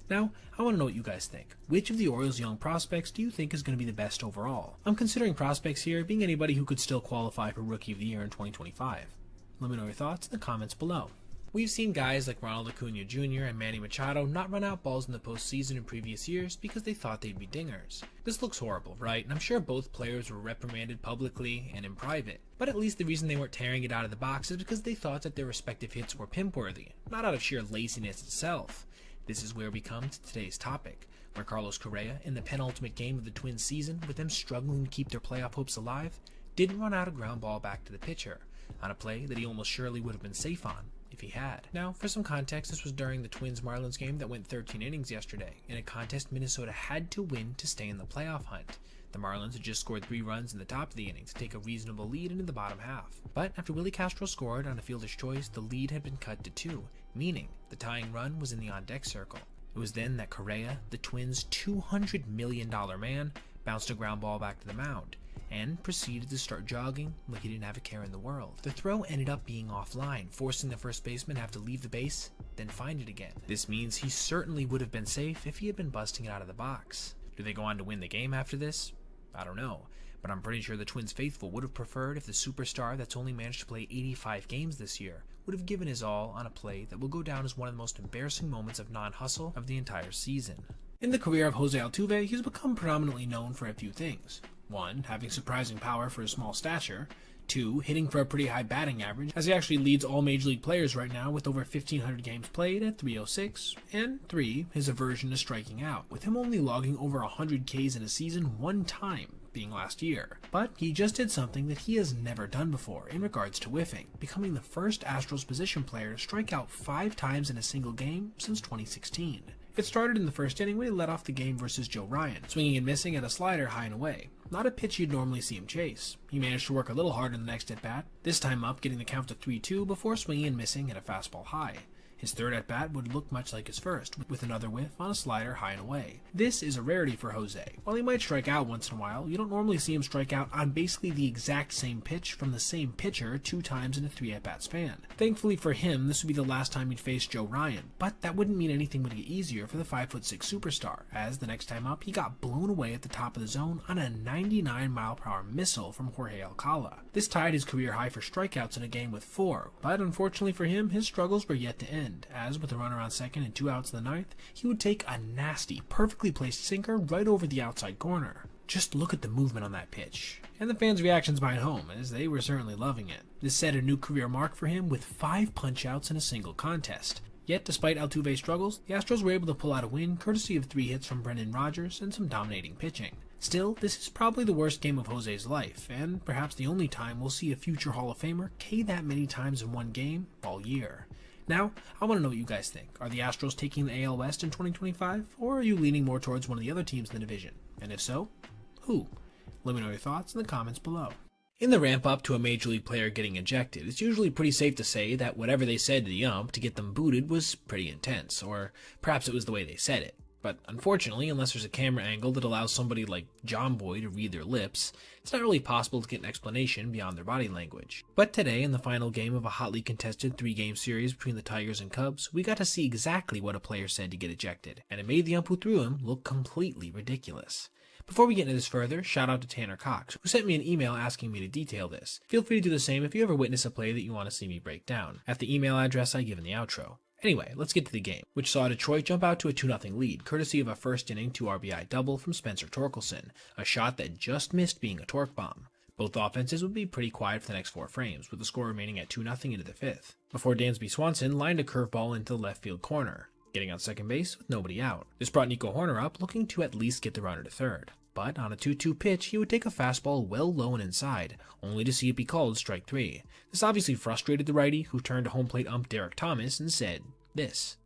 Speaker 2: Now, I want to know what you guys think. Which of the Orioles' young prospects do you think is going to be the best overall? I'm considering prospects here being anybody who could still qualify for Rookie of the Year in 2025. Let me know your thoughts in the comments below. We've seen guys like Ronald Acuna Jr. and Manny Machado not run out balls in the postseason in previous years because they thought they'd be dingers. This looks horrible, right? And I'm sure both players were reprimanded publicly and in private. But at least the reason they weren't tearing it out of the box is because they thought that their respective hits were pimp-worthy, not out of sheer laziness itself. This is where we come to today's topic, where Carlos Correa, in the penultimate game of the Twins season, with them struggling to keep their playoff hopes alive, didn't run out a ground ball back to the pitcher, on a play that he almost surely would have been safe on if he had. Now, for some context, this was during the Twins-Marlins game that went 13 innings yesterday, in a contest Minnesota had to win to stay in the playoff hunt. The Marlins had just scored 3 runs in the top of the inning to take a reasonable lead into the bottom half. But after Willie Castro scored on a fielder's choice, the lead had been cut to 2, meaning the tying run was in the on-deck circle. It was then that Correa, the Twins' $200 million man, bounced a ground ball back to the mound, and proceeded to start jogging like he didn't have a care in the world. The throw ended up being offline, forcing the first baseman to have to leave the base, then find it again. This means he certainly would have been safe if he had been busting it out of the box. Do they go on to win the game after this? I don't know, but I'm pretty sure the Twins faithful would have preferred if the superstar that's only managed to play 85 games this year would have given his all on a play that will go down as one of the most embarrassing moments of non-hustle of the entire season. In the career of Jose Altuve, he's become predominantly known for a few things. 1. Having surprising power for his small stature. 2. Hitting for a pretty high batting average, as he actually leads all Major League players right now with over 1,500 games played at 306. And 3. His aversion to striking out, with him only logging over 100 Ks in a season one time, being last year. But he just did something that he has never done before in regards to whiffing, becoming the first Astros position player to strike out 5 times in a single game since 2016. It started in the first inning when he led off the game versus Joe Ryan, swinging and missing at a slider high and away. Not a pitch you'd normally see him chase. He managed to work a little harder in the next at-bat, this time up getting the count to 3-2 before swinging and missing at a fastball high. His third at-bat would look much like his first, with another whiff on a slider high and away. This is a rarity for Jose. While he might strike out once in a while, you don't normally see him strike out on basically the exact same pitch from the same pitcher 2 times in a 3 at-bat span. Thankfully for him, this would be the last time he'd face Joe Ryan, but that wouldn't mean anything would get easier for the 5'6" superstar, as the next time up, he got blown away at the top of the zone on a 99-mile-per-hour missile from Jorge Alcala. This tied his career high for strikeouts in a game with 4, but unfortunately for him, his struggles were yet to end, as with a runner on second and 2 outs in the 9th, he would take a nasty, perfectly placed sinker right over the outside corner. Just look at the movement on that pitch. And the fans' reactions behind home, as they were certainly loving it. This set a new career mark for him with 5 punch-outs in a single contest. Yet, despite Altuve's struggles, the Astros were able to pull out a win courtesy of 3 hits from Brendan Rodgers and some dominating pitching. Still, this is probably the worst game of Jose's life, and perhaps the only time we'll see a future Hall of Famer K that many times in one game all year. Now, I want to know what you guys think. Are the Astros taking the AL West in 2025, or are you leaning more towards one of the other teams in the division? And if so, who? Let me know your thoughts in the comments below. In the ramp-up to a Major League player getting ejected, it's usually pretty safe to say that whatever they said to the ump to get them booted was pretty intense, or perhaps it was the way they said it. But unfortunately, unless there's a camera angle that allows somebody like John Boy to read their lips, it's not really possible to get an explanation beyond their body language. But today, in the final game of a hotly contested 3-game series between the Tigers and Cubs, we got to see exactly what a player said to get ejected, and it made the ump who threw him look completely ridiculous. Before we get into this further, shout out to Tanner Cox, who sent me an email asking me to detail this. Feel free to do the same if you ever witness a play that you want to see me break down, at the email address I give in the outro. Anyway, let's get to the game, which saw Detroit jump out to a 2-0 lead, courtesy of a first-inning 2 RBI double from Spencer Torkelson, a shot that just missed being a torque bomb. Both offenses would be pretty quiet for the next 4 frames, with the score remaining at 2-0 into the 5th, before Dansby Swanson lined a curveball into the left field corner, getting on second base with nobody out. This brought Nico Horner up, looking to at least get the runner to third. But on a 2-2 pitch, he would take a fastball well low and inside, only to see it be called strike 3. This obviously frustrated the righty, who turned to home plate ump Derek Thomas and said this.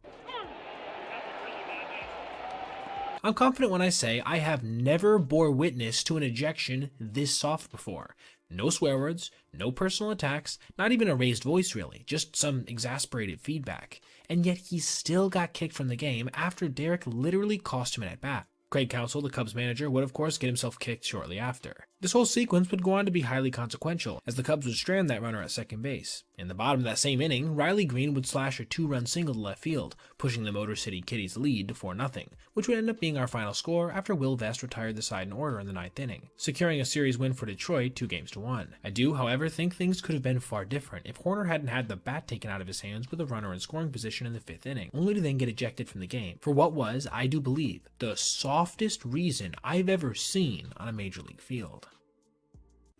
Speaker 2: I'm confident when I say I have never bore witness to an ejection this soft before. No swear words, no personal attacks, not even a raised voice really, just some exasperated feedback. And yet he still got kicked from the game after Derek literally cost him an at-bat. Craig Counsell, the Cubs manager, would of course get himself kicked shortly after. This whole sequence would go on to be highly consequential, as the Cubs would strand that runner at second base.
Speaker 1: In the bottom of that same inning, Riley Green would slash a 2-run single to left field, pushing the Motor City Kitties' lead to 4-0, which would end up being our final score after Will Vest retired the side in order in the 9th inning, securing a series win for Detroit 2-1. I do, however, think things could have been far different if Horner hadn't had the bat taken out of his hands with a runner in scoring position in the 5th inning, only to then get ejected from the game, for what was, I do believe, the softest reason I've ever seen on a major league field.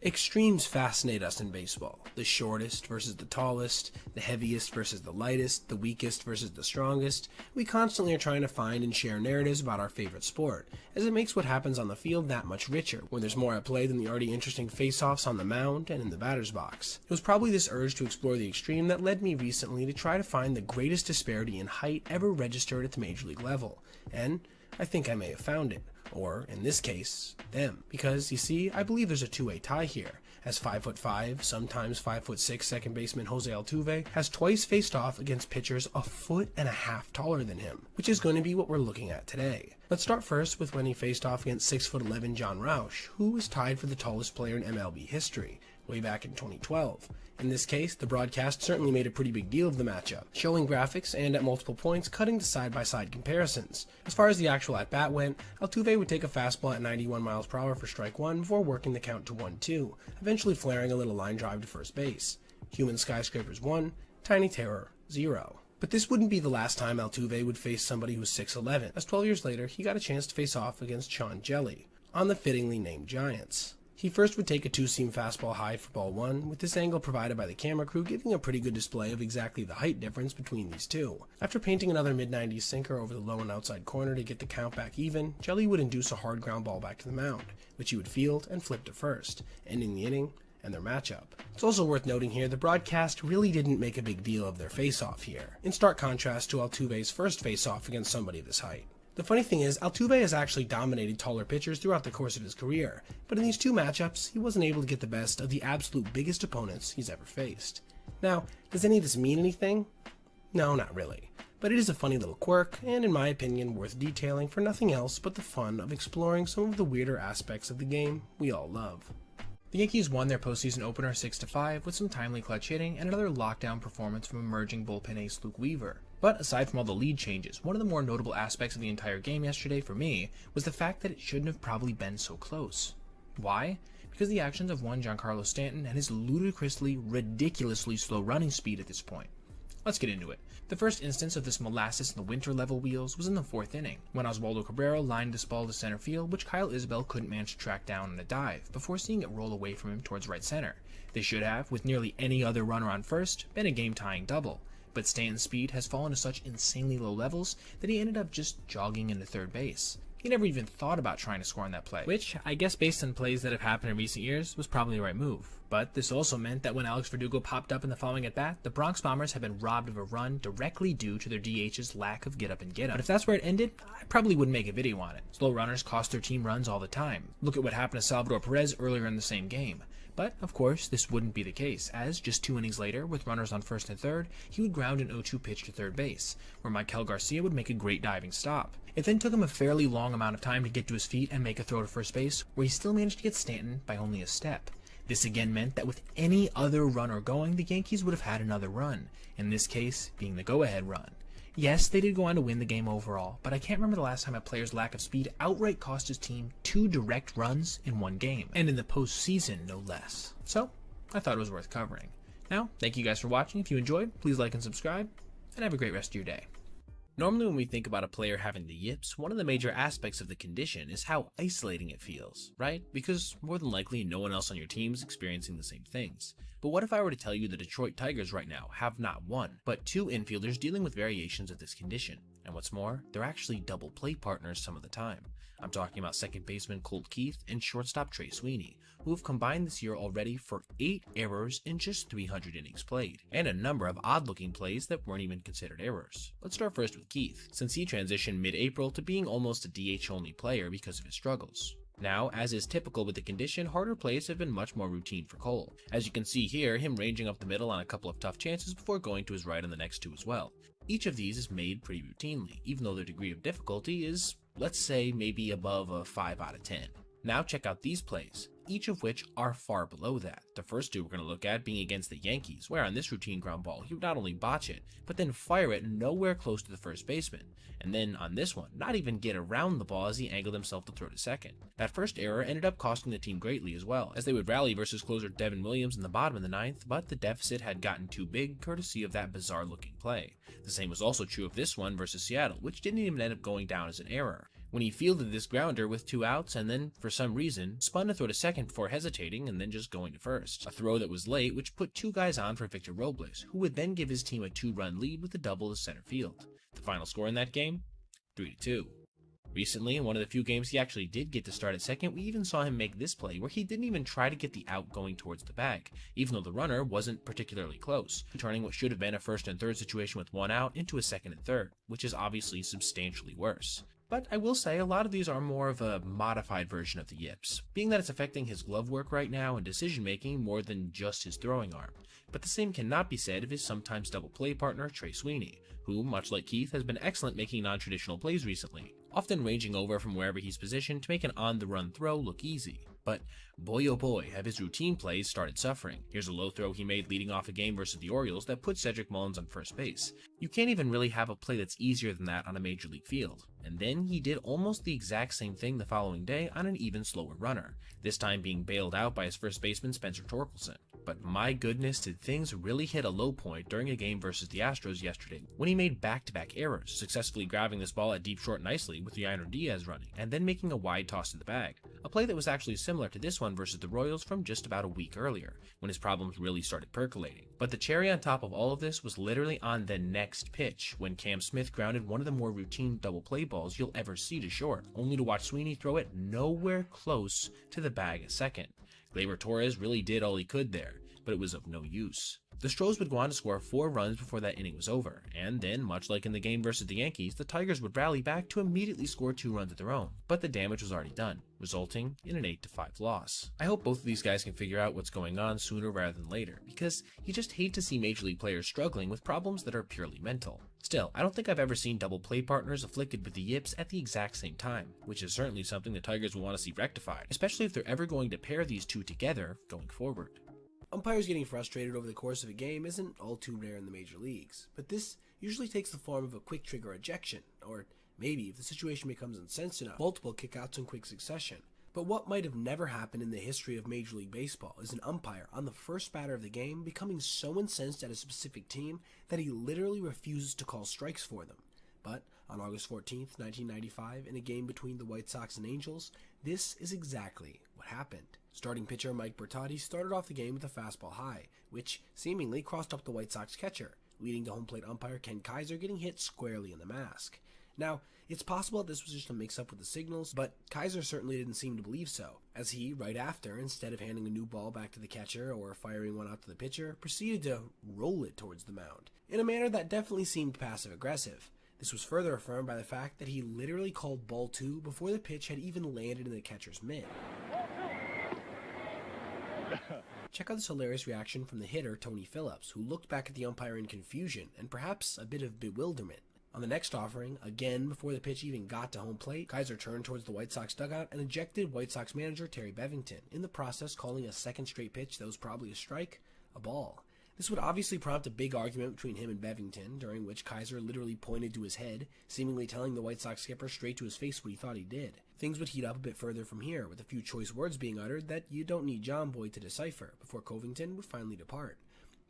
Speaker 12: Extremes fascinate us in baseball. The shortest versus the tallest, the heaviest versus the lightest, the weakest versus the strongest. We constantly are trying to find and share narratives about our favorite sport, as it makes what happens on the field that much richer, when there's more at play than the already interesting face-offs on the mound and in the batter's box. It was probably this urge to explore the extreme that led me recently to try to find the greatest disparity in height ever registered at the major league level, and I think I may have found it. Or, in this case, them. Because, you see, I believe there's a two-way tie here, as 5'5", sometimes 5'6" second baseman Jose Altuve has twice faced off against pitchers 1.5 feet taller than him, which is going to be what we're looking at today. Let's start first with when he faced off against 6'11" John Roush, who was tied for the tallest player in MLB history, way back in 2012. In this case, the broadcast certainly made a pretty big deal of the matchup, showing graphics and at multiple points cutting to side-by-side comparisons. As far as the actual at-bat went, Altuve would take a fastball at 91 miles per hour for strike one before working the count to 1-2, eventually flaring a little line drive to first base. Human Skyscrapers 1, Tiny Terror 0. But this wouldn't be the last time Altuve would face somebody who was 6'11", as 12 years later he got a chance to face off against Sean Jelly, on the fittingly named Giants. He first would take a two-seam fastball high for ball one, with this angle provided by the camera crew giving a pretty good display of exactly the height difference between these two. After painting another mid-90s sinker over the low and outside corner to get the count back even, Jelly would induce a hard ground ball back to the mound, which he would field and flip to first, ending the inning and their matchup. It's also worth noting here the broadcast really didn't make a big deal of their face-off here, in stark contrast to Altuve's first face-off against somebody this height. The funny thing is, Altuve has actually dominated taller pitchers throughout the course of his career, but in these two matchups, he wasn't able to get the best of the absolute biggest opponents he's ever faced. Now, does any of this mean anything? No, not really. But it is a funny little quirk, and in my opinion, worth detailing for nothing else but the fun of exploring some of the weirder aspects of the game we all love.
Speaker 1: The Yankees won their postseason opener 6-5 with some timely clutch hitting and another lockdown performance from emerging bullpen ace Luke Weaver. But aside from all the lead changes, one of the more notable aspects of the entire game yesterday for me was the fact that it shouldn't have probably been so close. Why? Because the actions of one Giancarlo Stanton and his ludicrously, ridiculously slow running speed at this point. Let's get into it. The first instance of this molasses in the winter level wheels was in the 4th inning, when Oswaldo Cabrera lined this ball to center field, which Kyle Isbell couldn't manage to track down on a dive, before seeing it roll away from him towards right center. They should have, with nearly any other runner on first, been a game-tying double. But Stanton's speed has fallen to such insanely low levels that he ended up just jogging into third base. He never even thought about trying to score on that play, which, I guess based on plays that have happened in recent years, was probably the right move. But this also meant that when Alex Verdugo popped up in the following at-bat, the Bronx Bombers had been robbed of a run directly due to their DH's lack of get-up and get-up. But if that's where it ended, I probably wouldn't make a video on it. Slow runners cost their team runs all the time. Look at what happened to Salvador Perez earlier in the same game. But, of course, this wouldn't be the case, as just 2 innings later, with runners on first and third, he would ground an 0-2 pitch to third base, where Maikel Garcia would make a great diving stop. It then took him a fairly long amount of time to get to his feet and make a throw to first base, where he still managed to get Stanton by only a step. This again meant that with any other runner going, the Yankees would have had another run, in this case being the go-ahead run. Yes, they did go on to win the game overall, but I can't remember the last time a player's lack of speed outright cost his team 2 direct runs in one game, and in the postseason no less. So, I thought it was worth covering. Now, thank you guys for watching. If you enjoyed, please like and subscribe, and have a great rest of your day. Normally when we think about a player having the yips, one of the major aspects of the condition is how isolating it feels, right? Because more than likely no one else on your team is experiencing the same things. But what if I were to tell you the Detroit Tigers right now have not one, but 2 infielders dealing with variations of this condition? And what's more, they're actually double play partners some of the time. I'm talking about second baseman Colt Keith and shortstop Trey Sweeney, who have combined this year already for 8 errors in just 300 innings played, and a number of odd-looking plays that weren't even considered errors. Let's start first with Keith, since he transitioned mid-April to being almost a DH-only player because of his struggles. Now, as is typical with the condition, harder plays have been much more routine for Cole. As you can see here, him ranging up the middle on a couple of tough chances before going to his right on the next 2 as well. Each of these is made pretty routinely, even though their degree of difficulty is, let's say, maybe above a 5 out of 10. Now check out these plays. each of which are far below that. The first two we're going to look at being against the Yankees, where on this routine ground ball, he would not only botch it, but then fire it nowhere close to the first baseman. And then on this one, not even get around the ball as he angled himself to throw to second. That first error ended up costing the team greatly as well, as they would rally versus closer Devin Williams in the bottom of the ninth, but the deficit had gotten too big courtesy of that bizarre looking play. The same was also true of this one versus Seattle, which didn't even end up going down as an error. When he fielded this grounder with 2 outs and then, for some reason, spun to throw to second before hesitating and then just going to first. A throw that was late, which put 2 guys on for Victor Robles, who would then give his team a 2-run lead with a double to center field. The final score in that game? 3-2. Recently, in one of the few games he actually did get to start at second, we even saw him make this play where he didn't even try to get the out going towards the bag, even though the runner wasn't particularly close, turning what should have been a first and third situation with 1 out into a second and third, which is obviously substantially worse. But I will say a lot of these are more of a modified version of the yips, being that it's affecting his glove work right now and decision making more than just his throwing arm. But the same cannot be said of his sometimes double play partner Trey Sweeney, who, much like Keith, has been excellent making non-traditional plays recently, often ranging over from wherever he's positioned to make an on-the-run throw look easy. But boy oh boy have his routine plays started suffering. Here's a low throw he made leading off a game versus the Orioles that put Cedric Mullins on first base. You can't even really have a play that's easier than that on a major league field. And then he did almost the exact same thing the following day on an even slower runner, this time being bailed out by his first baseman Spencer Torkelson. But my goodness, did things really hit a low point during a game versus the Astros yesterday when he made back-to-back errors, successfully grabbing this ball at deep short nicely with Yainer Diaz running, and then making a wide toss to the bag, a play that was actually similar to this one versus the Royals from just about a week earlier, when his problems really started percolating. But the cherry on top of all of this was literally on the next pitch, when Cam Smith grounded one of the more routine double play balls you'll ever see to short, only to watch Sweeney throw it nowhere close to the bag at second. Gleyber Torres really did all he could there, but it was of no use. The Stros would go on to score 4 runs before that inning was over, and then, much like in the game versus the Yankees, the Tigers would rally back to immediately score 2 runs of their own, but the damage was already done, resulting in an 8-5 loss. I hope both of these guys can figure out what's going on sooner rather than later, because you just hate to see Major League players struggling with problems that are purely mental. Still, I don't think I've ever seen double play partners afflicted with the yips at the exact same time, which is certainly something the Tigers will want to see rectified, especially if they're ever going to pair these two together going forward.
Speaker 12: Umpires getting frustrated over the course of a game isn't all too rare in the major leagues, but this usually takes the form of a quick trigger ejection, or maybe, if the situation becomes intense enough, multiple kickouts in quick succession. But what might have never happened in the history of Major League Baseball is an umpire on the first batter of the game becoming so incensed at a specific team that he literally refuses to call strikes for them. But on August 14th, 1995, in a game between the White Sox and Angels, this is exactly what happened. Starting pitcher Mike Bertotti started off the game with a fastball high, which seemingly crossed up the White Sox catcher, leading to home plate umpire Ken Kaiser getting hit squarely in the mask. Now, it's possible that this was just a mix-up with the signals, but Kaiser certainly didn't seem to believe so, as he, right after, instead of handing a new ball back to the catcher or firing one out to the pitcher, proceeded to roll it towards the mound, in a manner that definitely seemed passive-aggressive. This was further affirmed by the fact that he literally called ball 2 before the pitch had even landed in the catcher's mitt. Check out this hilarious reaction from the hitter, Tony Phillips, who looked back at the umpire in confusion and perhaps a bit of bewilderment. On the next offering, again before the pitch even got to home plate, Kaiser turned towards the White Sox dugout and ejected White Sox manager Terry Bevington, in the process calling a second straight pitch that was probably a strike, a ball. This would obviously prompt a big argument between him and Bevington, during which Kaiser literally pointed to his head, seemingly telling the White Sox skipper straight to his face what he thought he did. Things would heat up a bit further from here, with a few choice words being uttered that you don't need John Boy to decipher, before Covington would finally depart.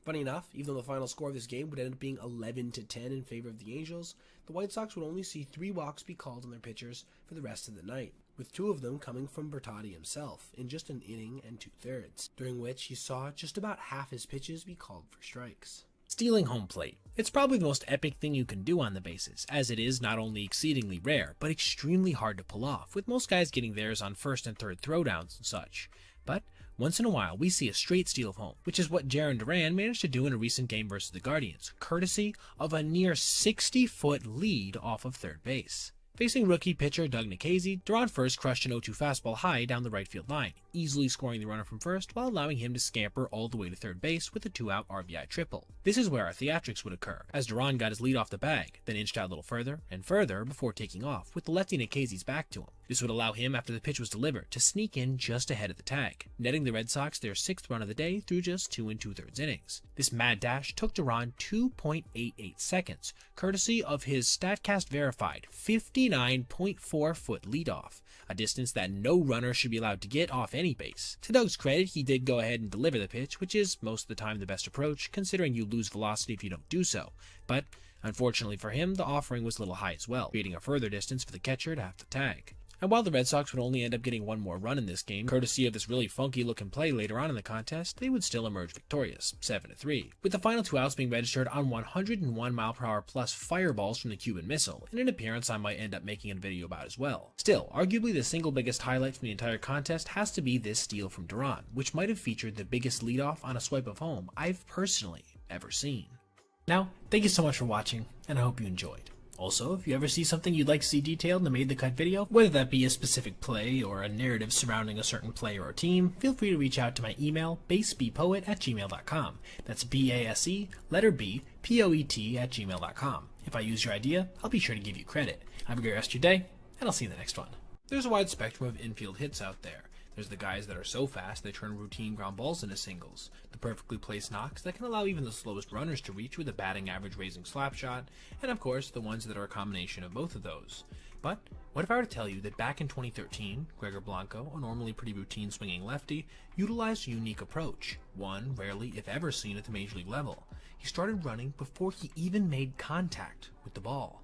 Speaker 12: Funny enough, even though the final score of this game would end up being 11-10 in favor of the Angels, the White Sox would only see 3 walks be called on their pitchers for the rest of the night, with 2 of them coming from Bertotti himself, in just an inning and 2/3, during which he saw just about half his pitches be called for strikes.
Speaker 1: Stealing home plate. It's probably the most epic thing you can do on the bases, as it is not only exceedingly rare, but extremely hard to pull off, with most guys getting theirs on first and third throwdowns and such. But once in a while, we see a straight steal of home, which is what Jarren Duran managed to do in a recent game versus the Guardians, courtesy of a near 60-foot lead off of third base. Facing rookie pitcher Doug Nikhazy, Duran first crushed an 0-2 fastball high down the right field line, easily scoring the runner from first while allowing him to scamper all the way to third base with a 2-out RBI triple. This is where our theatrics would occur, as Duran got his lead off the bag, then inched out a little further and further before taking off, with the lefty Nikhazy's back to him, This would allow him, after the pitch was delivered, to sneak in just ahead of the tag, netting the Red Sox their 6th run of the day through just 2 2/3 innings. This mad dash took Duran 2.88 seconds, courtesy of his StatCast verified 59.4-foot leadoff, a distance that no runner should be allowed to get off any base. To Doug's credit, he did go ahead and deliver the pitch, which is most of the time the best approach, considering you lose velocity if you don't do so, but unfortunately for him, the offering was a little high as well, creating a further distance for the catcher to have to tag. And while the Red Sox would only end up getting one more run in this game, courtesy of this really funky looking play later on in the contest, they would still emerge victorious, 7-3, with the final 2 outs being registered on 101 mph plus fireballs from the Cuban Missile, in an appearance I might end up making a video about as well. Still, arguably the single biggest highlight from the entire contest has to be this steal from Duran, which might have featured the biggest leadoff on a swipe of home I've personally ever seen. Now, thank you so much for watching, and I hope you enjoyed. Also, if you ever see something you'd like to see detailed in the Made the Cut video, whether that be a specific play or a narrative surrounding a certain player or team, feel free to reach out to my email, basebpoet@gmail.com. That's BASE, letter B, POET@gmail.com. If I use your idea, I'll be sure to give you credit. Have a great rest of your day, and I'll see you in the next one. There's a wide spectrum of infield hits out there. There's the guys that are so fast they turn routine ground balls into singles, the perfectly placed knocks that can allow even the slowest runners to reach with a batting average raising slap shot, and of course the ones that are a combination of both of those. But what if I were to tell you that back in 2013, Gregor Blanco, a normally pretty routine swinging lefty, utilized a unique approach, one rarely if ever seen at the major league level. He started running before he even made contact with the ball.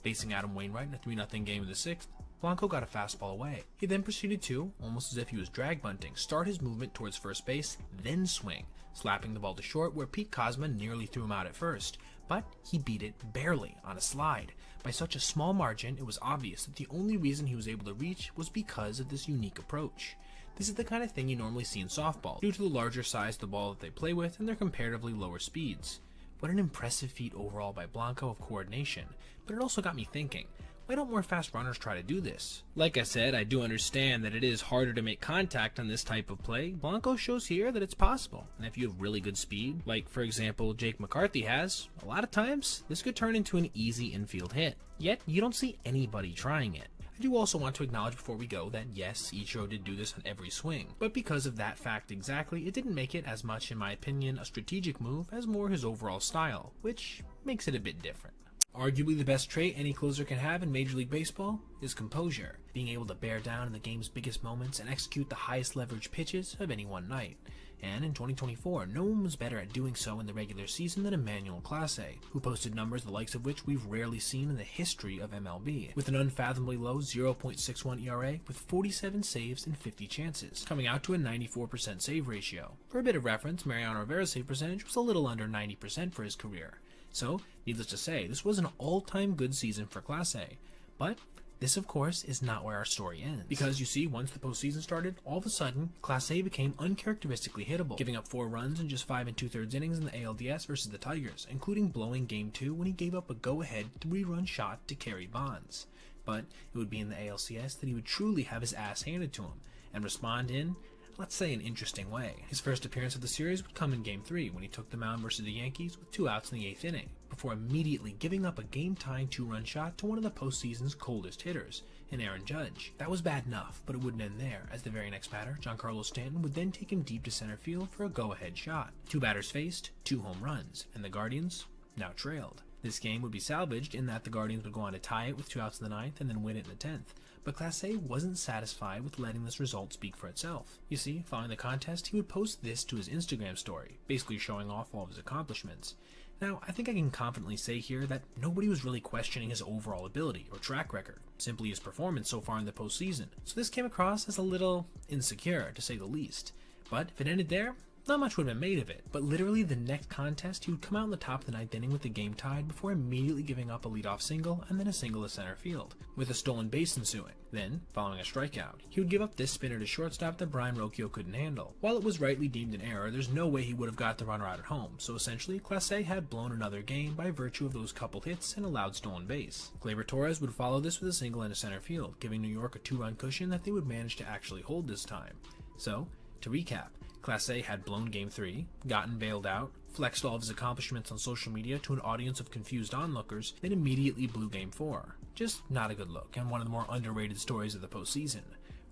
Speaker 1: Facing Adam Wainwright in a 3-0 game of the 6th, Blanco got a fastball away. He then proceeded to, almost as if he was drag bunting, start his movement towards first base, then swing, slapping the ball to short where Pete Kozma nearly threw him out at first, but he beat it barely on a slide. By such a small margin, it was obvious that the only reason he was able to reach was because of this unique approach. This is the kind of thing you normally see in softball, due to the larger size of the ball that they play with and their comparatively lower speeds. What an impressive feat overall by Blanco of coordination, but it also got me thinking, why don't more fast runners try to do this? Like I said, I do understand that it is harder to make contact on this type of play. Blanco shows here that it's possible, and if you have really good speed, like for example Jake McCarthy has, a lot of times this could turn into an easy infield hit. Yet you don't see anybody trying it. I do also want to acknowledge before we go that yes, Ichiro did do this on every swing, but because of that fact exactly, it didn't make it as much, in my opinion, a strategic move as more his overall style, which makes it a bit different. Arguably the best trait any closer can have in Major League Baseball is composure, being able to bear down in the game's biggest moments and execute the highest leverage pitches of any one night. And in 2024, no one was better at doing so in the regular season than Emmanuel Clase, who posted numbers the likes of which we've rarely seen in the history of MLB, with an unfathomably low 0.61 ERA with 47 saves and 50 chances, coming out to a 94% save ratio. For a bit of reference, Mariano Rivera's save percentage was a little under 90% for his career. So, needless to say, this was an all-time good season for Clase. But this, of course, is not where our story ends. Because, you see, once the postseason started, all of a sudden, Clase became uncharacteristically hittable, giving up 4 runs in just 5 2/3 innings in the ALDS versus the Tigers, including blowing Game 2 when he gave up a go-ahead 3-run shot to Kerry Bonds. But it would be in the ALCS that he would truly have his ass handed to him, and respond in, let's say, an interesting way. His first appearance of the series would come in Game 3 when he took the mound versus the Yankees with 2 outs in the 8th inning, before immediately giving up a game-tying 2-run shot to one of the postseason's coldest hitters, in Aaron Judge. That was bad enough, but it wouldn't end there, as the very next batter, Giancarlo Stanton, would then take him deep to center field for a go-ahead shot. 2 batters faced, 2 home runs, and the Guardians now trailed. This game would be salvaged in that the Guardians would go on to tie it with 2 outs in the 9th and then win it in the 10th. But Clase wasn't satisfied with letting this result speak for itself. You see, following the contest, he would post this to his Instagram story, basically showing off all of his accomplishments. Now, I think I can confidently say here that nobody was really questioning his overall ability or track record, simply his performance so far in the postseason. So this came across as a little insecure, to say the least. But if it ended there, not much would have been made of it, but literally the next contest he would come out in the top of the 9th inning with the game tied before immediately giving up a leadoff single and then a single to center field, with a stolen base ensuing. Then, following a strikeout, he would give up this spinner to shortstop that Brian Rocchio couldn't handle. While it was rightly deemed an error, there's no way he would have got the runner out at home, so essentially Clase had blown another game by virtue of those couple hits and a loud stolen base. Gleyber Torres would follow this with a single into center field, giving New York a 2-run cushion that they would manage to actually hold this time. So, to recap, Clase had blown Game 3, gotten bailed out, flexed all of his accomplishments on social media to an audience of confused onlookers, then immediately blew Game 4. Just not a good look, and one of the more underrated stories of the postseason.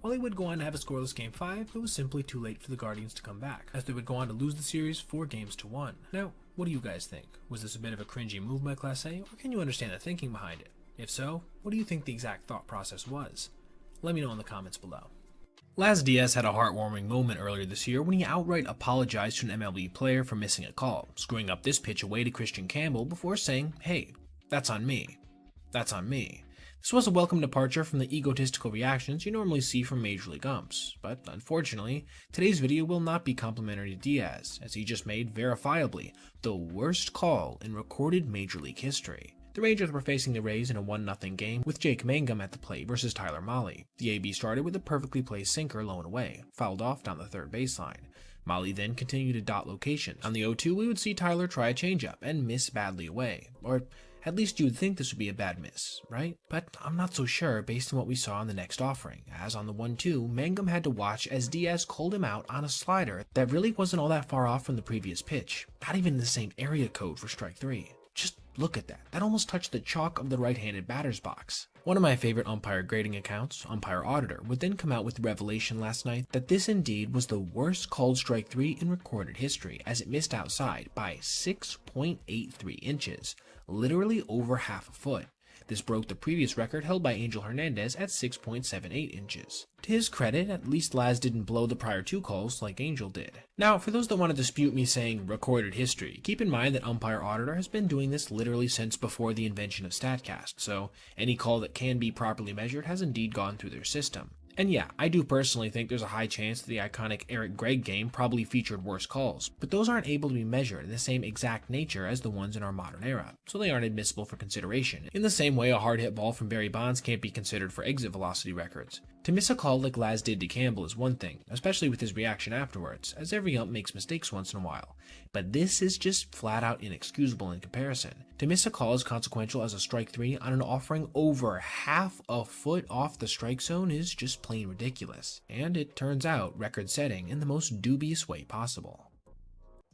Speaker 1: While he would go on to have a scoreless Game 5, it was simply too late for the Guardians to come back, as they would go on to lose the series 4-1. Now, what do you guys think? Was this a bit of a cringy move by Class A, or can you understand the thinking behind it? If so, what do you think the exact thought process was? Let me know in the comments below. Laz Diaz had a heartwarming moment earlier this year when he outright apologized to an MLB player for missing a call, screwing up this pitch away to Christian Campbell before saying, "Hey, that's on me. That's on me." This was a welcome departure from the egotistical reactions you normally see from Major League umps, but unfortunately, today's video will not be complimentary to Diaz, as he just made, verifiably, the worst call in recorded Major League history. The Rangers were facing the Rays in a 1-0 game with Jake Mangum at the plate versus Tyler Mahle. The AB started with a perfectly placed sinker low and away, fouled off down the third baseline. Mahle then continued to dot locations. On the 0-2, we would see Tyler try a changeup and miss badly away, or at least you would think this would be a bad miss, right? But I'm not so sure based on what we saw in the next offering, as on the 1-2, Mangum had to watch as Diaz called him out on a slider that really wasn't all that far off from the previous pitch, not even in the same area code for strike 3. Just look at that. That almost touched the chalk of the right-handed batter's box. One of my favorite umpire grading accounts, Umpire Auditor, would then come out with the revelation last night that this indeed was the worst called strike 3 in recorded history, as it missed outside by 6.83 inches, literally over half a foot. This broke the previous record held by Angel Hernandez at 6.78 inches. To his credit, at least Laz didn't blow the prior 2 calls like Angel did. Now, for those that want to dispute me saying recorded history, keep in mind that Umpire Auditor has been doing this literally since before the invention of StatCast, so any call that can be properly measured has indeed gone through their system. And yeah, I do personally think there's a high chance that the iconic Eric Gregg game probably featured worse calls, but those aren't able to be measured in the same exact nature as the ones in our modern era, so they aren't admissible for consideration. In the same way a hard hit ball from Barry Bonds can't be considered for exit velocity records. To miss a call like Laz did to Campbell is one thing, especially with his reaction afterwards, as every ump makes mistakes once in a while. But this is just flat out inexcusable in comparison. To miss a call as consequential as a strike 3 on an offering over half a foot off the strike zone is just plain ridiculous, and it turns out record-setting in the most dubious way possible.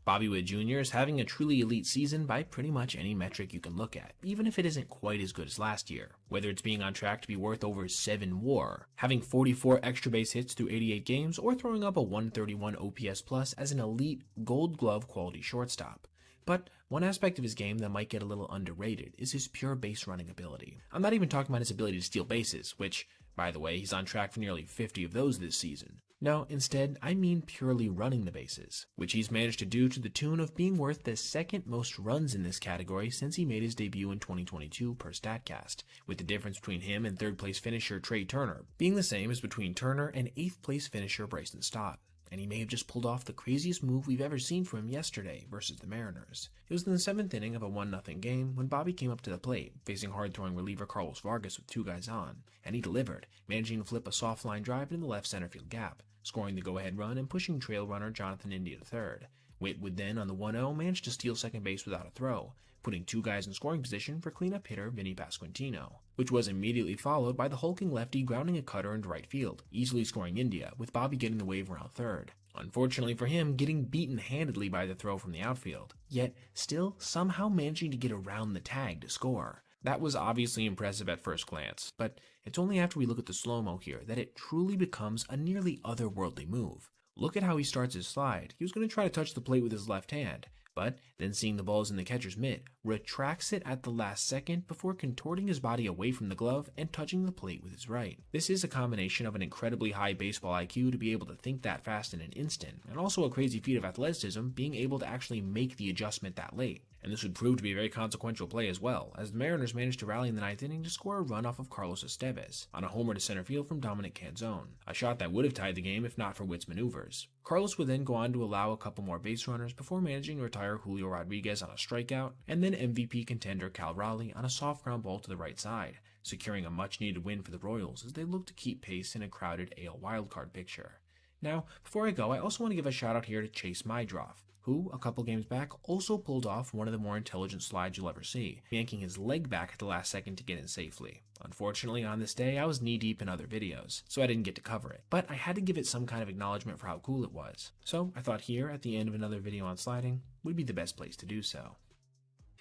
Speaker 1: Bobby Witt Jr. is having a truly elite season by pretty much any metric you can look at, even if it isn't quite as good as last year. Whether it's being on track to be worth over 7 WAR, having 44 extra base hits through 88 games, or throwing up a 131 OPS plus as an elite Gold Glove quality shortstop. But one aspect of his game that might get a little underrated is his pure base running ability. I'm not even talking about his ability to steal bases, which, by the way, he's on track for nearly 50 of those this season. No, instead, I mean purely running the bases, which he's managed to do to the tune of being worth the second most runs in this category since he made his debut in 2022 per StatCast, with the difference between him and third place finisher Trey Turner being the same as between Turner and 8th place finisher Bryson Stott. And he may have just pulled off the craziest move we've ever seen from him yesterday versus the Mariners. It was in the 7th inning of a 1-0 game when Bobby came up to the plate, facing hard-throwing reliever Carlos Vargas with 2 guys on, and he delivered, managing to flip a soft line drive into the left center field gap, scoring the go-ahead run and pushing trail runner Jonathan India to third. Witt would then, on the 1-0, manage to steal second base without a throw, putting 2 guys in scoring position for cleanup hitter Vinny Pasquantino, which was immediately followed by the hulking lefty grounding a cutter into right field, easily scoring India, with Bobby getting the wave around third. Unfortunately for him, getting beaten handedly by the throw from the outfield, yet still somehow managing to get around the tag to score. That was obviously impressive at first glance, but it's only after we look at the slow-mo here that it truly becomes a nearly otherworldly move. Look at how he starts his slide. He was going to try to touch the plate with his left hand, but then seeing the ball is in the catcher's mitt, retracts it at the last second before contorting his body away from the glove and touching the plate with his right. This is a combination of an incredibly high baseball IQ to be able to think that fast in an instant, and also a crazy feat of athleticism being able to actually make the adjustment that late. And this would prove to be a very consequential play as well, as the Mariners managed to rally in the 9th inning to score a run off of Carlos Estevez on a homer to center field from Dominic Canzone, a shot that would have tied the game if not for Witt's maneuvers. Carlos would then go on to allow a couple more base runners before managing to retire Julio Rodriguez on a strikeout, and then MVP contender Cal Raleigh on a soft ground ball to the right side, securing a much-needed win for the Royals as they look to keep pace in a crowded AL wildcard picture. Now, before I go, I also want to give a shout out here to Chase Mydroff, who, a couple games back, also pulled off one of the more intelligent slides you'll ever see, yanking his leg back at the last second to get in safely. Unfortunately, on this day, I was knee-deep in other videos, so I didn't get to cover it, but I had to give it some kind of acknowledgement for how cool it was. So I thought here, at the end of another video on sliding, would be the best place to do so.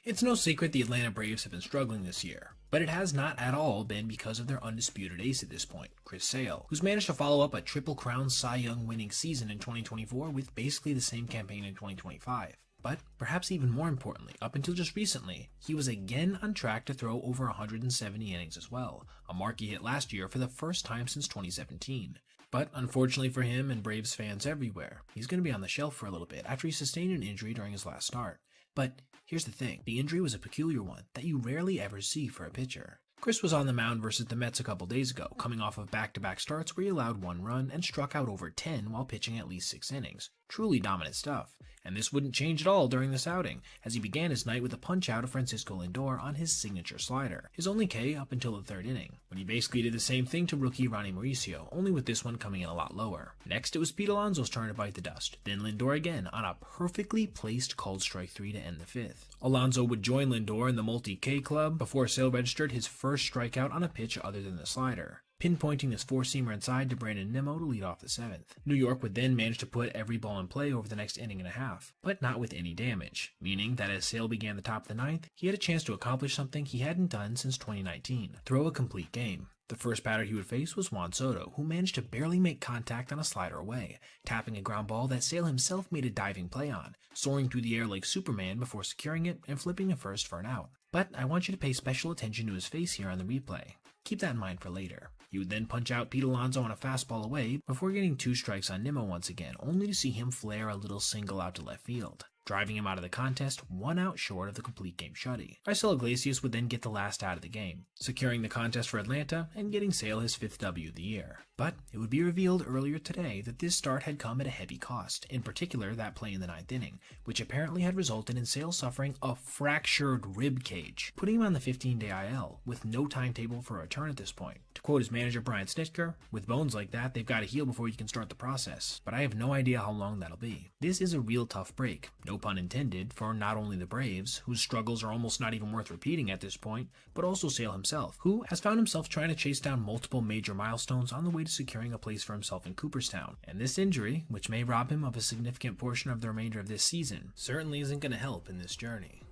Speaker 1: It's no secret the Atlanta Braves have been struggling this year, but it has not at all been because of their undisputed ace at this point, Chris Sale, who's managed to follow up a Triple Crown Cy Young winning season in 2024 with basically the same campaign in 2025. But perhaps even more importantly, up until just recently, he was again on track to throw over 170 innings as well, a mark he hit last year for the first time since 2017. But unfortunately for him and Braves fans everywhere, he's going to be on the shelf for a little bit after he sustained an injury during his last start. But here's the thing, the injury was a peculiar one that you rarely ever see for a pitcher. Chris was on the mound versus the Mets a couple days ago, coming off of back-to-back starts where he allowed 1 run and struck out over 10 while pitching at least 6 innings. Truly dominant stuff. And this wouldn't change at all during this outing, as he began his night with a punch-out of Francisco Lindor on his signature slider, his only K up until the 3rd inning, when he basically did the same thing to rookie Ronnie Mauricio, only with this one coming in a lot lower. Next, it was Pete Alonso's turn to bite the dust, then Lindor again on a perfectly placed called strike 3 to end the 5th. Alonso would join Lindor in the multi-K club before Sale registered his first strikeout on a pitch other than the slider, pinpointing his 4-seamer inside to Brandon Nimmo to lead off the 7th. New York would then manage to put every ball in play over the next inning and a half, but not with any damage, meaning that as Sale began the top of the 9th, he had a chance to accomplish something he hadn't done since 2019, throw a complete game. The first batter he would face was Juan Soto, who managed to barely make contact on a slider away, tapping a ground ball that Sale himself made a diving play on, soaring through the air like Superman before securing it and flipping a first for an out. But I want you to pay special attention to his face here on the replay. Keep that in mind for later. He would then punch out Pete Alonso on a fastball away before getting 2 strikes on Nimmo once again, only to see him flare a little single out to left field, driving him out of the contest 1 out short of the complete game shutty. Raisel Iglesias would then get the last out of the game, securing the contest for Atlanta and getting Sale his 5th W of the year. But it would be revealed earlier today that this start had come at a heavy cost, in particular that play in the 9th inning, which apparently had resulted in Sale suffering a fractured rib cage, putting him on the 15-day IL, with no timetable for a return at this point. To quote his manager Brian Snitker, with bones like that, they've got to heal before you can start the process, but I have no idea how long that'll be. This is a real tough break, no pun intended, for not only the Braves, whose struggles are almost not even worth repeating at this point, but also Sale himself, who has found himself trying to chase down multiple major milestones on the way to securing a place for himself in Cooperstown. And this injury, which may rob him of a significant portion of the remainder of this season, certainly isn't going to help in this journey.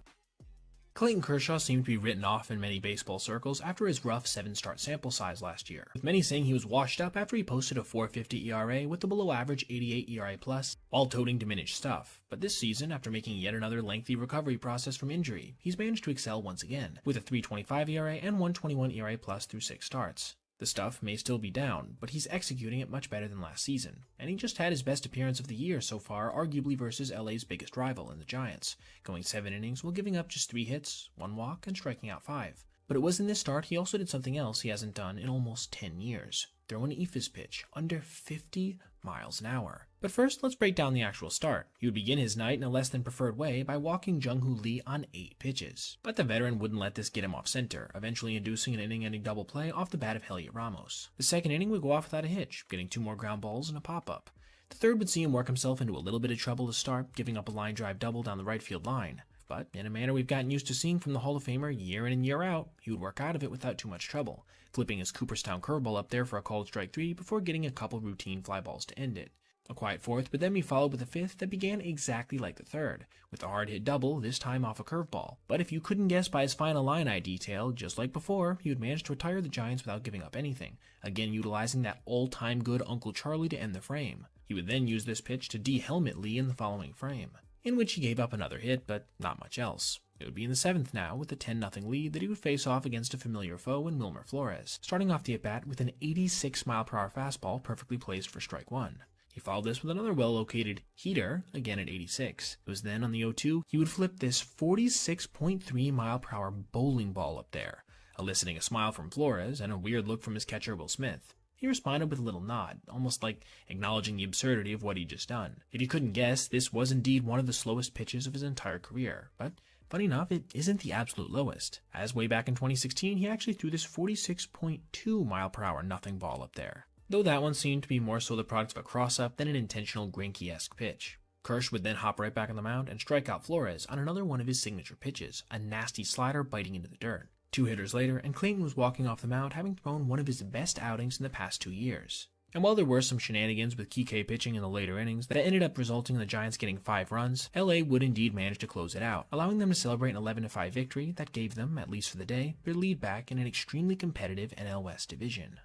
Speaker 1: Clayton Kershaw seemed to be written off in many baseball circles after his rough 7-start sample size last year, with many saying he was washed up after he posted a .450 ERA with a below-average 88 ERA+, while toting diminished stuff. But this season, after making yet another lengthy recovery process from injury, he's managed to excel once again, with a .325 ERA and 121 ERA+ through 6 starts. The stuff may still be down, but he's executing it much better than last season, and he just had his best appearance of the year so far, arguably versus LA's biggest rival in the Giants, going 7 innings while giving up just 3 hits, 1 walk, and striking out 5. But it was in this start he also did something else he hasn't done in almost 10 years, throw an eephus pitch under 50 miles an hour. But first, let's break down the actual start. He would begin his night in a less than preferred way by walking Jung-Hoo Lee on 8 pitches. But the veteran wouldn't let this get him off center, eventually inducing an inning-ending double play off the bat of Heliot Ramos. The 2nd inning would go off without a hitch, getting 2 more ground balls and a pop-up. The 3rd would see him work himself into a little bit of trouble to start, giving up a line drive double down the right field line. But in a manner we've gotten used to seeing from the Hall of Famer year in and year out, he would work out of it without too much trouble, flipping his Cooperstown curveball up there for a called strike 3 before getting a couple routine fly balls to end it. A quiet 4th would then be followed with a 5th that began exactly like the 3rd, with a hard hit double, this time off a curveball. But if you couldn't guess by his final line I detailed, just like before, he would manage to retire the Giants without giving up anything, again utilizing that all-time good Uncle Charlie to end the frame. He would then use this pitch to de-helmet Lee in the following frame, in which he gave up another hit, but not much else. It would be in the 7th now, with a 10-0 lead, that he would face off against a familiar foe in Wilmer Flores, starting off the at-bat with an 86-mile-per-hour fastball perfectly placed for strike 1. He followed this with another well-located heater, again at 86. It was then on the 0-2, he would flip this 46.3-mile-per-hour bowling ball up there, eliciting a smile from Flores and a weird look from his catcher Will Smith. He responded with a little nod, almost like acknowledging the absurdity of what he'd just done. If you couldn't guess, this was indeed one of the slowest pitches of his entire career, but funny enough, it isn't the absolute lowest, as way back in 2016, he actually threw this 46.2-mile-per-hour nothing ball up there. though that one seemed to be more so the product of a cross-up than an intentional Greinke-esque pitch. Kirsch would then hop right back on the mound and strike out Flores on another one of his signature pitches, a nasty slider biting into the dirt. 2 hitters later, and Clayton was walking off the mound having thrown one of his best outings in the past 2 years. And while there were some shenanigans with Kike pitching in the later innings that ended up resulting in the Giants getting 5 runs, LA would indeed manage to close it out, allowing them to celebrate an 11-5 victory that gave them, at least for the day, their lead back in an extremely competitive NL West division.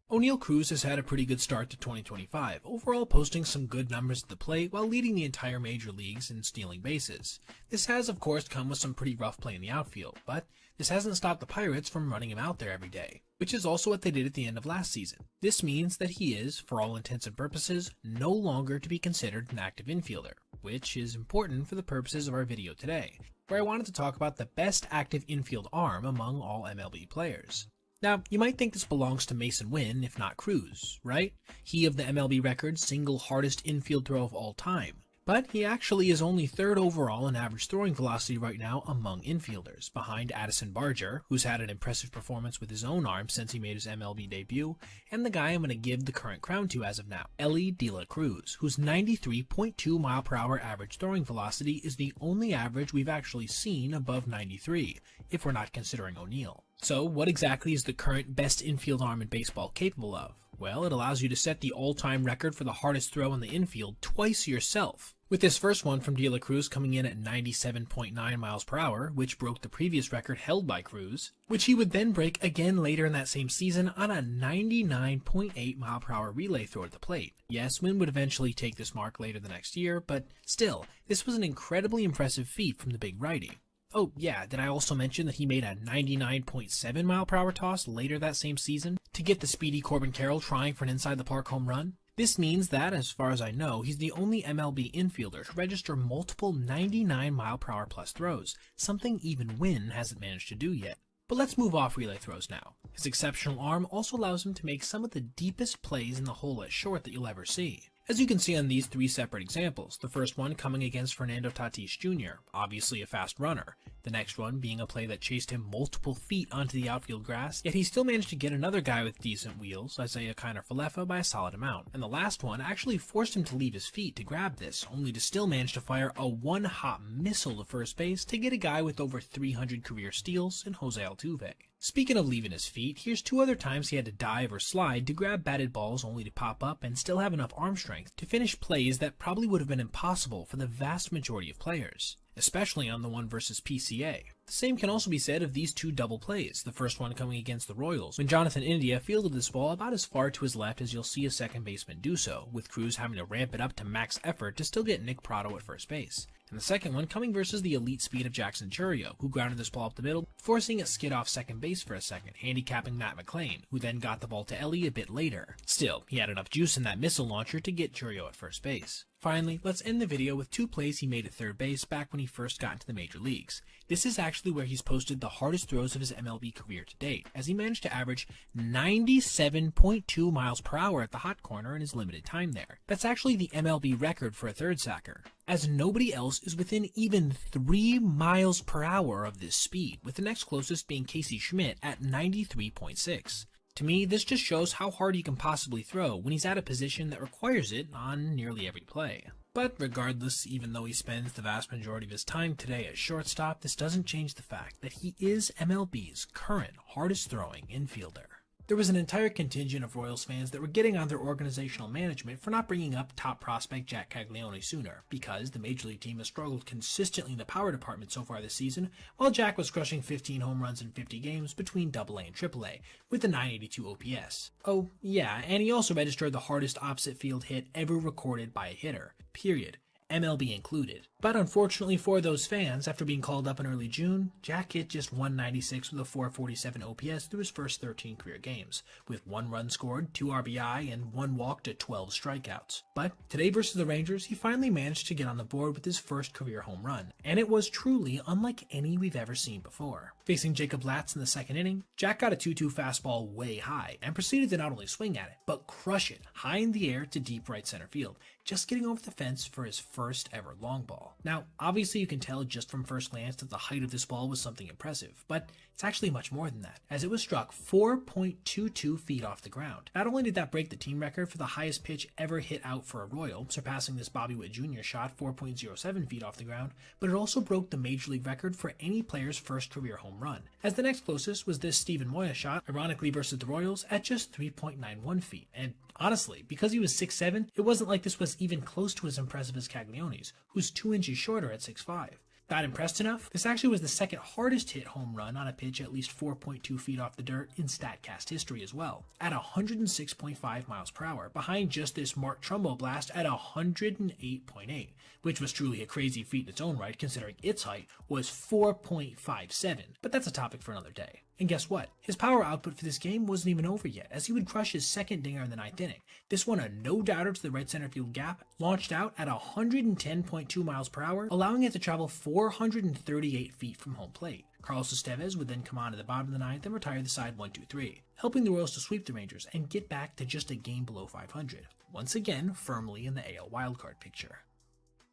Speaker 1: O'Neal Cruz has had a pretty good start to 2025, overall posting some good numbers at the plate while leading the entire major leagues in stealing bases. This has of course come with some pretty rough play in the outfield, but this hasn't stopped the Pirates from running him out there every day, which is also what they did at the end of last season. This means that he is, for all intents and purposes, no longer to be considered an active infielder, which is important for the purposes of our video today, where I wanted to talk about the best active infield arm among all MLB players. Now, you might think this belongs to Mason Wynn, if not Cruz, right? He of the MLB record single hardest infield throw of all time. But he actually is only 3rd overall in average throwing velocity right now among infielders, behind Addison Barger, who's had an impressive performance with his own arm since he made his MLB debut, and the guy I'm going to give the current crown to as of now, Elly De La Cruz, whose 93.2 mile/hour average throwing velocity is the only average we've actually seen above 93, if we're not considering O'Neal. So what exactly is the current best infield arm in baseball capable of? Well, it allows you to set the all-time record for the hardest throw in the infield twice yourself. With this first one from De La Cruz coming in at 97.9 miles per hour, which broke the previous record held by Cruz, which he would then break again later in that same season on a 99.8 mile per hour relay throw at the plate. Yes, Wynn would eventually take this mark later the next year, but still, this was an incredibly impressive feat from the big righty. Oh yeah, did I also mention that he made a 99.7 mile per hour toss later that same season to get the speedy Corbin Carroll trying for an inside the park home run? This means that, as far as I know, he's the only MLB infielder to register multiple 99 mile per hour plus throws, something even Wynn hasn't managed to do yet. But let's move off relay throws now. His exceptional arm also allows him to make some of the deepest plays in the hole at short that you'll ever see. As you can see on these 3 separate examples, the first one coming against Fernando Tatis Jr., obviously a fast runner. The next one being a play that chased him multiple feet onto the outfield grass, yet he still managed to get another guy with decent wheels, Isaiah Kiner-Falefa, by a solid amount. And the last one actually forced him to leave his feet to grab this, only to still manage to fire a one-hop missile to first base to get a guy with over 300 career steals in Jose Altuve. Speaking of leaving his feet, here's 2 other times he had to dive or slide to grab batted balls only to pop up and still have enough arm strength to finish plays that probably would have been impossible for the vast majority of players, especially on the one versus PCA. The same can also be said of these 2 double plays, the first one coming against the Royals, when Jonathan India fielded this ball about as far to his left as you'll see a second baseman do so, with Cruz having to ramp it up to max effort to still get Nick Pratto at first base. And the second one coming versus the elite speed of Jackson Chourio, who grounded this ball up the middle, forcing it skid off second base for a second, handicapping Matt McClain, who then got the ball to Elly a bit later. Still, he had enough juice in that missile launcher to get Chourio at first base. Finally, let's end the video with 2 plays he made at third base back when he first got into the major leagues. This is actually where he's posted the hardest throws of his MLB career to date, as he managed to average 97.2 miles per hour at the hot corner in his limited time there. That's actually the MLB record for a third sacker, as nobody else is within even 3 miles per hour of this speed, with the next closest being Casey Schmidt at 93.6. To me, this just shows how hard he can possibly throw when he's at a position that requires it on nearly every play. But regardless, even though he spends the vast majority of his time today at shortstop, this doesn't change the fact that he is MLB's current hardest throwing infielder. There was an entire contingent of Royals fans that were getting on their organizational management for not bringing up top prospect Jack Caglione sooner, because the Major League team has struggled consistently in the power department so far this season, while Jack was crushing 15 home runs in 50 games between AA and AAA, with a 982 OPS. Oh, yeah, and he also registered the hardest opposite field hit ever recorded by a hitter, period. MLB included. But unfortunately for those fans, after being called up in early June, Jack hit just 196 with a 447 OPS through his first 13 career games, with 1 run scored, 2 RBI, and 1 walk to 12 strikeouts. But today versus the Rangers, he finally managed to get on the board with his first career home run, and it was truly unlike any we've ever seen before. Facing Jacob Latz in the second inning, Jack got a 2-2 fastball way high and proceeded to not only swing at it, but crush it high in the air to deep right center field, just getting over the fence for his first ever long ball. Now, obviously you can tell just from first glance that the height of this ball was something impressive, but it's actually much more than that, as it was struck 4.22 feet off the ground. Not only did that break the team record for the highest pitch ever hit out for a Royal, surpassing this Bobby Witt Jr. shot 4.07 feet off the ground, but it also broke the Major League record for any player's first career home run, as the next closest was this Steven Moya shot, ironically versus the Royals, at just 3.91 feet. And honestly, because he was 6'7", it wasn't like this was even close to as impressive as Caglioni's, who's 2 inches shorter at 6'5". Not impressed enough? This actually was the second hardest hit home run on a pitch at least 4.2 feet off the dirt in StatCast history as well, at 106.5 miles per hour, behind just this Mark Trumbo blast at 108.8, which was truly a crazy feat in its own right considering its height was 4.57, but that's a topic for another day. And guess what? His power output for this game wasn't even over yet, as he would crush his second dinger in the 9th inning. This one a no-doubter to the right center field gap, launched out at 110.2 miles per hour, allowing it to travel 438 feet from home plate. Carlos Estevez would then come on at the bottom of the 9th and retire the side 1-2-3, helping the Royals to sweep the Rangers and get back to just a game below 500, once again firmly in the AL wildcard picture.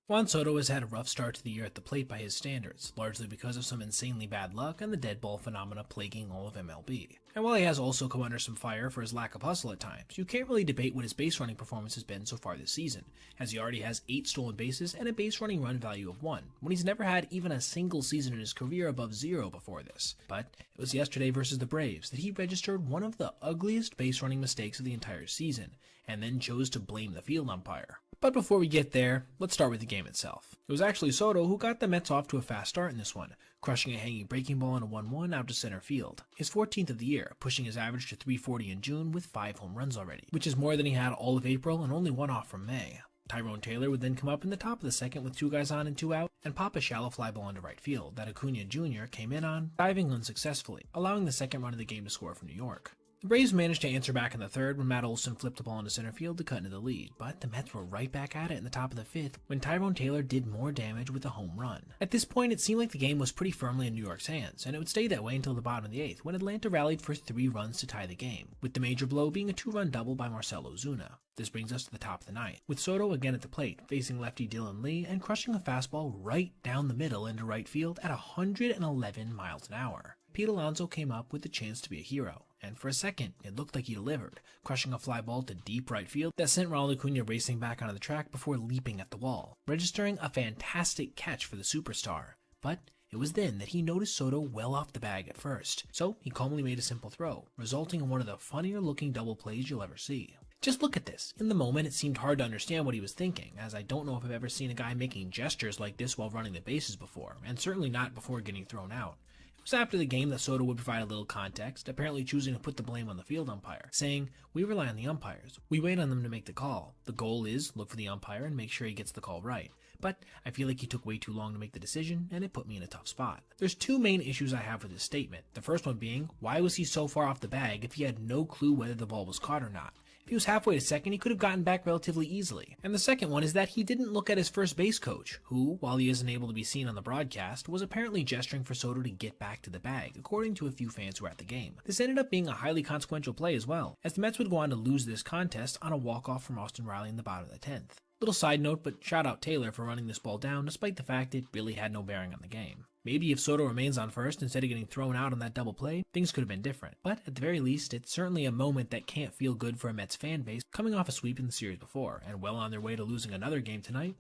Speaker 1: Juan Soto has had a rough start to the year at the plate by his standards, largely because of some insanely bad luck and the dead ball phenomena plaguing all of MLB. And while he has also come under some fire for his lack of hustle at times, you can't really debate what his base running performance has been so far this season, as he already has 8 stolen bases and a base running run value of 1, when he's never had even a single season in his career above 0 before this. But it was yesterday versus the Braves that he registered one of the ugliest base running mistakes of the entire season, and then chose to blame the field umpire. But before we get there, let's start with the game itself. It was actually Soto who got the Mets off to a fast start in this one, crushing a hanging breaking ball in a 1-1 out to center field. His 14th of the year, pushing his average to .340 in June with 5 home runs already, which is more than he had all of April and only 1 off from May. Tyrone Taylor would then come up in the top of the second with 2 guys on and 2 out, and pop a shallow fly ball into right field that Acuna Jr. came in on, diving unsuccessfully, allowing the second run of the game to score for New York. The Braves managed to answer back in the third when Matt Olson flipped the ball into center field to cut into the lead, but the Mets were right back at it in the top of the 5th when Tyrone Taylor did more damage with a home run. At this point, it seemed like the game was pretty firmly in New York's hands, and it would stay that way until the bottom of the 8th when Atlanta rallied for 3 runs to tie the game, with the major blow being a 2-run double by Marcell Ozuna. This brings us to the top of the 9th, with Soto again at the plate, facing lefty Dylan Lee and crushing a fastball right down the middle into right field at 111 miles an hour. Pete Alonso came up with the chance to be a hero, and for a second, it looked like he delivered, crushing a fly ball to deep right field that sent Ronald Acuna racing back onto the track before leaping at the wall, registering a fantastic catch for the superstar. But it was then that he noticed Soto well off the bag at first, so he calmly made a simple throw, resulting in one of the funnier looking double plays you'll ever see. Just look at this. In the moment, it seemed hard to understand what he was thinking, as I don't know if I've ever seen a guy making gestures like this while running the bases before, and certainly not before getting thrown out. It was after the game that Soto would provide a little context, apparently choosing to put the blame on the field umpire, saying, "We rely on the umpires. We wait on them to make the call. The goal is look for the umpire and make sure he gets the call right. But I feel like he took way too long to make the decision, and it put me in a tough spot." There's 2 main issues I have with his statement. The first one being, why was he so far off the bag if he had no clue whether the ball was caught or not? If he was halfway to second, he could have gotten back relatively easily. And the second one is that he didn't look at his first base coach, who, while he isn't able to be seen on the broadcast, was apparently gesturing for Soto to get back to the bag, according to a few fans who were at the game. This ended up being a highly consequential play as well, as the Mets would go on to lose this contest on a walk-off from Austin Riley in the bottom of the 10th. Little side note, but shout out Taylor for running this ball down despite the fact it really had no bearing on the game. Maybe if Soto remains on first instead of getting thrown out on that double play, things could have been different. But at the very least, it's certainly a moment that can't feel good for a Mets fan base coming off a sweep in the series before, and well on their way to losing another game tonight.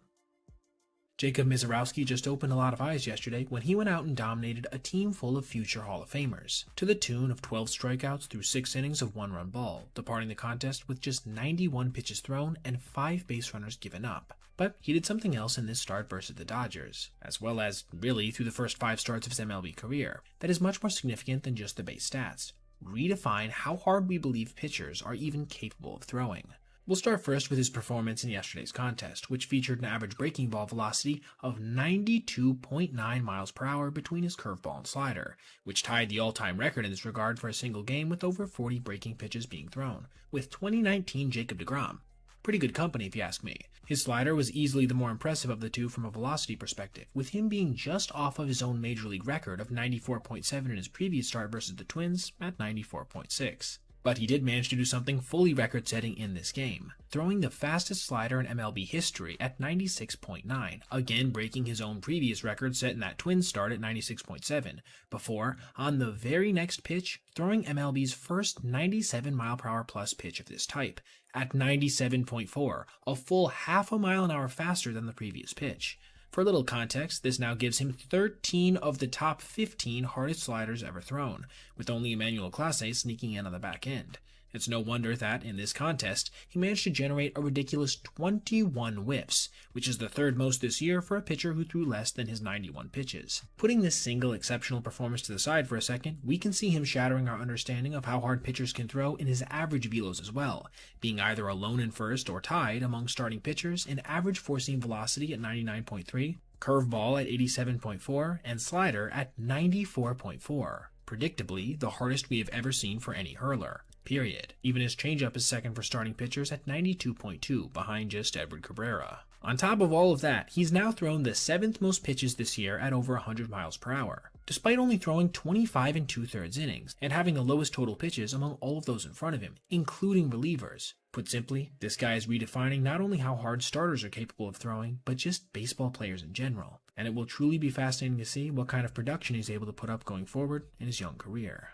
Speaker 1: Jacob Misiorowski just opened a lot of eyes yesterday when he went out and dominated a team full of future Hall of Famers, to the tune of 12 strikeouts through 6 innings of 1-run ball, departing the contest with just 91 pitches thrown and 5 base runners given up. But he did something else in this start versus the Dodgers, as well as, really, through the first 5 starts of his MLB career, that is much more significant than just the base stats. Redefine how hard we believe pitchers are even capable of throwing. We'll start first with his performance in yesterday's contest, which featured an average breaking ball velocity of 92.9 miles per hour between his curveball and slider, which tied the all-time record in this regard for a single game with over 40 breaking pitches being thrown, with 2019 Jacob deGrom. Pretty good company if you ask me. His slider was easily the more impressive of the two from a velocity perspective, with him being just off of his own major league record of 94.7 in his previous start versus the Twins at 94.6. But he did manage to do something fully record-setting in this game, throwing the fastest slider in MLB history at 96.9, again breaking his own previous record set in that Twins start at 96.7, before, on the very next pitch, throwing MLB's first 97-mile-per-hour plus pitch of this type, at 97.4, a full half a mile an hour faster than the previous pitch. For a little context, this now gives him 13 of the top 15 hardest sliders ever thrown, with only Emmanuel Clase sneaking in on the back end. It's no wonder that, in this contest, he managed to generate a ridiculous 21 whiffs, which is the third most this year for a pitcher who threw less than his 91 pitches. Putting this single exceptional performance to the side for a second, we can see him shattering our understanding of how hard pitchers can throw in his average velos as well, being either alone in first or tied among starting pitchers in average four-seam velocity at 99.3, curveball at 87.4, and slider at 94.4. Predictably, the hardest we have ever seen for any hurler. Period. Even his changeup is second for starting pitchers at 92.2, behind just Edward Cabrera. On top of all of that, he's now thrown the 7th most pitches this year at over 100 miles per hour, despite only throwing 25 2/3 innings, and having the lowest total pitches among all of those in front of him, including relievers. Put simply, this guy is redefining not only how hard starters are capable of throwing, but just baseball players in general, and it will truly be fascinating to see what kind of production he's able to put up going forward in his young career.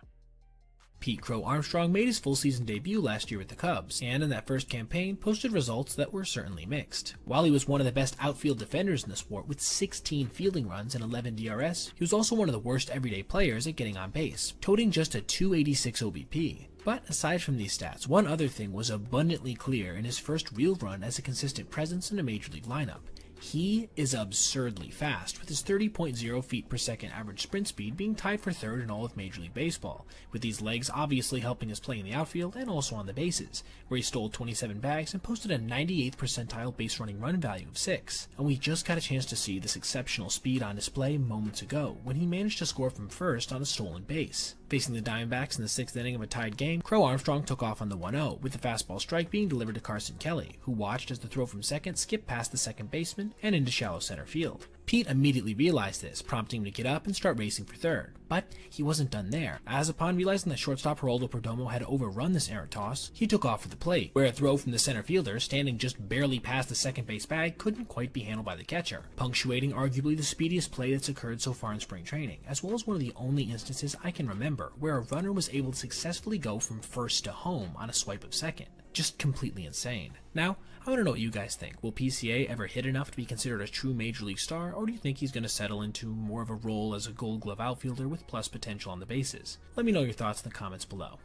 Speaker 1: Pete "Crow" Armstrong made his full season debut last year with the Cubs, and in that first campaign posted results that were certainly mixed. While he was one of the best outfield defenders in the sport with 16 fielding runs and 11 DRS, he was also one of the worst everyday players at getting on base, toting just a 286 OBP. But aside from these stats, one other thing was abundantly clear in his first real run as a consistent presence in a major league lineup. He is absurdly fast, with his 30.0 feet per second average sprint speed being tied for third in all of Major League Baseball, with these legs obviously helping his play in the outfield and also on the bases, where he stole 27 bags and posted a 98th percentile base running run value of 6. And we just got a chance to see this exceptional speed on display moments ago, when he managed to score from first on a stolen base. Facing the Diamondbacks in the 6th inning of a tied game, Crow Armstrong took off on the 1-0, with the fastball strike being delivered to Carson Kelly, who watched as the throw from second skipped past the second baseman and into shallow center field. Pete immediately realized this, prompting him to get up and start racing for third. But he wasn't done there, as upon realizing that shortstop Geraldo Perdomo had overrun this errant toss, he took off for the plate, where a throw from the center fielder, standing just barely past the second base bag, couldn't quite be handled by the catcher, punctuating arguably the speediest play that's occurred so far in spring training, as well as one of the only instances I can remember where a runner was able to successfully go from first to home on a swipe of second. Just completely insane. Now, I want to know what you guys think. Will PCA ever hit enough to be considered a true major league star, or do you think he's going to settle into more of a role as a Gold Glove outfielder with plus potential on the bases? Let me know your thoughts in the comments below.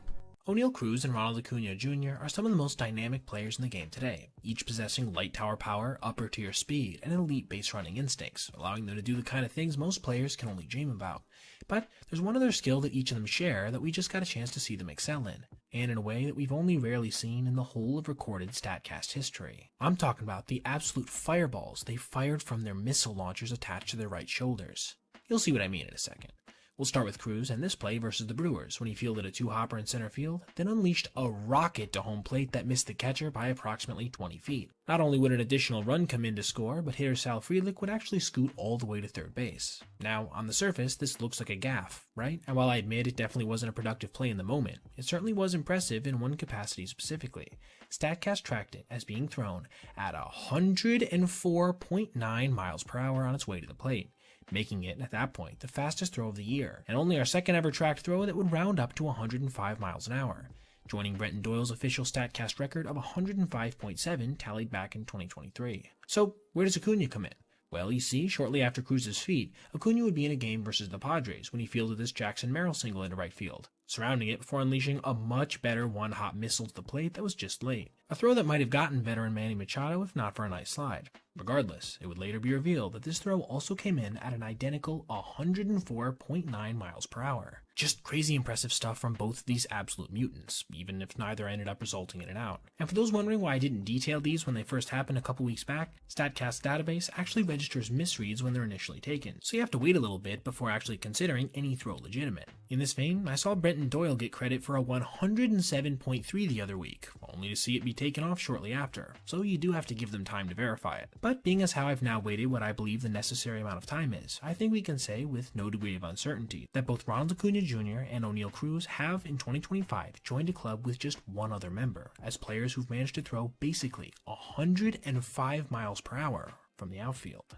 Speaker 1: O'Neal Cruz and Ronald Acuna Jr. are some of the most dynamic players in the game today, each possessing light tower power, upper tier speed, and elite base running instincts, allowing them to do the kind of things most players can only dream about. But there's one other skill that each of them share that we just got a chance to see them excel in, and in a way that we've only rarely seen in the whole of recorded StatCast history. I'm talking about the absolute fireballs they fired from their missile launchers attached to their right shoulders. You'll see what I mean in a second. We'll start with Cruz and this play versus the Brewers when he fielded a two-hopper in center field, then unleashed a rocket to home plate that missed the catcher by approximately 20 feet. Not only would an additional run come in to score, but hitter Sal Frelick would actually scoot all the way to third base. Now, on the surface, this looks like a gaffe, right? And while I admit it definitely wasn't a productive play in the moment, it certainly was impressive in one capacity specifically. StatCast tracked it as being thrown at 104.9 miles per hour on its way to the plate, making it, at that point, the fastest throw of the year, and only our second ever tracked throw that would round up to 105 miles an hour, joining Brenton Doyle's official StatCast record of 105.7 tallied back in 2023. So, where does Acuna come in? Well, you see, shortly after Cruz's feat, Acuna would be in a game versus the Padres when he fielded this Jackson Merrill single into right field, surrounding it before unleashing a much better one-hop missile to the plate that was just late. A throw that might have gotten veteran Manny Machado if not for a nice slide. Regardless, it would later be revealed that this throw also came in at an identical 104.9 miles per hour. Just crazy impressive stuff from both of these absolute mutants, even if neither ended up resulting in an out. And for those wondering why I didn't detail these when they first happened a couple weeks back, StatCast's database actually registers misreads when they're initially taken, so you have to wait a little bit before actually considering any throw legitimate. In this vein, I saw Brenton Doyle get credit for a 107.3 the other week, only to see it be taken off shortly after, so you do have to give them time to verify it. But being as how I've now waited what I believe the necessary amount of time is, I think we can say with no degree of uncertainty that both Ronald Acuna Jr. and O'Neal Cruz have in 2025 joined a club with just one other member, as players who've managed to throw basically 105 miles per hour from the outfield.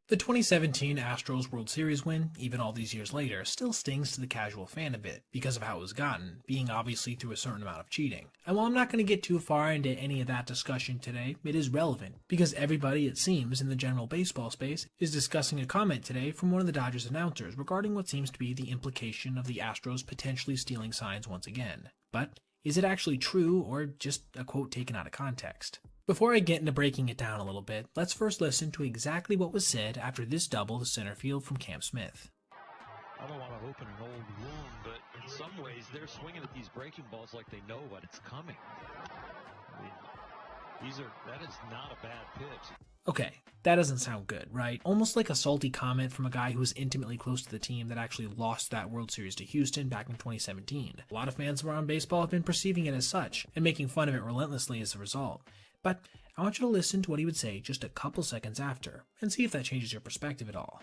Speaker 1: The 2017 Astros World Series win, even all these years later, still stings to the casual fan a bit because of how it was gotten, being obviously through a certain amount of cheating. And while I'm not going to get too far into any of that discussion today, it is relevant because everybody, it seems, in the general baseball space is discussing a comment today from one of the Dodgers announcers regarding what seems to be the implication of the Astros potentially stealing signs once again. But is it actually true or just a quote taken out of context? Before I get into breaking it down a little bit, let's first listen to exactly what was said after this double to center field from Cam Smith.
Speaker 20: I don't want to open an old wound, but in some ways they're swinging at these breaking balls like they know what it's coming. I mean, that is not a bad pitch.
Speaker 1: Okay, that doesn't sound good, right? Almost like a salty comment from a guy who was intimately close to the team that actually lost that World Series to Houston back in 2017. A lot of fans around baseball have been perceiving it as such, and making fun of it relentlessly as a result. But I want you to listen to what he would say just a couple seconds after, and see if that changes your perspective at all.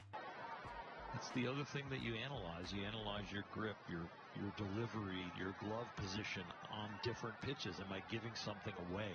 Speaker 20: It's the other thing that you analyze. You analyze your grip, your delivery, your glove position on different pitches. Am I giving something away?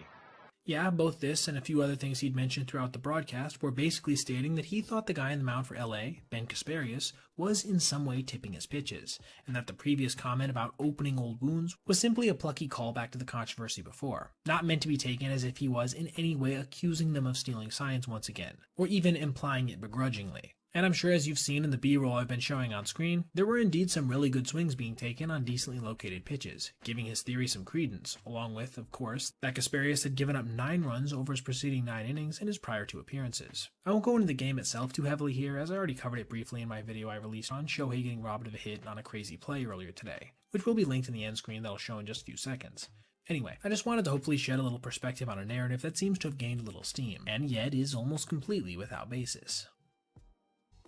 Speaker 1: Yeah, both this and a few other things he'd mentioned throughout the broadcast were basically stating that he thought the guy in the mound for LA, Ben Kasparius, was in some way tipping his pitches, and that the previous comment about opening old wounds was simply a plucky callback to the controversy before, not meant to be taken as if he was in any way accusing them of stealing signs once again, or even implying it begrudgingly. And I'm sure as you've seen in the B-roll I've been showing on screen, there were indeed some really good swings being taken on decently located pitches, giving his theory some credence, along with, of course, that Kasparius had given up 9 runs over his preceding 9 innings in his prior 2 appearances. I won't go into the game itself too heavily here, as I already covered it briefly in my video I released on Shohei getting robbed of a hit on a crazy play earlier today, which will be linked in the end screen that'll show in just a few seconds. Anyway, I just wanted to hopefully shed a little perspective on a narrative that seems to have gained a little steam, and yet is almost completely without basis.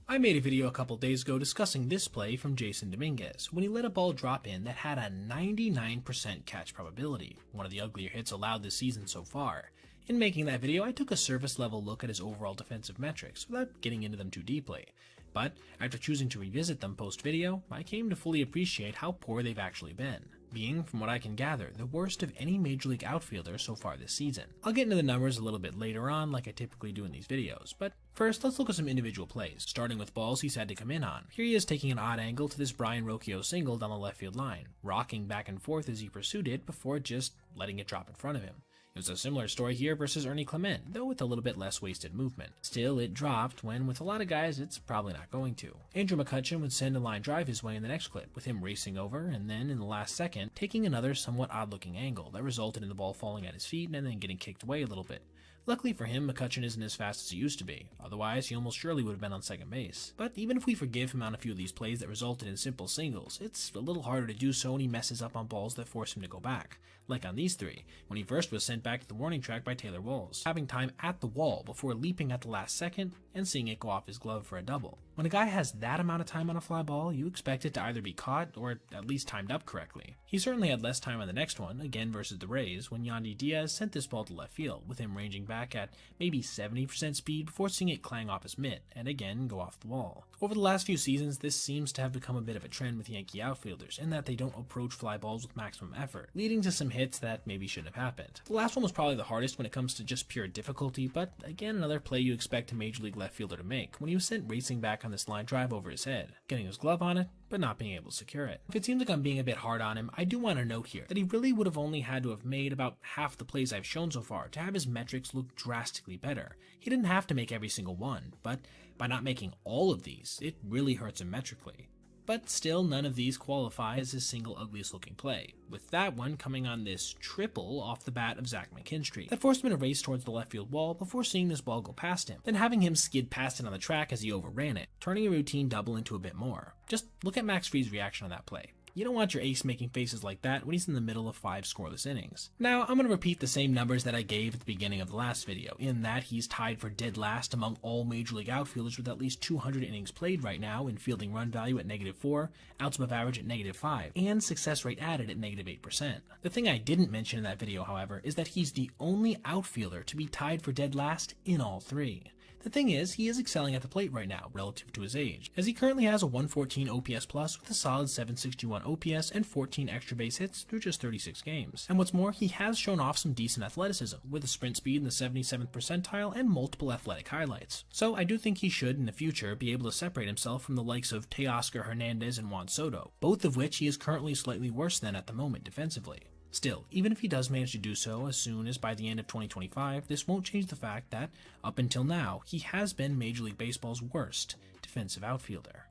Speaker 1: I made a video a couple days ago discussing this play from Jason Dominguez when he let a ball drop in that had a 99% catch probability, one of the uglier hits allowed this season so far. In making that video, I took a surface level look at his overall defensive metrics without getting into them too deeply. But after choosing to revisit them post-video, I came to fully appreciate how poor they've actually been, being, from what I can gather, the worst of any Major League outfielder so far this season. I'll get into the numbers a little bit later on like I typically do in these videos, but first let's look at some individual plays, starting with balls he's had to come in on. Here he is taking an odd angle to this Brian Rocchio single down the left field line, rocking back and forth as he pursued it before just letting it drop in front of him. It was a similar story here versus Ernie Clement, though with a little bit less wasted movement. Still, it dropped when, with a lot of guys, it's probably not going to. Andrew McCutchen would send a line drive his way in the next clip, with him racing over, and then, in the last second, taking another somewhat odd-looking angle that resulted in the ball falling at his feet and then getting kicked away a little bit. Luckily for him, McCutchen isn't as fast as he used to be, otherwise he almost surely would have been on second base. But even if we forgive him on a few of these plays that resulted in simple singles, it's a little harder to do so when he messes up on balls that force him to go back, like on these 3, when he first was sent back to the warning track by Taylor Walls, having time at the wall before leaping at the last second and seeing it go off his glove for a double. When a guy has that amount of time on a fly ball, you expect it to either be caught or at least timed up correctly. He certainly had less time on the next one, again versus the Rays, when Yandy Diaz sent this ball to left field, with him ranging back at maybe 70% speed before seeing it clang off his mitt, and again go off the wall. Over the last few seasons, this seems to have become a bit of a trend with Yankee outfielders, in that they don't approach fly balls with maximum effort, leading to some hits that maybe shouldn't have happened. The last one was probably the hardest when it comes to just pure difficulty, but again another play you expect a Major League left fielder to make, when he was sent racing back on this line drive over his head, getting his glove on it, but not being able to secure it. If it seems like I'm being a bit hard on him, I do want to note here that he really would have only had to have made about half the plays I've shown so far to have his metrics look drastically better. He didn't have to make every single one, but by not making all of these, it really hurts him metrically. but still none of these qualify as his single ugliest looking play, with that one coming on this triple off the bat of Zach McKinstry that forced him to race towards the left field wall before seeing this ball go past him, then having him skid past it on the track as he overran it, turning a routine double into a bit more. Just look at Max Fried's reaction on that play. You don't want your ace making faces like that when he's in the middle of 5 scoreless innings. Now, I'm going to repeat the same numbers that I gave at the beginning of the last video, in that he's tied for dead last among all Major League outfielders with at least 200 innings played right now in fielding run value at -4, outs above average at -5, and success rate added at -8%. The thing I didn't mention in that video, however, is that he's the only outfielder to be tied for dead last in all 3. The thing is, he is excelling at the plate right now, relative to his age, as he currently has a 114 OPS plus with a solid 761 OPS and 14 extra base hits through just 36 games. And what's more, he has shown off some decent athleticism, with a sprint speed in the 77th percentile and multiple athletic highlights. So I do think he should, in the future, be able to separate himself from the likes of Teoscar Hernandez and Juan Soto, both of which he is currently slightly worse than at the moment defensively. Still, even if he does manage to do so as soon as by the end of 2025, this won't change the fact that, up until now, he has been Major League Baseball's worst defensive outfielder.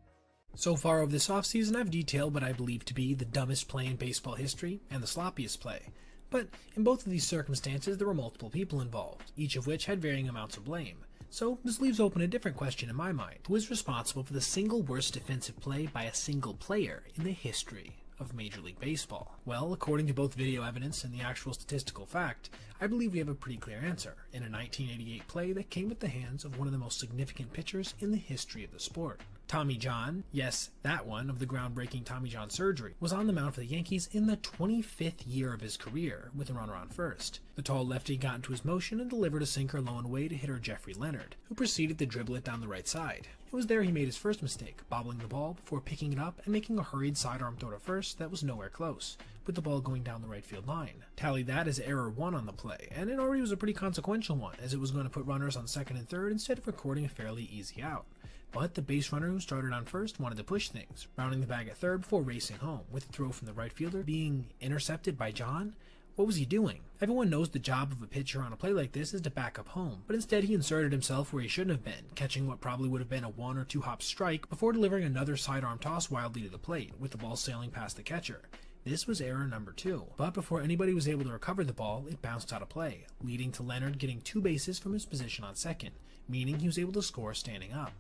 Speaker 1: So far over this offseason, I've detailed what I believe to be the dumbest play in baseball history and the sloppiest play. But in both of these circumstances, there were multiple people involved, each of which had varying amounts of blame. So this leaves open a different question in my mind. Who is responsible for the single worst defensive play by a single player in the history of Major League Baseball? Well, according to both video evidence and the actual statistical fact, I believe we have a pretty clear answer in a 1988 play that came at the hands of one of the most significant pitchers in the history of the sport. Tommy John, yes, that one of the groundbreaking Tommy John surgery, was on the mound for the Yankees in the 25th year of his career with a runner on first. The tall lefty got into his motion and delivered a sinker low and away to hitter Jeffrey Leonard, who proceeded to dribble it down the right side. It was there he made his first mistake, bobbling the ball before picking it up and making a hurried sidearm throw to first that was nowhere close, with the ball going down the right field line. Tally that as error 1 on the play, and it already was a pretty consequential one, as it was going to put runners on second and third instead of recording a fairly easy out. But the base runner who started on first wanted to push things, rounding the bag at third before racing home, with the throw from the right fielder being intercepted by John. What was he doing? Everyone knows the job of a pitcher on a play like this is to back up home, but instead he inserted himself where he shouldn't have been, catching what probably would have been a 1 or 2 hop strike before delivering another sidearm toss wildly to the plate, with the ball sailing past the catcher. This was error number 2, but before anybody was able to recover the ball, it bounced out of play, leading to Leonard getting 2 bases from his position on second, meaning he was able to score standing up.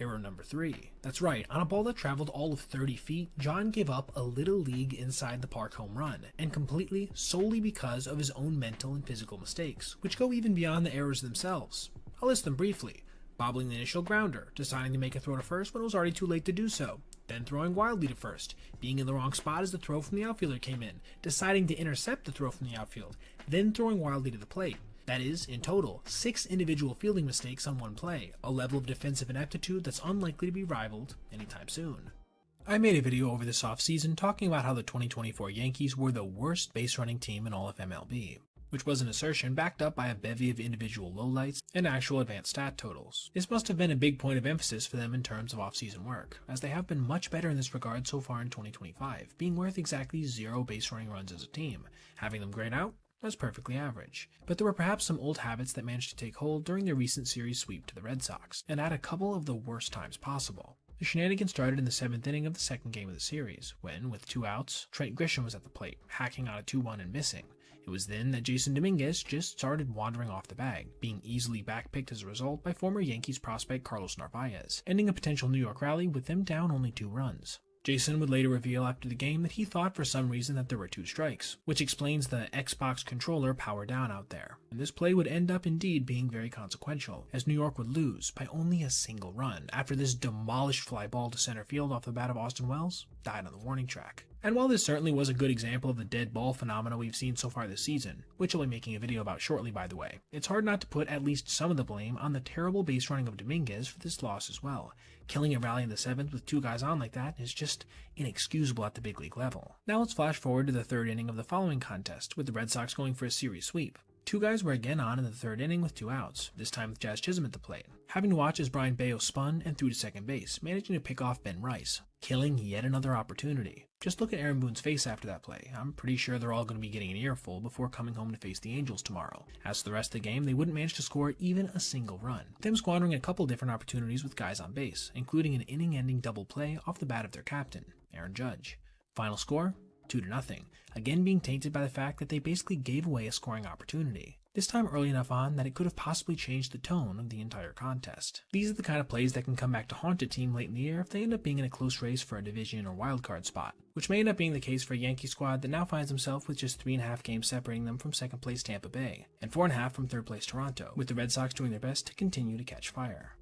Speaker 1: Error number 3. That's right, on a ball that traveled all of 30 feet, John gave up a little league inside the park home run, and completely, solely because of his own mental and physical mistakes, which go even beyond the errors themselves. I'll list them briefly. Bobbling the initial grounder, deciding to make a throw to first when it was already too late to do so, then throwing wildly to first, being in the wrong spot as the throw from the outfielder came in, deciding to intercept the throw from the outfield, then throwing wildly to the plate. That is, in total, 6 individual fielding mistakes on one play, a level of defensive ineptitude that's unlikely to be rivaled anytime soon. I made a video over this offseason talking about how the 2024 Yankees were the worst base running team in all of MLB, which was an assertion backed up by a bevy of individual lowlights and actual advanced stat totals. This must have been a big point of emphasis for them in terms of offseason work, as they have been much better in this regard so far in 2025, being worth exactly 0 base running runs as a team. Having them grayed out? That's perfectly average. But there were perhaps some old habits that managed to take hold during their recent series sweep to the Red Sox, and at a couple of the worst times possible. The shenanigans started in the 7th inning of the second game of the series, when, with 2 outs, Trent Grisham was at the plate, hacking on a 2-1 and missing. It was then that Jason Dominguez just started wandering off the bag, being easily backpicked as a result by former Yankees prospect Carlos Narvaez, ending a potential New York rally with them down only 2 runs. Jason would later reveal after the game that he thought for some reason that there were 2 strikes, which explains the Xbox controller power down out there. And this play would end up indeed being very consequential, as New York would lose by only a single run after this demolished fly ball to center field off the bat of Austin Wells died on the warning track. And while this certainly was a good example of the dead ball phenomena we've seen so far this season, which I'll be making a video about shortly by the way, it's hard not to put at least some of the blame on the terrible base running of Dominguez for this loss as well. Killing a rally in the 7th with 2 guys on like that is just inexcusable at the big league level. Now let's flash forward to the 3rd inning of the following contest, with the Red Sox going for a series sweep. Two guys were again on in the third inning with 2 outs, this time with Jazz Chisholm at the plate, having to watch as Brian Bayo spun and threw to second base, managing to pick off Ben Rice, killing yet another opportunity. Just look at Aaron Boone's face after that play. I'm pretty sure they're all going to be getting an earful before coming home to face the Angels tomorrow. As for the rest of the game, they wouldn't manage to score even a single run, them squandering a couple different opportunities with guys on base, including an inning-ending double play off the bat of their captain, Aaron Judge. Final score? 2-0, again being tainted by the fact that they basically gave away a scoring opportunity, this time early enough on that it could have possibly changed the tone of the entire contest. These are the kind of plays that can come back to haunt a team late in the year if they end up being in a close race for a division or wildcard spot, which may end up being the case for a Yankee squad that now finds himself with just 3.5 games separating them from second place Tampa Bay, and 4.5 from third place Toronto, with the Red Sox doing their best to continue to catch fire.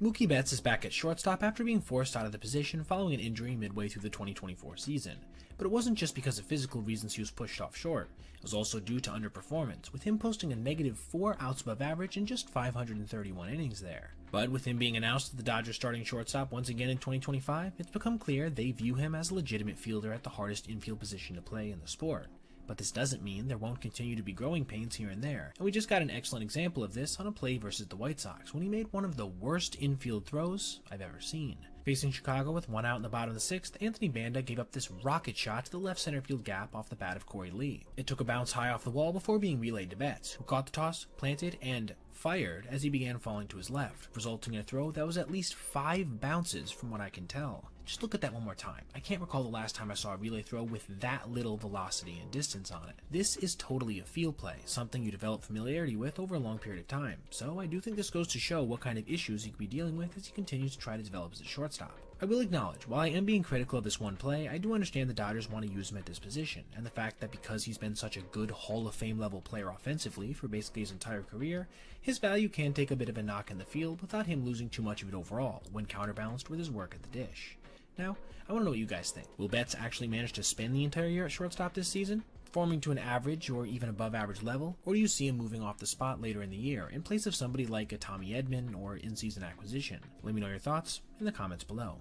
Speaker 1: Mookie Betts is back at shortstop after being forced out of the position following an injury midway through the 2024 season. But it wasn't just because of physical reasons he was pushed off short, it was also due to underperformance, with him posting a negative 4 outs above average in just 531 innings there. But with him being announced as the Dodgers starting shortstop once again in 2025, it's become clear they view him as a legitimate fielder at the hardest infield position to play in the sport. But this doesn't mean there won't continue to be growing pains here and there, and we just got an excellent example of this on a play versus the White Sox when he made one of the worst infield throws I've ever seen. Facing Chicago with 1 out in the bottom of the 6th, Anthony Banda gave up this rocket shot to the left center field gap off the bat of Corey Lee. It took a bounce high off the wall before being relayed to Betts, who caught the toss, planted, and fired as he began falling to his left, resulting in a throw that was at least 5 bounces from what I can tell. Just look at that one more time. I can't recall the last time I saw a relay throw with that little velocity and distance on it. This is totally a field play, something you develop familiarity with over a long period of time, so I do think this goes to show what kind of issues he could be dealing with as he continues to try to develop as a shortstop. I will acknowledge, while I am being critical of this one play, I do understand the Dodgers want to use him at this position, and the fact that because he's been such a good Hall of Fame level player offensively for basically his entire career, his value can take a bit of a knock in the field without him losing too much of it overall, when counterbalanced with his work at the dish. Now, I want to know what you guys think. Will Betts actually manage to spend the entire year at shortstop this season, forming to an average or even above average level, or do you see him moving off the spot later in the year in place of somebody like a Tommy Edman or in-season acquisition? Let me know your thoughts in the comments below.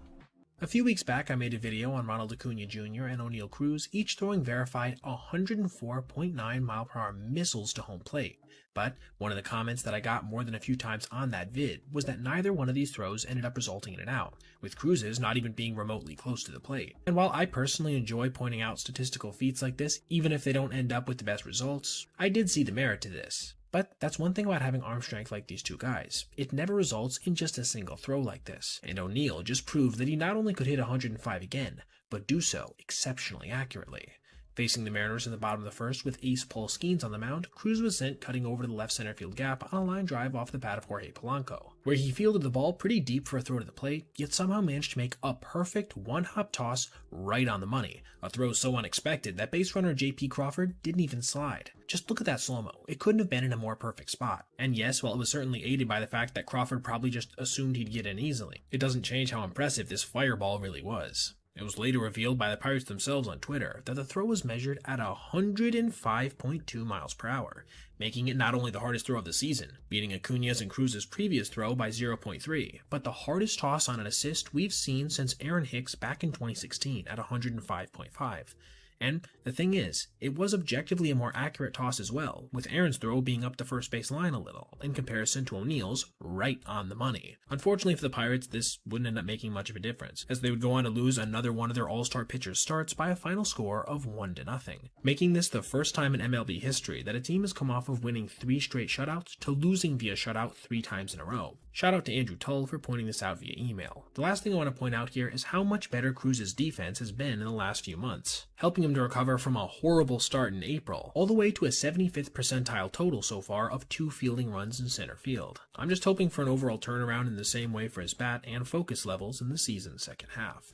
Speaker 1: A few weeks back, I made a video on Ronald Acuna Jr. and O'Neal Cruz, each throwing verified 104.9 mile/hour missiles to home plate. But one of the comments that I got more than a few times on that vid was that neither one of these throws ended up resulting in an out, with Cruz's not even being remotely close to the plate. And while I personally enjoy pointing out statistical feats like this, even if they don't end up with the best results, I did see the merit to this. But that's one thing about having arm strength like these two guys. It never results in just a single throw like this. And O'Neal just proved that he not only could hit 105 again, but do so exceptionally accurately. Facing the Mariners in the bottom of the first with ace Paul Skeens on the mound, Cruz was sent cutting over to the left center field gap on a line drive off the bat of Jorge Polanco, where he fielded the ball pretty deep for a throw to the plate, yet somehow managed to make a perfect one-hop toss right on the money, a throw so unexpected that base runner J.P. Crawford didn't even slide. Just look at that slow-mo. It couldn't have been in a more perfect spot. And yes, while it was certainly aided by the fact that Crawford probably just assumed he'd get in easily, it doesn't change how impressive this fireball really was. It was later revealed by the Pirates themselves on Twitter that the throw was measured at 105.2 miles per hour, making it not only the hardest throw of the season, beating Acuna's and Cruz's previous throw by 0.3, but the hardest toss on an assist we've seen since Aaron Hicks back in 2016 at 105.5. And the thing is, it was objectively a more accurate toss as well, with Aaron's throw being up the first base line a little, in comparison to O'Neal's right on the money. Unfortunately for the Pirates, this wouldn't end up making much of a difference, as they would go on to lose another one of their all-star pitchers' starts by a final score of 1-0, making this the first time in MLB history that a team has come off of winning 3 straight shutouts to losing via shutout 3 times in a row. Shout out to Andrew Tull for pointing this out via email. The last thing I want to point out here is how much better Cruz's defense has been in the last few months, helping him to recover from a horrible start in April, all the way to a 75th percentile total so far of 2 fielding runs in center field. I'm just hoping for an overall turnaround in the same way for his bat and focus levels in the season's second half.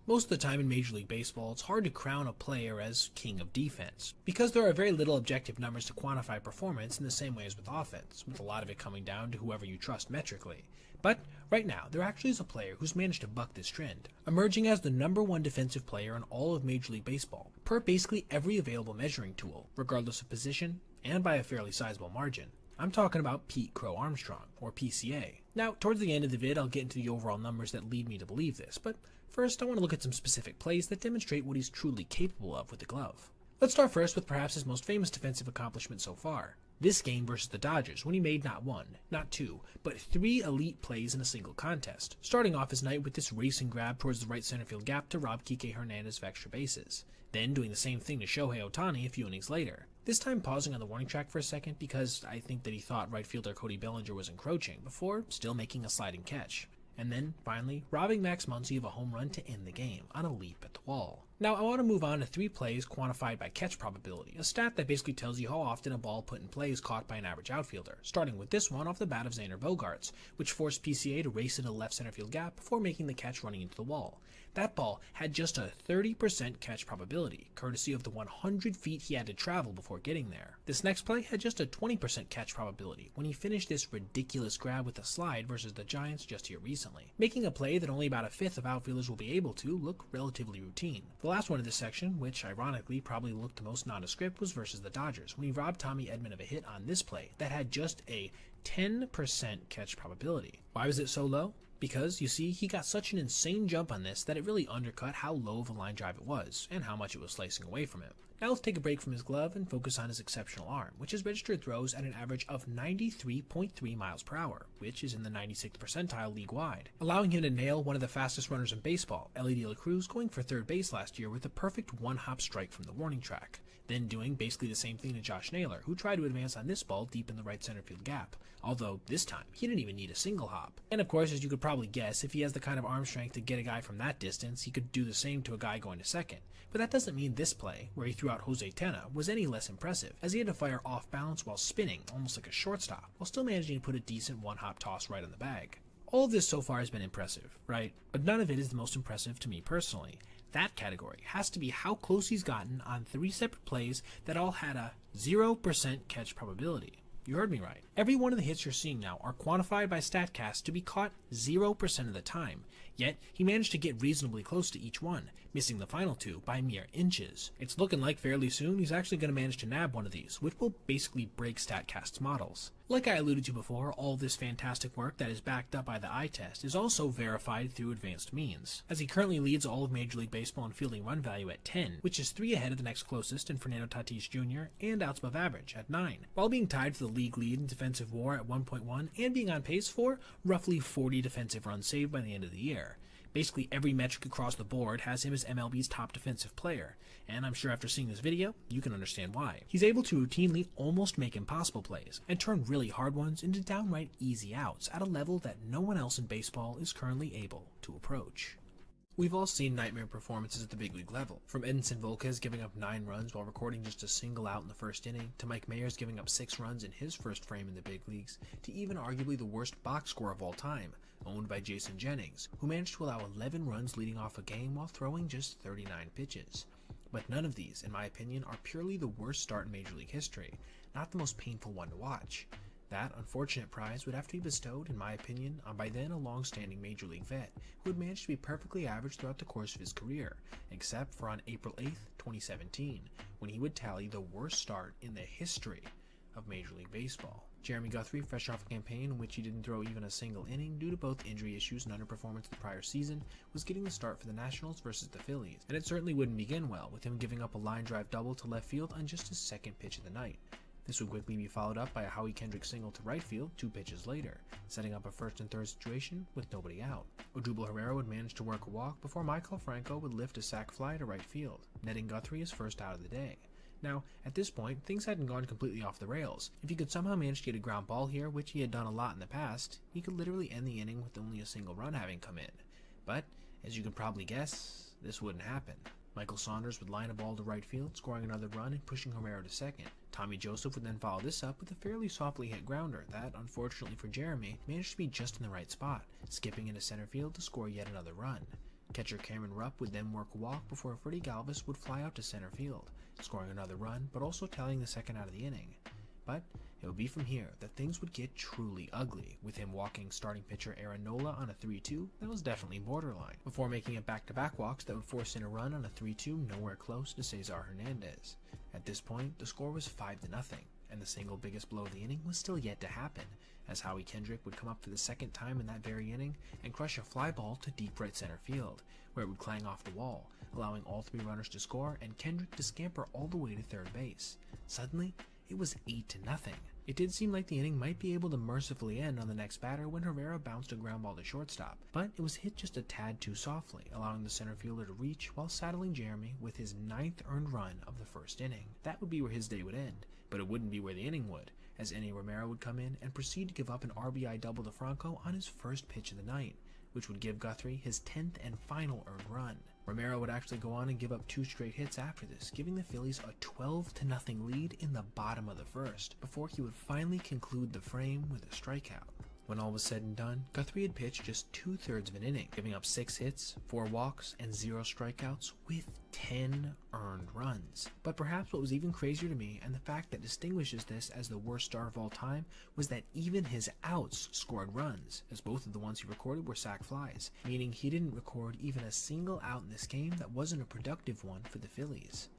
Speaker 1: Most of the time in Major League Baseball, it's hard to crown a player as king of defense, because there are very little objective numbers to quantify performance in the same way as with offense, with a lot of it coming down to whoever you trust metrically. But right now, there actually is a player who's managed to buck this trend, emerging as the #1 defensive player in all of Major League Baseball, per basically every available measuring tool, regardless of position, and by a fairly sizable margin. I'm talking about Pete Crow Armstrong, or PCA. Now, towards the end of the vid, I'll get into the overall numbers that lead me to believe this, but first I want to look at some specific plays that demonstrate what he's truly capable of with the glove. Let's start first with perhaps his most famous defensive accomplishment so far. This game versus the Dodgers, when he made not one, not two, but 3 elite plays in a single contest, starting off his night with this racing grab towards the right center field gap to rob Kike Hernandez of extra bases, then doing the same thing to Shohei Ohtani a few innings later, this time pausing on the warning track for a second because I think that he thought right fielder Cody Bellinger was encroaching, before still making a sliding catch, and then, finally, robbing Max Muncy of a home run to end the game on a leap at the wall. Now, I want to move on to 3 plays quantified by catch probability, a stat that basically tells you how often a ball put in play is caught by an average outfielder, starting with this one off the bat of Xander Bogaerts, which forced PCA to race into the left center field gap before making the catch running into the wall. That ball had just a 30% catch probability, courtesy of the 100 feet he had to travel before getting there. This next play had just a 20% catch probability when he finished this ridiculous grab with a slide versus the Giants just here recently, making a play that only about a fifth of outfielders will be able to look relatively routine. The last one of this section, which ironically probably looked the most nondescript, was versus the Dodgers, when he robbed Tommy Edman of a hit on this play that had just a 10% catch probability. Why was it so low? Because, you see, he got such an insane jump on this that it really undercut how low of a line drive it was, and how much it was slicing away from him. Now let's take a break from his glove and focus on his exceptional arm, which has registered throws at an average of 93.3 miles per hour, which is in the 96th percentile league-wide, allowing him to nail one of the fastest runners in baseball, Ellie De La Cruz, going for third base last year with a perfect one-hop strike from the warning track, then doing basically the same thing to Josh Naylor, who tried to advance on this ball deep in the right center field gap, although this time he didn't even need a single hop. And of course, as you could probably guess, if he has the kind of arm strength to get a guy from that distance, he could do the same to a guy going to second. But that doesn't mean this play, where he threw out Jose Tena, was any less impressive, as he had to fire off balance while spinning, almost like a shortstop, while still managing to put a decent one-hop toss right on the bag. All of this so far has been impressive, right? But none of it is the most impressive to me personally. That category has to be how close he's gotten on 3 separate plays that all had a 0% catch probability. You heard me right. Every one of the hits you're seeing now are quantified by StatCast to be caught 0% of the time, yet he managed to get reasonably close to each one, missing the final 2 by mere inches. It's looking like fairly soon he's actually going to manage to nab one of these, which will basically break StatCast's models. Like I alluded to before, all this fantastic work that is backed up by the eye test is also verified through advanced means, as he currently leads all of Major League Baseball in fielding run value at 10, which is 3 ahead of the next closest in Fernando Tatis Jr., and outs above average at 9, while being tied for the league lead in defensive WAR at 1.1 and being on pace for roughly 40 defensive runs saved by the end of the year. Basically every metric across the board has him as MLB's top defensive player, and I'm sure after seeing this video, you can understand why. He's able to routinely almost make impossible plays, and turn really hard ones into downright easy outs at a level that no one else in baseball is currently able to approach. We've all seen nightmare performances at the big league level, from Edinson Volquez giving up 9 runs while recording just a single out in the first inning, to Mike Mayers giving up 6 runs in his first frame in the big leagues, to even arguably the worst box score of all time, owned by Jason Jennings, who managed to allow 11 runs leading off a game while throwing just 39 pitches. But none of these, in my opinion, are purely the worst start in Major League history, not the most painful one to watch. That unfortunate prize would have to be bestowed, in my opinion, on by then a long-standing Major League vet who had managed to be perfectly average throughout the course of his career, except for on April 8th, 2017, when he would tally the worst start in the history of Major League Baseball. Jeremy Guthrie, fresh off a campaign in which he didn't throw even a single inning due to both injury issues and underperformance the prior season, was getting the start for the Nationals versus the Phillies, and it certainly wouldn't begin well, with him giving up a line drive double to left field on just his second pitch of the night. This would quickly be followed up by a Howie Kendrick single to right field 2 pitches later, setting up a first and third situation with nobody out. Odubel Herrera would manage to work a walk before Michael Franco would lift a sac fly to right field, netting Guthrie his first out of the day. Now, at this point, things hadn't gone completely off the rails. If he could somehow manage to get a ground ball here, which he had done a lot in the past, he could literally end the inning with only a single run having come in. But, as you can probably guess, this wouldn't happen. Michael Saunders would line a ball to right field, scoring another run and pushing Herrera to second. Tommy Joseph would then follow this up with a fairly softly hit grounder that, unfortunately for Jeremy, managed to be just in the right spot, skipping into center field to score yet another run. Catcher Cameron Rupp would then work a walk before Freddie Galvis would fly out to center field, scoring another run but also tallying the second out of the inning. But it would be from here that things would get truly ugly, with him walking starting pitcher Aaron Nola on a 3-2 that was definitely borderline, before making it back-to-back walks that would force in a run on a 3-2 nowhere close to Cesar Hernandez. At this point, the score was 5-0,
Speaker 2: and the single biggest blow of the inning was still yet to happen, as Howie Kendrick would come up for the second time in that very inning and crush a fly ball to deep right center field, where it would clang off the wall, allowing all three runners to score and Kendrick to scamper all the way to third base. Suddenly, it was 8-0. It did seem like the inning might be able to mercifully end on the next batter when Herrera bounced a ground ball to shortstop, but it was hit just a tad too softly, allowing the center fielder to reach while saddling Jeremy with his 9th earned run of the first inning. That would be where his day would end, but it wouldn't be where the inning would, as Enny Romero would come in and proceed to give up an RBI double to Franco on his first pitch of the night, which would give Guthrie his 10th and final earned run. Romero would actually go on and give up 2 straight hits after this, giving the Phillies a 12-0 lead in the bottom of the first, before he would finally conclude the frame with a strikeout. When all was said and done, Guthrie had pitched just 2/3 of an inning, giving up 6 hits, 4 walks, and 0 strikeouts with 10 earned runs. But perhaps what was even crazier to me, and the fact that distinguishes this as the worst start of all time, was that even his outs scored runs, as both of the ones he recorded were sac flies, meaning he didn't record even a single out in this game that wasn't a productive one for the Phillies.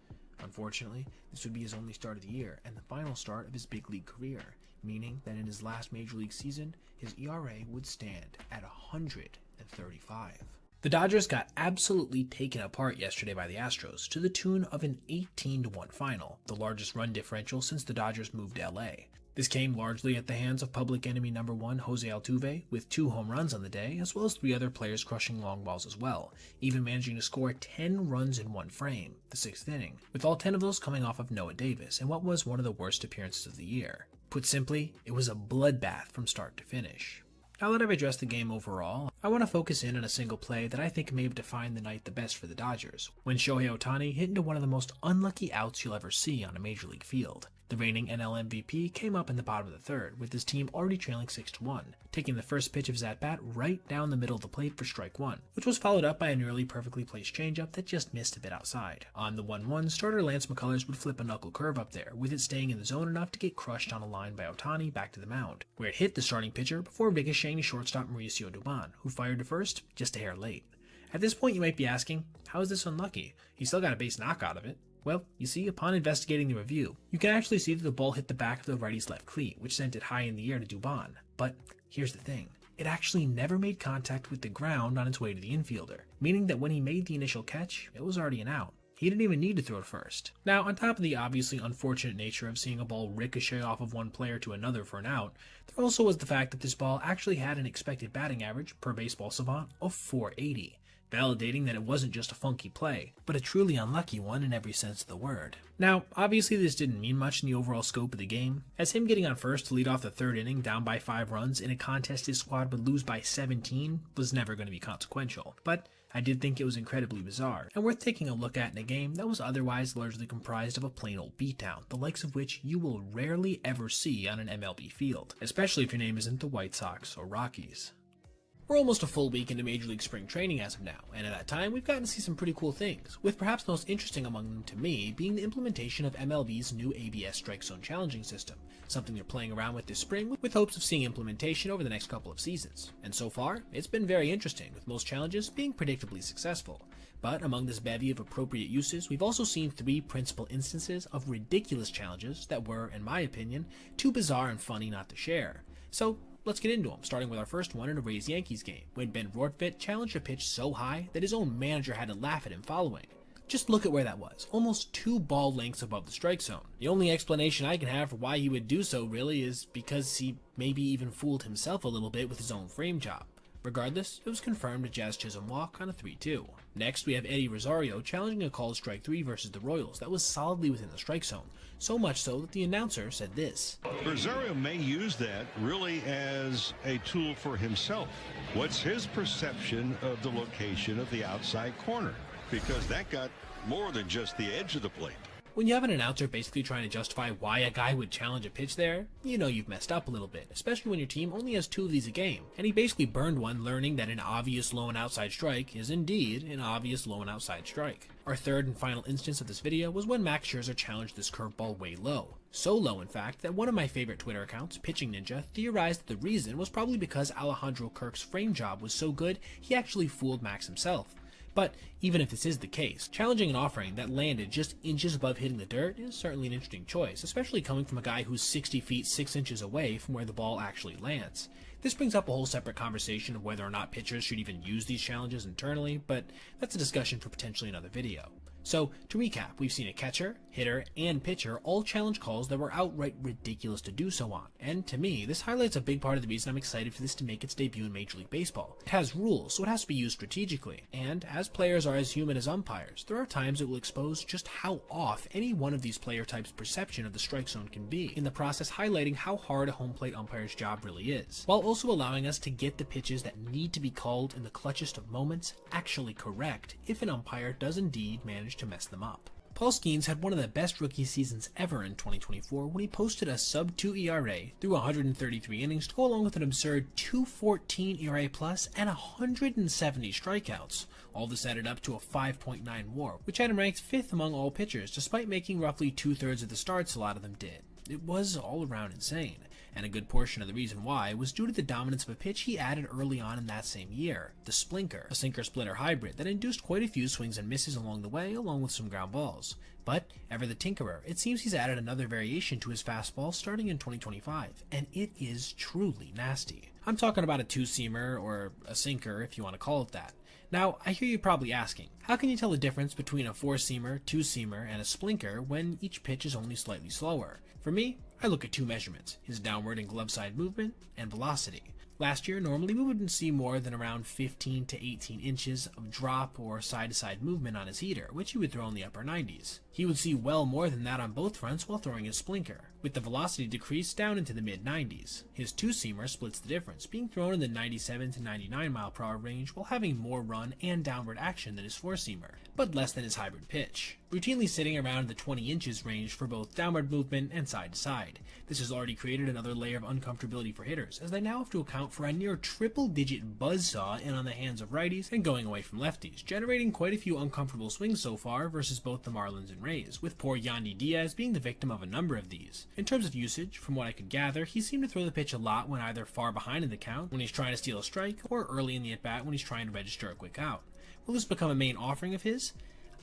Speaker 2: Unfortunately, this would be his only start of the year, and the final start of his big league career, meaning that in his last major league season, his ERA would stand at 135. The Dodgers got absolutely taken apart yesterday by the Astros, to the tune of an 18-1 final, the largest run differential since the Dodgers moved to LA. This came largely at the hands of public enemy number 1 Jose Altuve, with 2 home runs on the day, as well as 3 other players crushing long balls as well, even managing to score 10 runs in one frame, the 6th inning, with all 10 of those coming off of Noah Davis in what was one of the worst appearances of the year. Put simply, it was a bloodbath from start to finish. Now that I've addressed the game overall, I want to focus in on a single play that I think may have defined the night the best for the Dodgers, when Shohei Ohtani hit into one of the most unlucky outs you'll ever see on a major league field. The reigning NL MVP came up in the bottom of the third, with his team already trailing 6-1, taking the first pitch of his at-bat right down the middle of the plate for strike 1, which was followed up by a nearly perfectly placed changeup that just missed a bit outside. On the 1-1, starter Lance McCullers would flip a knuckle curve up there, with it staying in the zone enough to get crushed on a line by Ohtani back to the mound, where it hit the starting pitcher before ricocheting to shortstop Mauricio Dubon, who fired to first just a hair late. At this point you might be asking, how is this unlucky? He still got a base knock out of it. Well, you see, upon investigating the review, you can actually see that the ball hit the back of the righty's left cleat, which sent it high in the air to Dubon. But here's the thing. It actually never made contact with the ground on its way to the infielder, meaning that when he made the initial catch, it was already an out. He didn't even need to throw it first. Now, on top of the obviously unfortunate nature of seeing a ball ricochet off of one player to another for an out, there also was the fact that this ball actually had an expected batting average, per Baseball Savant, of .480. Validating that it wasn't just a funky play, but a truly unlucky one in every sense of the word. Now, obviously this didn't mean much in the overall scope of the game, as him getting on first to lead off the third inning down by 5 runs in a contest his squad would lose by 17 was never going to be consequential, but I did think it was incredibly bizarre, and worth taking a look at in a game that was otherwise largely comprised of a plain old beatdown, the likes of which you will rarely ever see on an MLB field, especially if your name isn't the White Sox or Rockies. We're almost a full week into Major League Spring Training as of now, and at that time we've gotten to see some pretty cool things, with perhaps the most interesting among them to me being the implementation of MLB's new ABS Strike Zone challenging system, something they're playing around with this spring with hopes of seeing implementation over the next couple of seasons. And so far, it's been very interesting, with most challenges being predictably successful. But among this bevy of appropriate uses, we've also seen 3 principal instances of ridiculous challenges that were, in my opinion, too bizarre and funny not to share. So, let's get into them, starting with our first one in a Rays-Yankees game, when Ben Rortvedt challenged a pitch so high that his own manager had to laugh at him following. Just look at where that was, almost 2 ball lengths above the strike zone. The only explanation I can have for why he would do so really is because he maybe even fooled himself a little bit with his own frame job. Regardless, it was confirmed a Jazz Chisholm walk on a 3-2. Next, we have Eddie Rosario challenging a called strike 3 versus the Royals that was solidly within the strike zone, so much so that the announcer said this.
Speaker 21: Rosario may use that really as a tool for himself. What's his perception of the location of the outside corner? Because that got more than just the edge of the plate.
Speaker 2: When you have an announcer basically trying to justify why a guy would challenge a pitch there, you know you've messed up a little bit, especially when your team only has 2 of these a game. And he basically burned one learning that an obvious low and outside strike is indeed an obvious low and outside strike. Our third and final instance of this video was when Max Scherzer challenged this curveball way low. So low in fact that one of my favorite Twitter accounts, Pitching Ninja, theorized that the reason was probably because Alejandro Kirk's frame job was so good he actually fooled Max himself.
Speaker 1: But even if this is the case, challenging an offering that landed just inches above hitting the dirt is certainly an interesting choice, especially coming from a guy who's 60 feet 6 inches away from where the ball actually lands. This brings up a whole separate conversation of whether or not pitchers should even use these challenges internally, but that's a discussion for potentially another video. So, to recap, we've seen a catcher, hitter, and pitcher all challenge calls that were outright ridiculous to do so on, and to me, this highlights a big part of the reason I'm excited for this to make its debut in Major League Baseball. It has rules, so it has to be used strategically, and as players are as human as umpires, there are times it will expose just how off any one of these player types' perception of the strike zone can be, in the process highlighting how hard a home plate umpire's job really is, while also allowing us to get the pitches that need to be called in the clutchest of moments actually correct if an umpire does indeed manage to mess them up. Paul Skeens had one of the best rookie seasons ever in 2024 when he posted a sub-2 ERA through 133 innings to go along with an absurd 2.14 ERA plus and 170 strikeouts. All this added up to a 5.9 WAR, which had him ranked 5th among all pitchers despite making roughly 2/3 of the starts a lot of them did. It was all around insane, and a good portion of the reason why was due to the dominance of a pitch he added early on in that same year, the splinker, a sinker-splitter hybrid that induced quite a few swings and misses along the way, along with some ground balls. But, ever the tinkerer, it seems he's added another variation to his fastball starting in 2025, and it is truly nasty. I'm talking about a two-seamer, or a sinker if you want to call it that. Now, I hear you probably asking, how can you tell the difference between a four-seamer, two-seamer, and a splinker when each pitch is only slightly slower? For me, I look at two measurements, his downward and glove side movement, and velocity. Last year, normally we wouldn't see more than around 15 to 18 inches of drop or side-to-side movement on his heater, which he would throw in the upper 90s. He would see well more than that on both fronts while throwing his splinker, with the velocity decreased down into the mid-90s. His two-seamer splits the difference, being thrown in the 97 to 99 mile/hour range while having more run and downward action than his four-seamer, but less than his hybrid pitch, routinely sitting around the 20 inches range for both downward movement and side-to-side. This has already created another layer of uncomfortability for hitters, as they now have to account for a near triple-digit buzzsaw in on the hands of righties and going away from lefties, generating quite a few uncomfortable swings so far versus both the Marlins and Rays, with poor Yandy Diaz being the victim of a number of these. In terms of usage, from what I could gather, he seemed to throw the pitch a lot when either far behind in the count, when he's trying to steal a strike, or early in the at-bat when he's trying to register a quick out. Will this become a main offering of his?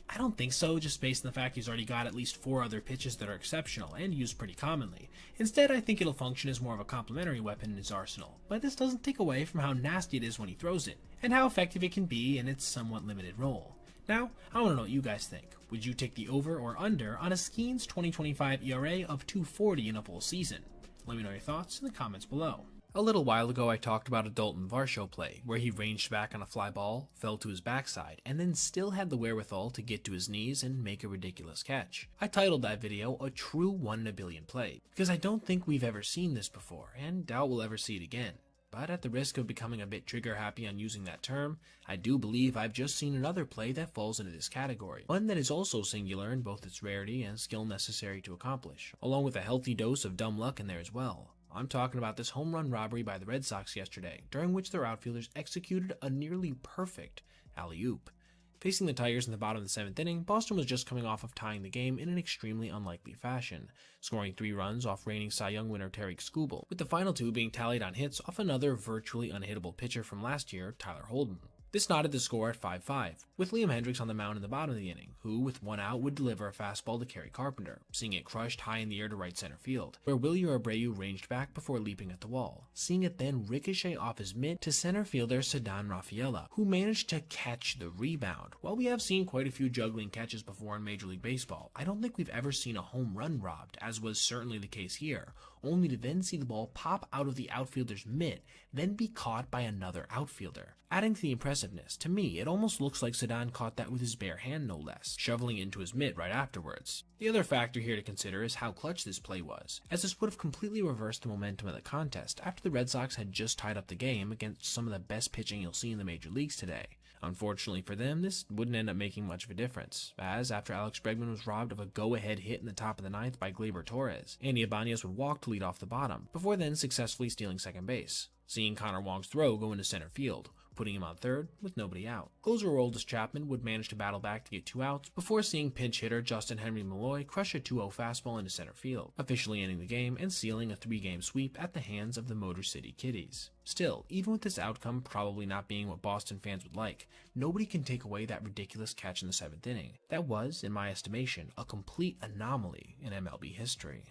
Speaker 1: I don't think so, just based on the fact he's already got at least 4 other pitches that are exceptional and used pretty commonly. Instead, I think it'll function as more of a complementary weapon in his arsenal, but this doesn't take away from how nasty it is when he throws it, and how effective it can be in its somewhat limited role. Now, I want to know what you guys think. Would you take the over or under on a Skeens 2025 ERA of 2.40 in a full season? Let me know your thoughts in the comments below. A little while ago I talked about a Dalton Varsho play, where he ranged back on a fly ball, fell to his backside, and then still had the wherewithal to get to his knees and make a ridiculous catch. I titled that video a true 1 in a billion play, because I don't think we've ever seen this before, and doubt we'll ever see it again. But at the risk of becoming a bit trigger happy on using that term, I do believe I've just seen another play that falls into this category, one that is also singular in both its rarity and skill necessary to accomplish, along with a healthy dose of dumb luck in there as well. I'm talking about this home run robbery by the Red Sox yesterday, during which their outfielders executed a nearly perfect alley-oop. Facing the Tigers in the bottom of the 7th inning, Boston was just coming off of tying the game in an extremely unlikely fashion, scoring 3 runs off reigning Cy Young winner Tariq Skubal, with the final 2 being tallied on hits off another virtually unhittable pitcher from last year, Tyler Holden. This knotted the score at 5-5, with Liam Hendricks on the mound in the bottom of the inning, who, with 1 out, would deliver a fastball to Kerry Carpenter, seeing it crushed high in the air to right center field, where Wilyer Abreu ranged back before leaping at the wall, seeing it then ricochet off his mitt to center fielder Ceddanne Rafaela, who managed to catch the rebound. While we have seen quite a few juggling catches before in Major League Baseball, I don't think we've ever seen a home run robbed, as was certainly the case here, only to then see the ball pop out of the outfielder's mitt, then be caught by another outfielder. Adding to the impressiveness, to me, it almost looks like Ceddanne caught that with his bare hand no less, shoveling into his mitt right afterwards. The other factor here to consider is how clutch this play was, as this would have completely reversed the momentum of the contest after the Red Sox had just tied up the game against some of the best pitching you'll see in the major leagues today. Unfortunately for them, this wouldn't end up making much of a difference, as after Alex Bregman was robbed of a go-ahead hit in the top of the 9th by Gleyber Torres, Andy Ibanez would walk to lead off the bottom, before then successfully stealing second base, seeing Connor Wong's throw go into center field, putting him on third with nobody out. Closer Aroldis Chapman would manage to battle back to get 2 outs before seeing pinch hitter Justin Henry Malloy crush a 2-0 fastball into center field, officially ending the game and sealing a 3-game sweep at the hands of the Motor City Kitties. Still, even with this outcome probably not being what Boston fans would like, nobody can take away that ridiculous catch in the 7th inning. That was, in my estimation, a complete anomaly in MLB history.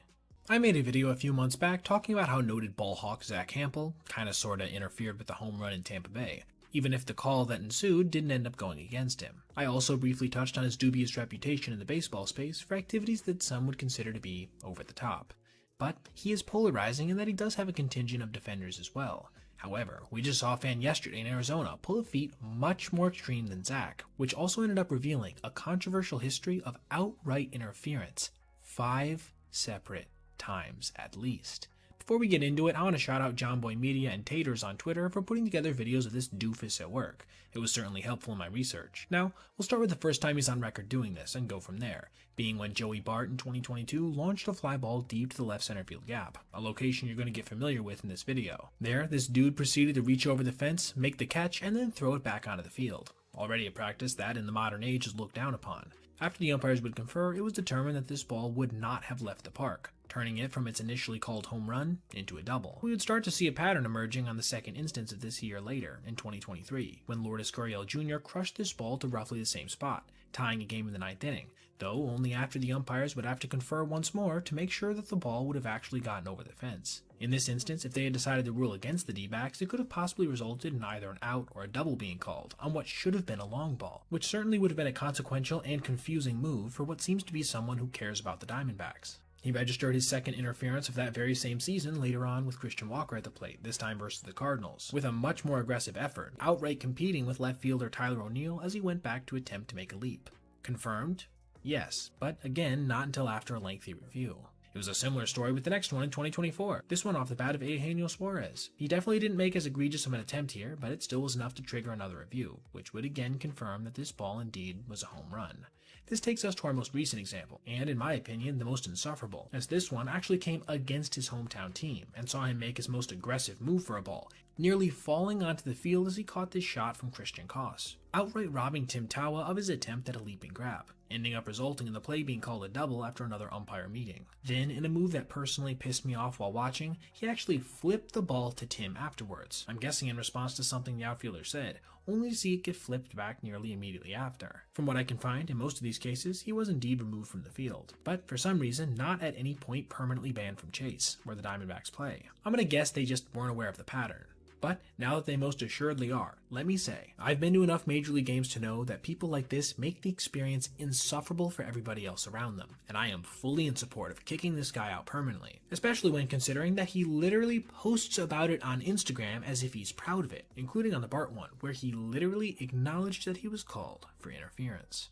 Speaker 1: I made a video a few months back talking about how noted ball hawk Zach Hampel kinda sorta interfered with the home run in Tampa Bay, even if the call that ensued didn't end up going against him. I also briefly touched on his dubious reputation in the baseball space for activities that some would consider to be over the top. But he is polarizing in that he does have a contingent of defenders as well. However, we just saw a fan yesterday in Arizona pull a feat much more extreme than Zach, which also ended up revealing a controversial history of outright interference 5 separate times at least. Before we get into it, I want to shout out John Boy Media and Taters on Twitter for putting together videos of this doofus at work. It was certainly helpful in my research. Now, we'll start with the first time he's on record doing this and go from there, being when Joey Bart in 2022 launched a fly ball deep to the left center field gap, a location you're going to get familiar with in this video. There, this dude proceeded to reach over the fence, make the catch, and then throw it back onto the field. Already a practice that in the modern age is looked down upon. After the umpires would confer, it was determined that this ball would not have left the park, turning it from its initially called home run into a double. We would start to see a pattern emerging on the second instance of this a year later, in 2023, when Lourdes Gurriel Jr. crushed this ball to roughly the same spot, tying a game in the 9th inning, though only after the umpires would have to confer once more to make sure that the ball would have actually gotten over the fence. In this instance, if they had decided to rule against the D-backs, it could have possibly resulted in either an out or a double being called on what should have been a long ball, which certainly would have been a consequential and confusing move for what seems to be someone who cares about the Diamondbacks. He registered his second interference of that very same season later on with Christian Walker at the plate, this time versus the Cardinals, with a much more aggressive effort, outright competing with left fielder Tyler O'Neill as he went back to attempt to make a leap. Confirmed? Yes, but again, not until after a lengthy review. It was a similar story with the next one in 2024, this one off the bat of Eugenio Suarez. He definitely didn't make as egregious of an attempt here, but it still was enough to trigger another review, which would again confirm that this ball indeed was a home run. This takes us to our most recent example, and in my opinion, the most insufferable, as this one actually came against his hometown team, and saw him make his most aggressive move for a ball, nearly falling onto the field as he caught this shot from Christian Koss, outright robbing Tim Tawa of his attempt at a leaping grab, ending up resulting in the play being called a double after another umpire meeting. Then, in a move that personally pissed me off while watching, he actually flipped the ball to Tim afterwards, I'm guessing in response to something the outfielder said, only to see it get flipped back nearly immediately after. From what I can find, in most of these cases, he was indeed removed from the field, but for some reason, not at any point permanently banned from Chase, where the Diamondbacks play. I'm gonna guess they just weren't aware of the pattern. But now that they most assuredly are, let me say, I've been to enough Major League games to know that people like this make the experience insufferable for everybody else around them, and I am fully in support of kicking this guy out permanently, especially when considering that he literally posts about it on Instagram as if he's proud of it, including on the Bart one, where he literally acknowledged that he was called for interference.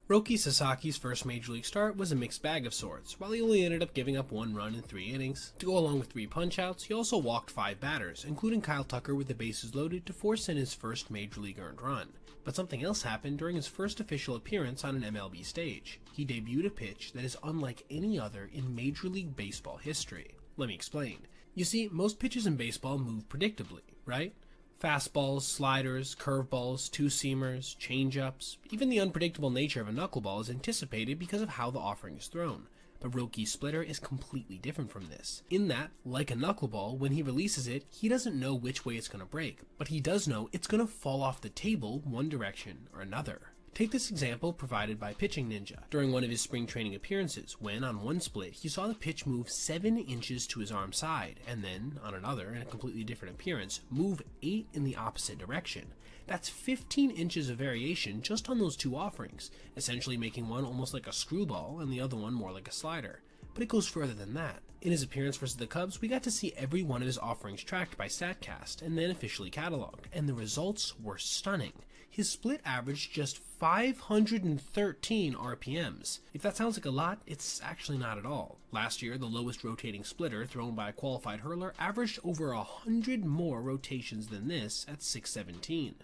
Speaker 1: Roki Sasaki's first Major League start was a mixed bag of sorts. While he only ended up giving up 1 run in 3 innings, to go along with 3 punch-outs, he also walked 5 batters, including Kyle Tucker with the bases loaded to force in his first Major League earned run. But something else happened during his first official appearance on an MLB stage. He debuted a pitch that is unlike any other in Major League Baseball history. Let me explain. You see, most pitches in baseball move predictably, right? Fastballs, sliders, curveballs, two-seamers, changeups, even the unpredictable nature of a knuckleball is anticipated because of how the offering is thrown. But Roki's splitter is completely different from this, in that, like a knuckleball, when he releases it, he doesn't know which way it's going to break, but he does know it's going to fall off the table one direction or another. Take this example provided by Pitching Ninja during one of his spring training appearances when, on one split, he saw the pitch move 7 inches to his arm side, and then, on another, in a completely different appearance, move 8 in the opposite direction. That's 15 inches of variation just on those 2 offerings, essentially making one almost like a screwball and the other one more like a slider. But it goes further than that. In his appearance versus the Cubs, we got to see every one of his offerings tracked by StatCast and then officially cataloged, and the results were stunning. His split averaged just 513 RPMs. If that sounds like a lot, it's actually not at all. Last year, the lowest rotating splitter thrown by a qualified hurler averaged over 100 more rotations than this at 617.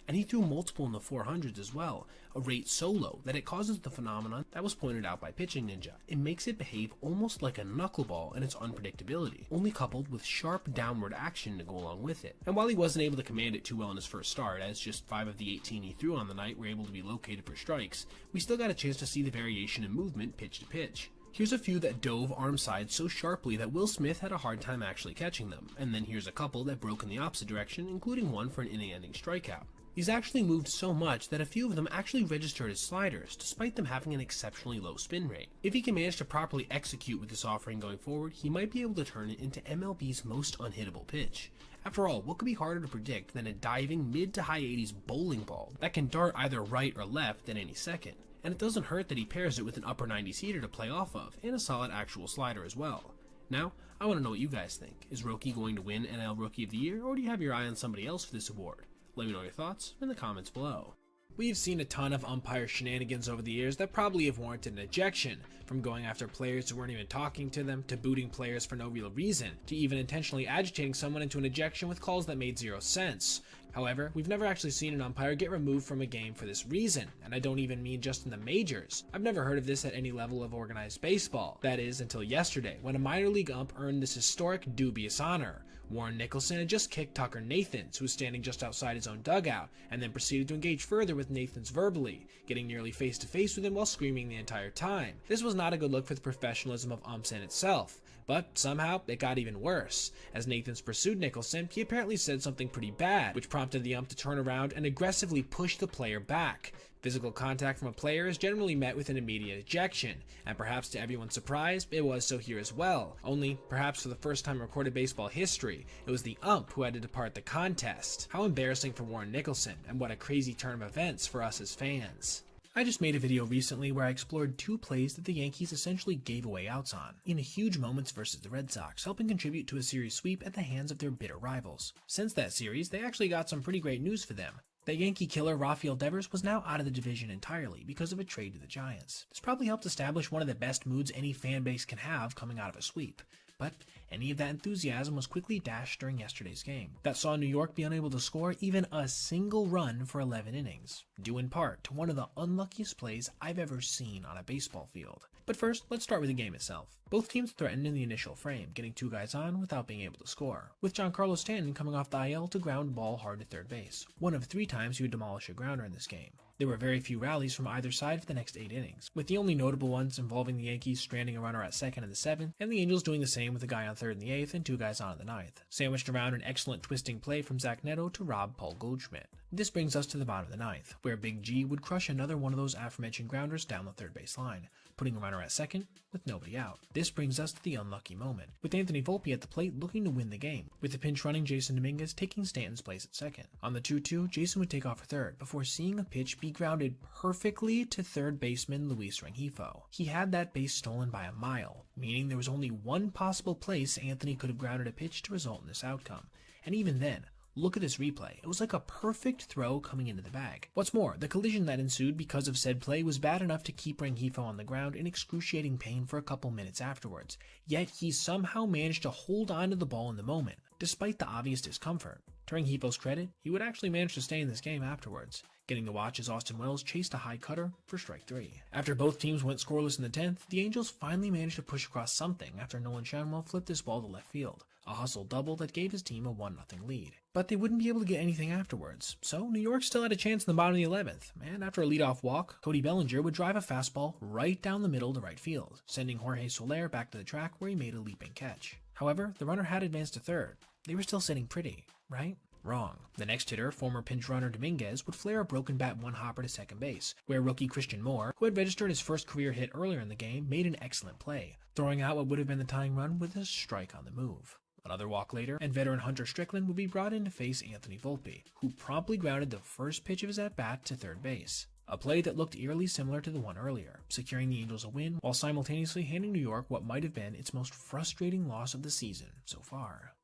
Speaker 1: and he threw multiple in the 400s as well, a rate so low that it causes the phenomenon that was pointed out by Pitching Ninja. It makes it behave almost like a knuckleball in its unpredictability, only coupled with sharp downward action to go along with it. And while he wasn't able to command it too well in his first start, as just 5 of the 18 he threw on the night were able to be located for strikes, we still got a chance to see the variation in movement pitch to pitch. Here's a few that dove arm side so sharply that Will Smith had a hard time actually catching them, and then here's a couple that broke in the opposite direction, including one for an inning-ending strikeout. These actually moved so much that a few of them actually registered as sliders, despite them having an exceptionally low spin rate. If he can manage to properly execute with this offering going forward, he might be able to turn it into MLB's most unhittable pitch. After all, what could be harder to predict than a diving mid to high 80s bowling ball that can dart either right or left at any second? And it doesn't hurt that he pairs it with an upper 90s heater to play off of, and a solid actual slider as well. Now, I want to know what you guys think. Is Roki going to win NL Rookie of the Year, or do you have your eye on somebody else for this award? Let me know your thoughts in the comments below.
Speaker 2: We've seen a ton of umpire shenanigans over the years that probably have warranted an ejection, from going after players who weren't even talking to them, to booting players for no real reason, to even intentionally agitating someone into an ejection with calls that made zero sense. However, we've never actually seen an umpire get removed from a game for this reason, and I don't even mean just in the majors. I've never heard of this at any level of organized baseball. That is, until yesterday, when a minor league ump earned this historic, dubious honor. Warren Nicholson had just kicked Tucker Nathans, who was standing just outside his own dugout, and then proceeded to engage further with Nathans verbally, getting nearly face to face with him while screaming the entire time. This was not a good look for the professionalism of umps in itself, but somehow it got even worse. As Nathans pursued Nicholson, he apparently said something pretty bad, which prompted the ump to turn around and aggressively push the player back. Physical contact from a player is generally met with an immediate ejection, and perhaps to everyone's surprise, it was so here as well. Only, perhaps for the first time in recorded baseball history, it was the ump who had to depart the contest. How embarrassing for Warren Nicholson, and what a crazy turn of events for us as fans.
Speaker 1: I just made a video recently where I explored 2 plays that the Yankees essentially gave away outs on, in huge moments versus the Red Sox, helping contribute to a series sweep at the hands of their bitter rivals. Since that series, they actually got some pretty great news for them. That Yankee killer Rafael Devers was now out of the division entirely because of a trade to the Giants. This probably helped establish one of the best moods any fan base can have coming out of a sweep. But any of that enthusiasm was quickly dashed during yesterday's game, that saw New York be unable to score even a single run for 11 innings, due in part to one of the unluckiest plays I've ever seen on a baseball field. But first, let's start with the game itself. Both teams threatened in the initial frame, getting 2 guys on without being able to score, with Giancarlo Stanton coming off the IL to ground ball hard to third base, one of 3 times he would demolish a grounder in this game. There were very few rallies from either side for the next 8 innings, with the only notable ones involving the Yankees stranding a runner at second in the 7th, and the Angels doing the same with a guy on third in the 8th and 2 guys on in the 9th, sandwiched around an excellent twisting play from Zach Neto to rob Paul Goldschmidt. This brings us to the bottom of the 9th, where Big G would crush another one of those aforementioned grounders down the third base line, putting a runner at second with nobody out. This brings us to the unlucky moment, with Anthony Volpe at the plate looking to win the game, with the pinch running Jason Dominguez taking Stanton's place at second. On the 2-2, Jason would take off for third before seeing a pitch be grounded perfectly to third baseman Luis Rengifo. He had that base stolen by a mile, meaning there was only one possible place Anthony could have grounded a pitch to result in this outcome, and even then, look at this replay. It was like a perfect throw coming into the bag. What's more, the collision that ensued because of said play was bad enough to keep Rengifo on the ground in excruciating pain for a couple minutes afterwards, yet he somehow managed to hold on to the ball in the moment, despite the obvious discomfort. To Rengifo's credit, he would actually manage to stay in this game afterwards, getting to watch as Austin Wells chased a high cutter for strike 3. After both teams went scoreless in the 10th, the Angels finally managed to push across something after Nolan Shanwell flipped this ball to left field, a hustle double that gave his team a 1-0 lead. But they wouldn't be able to get anything afterwards, so New York still had a chance in the bottom of the 11th, and after a leadoff walk, Cody Bellinger would drive a fastball right down the middle to right field, sending Jorge Soler back to the track where he made a leaping catch. However, the runner had advanced to third. They were still sitting pretty, right? Wrong. The next hitter, former pinch runner Dominguez, would flare a broken bat 1-hopper to second base, where rookie Christian Moore, who had registered his first career hit earlier in the game, made an excellent play, throwing out what would have been the tying run with a strike on the move. Another walk later, and veteran Hunter Strickland would be brought in to face Anthony Volpe, who promptly grounded the first pitch of his at-bat to third base. A play that looked eerily similar to the one earlier, securing the Angels a win while simultaneously handing New York what might have been its most frustrating loss of the season so far.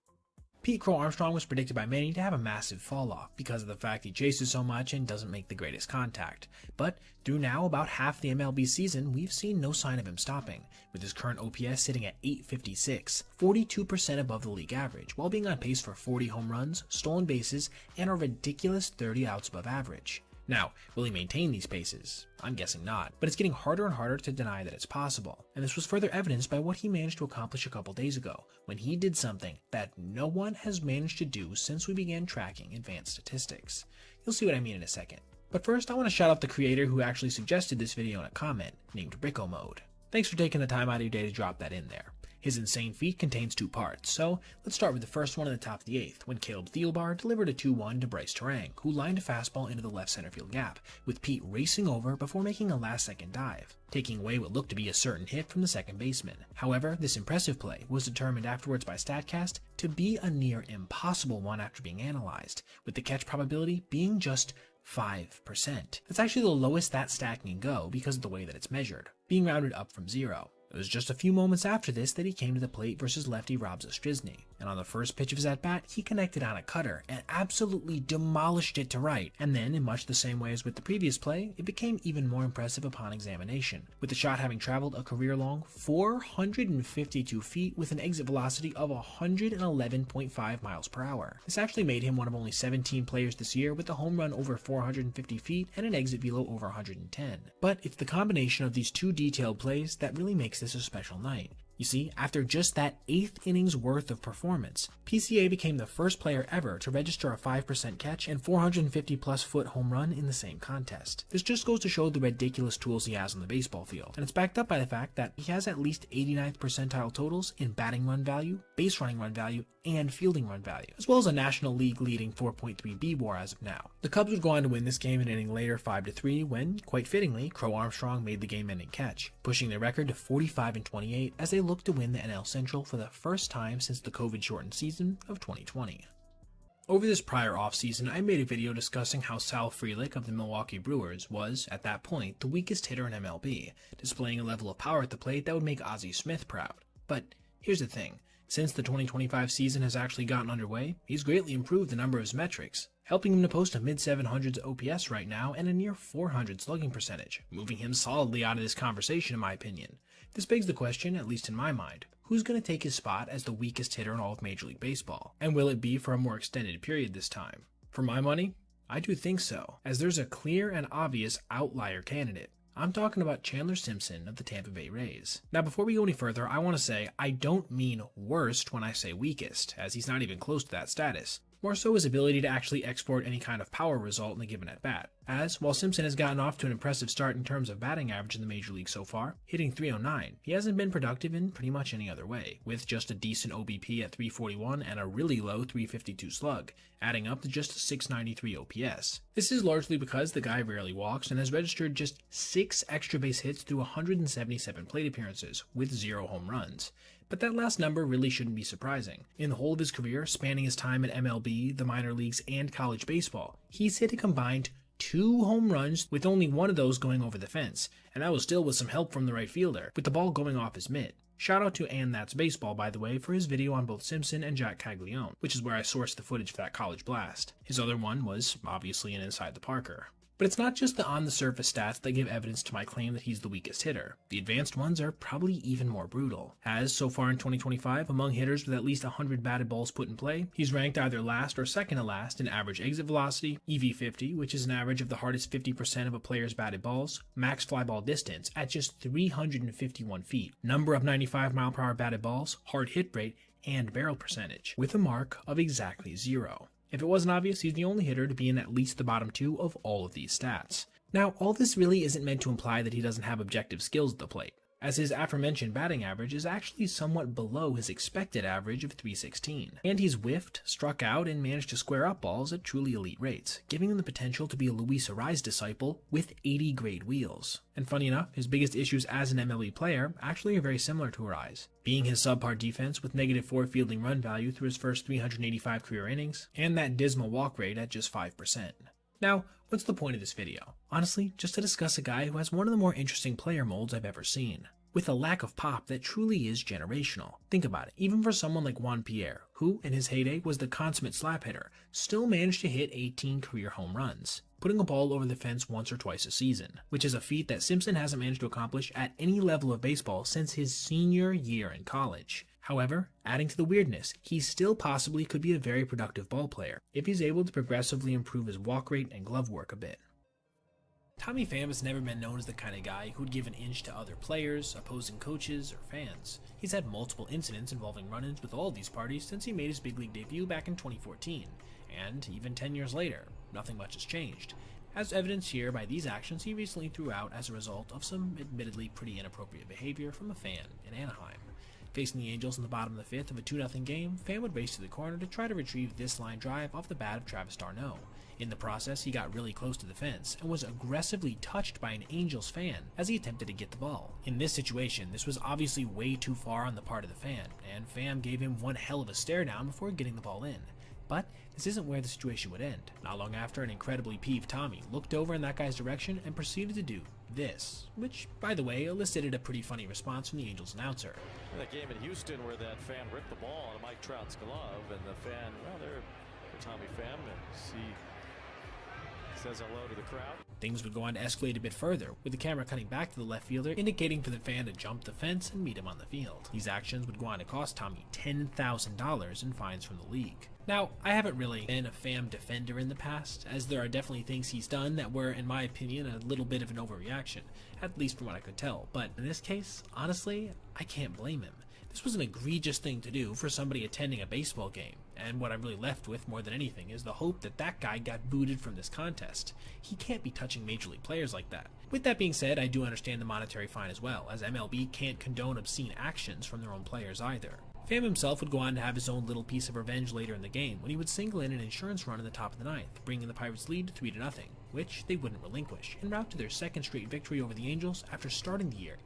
Speaker 1: Pete "Crow" Armstrong was predicted by many to have a massive fall off because of the fact he chases so much and doesn't make the greatest contact. But through now about half the MLB season, we've seen no sign of him stopping, with his current OPS sitting at .856, 42% above the league average, while being on pace for 40 home runs, stolen bases, and a ridiculous 30 outs above average. Now, will he maintain these paces? I'm guessing not, but it's getting harder and harder to deny that it's possible, and this was further evidenced by what he managed to accomplish a couple days ago, when he did something that no one has managed to do since we began tracking advanced statistics. You'll see what I mean in a second. But first, I want to shout out the creator who actually suggested this video in a comment, named Bricko Mode. Thanks for taking the time out of your day to drop that in there. His insane feat contains two parts, so let's start with the first one in the top of the 8th, when Caleb Thielbar delivered a 2-1 to Bryce Terang, who lined a fastball into the left center field gap, with Pete racing over before making a last-second dive, taking away what looked to be a certain hit from the second baseman. However, this impressive play was determined afterwards by StatCast to be a near impossible one after being analyzed, with the catch probability being just 5%. That's actually the lowest that stat can go because of the way that it's measured, being rounded up from 0. It was just a few moments after this that he came to the plate versus lefty Rob Zastryzny, and on the first pitch of his at-bat, he connected on a cutter and absolutely demolished it to right, and then, in much the same way as with the previous play, it became even more impressive upon examination, with the shot having traveled a career-long 452 feet with an exit velocity of 111.5 miles per hour. This actually made him one of only 17 players this year with a home run over 450 feet and an exit velo over 110. But it's the combination of these two detailed plays that really makes this a special night. You see, after just that 8th inning's worth of performance, PCA became the first player ever to register a 5% catch and 450 plus foot home run in the same contest. This just goes to show the ridiculous tools he has on the baseball field, and it's backed up by the fact that he has at least 89th percentile totals in batting run value, base running run value, and fielding run value, as well as a National League leading 4.3 B-WAR as of now. The Cubs would go on to win this game an inning later 5-3 when, quite fittingly, Crow Armstrong made the game-ending catch, pushing their record to 45-28 as they look to win the NL Central for the first time since the COVID-shortened season of 2020. Over this prior offseason, I made a video discussing how Sal Frelick of the Milwaukee Brewers was, at that point, the weakest hitter in MLB, displaying a level of power at the plate that would make Ozzie Smith proud. But here's the thing, since the 2025 season has actually gotten underway, he's greatly improved the number of his metrics, helping him to post a mid-700s OPS right now and a near 400 slugging percentage, moving him solidly out of this conversation in my opinion. This begs the question, at least in my mind, who's going to take his spot as the weakest hitter in all of Major League Baseball? And will it be for a more extended period this time? For my money, I do think so, as there's a clear and obvious outlier candidate. I'm talking about Chandler Simpson of the Tampa Bay Rays. Now before we go any further, I want to say I don't mean worst when I say weakest, as he's not even close to that status. More so his ability to actually export any kind of power result in a given at-bat. As, while Simpson has gotten off to an impressive start in terms of batting average in the Major League so far, hitting .309, he hasn't been productive in pretty much any other way, with just a decent OBP at .341 and a really low .352 slug, adding up to just a .693 OPS. This is largely because the guy rarely walks and has registered just 6 extra base hits through 177 plate appearances, with 0 home runs. But that last number really shouldn't be surprising. In the whole of his career, spanning his time at MLB, the minor leagues, and college baseball, he's hit a combined 2 home runs, with only one of those going over the fence, and that was still with some help from the right fielder, with the ball going off his mitt. Shout out to And That's Baseball, by the way, for his video on both Simpson and Jack Caglione, which is where I sourced the footage for that college blast. His other one was obviously an Inside the Parker. But it's not just the on-the-surface stats that give evidence to my claim that he's the weakest hitter. The advanced ones are probably even more brutal, as so far in 2025, among hitters with at least 100 batted balls put in play, he's ranked either last or second to last in average exit velocity, EV50, which is an average of the hardest 50% of a player's batted balls, max fly ball distance at just 351 feet, number of 95-mile-per-hour batted balls, hard hit rate, and barrel percentage, with a mark of exactly 0. If it wasn't obvious, he's the only hitter to be in at least the bottom 2 of all of these stats. Now, all this really isn't meant to imply that he doesn't have objective skills at the plate, as his aforementioned batting average is actually somewhat below his expected average of .316. And he's whiffed, struck out, and managed to square up balls at truly elite rates, giving him the potential to be a Luis Arraez disciple with 80 grade wheels. And funny enough, his biggest issues as an MLB player actually are very similar to Arraez, being his subpar defense with -4 fielding run value through his first 385 career innings, and that dismal walk rate at just 5%. Now, what's the point of this video? Honestly, just to discuss a guy who has one of the more interesting player molds I've ever seen. with a lack of pop that truly is generational. Think about it, even for someone like Juan Pierre, who in his heyday was the consummate slap hitter, still managed to hit 18 career home runs, putting a ball over the fence once or twice a season, which is a feat that Simpson hasn't managed to accomplish at any level of baseball since his senior year in college. However, adding to the weirdness, he still possibly could be a very productive ball player if he's able to progressively improve his walk rate and glove work a bit. Tommy Pham has never been known as the kind of guy who'd give an inch to other players, opposing coaches, or fans. He's had multiple incidents involving run-ins with all these parties since he made his big league debut back in 2014, and even 10 years later, nothing much has changed, as evidenced here by these actions he recently threw out as a result of some admittedly pretty inappropriate behavior from a fan in Anaheim. Facing the Angels in the bottom of the fifth of a 2-0 game, Pham would race to the corner to try to retrieve this line drive off the bat of Travis d'Arnaud. In the process, he got really close to the fence and was aggressively touched by an Angels fan as he attempted to get the ball. In this situation, this was obviously way too far on the part of the fan, and Pham gave him one hell of a stare down before getting the ball in. But this isn't where the situation would end. Not long after, an incredibly peeved Tommy looked over in that guy's direction and proceeded to do this, which, by the way, elicited a pretty funny response from the Angels announcer.
Speaker 4: That game in Houston where that fan ripped the ball out of Mike Trout's glove, and the fan, well, there, Tommy Pham, and he says hello to the crowd.
Speaker 1: Things would go on to escalate a bit further, with the camera cutting back to the left fielder, indicating for the fan to jump the fence and meet him on the field. These actions would go on to cost Tommy $10,000 in fines from the league. Now, I haven't really been a Pham defender in the past, as there are definitely things he's done that were, in my opinion, a little bit of an overreaction, at least from what I could tell. But in this case, honestly, I can't blame him. This was an egregious thing to do for somebody attending a baseball game, and what I'm really left with more than anything is the hope that that guy got booted from this contest. He can't be touching major league players like that. With that being said, I do understand the monetary fine as well, as MLB can't condone obscene actions from their own players either. Pham himself would go on to have his own little piece of revenge later in the game when he would single in an insurance run in the top of the ninth, bringing the Pirates' lead to 3-0, which they wouldn't relinquish, en route to their second straight victory over the Angels after starting the year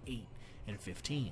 Speaker 1: 8-15.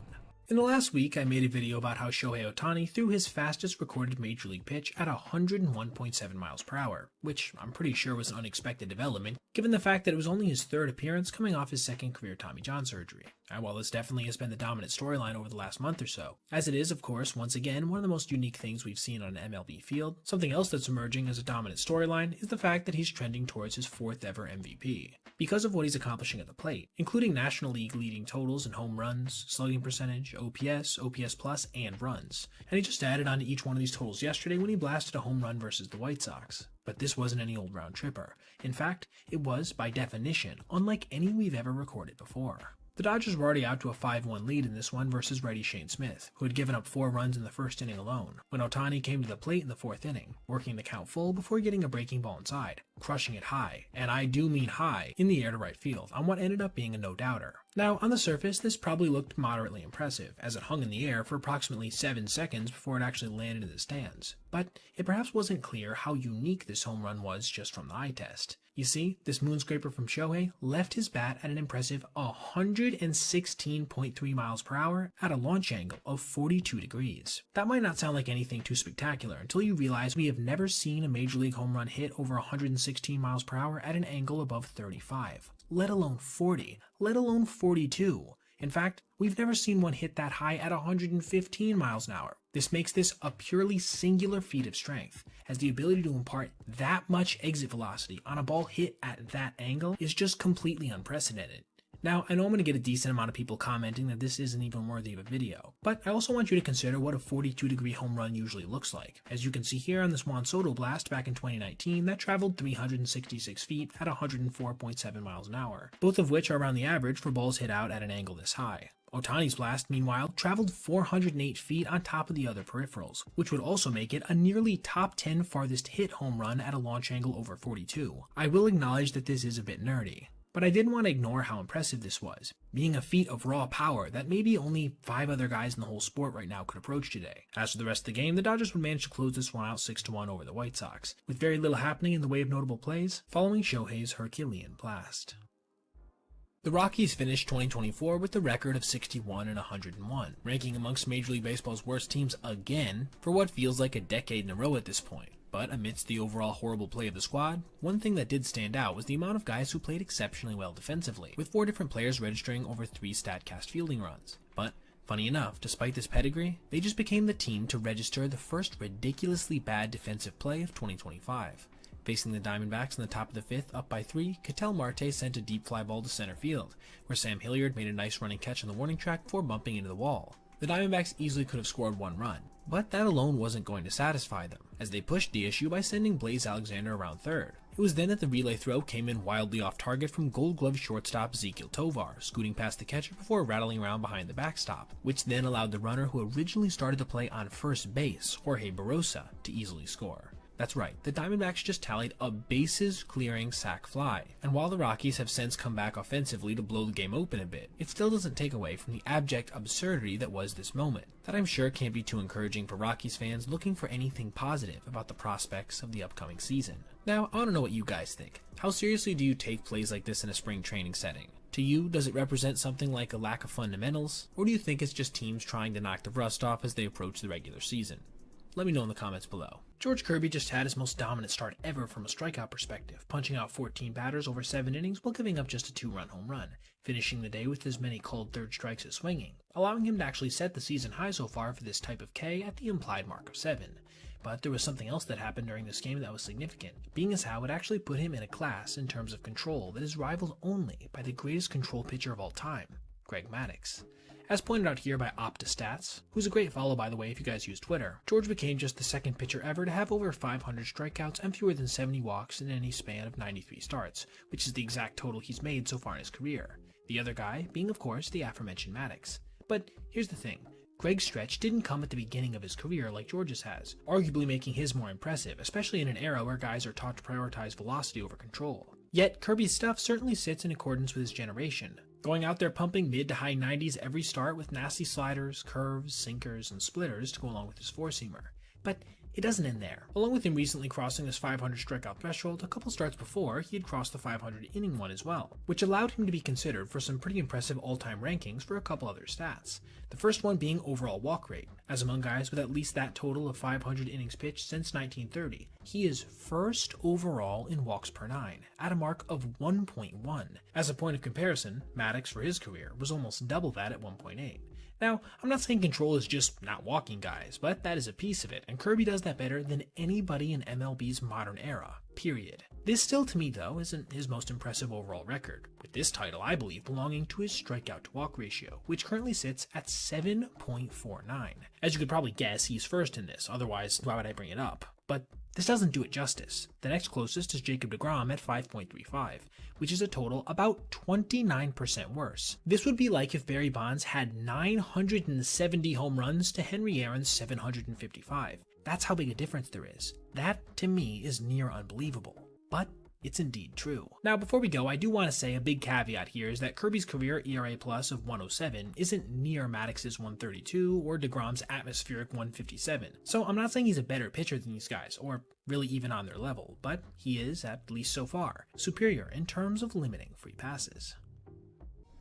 Speaker 1: In the last week, I made a video about how Shohei Ohtani threw his fastest recorded major league pitch at 101.7 miles per hour, which I'm pretty sure was an unexpected development, given the fact that it was only his third appearance coming off his second career Tommy John surgery. And while this definitely has been the dominant storyline over the last month or so, as it is, of course, once again, one of the most unique things we've seen on an MLB field, something else that's emerging as a dominant storyline is the fact that he's trending towards his 4th ever MVP, because of what he's accomplishing at the plate, including National League leading totals in home runs, slugging percentage, OPS, OPS plus, and runs. And he just added on to each one of these totals yesterday when he blasted a home run versus the White Sox. But this wasn't any old round tripper. In fact, it was, by definition, unlike any we've ever recorded before. The Dodgers were already out to a 5-1 lead in this one versus righty Shane Smith, who had given up 4 runs in the first inning alone, when Ohtani came to the plate in the 4th inning, working the count full before getting a breaking ball inside, crushing it high, and I do mean high, in the air to right field, on what ended up being a no-doubter. Now, on the surface, this probably looked moderately impressive, as it hung in the air for approximately 7 seconds before it actually landed in the stands. But it perhaps wasn't clear how unique this home run was just from the eye test. You see, this moonscraper from Shohei left his bat at an impressive 116.3 miles per hour at a launch angle of 42 degrees. That might not sound like anything too spectacular until you realize we have never seen a major league home run hit over 116 miles per hour at an angle above 35, let alone 40, let alone 42. In fact, we've never seen one hit that high at 115 miles an hour. This makes this a purely singular feat of strength, as the ability to impart that much exit velocity on a ball hit at that angle is just completely unprecedented. Now, I know I'm going to get a decent amount of people commenting that this isn't even worthy of a video, but I also want you to consider what a 42-degree home run usually looks like. As you can see here on this Juan Soto blast back in 2019, that traveled 366 feet at 104.7 miles an hour, both of which are around the average for balls hit out at an angle this high. Ohtani's blast, meanwhile, traveled 408 feet on top of the other peripherals, which would also make it a nearly top 10 farthest hit home run at a launch angle over 42. I will acknowledge that this is a bit nerdy, but I didn't want to ignore how impressive this was, being a feat of raw power that maybe only 5 other guys in the whole sport right now could approach today. As for the rest of the game, the Dodgers would manage to close this one out 6-1 over the White Sox, with very little happening in the way of notable plays following Shohei's Herculean blast. The Rockies finished 2024 with a record of 61-101, ranking amongst Major League Baseball's worst teams again for what feels like a decade in a row at this point. But amidst the overall horrible play of the squad, one thing that did stand out was the amount of guys who played exceptionally well defensively, with 4 different players registering over 3 StatCast fielding runs. Funny enough, despite this pedigree, they just became the team to register the first ridiculously bad defensive play of 2025. Facing the Diamondbacks in the top of the 5th, up by 3, Ketel Marte sent a deep fly ball to center field, where Sam Hilliard made a nice running catch on the warning track before bumping into the wall. The Diamondbacks easily could have scored 1 run, but that alone wasn't going to satisfy them, as they pushed DSU by sending Blaze Alexander around third. It was then that the relay throw came in wildly off target from Gold Glove shortstop Ezekiel Tovar, scooting past the catcher before rattling around behind the backstop, which then allowed the runner who originally started the play on first base, Jorge Barosa, to easily score. That's right, the Diamondbacks just tallied a bases-clearing sac fly, and while the Rockies have since come back offensively to blow the game open a bit, it still doesn't take away from the abject absurdity that was this moment, that I'm sure can't be too encouraging for Rockies fans looking for anything positive about the prospects of the upcoming season. Now, I want to know what you guys think. How seriously do you take plays like this in a spring training setting? To you, does it represent something like a lack of fundamentals, or do you think it's just teams trying to knock the rust off as they approach the regular season? Let me know in the comments below. George Kirby just had his most dominant start ever from a strikeout perspective, punching out 14 batters over 7 innings while giving up just a 2-run home run, finishing the day with as many called third strikes as swinging, allowing him to actually set the season high so far for this type of K at the implied mark of 7. But there was something else that happened during this game that was significant, being as how it actually put him in a class in terms of control that is rivaled only by the greatest control pitcher of all time, Greg Maddux. As pointed out here by OptaStats, who's a great follow by the way if you guys use Twitter, George became just the second pitcher ever to have over 500 strikeouts and fewer than 70 walks in any span of 93 starts, which is the exact total he's made so far in his career. The other guy being, of course, the aforementioned Maddux. But here's the thing, Greg's stretch didn't come at the beginning of his career like George's has, arguably making his more impressive, especially in an era where guys are taught to prioritize velocity over control. Yet Kirby's stuff certainly sits in accordance with his generation, going out there pumping mid to high 90s every start with nasty sliders, curves, sinkers, and splitters to go along with his four-seamer. But it doesn't end there. Along with him recently crossing his 500 strikeout threshold, a couple starts before, he had crossed the 500 inning one as well, which allowed him to be considered for some pretty impressive all-time rankings for a couple other stats. The first one being overall walk rate, as among guys with at least that total of 500 innings pitched since 1930, he is first overall in walks per 9, at a mark of 1.1. As a point of comparison, Maddux for his career was almost double that at 1.8. Now, I'm not saying control is just not walking guys, but that is a piece of it, and Kirby does that better than anybody in MLB's modern era, period. This still, to me though, isn't his most impressive overall record, with this title I believe belonging to his strikeout to walk ratio, which currently sits at 7.49. As you could probably guess, he's first in this, otherwise why would I bring it up? But this doesn't do it justice. The next closest is Jacob deGrom at 5.35, which is a total about 29% worse. This would be like if Barry Bonds had 970 home runs to Henry Aaron's 755. That's how big a difference there is. That, to me, is near unbelievable. But it's indeed true. Now, before we go, I do want to say a big caveat here is that Kirby's career ERA plus of 107 isn't near Maddux's 132 or deGrom's atmospheric 157. So I'm not saying he's a better pitcher than these guys, or really even on their level, but he is, at least so far, superior in terms of limiting free passes.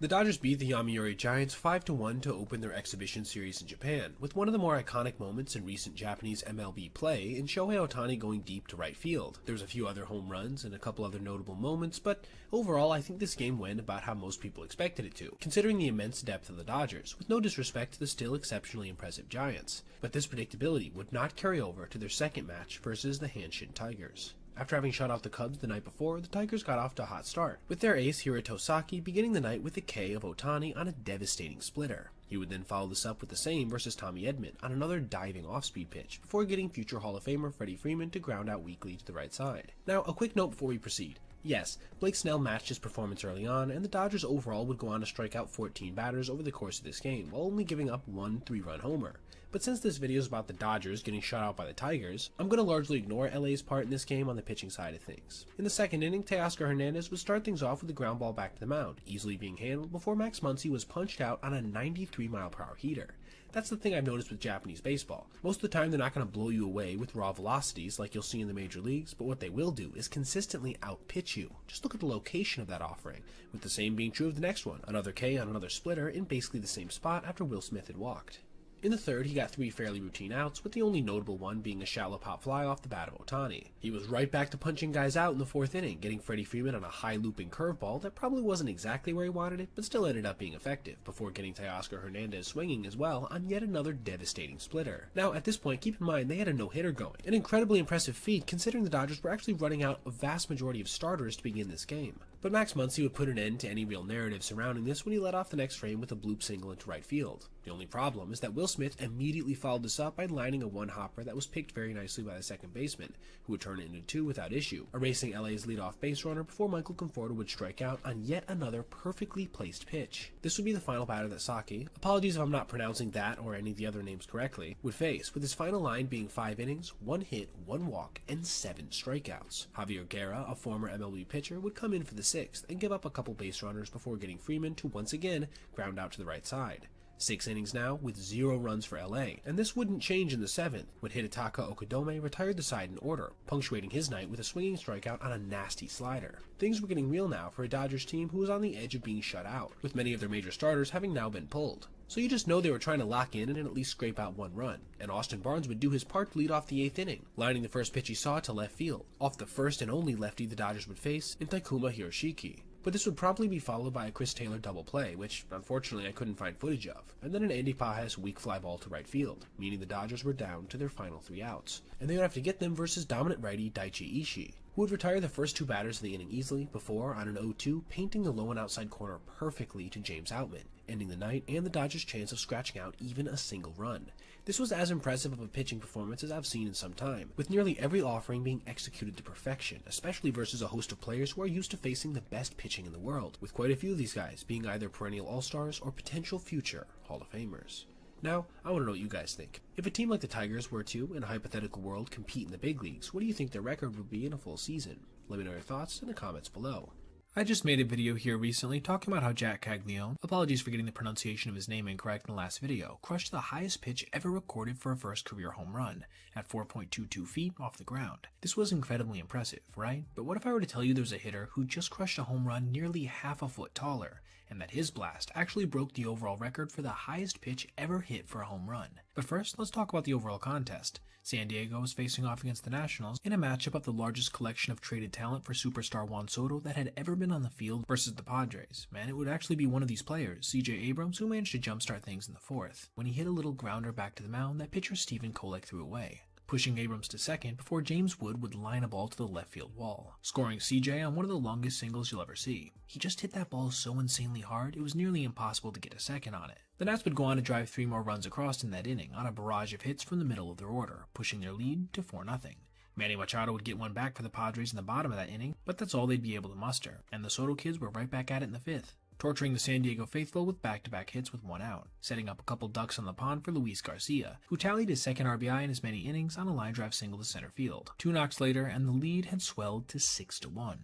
Speaker 12: The Dodgers beat the Yomiuri Giants 5-1 to open their exhibition series in Japan, with one of the more iconic moments in recent Japanese MLB play in Shohei Ohtani going deep to right field. There was a few other home runs and a couple other notable moments, but overall I think this game went about how most people expected it to, considering the immense depth of the Dodgers, with no disrespect to the still exceptionally impressive Giants. But this predictability would not carry over to their second match versus the Hanshin Tigers. After having shut out the Cubs the night before, the Tigers got off to a hot start, with their ace Hiroto Saki beginning the night with a K of Ohtani on a devastating splitter. He would then follow this up with the same versus Tommy Edman on another diving off-speed pitch, before getting future Hall of Famer Freddie Freeman to ground out weakly to the right side. Now, a quick note before we proceed. Yes, Blake Snell matched his performance early on, and the Dodgers overall would go on to strike out 14 batters over the course of this game, while only giving up one 3-run homer. But since this video is about the Dodgers getting shut out by the Tigers, I'm going to largely ignore LA's part in this game on the pitching side of things. In the second inning, Teoscar Hernandez would start things off with a ground ball back to the mound, easily being handled before Max Muncy was punched out on a 93-mile-per-hour heater. That's the thing I've noticed with Japanese baseball. Most of the time they're not going to blow you away with raw velocities like you'll see in the major leagues, but what they will do is consistently outpitch you. Just look at the location of that offering, with the same being true of the next one, another K on another splitter in basically the same spot after Will Smith had walked.
Speaker 1: In the third, he got 3 fairly routine outs, with the only notable one being a shallow pop fly off the bat of Ohtani. He was right back to punching guys out in the 4th inning, getting Freddie Freeman on a high looping curveball that probably wasn't exactly where he wanted it, but still ended up being effective, before getting Teoscar Hernandez swinging as well on yet another devastating splitter. Now, at this point, keep in mind they had a no-hitter going, an incredibly impressive feat considering the Dodgers were actually running out a vast majority of starters to begin this game. But Max Muncy would put an end to any real narrative surrounding this when he led off the next frame with a bloop single into right field. The only problem is that Will Smith immediately followed this up by lining a one-hopper that was picked very nicely by the second baseman, who would turn it into 2 without issue, erasing LA's leadoff base runner before Michael Conforto would strike out on yet another perfectly placed pitch. This would be the final batter that Saki, apologies if I'm not pronouncing that or any of the other names correctly, would face, with his final line being 5 innings, 1 hit, 1 walk, and 7 strikeouts. Javier Guerra, a former MLB pitcher, would come in for the 6th and give up a couple base runners before getting Freeman to once again ground out to the right side. 6 innings now with 0 runs for LA, and this wouldn't change in the 7th, when Hidetaka Okudome retired the side in order, punctuating his night with a swinging strikeout on a nasty slider. Things were getting real now for a Dodgers team who was on the edge of being shut out, with many of their major starters having now been pulled. So you just know they were trying to lock in and at least scrape out 1 run, and Austin Barnes would do his part to lead off the 8th inning, lining the first pitch he saw to left field, off the first and only lefty the Dodgers would face in Takuma Hiroshiki. But this would probably be followed by a Chris Taylor double play, which unfortunately I couldn't find footage of, and then an Andy Pages weak fly ball to right field, meaning the Dodgers were down to their final 3 outs, and they would have to get them versus dominant righty Daichi Ishii, who would retire the first 2 batters of the inning easily before, on an 0-2, painting the low and outside corner perfectly to James Outman, ending the night and the Dodgers' chance of scratching out even a single run. This was as impressive of a pitching performance as I've seen in some time, with nearly every offering being executed to perfection, especially versus a host of players who are used to facing the best pitching in the world, with quite a few of these guys being either perennial all-stars or potential future Hall of Famers. Now, I want to know what you guys think. If a team like the Tigers were to, in a hypothetical world, compete in the big leagues, what do you think their record would be in a full season? Let me know your thoughts in the comments below.
Speaker 2: I just made a video here recently talking about how Jack Caglione, apologies for getting the pronunciation of his name incorrect in the last video, crushed the highest pitch ever recorded for a first career home run, at 4.22 feet off the ground. This was incredibly impressive, right? But what if I were to tell you there's a hitter who just crushed a home run nearly half a foot taller, and that his blast actually broke the overall record for the highest pitch ever hit for a home run? But first, let's talk about the overall contest. San Diego was facing off against the Nationals in a matchup of the largest collection of traded talent for superstar Juan Soto that had ever been on the field versus the Padres. Man, it would actually be one of these players, CJ Abrams, who managed to jumpstart things in the 4th, when he hit a little grounder back to the mound that pitcher Stephen Kolek threw away, pushing Abrams to second before James Wood would line a ball to the left field wall, scoring CJ on one of the longest singles you'll ever see. He just hit that ball so insanely hard, it was nearly impossible to get a second on it. The Nats would go on to drive 3 more runs across in that inning on a barrage of hits from the middle of their order, pushing their lead to 4-0. Manny Machado would get one back for the Padres in the bottom of that inning, but that's all they'd be able to muster, and the Soto kids were right back at it in the 5th, torturing the San Diego faithful with back-to-back hits with 1 out, setting up a couple ducks on the pond for Luis Garcia, who tallied his 2nd RBI in as many innings on a line drive single to center field. 2 knocks later, and the lead had swelled to 6-1.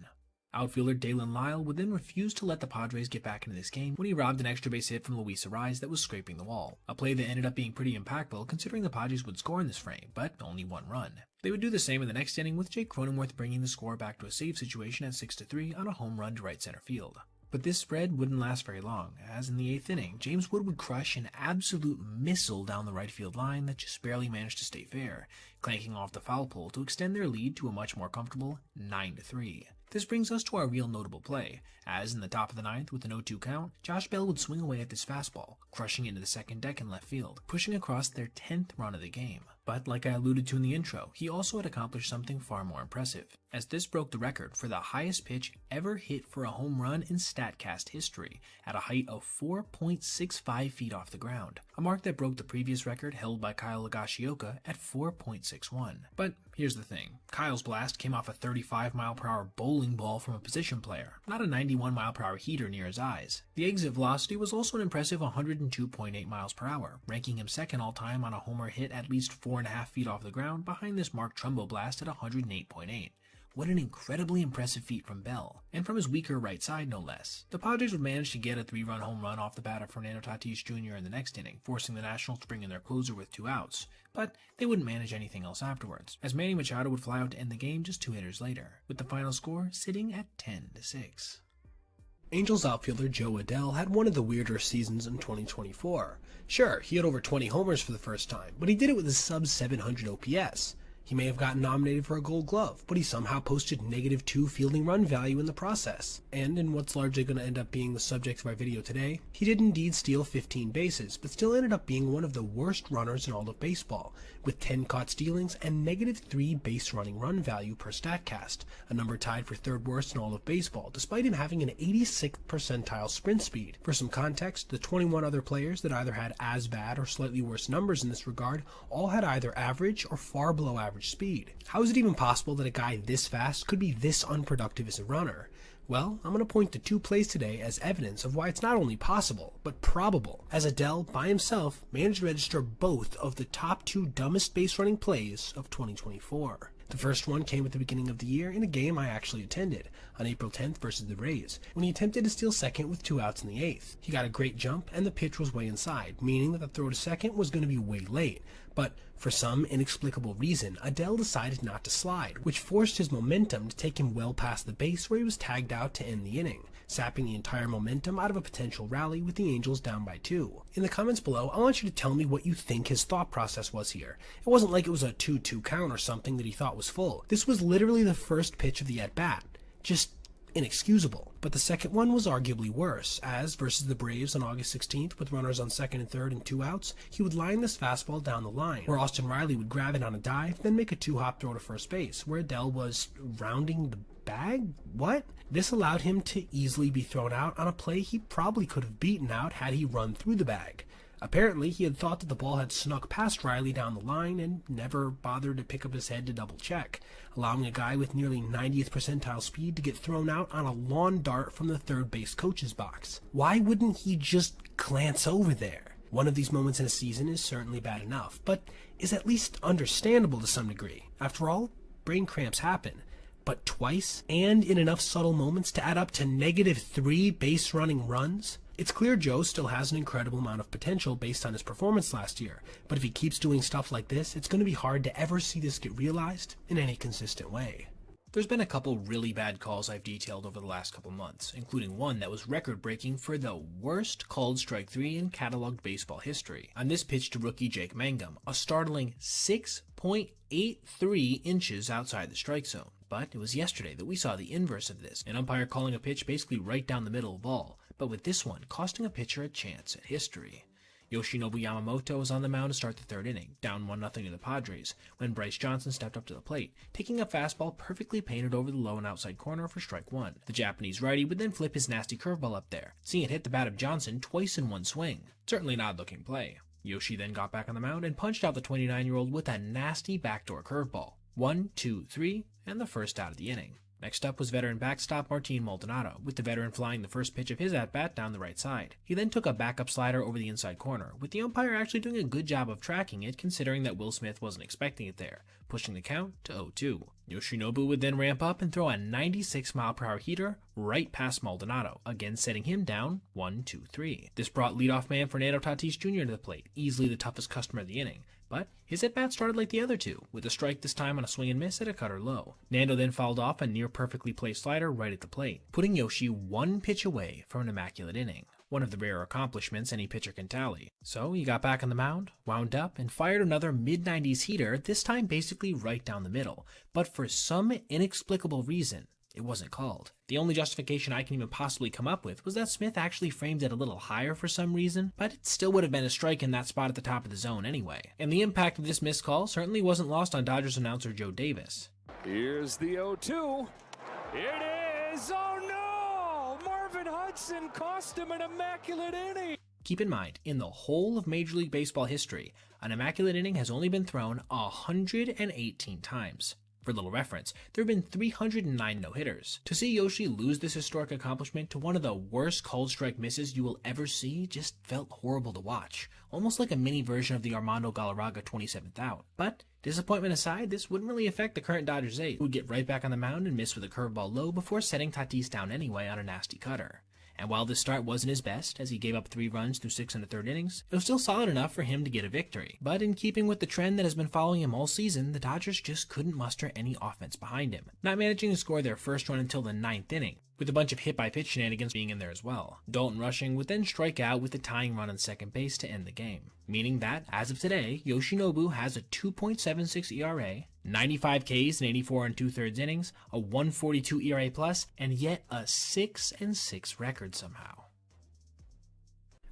Speaker 2: Outfielder Dalen Lyle would then refuse to let the Padres get back into this game when he robbed an extra base hit from Luis Ariz that was scraping the wall, a play that ended up being pretty impactful considering the Padres would score in this frame, but only 1 run. They would do the same in the next inning with Jake Cronenworth bringing the score back to a save situation at 6-3 on a home run to right center field. But this spread wouldn't last very long, as in the 8th inning, James Wood would crush an absolute missile down the right field line that just barely managed to stay fair, clanking off the foul pole to extend their lead to a much more comfortable 9-3. This brings us to our real notable play, as in the top of the 9th with an 0-2 count, Josh Bell would swing away at this fastball, crushing into the second deck in left field, pushing across their 10th run of the game. But like I alluded to in the intro, he also had accomplished something far more impressive, as this broke the record for the highest pitch ever hit for a home run in StatCast history, at a height of 4.65 feet off the ground, a mark that broke the previous record held by Kyle Higashioka at 4.61. But here's the thing, Kyle's blast came off a 35-mile-per-hour bowling ball from a position player, not a 91-mile-per-hour heater near his eyes. The exit velocity was also an impressive 102.8 miles per hour, ranking him 2nd all-time on a homer hit at least 4.5 feet off the ground behind this Mark Trumbo blast at 108.8. What an incredibly impressive feat from Bell, and from his weaker right side no less. The Padres would manage to get a 3-run home run off the bat of Fernando Tatis Jr. in the next inning, forcing the Nationals to bring in their closer with 2 outs, but they wouldn't manage anything else afterwards, as Manny Machado would fly out to end the game just 2 hitters later, with the final score sitting at 10-6.
Speaker 12: Angels outfielder Jo Adell had one of the weirder seasons in 2024. Sure, he had over 20 homers for the first time, but he did it with a sub-700 OPS. He may have gotten nominated for a Gold Glove, but he somehow posted -2 fielding run value in the process. And in what's largely going to end up being the subject of our video today, he did indeed steal 15 bases, but still ended up being one of the worst runners in all of baseball, with 10 caught stealings and -3 base running run value per StatCast, a number tied for third worst in all of baseball, despite him having an 86th percentile sprint speed. For some context, the 21 other players that either had as bad or slightly worse numbers in this regard all had either average or far below average speed. How is it even possible that a guy this fast could be this unproductive as a runner? Well, I'm going to point to 2 plays today as evidence of why it's not only possible, but probable, as Adell, by himself, managed to register both of the top 2 dumbest base running plays of 2024. The first one came at the beginning of the year in a game I actually attended, on April 10th versus the Rays, when he attempted to steal second with 2 outs in the 8th. He got a great jump, and the pitch was way inside, meaning that the throw to second was going to be way late. But for some inexplicable reason, Adell decided not to slide, which forced his momentum to take him well past the base where he was tagged out to end the inning, sapping the entire momentum out of a potential rally with the Angels down by 2. In the comments below, I want you to tell me what you think his thought process was here. It wasn't like it was a 2-2 count or something that he thought was full. This was literally the first pitch of the at-bat. Just inexcusable. But the second one was arguably worse, as versus the Braves on August 16th with runners on second and third and 2 outs, he would line this fastball down the line, where Austin Riley would grab it on a dive, then make a 2-hop throw to first base, where Adell was rounding the bag? What? This allowed him to easily be thrown out on a play he probably could have beaten out had he run through the bag. Apparently, he had thought that the ball had snuck past Riley down the line and never bothered to pick up his head to double check, allowing a guy with nearly 90th percentile speed to get thrown out on a lawn dart from the third base coach's box. Why wouldn't he just glance over there? One of these moments in a season is certainly bad enough, but is at least understandable to some degree. After all, brain cramps happen. But twice, and in enough subtle moments to add up to -3 base running runs? It's clear Joe still has an incredible amount of potential based on his performance last year, but if he keeps doing stuff like this, it's going to be hard to ever see this get realized in any consistent way.
Speaker 1: There's been a couple really bad calls I've detailed over the last couple months, including one that was record-breaking for the worst called strike 3 in cataloged baseball history. On this pitch to rookie Jake Mangum, a startling 6.83 inches outside the strike zone. But it was yesterday that we saw the inverse of this, an umpire calling a pitch basically right down the middle of the ball, but with this one costing a pitcher a chance at history. Yoshinobu Yamamoto was on the mound to start the 3rd inning, down 1-0 to the Padres, when Bryce Johnson stepped up to the plate, taking a fastball perfectly painted over the low and outside corner for strike 1. The Japanese righty would then flip his nasty curveball up there, seeing it hit the bat of Johnson twice in one swing. Certainly an odd-looking play. Yoshi then got back on the mound and punched out the 29-year-old with a nasty backdoor curveball. 1, 2, 3, and the first out of the inning. Next up was veteran backstop Martin Maldonado, with the veteran flying the first pitch of his at-bat down the right side. He then took a backup slider over the inside corner, with the umpire actually doing a good job of tracking it considering that Will Smith wasn't expecting it there, pushing the count to 0-2. Yoshinobu would then ramp up and throw a 96-mile-per-hour heater right past Maldonado, again setting him down 1-2-3. This brought leadoff man Fernando Tatis Jr. to the plate, easily the toughest customer of the inning. But his at-bat started like the other two, with a strike this time on a swing and miss at a cutter low. Nando then fouled off a near-perfectly placed slider right at the plate, putting Yoshi 1 pitch away from an immaculate inning. One of the rare accomplishments any pitcher can tally. So he got back on the mound, wound up, and fired another mid-90s heater, this time basically right down the middle. But for some inexplicable reason, it wasn't called. The only justification I can even possibly come up with was that Smith actually framed it a little higher for some reason, but it still would have been a strike in that spot at the top of the zone anyway. And the impact of this missed call certainly wasn't lost on Dodgers announcer Joe Davis.
Speaker 4: Here's the 0-2. It is! Oh no! Marvin Hudson cost him an immaculate inning!
Speaker 1: Keep in mind, in the whole of Major League Baseball history, an immaculate inning has only been thrown 118 times. For little reference, there have been 309 no-hitters. To see Yoshi lose this historic accomplishment to one of the worst called strike misses you will ever see just felt horrible to watch, almost like a mini version of the Armando Galarraga 27th out. But disappointment aside, this wouldn't really affect the current Dodgers ace, who would get right back on the mound and miss with a curveball low before setting Tatis down anyway on a nasty cutter. And while this start wasn't his best, as he gave up 3 runs through 6 1/3 innings, it was still solid enough for him to get a victory. But in keeping with the trend that has been following him all season, the Dodgers just couldn't muster any offense behind him, not managing to score their first run until the 9th inning, with a bunch of hit-by-pitch shenanigans being in there as well. Dalton Rushing would then strike out with the tying run on second base to end the game, meaning that, as of today, Yoshinobu has a 2.76 ERA, 95 Ks in 84 2/3 innings, a 1.42 ERA+, and yet a 6-6 record somehow.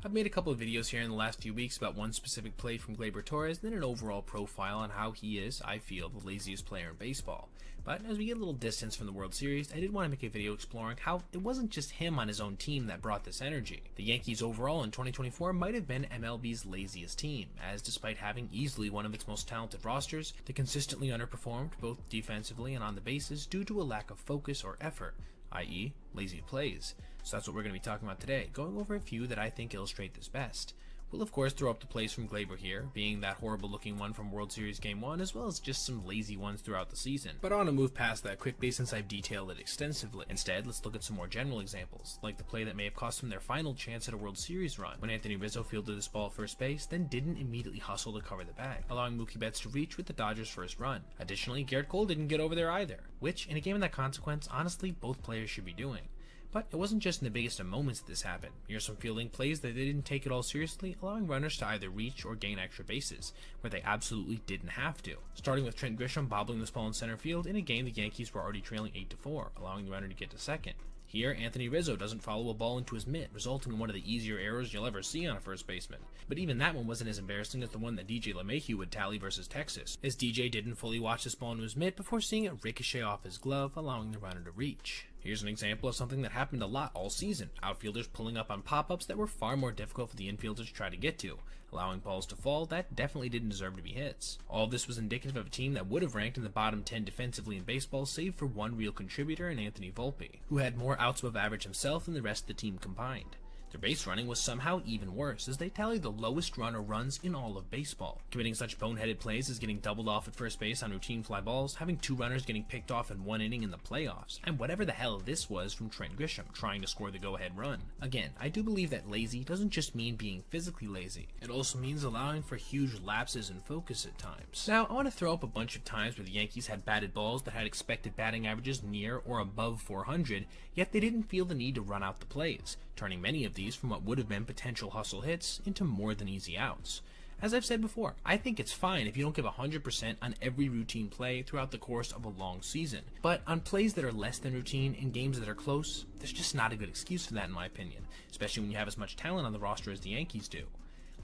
Speaker 1: I've made a couple of videos here in the last few weeks about one specific play from Gleyber Torres, and then an overall profile on how he is, I feel, the laziest player in baseball. But as we get a little distance from the World Series, I did want to make a video exploring how it wasn't just him on his own team that brought this energy. The Yankees overall in 2024 might have been MLB's laziest team, as despite having easily one of its most talented rosters, they consistently underperformed both defensively and on the bases due to a lack of focus or effort, i.e. lazy plays. So that's what we're going to be talking about today, going over a few that I think illustrate this best. We'll of course throw up the plays from Gleyber here, being that horrible looking one from World Series Game 1, as well as just some lazy ones throughout the season. But I want to move past that quickly since I've detailed it extensively. Instead, let's look at some more general examples, like the play that may have cost them their final chance at a World Series run, when Anthony Rizzo fielded this ball at first base, then didn't immediately hustle to cover the bag, allowing Mookie Betts to reach with the Dodgers' first run. Additionally, Garrett Cole didn't get over there either, which, in a game of that consequence, honestly, both players should be doing. But it wasn't just in the biggest of moments that this happened. Here's some fielding plays that they didn't take it all seriously, allowing runners to either reach or gain extra bases, where they absolutely didn't have to. Starting with Trent Grisham bobbling this ball in center field in a game the Yankees were already trailing 8-4, allowing the runner to get to second. Here, Anthony Rizzo doesn't follow a ball into his mitt, resulting in one of the easier errors you'll ever see on a first baseman. But even that one wasn't as embarrassing as the one that DJ LeMahieu would tally versus Texas, as DJ didn't fully watch this ball into his mitt before seeing it ricochet off his glove, allowing the runner to reach. Here's an example of something that happened a lot all season, outfielders pulling up on pop-ups that were far more difficult for the infielders to try to get to, allowing balls to fall that definitely didn't deserve to be hits. All of this was indicative of a team that would have ranked in the bottom 10 defensively in baseball, save for one real contributor in Anthony Volpe, who had more outs above average himself than the rest of the team combined. Their base running was somehow even worse, as they tallied the lowest runner runs in all of baseball, committing such boneheaded plays as getting doubled off at first base on routine fly balls, having 2 runners getting picked off in 1 inning in the playoffs, and whatever the hell this was from Trent Grisham trying to score the go-ahead run. Again, I do believe that lazy doesn't just mean being physically lazy, it also means allowing for huge lapses in focus at times. Now, I want to throw up a bunch of times where the Yankees had batted balls that had expected batting averages near or above 400, yet they didn't feel the need to run out the plays, turning many of these from what would have been potential hustle hits into more than easy outs. As I've said before, I think it's fine if you don't give 100% on every routine play throughout the course of a long season, but on plays that are less than routine in games that are close, there's just not a good excuse for that in my opinion, especially when you have as much talent on the roster as the Yankees do.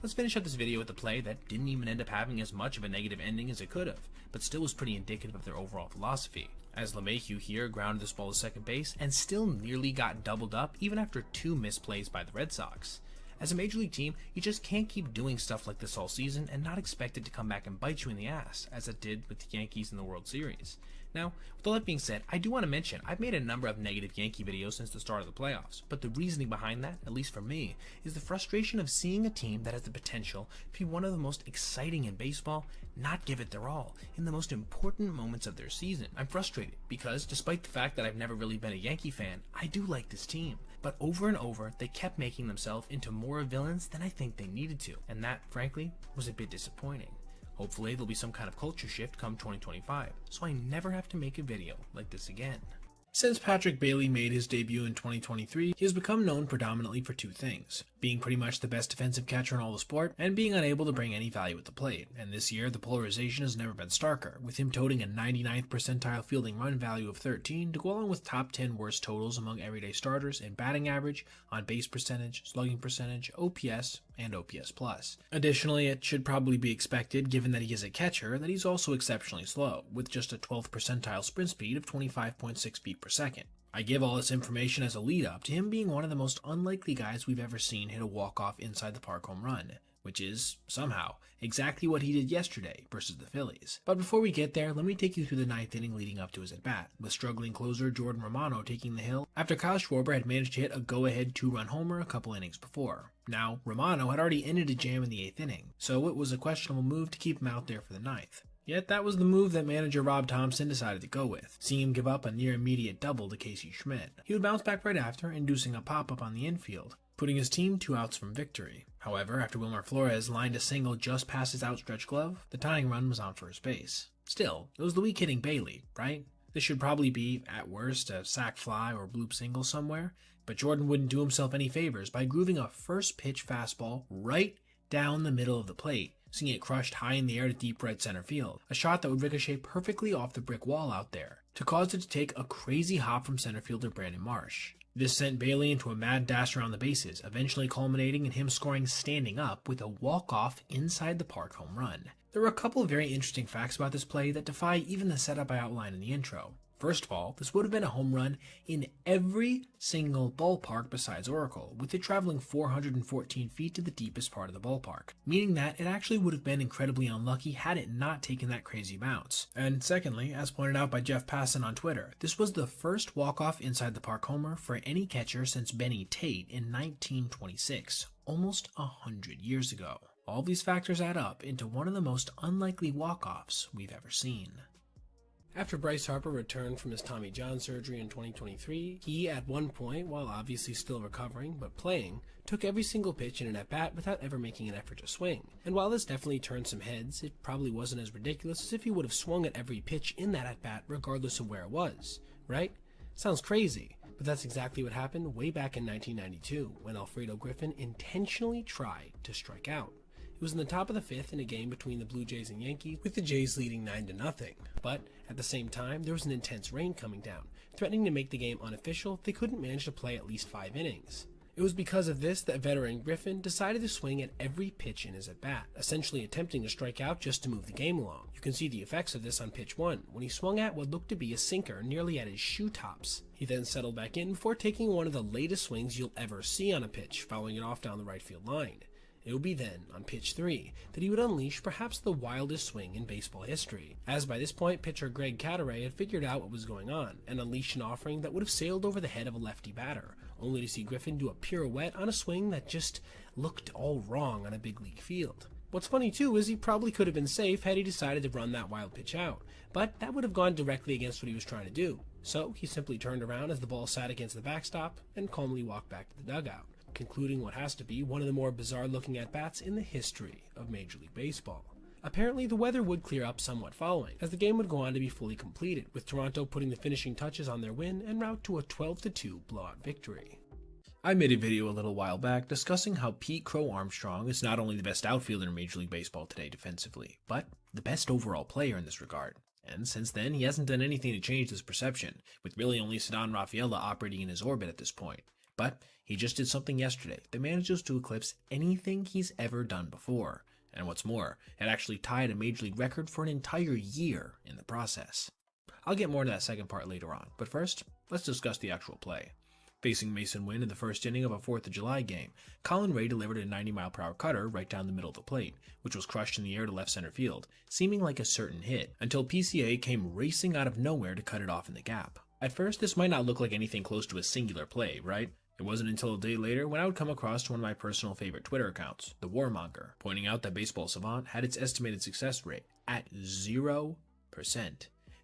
Speaker 1: Let's finish up this video with a play that didn't even end up having as much of a negative ending as it could have, but still was pretty indicative of their overall philosophy, as LeMahieu here grounded this ball to second base and still nearly got doubled up even after 2 missed plays by the Red Sox. As a major league team, you just can't keep doing stuff like this all season and not expect it to come back and bite you in the ass, as it did with the Yankees in the World Series. Now, with all that being said, I do want to mention, I've made a number of negative Yankee videos since the start of the playoffs, but the reasoning behind that, at least for me, is the frustration of seeing a team that has the potential to be one of the most exciting in baseball not give it their all in the most important moments of their season. I'm frustrated because, despite the fact that I've never really been a Yankee fan, I do like this team. But over and over, they kept making themselves into more villains than I think they needed to, and that, frankly, was a bit disappointing. Hopefully there'll be some kind of culture shift come 2025, so I never have to make a video like this again. Since Patrick Bailey made his debut in 2023, he has become known predominantly for 2 things: being pretty much the best defensive catcher in all the sport, and being unable to bring any value at the plate. And this year, the polarization has never been starker, with him toting a 99th percentile fielding run value of 13 to go along with top 10 worst totals among everyday starters in batting average, on-base percentage, slugging percentage, OPS, and OPS+. Additionally, it should probably be expected, given that he is a catcher, that he's also exceptionally slow, with just a 12th percentile sprint speed of 25.6 feet per second. I give all this information as a lead-up to him being one of the most unlikely guys we've ever seen hit a walk-off inside the park home run, which is, somehow, exactly what he did yesterday versus the Phillies. But before we get there, let me take you through the 9th inning leading up to his at-bat, with struggling closer Jordan Romano taking the hill after Kyle Schwarber had managed to hit a go-ahead 2-run homer a couple innings before. Now, Romano had already ended a jam in the 8th inning, so it was a questionable move to keep him out there for the 9th. Yet that was the move that manager Rob Thompson decided to go with, seeing him give up a near immediate double to Casey Schmidt. He would bounce back right after, inducing a pop-up on the infield, putting his team 2 outs from victory. However, after Wilmer Flores lined a single just past his outstretched glove, the tying run was on first base. Still, it was the weak hitting Bailey, right? This should probably be, at worst, a sac fly or bloop single somewhere, but Jordan wouldn't do himself any favors by grooving a first pitch fastball right down the middle of the plate, seeing it crushed high in the air to deep right center field, a shot that would ricochet perfectly off the brick wall out there, to cause it to take a crazy hop from center fielder Brandon Marsh. This sent Bailey into a mad dash around the bases, eventually culminating in him scoring standing up with a walk-off inside the park home run. There were a couple of very interesting facts about this play that defy even the setup I outlined in the intro. First of all, this would have been a home run in every single ballpark besides Oracle, with it traveling 414 feet to the deepest part of the ballpark, meaning that it actually would have been incredibly unlucky had it not taken that crazy bounce. And secondly, as pointed out by Jeff Passan on Twitter, this was the first walk-off inside the park homer for any catcher since Benny Tate in 1926, almost 100 years ago. All these factors add up into one of the most unlikely walk-offs we've ever seen. After Bryce Harper returned from his Tommy John surgery in 2023, he, at one point, while obviously still recovering but playing, took every single pitch in an at-bat without ever making an effort to swing. And while this definitely turned some heads, it probably wasn't as ridiculous as if he would have swung at every pitch in that at-bat regardless of where it was, right? Sounds crazy, but that's exactly what happened way back in 1992, when Alfredo Griffin intentionally tried to strike out. It was in the top of the 5th in a game between the Blue Jays and Yankees, with the Jays leading 9-0. But at the same time, there was an intense rain coming down, threatening to make the game unofficial if they couldn't manage to play at least 5 innings. It was because of this that veteran Griffin decided to swing at every pitch in his at-bat, essentially attempting to strike out just to move the game along. You can see the effects of this on pitch 1, when he swung at what looked to be a sinker nearly at his shoe tops. He then settled back in before taking one of the latest swings you'll ever see on a pitch, fouling it off down the right field line. It would be then, on pitch 3, that he would unleash perhaps the wildest swing in baseball history, as by this point pitcher Greg Cadaret had figured out what was going on, and unleashed an offering that would have sailed over the head of a lefty batter, only to see Griffin do a pirouette on a swing that just looked all wrong on a big league field. What's funny too is he probably could have been safe had he decided to run that wild pitch out, but that would have gone directly against what he was trying to do, so he simply turned around as the ball sat against the backstop and calmly walked back to the dugout, concluding what has to be one of the more bizarre-looking at-bats in the history of Major League Baseball. Apparently, the weather would clear up somewhat following, as the game would go on to be fully completed, with Toronto putting the finishing touches on their win en route to a 12-2 blowout victory. I made a video a little while back discussing how Pete Crow Armstrong is not only the best outfielder in Major League Baseball today defensively, but the best overall player in this regard. And since then, he hasn't done anything to change this perception, with really only Ceddanne Rafaela operating in his orbit at this point. But he just did something yesterday that manages to eclipse anything he's ever done before. And what's more, it actually tied a Major League record for an entire year in the process. I'll get more to that second part later on, but first, let's discuss the actual play. Facing Mason Wynn in the first inning of a 4th of July game, Colin Ray delivered a 90-mile-per-hour cutter right down the middle of the plate, which was crushed in the air to left center field, seeming like a certain hit, until PCA came racing out of nowhere to cut it off in the gap. At first, this might not look like anything close to a singular play, right? It wasn't until a day later when I would come across one of my personal favorite Twitter accounts, The Warmonger, pointing out that Baseball Savant had its estimated success rate at 0%.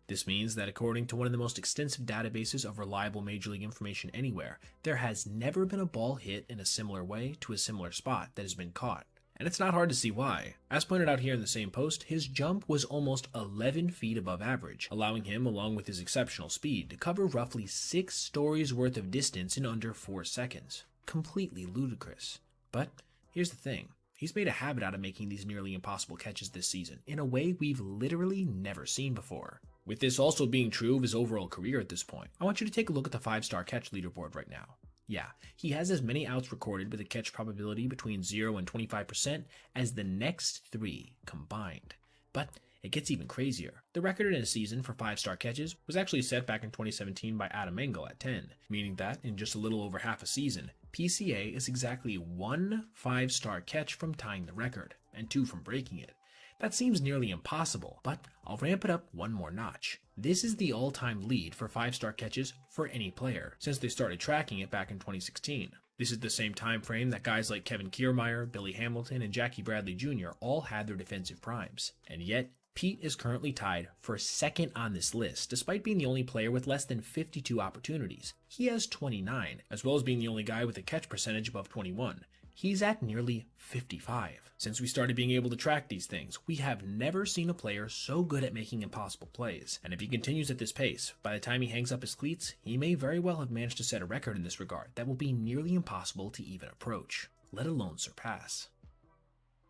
Speaker 1: This means that according to one of the most extensive databases of reliable Major League information anywhere, there has never been a ball hit in a similar way to a similar spot that has been caught. And it's not hard to see why. As pointed out here in the same post, his jump was almost 11 feet above average, allowing him, along with his exceptional speed, to cover roughly 6 stories worth of distance in under 4 seconds. Completely ludicrous. But here's the thing. He's made a habit out of making these nearly impossible catches this season, in a way we've literally never seen before. With this also being true of his overall career at this point, I want you to take a look at the 5-star catch leaderboard right now. Yeah, he has as many outs recorded with a catch probability between 0 and 25% as the next 3 combined. But it gets even crazier. The record in a season for 5-star catches was actually set back in 2017 by Adam Engel at 10, meaning that in just a little over half a season, PCA is exactly 1 5-star catch from tying the record, and 2 from breaking it. That seems nearly impossible, but I'll ramp it up one more notch. This is the all-time lead for 5-star catches for any player, since they started tracking it back in 2016. This is the same time frame that guys like Kevin Kiermaier, Billy Hamilton, and Jackie Bradley Jr. all had their defensive primes. And yet, Pete is currently tied for second on this list, despite being the only player with less than 52 opportunities. He has 29, as well as being the only guy with a catch percentage above 21. He's at nearly 55. Since we started being able to track these things, we have never seen a player so good at making impossible plays. And if he continues at this pace, by the time he hangs up his cleats, he may very well have managed to set a record in this regard that will be nearly impossible to even approach, let alone surpass.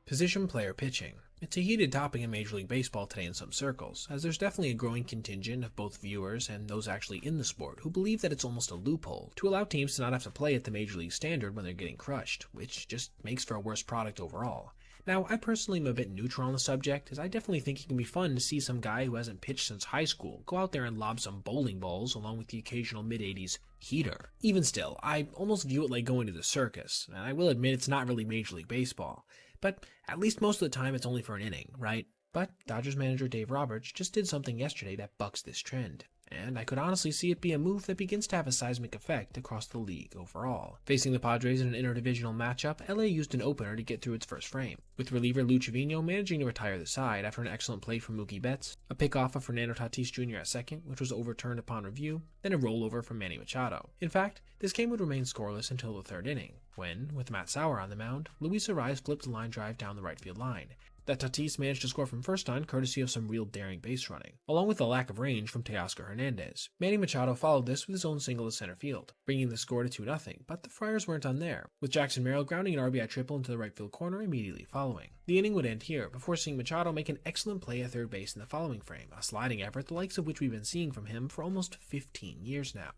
Speaker 2: Position player pitching. It's a heated topic in Major League Baseball today in some circles, as there's definitely a growing contingent of both viewers and those actually in the sport who believe that it's almost a loophole to allow teams to not have to play at the Major League standard when they're getting crushed, which just makes for a worse product overall. Now, I personally am a bit neutral on the subject, as I definitely think it can be fun to see some guy who hasn't pitched since high school go out there and lob some bowling balls along with the occasional mid-80s heater. Even still, I almost view it like going to the circus, and I will admit it's not really Major League Baseball. But at least most of the time it's only for an inning, right? But Dodgers manager Dave Roberts just did something yesterday that bucks this trend. And I could honestly see it be a move that begins to have a seismic effect across the league overall. Facing the Padres in an interdivisional matchup, LA used an opener to get through its first frame, with reliever Lou Trevino managing to retire the side after an excellent play from Mookie Betts, a pickoff of Fernando Tatis Jr. at second, which was overturned upon review, then a rollover from Manny Machado. In fact, this game would remain scoreless until the third inning, when, with Matt Sauer on the mound, Luis Arraez flipped a line drive down the right field line that Tatis managed to score from first on courtesy of some real daring base running, along with the lack of range from Teoscar Hernandez. Manny Machado followed this with his own single to center field, bringing the score to 2-0, but the Friars weren't on there, with Jackson Merrill grounding an RBI triple into the right field corner immediately following. The inning would end here, before seeing Machado make an excellent play at third base in the following frame, a sliding effort the likes of which we've been seeing from him for almost 15 years now.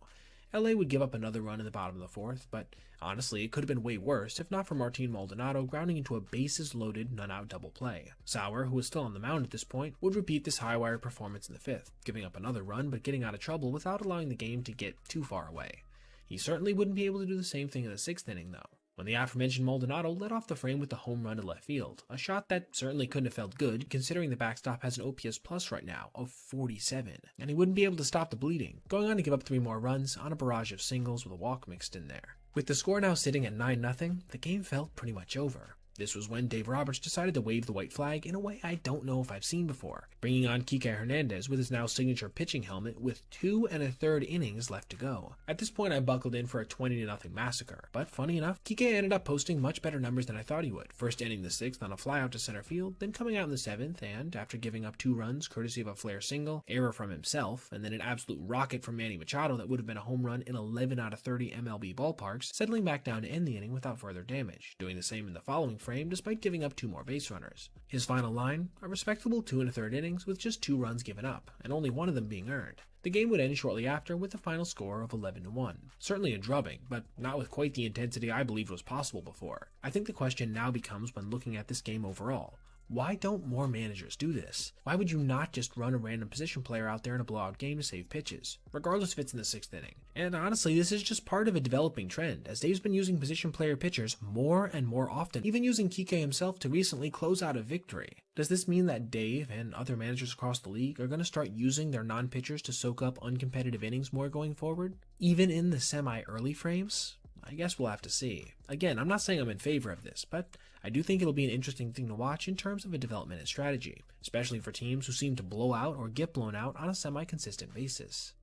Speaker 2: LA would give up another run in the bottom of the fourth, but honestly, it could have been way worse if not for Martin Maldonado grounding into a bases-loaded, none-out double play. Sauer, who was still on the mound at this point, would repeat this high-wire performance in the fifth, giving up another run but getting out of trouble without allowing the game to get too far away. He certainly wouldn't be able to do the same thing in the sixth inning, though, when the aforementioned Maldonado led off the frame with the home run to left field, a shot that certainly couldn't have felt good considering the backstop has an OPS plus right now of 47, and he wouldn't be able to stop the bleeding, going on to give up 3 more runs on a barrage of singles with a walk mixed in there. With the score now sitting at 9-0, the game felt pretty much over. This was when Dave Roberts decided to wave the white flag in a way I don't know if I've seen before, bringing on Kike Hernandez with his now signature pitching helmet with 2 1/3 innings left to go. At this point I buckled in for a 20-0 massacre, but funny enough, Kike ended up posting much better numbers than I thought he would, first ending the 6th on a flyout to center field, then coming out in the 7th, and after giving up 2 runs courtesy of a flare single, error from himself, and then an absolute rocket from Manny Machado that would have been a home run in 11 out of 30 MLB ballparks, settling back down to end the inning without further damage, doing the same in the following frame despite giving up 2 more base runners. His final line, a respectable 2 1/3 innings with just 2 runs given up, and only 1 of them being earned. The game would end shortly after with a final score of 11-1. Certainly a drubbing, but not with quite the intensity I believed was possible before. I think the question now becomes when looking at this game overall, why don't more managers do this? Why would you not just run a random position player out there in a blowout game to save pitches, regardless if it's in the 6th inning? And honestly, this is just part of a developing trend, as Dave's been using position player pitchers more and more often, even using Kike himself to recently close out a victory. Does this mean that Dave and other managers across the league are going to start using their non-pitchers to soak up uncompetitive innings more going forward, even in the semi-early frames? I guess we'll have to see. Again, I'm not saying I'm in favor of this, but I do think it'll be an interesting thing to watch in terms of a development and strategy, especially for teams who seem to blow out or get blown out on a semi-consistent basis.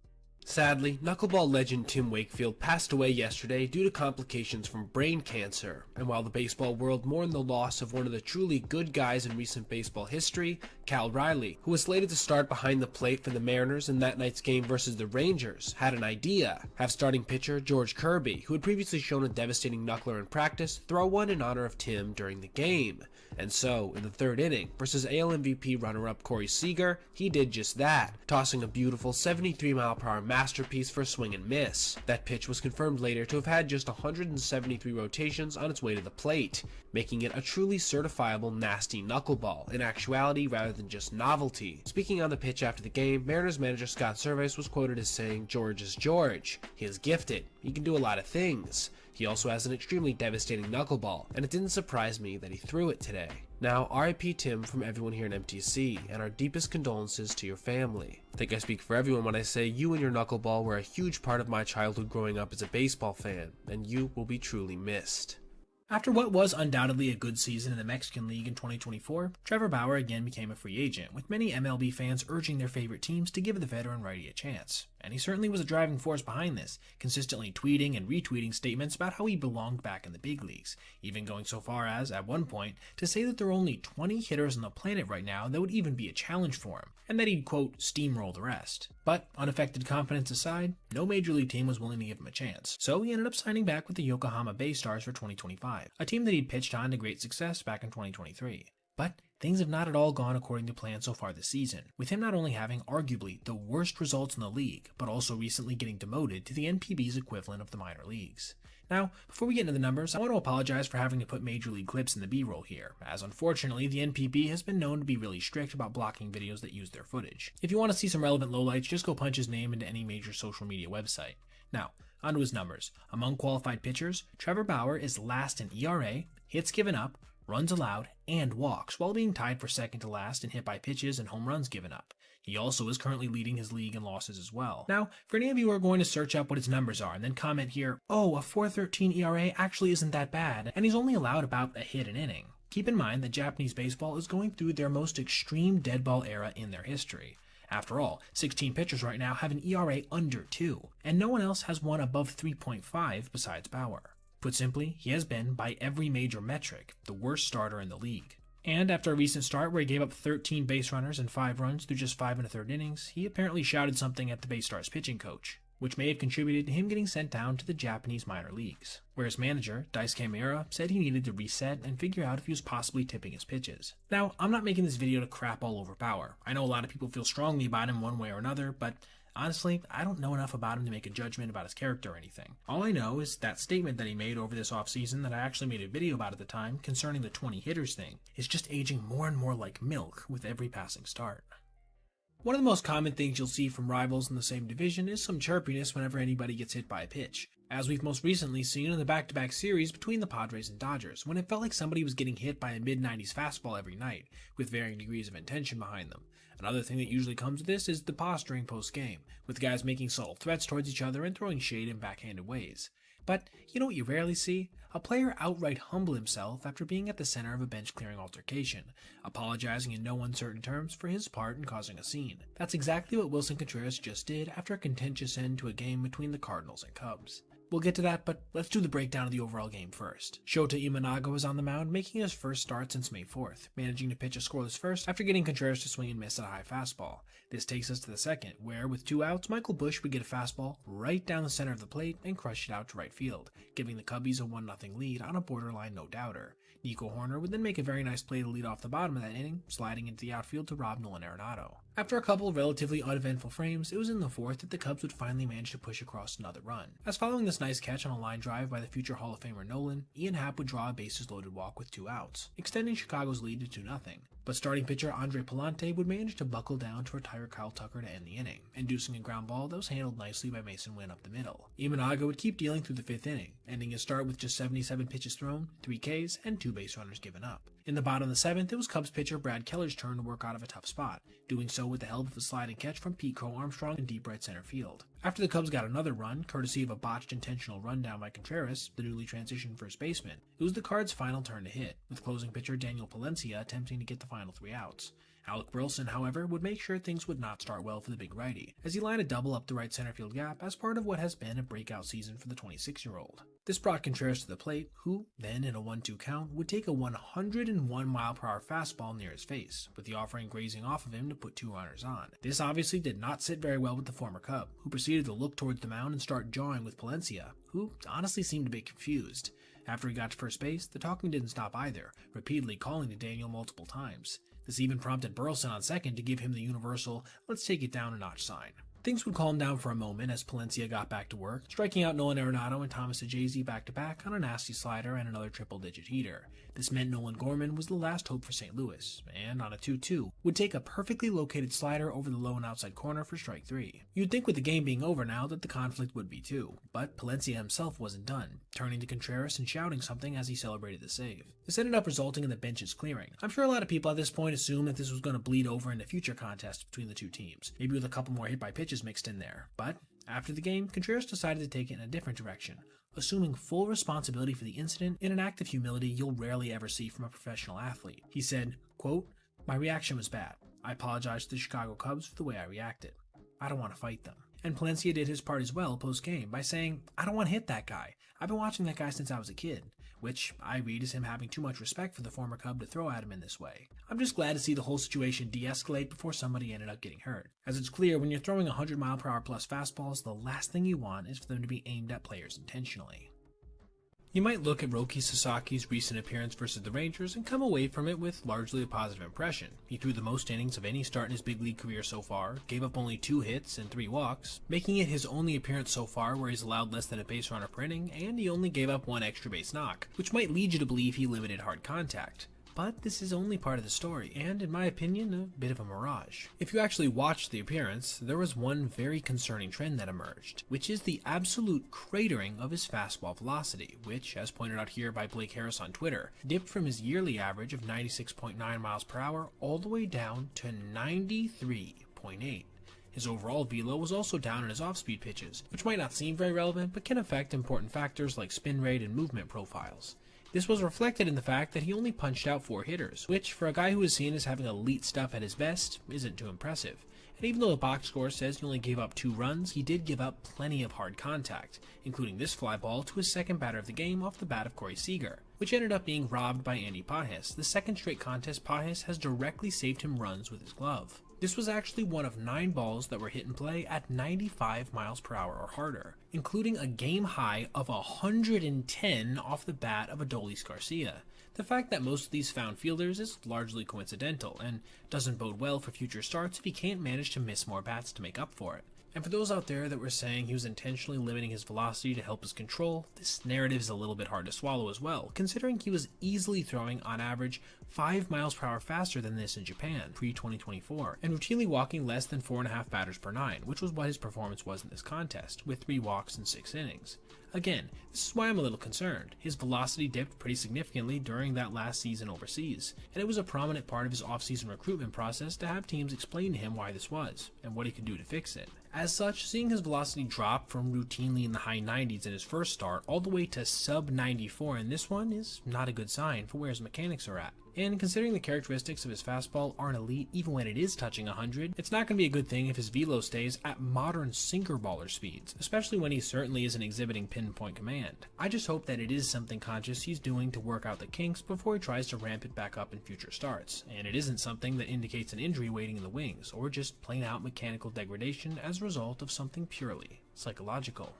Speaker 12: Sadly, knuckleball legend Tim Wakefield passed away yesterday due to complications from brain cancer, and while the baseball world mourned the loss of one of the truly good guys in recent baseball history, Cal Riley, who was slated to start behind the plate for the Mariners in that night's game versus the Rangers, had an idea: have starting pitcher George Kirby, who had previously shown a devastating knuckler in practice, throw one in honor of Tim during the game. And so, in the 3rd inning, versus AL MVP runner-up Corey Seager, he did just that, tossing a beautiful 73-mile-per-hour masterpiece for a swing and miss. That pitch was confirmed later to have had just 173 rotations on its way to the plate, making it a truly certifiable nasty knuckleball, in actuality rather than just novelty. Speaking on the pitch after the game, Mariners manager Scott Servais was quoted as saying, "George is George. He is gifted. He can do a lot of things. He also has an extremely devastating knuckleball, and it didn't surprise me that he threw it today." Now, RIP Tim from everyone here in MTC, and our deepest condolences to your family. I think I speak for everyone when I say you and your knuckleball were a huge part of my childhood growing up as a baseball fan, and you will be truly missed.
Speaker 1: After what was undoubtedly a good season in the Mexican League in 2024, Trevor Bauer again became a free agent, with many MLB fans urging their favorite teams to give the veteran righty a chance. And he certainly was a driving force behind this, consistently tweeting and retweeting statements about how he belonged back in the big leagues, even going so far as, at one point, to say that there are only 20 hitters on the planet right now that would even be a challenge for him, and that he'd, quote, steamroll the rest. But, unaffected confidence aside, no major league team was willing to give him a chance, so he ended up signing back with the Yokohama Bay Stars for 2025, a team that he'd pitched on to great success back in 2023. But things have not at all gone according to plan so far this season, with him not only having arguably the worst results in the league, but also recently getting demoted to the NPB's equivalent of the minor leagues. Now, before we get into the numbers, I want to apologize for having to put major league clips in the B-roll here, as unfortunately the NPB has been known to be really strict about blocking videos that use their footage. If you want to see some relevant lowlights, just go punch his name into any major social media website. Now, onto his numbers. Among qualified pitchers, Trevor Bauer is last in ERA, hits given up, runs allowed, and walks, while being tied for second to last in hit by pitches and home runs given up. He also is currently leading his league in losses as well. Now, for any of you who are going to search up what his numbers are and then comment here, oh, a 4.13 ERA actually isn't that bad, and he's only allowed about a hit an inning. Keep in mind that Japanese baseball is going through their most extreme dead ball era in their history. After all, 16 pitchers right now have an ERA under 2, and no one else has one above 3.5 besides Bauer. Put simply, he has been, by every major metric, the worst starter in the league. And after a recent start where he gave up 13 base runners and 5 runs through just 5 1/3 innings, he apparently shouted something at the Bay Stars pitching coach, which may have contributed to him getting sent down to the Japanese minor leagues, where his manager, Daisuke Miura, said he needed to reset and figure out if he was possibly tipping his pitches. Now, I'm not making this video to crap all over Bauer. I know a lot of people feel strongly about him one way or another, but honestly, I don't know enough about him to make a judgment about his character or anything. All I know is that statement that he made over this offseason that I actually made a video about at the time concerning the 20 hitters thing is just aging more and more like milk with every passing start. One of the most common things you'll see from rivals in the same division is some chirpiness whenever anybody gets hit by a pitch, as we've most recently seen in the back-to-back series between the Padres and Dodgers, when it felt like somebody was getting hit by a mid-90s fastball every night, with varying degrees of intention behind them. Another thing that usually comes with this is the posturing post-game, with guys making subtle threats towards each other and throwing shade in backhanded ways. But you know what you rarely see? A player outright humble himself after being at the center of a bench-clearing altercation, apologizing in no uncertain terms for his part in causing a scene. That's exactly what Wilson Contreras just did after a contentious end to a game between the Cardinals and Cubs. We'll get to that, but let's do the breakdown of the overall game first. Shota Imanaga was on the mound, making his first start since May 4th, managing to pitch a scoreless first after getting Contreras to swing and miss at a high fastball. This takes us to the second, where, with 2 outs, Michael Busch would get a fastball right down the center of the plate and crush it out to right field, giving the Cubbies a 1-0 lead on a borderline no-doubter. Nico Horner would then make a very nice play to lead off the bottom of that inning, sliding into the outfield to rob Nolan Arenado. After a couple of relatively uneventful frames, it was in the 4th that the Cubs would finally manage to push across another run. As following this nice catch on a line drive by the future Hall of Famer Nolan, Ian Happ would draw a bases-loaded walk with 2 outs, extending Chicago's lead to 2-0. But starting pitcher Andre Pallante would manage to buckle down to retire Kyle Tucker to end the inning, inducing a ground ball that was handled nicely by Mason Wynn up the middle. Imanaga would keep dealing through the 5th inning, ending his start with just 77 pitches thrown, 3 Ks, and 2 base runners given up. In the bottom of the 7th, it was Cubs pitcher Brad Keller's turn to work out of a tough spot, doing so with the help of a sliding catch from Pete Crow Armstrong in deep right center field. After the Cubs got another run, courtesy of a botched intentional rundown by Contreras, the newly transitioned first baseman, it was the Cards' final turn to hit, with closing pitcher Daniel Palencia attempting to get the final 3 outs. Alec Burleson, however, would make sure things would not start well for the big righty, as he lined a double up the right center field gap as part of what has been a breakout season for the 26-year-old. This brought Contreras to the plate, who, then in a 1-2 count, would take a 101-mile-per-hour fastball near his face, with the offering grazing off of him to put 2 runners on. This obviously did not sit very well with the former Cub, who proceeded to look towards the mound and start jawing with Palencia, who honestly seemed a bit confused. After he got to first base, the talking didn't stop either, repeatedly calling to Daniel multiple times. This even prompted Burleson on second to give him the universal, let's take it down a notch sign. Things would calm down for a moment as Palencia got back to work, striking out Nolan Arenado and Thomas Ajazi back-to-back on a nasty slider and another triple-digit heater. This meant Nolan Gorman was the last hope for St. Louis, and on a 2-2, would take a perfectly located slider over the low and outside corner for strike 3. You'd think with the game being over now that the conflict would be too, but Palencia himself wasn't done, turning to Contreras and shouting something as he celebrated the save. This ended up resulting in the benches clearing. I'm sure a lot of people at this point assumed that this was going to bleed over into future contests between the two teams, maybe with a couple more hit by pitches mixed in there, but After the game, Contreras decided to take it in a different direction, assuming full responsibility for the incident in an act of humility you'll rarely ever see from a professional athlete. He said, quote, "My reaction was bad. I apologize to the Chicago Cubs for the way I reacted. I don't want to fight them." And Palencia did his part as well post-game by saying, "I don't want to hit that guy. I've been watching that guy since I was a kid," which I read as him having too much respect for the former Cub to throw at him in this way. I'm just glad to see the whole situation de-escalate before somebody ended up getting hurt, as it's clear when you're throwing 100-mile-per-hour plus fastballs, the last thing you want is for them to be aimed at players intentionally. You might look at Roki Sasaki's recent appearance versus the Rangers and come away from it with largely a positive impression. He threw the most innings of any start in his big league career so far, gave up only 2 hits and 3 walks, making it his only appearance so far where he's allowed less than a base runner per inning, and he only gave up 1 extra base knock, which might lead you to believe he limited hard contact. But this is only part of the story, and in my opinion, a bit of a mirage. If you actually watched the appearance, there was one very concerning trend that emerged, which is the absolute cratering of his fastball velocity, which, as pointed out here by Blake Harris on Twitter, dipped from his yearly average of 96.9 miles per hour all the way down to 93.8. His overall velo was also down in his off-speed pitches, which might not seem very relevant, but can affect important factors like spin rate and movement profiles. This was reflected in the fact that he only punched out 4 hitters, which for a guy who is seen as having elite stuff at his best, isn't too impressive. And even though the box score says he only gave up 2 runs, he did give up plenty of hard contact, including this fly ball to his second batter of the game off the bat of Corey Seager, which ended up being robbed by Andy Pages, the second straight contest Pages has directly saved him runs with his glove. This was actually one of 9 balls that were hit and play at 95 miles per hour or harder, including a game high of 110 off the bat of Adolis Garcia. The fact that most of these found fielders is largely coincidental, and doesn't bode well for future starts if he can't manage to miss more bats to make up for it. And for those out there that were saying he was intentionally limiting his velocity to help his control, this narrative is a little bit hard to swallow as well, considering he was easily throwing on average 5 miles per hour faster than this in Japan, pre-2024, and routinely walking less than 4.5 batters per 9, which was what his performance was in this contest, with 3 walks in 6 innings. Again, this is why I'm a little concerned. His velocity dipped pretty significantly during that last season overseas, and it was a prominent part of his off-season recruitment process to have teams explain to him why this was, and what he could do to fix it. As such, seeing his velocity drop from routinely in the high 90s in his first start all the way to sub 94 in this one is not a good sign for where his mechanics are at. And considering the characteristics of his fastball aren't elite even when it is touching 100, it's not going to be a good thing if his velo stays at modern sinker baller speeds, especially when he certainly isn't exhibiting pinpoint command. I just hope that it is something conscious he's doing to work out the kinks before he tries to ramp it back up in future starts, and it isn't something that indicates an injury waiting in the wings, or just plain out mechanical degradation as a result of something purely psychological.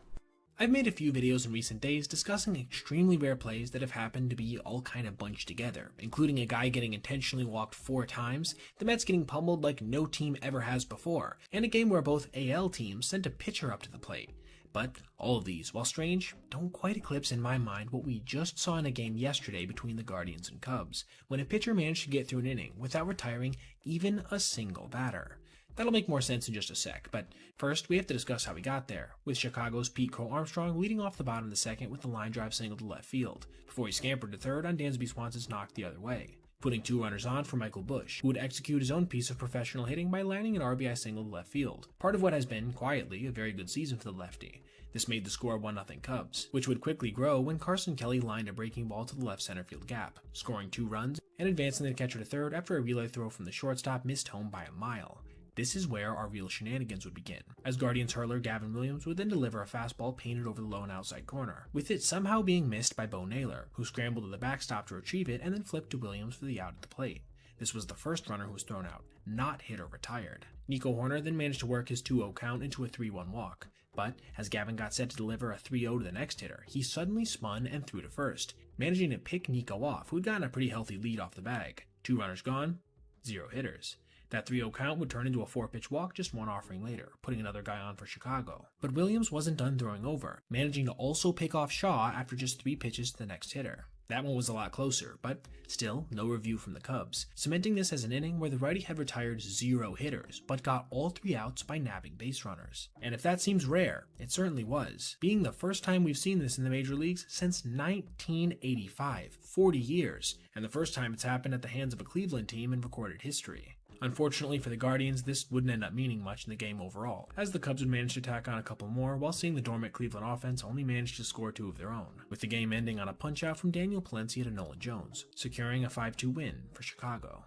Speaker 1: I've made a few videos in recent days discussing extremely rare plays that have happened to be all kind of bunched together, including a guy getting intentionally walked 4 times, the Mets getting pummeled like no team ever has before, and a game where both AL teams sent a pitcher up to the plate. But all of these, while strange, don't quite eclipse in my mind what we just saw in a game yesterday between the Guardians and Cubs, when a pitcher managed to get through an inning without retiring even a single batter. That'll make more sense in just a sec, but first we have to discuss how we got there, with Chicago's Pete Crow Armstrong leading off the bottom of the second with a line drive single to left field, before he scampered to third on Dansby Swanson's knock the other way, putting 2 runners on for Michael Busch, who would execute his own piece of professional hitting by landing an RBI single to left field, part of what has been, quietly, a very good season for the lefty. This made the score 1-0 Cubs, which would quickly grow when Carson Kelly lined a breaking ball to the left center field gap, scoring 2 runs and advancing the catcher to third after a relay throw from the shortstop missed home by a mile. This is where our real shenanigans would begin, as Guardians hurler Gavin Williams would then deliver a fastball painted over the low and outside corner, with it somehow being missed by Bo Naylor, who scrambled to the backstop to retrieve it and then flipped to Williams for the out at the plate. This was the first runner who was thrown out, not hit or retired. Nico Horner then managed to work his 2-0 count into a 3-1 walk, but as Gavin got set to deliver a 3-0 to the next hitter, he suddenly spun and threw to first, managing to pick Nico off, who had gotten a pretty healthy lead off the bag. 2 runners gone, 0 hitters. That 3-0 count would turn into a 4-pitch walk just 1 offering later, putting another guy on for Chicago. But Williams wasn't done throwing over, managing to also pick off Shaw after just 3 pitches to the next hitter. That one was a lot closer, but still, no review from the Cubs, cementing this as an inning where the righty had retired 0 hitters, but got all 3 outs by nabbing base runners. And if that seems rare, it certainly was, being the first time we've seen this in the major leagues since 1985, 40 years, and the first time it's happened at the hands of a Cleveland team in recorded history. Unfortunately for the Guardians, this wouldn't end up meaning much in the game overall, as the Cubs would manage to tack on a couple more while seeing the dormant Cleveland offense only manage to score 2 of their own, with the game ending on a punch-out from Daniel Palencia to Nolan Jones, securing a 5-2 win for Chicago.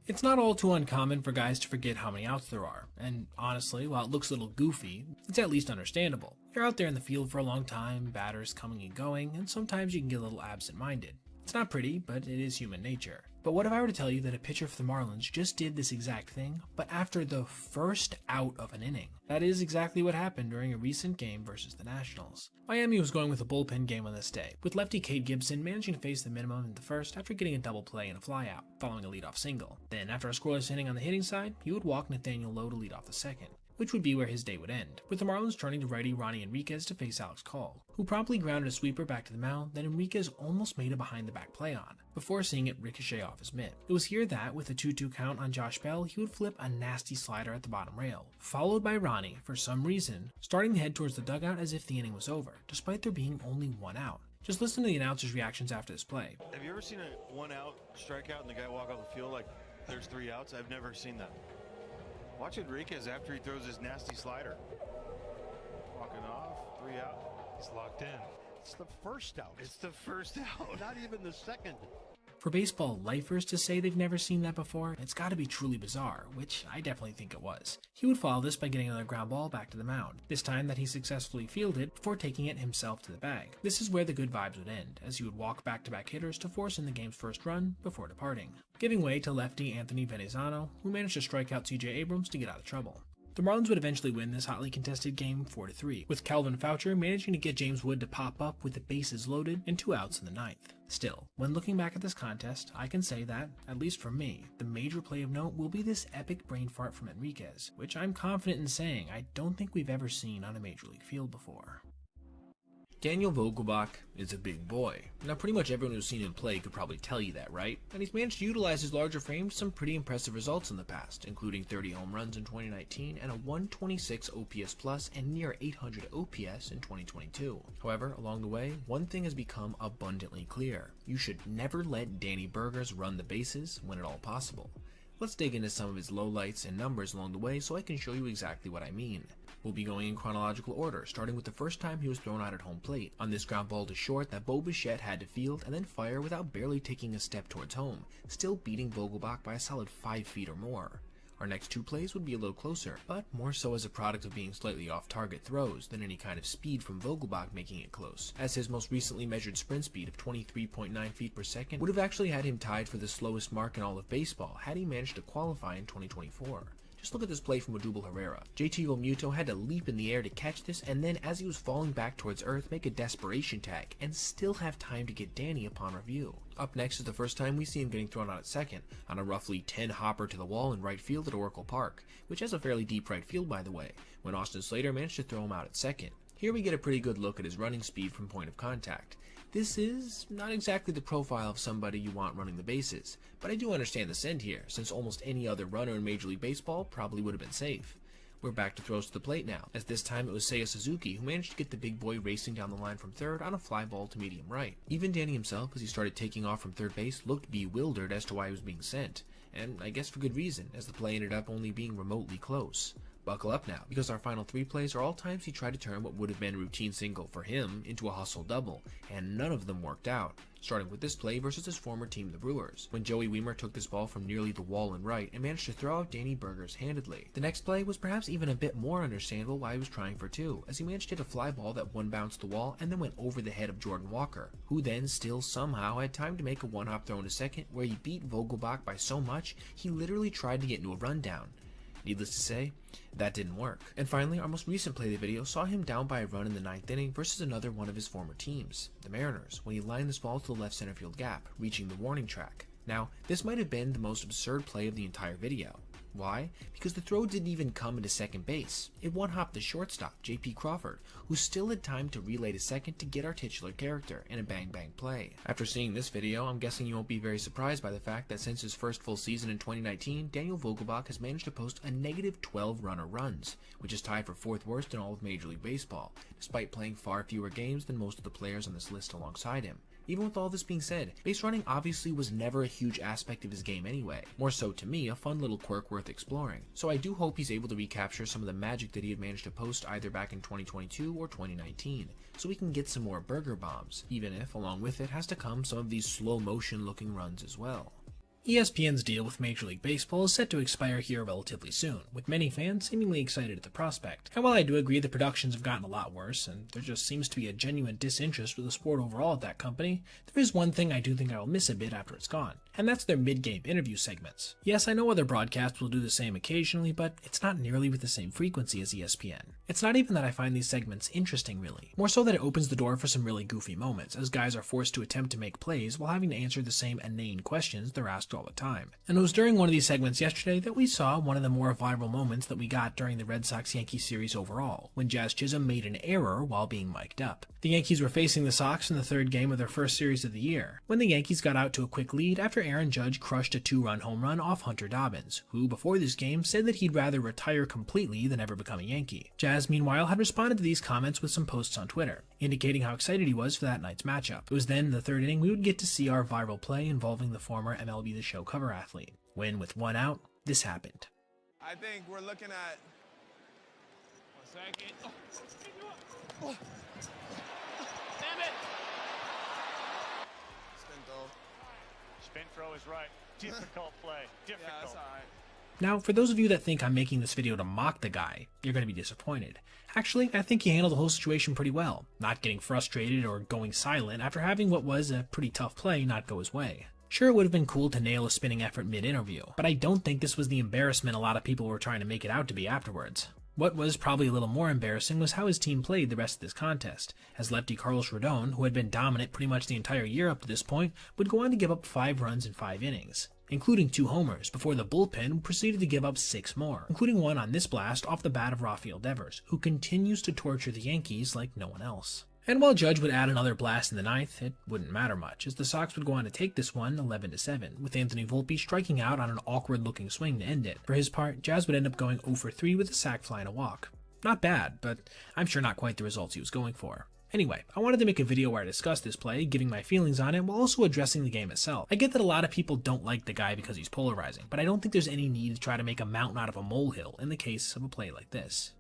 Speaker 1: It's not all too uncommon for guys to forget how many outs there are, and honestly, while it looks a little goofy, it's at least understandable. You're out there in the field for a long time, batters coming and going, and sometimes you can get a little absent-minded. It's not pretty, but it is human nature. But what if I were to tell you that a pitcher for the Marlins just did this exact thing, but after the first out of an inning? That is exactly what happened during a recent game versus the Nationals. Miami was going with a bullpen game on this day, with lefty Cade Gibson managing to face the minimum in the first after getting a double play and a flyout, following a leadoff single. Then, after a scoreless inning on the hitting side, he would walk Nathaniel Lowe to lead off the second, which would be where his day would end, with the Marlins turning to righty Ronnie Enriquez to face Alex Call, who promptly grounded a sweeper back to the mound that Enriquez almost made a behind-the-back play on, before seeing it ricochet off his mitt. It was here that, with a 2-2 count on Josh Bell, he would flip a nasty slider at the bottom rail, followed by Ronnie, for some reason, starting to head towards the dugout as if the inning was over, despite there being only 1 out. Just listen to the announcer's reactions after this play.
Speaker 7: Have you ever seen a 1-out strikeout and the guy walk off the field like there's 3 outs? I've never seen that. Watch Enriquez after he throws his nasty slider. Walking off, 3 out.
Speaker 10: He's locked in.
Speaker 7: It's the first out. It's the first out. Not even the second.
Speaker 1: For baseball lifers to say they've never seen that before, it's gotta be truly bizarre, which I definitely think it was. He would follow this by getting another ground ball back to the mound, this time that he successfully fielded before taking it himself to the bag. This is where the good vibes would end, as he would walk back-to-back hitters to force in the game's first run before departing, giving way to lefty Anthony Venezano, who managed to strike out CJ Abrams to get out of trouble. The Marlins would eventually win this hotly contested game 4-3, with Calvin Foucher managing to get James Wood to pop up with the bases loaded and 2 outs in the 9th. Still, when looking back at this contest, I can say that, at least for me, the major play of note will be this epic brain fart from Enriquez, which I'm confident in saying I don't think we've ever seen on a major league field before. Daniel Vogelbach is a big boy. Now, pretty much everyone who's seen him play could probably tell you that, right? And he's managed to utilize his larger frame to some pretty impressive results in the past, including 30 home runs in 2019 and a 126 OPS plus and near 800 OPS in 2022. However, along the way, one thing has become abundantly clear. You should never let Danny Burgers run the bases when at all possible. Let's dig into some of his lowlights and numbers along the way so I can show you exactly what I mean. We'll be going in chronological order, starting with the first time he was thrown out at home plate, on this ground ball to short that Bo Bichette had to field and then fire without barely taking a step towards home, still beating Vogelbach by a solid 5 feet or more. Our next 2 plays would be a little closer, but more so as a product of being slightly off-target throws than any kind of speed from Vogelbach making it close, as his most recently measured sprint speed of 23.9 feet per second would have actually had him tied for the slowest mark in all of baseball had he managed to qualify in 2024. Just look at this play from Odubel Herrera. JT Realmuto had to leap in the air to catch this, and then as he was falling back towards earth, make a desperation tag, and still have time to get Danny upon review. Up next is the first time we see him getting thrown out at second, on a roughly 10 hopper to the wall in right field at Oracle Park, which has a fairly deep right field by the way, when Austin Slater managed to throw him out at second. Here we get a pretty good look at his running speed from point of contact. This is not exactly the profile of somebody you want running the bases, but I do understand the send here, since almost any other runner in Major League Baseball probably would have been safe. We're back to throws to the plate now, as this time it was Seiya Suzuki who managed to get the big boy racing down the line from third on a fly ball to medium right. Even Danny himself, as he started taking off from third base, looked bewildered as to why he was being sent, and I guess for good reason, as the play ended up only being remotely close. Buckle up now, because our final 3 plays are all times he tried to turn what would have been a routine single for him into a hustle double, and none of them worked out, starting with this play versus his former team the Brewers, when Joey Wiemer took this ball from nearly the wall and right and managed to throw out Danny Burgers handedly. The next play was perhaps even a bit more understandable why he was trying for 2, as he managed to hit a fly ball that one bounced the wall and then went over the head of Jordan Walker, who then still somehow had time to make a one-hop throw into second where he beat Vogelbach by so much he literally tried to get into a rundown. Needless to say, that didn't work. And finally, our most recent play of the video saw him down by a run in the 9th inning versus another one of his former teams, the Mariners, when he lined this ball to the left center field gap, reaching the warning track. Now, this might have been the most absurd play of the entire video. Why? Because the throw didn't even come into second base. It one-hopped the shortstop, J.P. Crawford, who still had time to relay to second to get our titular character in a bang-bang play. After seeing this video, I'm guessing you won't be very surprised by the fact that since his first full season in 2019, Daniel Vogelbach has managed to post a negative 12 runner runs, which is tied for 4th worst in all of Major League Baseball, despite playing far fewer games than most of the players on this list alongside him.
Speaker 2: Even with all this being said, base running obviously was never a huge aspect of his game anyway, more so to me a fun little quirk worth exploring. So I do hope he's able to recapture some of the magic that he had managed to post either back in 2022 or 2019, so we can get some more burger bombs, even if along with it has to come some of these slow motion looking runs as well.
Speaker 1: ESPN's deal with Major League Baseball is set to expire here relatively soon, with many fans seemingly excited at the prospect. And while I do agree the productions have gotten a lot worse, and there just seems to be a genuine disinterest for the sport overall at that company, there is one thing I do think I will miss a bit after it's gone, and that's their mid-game interview segments. Yes, I know other broadcasts will do the same occasionally, but it's not nearly with the same frequency as ESPN. It's not even that I find these segments interesting really, more so that it opens the door for some really goofy moments, as guys are forced to attempt to make plays while having to answer the same inane questions they're asked all the time. And it was during one of these segments yesterday that we saw one of the more viral moments that we got during the Red Sox-Yankees series overall, when Jazz Chisholm made an error while being mic'd up. The Yankees were facing the Sox in the third game of their first series of the year, when the Yankees got out to a quick lead after Aaron Judge crushed a 2-run home run off Hunter Dobbins, who before this game said that he'd rather retire completely than ever become a Yankee. Jazz meanwhile had responded to these comments with some posts on Twitter, indicating how excited he was for that night's matchup. It was then in the third inning we would get to see our viral play involving the former MLB The Show cover athlete, when with one out, this happened.
Speaker 6: I think we're looking at... 1 second. Oh. Damn it! Spin throw.
Speaker 4: Spin throw is right. Difficult play. Difficult.
Speaker 6: Yeah, that's all right.
Speaker 1: Now, for those of you that think I'm making this video to mock the guy, you're going to be disappointed. Actually, I think he handled the whole situation pretty well, not getting frustrated or going silent after having what was a pretty tough play not go his way. Sure, it would have been cool to nail a spinning effort mid-interview, but I don't think this was the embarrassment a lot of people were trying to make it out to be afterwards. What was probably a little more embarrassing was how his team played the rest of this contest, as lefty Carlos Rodon, who had been dominant pretty much the entire year up to this point, would go on to give up 5 runs in 5 innings, including 2 homers, before the bullpen proceeded to give up 6 more, including one on this blast off the bat of Rafael Devers, who continues to torture the Yankees like no one else. And while Judge would add another blast in the 9th, it wouldn't matter much, as the Sox would go on to take this one 11-7, with Anthony Volpe striking out on an awkward-looking swing to end it. For his part, Jazz would end up going 0 for 3 with a sac fly and a walk. Not bad, but I'm sure not quite the results he was going for. Anyway, I wanted to make a video where I discuss this play, giving my feelings on it, while also addressing the game itself. I get that a lot of people don't like the guy because he's polarizing, but I don't think there's any need to try to make a mountain out of a molehill in the case of a play like this.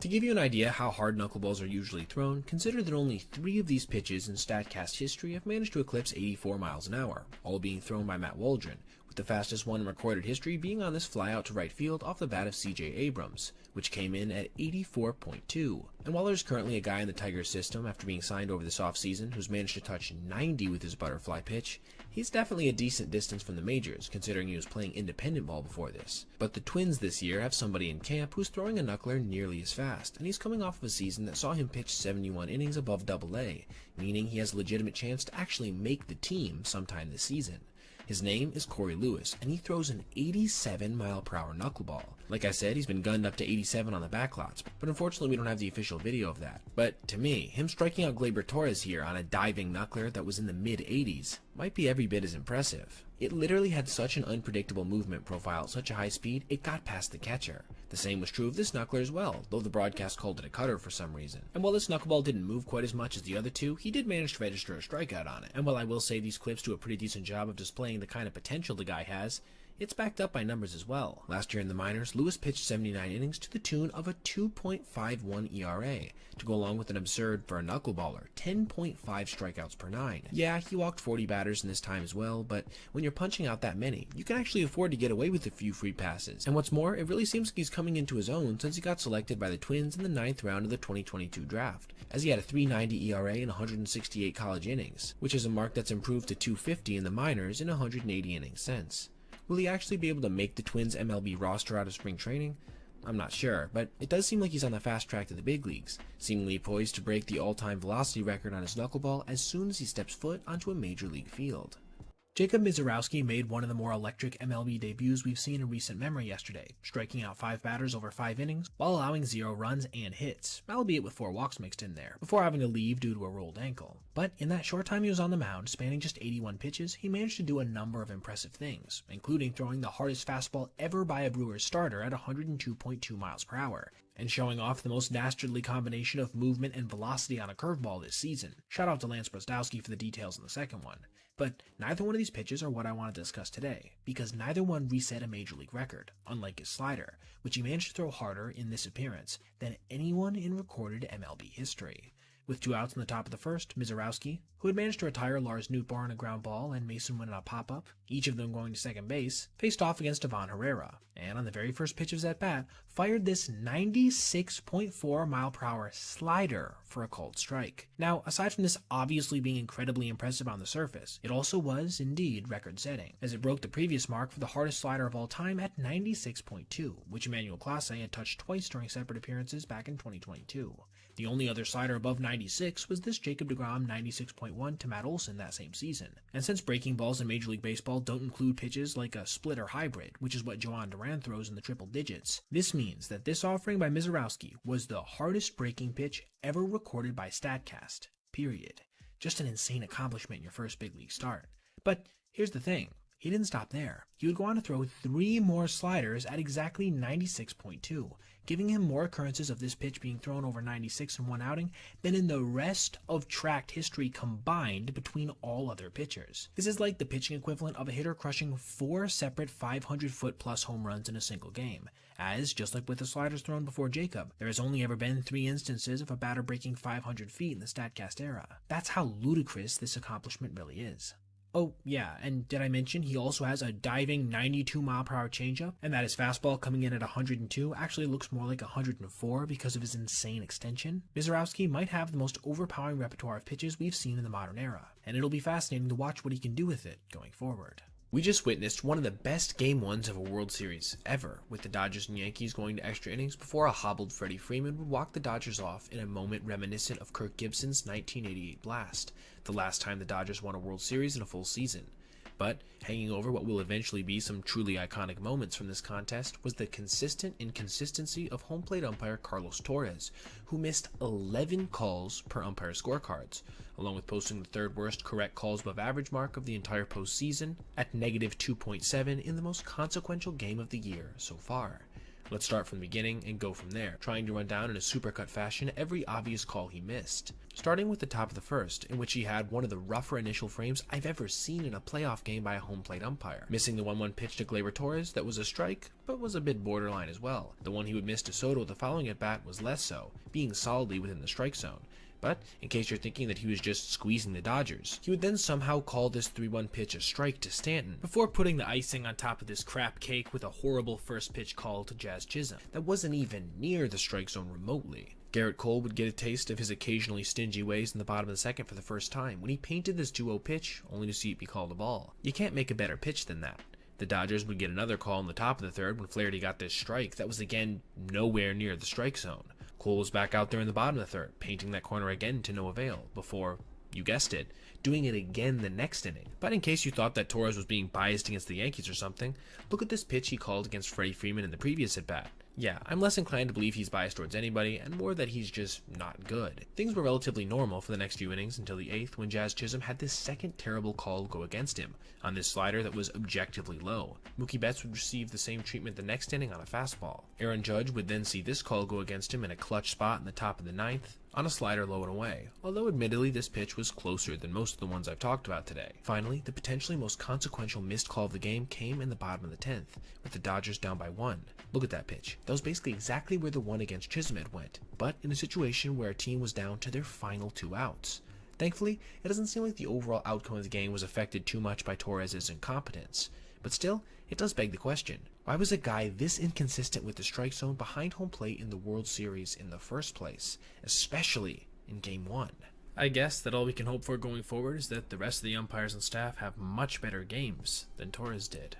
Speaker 1: To give you an idea how hard knuckleballs are usually thrown, consider that only 3 of these pitches in StatCast history have managed to eclipse 84 miles an hour, all being thrown by Matt Waldron, with the fastest one in recorded history being on this flyout to right field off the bat of CJ Abrams, which came in at 84.2. And while there's currently a guy in the Tigers system after being signed over this offseason who's managed to touch 90 with his butterfly pitch, he's definitely a decent distance from the majors, considering he was playing independent ball before this. But the Twins this year have somebody in camp who's throwing a knuckler nearly as fast, and he's coming off of a season that saw him pitch 71 innings above AA, meaning he has a legitimate chance to actually make the team sometime this season. His name is Corey Lewis, and he throws an 87-mile-per-hour knuckleball. Like I said, he's been gunned up to 87 on the backlots, but unfortunately we don't have the official video of that. But to me, him striking out Gleyber Torres here on a diving knuckler that was in the mid-80s might be every bit as impressive. It literally had such an unpredictable movement profile at such a high speed, it got past the catcher. The same was true of this knuckler as well, though the broadcast called it a cutter for some reason. And while this knuckleball didn't move quite as much as the other two, he did manage to register a strikeout on it. And while I will say these clips do a pretty decent job of displaying the kind of potential the guy has, it's backed up by numbers as well. Last year in the minors, Lewis pitched 79 innings to the tune of a 2.51 ERA, to go along with an absurd, for a knuckleballer, 10.5 strikeouts per 9. Yeah, he walked 40 batters in this time as well, but when you're punching out that many, you can actually afford to get away with a few free passes. And what's more, it really seems like he's coming into his own since he got selected by the Twins in the 9th round of the 2022 draft, as he had a 3.90 ERA in 168 college innings, which is a mark that's improved to 250 in the minors in 180 innings since. Will he actually be able to make the Twins MLB roster out of spring training? I'm not sure, but it does seem like he's on the fast track to the big leagues, seemingly poised to break the all-time velocity record on his knuckleball as soon as he steps foot onto a major league field. Jacob Misiorowski made one of the more electric MLB debuts we've seen in recent memory yesterday, striking out 5 batters over 5 innings, while allowing 0 runs and hits, albeit with 4 walks mixed in there, before having to leave due to a rolled ankle. But in that short time he was on the mound, spanning just 81 pitches, he managed to do a number of impressive things, including throwing the hardest fastball ever by a Brewers starter at 102.2 miles per hour. and showing off the most dastardly combination of movement and velocity on a curveball this season. Shout out to Lance Brostowski for the details in the second one. But neither one of these pitches are what I want to discuss today, because neither one reset a major league record, unlike his slider, which he managed to throw harder in this appearance than anyone in recorded MLB history. With 2 outs in the top of the first, Mizorowski, who had managed to retire Lars Nootbaar on a ground ball and Mason Wynn on a pop-up, each of them going to second base, faced off against Ivan Herrera, and on the very first pitch of his at-bat, fired this 96.4 mile-per-hour slider for a called strike. Now, aside from this obviously being incredibly impressive on the surface, it also was, indeed, record-setting, as it broke the previous mark for the hardest slider of all time at 96.2, which Emmanuel Clase had touched twice during separate appearances back in 2022. The only other slider above 96 was this Jacob deGrom 96.1 to Matt Olson that same season. And since breaking balls in Major League Baseball don't include pitches like a split or hybrid, which is what Joan Duran throws in the triple digits, this means that this offering by Mizorowski was the hardest breaking pitch ever recorded by StatCast. Period. Just an insane accomplishment in your first big league start. But here's the thing. He didn't stop there. He would go on to throw 3 more sliders at exactly 96.2, giving him more occurrences of this pitch being thrown over 96 in one outing than in the rest of tracked history combined between all other pitchers. This is like the pitching equivalent of a hitter crushing 4 separate 500-foot plus home runs in a single game, as, just like with the sliders thrown before Jacob, there has only ever been 3 instances of a batter breaking 500 feet in the StatCast era. That's how ludicrous this accomplishment really is. Oh, yeah, and did I mention he also has a diving 92 mile-per-hour changeup, and that his fastball coming in at 102 actually looks more like 104 because of his insane extension? Mizorowski might have the most overpowering repertoire of pitches we've seen in the modern era, and it'll be fascinating to watch what he can do with it going forward. We just witnessed one of the best Game 1s of a World Series ever, with the Dodgers and Yankees going to extra innings before a hobbled Freddie Freeman would walk the Dodgers off in a moment reminiscent of Kirk Gibson's 1988 blast, the last time the Dodgers won a World Series in a full season. But hanging over what will eventually be some truly iconic moments from this contest was the consistent inconsistency of home plate umpire Carlos Torres, who missed 11 calls per umpire scorecards, along with posting the 3rd worst correct calls above average mark of the entire postseason at -2.7 in the most consequential game of the year so far. Let's start from the beginning and go from there, trying to run down in a supercut fashion every obvious call he missed. Starting with the top of the first, in which he had one of the rougher initial frames I've ever seen in a playoff game by a home plate umpire, missing the 1-1 pitch to Gleyber Torres that was a strike, but was a bit borderline as well. The one he would miss to Soto the following at-bat was less so, being solidly within the strike zone. But, in case you're thinking that he was just squeezing the Dodgers, he would then somehow call this 3-1 pitch a strike to Stanton, before putting the icing on top of this crap cake with a horrible first pitch call to Jazz Chisholm that wasn't even near the strike zone remotely. Garrett Cole would get a taste of his occasionally stingy ways in the bottom of the second for the first time when he painted this 2-0 pitch, only to see it be called a ball. You can't make a better pitch than that. The Dodgers would get another call in the top of the third when Flaherty got this strike that was again nowhere near the strike zone. Cole was back out there in the bottom of the third, painting that corner again to no avail, before, you guessed it, doing it again the next inning. But in case you thought that Torres was being biased against the Yankees or something, look at this pitch he called against Freddie Freeman in the previous at-bat. Yeah, I'm less inclined to believe he's biased towards anybody, and more that he's just not good. Things were relatively normal for the next few innings until the 8th, when Jazz Chisholm had this second terrible call go against him, on this slider that was objectively low. Mookie Betts would receive the same treatment the next inning on a fastball. Aaron Judge would then see this call go against him in a clutch spot in the top of the 9th, on a slider low and away, although admittedly this pitch was closer than most of the ones I've talked about today. Finally, the potentially most consequential missed call of the game came in the bottom of the 10th, with the Dodgers down by 1. Look at that pitch. That was basically exactly where the one against Chisholm had went, but in a situation where a team was down to their final 2 outs. Thankfully, it doesn't seem like the overall outcome of the game was affected too much by Torres' incompetence. But still, it does beg the question, why was a guy this inconsistent with the strike zone behind home plate in the World Series in the first place, especially in Game 1? I guess that all we can hope for going forward is that the rest of the umpires and staff have much better games than Torres did.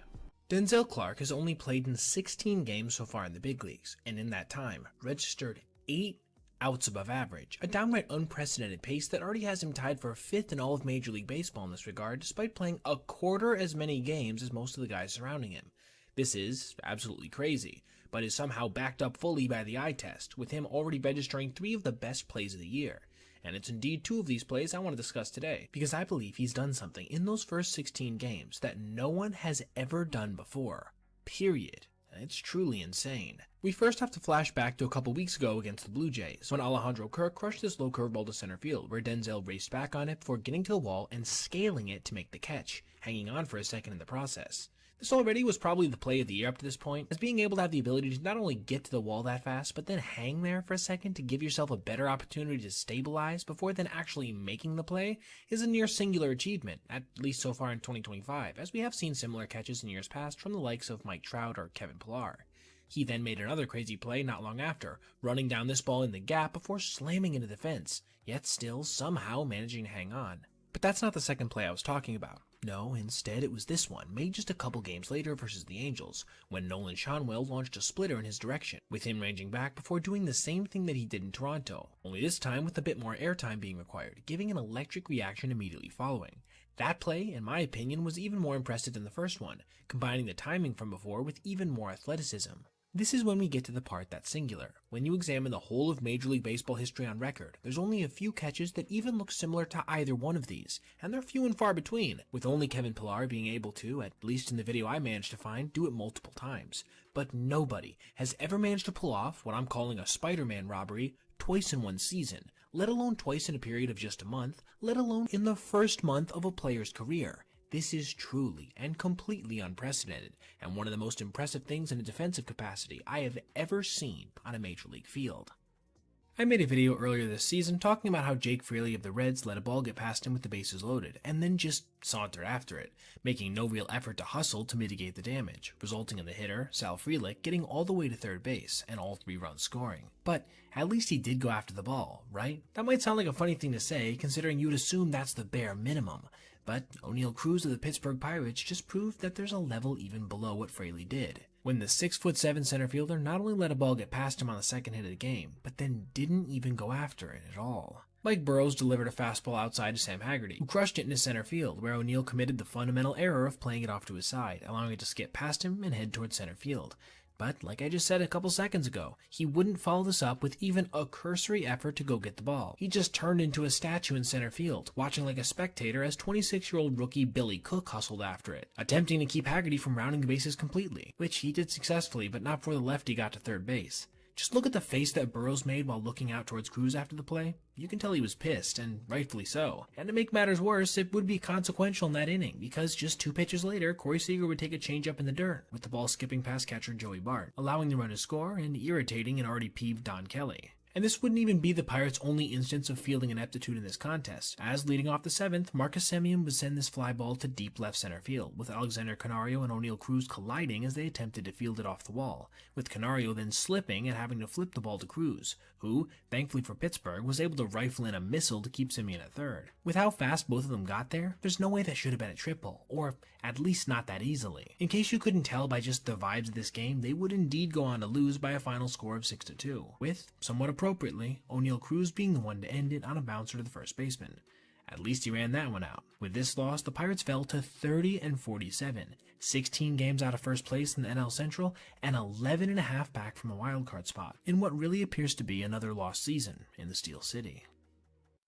Speaker 1: Denzel Clark has only played in 16 games so far in the big leagues, and in that time, registered 8 outs above average, a downright unprecedented pace that already has him tied for 5th in all of Major League Baseball in this regard, despite playing a quarter as many games as most of the guys surrounding him. This is absolutely crazy, but is somehow backed up fully by the eye test, with him already registering 3 of the best plays of the year. And it's indeed 2 of these plays I want to discuss today, because I believe he's done something in those first 16 games that no one has ever done before. Period. It's truly insane. We first have to flash back to a couple weeks ago against the Blue Jays, when Alejandro Kirk crushed this low curveball to center field, where Denzel raced back on it before getting to the wall and scaling it to make the catch, hanging on for a second in the process. This already was probably the play of the year up to this point, as being able to have the ability to not only get to the wall that fast, but then hang there for a second to give yourself a better opportunity to stabilize before then actually making the play is a near singular achievement, at least so far in 2025, as we have seen similar catches in years past from the likes of Mike Trout or Kevin Pillar. He then made another crazy play not long after, running down this ball in the gap before slamming into the fence, yet still somehow managing to hang on. But that's not the second play I was talking about. No, instead it was this one, made just a couple games later versus the Angels, when Nolan Schanuel launched a splitter in his direction, with him ranging back before doing the same thing that he did in Toronto, only this time with a bit more airtime being required, giving an electric reaction immediately following. That play, in my opinion, was even more impressive than the first one, combining the timing from before with even more athleticism. This is when we get to the part that's singular. When you examine the whole of Major League Baseball history on record, there's only a few catches that even look similar to either one of these, and they're few and far between, with only Kevin Pillar being able to, at least in the video I managed to find, do it multiple times. But nobody has ever managed to pull off what I'm calling a Spider-Man robbery twice in one season, let alone twice in a period of just a month, let alone in the first month of a player's career. This is truly and completely unprecedented, and one of the most impressive things in a defensive capacity I have ever seen on a major league field. I made a video earlier this season talking about how Jake Fraley of the Reds let a ball get past him with the bases loaded, and then just sauntered after it, making no real effort to hustle to mitigate the damage, resulting in the hitter, Sal Frelick, getting all the way to third base, and all 3 runs scoring. But at least he did go after the ball, right? That might sound like a funny thing to say, considering you'd assume that's the bare minimum. But O'Neal Cruz of the Pittsburgh Pirates just proved that there's a level even below what Fraley did, when the 6'7" center fielder not only let a ball get past him on the second hit of the game, but then didn't even go after it at all. Mike Burrows delivered a fastball outside to Sam Haggerty, who crushed it into center field, where O'Neal committed the fundamental error of playing it off to his side, allowing it to skip past him and head towards center field. But, like I just said a couple seconds ago, he wouldn't follow this up with even a cursory effort to go get the ball. He just turned into a statue in center field, watching like a spectator as 26-year-old rookie Billy Cook hustled after it, attempting to keep Haggerty from rounding the bases completely, which he did successfully, but not before the lefty got to third base. Just look at the face that Burrows made while looking out towards Cruz after the play. You can tell he was pissed, and rightfully so. And to make matters worse, it would be consequential in that inning, because just 2 pitches later, Corey Seager would take a changeup in the dirt, with the ball skipping past catcher Joey Bart, allowing the run to score and irritating an already peeved Don Kelly. And this wouldn't even be the Pirates' only instance of fielding ineptitude in this contest, as leading off the 7th, Marcus Semien would send this fly ball to deep left center field, with Alexander Canario and O'Neal Cruz colliding as they attempted to field it off the wall, with Canario then slipping and having to flip the ball to Cruz, who, thankfully for Pittsburgh, was able to rifle in a missile to keep Semien at third. With how fast both of them got there, there's no way that should have been a triple, or at least not that easily. In case you couldn't tell by just the vibes of this game, they would indeed go on to lose by a final score of 6-2, with, somewhat appropriately, O'Neal Cruz being the one to end it on a bouncer to the first baseman. At least he ran that one out. With this loss, the Pirates fell to 30-47, 16 games out of first place in the NL Central, and 11.5 back from a wildcard spot, in what really appears to be another lost season in the Steel City.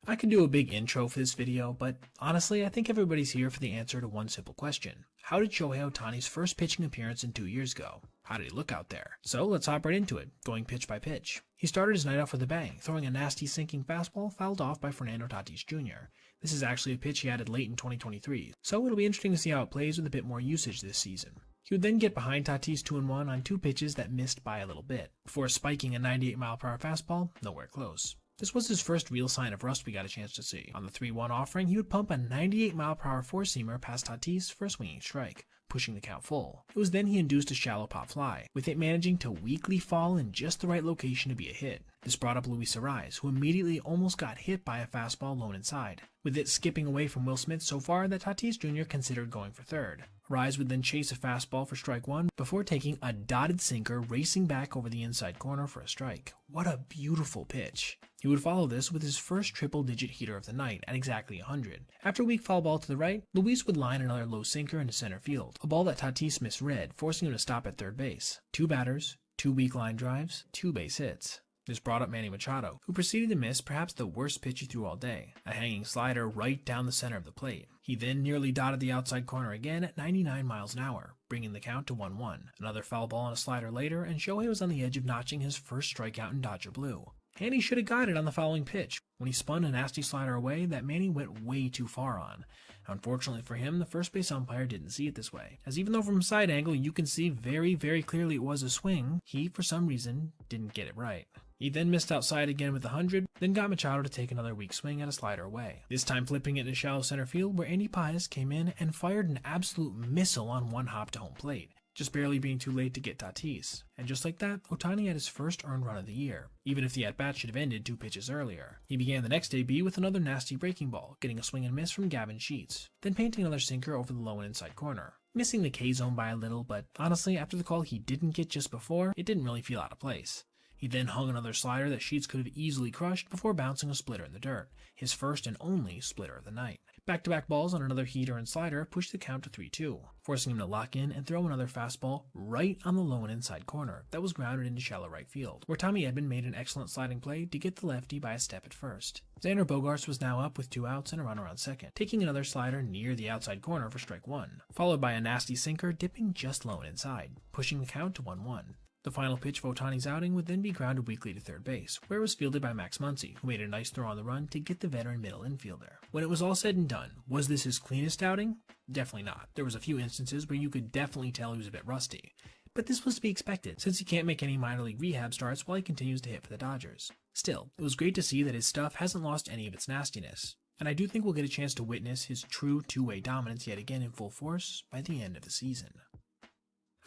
Speaker 1: I could do a big intro for this video, but honestly, I think everybody's here for the answer to one simple question. How did Shohei Ohtani's first pitching appearance in 2 years go? How did he look out there? So let's hop right into it, going pitch by pitch. He started his night off with a bang, throwing a nasty sinking fastball fouled off by Fernando Tatis Jr. This is actually a pitch he added late in 2023, so it'll be interesting to see how it plays with a bit more usage this season. He would then get behind Tatis 2-1 on 2 pitches that missed by a little bit, before spiking a 98-mile-per-hour fastball nowhere close. This was his first real sign of rust we got a chance to see. On the 3-1 offering, he would pump a 98-mile-per-hour four-seamer past Tatis for a swinging strike, pushing the count full. It was then he induced a shallow pop fly, with it managing to weakly fall in just the right location to be a hit. This brought up Luis Arraez, who immediately almost got hit by a fastball low inside, with it skipping away from Will Smith so far that Tatis Jr. considered going for third. Arraez would then chase a fastball for strike 1 before taking a dotted sinker racing back over the inside corner for a strike. What a beautiful pitch. He would follow this with his first triple-digit heater of the night at exactly 100. After a weak foul ball to the right, Luis would line another low sinker into center field, a ball that Tatis misread, forcing him to stop at third base. 2 batters, 2 weak line drives, 2 base hits. This brought up Manny Machado, who proceeded to miss perhaps the worst pitch he threw all day, a hanging slider right down the center of the plate. He then nearly dotted the outside corner again at 99 miles an hour, bringing the count to 1-1. Another foul ball and a slider later, and Shohei was on the edge of notching his first strikeout in Dodger blue. And he should have got it on the following pitch, when he spun a nasty slider away that Manny went way too far on. Unfortunately for him, the first base umpire didn't see it this way, as even though from a side angle you can see very, very clearly it was a swing, he, for some reason, didn't get it right. He then missed outside again with 100, then got Machado to take another weak swing at a slider away, this time flipping it into shallow center field where Andy Paez came in and fired an absolute missile on one hop to home plate, just barely being too late to get Tatis. And just like that, Ohtani had his first earned run of the year, even if the at-bat should have ended 2 pitches earlier. He began the next AB with another nasty breaking ball, getting a swing and miss from Gavin Sheets, then painting another sinker over the low and inside corner. Missing the K-zone by a little, but honestly, after the call he didn't get just before, it didn't really feel out of place. He then hung another slider that Sheets could have easily crushed before bouncing a splitter in the dirt, his first and only splitter of the night. Back-to-back balls on another heater and slider pushed the count to 3-2, forcing him to lock in and throw another fastball right on the low and inside corner that was grounded into shallow right field, where Tommy Edman made an excellent sliding play to get the lefty by a step at first. Xander Bogaerts was now up with 2 outs and a runner on second, taking another slider near the outside corner for strike 1, followed by a nasty sinker dipping just low and inside, pushing the count to 1-1. The final pitch for Ohtani's outing would then be grounded weakly to third base, where it was fielded by Max Muncy, who made a nice throw on the run to get the veteran middle infielder. When it was all said and done, was this his cleanest outing? Definitely not. There was a few instances where you could definitely tell he was a bit rusty. But this was to be expected, since he can't make any minor league rehab starts while he continues to hit for the Dodgers. Still, it was great to see that his stuff hasn't lost any of its nastiness, and I do think we'll get a chance to witness his true two-way dominance yet again in full force by the end of the season.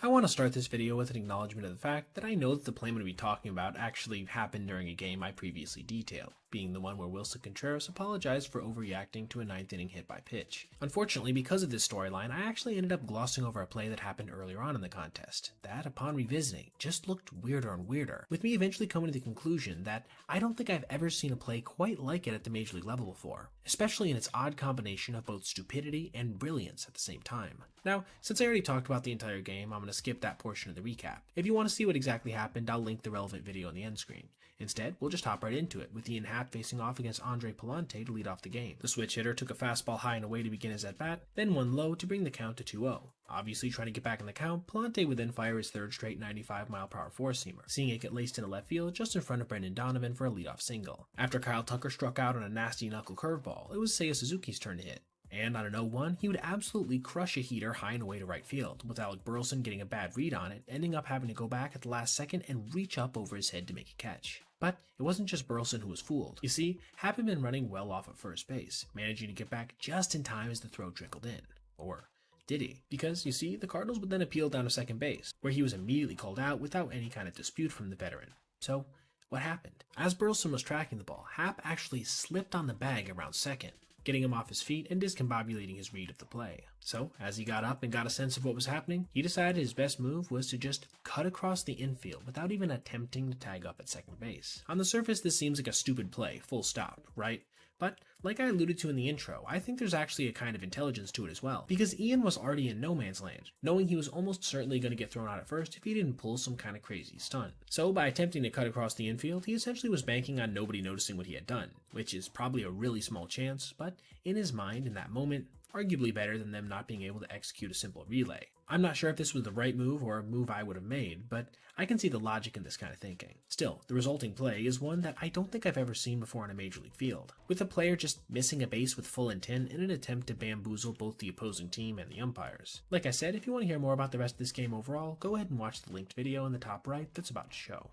Speaker 1: I want to start this video with an acknowledgement of the fact that I know that the play I'm going to be talking about actually happened during a game I previously detailed, being the one where Wilson Contreras apologized for overreacting to a 9th inning hit by pitch. Unfortunately, because of this storyline, I actually ended up glossing over a play that happened earlier on in the contest, that, upon revisiting, just looked weirder and weirder, with me eventually coming to the conclusion that I don't think I've ever seen a play quite like it at the major league level before, especially in its odd combination of both stupidity and brilliance at the same time. Now, since I already talked about the entire game, I'm going to skip that portion of the recap. If you want to see what exactly happened, I'll link the relevant video on the end screen. Instead, we'll just hop right into it, with Ian Happ facing off against Andre Palante to lead off the game. The switch hitter took a fastball high and away to begin his at-bat, then one low to bring the count to 2-0. Obviously trying to get back in the count, Palante would then fire his third straight 95-mile-per-hour four-seamer, seeing it get laced into left field just in front of Brendan Donovan for a leadoff single. After Kyle Tucker struck out on a nasty knuckle curveball, it was Seiya Suzuki's turn to hit. And on an 0-1, he would absolutely crush a heater high and away to right field, with Alec Burleson getting a bad read on it, ending up having to go back at the last second and reach up over his head to make a catch. But it wasn't just Burleson who was fooled. You see, Happ had been running well off at first base, managing to get back just in time as the throw trickled in. Or did he? Because, you see, the Cardinals would then appeal down to second base, where he was immediately called out without any kind of dispute from the veteran. So, what happened? As Burleson was tracking the ball, Happ actually slipped on the bag around second, getting him off his feet and discombobulating his read of the play. So, as he got up and got a sense of what was happening, he decided his best move was to just cut across the infield without even attempting to tag up at second base. On the surface, this seems like a stupid play, full stop, right? But, like I alluded to in the intro, I think there's actually a kind of intelligence to it as well, because Ian was already in no man's land, knowing he was almost certainly going to get thrown out at first if he didn't pull some kind of crazy stunt. So by attempting to cut across the infield, he essentially was banking on nobody noticing what he had done, which is probably a really small chance, but in his mind in that moment, arguably better than them not being able to execute a simple relay. I'm not sure if this was the right move or a move I would have made, but I can see the logic in this kind of thinking. Still, the resulting play is one that I don't think I've ever seen before on a major league field, with a player just missing a base with full intent in an attempt to bamboozle both the opposing team and the umpires. Like I said, if you want to hear more about the rest of this game overall, go ahead and watch the linked video in the top right that's about to show.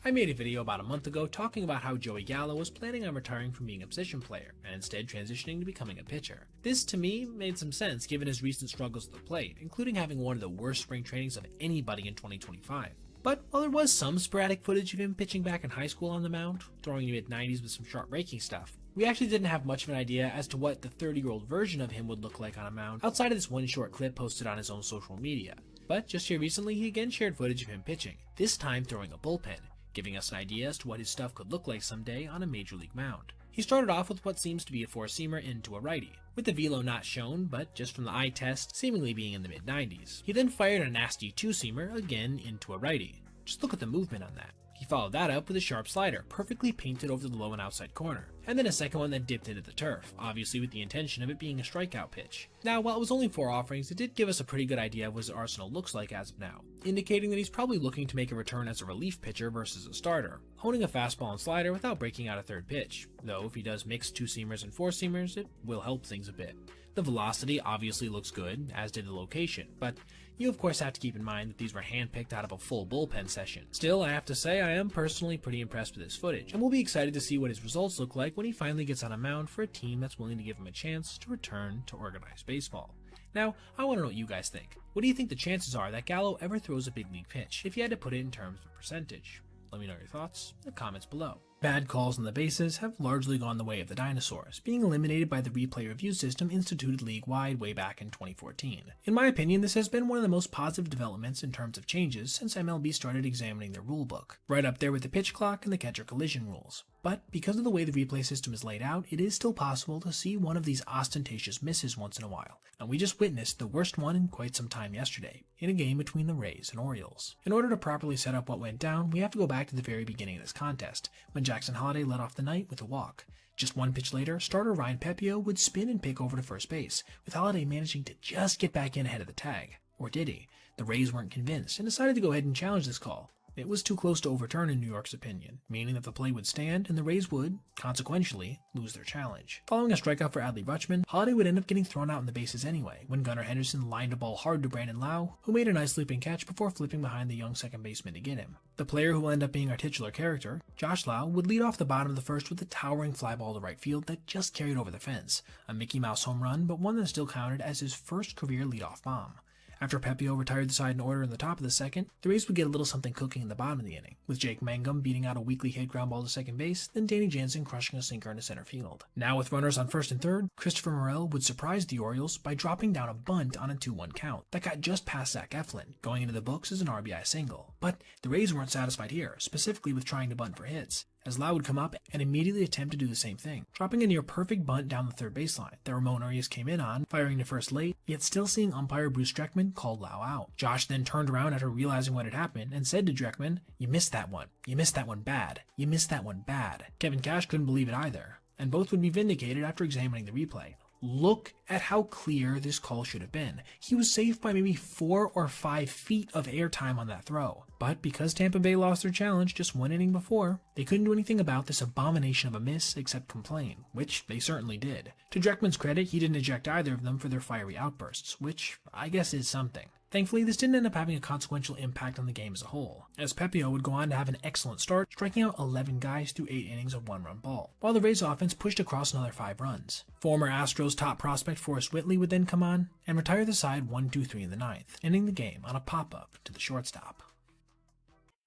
Speaker 1: I made a video about a month ago talking about how Joey Gallo was planning on retiring from being a position player and instead transitioning to becoming a pitcher. This to me made some sense given his recent struggles at the plate, including having one of the worst spring trainings of anybody in 2025. But while there was some sporadic footage of him pitching back in high school on the mound, throwing in the mid-90s with some sharp breaking stuff, we actually didn't have much of an idea as to what the 30-year-old version of him would look like on a mound outside of this one short clip posted on his own social media. But just here recently, he again shared footage of him pitching, this time throwing a bullpen, giving us an idea as to what his stuff could look like someday on a major league mound. He started off with what seems to be a four-seamer into a righty, with the velo not shown, but just from the eye test seemingly being in the mid-90s. He then fired a nasty two-seamer, again into a righty. Just look at the movement on that. He followed that up with a sharp slider, perfectly painted over the low and outside corner, and then a second one that dipped into the turf, obviously with the intention of it being a strikeout pitch. Now, while it was only 4 offerings, it did give us a pretty good idea of what his arsenal looks like as of now, indicating that he's probably looking to make a return as a relief pitcher versus a starter, honing a fastball and slider without breaking out a third pitch, though if he does mix 2-seamers and 4-seamers, it will help things a bit. The velocity obviously looks good, as did the location, but you of course have to keep in mind that these were handpicked out of a full bullpen session. Still, I have to say I am personally pretty impressed with this footage, and we'll be excited to see what his results look like when he finally gets on a mound for a team that's willing to give him a chance to return to organized baseball. Now, I want to know what you guys think. What do you think the chances are that Gallo ever throws a big league pitch, if you had to put it in terms of percentage? Let me know your thoughts in the comments below. Bad calls on the bases have largely gone the way of the dinosaurs, being eliminated by the replay review system instituted league-wide way back in 2014. In my opinion, this has been one of the most positive developments in terms of changes since MLB started examining their rulebook, right up there with the pitch clock and the catcher collision rules. But because of the way the replay system is laid out, it is still possible to see one of these ostentatious misses once in a while, and we just witnessed the worst one in quite some time yesterday, in a game between the Rays and Orioles. In order to properly set up what went down, we have to go back to the very beginning of this contest, when Jackson Holliday led off the night with a walk. Just one pitch later, starter Ryan Pepiot would spin and pick over to first base, with Holliday managing to just get back in ahead of the tag. Or did he? The Rays weren't convinced and decided to go ahead and challenge this call. It was too close to overturn in New York's opinion, meaning that the play would stand and the Rays would, consequentially, lose their challenge. Following a strikeout for Adley Rutschman, Holliday would end up getting thrown out in the bases anyway, when Gunnar Henderson lined a ball hard to Brandon Lau, who made a nice leaping catch before flipping behind the young second baseman to get him. The player who will end up being our titular character, Josh Lau, would lead off the bottom of the first with a towering fly ball to right field that just carried over the fence, a Mickey Mouse home run, but one that still counted as his first career leadoff bomb. After Pepiot retired the side in order in the top of the second, the Rays would get a little something cooking in the bottom of the inning, with Jake Mangum beating out a weakly hit ground ball to second base, then Danny Jansen crushing a sinker into center field. Now with runners on first and third, Christopher Morel would surprise the Orioles by dropping down a bunt on a 2-1 count that got just past Zach Eflin, going into the books as an RBI single. But the Rays weren't satisfied here, specifically with trying to bunt for hits, as Lau would come up and immediately attempt to do the same thing, dropping a near perfect bunt down the third baseline that Ramon Arias came in on, firing to first late, yet still seeing umpire Bruce Dreckman call Lau out. Josh then turned around after realizing what had happened and said to Dreckman, "You missed that one. You missed that one bad. You missed that one bad." Kevin Cash couldn't believe it either, and both would be vindicated after examining the replay. Look at how clear this call should have been. He was safe by maybe 4 or 5 feet of airtime on that throw. But because Tampa Bay lost their challenge just 1 inning before, they couldn't do anything about this abomination of a miss except complain, which they certainly did. To Dreckman's credit, he didn't eject either of them for their fiery outbursts, which I guess is something. Thankfully, this didn't end up having a consequential impact on the game as a whole, as Pepiot would go on to have an excellent start, striking out 11 guys through 8 innings of 1-run ball, while the Rays offense pushed across another 5 runs. Former Astros top prospect Forrest Whitley would then come on and retire the side 1-2-3 in the 9th, ending the game on a pop-up to the shortstop.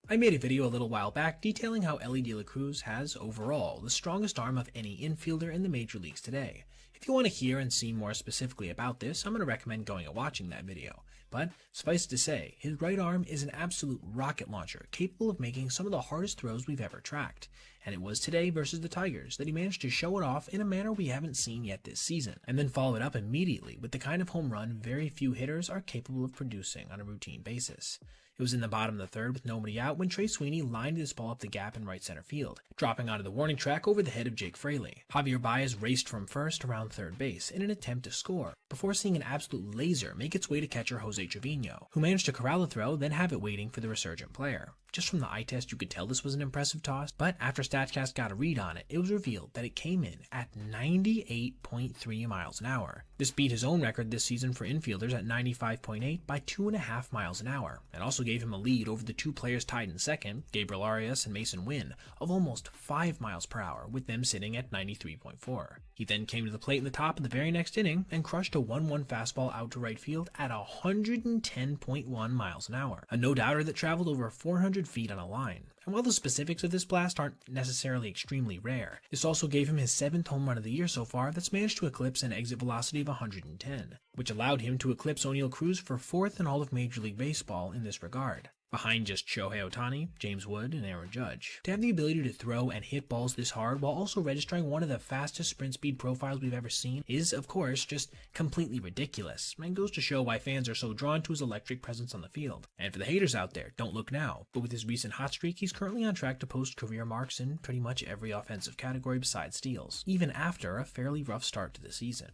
Speaker 1: I made a video a little while back detailing how Elly De La Cruz has, overall, the strongest arm of any infielder in the major leagues today. If you want to hear and see more specifically about this, I'm going to recommend going and watching that video. But suffice to say, his right arm is an absolute rocket launcher, capable of making some of the hardest throws we've ever tracked. And it was today versus the Tigers that he managed to show it off in a manner we haven't seen yet this season, and then follow it up immediately with the kind of home run very few hitters are capable of producing on a routine basis. It was in the bottom of the third with nobody out when Trey Sweeney lined this ball up the gap in right center field, dropping onto the warning track over the head of Jake Fraley. Javier Baez raced from first around third base in an attempt to score, before seeing an absolute laser make its way to catcher Jose Trevino, who managed to corral the throw, then have it waiting for the resurgent player. Just from the eye test you could tell this was an impressive toss, but after StatCast got a read on it, it was revealed that it came in at 98.3 miles an hour. This beat his own record this season for infielders at 95.8 by 2.5 miles an hour, and also gave him a lead over the 2 players tied in second, Gabriel Arias and Mason Wynn, of almost 5 miles per hour, with them sitting at 93.4. He then came to the plate in the top of the very next inning and crushed a 1-1 fastball out to right field at 110.1 miles an hour, a no-doubter that traveled over 400 feet on a line. And while the specifics of this blast aren't necessarily extremely rare, this also gave him his 7th home run of the year so far that's managed to eclipse an exit velocity of 110, which allowed him to eclipse O'Neal Cruz for 4th in all of Major League Baseball in this regard. behind just Shohei Ohtani, James Wood, and Aaron Judge. To have the ability to throw and hit balls this hard while also registering one of the fastest sprint speed profiles we've ever seen is, of course, just completely ridiculous, and goes to show why fans are so drawn to his electric presence on the field. And for the haters out there, don't look now, but with his recent hot streak, he's currently on track to post career marks in pretty much every offensive category besides steals, even after a fairly rough start to the season.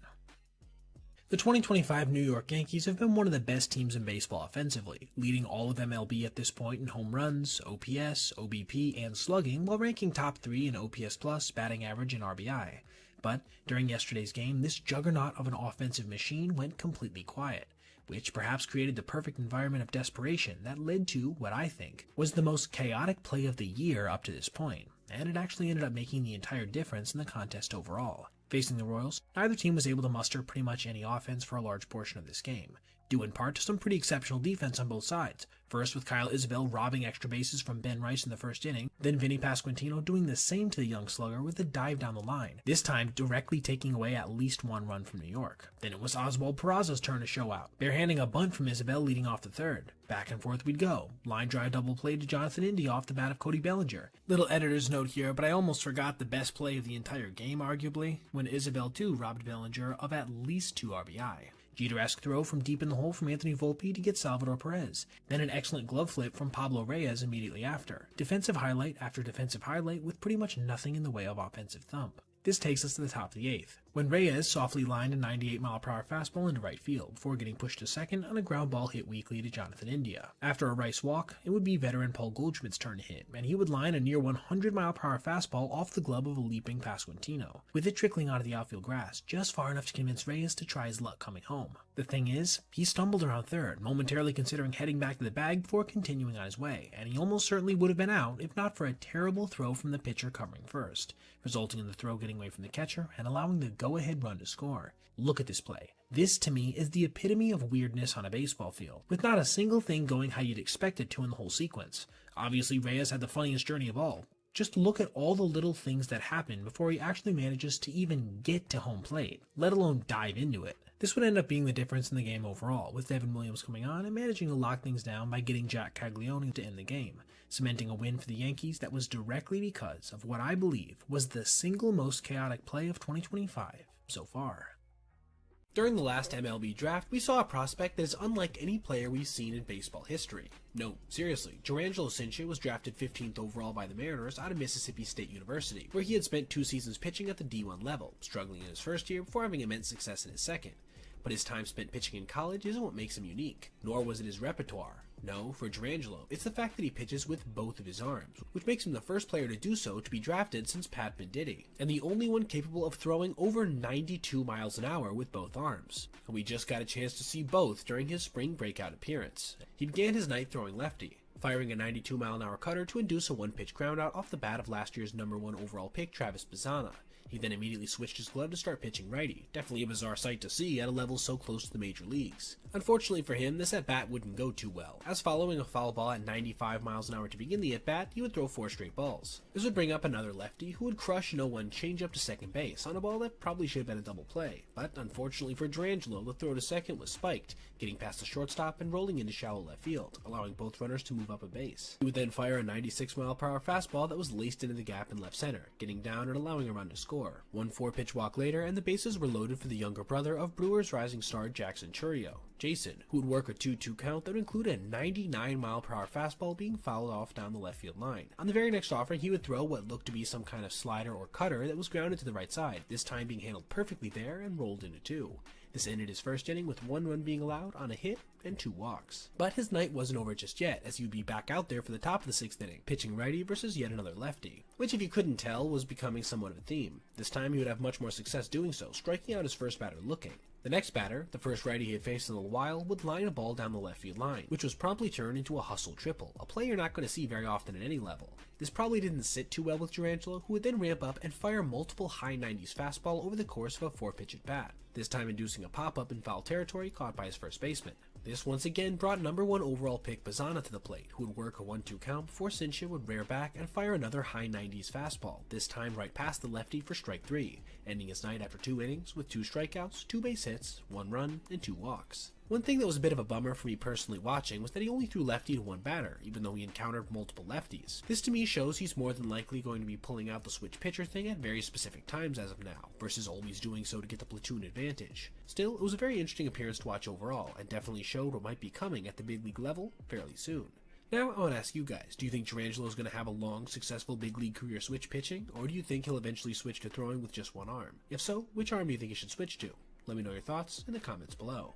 Speaker 1: The 2025 New York Yankees have been one of the best teams in baseball offensively, leading all of MLB at this point in home runs, OPS, OBP, and slugging, while ranking top 3 in OPS+, batting average, and RBI. But during yesterday's game, this juggernaut of an offensive machine went completely quiet, which perhaps created the perfect environment of desperation that led to what I think was the most chaotic play of the year up to this point, and it actually ended up making the entire difference in the contest overall. Facing the Royals, neither team was able to muster pretty much any offense for a large portion of this game, due in part to some pretty exceptional defense on both sides. First with Kyle Isabel robbing extra bases from Ben Rice in the first inning, then Vinny Pasquantino doing the same to the young slugger with a dive down the line, this time directly taking away at least one run from New York. Then it was Oswald Peraza's turn to show out, barehanding a bunt from Isabel leading off the third. Back and forth we'd go, line drive double play to Jonathan India off the bat of Cody Bellinger. Little editor's note here, but I almost forgot the best play of the entire game arguably, when Isabel too robbed Bellinger of at least 2 RBI. Jeter-esque throw from deep in the hole from Anthony Volpe to get Salvador Perez. Then an excellent glove flip from Pablo Reyes immediately after. Defensive highlight after defensive highlight with pretty much nothing in the way of offensive thump. This takes us to the top of the 8th, when Reyes softly lined a 98-mile-per-hour fastball into right field before getting pushed to second on a ground ball hit weakly to Jonathan India. After a Rice walk, it would be veteran Paul Goldschmidt's turn to hit, and he would line a near 100-mile-per-hour fastball off the glove of a leaping Pasquantino, with it trickling onto the outfield grass, just far enough to convince Reyes to try his luck coming home. The thing is, he stumbled around third, momentarily considering heading back to the bag before continuing on his way, and he almost certainly would have been out if not for a terrible throw from the pitcher covering first, resulting in the throw getting away from the catcher and allowing the go-ahead run to score. Look at this play. This, to me, is the epitome of weirdness on a baseball field, with not a single thing going how you'd expect it to in the whole sequence. Obviously, Reyes had the funniest journey of all. Just look at all the little things that happen before he actually manages to even get to home plate, let alone dive into it. This would end up being the difference in the game overall, with Devin Williams coming on and managing to lock things down by getting Jack Caglione to end the game, cementing a win for the Yankees that was directly because of what I believe was the single most chaotic play of 2025 so far. During the last MLB draft, we saw a prospect that is unlike any player we've seen in baseball history. No, seriously, Jurrangelo Cincha was drafted 15th overall by the Mariners out of Mississippi State University, where he had spent 2 seasons pitching at the D1 level, struggling in his first year before having immense success in his second. But his time spent pitching in college isn't what makes him unique, nor was it his repertoire. No, for Jurrangelo, it's the fact that he pitches with both of his arms, which makes him the first player to do so to be drafted since Pat Venditti, and the only one capable of throwing over 92 miles an hour with both arms. And we just got a chance to see both during his spring breakout appearance. He began his night throwing lefty, firing a 92-mile-an-hour cutter to induce a one-pitch groundout off the bat of last year's #1 overall pick Travis Bazzana. He then immediately switched his glove to start pitching righty, definitely a bizarre sight to see at a level so close to the major leagues. Unfortunately for him, this at-bat wouldn't go too well, as following a foul ball at 95 miles an hour to begin the at-bat, he would throw 4 straight balls. This would bring up another lefty who would crush no one changeup to second base on a ball that probably should have been a double play, but unfortunately for Jurrangelo, the throw to second was spiked, getting past the shortstop and rolling into shallow left field, allowing both runners to move up a base. He would then fire a 96-mile-per-hour fastball that was laced into the gap in left center, getting down and allowing a run to score. One 4-pitch walk later, and the bases were loaded for the younger brother of Brewers rising star Jackson Chourio, Jason, who would work a 2-2 count that would include a 99-mile-per-hour fastball being fouled off down the left field line. On the very next offering, he would throw what looked to be some kind of slider or cutter that was grounded to the right side, this time being handled perfectly there and rolled into 2. This ended his first inning with 1 run being allowed on a hit and 2 walks. But his night wasn't over just yet, as he would be back out there for the top of the 6th inning, pitching righty versus yet another lefty, which if you couldn't tell was becoming somewhat of a theme. This time he would have much more success doing so, striking out his first batter looking. The next batter, the first righty he had faced in a little while, would line a ball down the left field line, which was promptly turned into a hustle triple, a play you're not going to see very often at any level. This probably didn't sit too well with Jurrangelo, who would then ramp up and fire multiple high 90s fastball over the course of a 4-pitch at bat, this time inducing a pop-up in foul territory caught by his first baseman. This once again brought #1 overall pick Bazzana to the plate, who would work a 1-2 count before Cincha would rear back and fire another high 90s fastball, this time right past the lefty for strike 3, ending his night after 2 innings with 2 strikeouts, 2 base hits, 1 run, and 2 walks. One thing that was a bit of a bummer for me personally watching was that he only threw lefty to one batter, even though he encountered multiple lefties. This to me shows he's more than likely going to be pulling out the switch pitcher thing at very specific times as of now, versus always doing so to get the platoon advantage. Still, it was a very interesting appearance to watch overall, and definitely showed what might be coming at the big league level fairly soon. Now, I want to ask you guys, do you think Jurangelo is going to have a long, successful big league career switch pitching, or do you think he'll eventually switch to throwing with just one arm? If so, which arm do you think he should switch to? Let me know your thoughts in the comments below.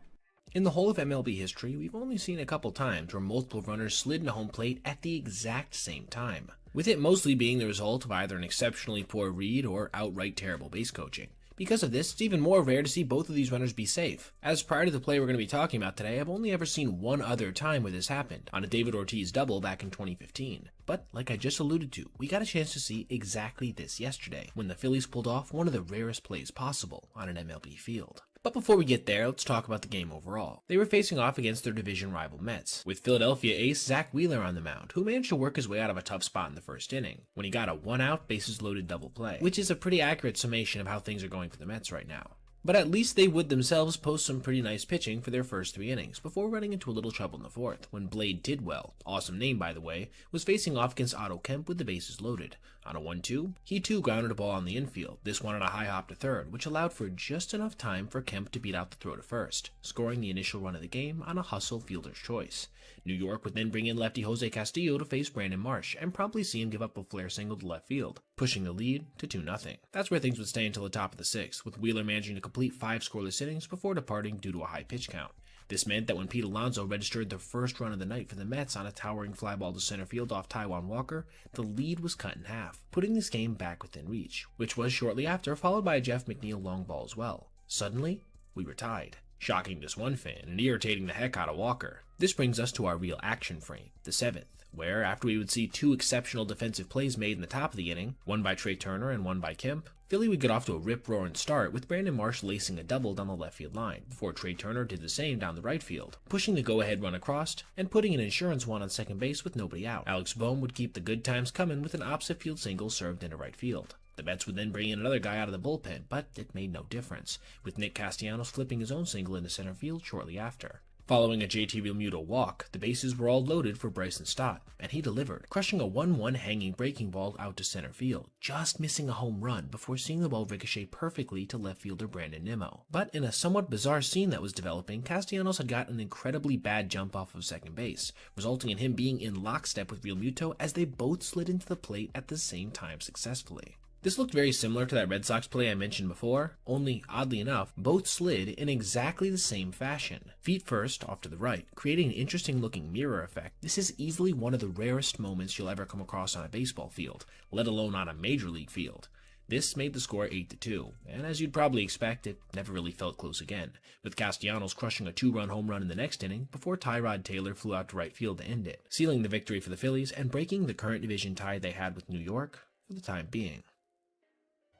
Speaker 1: In the whole of MLB history, we've only seen a couple times where multiple runners slid into home plate at the exact same time, with it mostly being the result of either an exceptionally poor read or outright terrible base coaching. Because of this, it's even more rare to see both of these runners be safe. As prior to the play we're going to be talking about today, I've only ever seen one other time where this happened, on a David Ortiz double back in 2015. But, like I just alluded to, we got a chance to see exactly this yesterday, when the Phillies pulled off one of the rarest plays possible on an MLB field. But before we get there, let's talk about the game overall. They were facing off against their division rival Mets, with Philadelphia ace Zach Wheeler on the mound, who managed to work his way out of a tough spot in the first inning, when he got a one-out, bases-loaded double play, which is a pretty accurate summation of how things are going for the Mets right now. But at least they would themselves post some pretty nice pitching for their first 3 innings, before running into a little trouble in the 4th, when Blade Tidwell, awesome name by the way, was facing off against Otto Kemp with the bases loaded. On a 1-2, he too grounded a ball on the infield, this one on a high hop to third, which allowed for just enough time for Kemp to beat out the throw to first, scoring the initial run of the game on a hustle fielder's choice. New York would then bring in lefty Jose Castillo to face Brandon Marsh, and promptly see him give up a flare single to left field, pushing the lead to 2-0. That's where things would stay until the top of the 6th, with Wheeler managing to complete 5 scoreless innings before departing due to a high pitch count. This meant that when Pete Alonso registered the first run of the night for the Mets on a towering fly ball to center field off Taijuan Walker, the lead was cut in half, putting this game back within reach, which was shortly after followed by a Jeff McNeil long ball as well. Suddenly, we were tied. Shocking just one fan and irritating the heck out of Walker. This brings us to our real action frame, the 7th, where after we would see 2 exceptional defensive plays made in the top of the inning, one by Trey Turner and one by Kemp, Philly would get off to a rip-roaring start with Brandon Marsh lacing a double down the left field line, before Trey Turner did the same down the right field, pushing the go-ahead run across, and putting an insurance one on second base with nobody out. Alex Bohm would keep the good times coming with an opposite field single served into right field. The Mets would then bring in another guy out of the bullpen, but it made no difference, with Nick Castellanos flipping his own single into center field shortly after. Following a JT Realmuto walk, the bases were all loaded for Bryson Stott, and he delivered, crushing a 1-1 hanging breaking ball out to center field, just missing a home run before seeing the ball ricochet perfectly to left fielder Brandon Nimmo. But in a somewhat bizarre scene that was developing, Castellanos had got an incredibly bad jump off of second base, resulting in him being in lockstep with Realmuto as they both slid into the plate at the same time successfully. This looked very similar to that Red Sox play I mentioned before, only, oddly enough, both slid in exactly the same fashion. Feet first, off to the right, creating an interesting looking mirror effect. This is easily one of the rarest moments you'll ever come across on a baseball field, let alone on a major league field. This made the score 8-2, and as you'd probably expect, it never really felt close again, with Castellanos crushing a 2-run home run in the next inning before Tyrod Taylor flew out to right field to end it, sealing the victory for the Phillies and breaking the current division tie they had with New York for the time being.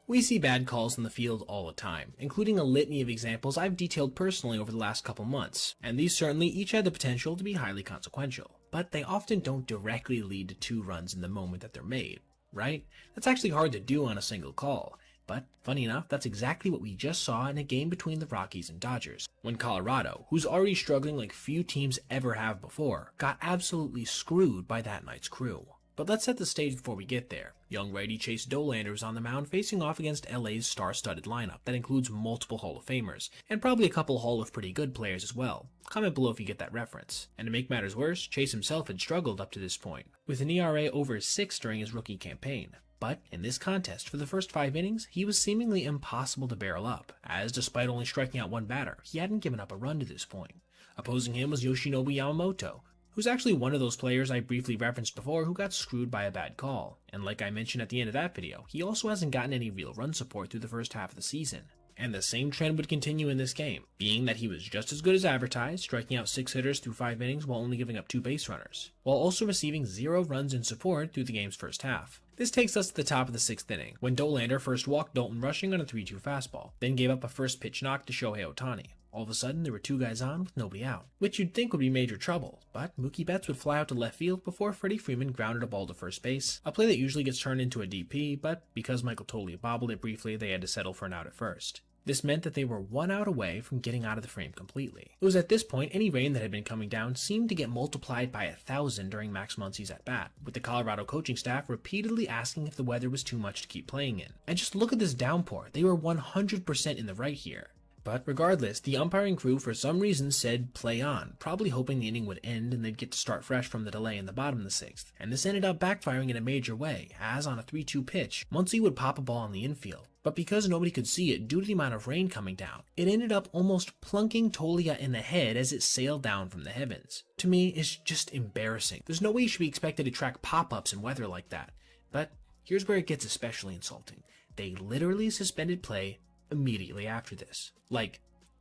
Speaker 1: We see bad calls in the field all the time, including a litany of examples I've detailed personally over the last couple months, and these certainly each had the potential to be highly consequential, but they often don't directly lead to 2 runs in the moment that they're made, right? That's actually hard to do on a single call, but funny enough, that's exactly what we just saw in a game between the Rockies and Dodgers, when Colorado, who's already struggling like few teams ever have before, got absolutely screwed by that night's crew. But let's set the stage before we get there. Young righty Chase Dollander is on the mound facing off against LA's star-studded lineup that includes multiple Hall of Famers, and probably a couple Hall of Pretty Good players as well. Comment below if you get that reference. And to make matters worse, Chase himself had struggled up to this point, with an ERA over 6 during his rookie campaign. But in this contest, for the first 5 innings, he was seemingly impossible to barrel up, as despite only striking out 1 batter, he hadn't given up a run to this point. Opposing him was Yoshinobu Yamamoto, who's actually one of those players I briefly referenced before who got screwed by a bad call. And like I mentioned at the end of that video, he also hasn't gotten any real run support through the first half of the season. And the same trend would continue in this game, being that he was just as good as advertised, striking out 6 hitters through 5 innings while only giving up 2 base runners, while also receiving 0 runs in support through the game's first half. This takes us to the top of the 6th inning, when Dollander first walked Dalton Rushing on a 3-2 fastball, then gave up a first pitch knock to Shohei Ohtani. All of a sudden, there were 2 guys on with nobody out, which you'd think would be major trouble, but Mookie Betts would fly out to left field before Freddie Freeman grounded a ball to first base, a play that usually gets turned into a DP, but because Michael Toglia bobbled it briefly, they had to settle for an out at first. This meant that they were 1 out away from getting out of the frame completely. It was at this point any rain that had been coming down seemed to get multiplied by 1,000 during Max Muncy's at-bat, with the Colorado coaching staff repeatedly asking if the weather was too much to keep playing in. And just look at this downpour, they were 100% in the right here. But regardless, the umpiring crew for some reason said play on, probably hoping the inning would end and they'd get to start fresh from the delay in the bottom of the 6th. And this ended up backfiring in a major way, as on a 3-2 pitch, Muncy would pop a ball in the infield. But because nobody could see it due to the amount of rain coming down, it ended up almost plunking Tolia in the head as it sailed down from the heavens. To me, it's just embarrassing. There's no way you should be expected to track pop-ups in weather like that. But here's where it gets especially insulting. They literally suspended play immediately after this. Like,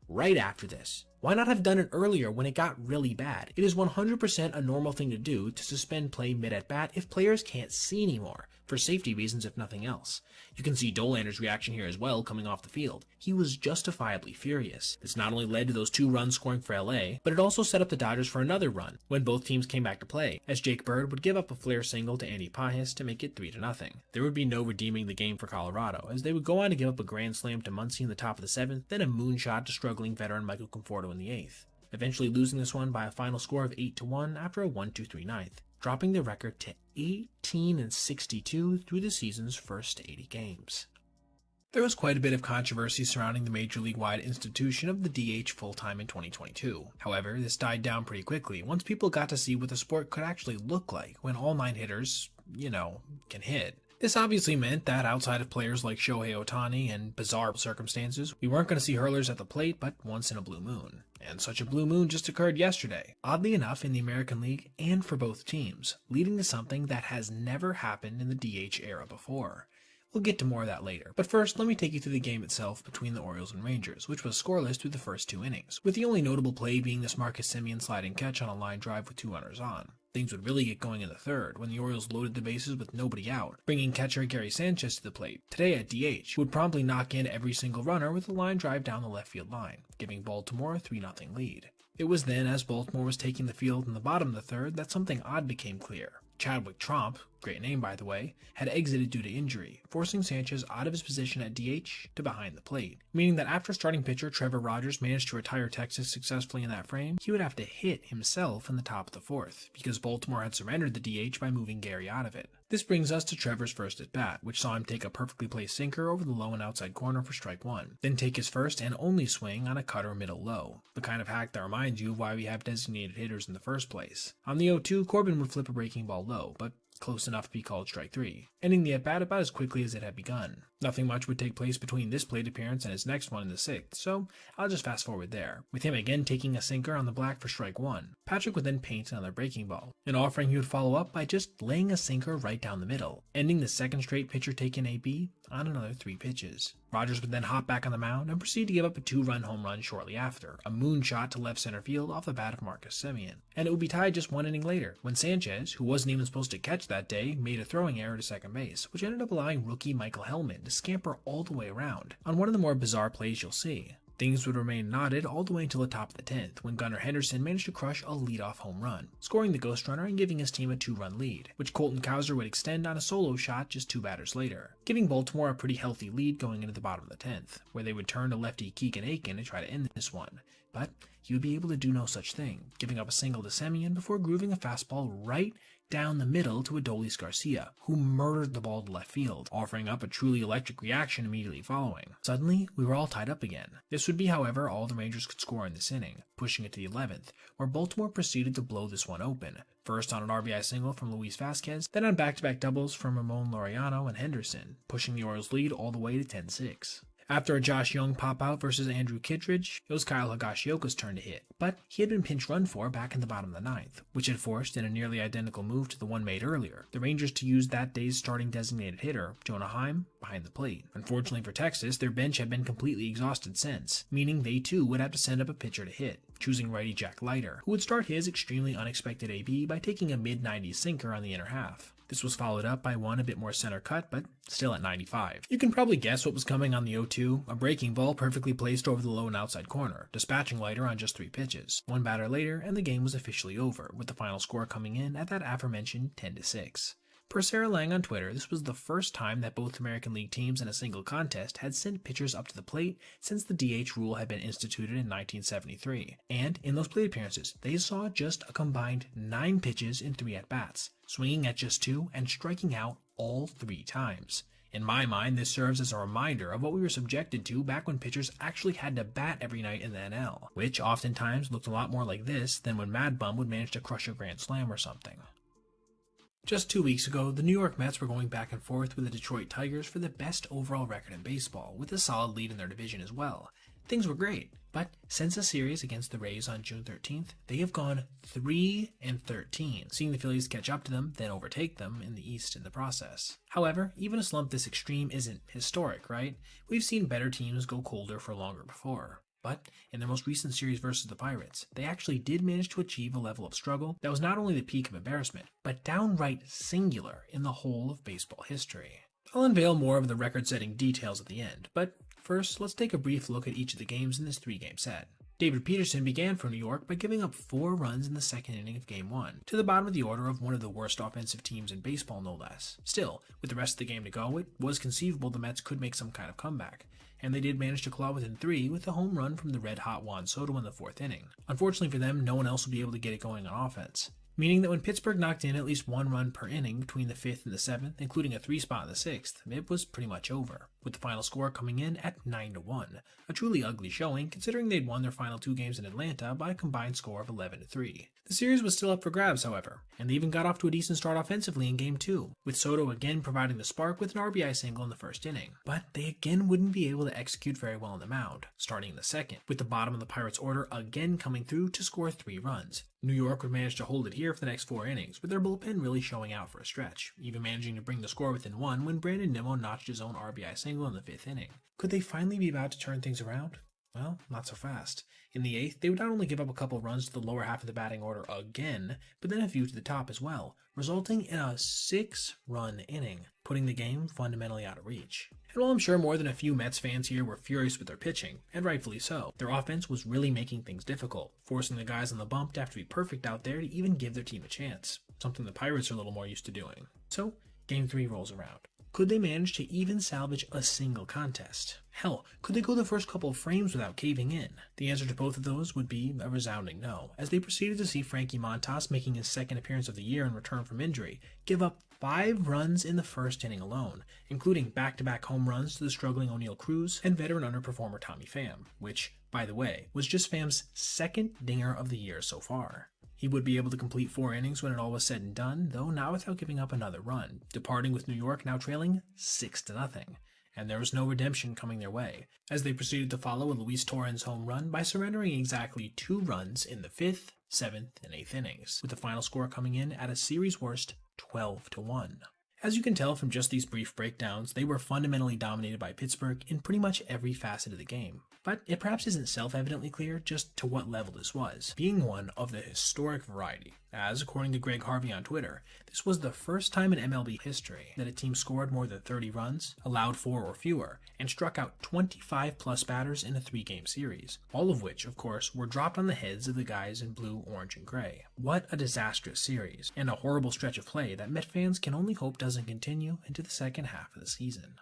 Speaker 1: right after this. Why not have done it earlier when it got really bad? It is 100% a normal thing to do to suspend play mid-at-bat if players can't see anymore, for safety reasons if nothing else. You can see Dolander's reaction here as well coming off the field. He was justifiably furious. This not only led to those 2 runs scoring for LA, but it also set up the Dodgers for another run when both teams came back to play, as Jake Bird would give up a flare single to Andy Pajes to make it 3-0. There would be no redeeming the game for Colorado, as they would go on to give up a grand slam to Muncy in the top of the 7th, then a moonshot to struggling veteran Michael Conforto in the 8th, eventually losing this one by a final score of 8-1 after a 1-2-3 ninth, dropping the record to 18-62 through the season's first 80 games. There was quite a bit of controversy surrounding the Major League-wide institution of the DH full-time in 2022. However, this died down pretty quickly once people got to see what the sport could actually look like when all 9 hitters, can hit. This obviously meant that outside of players like Shohei Ohtani and bizarre circumstances, we weren't going to see hurlers at the plate but once in a blue moon. And such a blue moon just occurred yesterday, oddly enough in the American League and for both teams, leading to something that has never happened in the DH era before. We'll get to more of that later, but first let me take you through the game itself between the Orioles and Rangers, which was scoreless through the first 2 innings, with the only notable play being this Marcus Semien sliding catch on a line drive with 2 runners on. Things would really get going in the 3rd when the Orioles loaded the bases with nobody out, bringing catcher Gary Sanchez to the plate, today at DH, who would promptly knock in every single runner with a line drive down the left field line, giving Baltimore a 3-0 lead. It was then, as Baltimore was taking the field in the bottom of the 3rd, that something odd became clear. Chadwick Tromp, great name by the way, had exited due to injury, forcing Sanchez out of his position at DH to behind the plate, meaning that after starting pitcher Trevor Rogers managed to retire Texas successfully in that frame, he would have to hit himself in the top of the 4th, because Baltimore had surrendered the DH by moving Gary out of it. This brings us to Trevor's first at-bat, which saw him take a perfectly placed sinker over the low and outside corner for strike 1, then take his first and only swing on a cutter middle-low, the kind of hack that reminds you of why we have designated hitters in the first place. On the 0-2, Corbin would flip a breaking ball low, but close enough to be called strike 3, ending the at-bat about as quickly as it had begun. Nothing much would take place between this plate appearance and his next one in the 6th, so I'll just fast forward there, with him again taking a sinker on the black for strike 1. Patrick would then paint another breaking ball, an offering he would follow up by just laying a sinker right down the middle, ending the 2nd straight pitcher taken AB on another 3 pitches. Rogers would then hop back on the mound and proceed to give up a 2-run home run shortly after, a moonshot to left center field off the bat of Marcus Semien. And it would be tied just 1 inning later, when Sanchez, who wasn't even supposed to catch that day, made a throwing error to second base, which ended up allowing rookie Michael Hellman to scamper all the way around, on one of the more bizarre plays you'll see. Things would remain knotted all the way until the top of the 10th, when Gunnar Henderson managed to crush a leadoff home run, scoring the ghost runner and giving his team a 2-run lead, which Colton Cowser would extend on a solo shot just 2 batters later, giving Baltimore a pretty healthy lead going into the bottom of the 10th, where they would turn to lefty Keegan Aiken to try to end this one. But he would be able to do no such thing, giving up a single to Semien before grooving a fastball right down the middle to Adolis Garcia, who murdered the ball to left field, offering up a truly electric reaction immediately following. Suddenly, we were all tied up again. This would be, however, all the Rangers could score in this inning, pushing it to the 11th, where Baltimore proceeded to blow this one open, first on an RBI single from Luis Vasquez, then on back-to-back doubles from Ramon Laureano and Henderson, pushing the Orioles' lead all the way to 10-6. After a Josh Young pop-out versus Andrew Kittredge, it was Kyle Higashioka's turn to hit, but he had been pinch run for back in the bottom of the 9th, which had forced, in a nearly identical move to the one made earlier, the Rangers to use that day's starting designated hitter, Jonah Heim, behind the plate. Unfortunately for Texas, their bench had been completely exhausted since, meaning they too would have to send up a pitcher to hit, choosing righty Jack Leiter, who would start his extremely unexpected AB by taking a mid-90s sinker on the inner half. This was followed up by one a bit more center cut, but still at 95. You can probably guess what was coming on the 0-2, a breaking ball perfectly placed over the low and outside corner, dispatching Leiter on just 3 pitches. 1 batter later, and the game was officially over, with the final score coming in at that aforementioned 10-6. Per Sarah Lang on Twitter, this was the first time that both American League teams in a single contest had sent pitchers up to the plate since the DH rule had been instituted in 1973. And in those plate appearances, they saw just a combined 9 pitches in 3 at-bats, swinging at just 2 and striking out all 3 times. In my mind, this serves as a reminder of what we were subjected to back when pitchers actually had to bat every night in the NL, which oftentimes looked a lot more like this than when Mad Bum would manage to crush a grand slam or something. Just 2 weeks ago, the New York Mets were going back and forth with the Detroit Tigers for the best overall record in baseball, with a solid lead in their division as well. Things were great, but since a series against the Rays on June 13th, they have gone 3-13, seeing the Phillies catch up to them, then overtake them in the East in the process. However, even a slump this extreme isn't historic, right? We've seen better teams go colder for longer before. But in their most recent series versus the Pirates, they actually did manage to achieve a level of struggle that was not only the peak of embarrassment, but downright singular in the whole of baseball history. I'll unveil more of the record-setting details at the end, but first, let's take a brief look at each of the games in this 3-game set. David Peterson began for New York by giving up 4 runs in the second inning of Game 1, to the bottom of the order of one of the worst offensive teams in baseball no less. Still, with the rest of the game to go, it was conceivable the Mets could make some kind of comeback, and they did manage to claw within 3 with a home run from the red-hot Juan Soto in the 4th inning. Unfortunately for them, no one else would be able to get it going on offense, meaning that when Pittsburgh knocked in at least 1 run per inning between the 5th and the 7th, including a 3 spot in the 6th, it was pretty much over, with the final score coming in at 9-1, a truly ugly showing considering they'd won their final 2 games in Atlanta by a combined score of 11-3. The series was still up for grabs, however, and they even got off to a decent start offensively in Game 2, with Soto again providing the spark with an RBI single in the 1st inning. But they again wouldn't be able to execute very well on the mound, starting in the 2nd, with the bottom of the Pirates' order again coming through to score 3 runs. New York would manage to hold it here for the next 4 innings, with their bullpen really showing out for a stretch, even managing to bring the score within 1 when Brandon Nimmo notched his own RBI single in the 5th inning. Could they finally be about to turn things around? Well, not so fast. In the 8th, they would not only give up a couple runs to the lower half of the batting order again, but then a few to the top as well, resulting in a 6-run inning, putting the game fundamentally out of reach. And while I'm sure more than a few Mets fans here were furious with their pitching, and rightfully so, their offense was really making things difficult, forcing the guys on the bump to have to be perfect out there to even give their team a chance, something the Pirates are a little more used to doing. So, Game 3 rolls around. Could they manage to even salvage a single contest? Hell, could they go the first couple of frames without caving in? The answer to both of those would be a resounding no, as they proceeded to see Frankie Montas, making his 2nd appearance of the year in return from injury, give up 5 runs in the 1st inning alone, including back-to-back home runs to the struggling O'Neal Cruz and veteran underperformer Tommy Pham, which, by the way, was just Pham's 2nd dinger of the year so far. He would be able to complete 4 innings when it all was said and done, though not without giving up another run, departing with New York now trailing 6-0. And there was no redemption coming their way, as they proceeded to follow a Luis Torrens home run by surrendering exactly 2 runs in the 5th, 7th, and 8th innings, with the final score coming in at a series worst 12-1. As you can tell from just these brief breakdowns, they were fundamentally dominated by Pittsburgh in pretty much every facet of the game. But it perhaps isn't self-evidently clear just to what level this was, being one of the historic variety, as according to Greg Harvey on Twitter, this was the first time in MLB history that a team scored more than 30 runs, allowed 4 or fewer, and struck out 25-plus batters in a 3-game series, all of which, of course, were dropped on the heads of the guys in blue, orange, and gray. What a disastrous series, and a horrible stretch of play that Met fans can only hope doesn't continue into the second half of the season.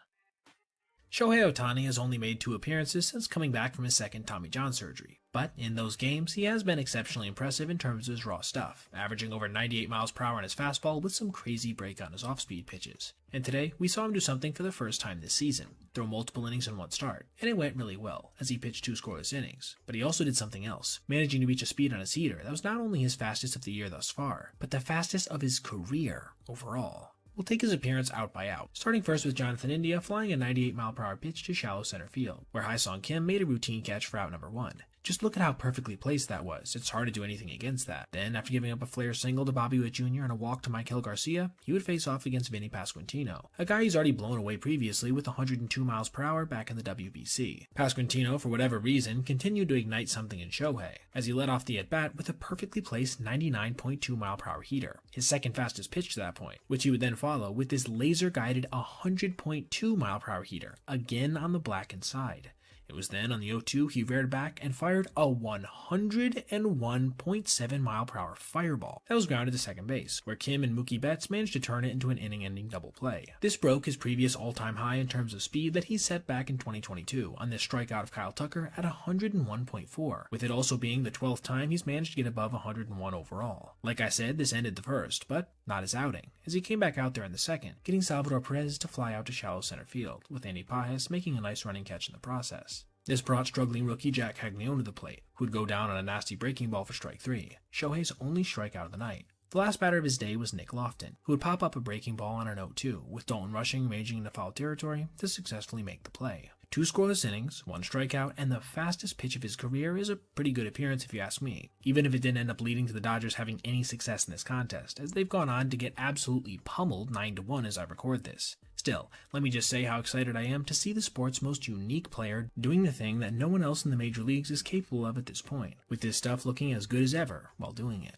Speaker 1: Shohei Ohtani has only made 2 appearances since coming back from his 2nd Tommy John surgery, but in those games he has been exceptionally impressive in terms of his raw stuff, averaging over 98 miles per hour on his fastball with some crazy break on his off-speed pitches. And today, we saw him do something for the first time this season, throw multiple innings in one start, and it went really well, as he pitched 2 scoreless innings. But he also did something else, managing to reach a speed on his heater that was not only his fastest of the year thus far, but the fastest of his career overall. We'll take his appearance out by out, starting first with Jonathan India flying a 98-mile-per-hour pitch to shallow center field, where Haesung Kim made a routine catch for out number 1. Just look at how perfectly placed that was. It's hard to do anything against that. Then, after giving up a flare single to Bobby Witt Jr. and a walk to Michael Garcia, he would face off against Vinny Pasquantino, a guy he's already blown away previously with 102 miles per hour back in the WBC. Pasquantino, for whatever reason, continued to ignite something in Shohei, as he led off the at-bat with a perfectly placed 99.2 mile per hour heater, his 2nd fastest pitch to that point, which he would then follow with this laser-guided 100.2 mile per hour heater, again on the blackened side. It was then on the 0-2 he reared back and fired a 101.7-mile-per-hour fireball that was grounded to second base, where Kim and Mookie Betts managed to turn it into an inning-ending double play. This broke his previous all-time high in terms of speed that he set back in 2022 on this strikeout of Kyle Tucker at 101.4, with it also being the 12th time he's managed to get above 101 overall. Like I said, this ended the first, but not his outing, as he came back out there in the second, getting Salvador Perez to fly out to shallow center field, with Andy Pages making a nice running catch in the process. This brought struggling rookie Jack Caglione to the plate, who would go down on a nasty breaking ball for strike 3, Shohei's only strikeout of the night. The last batter of his day was Nick Lofton, who would pop up a breaking ball on an 0-2, with Dalton Rushing raging into foul territory to successfully make the play. 2 scoreless innings, 1 strikeout, and the fastest pitch of his career is a pretty good appearance if you ask me, even if it didn't end up leading to the Dodgers having any success in this contest, as they've gone on to get absolutely pummeled 9-1 as I record this. Still, let me just say how excited I am to see the sport's most unique player doing the thing that no one else in the major leagues is capable of at this point, with this stuff looking as good as ever while doing it.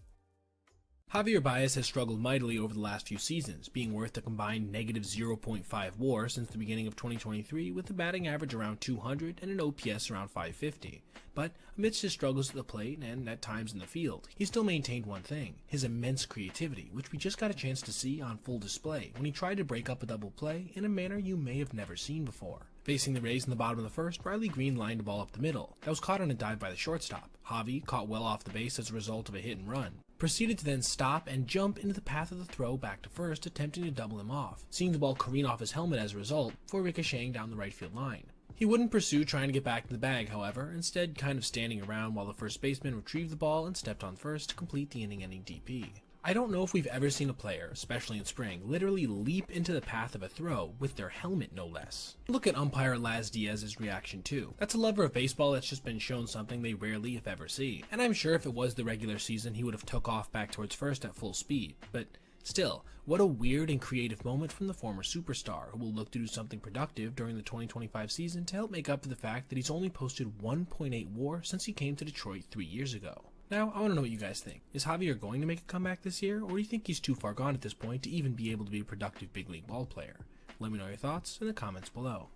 Speaker 2: Javier Baez has struggled mightily over the last few seasons, being worth a combined negative 0.5 WAR since the beginning of 2023, with a batting average around 200 and an OPS around 550. But amidst his struggles at the plate and at times in the field, he still maintained one thing: his immense creativity, which we just got a chance to see on full display when he tried to break up a double play in a manner you may have never seen before. Facing the Rays in the bottom of the first, Riley Green lined a ball up the middle that was caught on a dive by the shortstop. Javi, caught well off the base as a result of a hit and run, proceeded to then stop and jump into the path of the throw back to first, attempting to double him off, seeing the ball careen off his helmet as a result, before ricocheting down the right field line. He wouldn't pursue trying to get back to the bag, however, instead kind of standing around while the first baseman retrieved the ball and stepped on first to complete the inning-ending DP. I don't know if we've ever seen a player, especially in spring, literally leap into the path of a throw with their helmet no less. Look at umpire Laz Diaz's reaction too. That's a lover of baseball that's just been shown something they rarely if ever see. And I'm sure if it was the regular season he would have took off back towards first at full speed, but still, what a weird and creative moment from the former superstar, who will look to do something productive during the 2025 season to help make up for the fact that he's only posted 1.8 WAR since he came to Detroit 3 years ago. Now, I want to know what you guys think. Is Javier going to make a comeback this year, or do you think he's too far gone at this point to even be able to be a productive big league ball player? Let me know your thoughts in the comments below.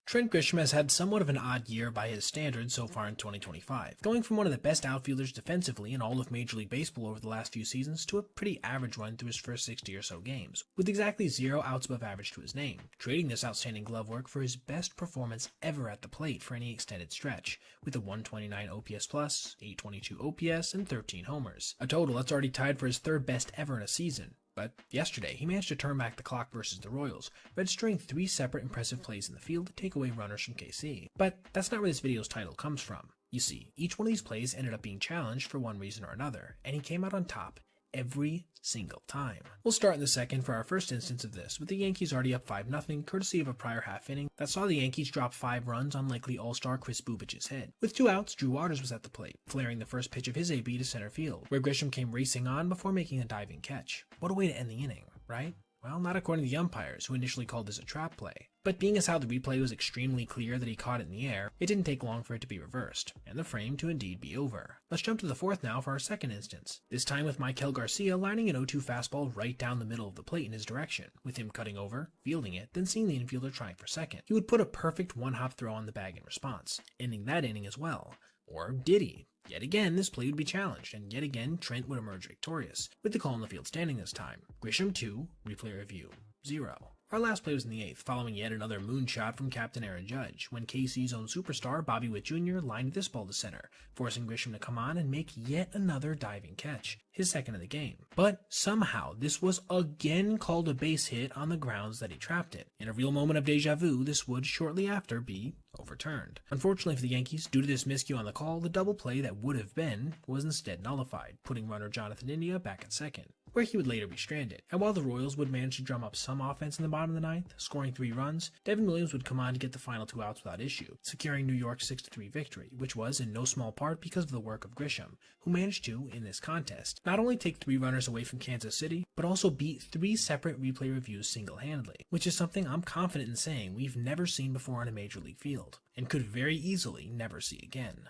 Speaker 2: Trent Grisham has had somewhat of an odd year by his standards so far in 2025, going from one of the best outfielders defensively in all of Major League Baseball over the last few seasons to a pretty average run through his first 60 or so games, with exactly 0 outs above average to his name, trading this outstanding glove work for his best performance ever at the plate for any extended stretch, with a 129 OPS plus, 822 OPS, and 13 homers, a total that's already tied for his 3rd best ever in a season. But yesterday, he managed to turn back the clock versus the Royals, registering 3 separate impressive plays in the field to take away runners from KC. But that's not where this video's title comes from. You see, each one of these plays ended up being challenged for one reason or another, and he came out on top every single time. We'll start in the second for our first instance of this, with the Yankees already up 5-0, courtesy of a prior half inning that saw the Yankees drop 5 runs on likely all-star Chris Bubich's head. With 2 outs, Drew Waters was at the plate, flaring the first pitch of his AB to center field, where Grisham came racing on before making a diving catch. What a way to end the inning, right? Well, not according to the umpires, who initially called this a trap play. But being as how the replay was extremely clear that he caught it in the air, it didn't take long for it to be reversed, and the frame to indeed be over. Let's jump to the fourth now for our second instance, this time with Maikel Garcia lining an 0-2 fastball right down the middle of the plate in his direction, with him cutting over, fielding it, then seeing the infielder trying for second. He would put a perfect one-hop throw on the bag in response, ending that inning as well. Or did he? Yet again, this play would be challenged, and yet again, Trent would emerge victorious, with the call on the field standing this time. Grisham 2, replay review 0. Our last play was in the 8th, following yet another moonshot from Captain Aaron Judge, when KC's own superstar Bobby Witt Jr. lined this ball to center, forcing Grisham to come on and make yet another diving catch, his second of the game. But somehow, this was again called a base hit on the grounds that he trapped it. In a real moment of deja vu, this would shortly after be overturned. Unfortunately for the Yankees, due to this miscue on the call, the double play that would have been was instead nullified, putting runner Jonathan India back at second, where he would later be stranded. And while the Royals would manage to drum up some offense in the bottom of the 9th, scoring 3 runs, Devin Williams would come on to get the final 2 outs without issue, securing New York's 6-3 victory, which was in no small part because of the work of Grisham, who managed to, in this contest, not only take 3 runners away from Kansas City, but also beat 3 separate replay reviews single-handedly, which is something I'm confident in saying we've never seen before on a major league field, and could very easily never see again.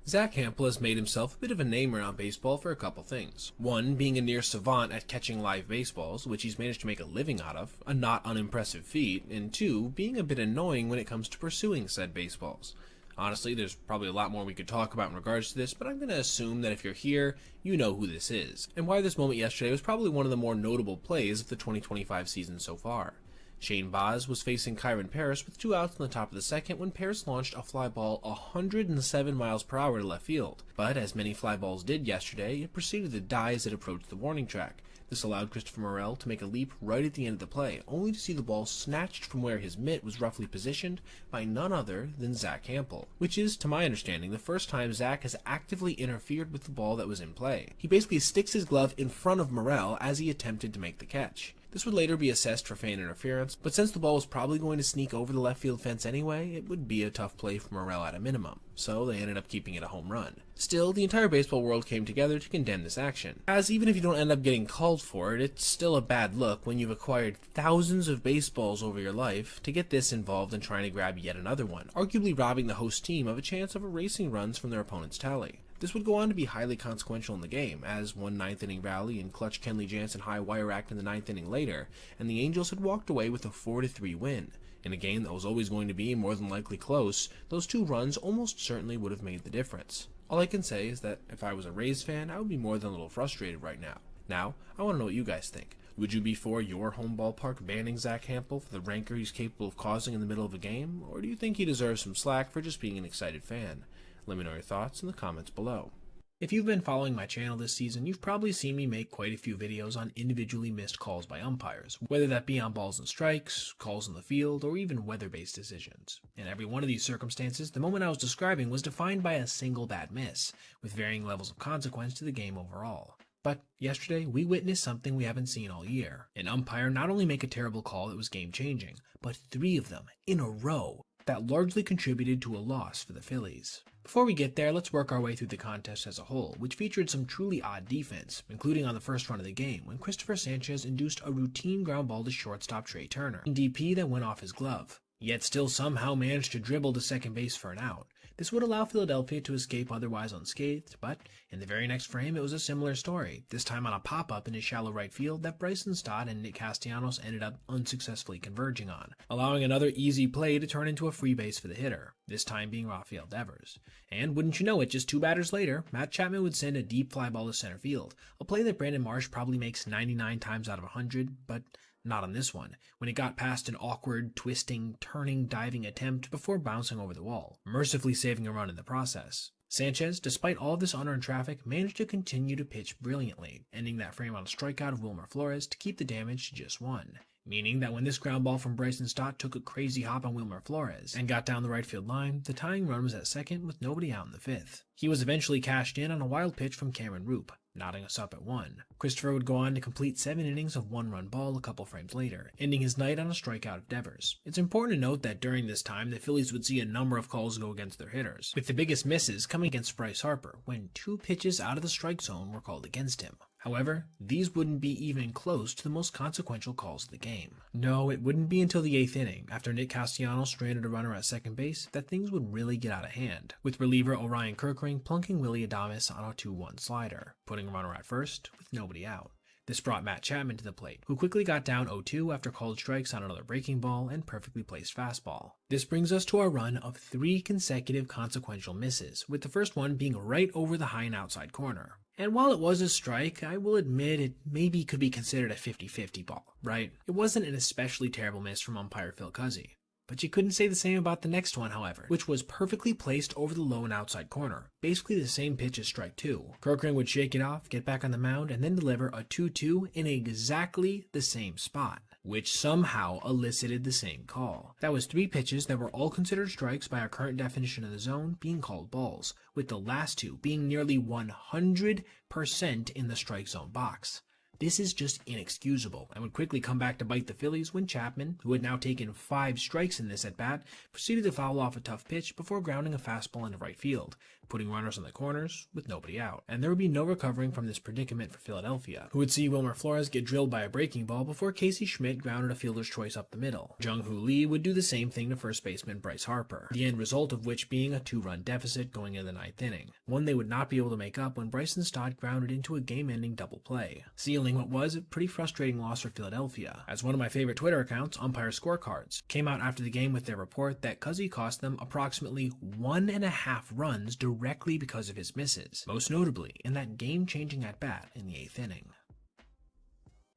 Speaker 2: Zach Hampel has made himself a bit of a name around baseball for a couple things. One, being a near savant at catching live baseballs, which he's managed to make a living out of, a not unimpressive feat, and two, being a bit annoying when it comes to pursuing said baseballs. Honestly, there's probably a lot more we could talk about in regards to this, but I'm going to assume that if you're here, you know who this is, and why this moment yesterday was probably one of the more notable plays of the 2025 season so far. Shane Baz was facing Kyron Paris with 2 outs in the top of the second when Paris launched a fly ball 107 miles per hour to left field. But as many fly balls did yesterday, it proceeded to die as it approached the warning track. This allowed Christopher Morel to make a leap right at the end of the play, only to see the ball snatched from where his mitt was roughly positioned by none other than Zach Hampel, which is, to my understanding, the first time Zach has actively interfered with the ball that was in play. He basically sticks his glove in front of Morel as he attempted to make the catch. This would later be assessed for fan interference, but since the ball was probably going to sneak over the left field fence anyway, it would be a tough play for Morel at a minimum, so they ended up keeping it a home run. Still, the entire baseball world came together to condemn this action, as even if you don't end up getting called for it, it's still a bad look when you've acquired thousands of baseballs over your life to get this involved in trying to grab yet another one, arguably robbing the host team of a chance of erasing runs from their opponent's tally. This would go on to be highly consequential in the game, as one 9th inning rally and clutch Kenley Jansen high wire act in the 9th inning later, and the Angels had walked away with a 4-3 win. In a game that was always going to be more than likely close, those 2 runs almost certainly would have made the difference. All I can say is that if I was a Rays fan, I would be more than a little frustrated right now. Now, I want to know what you guys think. Would you be for your home ballpark banning Zach Hampel for the rancor he's capable of causing in the middle of a game, or do you think he deserves some slack for just being an excited fan? Let me know your thoughts in the comments below.
Speaker 1: If you've been following my channel this season, you've probably seen me make quite a few videos on individually missed calls by umpires, whether that be on balls and strikes, calls in the field, or even weather-based decisions. In every one of these circumstances, the moment I was describing was defined by a single bad miss, with varying levels of consequence to the game overall. But yesterday, we witnessed something we haven't seen all year. An umpire not only make a terrible call that was game-changing, but 3 of them in a row that largely contributed to a loss for the Phillies. Before we get there, let's work our way through the contest as a whole, which featured some truly odd defense, including on the first run of the game when Christopher Sanchez induced a routine ground ball to shortstop Trey Turner, in DP that went off his glove, yet still somehow managed to dribble to second base for an out. This would allow Philadelphia to escape otherwise unscathed, but in the very next frame it was a similar story, this time on a pop-up in his shallow right field that Bryson Stott and Nick Castellanos ended up unsuccessfully converging on, allowing another easy play to turn into a free base for the hitter, this time being Rafael Devers. And wouldn't you know it, just 2 batters later, Matt Chapman would send a deep fly ball to center field, a play that Brandon Marsh probably makes 99 times out of 100, but not on this one, when it got past an awkward, twisting, turning, diving attempt before bouncing over the wall, mercifully saving a run in the process. Sanchez, despite all of this unearned traffic, managed to continue to pitch brilliantly, ending that frame on a strikeout of Wilmer Flores to keep the damage to just 1. Meaning that when this ground ball from Bryson Stott took a crazy hop on Wilmer Flores and got down the right field line, the tying run was at second with nobody out in the 5th. He was eventually cashed in on a wild pitch from Cameron Roop, knotting us up at 1. Christopher would go on to complete 7 innings of 1-run ball a couple frames later, ending his night on a strikeout of Devers. It's important to note that during this time, the Phillies would see a number of calls go against their hitters, with the biggest misses coming against Bryce Harper, when 2 pitches out of the strike zone were called against him. However, these wouldn't be even close to the most consequential calls of the game. No, it wouldn't be until the 8th inning, after Nick Castellanos stranded a runner at second base, that things would really get out of hand, with reliever Orion Kirkring plunking Willy Adames on a 2-1 slider, putting a runner at first with nobody out. This brought Matt Chapman to the plate, who quickly got down 0-2 after called strikes on another breaking ball and perfectly placed fastball. This brings us to our run of 3 consecutive consequential misses, with the first one being right over the high and outside corner. And while it was a strike, I will admit it maybe could be considered a 50-50 ball, right? It wasn't an especially terrible miss from umpire Phil Cuzzi. But you couldn't say the same about the next one, however, which was perfectly placed over the low and outside corner, basically the same pitch as strike 2. Kirkring would shake it off, get back on the mound, and then deliver a 2-2 in exactly the same spot, which somehow elicited the same call. That was 3 pitches that were all considered strikes by our current definition of the zone being called balls, with the last 2 being nearly 100% in the strike zone box. This is just inexcusable and would quickly come back to bite the Phillies when Chapman, who had now taken 5 strikes in this at-bat, proceeded to foul off a tough pitch before grounding a fastball into right field, putting runners on the corners with nobody out. And there would be no recovering from this predicament for Philadelphia, who would see Wilmer Flores get drilled by a breaking ball before Casey Schmidt grounded a fielder's choice up the middle. Jung-Hoo Lee would do the same thing to first baseman Bryce Harper, the end result of which being a 2-run deficit going into the 9th inning, one they would not be able to make up when Bryson Stott grounded into a game-ending double play, sealing what was a pretty frustrating loss for Philadelphia, as one of my favorite Twitter accounts, Umpire Scorecards, came out after the game with their report that Cuzzy cost them approximately 1.5 runs directly because of his misses, most notably in that game-changing at-bat in the 8th inning.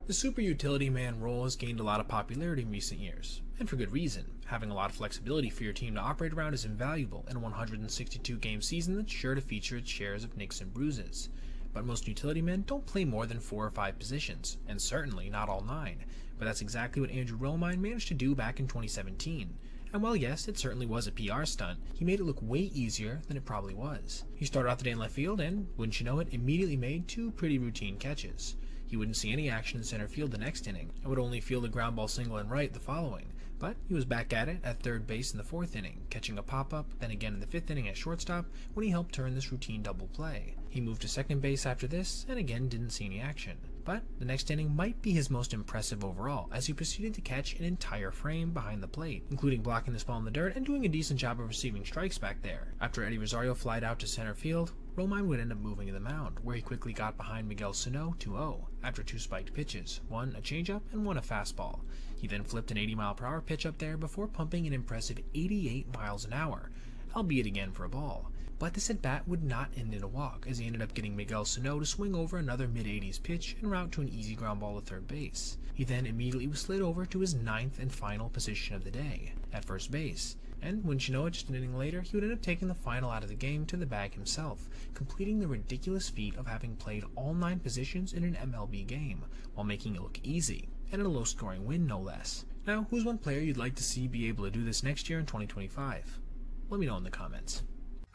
Speaker 1: The super utility man role has gained a lot of popularity in recent years, and for good reason. Having a lot of flexibility for your team to operate around is invaluable in a 162-game season that's sure to feature its shares of nicks and bruises. But most utility men don't play more than 4 or 5 positions, and certainly not all 9, but that's exactly what Andrew Romine managed to do back in 2017. And while yes, it certainly was a PR stunt, he made it look way easier than it probably was. He started off the day in left field and, wouldn't you know it, immediately made 2 pretty routine catches. He wouldn't see any action in center field the next inning, and would only field a ground ball single and right the following. But he was back at it at third base in the 4th inning, catching a pop-up, then again in the 5th inning at shortstop when he helped turn this routine double play. He moved to second base after this, and again didn't see any action. But the next inning might be his most impressive overall, as he proceeded to catch an entire frame behind the plate, including blocking this ball in the dirt and doing a decent job of receiving strikes back there. After Eddie Rosario flied out to center field, Romine would end up moving to the mound, where he quickly got behind Miguel Sano 2-0, after 2 spiked pitches, one a changeup and one a fastball. He then flipped an 80-mile-per-hour pitch up there before pumping an impressive 88 miles an hour, albeit again for a ball. But this at-bat would not end in a walk, as he ended up getting Miguel Sano to swing over another mid-80s pitch en route to an easy ground ball to third base. He then immediately was slid over to his 9th and final position of the day, at first base. And wouldn't you know it, just an inning later, he would end up taking the final out of the game to the bag himself, completing the ridiculous feat of having played all 9 positions in an MLB game, while making it look easy, and in a low-scoring win no less. Now, who's one player you'd like to see be able to do this next year in 2025? Let me know in the comments.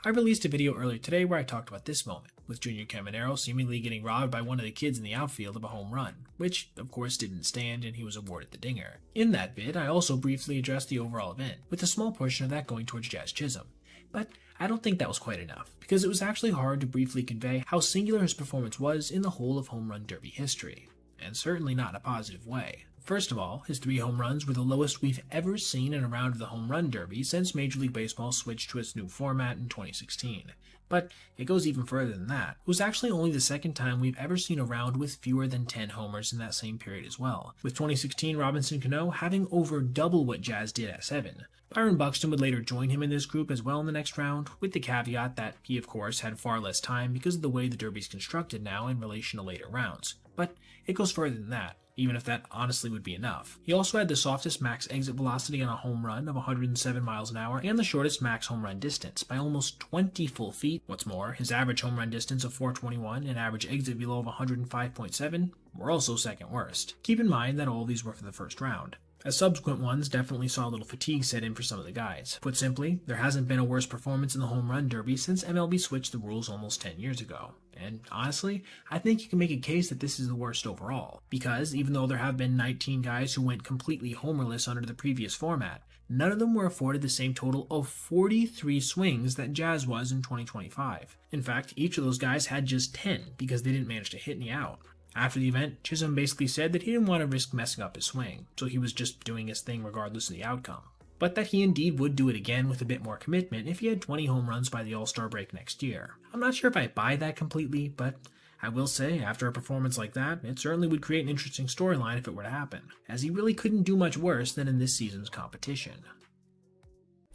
Speaker 1: I released a video earlier today where I talked about this moment, with Junior Caminero seemingly getting robbed by one of the kids in the outfield of a home run, which of course didn't stand and he was awarded the dinger. In that vid, I also briefly addressed the overall event, with a small portion of that going towards Jazz Chisholm. But I don't think that was quite enough, because it was actually hard to briefly convey how singular his performance was in the whole of home run derby history, and certainly not in a positive way. First of all, his 3 home runs were the lowest we've ever seen in a round of the home run derby since Major League Baseball switched to its new format in 2016. But it goes even further than that. It was actually only the 2nd time we've ever seen a round with fewer than 10 homers in that same period as well, with 2016 Robinson Cano having over double what Jazz did at 7. Byron Buxton would later join him in this group as well in the next round, with the caveat that he of course had far less time because of the way the derby's constructed now in relation to later rounds. But it goes further than that, even if that honestly would be enough. He also had the softest max exit velocity on a home run of 107 miles an hour and the shortest max home run distance by almost 20 full feet. What's more, his average home run distance of 421 and average exit velo of 105.7 were also 2nd worst. Keep in mind that all these were for the first round, as subsequent ones definitely saw a little fatigue set in for some of the guys. Put simply, there hasn't been a worse performance in the home run derby since MLB switched the rules almost 10 years ago. And honestly, I think you can make a case that this is the worst overall, because even though there have been 19 guys who went completely homerless under the previous format, none of them were afforded the same total of 43 swings that Jazz was in 2025. In fact, each of those guys had just 10 because they didn't manage to hit any out. After the event, Chisholm basically said that he didn't want to risk messing up his swing, so he was just doing his thing regardless of the outcome. But that he indeed would do it again with a bit more commitment if he had 20 home runs by the All-Star break next year. I'm not sure if I buy that completely, but I will say, after a performance like that, it certainly would create an interesting storyline if it were to happen, as he really couldn't do much worse than in this season's competition.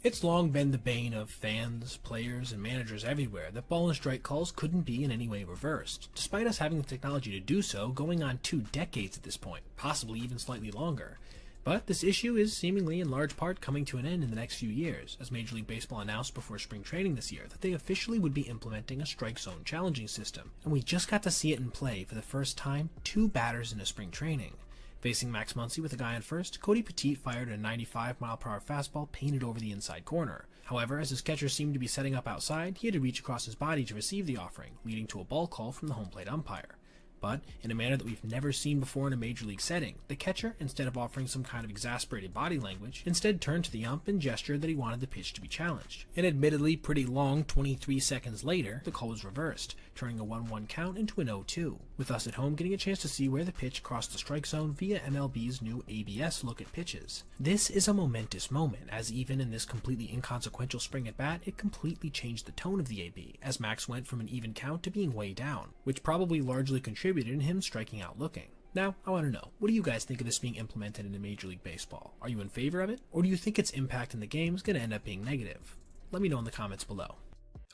Speaker 1: It's long been the bane of fans, players, and managers everywhere that ball and strike calls couldn't be in any way reversed, despite us having the technology to do so going on 2 decades at this point, possibly even slightly longer. But this issue is seemingly in large part coming to an end in the next few years, as Major League Baseball announced before spring training this year that they officially would be implementing a strike zone challenging system, and we just got to see it in play for the first time 2 batters into spring training. Facing Max Muncy with a guy on first, Cody Petit fired a 95-mile-per-hour fastball painted over the inside corner. However, as his catcher seemed to be setting up outside, he had to reach across his body to receive the offering, leading to a ball call from the home plate umpire. But in a manner that we've never seen before in a major league setting, the catcher, instead of offering some kind of exasperated body language, instead turned to the ump and gestured that he wanted the pitch to be challenged. And admittedly pretty long 23 seconds later, the call was reversed, turning a 1-1 count into an 0-2, with us at home getting a chance to see where the pitch crossed the strike zone via MLB's new ABS look at pitches. This is a momentous moment, as even in this completely inconsequential spring at bat, it completely changed the tone of the AB, as Max went from an even count to being way down, which probably largely contributed in him striking out looking. Now, I want to know, what do you guys think of this being implemented into Major League Baseball? Are you in favor of it, or do you think its impact in the game is going to end up being negative? Let me know in the comments below.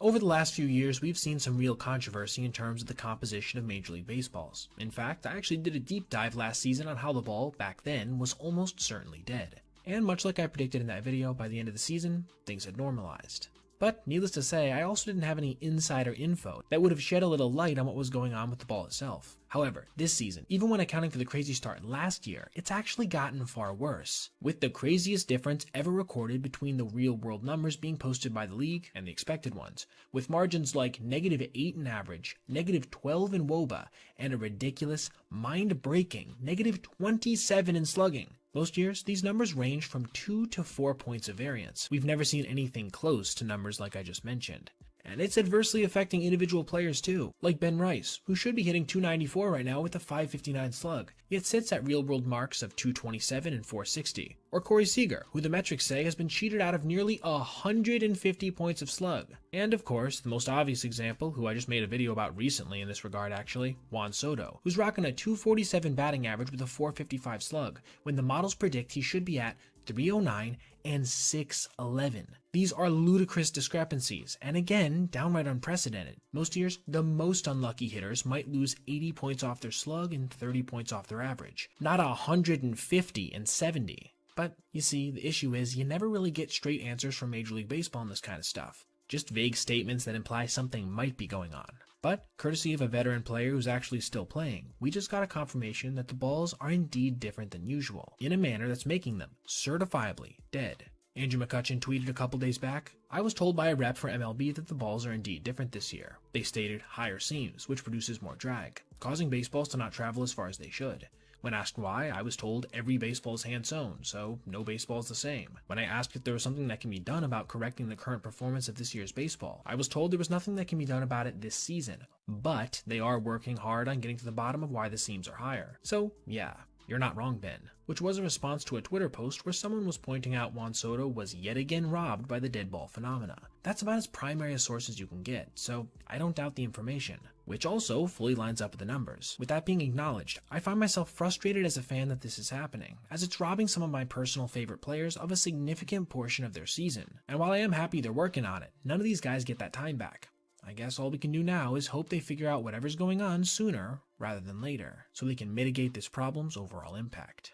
Speaker 1: Over the last few years, we've seen some real controversy in terms of the composition of Major League Baseballs. In fact, I actually did a deep dive last season on how the ball, back then, was almost certainly dead. And much like I predicted in that video, by the end of the season, things had normalized. But needless to say, I also didn't have any insider info that would have shed a little light on what was going on with the ball itself. However, this season, even when accounting for the crazy start last year, it's actually gotten far worse, with the craziest difference ever recorded between the real-world numbers being posted by the league and the expected ones, with margins like -8 in average, -12 in WOBA, and a ridiculous, mind-breaking -27 in slugging. Most years, these numbers range from 2 to 4 points of variance. We've never seen anything close to numbers like I just mentioned. And it's adversely affecting individual players too, like Ben Rice, who should be hitting 294 right now with a 559 slug, yet sits at real-world marks of 227 and 460. Or Corey Seager, who the metrics say has been cheated out of nearly 150 points of slug. And of course, the most obvious example, who I just made a video about recently in this regard actually, Juan Soto, who's rocking a 247 batting average with a 455 slug, when the models predict he should be at 309 and 611. These are ludicrous discrepancies, and again, downright unprecedented. Most years, the most unlucky hitters might lose 80 points off their slug and 30 points off their average, not 150 and 70. But you see, the issue is you never really get straight answers from Major League Baseball on this kind of stuff. Just vague statements that imply something might be going on. But, courtesy of a veteran player who's actually still playing, we just got a confirmation that the balls are indeed different than usual, in a manner that's making them certifiably dead. Andrew McCutchen tweeted a couple days back, "I was told by a rep for MLB that the balls are indeed different this year. They stated higher seams, which produces more drag, causing baseballs to not travel as far as they should. When asked why, I was told every baseball is hand-sewn, so no baseball is the same. When I asked if there was something that can be done about correcting the current performance of this year's baseball, I was told there was nothing that can be done about it this season, but they are working hard on getting to the bottom of why the seams are higher. So, yeah. You're not wrong, Ben," which was a response to a Twitter post where someone was pointing out Juan Soto was yet again robbed by the dead ball phenomena. That's about as primary a source as you can get, so I don't doubt the information, which also fully lines up with the numbers. With that being acknowledged, I find myself frustrated as a fan that this is happening, as it's robbing some of my personal favorite players of a significant portion of their season. And while I am happy they're working on it, none of these guys get that time back. I guess all we can do now is hope they figure out whatever's going on sooner rather than later, so they can mitigate this problem's overall impact.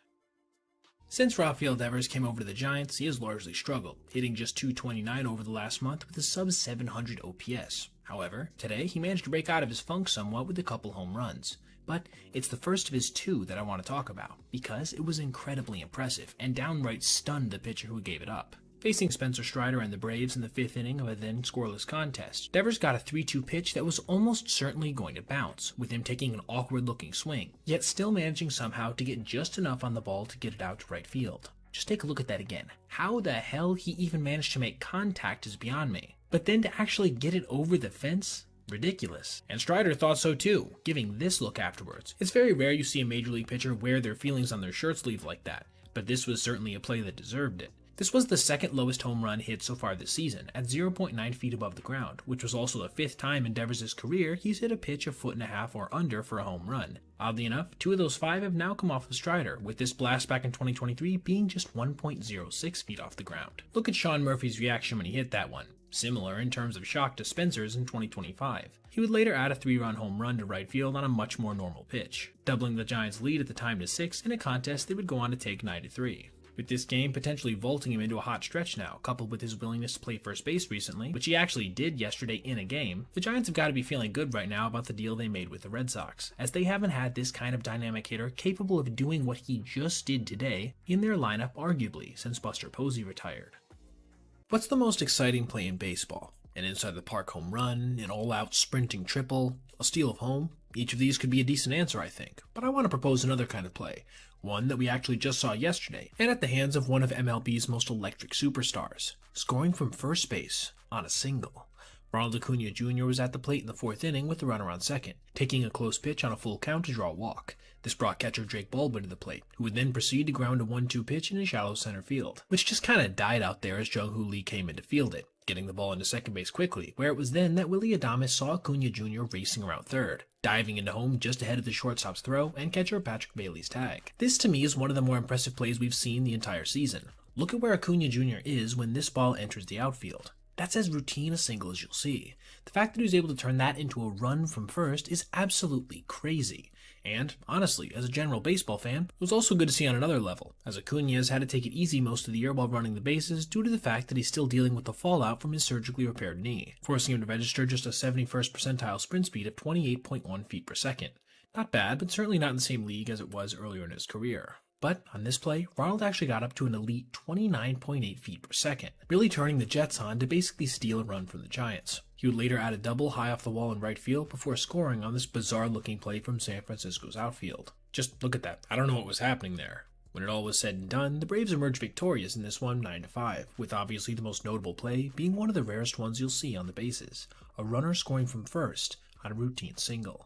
Speaker 1: Since Rafael Devers came over to the Giants, he has largely struggled, hitting just .229 over the last month with a sub-700 OPS. However, today he managed to break out of his funk somewhat with a couple home runs. But it's the first of his two that I want to talk about, because it was incredibly impressive and downright stunned the pitcher who gave it up. Facing Spencer Strider and the Braves in the 5th inning of a then scoreless contest, Devers got a 3-2 pitch that was almost certainly going to bounce, with him taking an awkward-looking swing, yet still managing somehow to get just enough on the ball to get it out to right field. Just take a look at that again. How the hell he even managed to make contact is beyond me. But then to actually get it over the fence? Ridiculous. And Strider thought so too, giving this look afterwards. It's very rare you see a major league pitcher wear their feelings on their shirt sleeve like that, but this was certainly a play that deserved it. This was the second lowest home run hit so far this season, at 0.9 feet above the ground, which was also the 5th time in Devers' career he's hit a pitch a 1.5 feet or under for a home run. Oddly enough, 2 of those 5 have now come off of Strider, with this blast back in 2023 being just 1.06 feet off the ground. Look at Sean Murphy's reaction when he hit that one. Similar in terms of shock to Spencer's in 2025. He would later add a 3-run home run to right field on a much more normal pitch, doubling the Giants' lead at the time to 6 in a contest they would go on to take 9-3. With this game potentially vaulting him into a hot stretch now, coupled with his willingness to play first base recently, which he actually did yesterday in a game, the Giants have got to be feeling good right now about the deal they made with the Red Sox, as they haven't had this kind of dynamic hitter capable of doing what he just did today in their lineup arguably since Buster Posey retired. What's the most exciting play in baseball? an inside the park home run, an all-out sprinting triple, a steal of home. Each of these could be a decent answer, I think, but I want to propose another kind of play, one that we actually just saw yesterday, and at the hands of one of MLB's most electric superstars, scoring from first base on a single. Ronald Acuna Jr. was at the plate in the 4th inning with the runner on second, taking a close pitch on a full count to draw a walk. This brought catcher Drake Baldwin to the plate, who would then proceed to ground a 1-2 pitch in a shallow center field, which just kinda died out there as Jung Hoo Lee came in to field it, getting the ball into second base quickly, where it was then that Willy Adames saw Acuna Jr. racing around third, diving into home just ahead of the shortstop's throw and catcher Patrick Bailey's tag. This to me is one of the more impressive plays we've seen the entire season. Look at where Acuna Jr. is when this ball enters the outfield. That's as routine a single as you'll see. The fact that he was able to turn that into a run from first is absolutely crazy. And, honestly, as a general baseball fan, it was also good to see on another level, as Acuna has had to take it easy most of the year while running the bases due to the fact that he's still dealing with the fallout from his surgically repaired knee, forcing him to register just a 71st percentile sprint speed of 28.1 feet per second. Not bad, but certainly not in the same league as it was earlier in his career. But on this play, Ronald actually got up to an elite 29.8 feet per second, really turning the Jets on to basically steal a run from the Giants. He would later add a double high off the wall in right field before scoring on this bizarre-looking play from San Francisco's outfield. Just look at that. I don't know what was happening there. When it all was said and done, the Braves emerged victorious in this one 9-5, with obviously the most notable play being one of the rarest ones you'll see on the bases, a runner scoring from first on a routine single.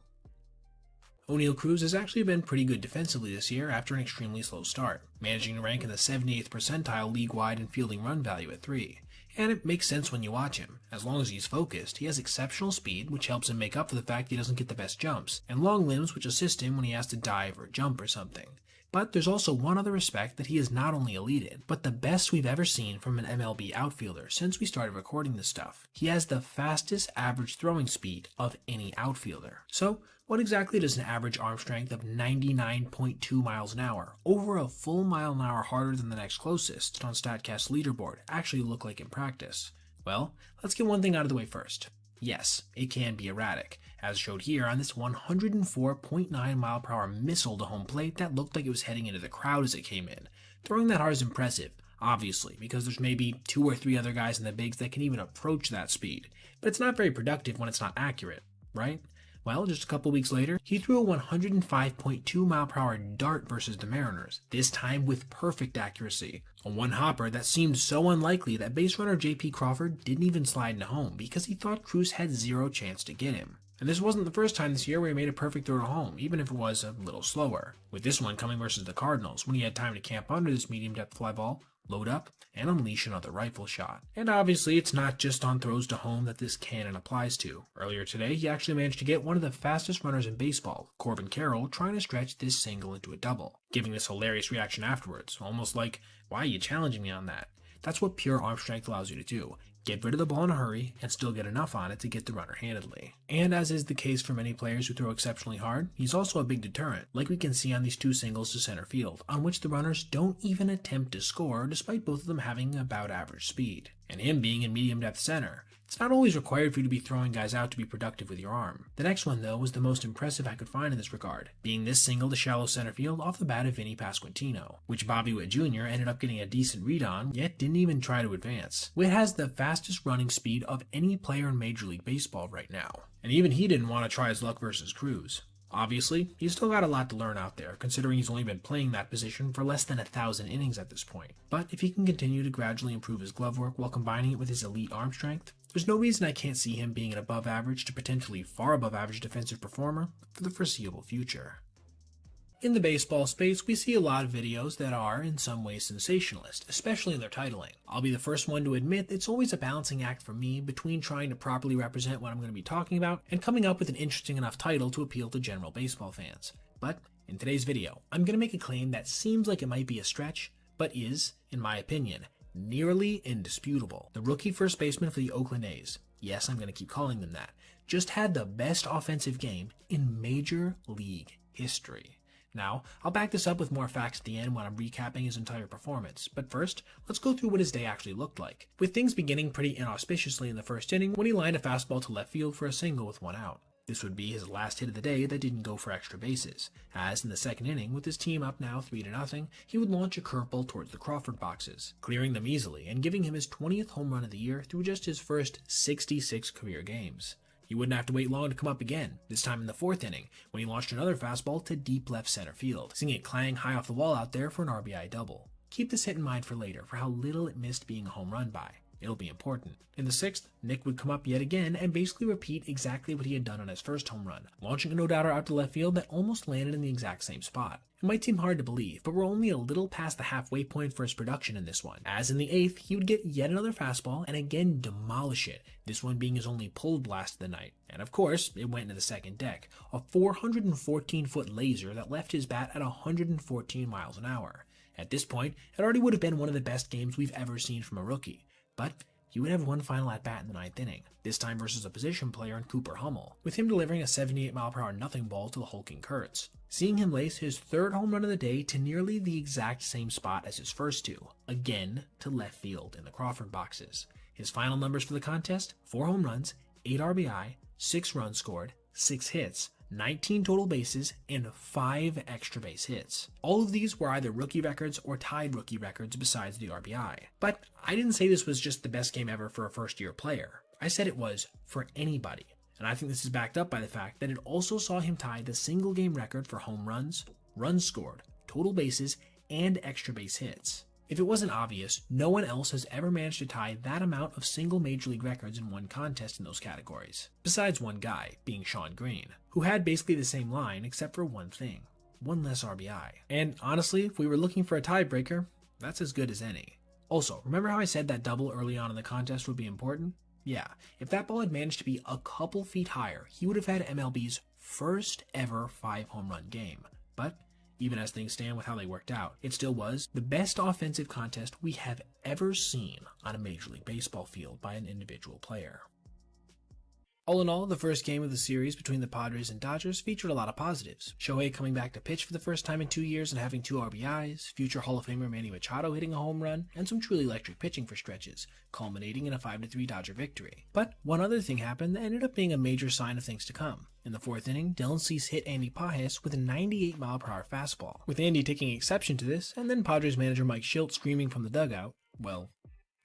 Speaker 1: O'Neal Cruz has actually been pretty good defensively this year after an extremely slow start, managing to rank in the 78th percentile league-wide in fielding run value at 3. And it makes sense when you watch him. As long as he's focused, he has exceptional speed, which helps him make up for the fact he doesn't get the best jumps, and long limbs which assist him when he has to dive or jump or something. But there's also one other respect that he is not only elite in, but the best we've ever seen from an MLB outfielder since we started recording this stuff. He has the fastest average throwing speed of any outfielder. So, what exactly does an average arm strength of 99.2 miles an hour, over a full mile an hour harder than the next closest on StatCast's leaderboard, actually look like in practice? Well, let's get one thing out of the way first. Yes, it can be erratic, as showed here on this 104.9 mile per hour missile to home plate that looked like it was heading into the crowd as it came in. Throwing that hard is impressive, obviously, because there's maybe 2 or 3 other guys in the bigs that can even approach that speed, but it's not very productive when it's not accurate, right? Well, just a couple weeks later, he threw a 105.2 mile per hour dart versus the Mariners, this time with perfect accuracy. A one-hopper that seemed so unlikely that base runner J.P. Crawford didn't even slide into home because he thought Cruz had zero chance to get him. And this wasn't the first time this year where he made a perfect throw to home, even if it was a little slower. With this one coming versus the Cardinals, when he had time to camp under this medium-depth fly ball, load up, and unleash another rifle shot. And obviously, it's not just on throws to home that this cannon applies to. Earlier today, he actually managed to get one of the fastest runners in baseball, Corbin Carroll, trying to stretch this single into a double, giving this hilarious reaction afterwards, almost like, why are you challenging me on that? That's what pure arm strength allows you to do. Get rid of the ball in a hurry, and still get enough on it to get the runner handedly. And as is the case for many players who throw exceptionally hard, he's also a big deterrent, like we can see on these 2 singles to center field, on which the runners don't even attempt to score despite both of them having about average speed. And him being in medium depth center, it's not always required for you to be throwing guys out to be productive with your arm. The next one though was the most impressive I could find in this regard, being this single to shallow center field off the bat of Vinny Pasquantino, which Bobby Witt Jr. ended up getting a decent read on, yet didn't even try to advance. Witt has the fastest running speed of any player in Major League Baseball right now, and even he didn't want to try his luck versus Cruz. Obviously, he's still got a lot to learn out there, considering he's only been playing that position for less than 1,000 innings at this point. But if he can continue to gradually improve his glove work while combining it with his elite arm strength, there's no reason I can't see him being an above average to potentially far above average defensive performer for the foreseeable future. In the baseball space, we see a lot of videos that are, in some ways, sensationalist, especially in their titling. I'll be the first one to admit it's always a balancing act for me between trying to properly represent what I'm going to be talking about and coming up with an interesting enough title to appeal to general baseball fans. But in today's video, I'm going to make a claim that seems like it might be a stretch, but is, in my opinion, nearly indisputable. The rookie first baseman for the Oakland A's, yes, I'm going to keep calling them that, just had the best offensive game in Major League history. Now, I'll back this up with more facts at the end when I'm recapping his entire performance, but first, let's go through what his day actually looked like, with things beginning pretty inauspiciously in the first inning when he lined a fastball to left field for a single with 1 out. This would be his last hit of the day that didn't go for extra bases, as in the second inning, with his team up now 3-0, he would launch a curveball towards the Crawford boxes, clearing them easily and giving him his 20th home run of the year through just his first 66 career games. He wouldn't have to wait long to come up again, this time in the fourth inning, when he launched another fastball to deep left center field, seeing it clang high off the wall out there for an RBI double. Keep this hit in mind for later, for how little it missed being a home run by. It'll be important. In the sixth, Nick would come up yet again and basically repeat exactly what he had done on his first home run, launching a no-doubter out to left field that almost landed in the exact same spot. It might seem hard to believe, but we're only a little past the halfway point for his production in this one, as in the eighth, he would get yet another fastball and again demolish it, this one being his only pulled blast of the night. And of course, it went into the second deck, a 414-foot laser that left his bat at 114 miles an hour. At this point, it already would have been one of the best games we've ever seen from a rookie. But he would have one final at-bat in the ninth inning, this time versus a position player in Cooper Hummel, with him delivering a 78-mile-per-hour nothing ball to the hulking Kurtz, seeing him lace his third home run of the day to nearly the exact same spot as his first two, again to left field in the Crawford boxes. His final numbers for the contest: 4 home runs, 8 RBI, 6 runs scored, 6 hits, 19 total bases, and 5 extra base hits. All of these were either rookie records or tied rookie records besides the RBI. But I didn't say this was just the best game ever for a first-year player. I said it was for anybody. And I think this is backed up by the fact that it also saw him tie the single-game record for home runs, runs scored, total bases, and extra base hits. If it wasn't obvious, no one else has ever managed to tie that amount of single Major League records in one contest in those categories, besides one guy, being Shawn Green, who had basically the same line except for one thing: one less RBI. And honestly, if we were looking for a tiebreaker, that's as good as any. Also, remember how I said that double early on in the contest would be important? Yeah, if that ball had managed to be a couple feet higher, he would have had MLB's first ever 5 home run game. But even as things stand with how they worked out, it still was the best offensive contest we have ever seen on a Major League Baseball field by an individual player. All in all, the first game of the series between the Padres and Dodgers featured a lot of positives. Shohei coming back to pitch for the first time in 2 years and having 2 RBIs, future Hall of Famer Manny Machado hitting a home run, and some truly electric pitching for stretches, culminating in a 5-3 Dodger victory. But one other thing happened that ended up being a major sign of things to come. In the fourth inning, Dylan Cease hit Andy Pages with a 98-mile-per-hour fastball, with Andy taking exception to this, and then Padres manager Mike Shildt screaming from the dugout, well,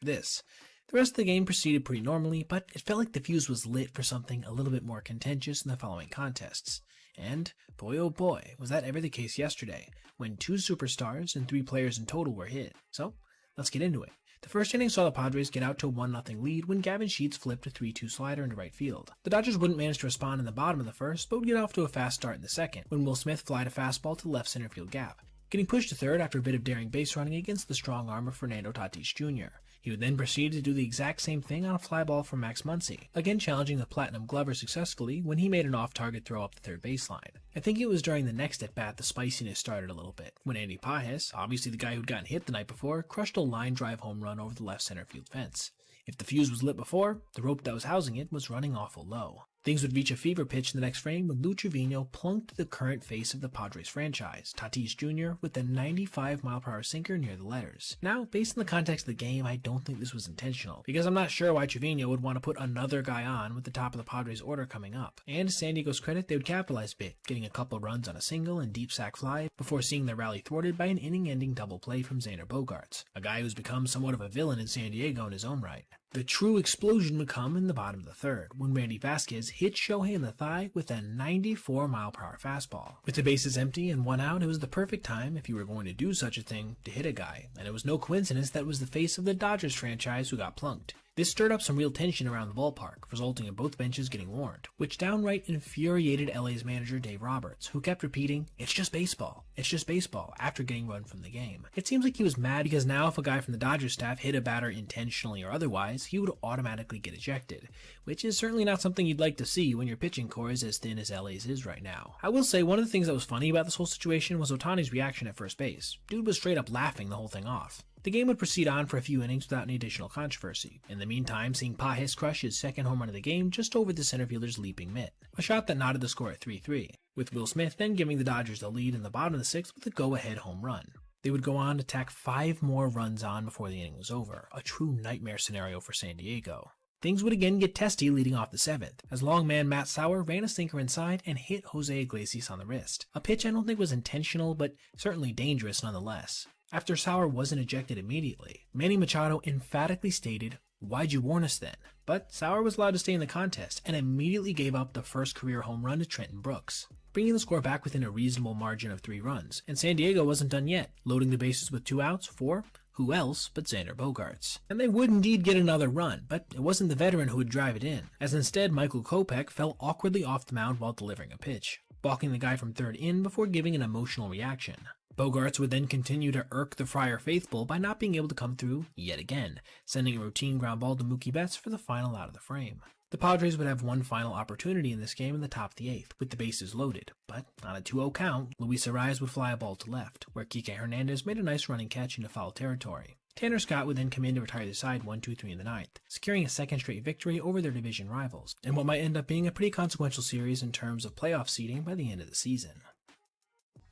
Speaker 1: this. The rest of the game proceeded pretty normally, but it felt like the fuse was lit for something a little bit more contentious in the following contests. And, boy oh boy, was that ever the case yesterday, when 2 superstars and 3 players in total were hit. So, let's get into it. The first inning saw the Padres get out to a 1-0 lead when Gavin Sheets flipped a 3-2 slider into right field. The Dodgers wouldn't manage to respond in the bottom of the first, but would get off to a fast start in the second, when Will Smith flied a fastball to the left center field gap, getting pushed to third after a bit of daring base running against the strong arm of Fernando Tatis Jr. He would then proceed to do the exact same thing on a fly ball from Max Muncy, again challenging the Platinum Glover successfully when he made an off-target throw up the third baseline. I think it was during the next at-bat the spiciness started a little bit, when Andy Pages, obviously the guy who'd gotten hit the night before, crushed a line drive home run over the left center field fence. If the fuse was lit before, the rope that was housing it was running awful low. Things would reach a fever pitch in the next frame when Lou Trevino plunked the current face of the Padres franchise, Tatis Jr., with a 95-mile-per-hour sinker near the letters. Now, based on the context of the game, I don't think this was intentional, because I'm not sure why Trevino would want to put another guy on with the top of the Padres order coming up. And to San Diego's credit, they would capitalize a bit, getting a couple runs on a single and deep sac fly before seeing their rally thwarted by an inning-ending double play from Xander Bogaerts, a guy who's become somewhat of a villain in San Diego in his own right. The true explosion would come in the bottom of the third, when Randy Vasquez hit Shohei in the thigh with a 94-mile-per-hour fastball. With the bases empty and 1 out, it was the perfect time, if you were going to do such a thing, to hit a guy, and it was no coincidence that it was the face of the Dodgers franchise who got plunked. This stirred up some real tension around the ballpark, resulting in both benches getting warned, which downright infuriated LA's manager Dave Roberts, who kept repeating, "It's just baseball, it's just baseball," after getting run from the game. It seems like he was mad because now if a guy from the Dodgers staff hit a batter intentionally or otherwise, he would automatically get ejected, which is certainly not something you'd like to see when your pitching core is as thin as LA's is right now. I will say one of the things that was funny about this whole situation was Ohtani's reaction at first base. Dude was straight up laughing the whole thing off. The game would proceed on for a few innings without any additional controversy, in the meantime seeing Pages crush his second home run of the game just over the center fielder's leaping mitt, a shot that knotted the score at 3-3, with Will Smith then giving the Dodgers the lead in the bottom of the sixth with a go-ahead home run. They would go on to tack 5 more runs on before the inning was over, a true nightmare scenario for San Diego. Things would again get testy leading off the 7th, as longman Matt Sauer ran a sinker inside and hit Jose Iglesias on the wrist. A pitch I don't think was intentional, but certainly dangerous nonetheless. After Sauer wasn't ejected immediately, Manny Machado emphatically stated, "Why'd you warn us then?" But Sauer was allowed to stay in the contest and immediately gave up the first career home run to Trenton Brooks, bringing the score back within a reasonable margin of 3 runs. And San Diego wasn't done yet, loading the bases with 2 outs for who else but Xander Bogaerts. And they would indeed get another run, but it wasn't the veteran who would drive it in, as instead Michael Kopech fell awkwardly off the mound while delivering a pitch, balking the guy from third in before giving an emotional reaction. Bogaerts would then continue to irk the Friar faithful by not being able to come through yet again, sending a routine ground ball to Mookie Betts for the final out of the frame. The Padres would have one final opportunity in this game in the top of the 8th, with the bases loaded, but on a 2-0 count, Luis Arias would fly a ball to left, where Kike Hernandez made a nice running catch into foul territory. Tanner Scott would then come in to retire the side 1-2-3 in the 9th, securing a second straight victory over their division rivals, and what might end up being a pretty consequential series in terms of playoff seeding by the end of the season.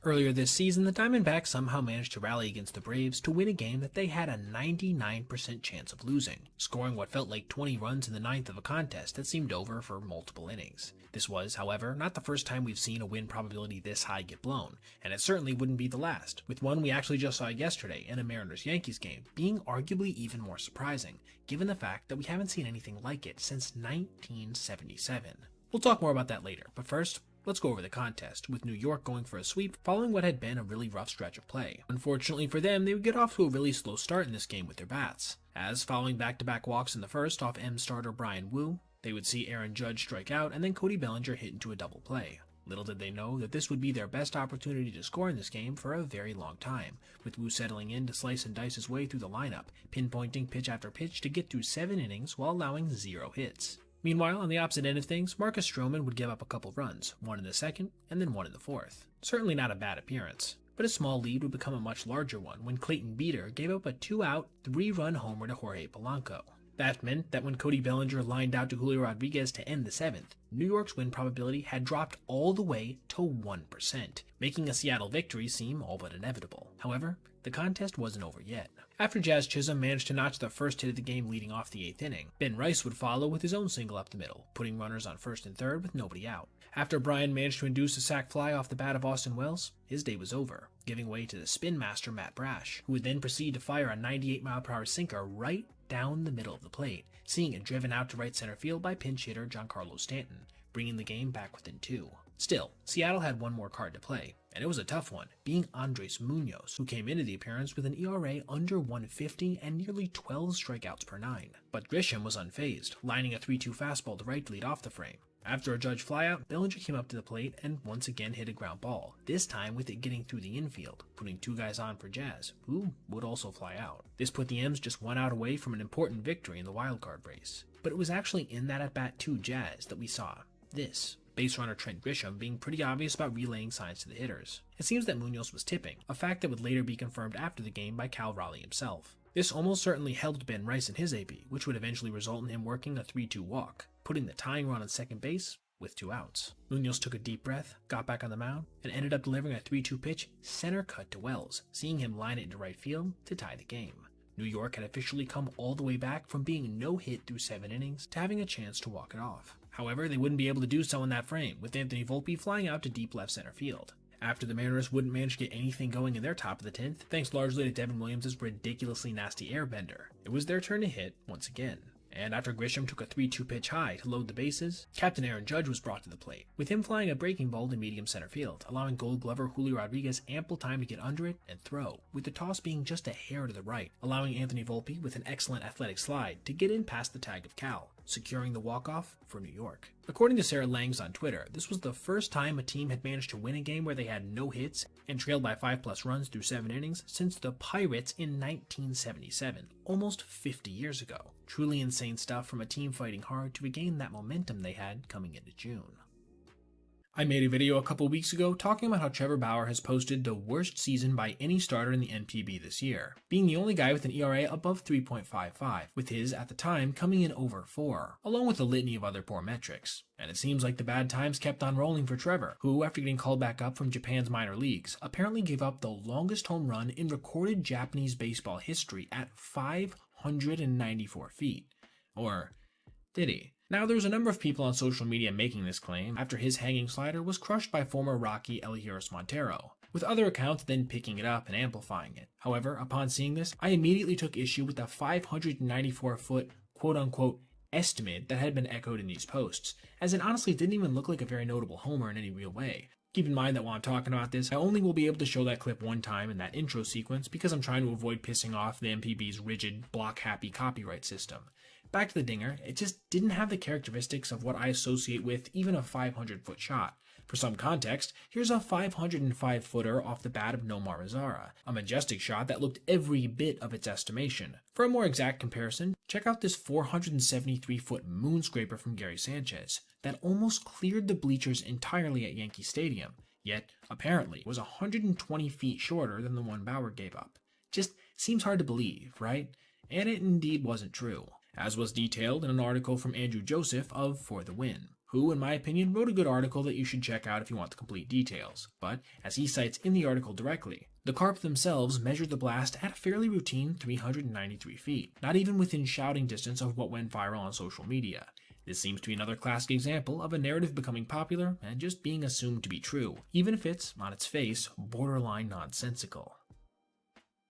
Speaker 1: Earlier this season, the Diamondbacks somehow managed to rally against the Braves to win a game that they had a 99% chance of losing, scoring what felt like 20 runs in the 9th of a contest that seemed over for multiple innings. This was, however, not the first time we've seen a win probability this high get blown, and it certainly wouldn't be the last, with one we actually just saw yesterday in a Mariners-Yankees game being arguably even more surprising, given the fact that we haven't seen anything like it since 1977. We'll talk more about that later, but first, let's go over the contest, with New York going for a sweep following what had been a really rough stretch of play. Unfortunately for them, they would get off to a really slow start in this game with their bats, as following back-to-back walks in the first off M starter Brian Wu, they would see Aaron Judge strike out and then Cody Bellinger hit into a double play. Little did they know that this would be their best opportunity to score in this game for a very long time, with Wu settling in to slice and dice his way through the lineup, pinpointing pitch after pitch to get through 7 innings while allowing 0 hits. Meanwhile, on the opposite end of things, Marcus Stroman would give up a couple runs, one in the 2nd and then one in the 4th. Certainly not a bad appearance, but a small lead would become a much larger one when Clayton Beeter gave up a 2-out, 3-run homer to Jorge Polanco. That meant that when Cody Bellinger lined out to Julio Rodriguez to end the 7th, New York's win probability had dropped all the way to 1%, making a Seattle victory seem all but inevitable. However, the contest wasn't over yet. After Jazz Chisholm managed to notch the first hit of the game leading off the 8th inning, Ben Rice would follow with his own single up the middle, putting runners on 1st and 3rd with nobody out. After Bryan managed to induce a sac fly off the bat of Austin Wells, his day was over, giving way to the spin master Matt Brash, who would then proceed to fire a 98-mile-per-hour sinker right down the middle of the plate, seeing it driven out to right center field by pinch hitter Giancarlo Stanton, bringing the game back within 2. Still, Seattle had one more card to play, and it was a tough one, being Andres Munoz, who came into the appearance with an ERA under 150 and nearly 12 strikeouts per 9. But Grisham was unfazed, lining a 3-2 fastball to right to lead off the frame. After a Judge flyout, Bellinger came up to the plate and once again hit a ground ball, this time with it getting through the infield, putting 2 guys on for Jazz, who would also fly out. This put the M's just 1 out away from an important victory in the wildcard race. But it was actually in that at-bat to Jazz that we saw this. Base runner Trent Grisham being pretty obvious about relaying signs to the hitters. It seems that Munoz was tipping, a fact that would later be confirmed after the game by Cal Raleigh himself. This almost certainly helped Ben Rice in his AB, which would eventually result in him working a 3-2 walk, putting the tying run on second base with 2 outs. Munoz took a deep breath, got back on the mound, and ended up delivering a 3-2 pitch center cut to Wells, seeing him line it into right field to tie the game. New York had officially come all the way back from being no hit through 7 innings to having a chance to walk it off. However, they wouldn't be able to do so in that frame, with Anthony Volpe flying out to deep left center field. After the Mariners wouldn't manage to get anything going in their top of the 10th, thanks largely to Devin Williams' ridiculously nasty airbender, it was their turn to hit once again. And after Grisham took a 3-2 pitch high to load the bases, Captain Aaron Judge was brought to the plate, with him flying a breaking ball to medium center field, allowing Gold Glover Julio Rodriguez ample time to get under it and throw, with the toss being just a hair to the right, allowing Anthony Volpe with an excellent athletic slide to get in past the tag of Cal, securing the walk-off for New York. According to Sarah Langs on Twitter, this was the first time a team had managed to win a game where they had no hits and trailed by 5+ runs through 7 innings since the Pirates in 1977, almost 50 years ago. Truly insane stuff from a team fighting hard to regain that momentum they had coming into June. I made a video a couple weeks ago talking about how Trevor Bauer has posted the worst season by any starter in the NPB this year, being the only guy with an ERA above 3.55, with his, at the time, coming in over 4, along with a litany of other poor metrics. And it seems like the bad times kept on rolling for Trevor, who, after getting called back up from Japan's minor leagues, apparently gave up the longest home run in recorded Japanese baseball history at 594 feet, or did he? Now, there was a number of people on social media making this claim after his hanging slider was crushed by former Rocky Elihuris Montero, with other accounts then picking it up and amplifying it. However, upon seeing this, I immediately took issue with the 594-foot quote-unquote estimate that had been echoed in these posts, as it honestly didn't even look like a very notable homer in any real way. Keep in mind that while I'm talking about this, I only will be able to show that clip one time in that intro sequence because I'm trying to avoid pissing off the MPB's rigid, block-happy copyright system. Back to the dinger, it just didn't have the characteristics of what I associate with even a 500-foot shot. For some context, here's a 505-footer off the bat of Nomar Mazara, a majestic shot that looked every bit of its estimation. For a more exact comparison, check out this 473-foot moonscraper from Gary Sanchez that almost cleared the bleachers entirely at Yankee Stadium, yet apparently was 120 feet shorter than the one Bauer gave up. Just seems hard to believe, right? And it indeed wasn't true, as was detailed in an article from Andrew Joseph of For the Win, who, in my opinion, wrote a good article that you should check out if you want the complete details. But, as he cites in the article directly, the Carp themselves measured the blast at a fairly routine 393 feet, not even within shouting distance of what went viral on social media. This seems to be another classic example of a narrative becoming popular and just being assumed to be true, even if it's, on its face, borderline nonsensical.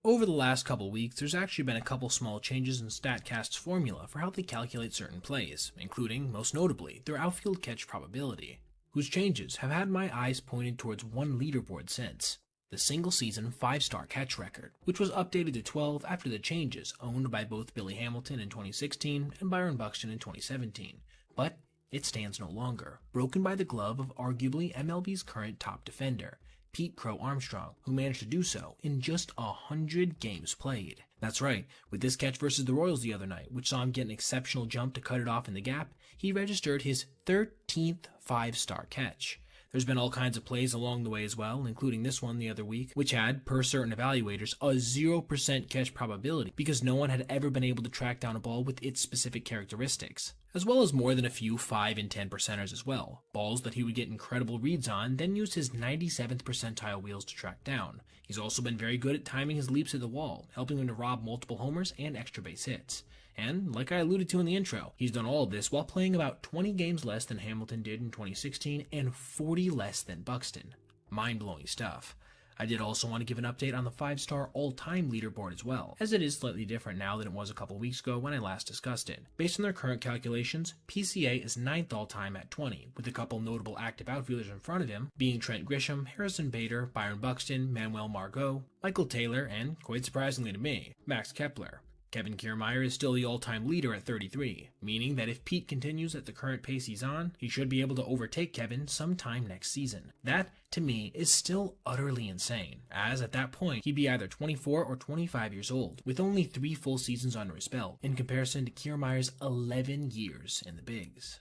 Speaker 1: Over the last couple weeks, there's actually been a couple small changes in StatCast's formula for how they calculate certain plays, including, most notably, their outfield catch probability, whose changes have had my eyes pointed towards one leaderboard since: the single-season 5-star catch record, which was updated to 12 after the changes owned by both Billy Hamilton in 2016 and Byron Buxton in 2017. But it stands no longer, broken by the glove of arguably MLB's current top defender, Pete Crow Armstrong, who managed to do so in just 100 games played. That's right, with this catch versus the Royals the other night, which saw him get an exceptional jump to cut it off in the gap, he registered his 13th 5-star catch. There's been all kinds of plays along the way as well, including this one the other week, which had, per certain evaluators, a 0% catch probability because no one had ever been able to track down a ball with its specific characteristics, as well as more than a few 5 and 10 percenters as well, balls that he would get incredible reads on, then use his 97th percentile wheels to track down. He's also been very good at timing his leaps at the wall, helping him to rob multiple homers and extra base hits. And, like I alluded to in the intro, he's done all of this while playing about 20 games less than Hamilton did in 2016 and 40 less than Buxton. Mind-blowing stuff. I did also want to give an update on the 5-star all-time leaderboard as well, as it is slightly different now than it was a couple weeks ago when I last discussed it. Based on their current calculations, PCA is 9th all-time at 20, with a couple notable active outfielders in front of him, being Trent Grisham, Harrison Bader, Byron Buxton, Manuel Margot, Michael Taylor, and, quite surprisingly to me, Max Kepler. Kevin Kiermaier is still the all-time leader at 33, meaning that if Pete continues at the current pace he's on, he should be able to overtake Kevin sometime next season. That, to me, is still utterly insane, as at that point, he'd be either 24 or 25 years old, with only 3 full seasons under his belt, in comparison to Kiermaier's 11 years in the bigs.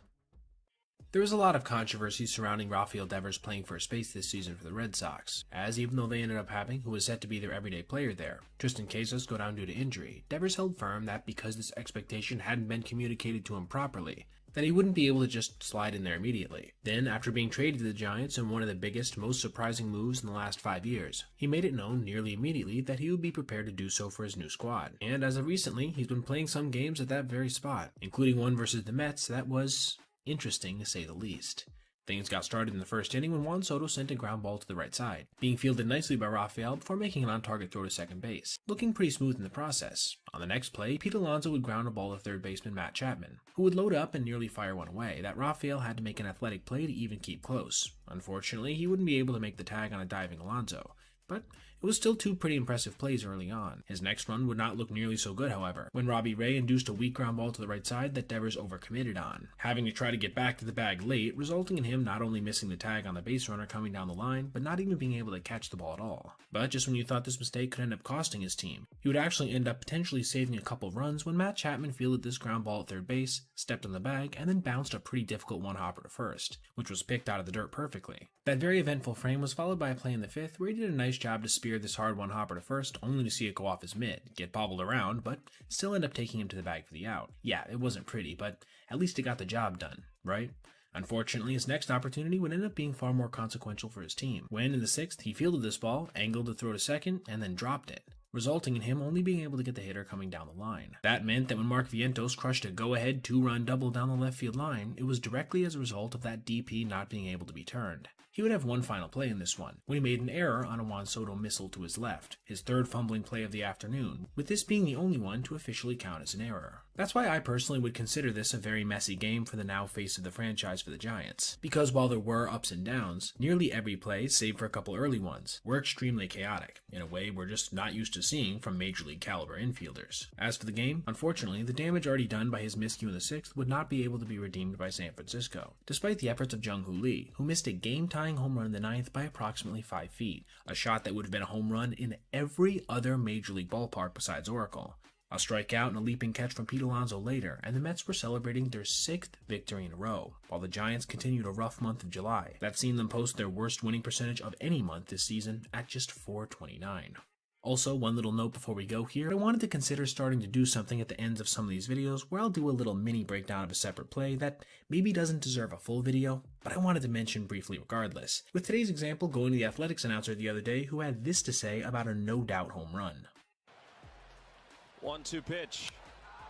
Speaker 1: There was a lot of controversy surrounding Rafael Devers playing first base this season for the Red Sox, as even though they ended up having who was set to be their everyday player there, Tristan Casas, go down due to injury, Devers held firm that because this expectation hadn't been communicated to him properly, that he wouldn't be able to just slide in there immediately. Then, after being traded to the Giants in one of the biggest, most surprising moves in the last 5 years, he made it known nearly immediately that he would be prepared to do so for his new squad. And as of recently, he's been playing some games at that very spot, including one versus the Mets that was interesting to say the least. Things got started in the first inning when Juan Soto sent a ground ball to the right side, being fielded nicely by Rafael before making an on-target throw to second base, looking pretty smooth in the process. On the next play, Pete Alonso would ground a ball to third baseman Matt Chapman, who would load up and nearly fire one away that Rafael had to make an athletic play to even keep close. Unfortunately, he wouldn't be able to make the tag on a diving Alonso, but it was still 2 pretty impressive plays early on. His next run would not look nearly so good, however, when Robbie Ray induced a weak ground ball to the right side that Devers overcommitted on, having to try to get back to the bag late, resulting in him not only missing the tag on the base runner coming down the line, but not even being able to catch the ball at all. But just when you thought this mistake could end up costing his team, he would actually end up potentially saving a couple runs when Matt Chapman fielded this ground ball at third base, stepped on the bag, and then bounced a pretty difficult one-hopper to first, which was picked out of the dirt perfectly. That very eventful frame was followed by a play in the 5th where he did a nice job to spear this hard one-hopper to first, only to see it go off his mid, get bobbled around, but still end up taking him to the bag for the out. Yeah, it wasn't pretty, but at least it got the job done, right? Unfortunately, his next opportunity would end up being far more consequential for his team, when in the 6th he fielded this ball, angled to throw to second, and then dropped it. resulting in him only being able to get the hitter coming down the line. That meant that when Mark Vientos crushed a go-ahead 2-run double down the left field line, it was directly as a result of that DP not being able to be turned. He would have one final play in this one, when he made an error on a Juan Soto missile to his left, his third fumbling play of the afternoon, with this being the only one to officially count as an error. That's why I personally would consider this a very messy game for the now face of the franchise for the Giants, because while there were ups and downs, nearly every play, save for a couple early ones, were extremely chaotic, in a way we're just not used to seeing from major league caliber infielders. As for the game, unfortunately, the damage already done by his miscue in the 6th would not be able to be redeemed by San Francisco, despite the efforts of Jung-Hoo Lee, who missed a game-tying home run in the 9th by approximately 5 feet, a shot that would have been a home run in every other major league ballpark besides Oracle. A strikeout and a leaping catch from Pete Alonso later, and the Mets were celebrating their 6th victory in a row, while the Giants continued a rough month of July that seen them post their worst winning percentage of any month this season at just .429. Also, one little note before we go here, I wanted to consider starting to do something at the ends of some of these videos where I'll do a little mini breakdown of a separate play that maybe doesn't deserve a full video, but I wanted to mention briefly regardless. With today's example going to the Athletics announcer the other day who had this to say about a no-doubt home run.
Speaker 4: 1-2 pitch.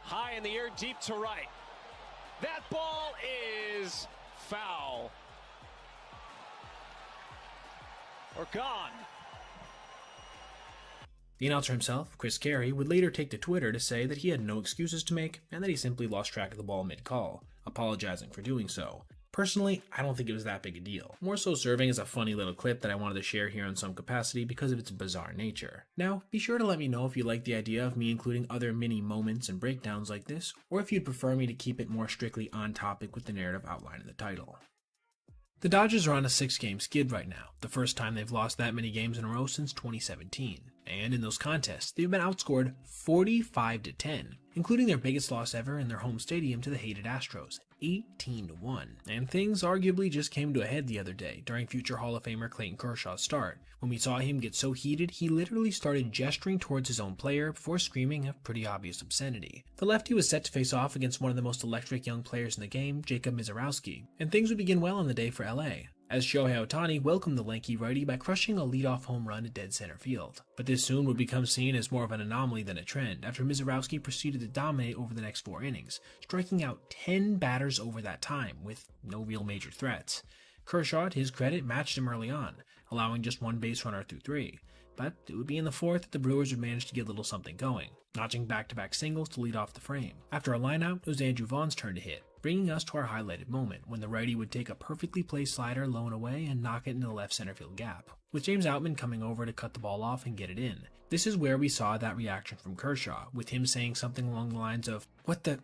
Speaker 4: High in the air, deep to right. That ball is foul. Or gone.
Speaker 1: The announcer himself, Chris Carey, would later take to Twitter to say that he had no excuses to make and that he simply lost track of the ball mid-call, apologizing for doing so. Personally, I don't think it was that big a deal, more so serving as a funny little clip that I wanted to share here in some capacity because of its bizarre nature. Now, be sure to let me know if you like the idea of me including other mini moments and breakdowns like this, or if you'd prefer me to keep it more strictly on topic with the narrative outlined in the title. The Dodgers are on a 6-game skid right now, the first time they've lost that many games in a row since 2017. And in those contests, they've been outscored 45-10, including their biggest loss ever in their home stadium to the hated Astros, 18-1. And things arguably just came to a head the other day during future Hall of Famer Clayton Kershaw's start. When we saw him get so heated, he literally started gesturing towards his own player before screaming a pretty obvious obscenity. The lefty was set to face off against one of the most electric young players in the game, Jacob Misiorowski, and things would begin well on the day for LA, as Shohei Ohtani welcomed the lanky righty by crushing a leadoff home run at dead center field. But this soon would become seen as more of an anomaly than a trend after Misiorowski proceeded to dominate over the next 4 innings, striking out 10 batters over that time with no real major threats. Kershaw, to his credit, matched him early on, allowing just 1 base runner through 3. But it would be in the 4th that the Brewers would manage to get a little something going, notching back-to-back singles to lead off the frame. After a lineout, it was Andrew Vaughn's turn to hit, bringing us to our highlighted moment when the righty would take a perfectly placed slider low and away and knock it into the left center field gap, with James Outman coming over to cut the ball off and get it in. This is where we saw that reaction from Kershaw, with him saying something along the lines of, "What the?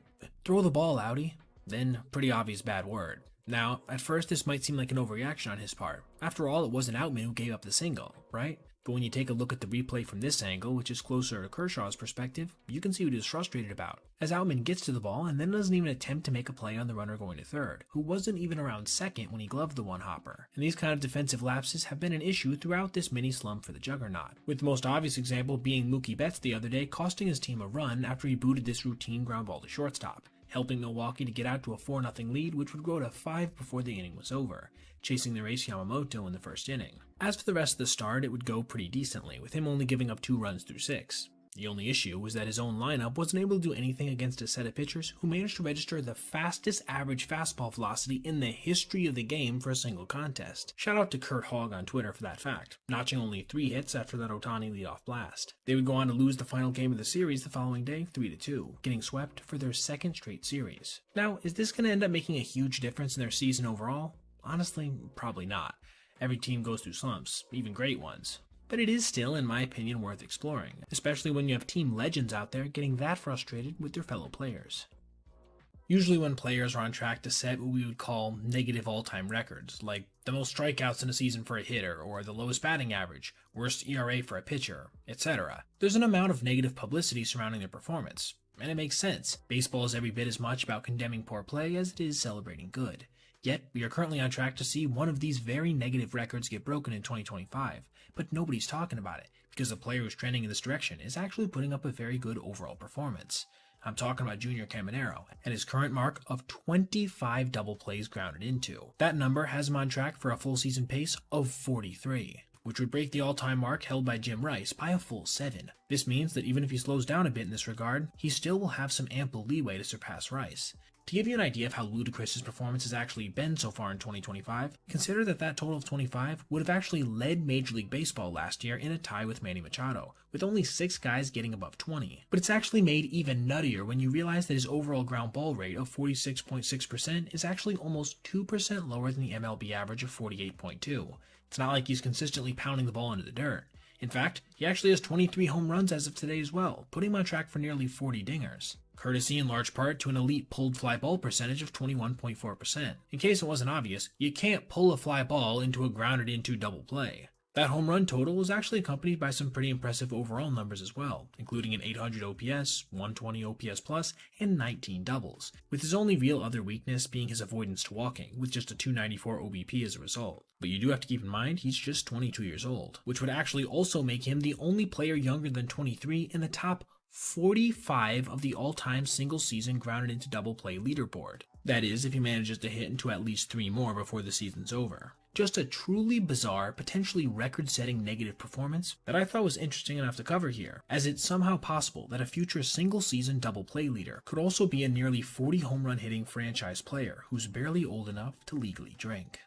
Speaker 1: Throw the ball, Outie." Then, pretty obvious bad word. Now, at first this might seem like an overreaction on his part. After all, it wasn't Outman who gave up the single, right? But when you take a look at the replay from this angle, which is closer to Kershaw's perspective, you can see what he was frustrated about, as Outman gets to the ball and then doesn't even attempt to make a play on the runner going to third, who wasn't even around second when he gloved the one-hopper. And these kind of defensive lapses have been an issue throughout this mini slump for the Juggernaut, with the most obvious example being Mookie Betts the other day costing his team a run after he booted this routine ground ball to shortstop, helping Milwaukee to get out to a 4-0 lead, which would grow to 5 before the inning was over, chasing their ace Yamamoto in the first inning. As for the rest of the start, it would go pretty decently, with him only giving up 2 runs through 6. The only issue was that his own lineup wasn't able to do anything against a set of pitchers who managed to register the fastest average fastball velocity in the history of the game for a single contest. Shout out to Kurt Hogg on Twitter for that fact, notching only 3 hits after that Ohtani leadoff blast. They would go on to lose the final game of the series the following day, 3-2, getting swept for their 2nd straight series. Now, is this going to end up making a huge difference in their season overall? Honestly, probably not. Every team goes through slumps, even great ones. But it is still, in my opinion, worth exploring, especially when you have team legends out there getting that frustrated with their fellow players. Usually when players are on track to set what we would call negative all-time records, like the most strikeouts in a season for a hitter, or the lowest batting average, worst ERA for a pitcher, etc., there's an amount of negative publicity surrounding their performance, and it makes sense. Baseball is every bit as much about condemning poor play as it is celebrating good. Yet, we are currently on track to see one of these very negative records get broken in 2025, but nobody's talking about it, because the player who's trending in this direction is actually putting up a very good overall performance. I'm talking about Junior Caminero, and his current mark of 25 double plays grounded into. That number has him on track for a full season pace of 43. which would break the all-time mark held by Jim Rice by a full 7. This means that even if he slows down a bit in this regard, he still will have some ample leeway to surpass Rice. To give you an idea of how ludicrous his performance has actually been so far in 2025, consider that that total of 25 would have actually led Major League Baseball last year in a tie with Manny Machado, with only 6 guys getting above 20. But it's actually made even nuttier when you realize that his overall ground ball rate of 46.6% is actually almost 2% lower than the MLB average of 48.2. It's not like he's consistently pounding the ball into the dirt. In fact, he actually has 23 home runs as of today as well, putting him on track for nearly 40 dingers, courtesy in large part to an elite pulled fly ball percentage of 21.4%. In case it wasn't obvious, you can't pull a fly ball into a grounded into double play. That home run total was actually accompanied by some pretty impressive overall numbers as well, including an 800 OPS, 120 OPS plus, and 19 doubles, with his only real other weakness being his avoidance to walking, with just a 294 OBP as a result. But you do have to keep in mind he's just 22 years old, which would actually also make him the only player younger than 23 in the top 45 of the all-time single-season grounded into double play leaderboard. That is, if he manages to hit into at least 3 more before the season's over. Just a truly bizarre, potentially record-setting negative performance that I thought was interesting enough to cover here, as it's somehow possible that a future single-season double play leader could also be a nearly 40 home run hitting franchise player who's barely old enough to legally drink.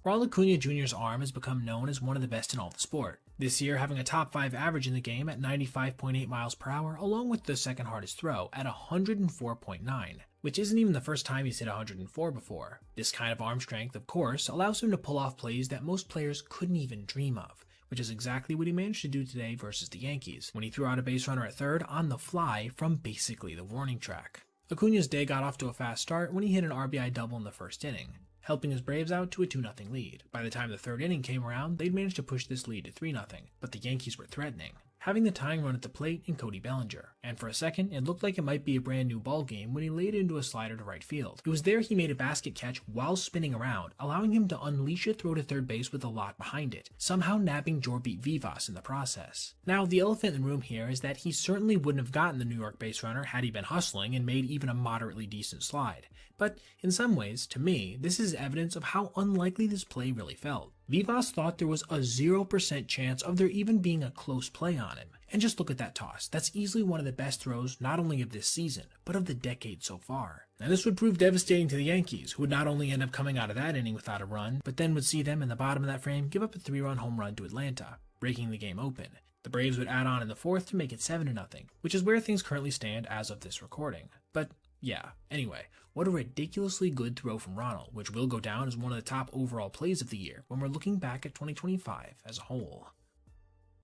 Speaker 1: Ronald Acuna Jr.'s arm has become known as one of the best in all the sport, this year having a top 5 average in the game at 95.8 miles per hour, along with the second hardest throw at 104.9, which isn't even the first time he's hit 104 before. This kind of arm strength, of course, allows him to pull off plays that most players couldn't even dream of, which is exactly what he managed to do today versus the Yankees, when he threw out a base runner at third on the fly from basically the warning track. Acuna's day got off to a fast start when he hit an RBI double in the first inning, helping his Braves out to a 2-0 lead. By the time the third inning came around, they'd managed to push this lead to 3-0, but the Yankees were threatening, having the tying run at the plate in Cody Bellinger, and for a second it looked like it might be a brand new ball game when he laid into a slider to right field. It was there he made a basket catch while spinning around, allowing him to unleash a throw to third base with a lot behind it, somehow nabbing Jorbeat Vivas in the process. Now, the elephant in the room here is that he certainly wouldn't have gotten the New York base runner had he been hustling and made even a moderately decent slide. But in some ways, to me, this is evidence of how unlikely this play really felt. Vivas thought there was a 0% chance of there even being a close play on him. And just look at that toss. That's easily one of the best throws not only of this season, but of the decade so far. Now this would prove devastating to the Yankees, who would not only end up coming out of that inning without a run, but then would see them in the bottom of that frame give up a 3-run home run to Atlanta, breaking the game open. The Braves would add on in the fourth to make it 7-0, which is where things currently stand as of this recording. But yeah, anyway, what a ridiculously good throw from Ronald, which will go down as one of the top overall plays of the year when we're looking back at 2025 as a whole.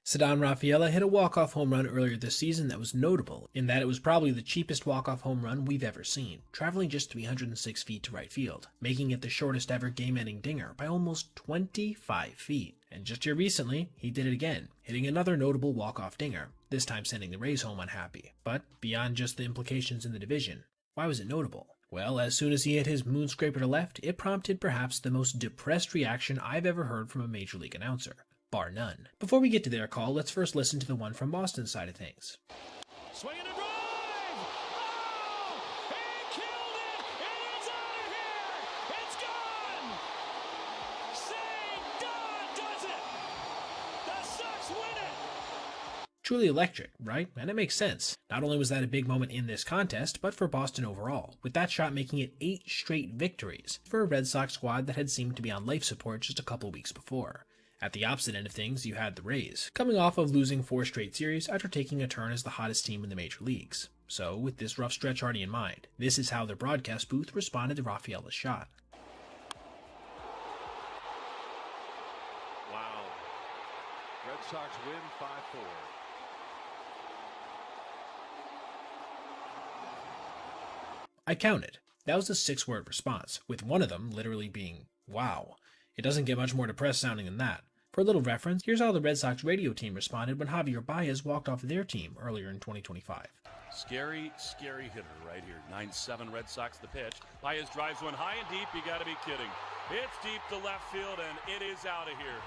Speaker 1: Ceddanne Rafaela hit a walk-off home run earlier this season that was notable, in that it was probably the cheapest walk-off home run we've ever seen, traveling just 306 feet to right field, making it the shortest ever game-ending dinger by almost 25 feet. And just here recently, he did it again, hitting another notable walk-off dinger, this time sending the Rays home unhappy. But beyond just the implications in the division, why was it notable? Well, as soon as he hit his moonscraper to left, it prompted perhaps the most depressed reaction I've ever heard from a Major League announcer. Bar none. Before we get to their call, let's first listen to the one from Boston's side of things.
Speaker 11: Swing and a drive! Oh! He killed it! And it's out of here! It's gone! St. Don does it! The Sox win it!
Speaker 1: Truly electric, right? And it makes sense. Not only was that a big moment in this contest, but for Boston overall, with that shot making it 8 straight victories for a Red Sox squad that had seemed to be on life support just a couple weeks before. At the opposite end of things, you had the Rays, coming off of losing 4 straight series after taking a turn as the hottest team in the major leagues. So, with this rough stretch already in mind, this is how their broadcast booth responded to Rafaela's shot.
Speaker 8: Wow. Red Sox win 5-4.
Speaker 1: I counted. That was a 6-word response, with one of them literally being, wow. It doesn't get much more depressed sounding than that. For a little reference, here's how the Red Sox radio team responded when Javier Baez walked off their team earlier in 2025.
Speaker 3: Scary, scary hitter right here. 9-7 Red Sox the pitch. Baez drives one high and deep. You got to be kidding. It's deep to left field, and it is out of here.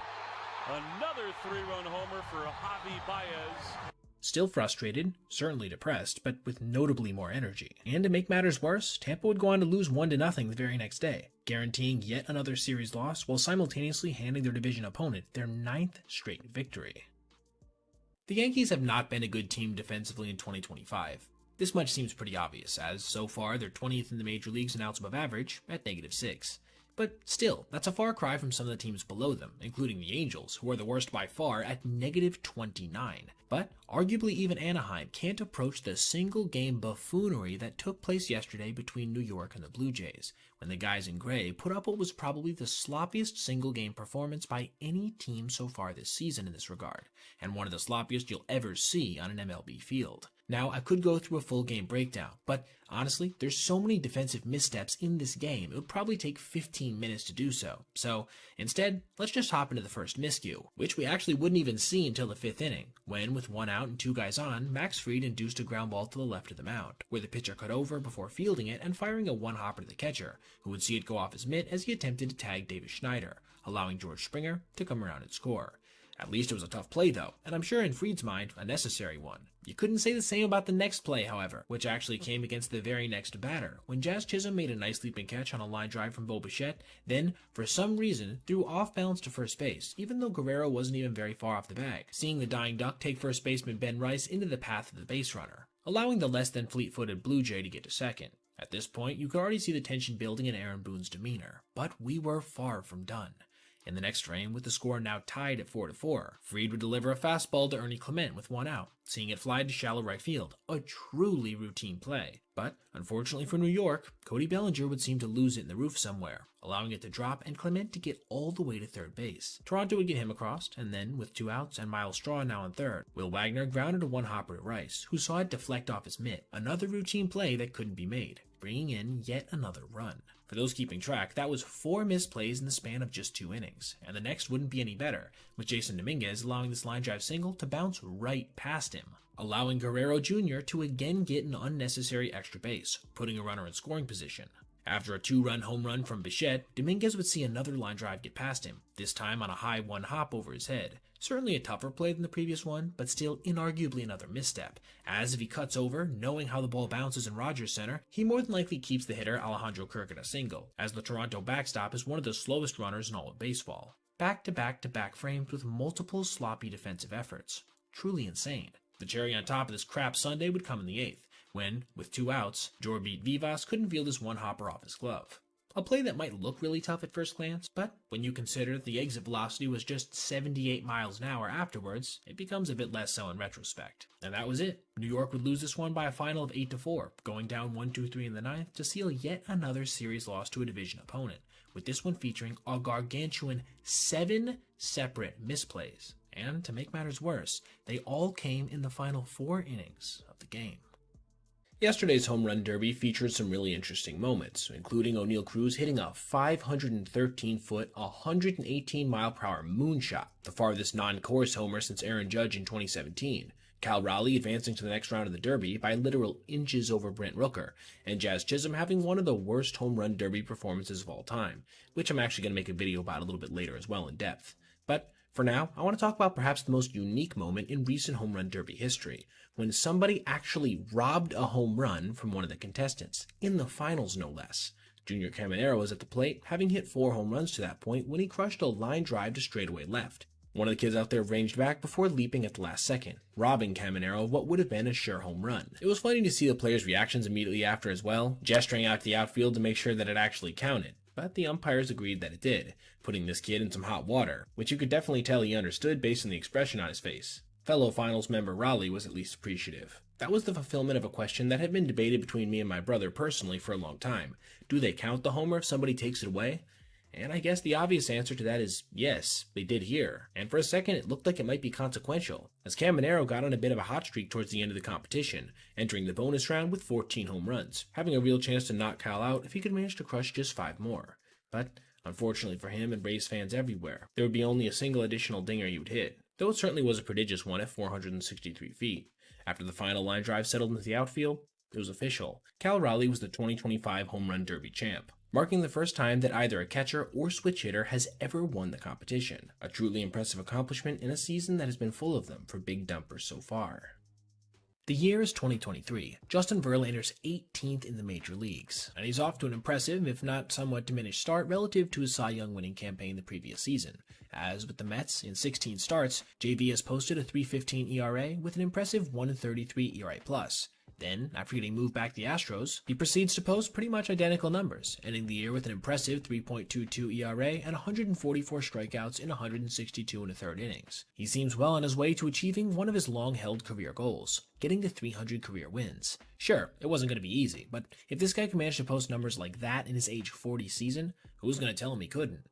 Speaker 3: Another 3-run homer for Javi Baez.
Speaker 1: still frustrated, certainly depressed, but with notably more energy. And to make matters worse, Tampa would go on to lose 1-0 the very next day, guaranteeing yet another series loss while simultaneously handing their division opponent their 9th straight victory. The Yankees have not been a good team defensively in 2025. This much seems pretty obvious, as so far they're 20th in the major leagues in outs above average at -6. But still, that's a far cry from some of the teams below them, including the Angels, who are the worst by far at -29. But arguably even Anaheim can't approach the single-game buffoonery that took place yesterday between New York and the Blue Jays, when the guys in gray put up what was probably the sloppiest single-game performance by any team so far this season in this regard, and one of the sloppiest you'll ever see on an MLB field. Now, I could go through a full game breakdown, but honestly, there's so many defensive missteps in this game, it would probably take 15 minutes to do so. So, instead, let's just hop into the first miscue, which we actually wouldn't even see until the 5th inning, when, with 1 out and 2 guys on, Max Fried induced a ground ball to the left of the mound, where the pitcher cut over before fielding it and firing a one-hopper to the catcher, who would see it go off his mitt as he attempted to tag Davis Schneider, allowing George Springer to come around and score. At least it was a tough play though, and I'm sure in Fried's mind, a necessary one. You couldn't say the same about the next play, however, which actually came against the very next batter, when Jazz Chisholm made a nice leaping catch on a line drive from Bo Bichette, then, for some reason, threw off balance to first base, even though Guerrero wasn't even very far off the bag, seeing the dying duck take first baseman Ben Rice into the path of the base runner, allowing the less than fleet-footed Blue Jay to get to second. At this point, you could already see the tension building in Aaron Boone's demeanor, but we were far from done. In the next frame, with the score now tied at 4-4, Fried would deliver a fastball to Ernie Clement with 1 out, seeing it fly to shallow right field, a truly routine play. But, unfortunately for New York, Cody Bellinger would seem to lose it in the roof somewhere, allowing it to drop and Clement to get all the way to third base. Toronto would get him across, and then, with 2 outs and Miles Straw now on third, Will Wagner grounded a one-hopper to Rice, who saw it deflect off his mitt, another routine play that couldn't be made, bringing in yet another run. For those keeping track, that was 4 missed plays in the span of just 2 innings, and the next wouldn't be any better, with Jason Dominguez allowing this line drive single to bounce right past him, allowing Guerrero Jr. to again get an unnecessary extra base, putting a runner in scoring position. After a 2-run home run from Bichette, Dominguez would see another line drive get past him, this time on a high 1 hop over his head. Certainly a tougher play than the previous one, but still inarguably another misstep, as if he cuts over, knowing how the ball bounces in Rogers Center, he more than likely keeps the hitter Alejandro Kirk at a single, as the Toronto backstop is one of the slowest runners in all of baseball. Back-to-back-to-back frames with multiple sloppy defensive efforts. Truly insane. The cherry on top of this crap Sunday would come in the 8th, when, with 2 outs, Jorbeat Vivas couldn't field his one-hopper off his glove. A play that might look really tough at first glance, but when you consider that the exit velocity was just 78 miles an hour afterwards, it becomes a bit less so in retrospect. And that was it. New York would lose this one by a final of 8-4, going down 1-2-3 in the 9th to seal yet another series loss to a division opponent, with this one featuring a gargantuan 7 separate misplays. And to make matters worse, they all came in the final 4 innings of the game. Yesterday's home run derby featured some really interesting moments, including O'Neal Cruz hitting a 513-foot, 118-mile-per-hour moonshot, the farthest non-course homer since Aaron Judge in 2017, Cal Raleigh advancing to the next round of the derby by literal inches over Brent Rooker, and Jazz Chisholm having one of the worst home run derby performances of all time, which I'm actually going to make a video about a little bit later as well in depth. But for now, I want to talk about perhaps the most unique moment in recent home run derby history, when somebody actually robbed a home run from one of the contestants, in the finals no less. Junior Caminero was at the plate, having hit 4 home runs to that point when he crushed a line drive to straightaway left. One of the kids out there ranged back before leaping at the last second, robbing Caminero of what would have been a sure home run. It was funny to see the players' reactions immediately after as well, gesturing out to the outfield to make sure that it actually counted. But the umpires agreed that it did, putting this kid in some hot water, which you could definitely tell he understood based on the expression on his face. Fellow finals member Raleigh was at least appreciative. That was the fulfillment of a question that had been debated between me and my brother personally for a long time. Do they count the homer if somebody takes it away? And I guess the obvious answer to that is yes, they did here. And for a second it looked like it might be consequential, as Caminero got on a bit of a hot streak towards the end of the competition, entering the bonus round with 14 home runs, having a real chance to knock Cal out if he could manage to crush just 5 more. But unfortunately for him and Rays fans everywhere, there would be only a single additional dinger he would hit, though it certainly was a prodigious one at 463 feet. After the final line drive settled into the outfield, it was official. Cal Raleigh was the 2025 Home Run Derby champ, marking the first time that either a catcher or switch hitter has ever won the competition. A truly impressive accomplishment in a season that has been full of them for big dumpers so far. The year is 2023. Justin Verlander's 18th in the major leagues, and he's off to an impressive, if not somewhat diminished start relative to his Cy Young winning campaign the previous season. As with the Mets, in 16 starts, JV has posted a .315 ERA with an impressive 1.33 ERA+. Then, after getting moved back to the Astros, he proceeds to post pretty much identical numbers, ending the year with an impressive 3.22 ERA and 144 strikeouts in 162 1/3 innings. He seems well on his way to achieving one of his long-held career goals, getting to 300 career wins. Sure, it wasn't going to be easy, but if this guy can manage to post numbers like that in his age 40 season, who's going to tell him he couldn't?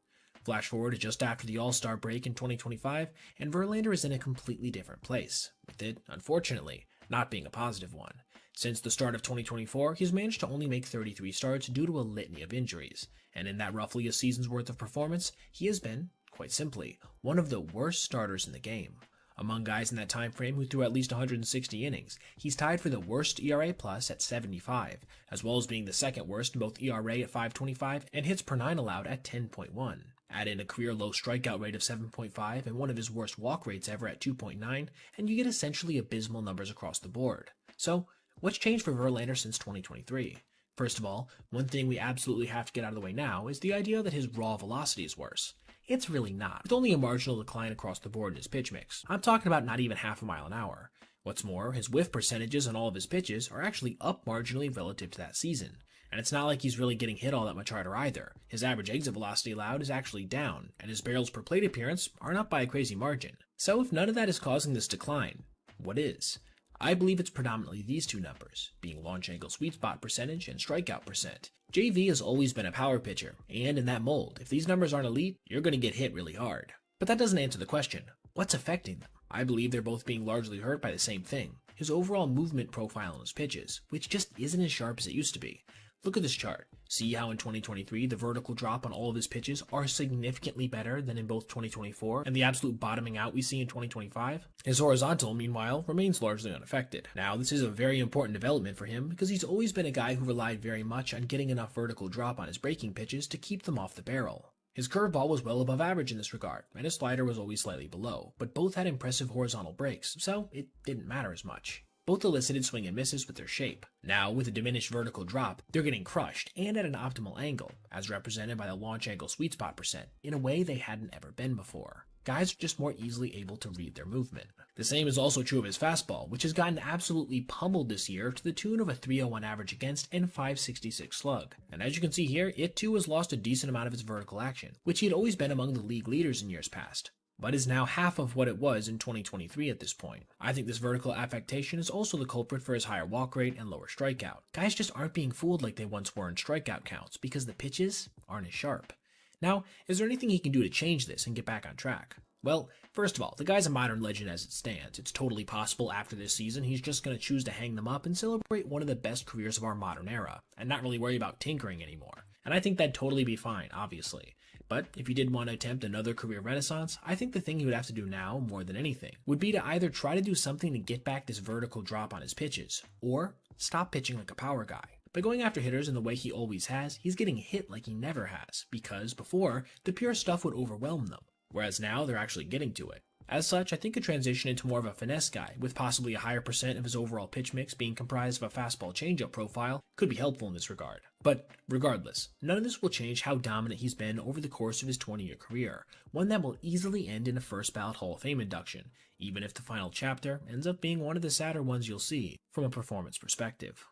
Speaker 1: Flash forward to just after the All-Star break in 2025, and Verlander is in a completely different place, with it, unfortunately, not being a positive one. Since the start of 2024, he's managed to only make 33 starts due to a litany of injuries, and in that roughly a season's worth of performance, he has been, quite simply, one of the worst starters in the game. Among guys in that time frame who threw at least 160 innings, he's tied for the worst ERA plus at 75, as well as being the second worst in both ERA at 5.25 and hits per 9 allowed at 10.1. Add in a career low strikeout rate of 7.5 and one of his worst walk rates ever at 2.9, and you get essentially abysmal numbers across the board. So, what's changed for Verlander since 2023? First of all, one thing we absolutely have to get out of the way now is the idea that his raw velocity is worse. It's really not, with only a marginal decline across the board in his pitch mix. I'm talking about not even half a mile an hour. What's more, his whiff percentages on all of his pitches are actually up marginally relative to that season. And it's not like he's really getting hit all that much harder either. His average exit velocity allowed is actually down, and his barrels per plate appearance aren't up by a crazy margin. So if none of that is causing this decline, what is? I believe it's predominantly these two numbers, being launch angle sweet spot percentage and strikeout percent. JV has always been a power pitcher, and in that mold, if these numbers aren't elite, you're going to get hit really hard. But that doesn't answer the question. What's affecting them? I believe they're both being largely hurt by the same thing, his overall movement profile on his pitches, which just isn't as sharp as it used to be. Look at this chart. See how in 2023 the vertical drop on all of his pitches are significantly better than in both 2024 and the absolute bottoming out we see in 2025? His horizontal, meanwhile, remains largely unaffected. Now, this is a very important development for him because he's always been a guy who relied very much on getting enough vertical drop on his breaking pitches to keep them off the barrel. His curveball was well above average in this regard, and his slider was always slightly below, but both had impressive horizontal breaks, so it didn't matter as much. Both elicited swing and misses with their shape. Now, with a diminished vertical drop, they're getting crushed, and at an optimal angle, as represented by the launch angle sweet spot percent, in a way they hadn't ever been before. Guys are just more easily able to read their movement. The same is also true of his fastball, which has gotten absolutely pummeled this year to the tune of a .301 average against and .566 slug. And as you can see here, it too has lost a decent amount of its vertical action, which he had always been among the league leaders in years past, but is now half of what it was in 2023 at this point. I think this vertical affectation is also the culprit for his higher walk rate and lower strikeout. Guys just aren't being fooled like they once were in strikeout counts because the pitches aren't as sharp. Now, is there anything he can do to change this and get back on track? Well, first of all, the guy's a modern legend as it stands. It's totally possible after this season he's just going to choose to hang them up and celebrate one of the best careers of our modern era, and not really worry about tinkering anymore. And I think that'd totally be fine, obviously. But if he did want to attempt another career renaissance, I think the thing he would have to do now, more than anything, would be to either try to do something to get back this vertical drop on his pitches, or stop pitching like a power guy. By going after hitters in the way he always has, he's getting hit like he never has, because before, the pure stuff would overwhelm them, whereas now they're actually getting to it. As such, I think a transition into more of a finesse guy, with possibly a higher percent of his overall pitch mix being comprised of a fastball changeup profile, could be helpful in this regard. But regardless, none of this will change how dominant he's been over the course of his 20-year career, one that will easily end in a first ballot Hall of Fame induction, even if the final chapter ends up being one of the sadder ones you'll see from a performance perspective.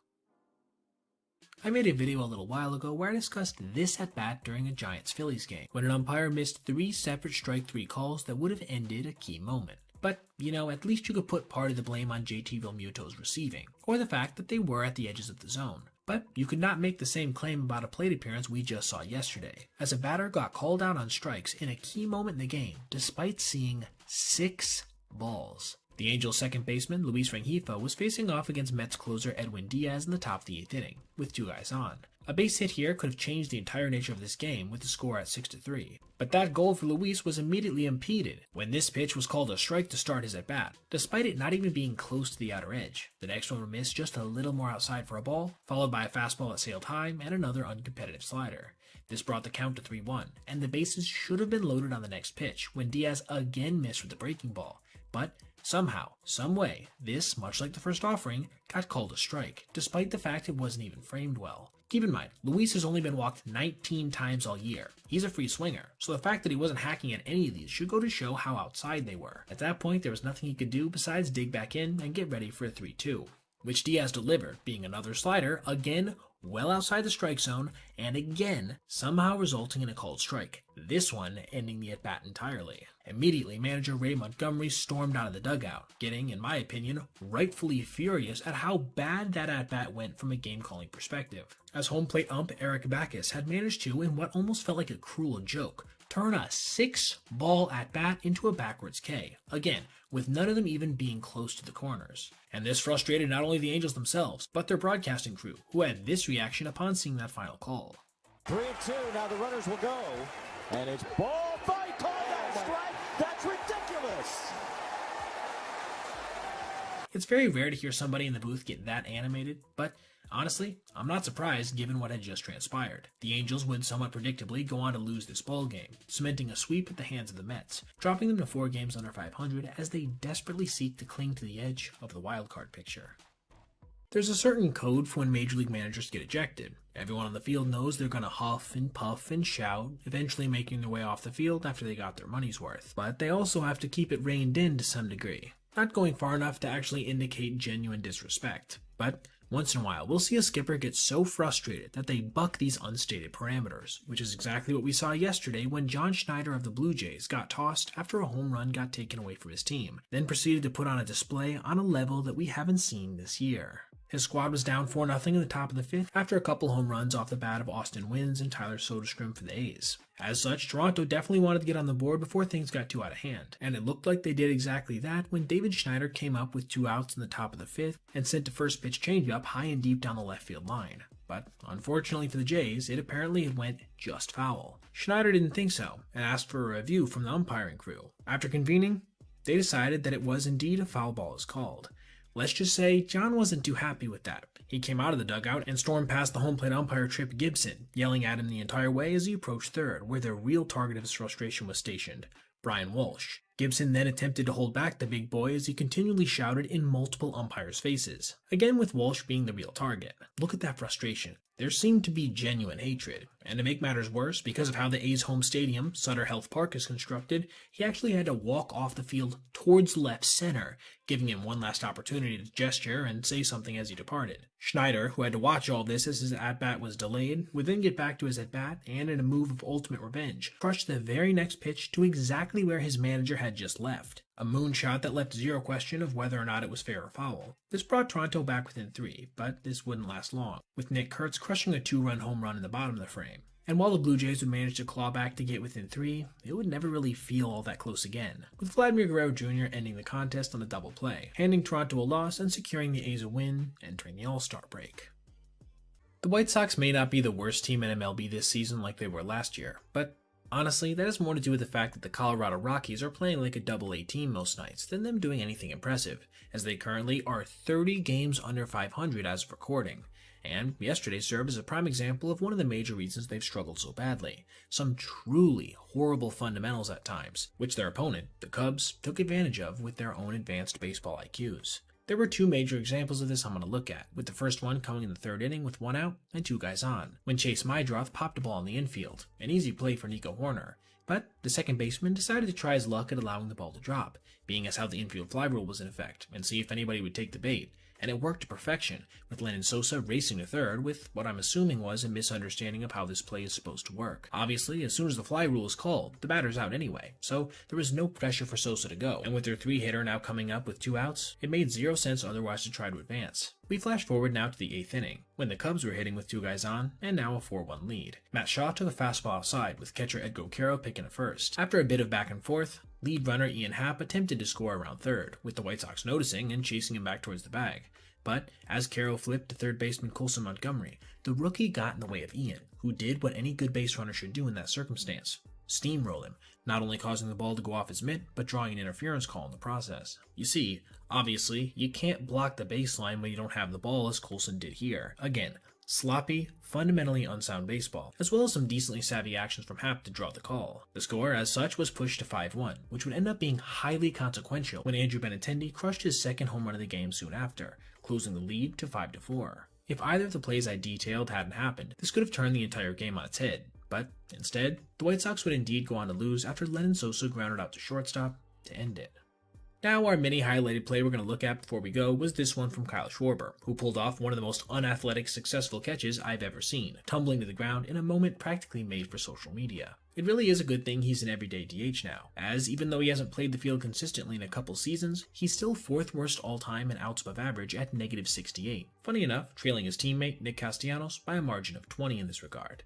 Speaker 1: I made a video a little while ago where I discussed this at-bat during a Giants-Phillies game, when an umpire missed 3 separate strike 3 calls that would have ended a key moment. But, at least you could put part of the blame on JT Realmuto's receiving, or the fact that they were at the edges of the zone. But you could not make the same claim about a plate appearance we just saw yesterday, as a batter got called out on strikes in a key moment in the game, despite seeing 6 balls. The Angels' second baseman, Luis Rengifo, was facing off against Mets closer Edwin Diaz in the top of the 8th inning, with 2 guys on. A base hit here could have changed the entire nature of this game, with the score at 6-3. But that goal for Luis was immediately impeded when this pitch was called a strike to start his at-bat, despite it not even being close to the outer edge. The next one missed just a little more outside for a ball, followed by a fastball that sailed high and another uncompetitive slider. This brought the count to 3-1, and the bases should have been loaded on the next pitch when Diaz again missed with the breaking ball. But somehow, someway, this, much like the first offering, got called a strike, despite the fact it wasn't even framed well. Keep in mind, Luis has only been walked 19 times all year. He's a free swinger, so the fact that he wasn't hacking at any of these should go to show how outside they were. At that point, there was nothing he could do besides dig back in and get ready for a 3-2, which Diaz delivered, being another slider, again well outside the strike zone, and again somehow resulting in a called strike, this one ending the at-bat entirely. Immediately, manager Ray Montgomery stormed out of the dugout, getting, in my opinion, rightfully furious at how bad that at-bat went from a game-calling perspective, as home plate ump Eric Backus had managed to, in what almost felt like a cruel joke, turn a 6-ball at-bat into a backwards K, again, with none of them even being close to the corners. And this frustrated not only the Angels themselves, but their broadcasting crew, who had this reaction upon seeing that final call.
Speaker 4: 3-2, now the runners will go, and it's ball by call that strike. That's ridiculous.
Speaker 1: It's very rare to hear somebody in the booth get that animated, but honestly, I'm not surprised given what had just transpired. The Angels would somewhat predictably go on to lose this ball game, cementing a sweep at the hands of the Mets, dropping them to 4 games under 500 as they desperately seek to cling to the edge of the wildcard picture. There's a certain code for when major league managers get ejected. Everyone on the field knows they're going to huff and puff and shout, eventually making their way off the field after they got their money's worth. But they also have to keep it reined in to some degree, not going far enough to actually indicate genuine disrespect. But once in a while, we'll see a skipper get so frustrated that they buck these unstated parameters, which is exactly what we saw yesterday when John Schneider of the Blue Jays got tossed after a home run got taken away from his team, then proceeded to put on a display on a level that we haven't seen this year. His squad was down 4-0 in the top of the 5th after a couple home runs off the bat of Austin Wynns and Tyler Soderstrom for the A's. As such, Toronto definitely wanted to get on the board before things got too out of hand, and it looked like they did exactly that when David Schneider came up with 2 outs in the top of the 5th and sent a first pitch changeup high and deep down the left field line. But unfortunately for the Jays, it apparently went just foul. Schneider didn't think so and asked for a review from the umpiring crew. After convening, they decided that it was indeed a foul ball as called. Let's just say John wasn't too happy with that. He came out of the dugout and stormed past the home plate umpire Tripp Gibson, yelling at him the entire way as he approached third, where the real target of his frustration was stationed, Brian Walsh. Gibson then attempted to hold back the big boy as he continually shouted in multiple umpires' faces, again with Walsh being the real target. Look at that frustration. There seemed to be genuine hatred, and to make matters worse, because of how the A's home stadium, Sutter Health Park, is constructed, he actually had to walk off the field towards left center, giving him one last opportunity to gesture and say something as he departed. Schneider, who had to watch all this as his at-bat was delayed, would then get back to his at-bat and, in a move of ultimate revenge, crushed the very next pitch to exactly where his manager had just left. A moonshot that left zero question of whether or not it was fair or foul. This brought Toronto back within 3, but this wouldn't last long, with Nick Kurtz crushing a 2-run home run in the bottom of the frame. And while the Blue Jays would manage to claw back to get within 3, it would never really feel all that close again, with Vladimir Guerrero Jr. ending the contest on a double play, handing Toronto a loss and securing the A's a win, entering the All-Star break. The White Sox may not be the worst team in MLB this season like they were last year, but honestly, that has more to do with the fact that the Colorado Rockies are playing like a AA team most nights than them doing anything impressive, as they currently are 30 games under 500 as of recording. And yesterday served as a prime example of one of the major reasons they've struggled so badly. Some truly horrible fundamentals at times, which their opponent, the Cubs, took advantage of with their own advanced baseball IQs. There were 2 major examples of this I'm going to look at, with the first one coming in the 3rd inning with 1 out and 2 guys on, when Chase Mydroth popped a ball in the infield, an easy play for Nico Horner. But the second baseman decided to try his luck at allowing the ball to drop, being as how the infield fly rule was in effect, and see if anybody would take the bait. And it worked to perfection, with Lennon Sosa racing to third with what I'm assuming was a misunderstanding of how this play is supposed to work. Obviously, as soon as the fly rule is called, the batter's out anyway, so there was no pressure for Sosa to go, and with their 3-hitter now coming up with 2 outs, it made 0 sense otherwise to try to advance. We flash forward now to the 8th inning, when the Cubs were hitting with 2 guys on, and now a 4-1 lead. Matt Shaw took a fastball outside, with catcher Edgar Caro picking it first. After a bit of back and forth, lead runner Ian Happ attempted to score around third, with the White Sox noticing and chasing him back towards the bag. But as Caro flipped to third baseman Colson Montgomery, the rookie got in the way of Ian, who did what any good base runner should do in that circumstance: steamroll him, not only causing the ball to go off his mitt, but drawing an interference call in the process. You see, obviously, you can't block the baseline when you don't have the ball as Colson did here. Again, Sloppy, fundamentally unsound baseball, as well as some decently savvy actions from Happ to draw the call. The score, as such, was pushed to 5-1, which would end up being highly consequential when Andrew Benintendi crushed his second home run of the game soon after, closing the lead to 5-4. If either of the plays I detailed hadn't happened, this could have turned the entire game on its head, but instead, the White Sox would indeed go on to lose after Lenyn Sosa grounded out to shortstop to end it. Now, our mini highlighted play we're going to look at before we go was this one from Kyle Schwarber, who pulled off one of the most unathletic successful catches I've ever seen, tumbling to the ground in a moment practically made for social media. It really is a good thing he's an everyday DH now, as even though he hasn't played the field consistently in a couple seasons, he's still 4th worst all-time in outs above average at -68. Funny enough, trailing his teammate Nick Castellanos by a margin of 20 in this regard.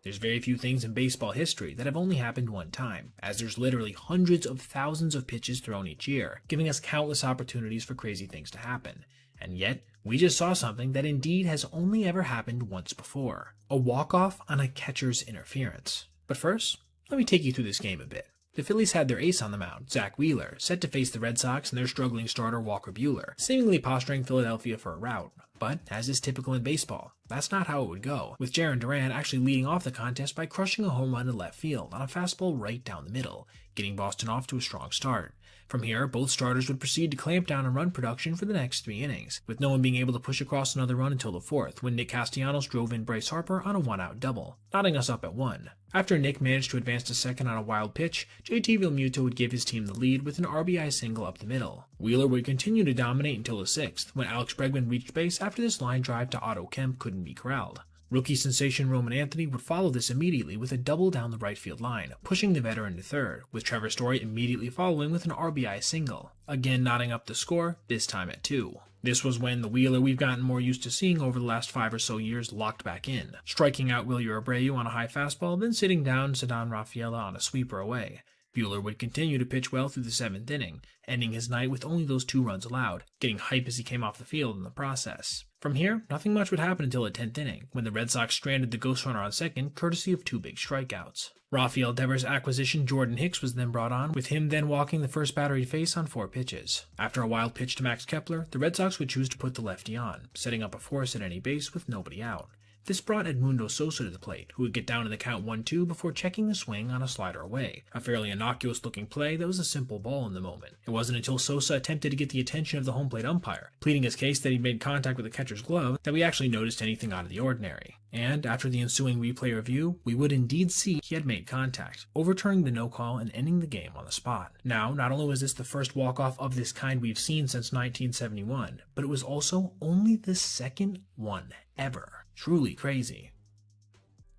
Speaker 1: There's very few things in baseball history that have only happened one time, as there's literally hundreds of thousands of pitches thrown each year, giving us countless opportunities for crazy things to happen. And yet, we just saw something that indeed has only ever happened once before. A walk-off on a catcher's interference. But first, let me take you through this game a bit. The Phillies had their ace on the mound, Zach Wheeler, set to face the Red Sox and their struggling starter Walker Buehler, seemingly posturing Philadelphia for a rout. But, as is typical in baseball, that's not how it would go, with Jarren Duran actually leading off the contest by crushing a home run to left field on a fastball right down the middle, getting Boston off to a strong start. From here, both starters would proceed to clamp down on run production for the next 3 innings, with no one being able to push across another run until the 4th, when Nick Castellanos drove in Bryce Harper on a 1-out double, knotting us up at 1. After Nick managed to advance to second on a wild pitch, JT Realmuto would give his team the lead with an RBI single up the middle. Wheeler would continue to dominate until the 6th, when Alex Bregman reached base after this line drive to Otto Kemp couldn't be corralled. Rookie sensation Roman Anthony would follow this immediately with a double down the right field line, pushing the veteran to third, with Trevor Story immediately following with an RBI single, again knotting up the score, this time at 2. This was when the Wheeler we've gotten more used to seeing over the last 5 or so years locked back in, striking out Wilyer Abreu on a high fastball, then sitting down Ceddanne Rafaela on a sweeper away. Buehler would continue to pitch well through the 7th inning, ending his night with only those 2 runs allowed, getting hype as he came off the field in the process. From here, nothing much would happen until the 10th inning, when the Red Sox stranded the ghost runner on second, courtesy of 2 big strikeouts. Rafael Devers' acquisition Jordan Hicks was then brought on, with him then walking the first batter he'd face on 4 pitches. After a wild pitch to Max Kepler, the Red Sox would choose to put the lefty on, setting up a force at any base with nobody out. This brought Edmundo Sosa to the plate, who would get down in the count 1-2 before checking the swing on a slider away, a fairly innocuous-looking play that was a simple ball in the moment. It wasn't until Sosa attempted to get the attention of the home plate umpire, pleading his case that he'd made contact with the catcher's glove, that we actually noticed anything out of the ordinary. And after the ensuing replay review, we would indeed see he had made contact, overturning the no call and ending the game on the spot. Now, not only was this the first walk-off of this kind we've seen since 1971, but it was also only the second one ever. Truly crazy.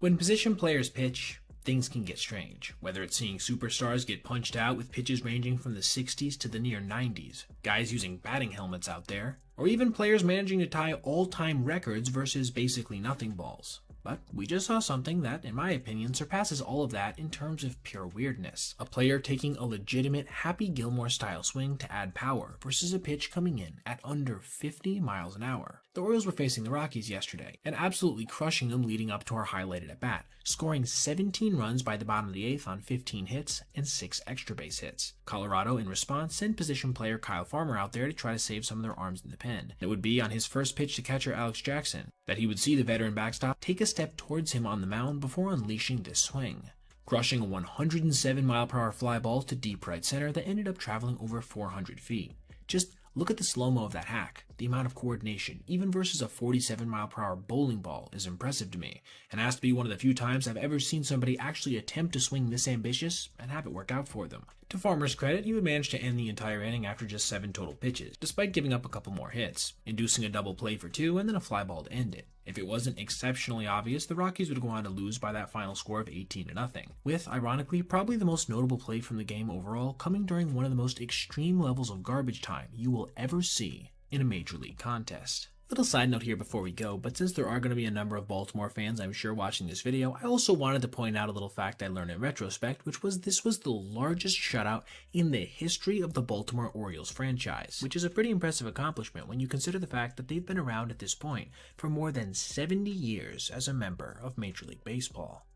Speaker 1: When position players pitch, things can get strange, whether it's seeing superstars get punched out with pitches ranging from the 60s to the near 90s, guys using batting helmets out there, or even players managing to tie all-time records versus basically nothing balls. But we just saw something that, in my opinion, surpasses all of that in terms of pure weirdness. A player taking a legitimate Happy Gilmore-style swing to add power versus a pitch coming in at under 50 miles an hour. The Orioles were facing the Rockies yesterday, and absolutely crushing them leading up to our highlighted at-bat, scoring 17 runs by the bottom of the 8th on 15 hits and 6 extra base hits. Colorado, in response, sent position player Kyle Farmer out there to try to save some of their arms in the pen. It would be on his first pitch to catcher Alex Jackson that he would see the veteran backstop take a step towards him on the mound before unleashing this swing, crushing a 107-mile-per-hour fly ball to deep right center that ended up traveling over 400 feet. Just look at the slow-mo of that hack. The amount of coordination, even versus a 47-mile-per-hour bowling ball, is impressive to me, and has to be one of the few times I've ever seen somebody actually attempt to swing this ambitious and have it work out for them. To Farmer's credit, he would manage to end the entire inning after just 7 total pitches, despite giving up a couple more hits, inducing a double play for 2 and then a fly ball to end it. If it wasn't exceptionally obvious, the Rockies would go on to lose by that final score of 18-0, with, ironically, probably the most notable play from the game overall coming during one of the most extreme levels of garbage time you will ever see in a Major League contest. Little side note here before we go, but since there are going to be a number of Baltimore fans I'm sure watching this video, I also wanted to point out a little fact I learned in retrospect, which was this was the largest shutout in the history of the Baltimore Orioles franchise, which is a pretty impressive accomplishment when you consider the fact that they've been around at this point for more than 70 years as a member of Major League Baseball.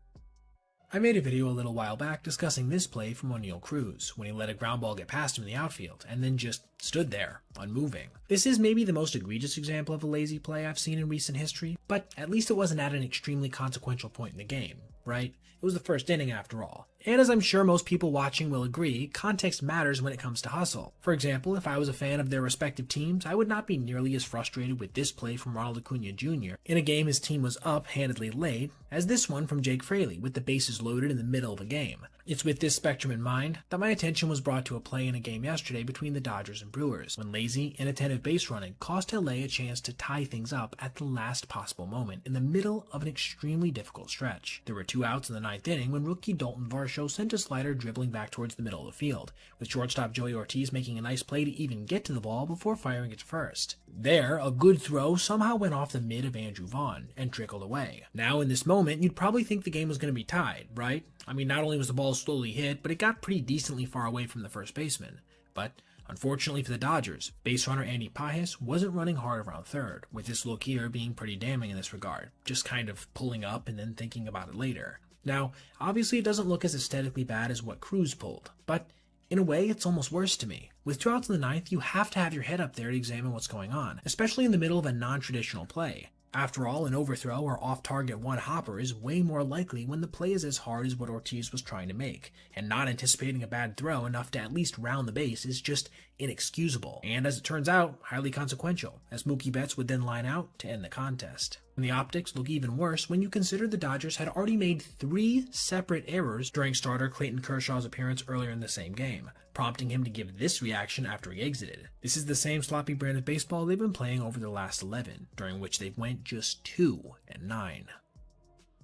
Speaker 1: I made a video a little while back discussing this play from Oneil Cruz when he let a ground ball get past him in the outfield and then just stood there, unmoving. This is maybe the most egregious example of a lazy play I've seen in recent history, but at least it wasn't at an extremely consequential point in the game, right? It was the first inning after all. And as I'm sure most people watching will agree, context matters when it comes to hustle. For example, if I was a fan of their respective teams, I would not be nearly as frustrated with this play from Ronald Acuna Jr. in a game his team was up handedly late as this one from Jake Fraley with the bases loaded in the middle of a game. It's with this spectrum in mind that my attention was brought to a play in a game yesterday between the Dodgers and Brewers, when lazy, inattentive base running cost LA a chance to tie things up at the last possible moment in the middle of an extremely difficult stretch. There were 2 outs in the 9th inning when rookie Dalton Varsho sent a slider dribbling back towards the middle of the field, with shortstop Joey Ortiz making a nice play to even get to the ball before firing it to first. There, a good throw somehow went off the mid of Andrew Vaughn and trickled away. Now in this moment, you'd probably think the game was going to be tied, right? I mean, not only was the ball slowly hit, but it got pretty decently far away from the first baseman. But unfortunately for the Dodgers, base runner Andy Pajes wasn't running hard around third, with this look here being pretty damning in this regard, just kind of pulling up and then thinking about it later. Now, obviously it doesn't look as aesthetically bad as what Cruz pulled, but in a way it's almost worse to me. With 2 outs in the 9th, you have to have your head up there to examine what's going on, especially in the middle of a non-traditional play. After all, an overthrow or off-target one-hopper is way more likely when the play is as hard as what Ortiz was trying to make, and not anticipating a bad throw enough to at least round the base is just inexcusable, and as it turns out, highly consequential, as Mookie Betts would then line out to end the contest. And the optics look even worse when you consider the Dodgers had already made 3 separate errors during starter Clayton Kershaw's appearance earlier in the same game, prompting him to give this reaction after he exited. This is the same sloppy brand of baseball they've been playing over the last 11, during which they've went just 2-9.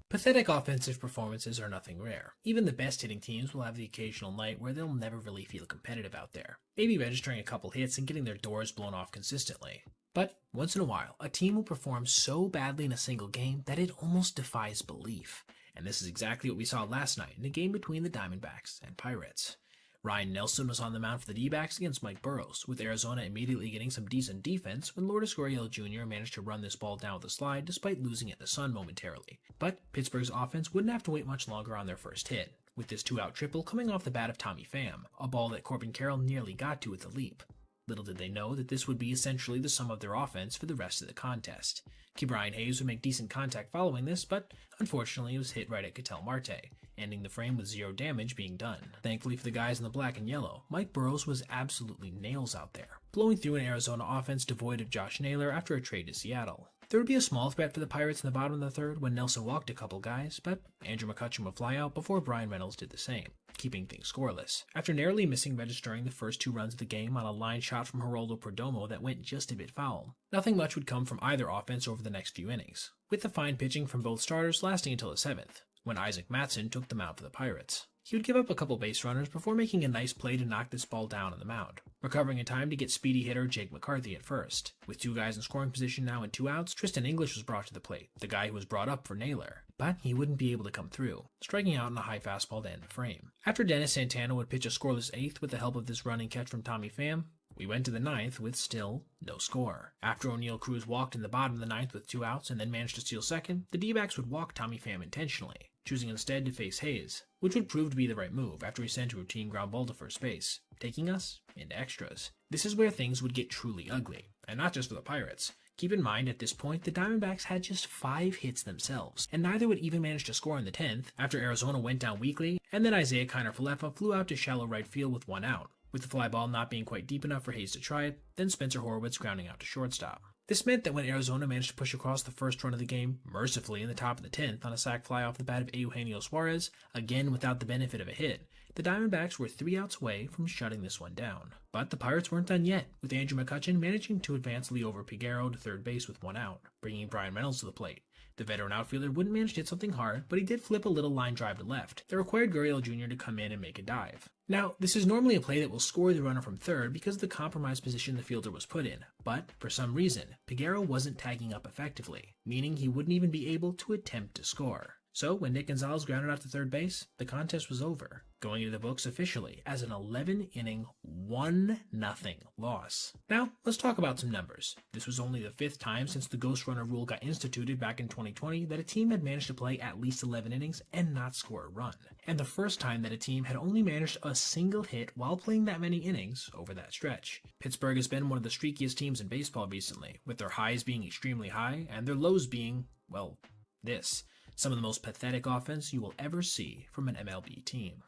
Speaker 1: Pathetic offensive performances are nothing rare. Even the best hitting teams will have the occasional night where they'll never really feel competitive out there, maybe registering a couple hits and getting their doors blown off consistently. But once in a while, a team will perform so badly in a single game that it almost defies belief. And this is exactly what we saw last night in a game between the Diamondbacks and Pirates. Ryan Nelson was on the mound for the D-backs against Mike Burrows, with Arizona immediately getting some decent defense when Lourdes Gurriel Jr. managed to run this ball down with a slide despite losing it in the sun momentarily. But Pittsburgh's offense wouldn't have to wait much longer on their first hit, with this 2-out triple coming off the bat of Tommy Pham, a ball that Corbin Carroll nearly got to with a leap. Little did they know that this would be essentially the sum of their offense for the rest of the contest. Ke'Bryan Hayes would make decent contact following this, but unfortunately it was hit right at Ketel Marte, ending the frame with 0 damage being done. Thankfully for the guys in the black and yellow, Mike Burrows was absolutely nails out there, blowing through an Arizona offense devoid of Josh Naylor after a trade to Seattle. There would be a small threat for the Pirates in the bottom of the third when Nelson walked a couple guys, but Andrew McCutchen would fly out before Brian Reynolds did the same, keeping things scoreless. After narrowly missing registering the first 2 runs of the game on a line shot from Geraldo Perdomo that went just a bit foul, nothing much would come from either offense over the next few innings, with the fine pitching from both starters lasting until the 7th, when Isaac Mattson took the mound for the Pirates. He would give up a couple base runners before making a nice play to knock this ball down on the mound, recovering in time to get speedy hitter Jake McCarthy at first. With 2 guys in scoring position now and 2 outs, Tristan English was brought to the plate, the guy who was brought up for Naylor, but he wouldn't be able to come through, striking out in a high fastball to end the frame. After Dennis Santana would pitch a scoreless 8th with the help of this running catch from Tommy Pham, we went to the 9th with still no score. After Oneil Cruz walked in the bottom of the 9th with 2 outs and then managed to steal second, the D-backs would walk Tommy Pham intentionally, choosing instead to face Hayes, which would prove to be the right move after he sent a routine ground ball to first base, taking us into extras. This is where things would get truly ugly, and not just for the Pirates. Keep in mind, at this point, the Diamondbacks had just 5 hits themselves, and neither would even manage to score in the 10th after Arizona went down weakly, and then Isaiah Kiner-Falefa flew out to shallow right field with 1 out, with the fly ball not being quite deep enough for Hayes to try it, then Spencer Horwitz grounding out to shortstop. This meant that when Arizona managed to push across the first run of the game, mercifully in the top of the 10th on a sac fly off the bat of Eugenio Suarez, again without the benefit of a hit, the Diamondbacks were 3 outs away from shutting this one down. But the Pirates weren't done yet, with Andrew McCutchen managing to advance Liover Piguero to third base with 1 out, bringing Brian Reynolds to the plate. The veteran outfielder wouldn't manage to hit something hard, but he did flip a little line drive to left that required Gurriel Jr. to come in and make a dive. Now, this is normally a play that will score the runner from third because of the compromised position the fielder was put in, but for some reason, Piguero wasn't tagging up effectively, meaning he wouldn't even be able to attempt to score. So when Nick Gonzalez grounded out to third base, the contest was over, going into the books officially as an 11-inning 1-0 loss. Now, let's talk about some numbers. This was only the 5th time since the Ghost Runner rule got instituted back in 2020 that a team had managed to play at least 11 innings and not score a run, and the first time that a team had only managed a single hit while playing that many innings over that stretch. Pittsburgh has been one of the streakiest teams in baseball recently, with their highs being extremely high and their lows being, well, this. Some of the most pathetic offense you will ever see from an MLB team.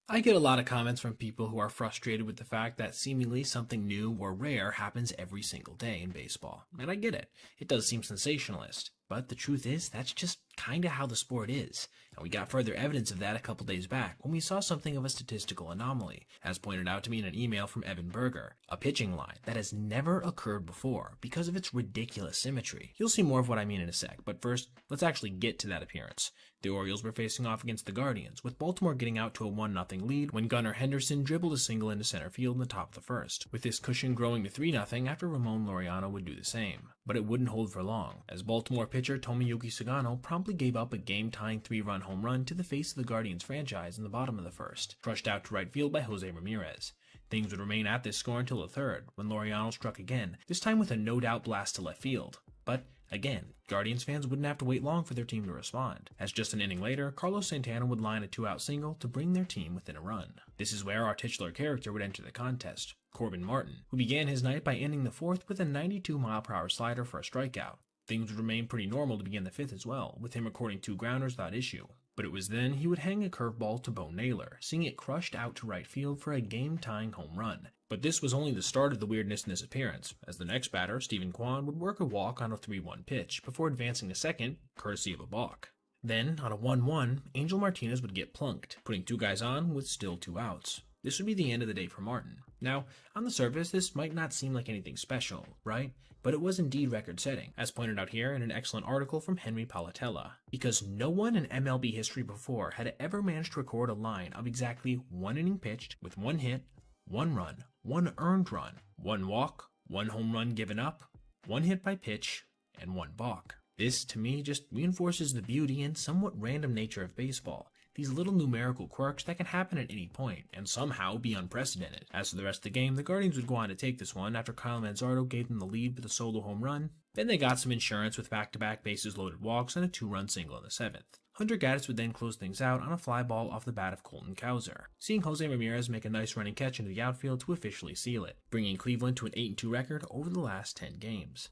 Speaker 1: I get a lot of comments from people who are frustrated with the fact that seemingly something new or rare happens every single day in baseball. And I get it. It does seem sensationalist. But the truth is, that's just kinda how the sport is. And we got further evidence of that a couple days back when we saw something of a statistical anomaly, as pointed out to me in an email from Evan Berger, a pitching line that has never occurred before because of its ridiculous symmetry. You'll see more of what I mean in a sec, but first, let's actually get to that appearance. The Orioles were facing off against the Guardians, with Baltimore getting out to a 1-0 lead when Gunnar Henderson dribbled a single into center field in the top of the first, with this cushion growing to 3-0 after Ramon Laureano would do the same. But it wouldn't hold for long, as Baltimore pitcher Tomoyuki Sugano promptly gave up a game-tying 3-run home run to the face of the Guardians franchise in the bottom of the first, crushed out to right field by Jose Ramirez. Things would remain at this score until the third, when Laureano struck again, this time with a no-doubt blast to left field. But again, Guardians fans wouldn't have to wait long for their team to respond, as just an inning later, Carlos Santana would line a 2-out single to bring their team within a run. This is where our titular character would enter the contest, Corbin Martin, who began his night by ending the 4th with a 92-mile-per-hour slider for a strikeout. Things would remain pretty normal to begin the 5th as well, with him recording 2 grounders without issue. But it was then he would hang a curveball to Bo Naylor, seeing it crushed out to right field for a game-tying home run. But this was only the start of the weirdness in this appearance, as the next batter, Stephen Kwan, would work a walk on a 3-1 pitch before advancing to second, courtesy of a balk. Then, on a 1-1, Angel Martinez would get plunked, putting 2 guys on with still 2 outs. This would be the end of the day for Martin. Now, on the surface, this might not seem like anything special, right? But it was indeed record-setting, as pointed out here in an excellent article from Henry Palatella, because no one in MLB history before had ever managed to record a line of exactly 1 inning pitched with 1 hit, 1 run, 1 earned run, 1 walk, 1 home run given up, 1 hit by pitch, and 1 balk. This, to me, just reinforces the beauty and somewhat random nature of baseball. These little numerical quirks that can happen at any point, and somehow be unprecedented. As for the rest of the game, the Guardians would go on to take this one after Kyle Manzardo gave them the lead with a solo home run. Then they got some insurance with back-to-back bases-loaded walks and a 2-run single in the 7th. Hunter Gaddis would then close things out on a fly ball off the bat of Colton Cowser, seeing Jose Ramirez make a nice running catch into the outfield to officially seal it, bringing Cleveland to an 8-2 record over the last 10 games.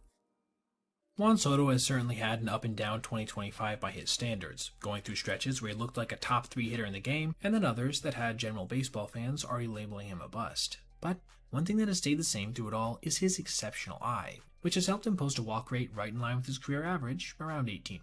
Speaker 1: Juan Soto has certainly had an up-and-down 2025 by his standards, going through stretches where he looked like a top 3 hitter in the game, and then others that had general baseball fans already labeling him a bust. But one thing that has stayed the same through it all is his exceptional eye, which has helped him post a walk rate right in line with his career average, around 18%.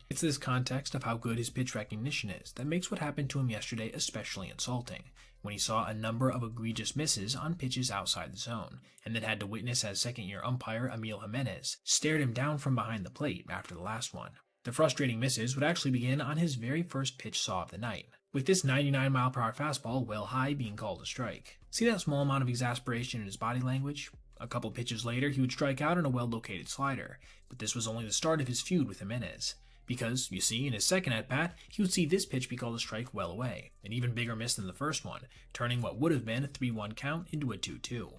Speaker 1: It's this context of how good his pitch recognition is that makes what happened to him yesterday especially insulting, when he saw a number of egregious misses on pitches outside the zone, and then had to witness as second-year umpire Emil Jimenez stared him down from behind the plate after the last one. The frustrating misses would actually begin on his very first pitch saw of the night, with this 99-mile-per-hour fastball well high being called a strike. See that small amount of exasperation in his body language? A couple pitches later, he would strike out on a well-located slider, but this was only the start of his feud with Jimenez. Because, you see, in his second at-bat, he would see this pitch be called a strike well away, an even bigger miss than the first one, turning what would have been a 3-1 count into a 2-2.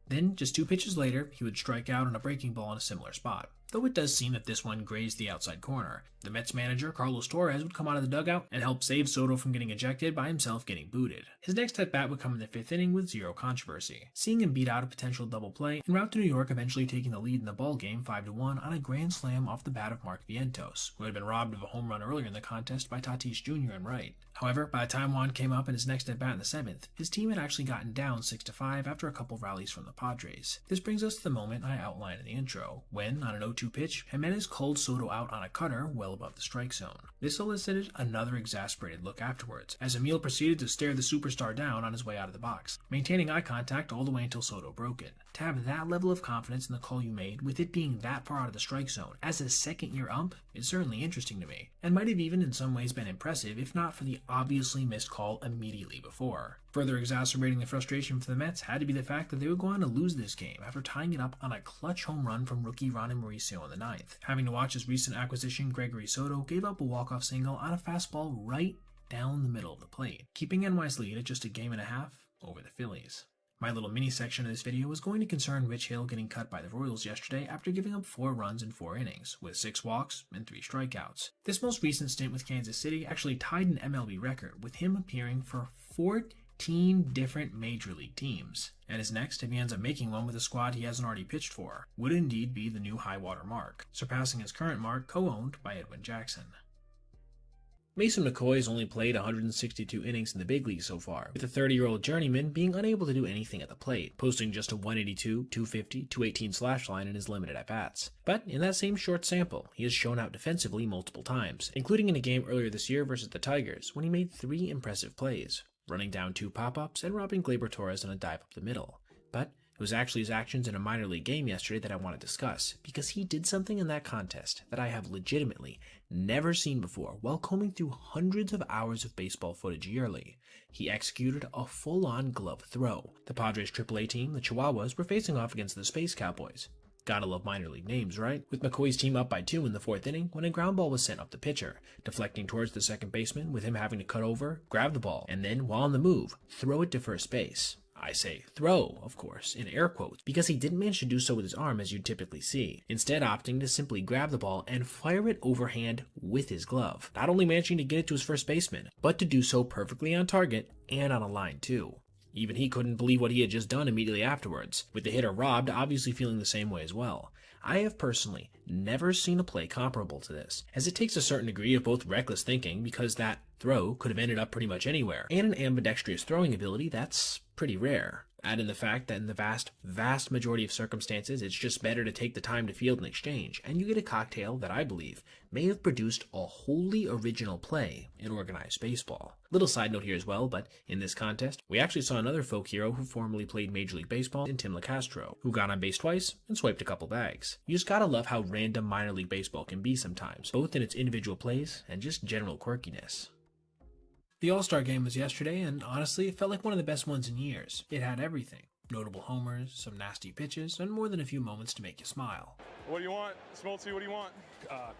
Speaker 1: Then, just 2 pitches later, he would strike out on a breaking ball in a similar spot, though it does seem that this one grazed the outside corner. The Mets manager, Carlos Torres, would come out of the dugout and help save Soto from getting ejected by himself getting booted. His next at-bat would come in the 5th inning with 0 controversy, seeing him beat out a potential double play en route to New York, eventually taking the lead in the ballgame 5-1 on a grand slam off the bat of Mark Vientos, who had been robbed of a home run earlier in the contest by Tatis Jr. in right. However, by the time Juan came up in his next at-bat in the 7th, his team had actually gotten down 6-5 after a couple rallies from the Padres. This brings us to the moment I outlined in the intro, when, on an 0-2 pitch, Jimenez called Soto out on a cutter well above the strike zone. This elicited another exasperated look afterwards, as Emil proceeded to stare the superstar down on his way out of the box, maintaining eye contact all the way until Soto broke it. To have that level of confidence in the call you made, with it being that far out of the strike zone, as a second-year ump, is certainly interesting to me, and might have even in some ways been impressive if not for the obviously missed call immediately before. Further exacerbating the frustration for the Mets had to be the fact that they would go on to lose this game after tying it up on a clutch home run from rookie Ronnie Mauricio in the ninth. Having to watch his recent acquisition Gregory Soto gave up a walk-off single on a fastball right down the middle of the plate, keeping NY's lead at just a game and a half over the Phillies. My little mini section of this video is going to concern Rich Hill getting cut by the Royals yesterday after giving up 4 runs in 4 innings, with 6 walks and 3 strikeouts. This most recent stint with Kansas City actually tied an MLB record, with him appearing for 14 different major league teams. And his next, if he ends up making one with a squad he hasn't already pitched for, would indeed be the new high-water mark, surpassing his current mark co-owned by Edwin Jackson. Mason McCoy has only played 162 innings in the big leagues so far, with the 30-year-old journeyman being unable to do anything at the plate, posting just a 182, 250, 218 slash line in his limited at-bats. But in that same short sample, he has shown out defensively multiple times, including in a game earlier this year versus the Tigers, when he made 3 impressive plays, running down 2 pop-ups and robbing Gleyber Torres on a dive up the middle. But it was actually his actions in a minor league game yesterday that I want to discuss, because he did something in that contest that I have legitimately never seen before while combing through hundreds of hours of baseball footage yearly. He executed a full-on glove throw. The Padres' AAA team, the Chihuahuas, were facing off against the Space Cowboys. Gotta love minor league names, right? With McCoy's team up by 2 in the 4th inning when a ground ball was sent up the pitcher, deflecting towards the second baseman with him having to cut over, grab the ball, and then, while on the move, throw it to first base. I say throw, of course, in air quotes, because he didn't manage to do so with his arm as you'd typically see, instead opting to simply grab the ball and fire it overhand with his glove, not only managing to get it to his first baseman, but to do so perfectly on target and on a line too. Even he couldn't believe what he had just done immediately afterwards, with the hitter robbed obviously feeling the same way as well. I have personally never seen a play comparable to this, as it takes a certain degree of both reckless thinking, because that throw could have ended up pretty much anywhere, and an ambidextrous throwing ability that's pretty rare. Add in the fact that in the vast majority of circumstances, it's just better to take the time to field an exchange, and you get a cocktail that I believe may have produced a wholly original play in organized baseball. Little side note here as well, but in this contest, we actually saw another folk hero who formerly played Major League Baseball in Tim LeCastro, who got on base twice and swiped a couple bags. You just gotta love how random minor league baseball can be sometimes, both in its individual plays and just general quirkiness. The All-Star game was yesterday, and honestly, it felt like one of the best ones in years. It had everything. Notable homers, some nasty pitches, and more than a few moments to make you smile.
Speaker 6: What do you want? Smoltzy, what do you want?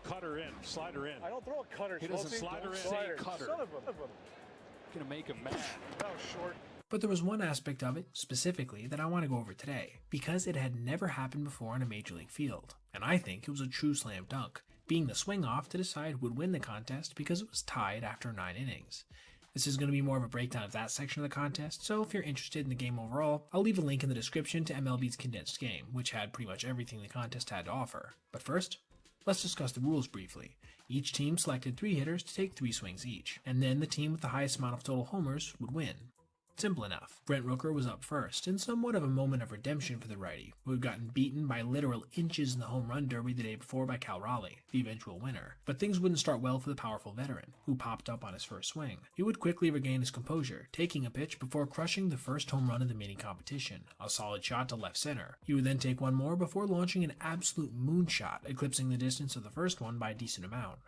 Speaker 8: Cutter in, slider in.
Speaker 6: I don't throw a cutter,
Speaker 8: He doesn't slider in, say cutter.
Speaker 6: Son of a...
Speaker 8: Gonna make him mad.
Speaker 6: That was short.
Speaker 1: But there was one aspect of it, specifically, that I want to go over today, because it had never happened before on a Major League field, and I think it was a true slam dunk, being the swing-off to decide who would win the contest because it was tied after 9 innings. This is going to be more of a breakdown of that section of the contest, so if you're interested in the game overall, I'll leave a link in the description to MLB's condensed game, which had pretty much everything the contest had to offer. But first, let's discuss the rules briefly. Each team selected 3 hitters to take 3 swings each, and then the team with the highest amount of total homers would win. Simple enough. Brent Rooker was up first, in somewhat of a moment of redemption for the righty, who had gotten beaten by literal inches in the home run derby the day before by Cal Raleigh, the eventual winner. But things wouldn't start well for the powerful veteran, who popped up on his first swing. He would quickly regain his composure, taking a pitch before crushing the first home run of the mini competition, a solid shot to left center. He would then take one more before launching an absolute moonshot, eclipsing the distance of the first one by a decent amount.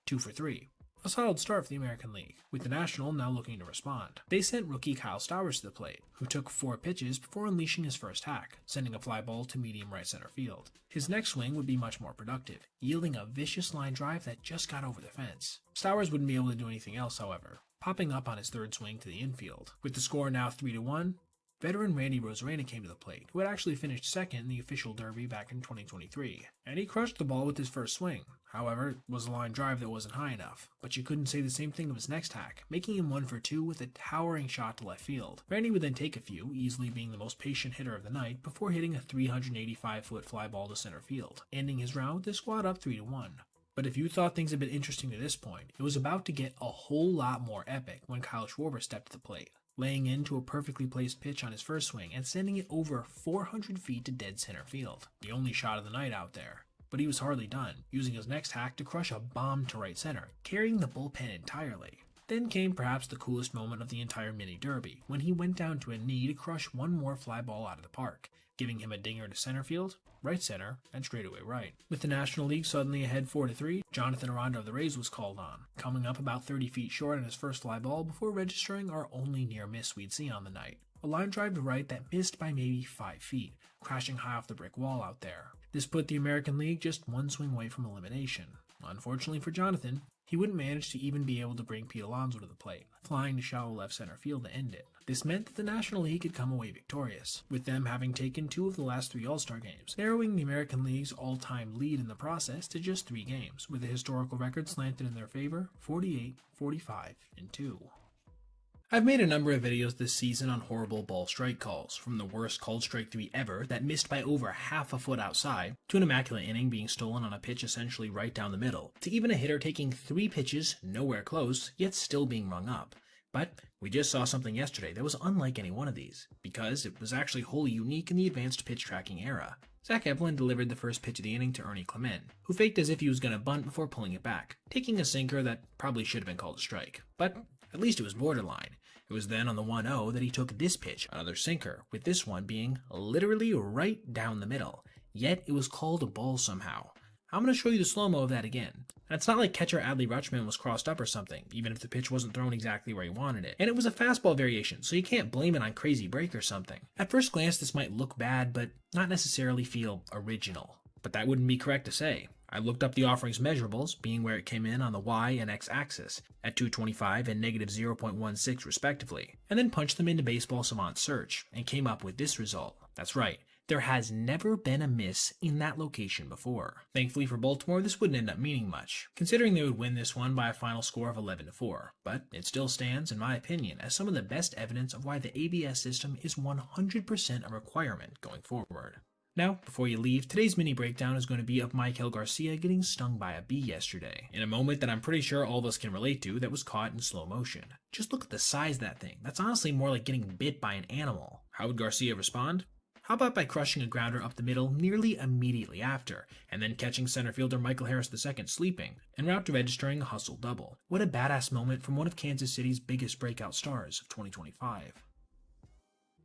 Speaker 1: 2 for 3. A solid start for the American League, with the National now looking to respond. They sent rookie Kyle Stowers to the plate, who took 4 pitches before unleashing his first hack, sending a fly ball to medium right center field. His next swing would be much more productive, yielding a vicious line drive that just got over the fence. Stowers wouldn't be able to do anything else, however, popping up on his 3rd swing to the infield. With the score now 3-1, veteran Randy Rosarena came to the plate, who had actually finished 2nd in the official derby back in 2023, and he crushed the ball with his first swing. However, it was a line drive that wasn't high enough, but you couldn't say the same thing of his next hack, making him 1 for 2 with a towering shot to left field. Randy would then take a few, easily being the most patient hitter of the night, before hitting a 385-foot fly ball to center field, ending his round with the squad up 3-1. But if you thought things had been interesting to this point, it was about to get a whole lot more epic when Kyle Schwarber stepped to the plate, laying into a perfectly placed pitch on his first swing and sending it over 400 feet to dead center field, the only shot of the night out there. But he was hardly done, using his next hack to crush a bomb to right center, carrying the bullpen entirely. Then came perhaps the coolest moment of the entire mini derby, when he went down to a knee to crush one more fly ball out of the park, giving him a dinger to center field, right center, and straightaway right. With the National League suddenly ahead 4-3, Jonathan Aranda of the Rays was called on, coming up about 30 feet short on his first fly ball before registering our only near miss we'd see on the night. A line drive to right that missed by maybe 5 feet, crashing high off the brick wall out there. This put the American League just one swing away from elimination. Unfortunately for Jonathan, he wouldn't manage to even be able to bring Pete Alonso to the plate, flying to shallow left center field to end it. This meant that the National League could come away victorious, with them having taken 2 of the last 3 All-Star games, narrowing the American League's all-time lead in the process to just 3 games, with the historical record slanted in their favor 48, 45, and 2. I've made a number of videos this season on horrible ball strike calls, from the worst called strike 3 ever that missed by over half a foot outside, to an immaculate inning being stolen on a pitch essentially right down the middle, to even a hitter taking 3 pitches nowhere close, yet still being rung up. But we just saw something yesterday that was unlike any one of these, because it was actually wholly unique in the advanced pitch tracking era. Zach Eflin delivered the first pitch of the inning to Ernie Clement, who faked as if he was going to bunt before pulling it back, taking a sinker that probably should have been called a strike. But at least it was borderline. It was then on the 1-0 that he took this pitch, another sinker, with this one being literally right down the middle. Yet it was called a ball somehow. I'm going to show you the slow-mo of that again. And it's not like catcher Adley Rutschman was crossed up or something, even if the pitch wasn't thrown exactly where he wanted it. And it was a fastball variation, so you can't blame it on crazy break or something. At first glance this might look bad, but not necessarily feel original. But that wouldn't be correct to say. I looked up the offering's measurables, being where it came in on the Y and X axis, at 225 and negative 0.16 respectively, and then punched them into Baseball Savant's search, and came up with this result. That's right, there has never been a miss in that location before. Thankfully for Baltimore, this wouldn't end up meaning much, considering they would win this one by a final score of 11-4, but it still stands, in my opinion, as some of the best evidence of why the ABS system is 100% a requirement going forward. Now, before you leave, today's mini breakdown is going to be of Michael Garcia getting stung by a bee yesterday, in a moment that I'm pretty sure all of us can relate to that was caught in slow motion. Just look at the size of that thing. That's honestly more like getting bit by an animal. How would Garcia respond? How about by crushing a grounder up the middle nearly immediately after, and then catching center fielder Michael Harris II sleeping, en route to registering a hustle double. What a badass moment from one of Kansas City's biggest breakout stars of 2025.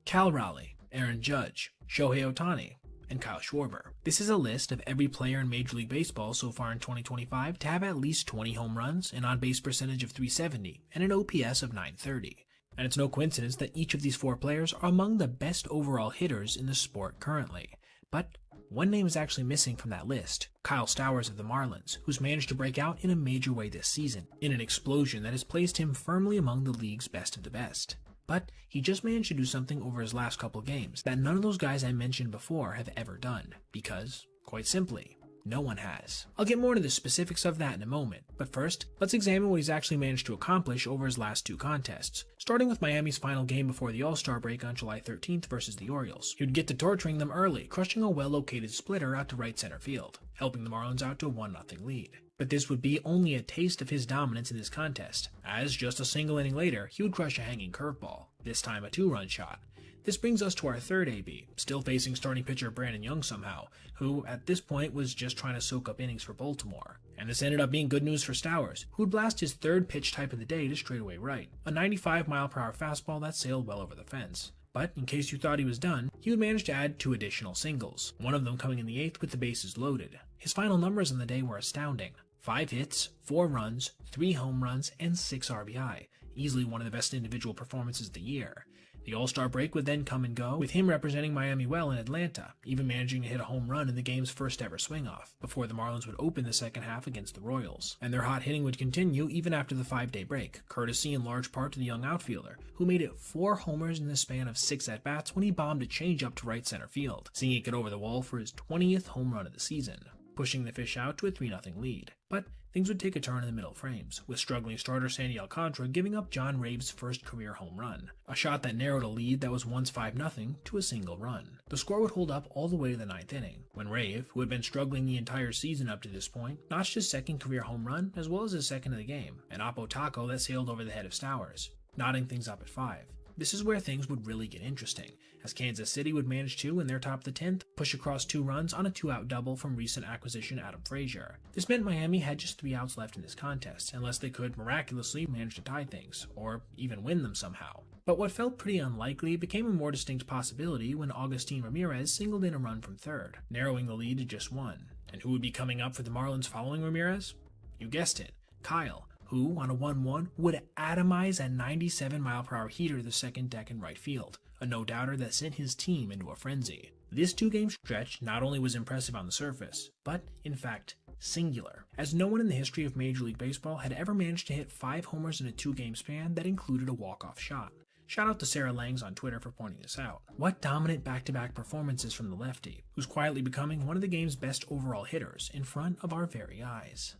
Speaker 1: Cal Raleigh, Aaron Judge, Shohei Ohtani, and Kyle Schwarber. This is a list of every player in Major League Baseball so far in 2025 to have at least 20 home runs, an on-base percentage of .370, and an OPS of .930. And it's no coincidence that each of these 4 players are among the best overall hitters in the sport currently. But one name is actually missing from that list, Kyle Stowers of the Marlins, who's managed to break out in a major way this season, in an explosion that has placed him firmly among the league's best of the best. But he just managed to do something over his last couple games that none of those guys I mentioned before have ever done, because, quite simply, no one has. I'll get more into the specifics of that in a moment, but first, let's examine what he's actually managed to accomplish over his last 2 contests, starting with Miami's final game before the All-Star break on July 13th versus the Orioles. He would get to torturing them early, crushing a well-located splitter out to right center field, helping the Marlins out to a 1-0 lead. But this would be only a taste of his dominance in this contest, as just a single inning later, he would crush a hanging curveball, this time a 2-run shot. This brings us to our third AB, still facing starting pitcher Brandon Young somehow, who at this point was just trying to soak up innings for Baltimore. And this ended up being good news for Stowers, who would blast his third pitch type of the day to straightaway right, a 95-mile-per-hour fastball that sailed well over the fence. But in case you thought he was done, he would manage to add 2 additional singles, one of them coming in the 8th with the bases loaded. His final numbers on the day were astounding. 5 hits, 4 runs, 3 home runs, and 6 RBI, easily one of the best individual performances of the year. The All-Star break would then come and go, with him representing Miami well in Atlanta, even managing to hit a home run in the game's first ever swing-off, before the Marlins would open the second half against the Royals. And their hot hitting would continue even after the 5-day break, courtesy in large part to the young outfielder, who made it 4 homers in the span of 6 at-bats when he bombed a changeup to right center field, seeing it get over the wall for his 20th home run of the season, pushing the Fish out to a 3-0 lead. But things would take a turn in the middle frames, with struggling starter Sandy Alcantara giving up John Rave's first career home run, a shot that narrowed a lead that was once 5-0 to a single run. The score would hold up all the way to the 9th inning, when Rave, who had been struggling the entire season up to this point, notched his second career home run as well as his second of the game, an Oppo Taco that sailed over the head of Stowers, knotting things up at 5. this is where things would really get interesting, as Kansas City would manage to, in their top of the 10th, push across 2 runs on a 2-out double from recent acquisition Adam Frazier. This meant Miami had just 3 outs left in this contest, unless they could miraculously manage to tie things, or even win them somehow. But what felt pretty unlikely became a more distinct possibility when Agustin Ramirez singled in a run from third, narrowing the lead to just 1. And who would be coming up for the Marlins following Ramirez? You guessed it, Kyle, who, on a 1-1, would atomize a 97-mile-per-hour heater to the second deck in right field, a no-doubter that sent his team into a frenzy. This 2-game stretch not only was impressive on the surface, but, in fact, singular, as no one in the history of Major League Baseball had ever managed to hit 5 homers in a 2-game span that included a walk-off shot. Shout out to Sarah Langs on Twitter for pointing this out. What dominant back-to-back performances from the lefty, who's quietly becoming one of the game's best overall hitters in front of our very eyes.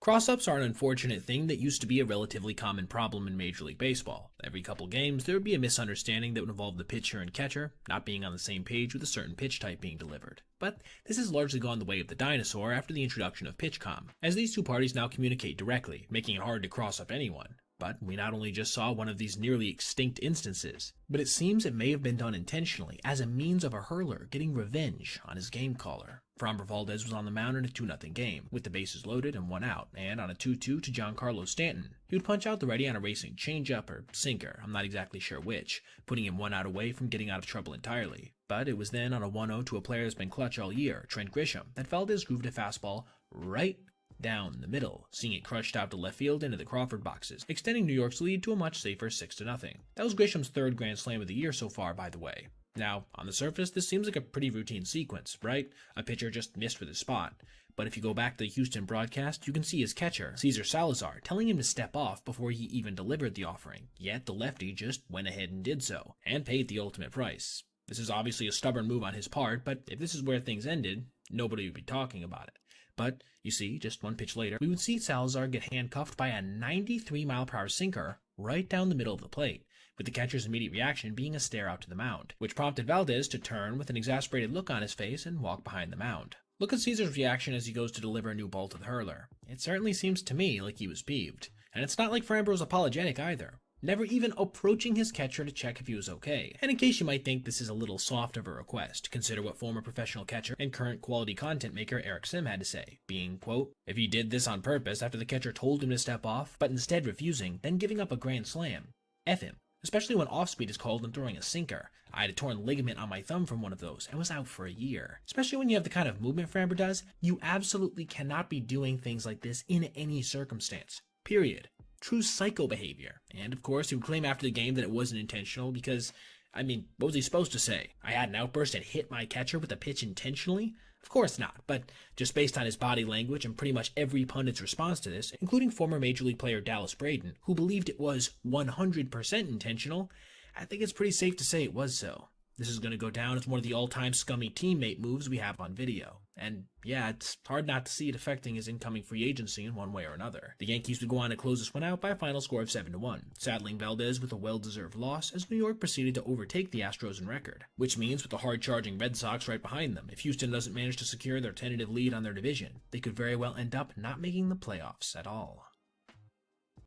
Speaker 1: Cross-ups are an unfortunate thing that used to be a relatively common problem in Major League Baseball. Every couple games, there would be a misunderstanding that would involve the pitcher and catcher not being on the same page with a certain pitch type being delivered. But this has largely gone the way of the dinosaur after the introduction of PitchCom, as these two parties now communicate directly, making it hard to cross up anyone. But we not only just saw one of these nearly extinct instances, but it seems it may have been done intentionally as a means of a hurler getting revenge on his game caller. Framber Valdez was on the mound in a 2-0 game, with the bases loaded and 1 out, and on a 2-2 to Giancarlo Stanton, he would punch out the righty on a racing changeup or sinker, I'm not exactly sure which, putting him 1 out away from getting out of trouble entirely. But it was then on a 1-0 to a player that's been clutch all year, Trent Grisham, that Valdez grooved a fastball right down the middle, seeing it crushed out to left field into the Crawford boxes, extending New York's lead to a much safer 6-0. That was Grisham's 3rd Grand Slam of the year so far, by the way. Now, on the surface, this seems like a pretty routine sequence, right? A pitcher just missed with his spot. But if you go back to the Houston broadcast, you can see his catcher, Cesar Salazar, telling him to step off before he even delivered the offering. Yet the lefty just went ahead and did so, and paid the ultimate price. This is obviously a stubborn move on his part, but if this is where things ended, nobody would be talking about it. But, you see, just 1 pitch later, we would see Salazar get handcuffed by a 93-mile-per-hour sinker right down the middle of the plate, with the catcher's immediate reaction being a stare out to the mound, which prompted Valdez to turn with an exasperated look on his face and walk behind the mound. Look at Caesar's reaction as he goes to deliver a new ball to the hurler. It certainly seems to me like he was peeved. And it's not like Framber was apologetic either, never even approaching his catcher to check if he was okay. And in case you might think this is a little soft of a request, consider what former professional catcher and current quality content maker Eric Sim had to say, being, quote, "If he did this on purpose after the catcher told him to step off, but instead refusing, then giving up a grand slam, F him. Especially when off-speed is called and throwing a sinker. I had a torn ligament on my thumb from one of those and was out for a year. Especially when you have the kind of movement Framber does, you absolutely cannot be doing things like this in any circumstance. Period. True psycho behavior." And of course, he would claim after the game that it wasn't intentional because, I mean, what was he supposed to say? I had an outburst and hit my catcher with a pitch intentionally? Of course not, but just based on his body language and pretty much every pundit's response to this, including former Major League player Dallas Braden, who believed it was 100% intentional, I think it's pretty safe to say it was so. This is going to go down as one of the all-time scummy teammate moves we have on video. And yeah, it's hard not to see it affecting his incoming free agency in one way or another. The Yankees would go on to close this one out by a final score of 7-1, saddling Valdez with a well-deserved loss as New York proceeded to overtake the Astros in record. Which means with the hard-charging Red Sox right behind them, if Houston doesn't manage to secure their tentative lead on their division, they could very well end up not making the playoffs at all.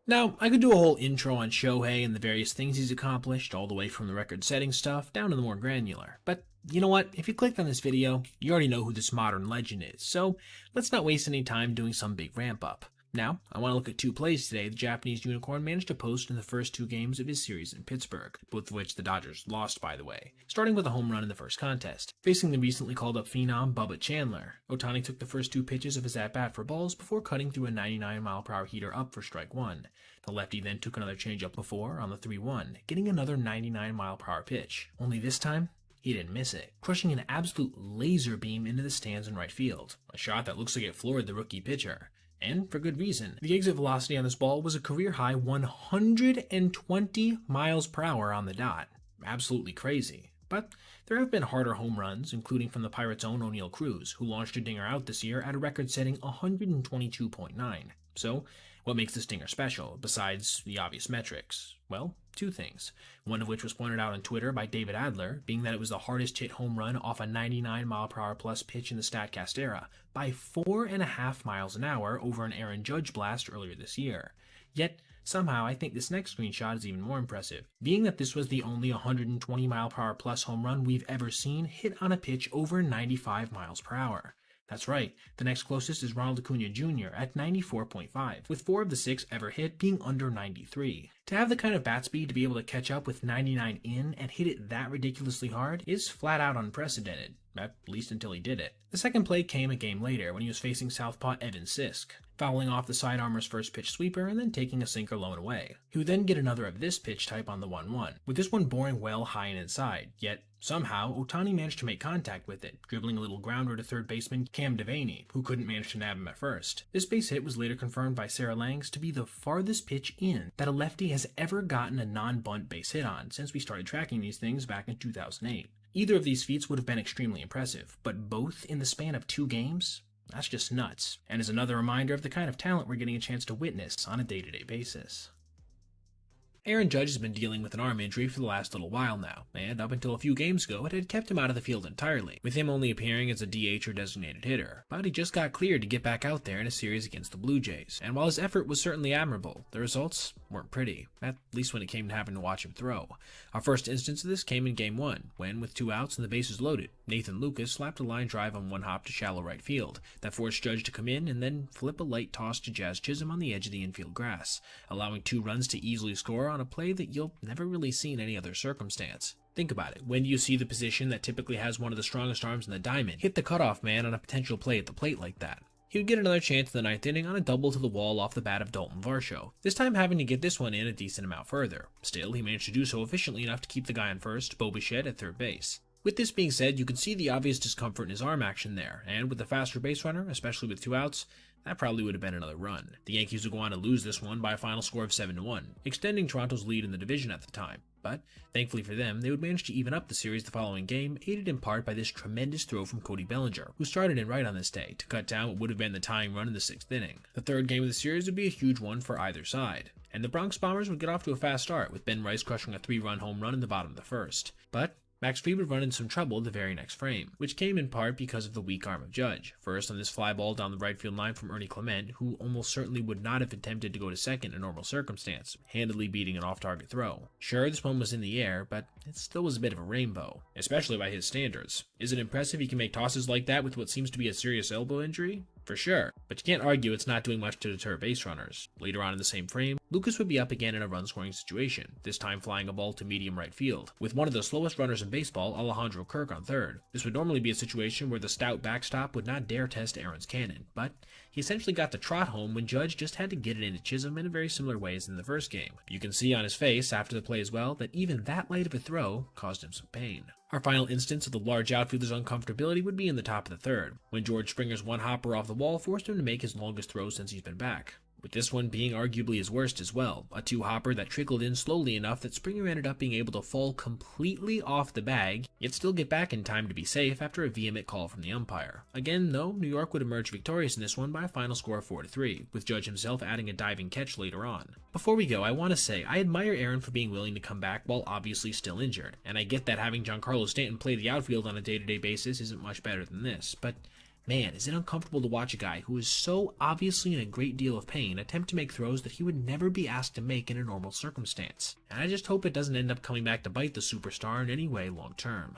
Speaker 1: Now, I could do a whole intro on Shohei and the various things he's accomplished, all the way from the record-setting stuff down to the more granular. But you know what? If you clicked on this video, you already know who this modern legend is, so let's not waste any time doing some big ramp-up. Now, I want to look at 2 plays today the Japanese Unicorn managed to post in the first 2 games of his series in Pittsburgh, both of which the Dodgers lost, by the way, starting with a home run in the first contest. Facing the recently called-up phenom Bubba Chandler, Ohtani took the first 2 pitches of his at-bat for balls before cutting through a 99-mile-per-hour heater up for strike 1. The lefty then took another changeup before on the 3-1, getting another 99-mile-per-hour pitch. Only this time, he didn't miss it, crushing an absolute laser beam into the stands in right field, a shot that looks like it floored the rookie pitcher. And for good reason. The exit velocity on this ball was a career-high 120 miles per hour on the dot. Absolutely crazy. But there have been harder home runs, including from the Pirates' own O'Neal Cruz, who launched a dinger out this year at a record-setting 122.9. So, what makes this dinger special, besides the obvious metrics? Well, 2 things. One of which was pointed out on Twitter by David Adler, being that it was the hardest hit home run off a 99-mile-per-hour plus pitch in the StatCast era, by 4.5 miles an hour over an Aaron Judge blast earlier this year. Yet, somehow I think this next screenshot is even more impressive, being that this was the only 120-mile-per-hour plus home run we've ever seen hit on a pitch over 95 miles per hour. That's right, the next closest is Ronald Acuna Jr. at 94.5, with 4 of the 6 ever hit being under 93. To have the kind of bat speed to be able to catch up with 99 in and hit it that ridiculously hard is flat out unprecedented, at least until he did it. The second play came a game later when he was facing southpaw Evan Sisk, fouling off the sidearmer's first pitch sweeper and then taking a sinker low and away. He would then get another of this pitch type on the 1-1, with this one boring well high and inside, yet somehow Ohtani managed to make contact with it, dribbling a little grounder to third baseman Cam Devaney, who couldn't manage to nab him at first. This base hit was later confirmed by Sarah Langs to be the farthest pitch in that a lefty has ever gotten a non-bunt base hit on since we started tracking these things back in 2008. Either of these feats would have been extremely impressive, but both in the span of 2 games? That's just nuts, and is another reminder of the kind of talent we're getting a chance to witness on a day-to-day basis. Aaron Judge has been dealing with an arm injury for the last little while now, and up until a few games ago it had kept him out of the field entirely, with him only appearing as a DH or designated hitter. But he just got cleared to get back out there in a series against the Blue Jays, and while his effort was certainly admirable, the results weren't pretty, at least when it came to having to watch him throw. Our first instance of this came in Game 1, when, with 2 outs and the bases loaded, Nathan Lucas slapped a line drive on one hop to shallow right field, that forced Judge to come in and then flip a light toss to Jazz Chisholm on the edge of the infield grass, allowing 2 runs to easily score on a play that you'll never really see in any other circumstance. Think about it, when do you see the position that typically has one of the strongest arms in the diamond hit the cutoff man on a potential play at the plate like that? He would get another chance in the 9th inning on a double to the wall off the bat of Dalton Varsho, this time having to get this one in a decent amount further. Still, he managed to do so efficiently enough to keep the guy on first, Bo Bichette at third base. With this being said, you can see the obvious discomfort in his arm action there, and with the faster base runner, especially with 2 outs, that probably would have been another run. The Yankees would go on to lose this one by a final score of 7-1, extending Toronto's lead in the division at the time. But, thankfully for them, they would manage to even up the series the following game, aided in part by this tremendous throw from Cody Bellinger, who started in right on this day to cut down what would have been the tying run in the 6th inning. The third game of the series would be a huge one for either side, and the Bronx Bombers would get off to a fast start, with Ben Rice crushing a 3-run home run in the bottom of the first. But Max Fried would run into some trouble the very next frame, which came in part because of the weak arm of Judge. First on this fly ball down the right field line from Ernie Clement, who almost certainly would not have attempted to go to second in normal circumstance, handily beating an off-target throw. Sure, this one was in the air, but it still was a bit of a rainbow, especially by his standards. Is it impressive he can make tosses like that with what seems to be a serious elbow injury? For sure, but you can't argue it's not doing much to deter base runners. Later on in the same frame, Lucas would be up again in a run-scoring situation, this time flying a ball to medium right field, with one of the slowest runners in baseball, Alejandro Kirk, on third. This would normally be a situation where the stout backstop would not dare test Aaron's cannon, but he essentially got the trot home when Judge just had to get it into Chisholm in a very similar way as in the first game. You can see on his face after the play as well that even that light of a throw caused him some pain. Our final instance of the large outfielder's uncomfortability would be in the top of the 3rd, when George Springer's one hopper off the wall forced him to make his longest throw since he's been back, with this one being arguably his worst as well, a 2-hopper that trickled in slowly enough that Springer ended up being able to fall completely off the bag, yet still get back in time to be safe after a vehement call from the umpire. Again, though, New York would emerge victorious in this one by a final score of 4-3, with Judge himself adding a diving catch later on. Before we go, I want to say I admire Aaron for being willing to come back while obviously still injured, and I get that having Giancarlo Stanton play the outfield on a day-to-day basis isn't much better than this, but man, is it uncomfortable to watch a guy who is so obviously in a great deal of pain attempt to make throws that he would never be asked to make in a normal circumstance. And I just hope it doesn't end up coming back to bite the superstar in any way long term.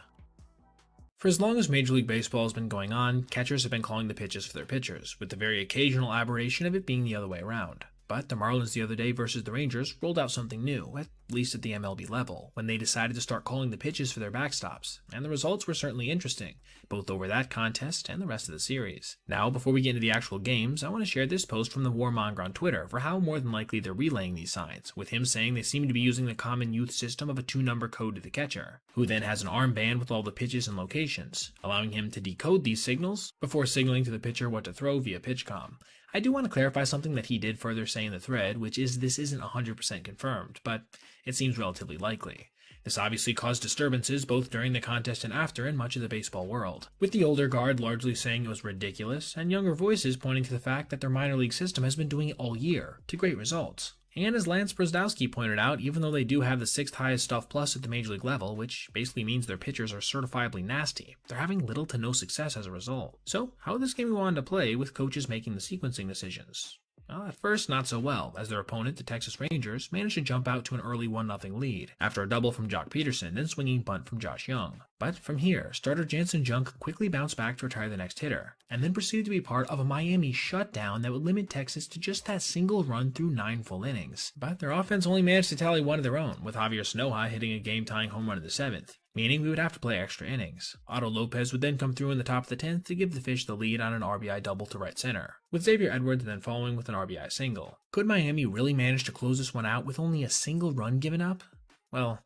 Speaker 1: For as long as Major League Baseball has been going on, catchers have been calling the pitches for their pitchers, with the very occasional aberration of it being the other way around. But the Marlins the other day versus the Rangers rolled out something new, at least at the MLB level, when they decided to start calling the pitches for their backstops, and the results were certainly interesting, both over that contest and the rest of the series. Now, before we get into the actual games, I want to share this post from the Warmonger on Twitter for how more than likely they're relaying these signs, with him saying they seem to be using the common youth system of a 2-number code to the catcher, who then has an armband with all the pitches and locations, allowing him to decode these signals before signaling to the pitcher what to throw via PitchCom. I do want to clarify something that he did further say in the thread, which is this isn't 100% confirmed, but it seems relatively likely. This obviously caused disturbances both during the contest and after in much of the baseball world, with the older guard largely saying it was ridiculous, and younger voices pointing to the fact that their minor league system has been doing it all year, to great results. And as Lance Brzdowski pointed out, even though they do have the 6th highest stuff plus at the major league level, which basically means their pitchers are certifiably nasty, they're having little to no success as a result. So, how would this game go on to play with coaches making the sequencing decisions? Well, at first, not so well, as their opponent, the Texas Rangers, managed to jump out to an early 1-0 lead, after a double from Jock Peterson, then swinging bunt from Josh Young. But from here, starter Jansen Junk quickly bounced back to retire the next hitter, and then proceeded to be part of a Miami shutdown that would limit Texas to just that single run through 9 full innings. But their offense only managed to tally one of their own, with Javier Sanoja hitting a game-tying home run in the 7th. Meaning we would have to play extra innings. Otto Lopez would then come through in the top of the 10th to give the Fish the lead on an RBI double to right center, with Xavier Edwards then following with an RBI single. Could Miami really manage to close this one out with only a single run given up? Well,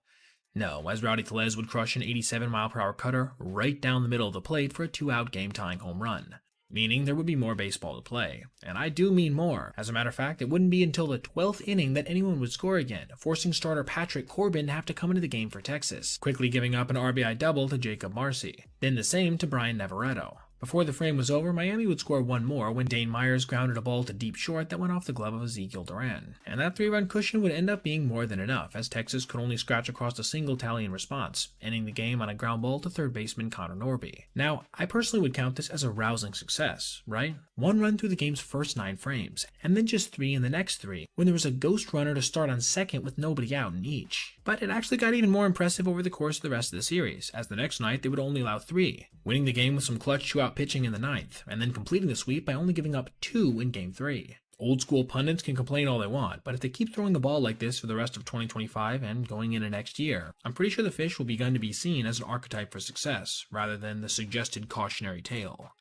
Speaker 1: no, as Rowdy Tellez would crush an 87-mile-per-hour cutter right down the middle of the plate for a 2-out game-tying home run. Meaning there would be more baseball to play. And I do mean more. As a matter of fact, it wouldn't be until the 12th inning that anyone would score again, forcing starter Patrick Corbin to have to come into the game for Texas, quickly giving up an RBI double to Jacob Marcy. Then the same to Brian Navarreto. Before the frame was over, Miami would score one more when Dane Myers grounded a ball to deep short that went off the glove of Ezekiel Duran. And that 3-run cushion would end up being more than enough, as Texas could only scratch across a single tally in response, ending the game on a ground ball to third baseman Connor Norby. Now, I personally would count this as a rousing success, right? 1 run through the game's first 9 frames, and then just 3 in the next 3, when there was a ghost runner to start on second with nobody out in each. But it actually got even more impressive over the course of the rest of the series, as the next night they would only allow 3, winning the game with some clutch 2-out pitching in the 9th, and then completing the sweep by only giving up 2 in Game 3. Old school pundits can complain all they want, but if they keep throwing the ball like this for the rest of 2025 and going into next year, I'm pretty sure the Fish will begin to be seen as an archetype for success, rather than the suggested cautionary tale.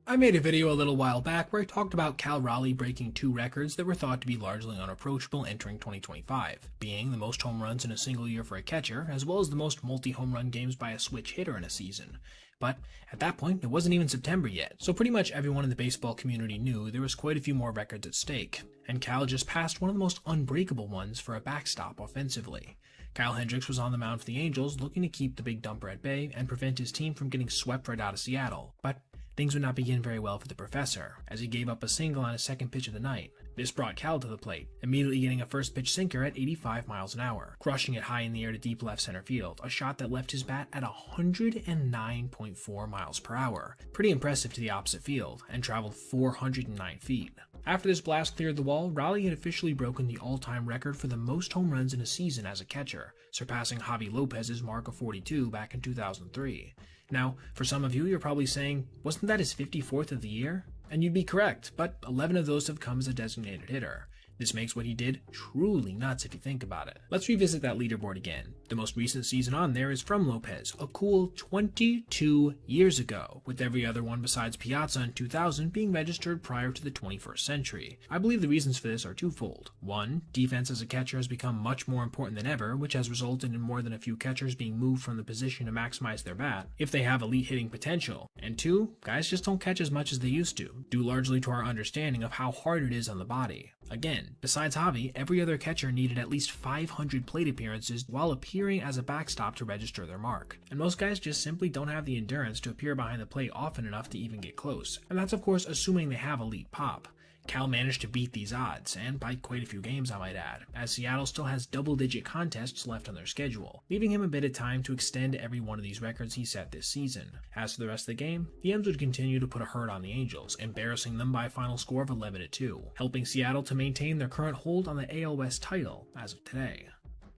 Speaker 1: I made a video a little while back where I talked about Cal Raleigh breaking 2 records that were thought to be largely unapproachable entering 2025, being the most home runs in a single year for a catcher, as well as the most multi-home run games by a switch hitter in a season. But at that point, it wasn't even September yet, so pretty much everyone in the baseball community knew there was quite a few more records at stake, and Cal just passed one of the most unbreakable ones for a backstop offensively. Kyle Hendricks was on the mound for the Angels, looking to keep the big dumper at bay and prevent his team from getting swept right out of Seattle, but things would not begin very well for the professor, as he gave up a single on his second pitch of the night. This brought Cal to the plate, immediately getting a first pitch sinker at 85 miles an hour, crushing it high in the air to deep left center field, a shot that left his bat at 109.4 miles per hour. Pretty impressive to the opposite field, and traveled 409 feet. After this blast cleared the wall, Raleigh had officially broken the all-time record for the most home runs in a season as a catcher, surpassing Javi Lopez's mark of 42 back in 2003. Now, for some of you, you're probably saying, wasn't that his 54th of the year? And you'd be correct, but 11 of those have come as a designated hitter. This makes what he did truly nuts if you think about it. Let's revisit that leaderboard again. The most recent season on there is from Lopez, a cool 22 years ago, with every other one besides Piazza in 2000 being registered prior to the 21st century. I believe the reasons for this are twofold. 1, defense as a catcher has become much more important than ever, which has resulted in more than a few catchers being moved from the position to maximize their bat, if they have elite hitting potential. And 2, guys just don't catch as much as they used to, due largely to our understanding of how hard it is on the body. Again, besides Javi, every other catcher needed at least 500 plate appearances while appearing as a backstop to register their mark. And most guys just simply don't have the endurance to appear behind the plate often enough to even get close. And that's of course assuming they have elite pop. Cal managed to beat these odds, and by quite a few games I might add, as Seattle still has double-digit contests left on their schedule, leaving him a bit of time to extend every one of these records he set this season. As for the rest of the game, the M's would continue to put a hurt on the Angels, embarrassing them by a final score of 11-2, helping Seattle to maintain their current hold on the AL West title as of today.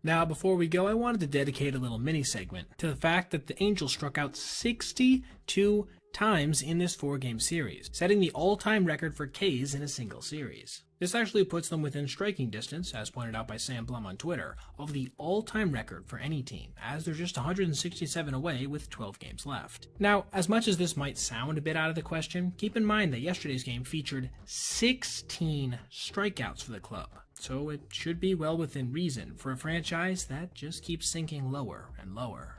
Speaker 1: Now, before we go, I wanted to dedicate a little mini-segment to the fact that the Angels struck out 62 times in this 4-game series, setting the all-time record for Ks in a single series. This actually puts them within striking distance, as pointed out by Sam Blum on Twitter, of the all-time record for any team, as they're just 167 away with 12 games left. Now, as much as this might sound a bit out of the question, keep in mind that yesterday's game featured 16 strikeouts for the club, so it should be well within reason for a franchise that just keeps sinking lower and lower.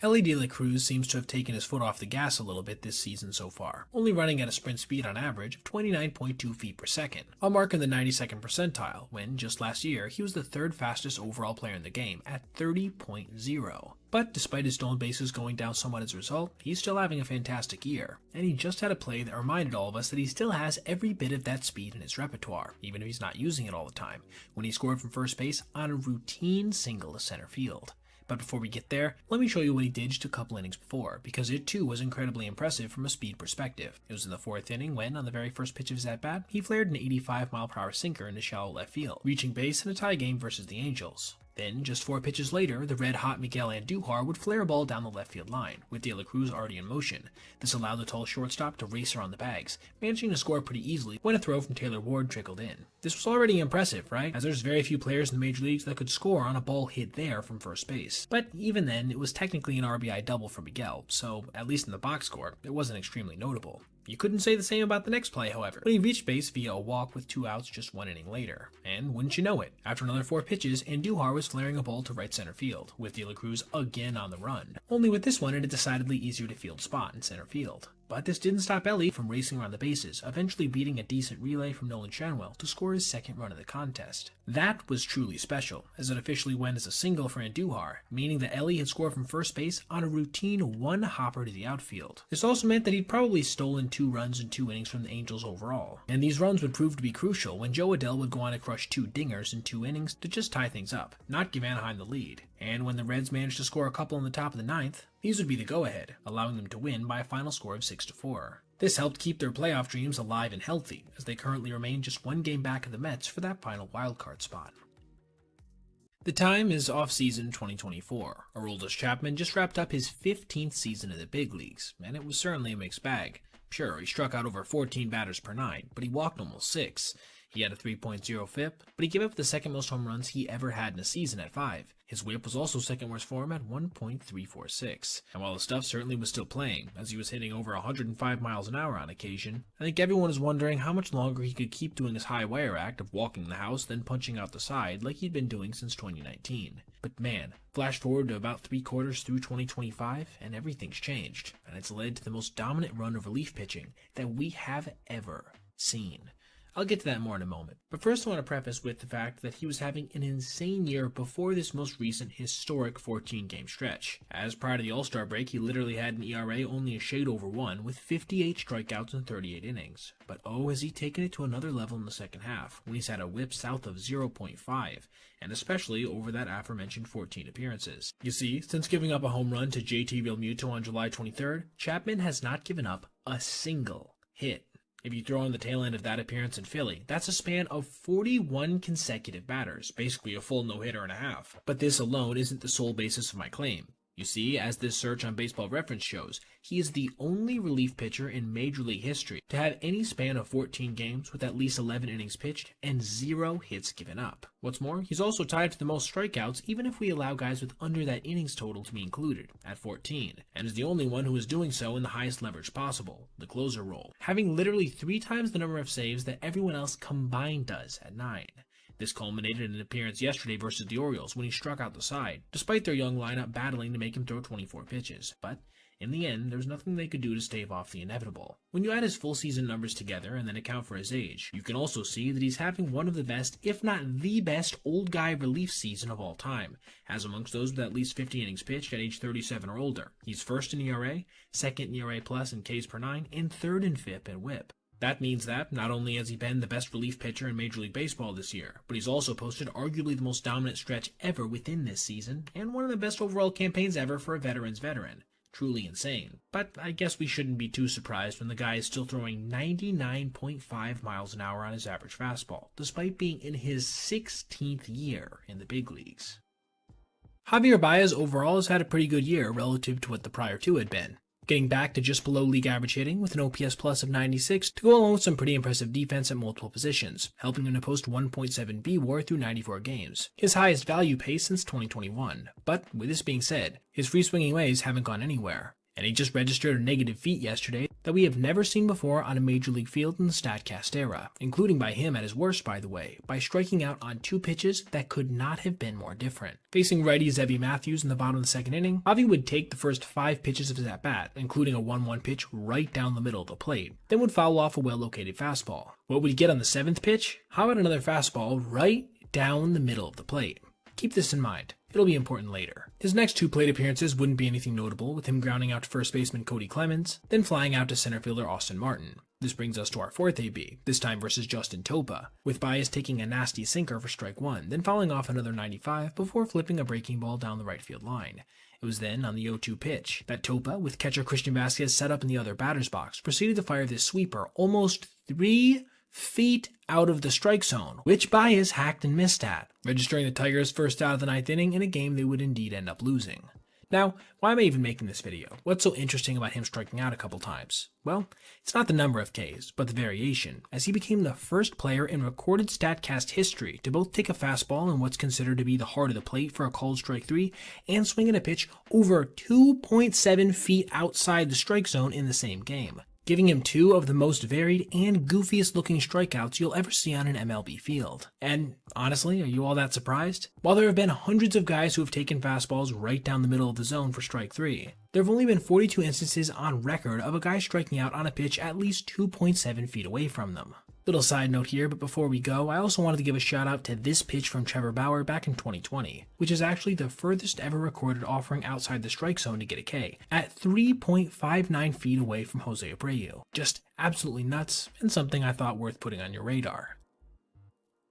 Speaker 1: Elly De La Cruz seems to have taken his foot off the gas a little bit this season so far, only running at a sprint speed on average of 29.2 feet per second, a mark in the 92nd percentile when, just last year, he was the 3rd fastest overall player in the game at 30.0. But despite his stolen bases going down somewhat as a result, he's still having a fantastic year, and he just had a play that reminded all of us that he still has every bit of that speed in his repertoire, even if he's not using it all the time, when he scored from first base on a routine single to center field. But before we get there, let me show you what he did just a couple innings before, because it too was incredibly impressive from a speed perspective. It was in the 4th inning when, on the very first pitch of his at-bat, he flared an 85-mile-per-hour sinker into shallow left field, reaching base in a tie game versus the Angels. Then, just 4 pitches later, the red-hot Miguel Andujar would flare a ball down the left field line, with De La Cruz already in motion. This allowed the tall shortstop to race around the bags, managing to score pretty easily when a throw from Taylor Ward trickled in. This was already impressive, right? As there's very few players in the major leagues that could score on a ball hit there from first base. But even then, it was technically an RBI double for Miguel, so at least in the box score, it wasn't extremely notable. You couldn't say the same about the next play, however, when he reached base via a walk with 2 outs just 1 inning later. And wouldn't you know it, after another 4 pitches, Andujar was flaring a ball to right center field, with De La Cruz again on the run. Only with this one, it had a decidedly easier to field spot in center field. But this didn't stop Ellie from racing around the bases, eventually beating a decent relay from Nolan Shanwell to score his 2nd run of the contest. That was truly special, as it officially went as a single for Andujar, meaning that Ellie had scored from first base on a routine 1 hopper to the outfield. This also meant that he'd probably stolen 2 runs in 2 innings from the Angels overall, and these runs would prove to be crucial when Joe Adell would go on to crush 2 dingers in 2 innings to just tie things up, not give Anaheim the lead. And when the Reds managed to score a couple in the top of the 9th, these would be the go-ahead, allowing them to win by a final score of 6-4. This helped keep their playoff dreams alive and healthy, as they currently remain just 1 game back of the Mets for that final wildcard spot. The time is off-season 2024. Aroldis Chapman just wrapped up his 15th season in the big leagues, and it was certainly a mixed bag. Sure, he struck out over 14 batters per 9, but he walked almost 6. He had a 3.0 FIP, but he gave up the 2nd most home runs he ever had in a season at 5. His whip was also 2nd worst for him at 1.346. And while the stuff certainly was still playing, as he was hitting over 105 miles an hour on occasion, I think everyone is wondering how much longer he could keep doing his high wire act of walking the house then punching out the side like he'd been doing since 2019. But man, flash forward to about 3/4 through 2025, and everything's changed, and it's led to the most dominant run of relief pitching that we have ever seen. I'll get to that more in a moment, but first I want to preface with the fact that he was having an insane year before this most recent historic 14-game stretch. As prior to the All-Star break, he literally had an ERA only a shade over 1 with 58 strikeouts in 38 innings. But oh, has he taken it to another level in the second half, when he's had a whip south of 0.5, and especially over that aforementioned 14 appearances. You see, since giving up a home run to JT Realmuto on July 23rd, Chapman has not given up a single hit. If you throw in the tail end of that appearance in Philly, that's a span of 41 consecutive batters, basically a full no-hitter and a half. But this alone isn't the sole basis of my claim. You see, as this search on Baseball Reference shows, he is the only relief pitcher in Major League history to have any span of 14 games with at least 11 innings pitched and 0 hits given up. What's more, he's also tied for the most strikeouts even if we allow guys with under that innings total to be included, at 14, and is the only one who is doing so in the highest leverage possible, the closer role, having literally 3 times the number of saves that everyone else combined does at 9. This culminated in an appearance yesterday versus the Orioles when he struck out the side, despite their young lineup battling to make him throw 24 pitches. But in the end, there was nothing they could do to stave off the inevitable. When you add his full season numbers together and then account for his age, you can also see that he's having one of the best, if not the best, old guy relief season of all time, as amongst those with at least 50 innings pitched at age 37 or older. He's first in ERA, second in ERA plus in Ks per 9, and third in FIP and WHIP. That means that, not only has he been the best relief pitcher in Major League Baseball this year, but he's also posted arguably the most dominant stretch ever within this season, and one of the best overall campaigns ever for a veteran's veteran. Truly insane. But I guess we shouldn't be too surprised when the guy is still throwing 99.5 miles an hour on his average fastball, despite being in his 16th year in the big leagues. Javier Baez overall has had a pretty good year relative to what the prior two had been, getting back to just below league average hitting with an OPS plus of 96 to go along with some pretty impressive defense at multiple positions, helping him to post 1.7 BWAR through 94 games, his highest value pace since 2021. But with this being said, his free swinging ways haven't gone anywhere, and he just registered a negative feat yesterday that we have never seen before on a major league field in the StatCast era, including by him at his worst, by the way, by striking out on 2 pitches that could not have been more different. Facing righty Zebby Matthews in the bottom of the second inning, Javi would take the first 5 pitches of his at-bat, including a 1-1 pitch right down the middle of the plate, then would foul off a well-located fastball. What would he get on the 7th pitch? How about another fastball right down the middle of the plate? Keep this in mind. It'll be important later. His next 2 plate appearances wouldn't be anything notable, with him grounding out to first baseman Cody Clemens, then flying out to center fielder Austin Martin. This brings us to our 4th AB, this time versus Justin Topa, with Baez taking a nasty sinker for strike 1, then fouling off another 95 before flipping a breaking ball down the right field line. It was then, on the 0-2 pitch, that Topa, with catcher Christian Vasquez set up in the other batter's box, proceeded to fire this sweeper almost 3 feet out of the strike zone, which Baez hacked and missed at, registering the Tigers' first out of the 9th inning in a game they would indeed end up losing. Now, why am I even making this video? What's so interesting about him striking out a couple times? Well, it's not the number of Ks, but the variation, as he became the first player in recorded StatCast history to both take a fastball in what's considered to be the heart of the plate for a called strike 3 and swing at a pitch over 2.7 feet outside the strike zone in the same game, giving him 2 of the most varied and goofiest looking strikeouts you'll ever see on an MLB field. And honestly, are you all that surprised? While there have been hundreds of guys who have taken fastballs right down the middle of the zone for strike 3, there have only been 42 instances on record of a guy striking out on a pitch at least 2.7 feet away from them. Little side note here, but before we go, I also wanted to give a shout out to this pitch from Trevor Bauer back in 2020, which is actually the furthest ever recorded offering outside the strike zone to get a K, at 3.59 feet away from Jose Abreu. Just absolutely nuts, and something I thought worth putting on your radar.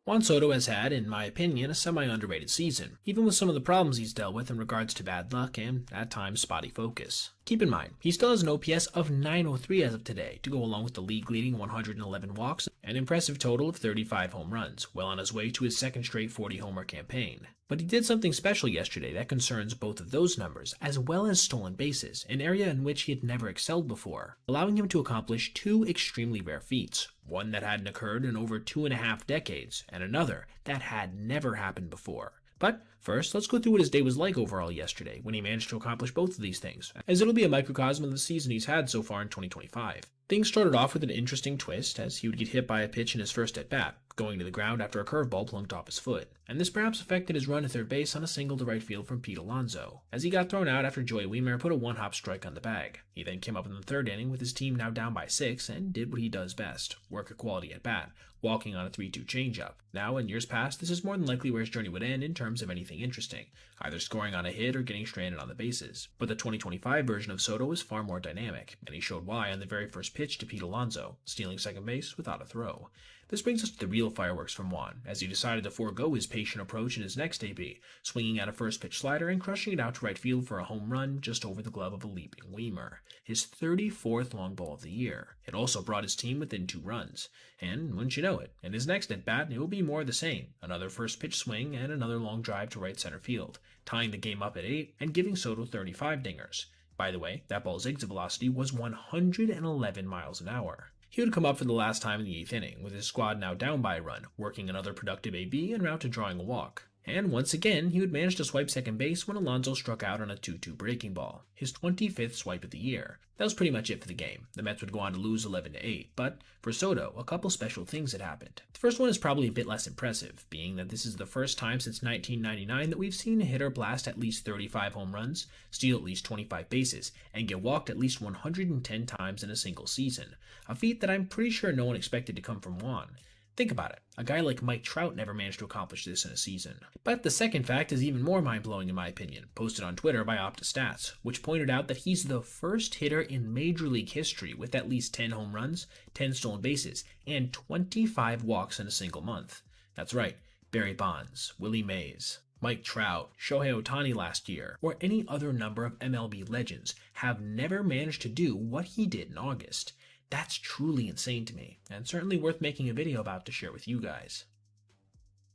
Speaker 1: Juan Soto has had, in my opinion, a semi-underrated season, even with some of the problems he's dealt with in regards to bad luck and, at times, spotty focus. Keep in mind, he still has an OPS of 903 as of today, to go along with the league-leading 111 walks, an impressive total of 35 home runs, well on his way to his second straight 40-homer campaign. But he did something special yesterday that concerns both of those numbers, as well as stolen bases, an area in which he had never excelled before, allowing him to accomplish 2 extremely rare feats, one that hadn't occurred in over 2.5 decades, and another that had never happened before. But first, let's go through what his day was like overall yesterday, when he managed to accomplish both of these things, as it'll be a microcosm of the season he's had so far in 2025. Things started off with an interesting twist, as he would get hit by a pitch in his first at-bat, going to the ground after a curveball plunked off his foot, and this perhaps affected his run to third base on a single to right field from Pete Alonso, as he got thrown out after Joey Wiemer put a one-hop strike on the bag. He then came up in the 3rd inning with his team now down by 6 and did what he does best, work a quality at-bat, walking on a 3-2 changeup. Now, in years past, this is more than likely where his journey would end in terms of anything interesting, either scoring on a hit or getting stranded on the bases. But the 2025 version of Soto is far more dynamic, and he showed why on the very first pitch to Pete Alonso, stealing second base without a throw. This brings us to the real fireworks from Juan, as he decided to forego his patient approach in his next AB, swinging at a first pitch slider and crushing it out to right field for a home run just over the glove of a leaping Wiemer, his 34th long ball of the year. It also brought his team within 2 runs, and wouldn't you know it, in his next at-bat it will be more of the same, another first pitch swing and another long drive to right center field, tying the game up at 8 and giving Soto 35 dingers. By the way, that ball's exit velocity was 111 miles an hour. He would come up for the last time in the 8th inning, with his squad now down by a run, working another productive AB en route to drawing a walk. And once again, he would manage to swipe second base when Alonso struck out on a 2-2 breaking ball, his 25th swipe of the year. That was pretty much it for the game. The Mets would go on to lose 11-8, but for Soto, a couple special things had happened. The first one is probably a bit less impressive, being that this is the first time since 1999 that we've seen a hitter blast at least 35 home runs, steal at least 25 bases, and get walked at least 110 times in a single season, a feat that I'm pretty sure no one expected to come from Juan. Think about it, a guy like Mike Trout never managed to accomplish this in a season. But the second fact is even more mind-blowing in my opinion, posted on Twitter by OptaStats, which pointed out that he's the first hitter in Major League history with at least 10 home runs, 10 stolen bases, and 25 walks in a single month. That's right, Barry Bonds, Willie Mays, Mike Trout, Shohei Ohtani last year, or any other number of MLB legends have never managed to do what he did in August. That's truly insane to me, and certainly worth making a video about to share with you guys.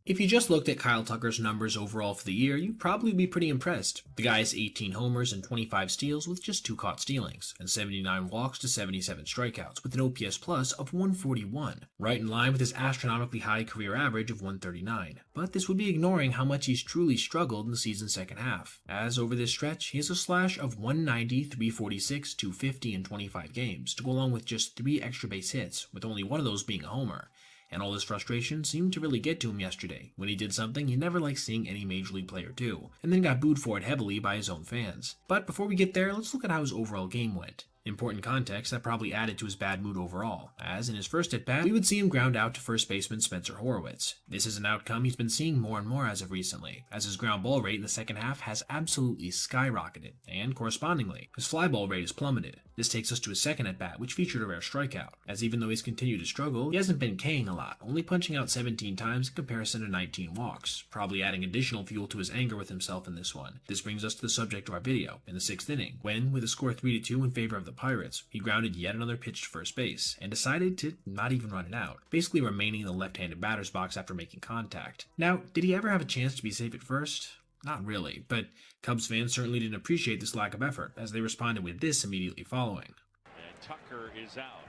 Speaker 1: If you just looked at Kyle Tucker's numbers overall for the year, you'd probably be pretty impressed. The guy has 18 homers and 25 steals with just 2 caught stealings, and 79 walks to 77 strikeouts with an OPS plus of 141, right in line with his astronomically high career average of 139. But this would be ignoring how much he's truly struggled in the season's second half, as over this stretch, he has a slash of 190, 346, 250 in 25 games, to go along with just 3 extra base hits, with only one of those being a homer. And all this frustration seemed to really get to him yesterday, when he did something he never liked seeing any Major League player do, and then got booed for it heavily by his own fans. But before we get there, let's look at how his overall game went. Important context that probably added to his bad mood overall, as in his first at-bat, we would see him ground out to first baseman Spencer Horwitz. This is an outcome he's been seeing more and more as of recently, as his ground ball rate in the second half has absolutely skyrocketed, and correspondingly, his fly ball rate has plummeted. This takes us to his second at-bat, which featured a rare strikeout, as even though he's continued to struggle, he hasn't been K'ing a lot, only punching out 17 times in comparison to 19 walks, probably adding additional fuel to his anger with himself in this one. This brings us to the subject of our video, in the 6th inning, when, with a score 3-2 in favor of the Pirates, he grounded yet another pitch to first base, and decided to not even run it out, basically remaining in the left-handed batter's box after making contact. Now, did he ever have a chance to be safe at first? Not really, but Cubs fans certainly didn't appreciate this lack of effort, as they responded with this immediately following.
Speaker 4: And Tucker is out.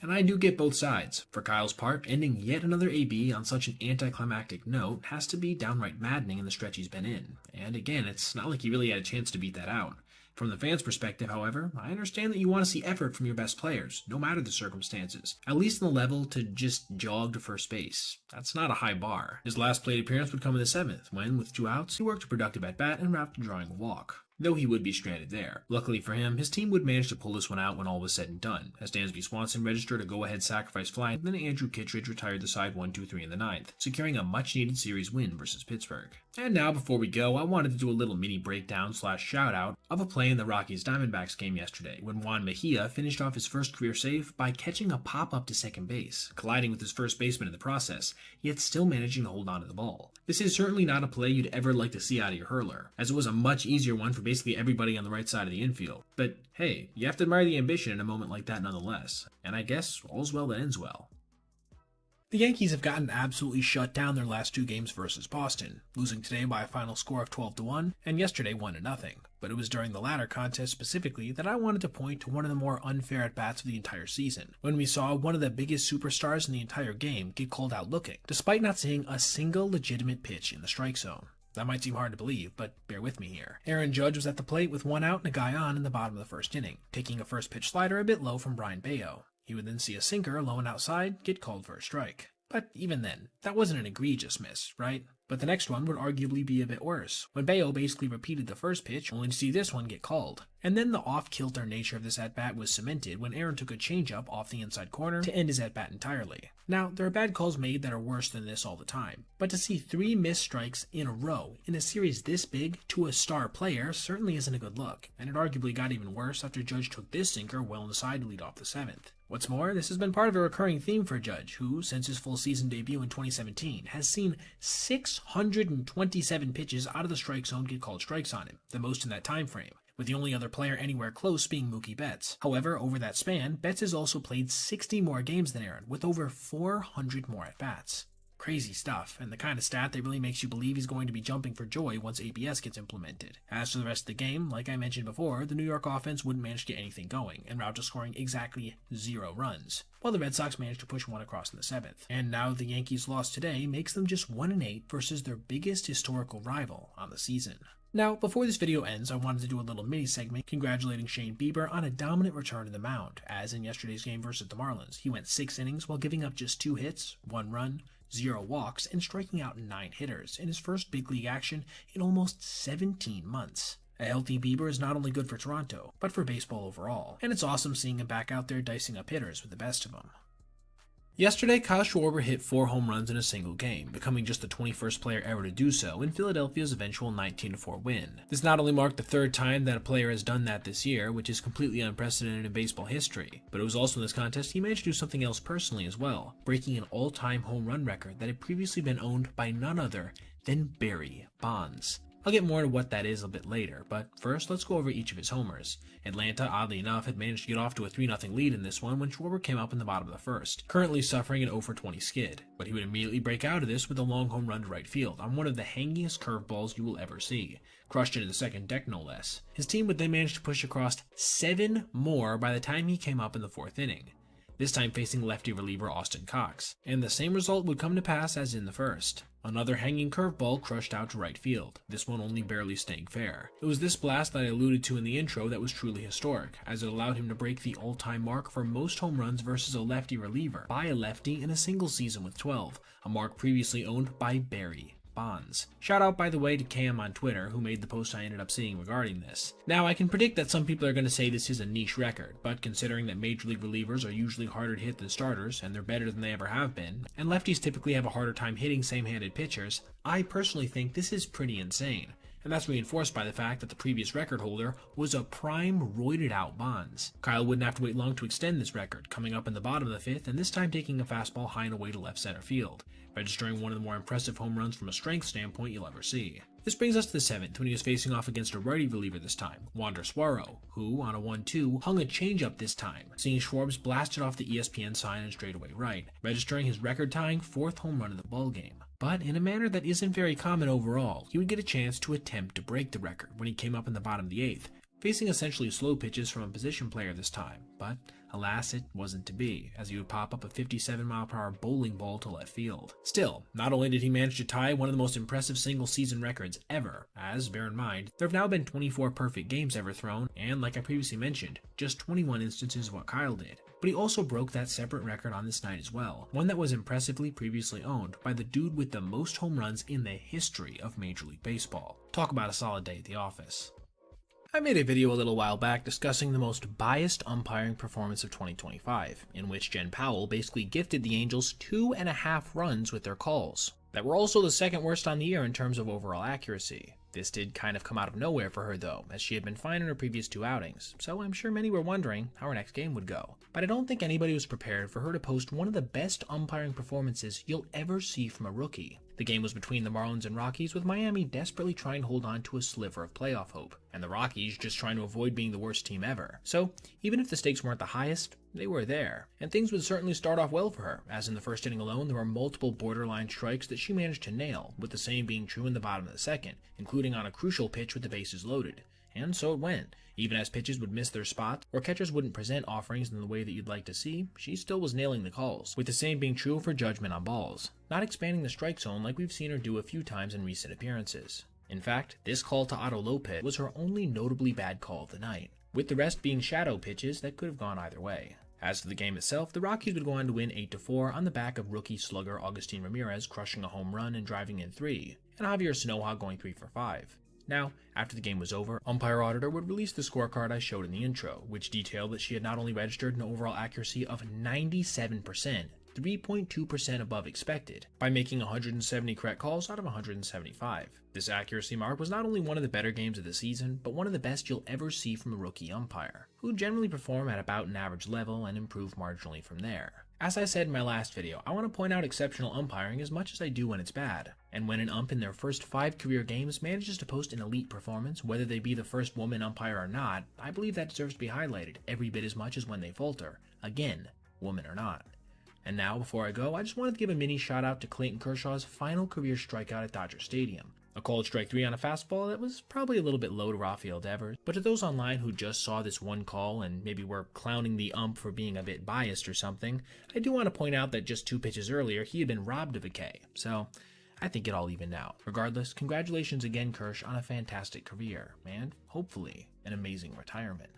Speaker 1: And I do get both sides. For Kyle's part, ending yet another AB on such an anticlimactic note has to be downright maddening in the stretch he's been in. And again, it's not like he really had a chance to beat that out. From the fans' perspective, however, I understand that you want to see effort from your best players, no matter the circumstances. At least on the level to just jog to first base. That's not a high bar. His last plate appearance would come in the 7th, when, with 2 outs, he worked a productive at-bat and wrapped to drawing a walk. Though he would be stranded there. Luckily for him, his team would manage to pull this one out when all was said and done, as Dansby Swanson registered a go-ahead sacrifice fly, and then Andrew Kittredge retired the side 1-2-3 in the 9th, securing a much-needed series win versus Pittsburgh. And now, before we go, I wanted to do a little mini breakdown / shout-out of a play in the Rockies-Diamondbacks game yesterday, when Juan Mejia finished off his first career save by catching a pop-up to second base, colliding with his first baseman in the process, yet still managing to hold on to the ball. This is certainly not a play you'd ever like to see out of your hurler, as it was a much easier one for basically everybody on the right side of the infield. But hey, you have to admire the ambition in a moment like that nonetheless, and I guess all's well that ends well. The Yankees have gotten absolutely shut down their last 2 games versus Boston, losing today by a final score of 12-1 and yesterday 1-0. But it was during the latter contest specifically that I wanted to point to one of the more unfair at-bats of the entire season, when we saw one of the biggest superstars in the entire game get called out looking, despite not seeing a single legitimate pitch in the strike zone. That might seem hard to believe, but bear with me here. Aaron Judge was at the plate with 1 out and a guy on in the bottom of the first inning, taking a first pitch slider a bit low from Brian Bayo. He would then see a sinker low and outside get called for a strike. But even then, that wasn't an egregious miss, right? But the next one would arguably be a bit worse, when Bayo basically repeated the first pitch, only to see this one get called. And then the off-kilter nature of this at-bat was cemented when Aaron took a changeup off the inside corner to end his at-bat entirely. Now, there are bad calls made that are worse than this all the time, but to see 3 missed strikes in a row in a series this big to a star player certainly isn't a good look, and it arguably got even worse after Judge took this sinker well inside to lead off the 7th. What's more, this has been part of a recurring theme for Judge, who, since his full season debut in 2017, has seen 627 pitches out of the strike zone get called strikes on him, the most in that time frame, with the only other player anywhere close being Mookie Betts. However, over that span, Betts has also played 60 more games than Aaron, with over 400 more at-bats. Crazy stuff, and the kind of stat that really makes you believe he's going to be jumping for joy once ABS gets implemented. As for the rest of the game, like I mentioned before, the New York offense wouldn't manage to get anything going, en route to scoring exactly 0 runs, while the Red Sox managed to push 1 across in the 7th. And now the Yankees' loss today makes them just 1-8 versus their biggest historical rival on the season. Now, before this video ends, I wanted to do a little mini-segment congratulating Shane Bieber on a dominant return to the mound, as in yesterday's game versus the Marlins, he went 6 innings while giving up just 2 hits, 1 run, 0 walks, and striking out 9 hitters in his first big league action in almost 17 months. A healthy Bieber is not only good for Toronto, but for baseball overall, and it's awesome seeing him back out there dicing up hitters with the best of them. Yesterday, Kyle Schwarber hit 4 home runs in a single game, becoming just the 21st player ever to do so in Philadelphia's eventual 19-4 win. This not only marked the 3rd time that a player has done that this year, which is completely unprecedented in baseball history, but it was also in this contest he managed to do something else personally as well, breaking an all-time home run record that had previously been owned by none other than Barry Bonds. I'll get more into what that is a bit later, but first let's go over each of his homers. Atlanta, oddly enough, had managed to get off to a 3-0 lead in this one when Schwarber came up in the bottom of the 1st, currently suffering an 0-for-20 skid, but he would immediately break out of this with a long home run to right field on one of the hangiest curveballs you will ever see, crushed into the second deck no less. His team would then manage to push across 7 more by the time he came up in the 4th inning, this time facing lefty reliever Austin Cox, and the same result would come to pass as in the 1st. Another hanging curveball crushed out to right field, this one only barely staying fair. It was this blast that I alluded to in the intro that was truly historic, as it allowed him to break the all-time mark for most home runs versus a lefty reliever by a lefty in a single season with 12, a mark previously owned by Barry Bonds. Shout out, by the way, to Cam on Twitter, who made the post I ended up seeing regarding this. Now, I can predict that some people are going to say this is a niche record, but considering that Major League relievers are usually harder to hit than starters, and they're better than they ever have been, and lefties typically have a harder time hitting same-handed pitchers, I personally think this is pretty insane. And that's reinforced by the fact that the previous record holder was a prime, roided-out Bonds. Kyle wouldn't have to wait long to extend this record, coming up in the bottom of the fifth, and this time taking a fastball high and away to left center field, registering one of the more impressive home runs from a strength standpoint you'll ever see. This brings us to the seventh, when he was facing off against a righty reliever this time, Wander Suaro, who, on a 1-2, hung a changeup this time, seeing Schwartz blasted off the ESPN sign and straightaway right, registering his record-tying 4th home run of the ballgame. But in a manner that isn't very common overall, he would get a chance to attempt to break the record when he came up in the bottom of the 8th, facing essentially slow pitches from a position player this time, but alas, it wasn't to be, as he would pop up a 57-mile-per-hour bowling ball to left field. Still, not only did he manage to tie one of the most impressive single-season records ever, as, bear in mind, there have now been 24 perfect games ever thrown, and like I previously mentioned, just 21 instances of what Kyle did, but he also broke that separate record on this night as well, one that was impressively previously owned by the dude with the most home runs in the history of Major League Baseball. Talk about a solid day at the office. I made a video a little while back discussing the most biased umpiring performance of 2025, in which Jen Powell basically gifted the Angels 2.5 runs with their calls, that were also the second worst on the year in terms of overall accuracy. This did kind of come out of nowhere for her though, as she had been fine in her previous 2 outings, so I'm sure many were wondering how her next game would go. But I don't think anybody was prepared for her to post one of the best umpiring performances you'll ever see from a rookie. The game was between the Marlins and Rockies, with Miami desperately trying to hold on to a sliver of playoff hope, and the Rockies just trying to avoid being the worst team ever. So, even if the stakes weren't the highest, they were there, and things would certainly start off well for her, as in the first inning alone there were multiple borderline strikes that she managed to nail, with the same being true in the bottom of the second, including on a crucial pitch with the bases loaded. And so it went. Even as pitches would miss their spots, or catchers wouldn't present offerings in the way that you'd like to see, she still was nailing the calls, with the same being true of her judgment on balls, not expanding the strike zone like we've seen her do a few times in recent appearances. In fact, this call to Otto Lopez was her only notably bad call of the night, with the rest being shadow pitches that could have gone either way. As for the game itself, the Rockies would go on to win 8-4 on the back of rookie slugger Agustin Ramirez crushing a home run and driving in 3, and Javier Sanoja going 3 for 5. Now, after the game was over, Umpire Auditor would release the scorecard I showed in the intro, which detailed that she had not only registered an overall accuracy of 97%, 3.2% above expected, by making 170 correct calls out of 175. This accuracy mark was not only one of the better games of the season, but one of the best you'll ever see from a rookie umpire, who generally perform at about an average level and improve marginally from there. As I said in my last video, I want to point out exceptional umpiring as much as I do when it's bad, and when an ump in their first 5 career games manages to post an elite performance, whether they be the first woman umpire or not, I believe that deserves to be highlighted every bit as much as when they falter, again, woman or not. And now, before I go, I just wanted to give a mini shout out to Clayton Kershaw's final career strikeout at Dodger Stadium. A called strike 3 on a fastball that was probably a little bit low to Rafael Devers, but to those online who just saw this one call and maybe were clowning the ump for being a bit biased or something, I do want to point out that just 2 pitches earlier he had been robbed of a K, so I think it all evened out. Regardless, congratulations again Kersh on a fantastic career, and hopefully an amazing retirement.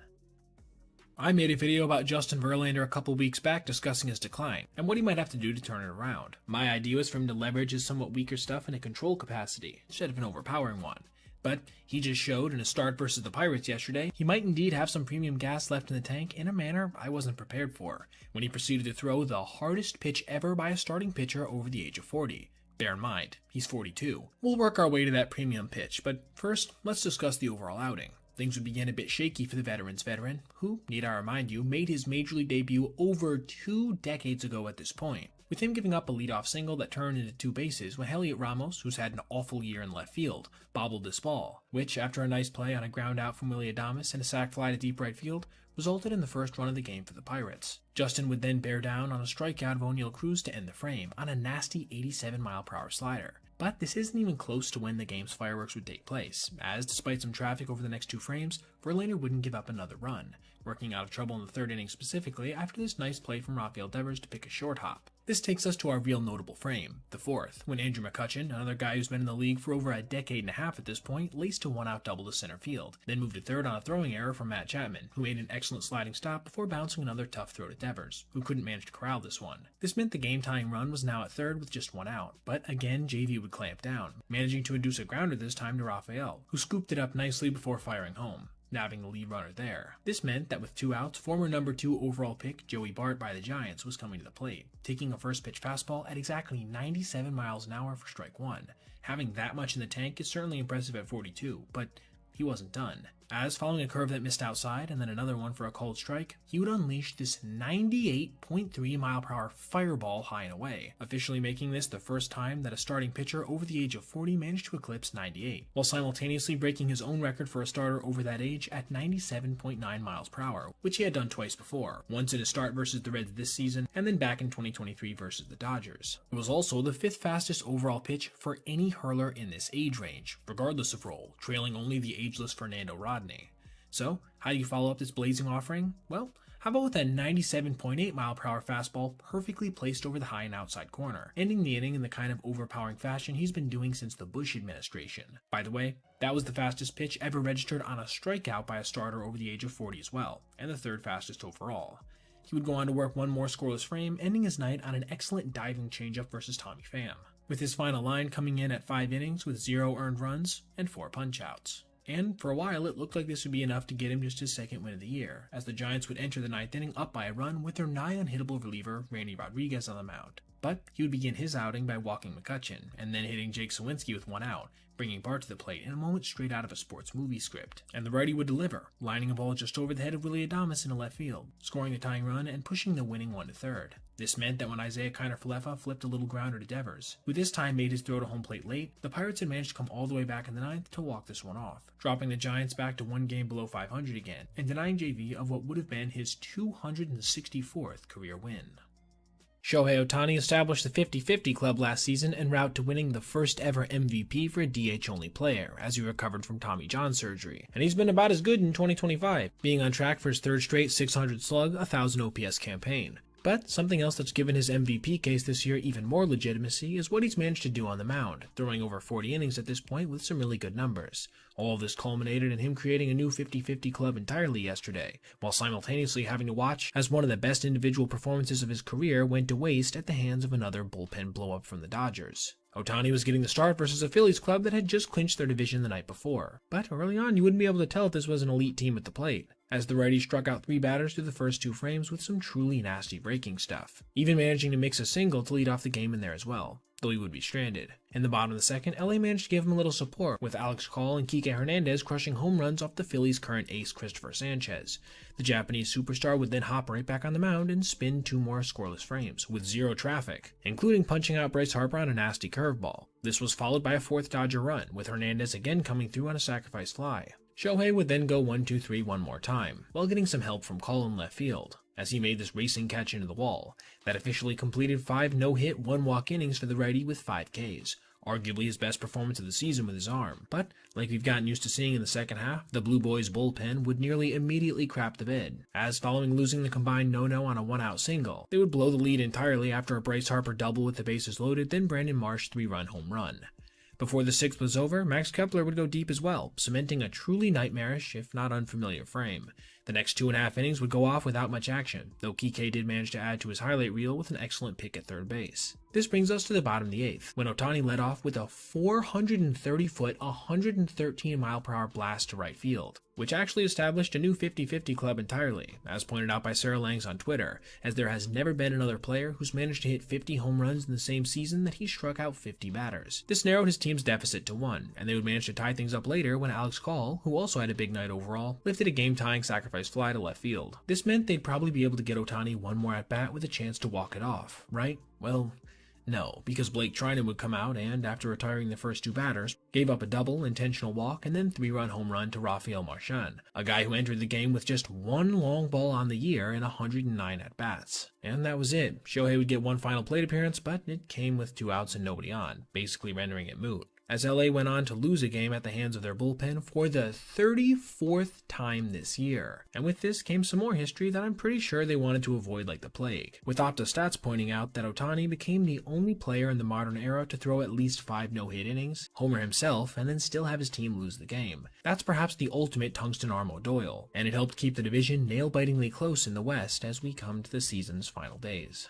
Speaker 1: I made a video about Justin Verlander a couple weeks back discussing his decline, and what he might have to do to turn it around. My idea was for him to leverage his somewhat weaker stuff in a control capacity, instead of an overpowering one. But he just showed in a start versus the Pirates yesterday, he might indeed have some premium gas left in the tank in a manner I wasn't prepared for, when he proceeded to throw the hardest pitch ever by a starting pitcher over the age of 40. Bear in mind, he's 42. We'll work our way to that premium pitch, but first, let's discuss the overall outing. Things would begin a bit shaky for the veteran's veteran, who, need I remind you, made his Major League debut over 2 decades ago at this point, with him giving up a leadoff single that turned into 2 bases when Heliot Ramos, who's had an awful year in left field, bobbled this ball, which, after a nice play on a ground out from Willy Adames and a sac fly to deep right field, resulted in the first run of the game for the Pirates. Justin would then bear down on a strikeout of O'Neill Cruz to end the frame on a nasty 87-mile-per-hour slider. But this isn't even close to when the game's fireworks would take place, as despite some traffic over the next 2 frames, Verlander wouldn't give up another run, working out of trouble in the 3rd inning specifically after this nice play from Rafael Devers to pick a short hop. This takes us to our real notable frame, the fourth, when Andrew McCutchen, another guy who's been in the league for over a decade and a half at this point, laced a one-out double to center field, then moved to third on a throwing error from Matt Chapman, who made an excellent sliding stop before bouncing another tough throw to Devers, who couldn't manage to corral this one. This meant the game-tying run was now at third with just one out, but again JV would clamp down, managing to induce a grounder this time to Rafael, who scooped it up nicely before firing home, nabbing the lead runner there. This meant that with 2 outs, former number 2 overall pick Joey Bart by the Giants was coming to the plate, taking a first pitch fastball at exactly 97 miles an hour for strike 1. Having that much in the tank is certainly impressive at 42, but he wasn't done, as following a curve that missed outside and then another one for a called strike, he would unleash this 98.3 mile/hour fireball high and away, officially making this the first time that a starting pitcher over the age of 40 managed to eclipse 98, while simultaneously breaking his own record for a starter over that age at 97.9 miles/hour, which he had done twice before, once in a start versus the Reds this season, and then back in 2023 versus the Dodgers. It was also the 5th fastest overall pitch for any hurler in this age range, regardless of role, trailing only the ageless Fernando Rodney. So, how do you follow up this blazing offering? Well, how about with a 97.8 mile/hour fastball perfectly placed over the high and outside corner, ending the inning in the kind of overpowering fashion he's been doing since the Bush administration. By the way, that was the fastest pitch ever registered on a strikeout by a starter over the age of 40 as well, and the 3rd fastest overall. He would go on to work one more scoreless frame, ending his night on an excellent diving changeup versus Tommy Pham, with his final line coming in at 5 innings with 0 earned runs and 4 punch-outs. And for a while it looked like this would be enough to get him just his 2nd win of the year, as the Giants would enter the 9th inning up by a run with their nigh unhittable reliever Randy Rodriguez on the mound. But he would begin his outing by walking McCutchen, and then hitting Jake Sawinski with 1 out, bringing Bart to the plate in a moment straight out of a sports movie script. And the righty would deliver, lining a ball just over the head of Willy Adames into left field, scoring the tying run and pushing the winning one to third. This meant that when Isaiah Kiner-Falefa flipped a little grounder to Devers, who this time made his throw to home plate late, the Pirates had managed to come all the way back in the 9th to walk this one off, dropping the Giants back to 1 game below 500 again, and denying JV of what would have been his 264th career win. Shohei Ohtani established the 50-50 club last season en route to winning the first ever MVP for a DH-only player, as he recovered from Tommy John surgery, and he's been about as good in 2025, being on track for his 3rd straight 600 slug, 1000 OPS campaign. But something else that's given his MVP case this year even more legitimacy is what he's managed to do on the mound, throwing over 40 innings at this point with some really good numbers. All of this culminated in him creating a new 50-50 club entirely yesterday, while simultaneously having to watch as one of the best individual performances of his career went to waste at the hands of another bullpen blow-up from the Dodgers. Ohtani was getting the start versus a Phillies club that had just clinched their division the night before, but early on you wouldn't be able to tell if this was an elite team at the plate, as the righty struck out 3 batters through the first 2 frames with some truly nasty breaking stuff, even managing to mix a single to lead off the game in there as well, though he would be stranded. In the bottom of the 2nd, LA managed to give him a little support, with Alex Call and Kike Hernandez crushing home runs off the Phillies' current ace Christopher Sanchez. The Japanese superstar would then hop right back on the mound and spin 2 more scoreless frames, with 0 traffic, including punching out Bryce Harper on a nasty curveball. This was followed by a 4th Dodger run, with Hernandez again coming through on a sacrifice fly. Shohei would then go 1-2-3 one more time, while getting some help from Call in left field, as he made this racing catch into the wall, that officially completed 5 no-hit, 1-walk innings for the righty with 5 Ks, arguably his best performance of the season with his arm. But, like we've gotten used to seeing in the 2nd half, the Blue Boys bullpen would nearly immediately crap the bed, as following losing the combined no-no on a 1-out single, they would blow the lead entirely after a Bryce Harper double with the bases loaded, then Brandon Marsh 3-run home run. Before the 6th was over, Max Kepler would go deep as well, cementing a truly nightmarish, if not unfamiliar frame. The next 2.5 innings would go off without much action, though Kike did manage to add to his highlight reel with an excellent pick at 3rd base. This brings us to the bottom of the 8th, when Ohtani led off with a 430-foot, 113-mile-per-hour blast to right field, which actually established a new 50-50 club entirely, as pointed out by Sarah Langs on Twitter, as there has never been another player who's managed to hit 50 home runs in the same season that he struck out 50 batters. This narrowed his team's deficit to 1, and they would manage to tie things up later when Alex Call, who also had a big night overall, lifted a game-tying sacrifice fly to left field. This meant they'd probably be able to get Ohtani one more at-bat with a chance to walk it off, right? Well, no, because Blake Trinan would come out and, after retiring the first 2 batters, gave up a double, intentional walk, and then 3-run home run to Rafael Marchand, a guy who entered the game with just 1 long ball on the year and 109 at-bats. And that was it. Shohei would get 1 final plate appearance, but it came with 2 outs and nobody on, basically rendering it moot. as LA went on to lose a game at the hands of their bullpen for the 34th time this year. And with this came some more history that I'm pretty sure they wanted to avoid like the plague, with OptaStats pointing out that Ohtani became the only player in the modern era to throw at least 5 no-hit innings, homer himself, and then still have his team lose the game. That's perhaps the ultimate tungsten arm O'Doyle, and it helped keep the division nail-bitingly close in the West as we come to the season's final days.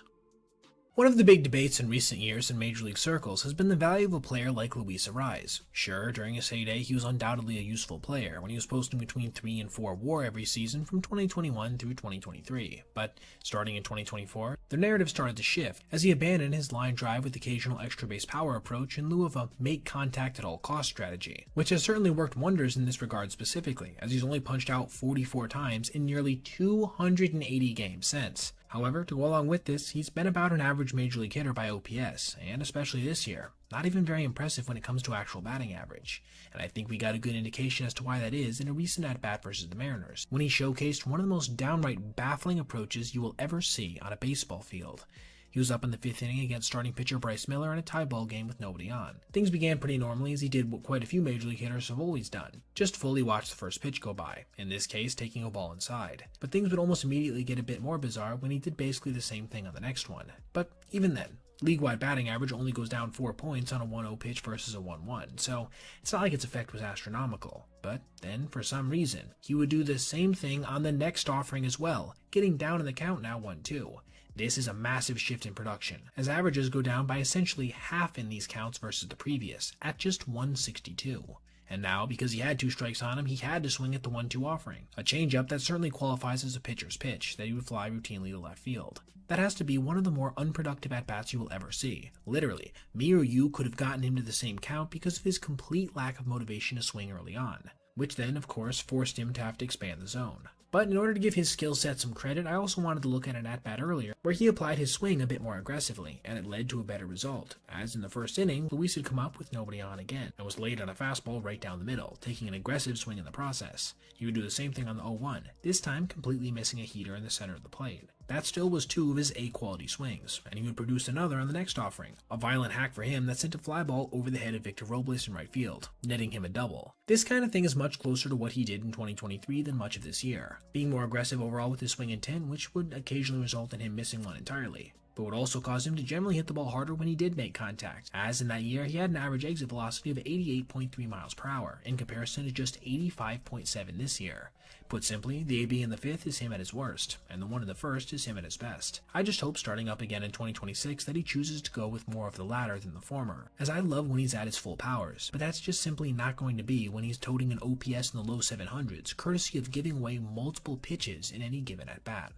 Speaker 1: One of the big debates in recent years in Major League circles has been the value of a player like Luis Arraez. Sure, during his heyday he was undoubtedly a useful player when he was posting between 3 and 4 WAR every season from 2021 through 2023, but starting in 2024, the narrative started to shift as he abandoned his line drive with occasional extra base power approach in lieu of a make contact at all cost strategy, which has certainly worked wonders in this regard specifically, as he's only punched out 44 times in nearly 280 games since. However, to go along with this, he's been about an average Major League hitter by OPS, and especially this year, not even very impressive when it comes to actual batting average. And I think we got a good indication as to why that is in a recent at-bat versus the Mariners, when he showcased one of the most downright baffling approaches you will ever see on a baseball field. He was up in the 5th inning against starting pitcher Bryce Miller in a tie ball game with nobody on. Things began pretty normally as he did what quite a few Major League hitters have always done, just fully watch the first pitch go by, in this case taking a ball inside. But things would almost immediately get a bit more bizarre when he did basically the same thing on the next one. But even then, league-wide batting average only goes down 4 points on a 1-0 pitch versus a 1-1, so it's not like its effect was astronomical. But then, for some reason, he would do the same thing on the next offering as well, getting down in the count now 1-2. This is a massive shift in production, as averages go down by essentially half in these counts versus the previous, at just 162. And now, because he had 2 strikes on him, he had to swing at the 1-2 offering, a changeup that certainly qualifies as a pitcher's pitch that he would fly routinely to left field. That has to be one of the more unproductive at-bats you will ever see. Literally, me or you could have gotten him to the same count because of his complete lack of motivation to swing early on, which then, of course, forced him to have to expand the zone. But in order to give his skill set some credit, I also wanted to look at an at-bat earlier where he applied his swing a bit more aggressively, and it led to a better result, as in the first inning, Luis had come up with nobody on again, and was laid on a fastball right down the middle, taking an aggressive swing in the process. He would do the same thing on the 0-1, this time completely missing a heater in the center of the plate. That still was 2 of his A-quality swings, and he would produce another on the next offering, a violent hack for him that sent a fly ball over the head of Victor Robles in right field, netting him a double. This kind of thing is much closer to what he did in 2023 than much of this year, being more aggressive overall with his swing intent, which would occasionally result in him missing one entirely, but would also cause him to generally hit the ball harder when he did make contact, as in that year he had an average exit velocity of 88.3 miles per hour, in comparison to just 85.7 this year. Put simply, the AB in the 5th is him at his worst, and the one in the 1st is him at his best. I just hope starting up again in 2026 that he chooses to go with more of the latter than the former, as I love when he's at his full powers, but that's just simply not going to be when he's toting an OPS in the low 700s, courtesy of giving away multiple pitches in any given at-bat.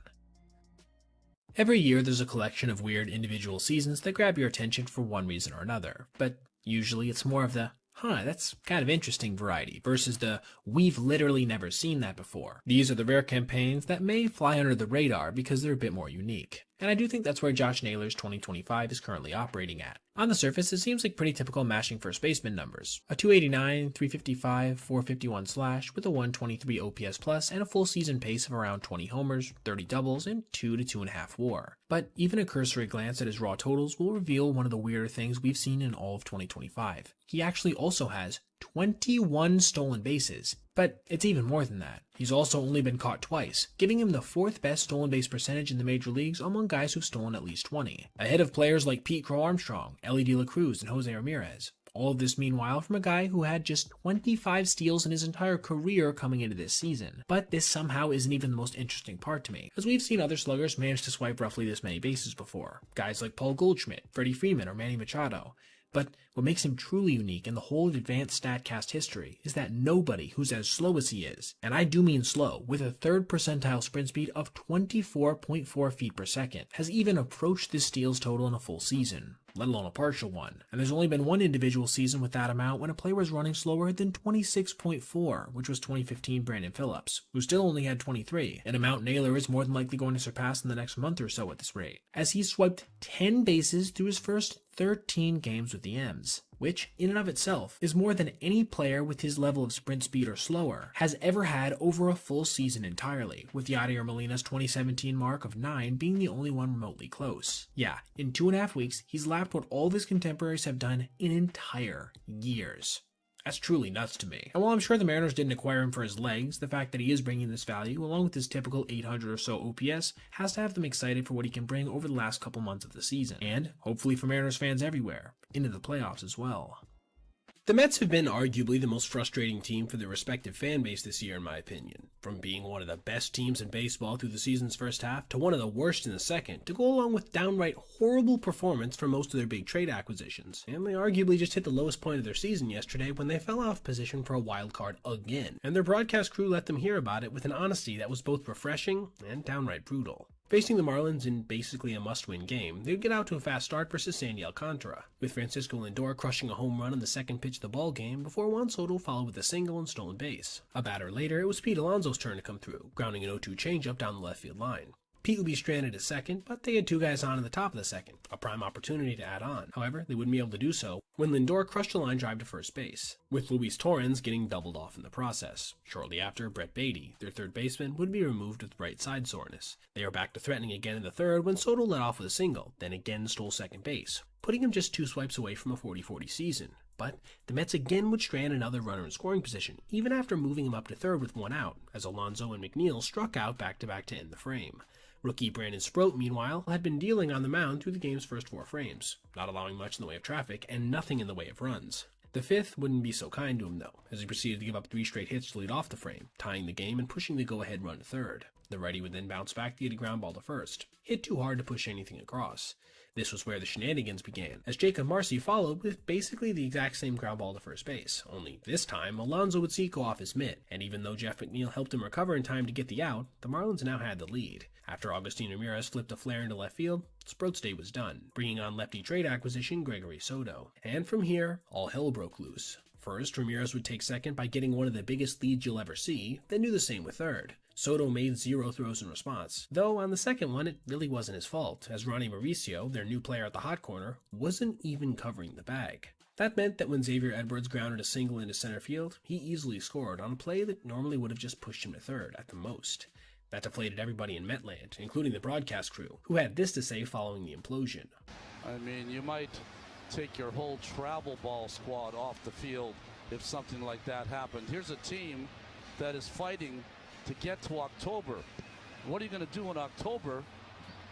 Speaker 1: Every year there's a collection of weird individual seasons that grab your attention for one reason or another, but usually it's more of the that's kind of interesting variety versus the we've literally never seen that before. These are the rare campaigns that may fly under the radar because they're a bit more unique. And I do think that's where Josh Naylor's 2025 is currently operating at. On the surface, it seems like pretty typical mashing first baseman numbers. A 289, 355, 451 slash with a 123 OPS plus and a full season pace of around 20 homers, 30 doubles, and 2 to 2.5 WAR. But even a cursory glance at his raw totals will reveal one of the weirder things we've seen in all of 2025. He actually also has 21 stolen bases, but it's even more than that. He's also only been caught twice, giving him the 4th best stolen base percentage in the major leagues among guys who've stolen at least 20, ahead of players like Pete Crow Armstrong, Ellie De La Cruz, and Jose Ramirez. All of this meanwhile from a guy who had just 25 steals in his entire career coming into this season. But this somehow isn't even the most interesting part to me, as we've seen other sluggers manage to swipe roughly this many bases before, guys like Paul Goldschmidt, Freddie Freeman, or Manny Machado. But what makes him truly unique in the whole of advanced StatCast history is that nobody who's as slow as he is, and I do mean slow, with a 3rd percentile sprint speed of 24.4 feet per second, has even approached this steals total in a full season, let alone a partial one. And there's only been one individual season with that amount when a player was running slower than 26.4, which was 2015 Brandon Phillips, who still only had 23, an amount Naylor is more than likely going to surpass in the next month or so at this rate, as he swiped 10 bases through his first 13 games with the M's. which in and of itself is more than any player with his level of sprint speed or slower has ever had over a full season entirely, with Yadier Molina's 2017 mark of 9 being the only one remotely close. Yeah, in 2.5 weeks, he's lapped what all of his contemporaries have done in entire years. That's truly nuts to me. And while I'm sure the Mariners didn't acquire him for his legs, the fact that he is bringing this value, along with his typical 800 or so OPS, has to have them excited for what he can bring over the last couple months of the season. And, hopefully for Mariners fans everywhere, into the playoffs as well. The Mets have been arguably the most frustrating team for their respective fan base this year in my opinion. From being one of the best teams in baseball through the season's first half to one of the worst in the second, to go along with downright horrible performance for most of their big trade acquisitions. And they arguably just hit the lowest point of their season yesterday when they fell off position for a wild card again. And their broadcast crew let them hear about it with an honesty that was both refreshing and downright brutal. Facing the Marlins in basically a must-win game, they'd get out to a fast start versus Sandy Alcantara, with Francisco Lindor crushing a home run on the second pitch of the ball game before Juan Soto followed with a single and stolen base. A batter later, it was Pete Alonso's turn to come through, grounding an 0-2 changeup down the left field line. Pete would be stranded at second, but they had two guys on in the top of the second, a prime opportunity to add on. However, they wouldn't be able to do so when Lindor crushed a line drive to first base, with Luis Torrens getting doubled off in the process. Shortly after, Brett Beatty, their third baseman, would be removed with right side soreness. They were back to threatening again in the third when Soto led off with a single, then again stole second base, putting him just 2 swipes away from a 40-40 season. But the Mets again would strand another runner in scoring position, even after moving him up to third with one out, as Alonso and McNeil struck out back-to-back to end the frame. Rookie Brandon Sproat, meanwhile, had been dealing on the mound through the game's first 4 frames, not allowing much in the way of traffic and nothing in the way of runs. The fifth wouldn't be so kind to him, though, as he proceeded to give up 3 straight hits to lead off the frame, tying the game and pushing the go-ahead run to third. The righty would then bounce back to get a ground ball to first, hit too hard to push anything across. This was where the shenanigans began, as Jacob Marcy followed with basically the exact same ground ball to first base, only this time Alonso would see it go off his mitt, and even though Jeff McNeil helped him recover in time to get the out, the Marlins now had the lead. After Agustin Ramirez flipped a flare into left field, Sproat's day was done, bringing on lefty trade acquisition Gregory Soto. And from here, all hell broke loose. First, Ramirez would take second by getting one of the biggest leads you'll ever see, then do the same with third. Soto made 0 throws in response, though on the second one it really wasn't his fault, as Ronnie Mauricio, their new player at the hot corner, wasn't even covering the bag. That meant that when Xavier Edwards grounded a single into center field, he easily scored on a play that normally would have just pushed him to third at the most. That deflated everybody in Metland, including the broadcast crew, who had this to say following the implosion.
Speaker 14: I mean, you might take your whole travel ball squad off the field if something like that happened. Here's a team that is fighting to get to October. What are you going to do in October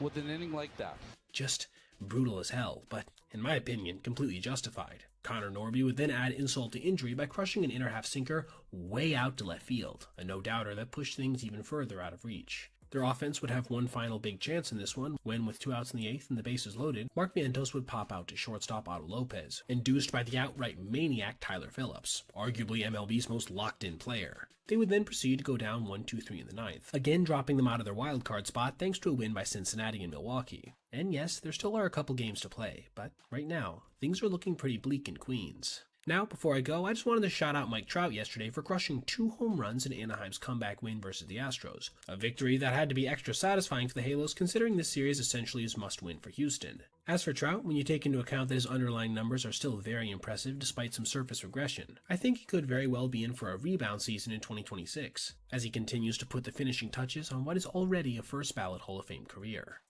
Speaker 14: with an inning like that?
Speaker 1: Just brutal as hell, but in my opinion, completely justified. Connor Norby would then add insult to injury by crushing an inner half sinker way out to left field, a no-doubter that pushed things even further out of reach. Their offense would have one final big chance in this one, when with 2 outs in the 8th and the bases loaded, Mark Vientos would pop out to shortstop Otto Lopez, induced by the outright maniac Tyler Phillips, arguably MLB's most locked-in player. They would then proceed to go down 1-2-3 in the 9th, again dropping them out of their wildcard spot thanks to a win by Cincinnati and Milwaukee. And yes, there still are a couple games to play, but right now, things are looking pretty bleak in Queens. Now, before I go, I just wanted to shout out Mike Trout yesterday for crushing 2 home runs in Anaheim's comeback win versus the Astros, a victory that had to be extra satisfying for the Halos considering this series essentially is must-win for Houston. As for Trout, when you take into account that his underlying numbers are still very impressive despite some surface regression, I think he could very well be in for a rebound season in 2026, as he continues to put the finishing touches on what is already a first-ballot Hall of Fame career.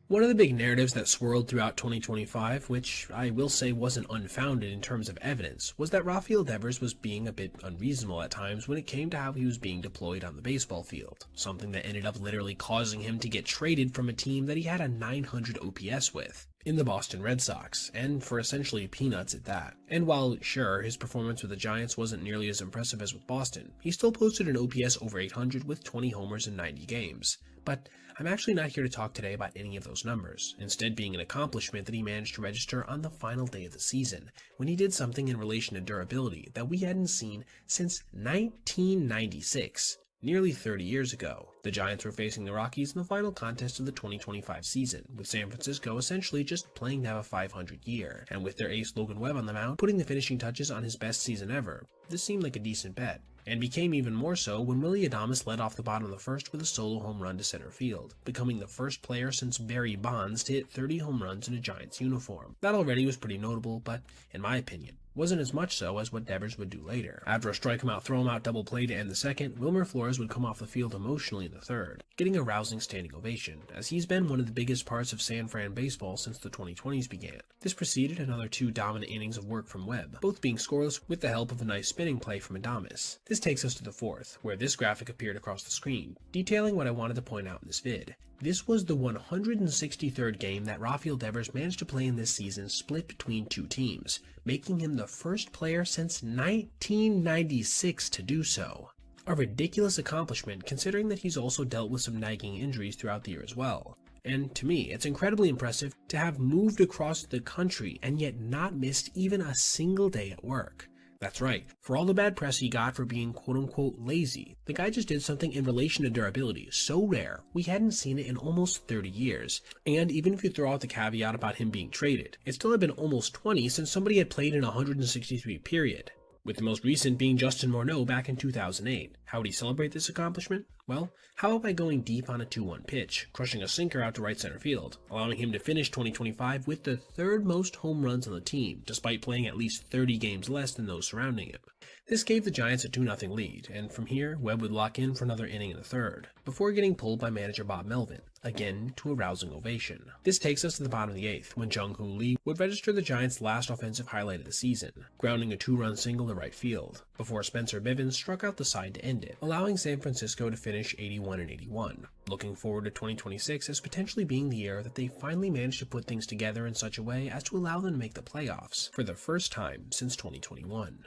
Speaker 1: One of the big narratives that swirled throughout 2025, which I will say wasn't unfounded in terms of evidence, was that Rafael Devers was being a bit unreasonable at times when it came to how he was being deployed on the baseball field, something that ended up literally causing him to get traded from a team that he had a 900 OPS with, in the Boston Red Sox, and for essentially peanuts at that. And while, sure, his performance with the Giants wasn't nearly as impressive as with Boston, he still posted an OPS over 800 with 20 homers in 90 games. But I'm actually not here to talk today about any of those numbers, instead being an accomplishment that he managed to register on the final day of the season, when he did something in relation to durability that we hadn't seen since 1996. Nearly 30 years ago, the Giants were facing the Rockies in the final contest of the 2025 season, with San Francisco essentially just playing to have a 500 year, and with their ace Logan Webb on the mound putting the finishing touches on his best season ever, this seemed like a decent bet. And became even more so when Willy Adames led off the bottom of the first with a solo home run to center field, becoming the first player since Barry Bonds to hit 30 home runs in a Giants uniform. That already was pretty notable, but, in my opinion, wasn't as much so as what Devers would do later. After a strike him out, throw him out double play to end the second, Wilmer Flores would come off the field emotionally in the third, getting a rousing standing ovation, as he's been one of the biggest parts of San Fran baseball since the 2020s began. This preceded another 2 dominant innings of work from Webb, both being scoreless with the help of a nice spinning play from Adames. This takes us to the fourth, where this graphic appeared across the screen, detailing what I wanted to point out in this vid. This was the 163rd game that Rafael Devers managed to play in this season split between 2 teams, making him the first player since 1996 to do so. A ridiculous accomplishment considering that he's also dealt with some nagging injuries throughout the year as well. And to me, it's incredibly impressive to have moved across the country and yet not missed even a single day at work. That's right, for all the bad press he got for being quote-unquote lazy, the guy just did something in relation to durability so rare we hadn't seen it in almost 30 years. And even if you throw out the caveat about him being traded, it still had been almost 20 since somebody had played in a 163 period, with the most recent being Justin Morneau back in 2008. How would he celebrate this accomplishment? Well, how about by going deep on a 2-1 pitch, crushing a sinker out to right center field, allowing him to finish 2025 with the 3rd most home runs on the team, despite playing at least 30 games less than those surrounding him. This gave the Giants a 2-0 lead, and from here, Webb would lock in for another inning in the 3rd, before getting pulled by manager Bob Melvin, again to a rousing ovation. This takes us to the bottom of the 8th, when Jung-Hoo Lee would register the Giants' last offensive highlight of the season, grounding a 2-run single to right field, before Spencer Bivens struck out the side to end it, allowing San Francisco to finish 81-81. Looking forward to 2026 as potentially being the year that they finally managed to put things together in such a way as to allow them to make the playoffs for the first time since 2021.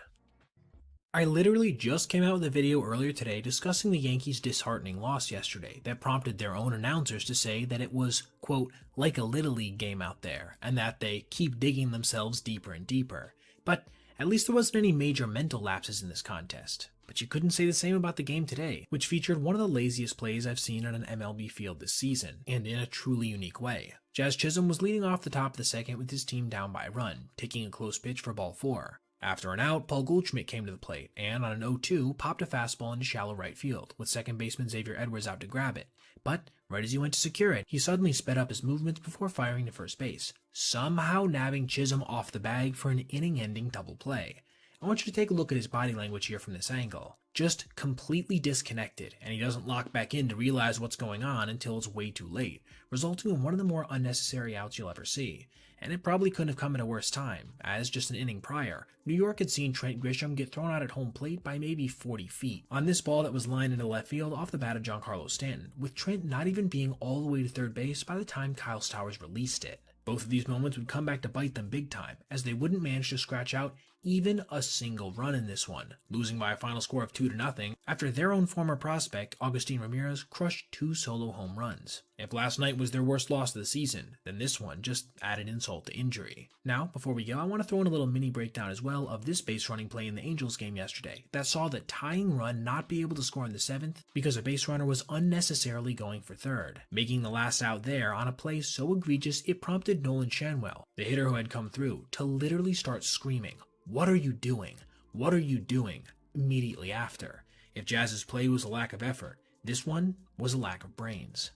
Speaker 1: I literally just came out with a video earlier today discussing the Yankees' disheartening loss yesterday that prompted their own announcers to say that it was, quote, like a Little League game out there, and that they keep digging themselves deeper and deeper. But at least there wasn't any major mental lapses in this contest. But you couldn't say the same about the game today, which featured one of the laziest plays I've seen on an MLB field this season, and in a truly unique way. Jazz Chisholm was leading off the top of the second with his team down by a run, taking a close pitch for ball 4. After an out, Paul Goldschmidt came to the plate, and on an 0-2, popped a fastball into shallow right field, with second baseman Xavier Edwards out to grab it. But right as he went to secure it, he suddenly sped up his movements before firing to first base, somehow nabbing Chisholm off the bag for an inning-ending double play. I want you to take a look at his body language here from this angle. Just completely disconnected, and he doesn't lock back in to realize what's going on until it's way too late, resulting in one of the more unnecessary outs you'll ever see. And it probably couldn't have come at a worse time, as just an inning prior, New York had seen Trent Grisham get thrown out at home plate by maybe 40 feet, on this ball that was lined into left field off the bat of Giancarlo Stanton, with Trent not even being all the way to third base by the time Kyle Stowers released it. Both of these moments would come back to bite them big time, as they wouldn't manage to scratch out even a single run in this one, losing by a final score of 2-0 after their own former prospect, Agustin Ramirez, crushed 2 solo home runs. If last night was their worst loss of the season, then this one just added insult to injury. Now, before we go, I want to throw in a little mini breakdown as well of this base running play in the Angels game yesterday that saw the tying run not be able to score in the 7th because a base runner was unnecessarily going for third, making the last out there on a play so egregious it prompted Nolan Shanwell, the hitter who had come through, to literally start screaming, "What are you doing? What are you doing?" immediately after. If Jazz's play was a lack of effort, this one was a lack of brains.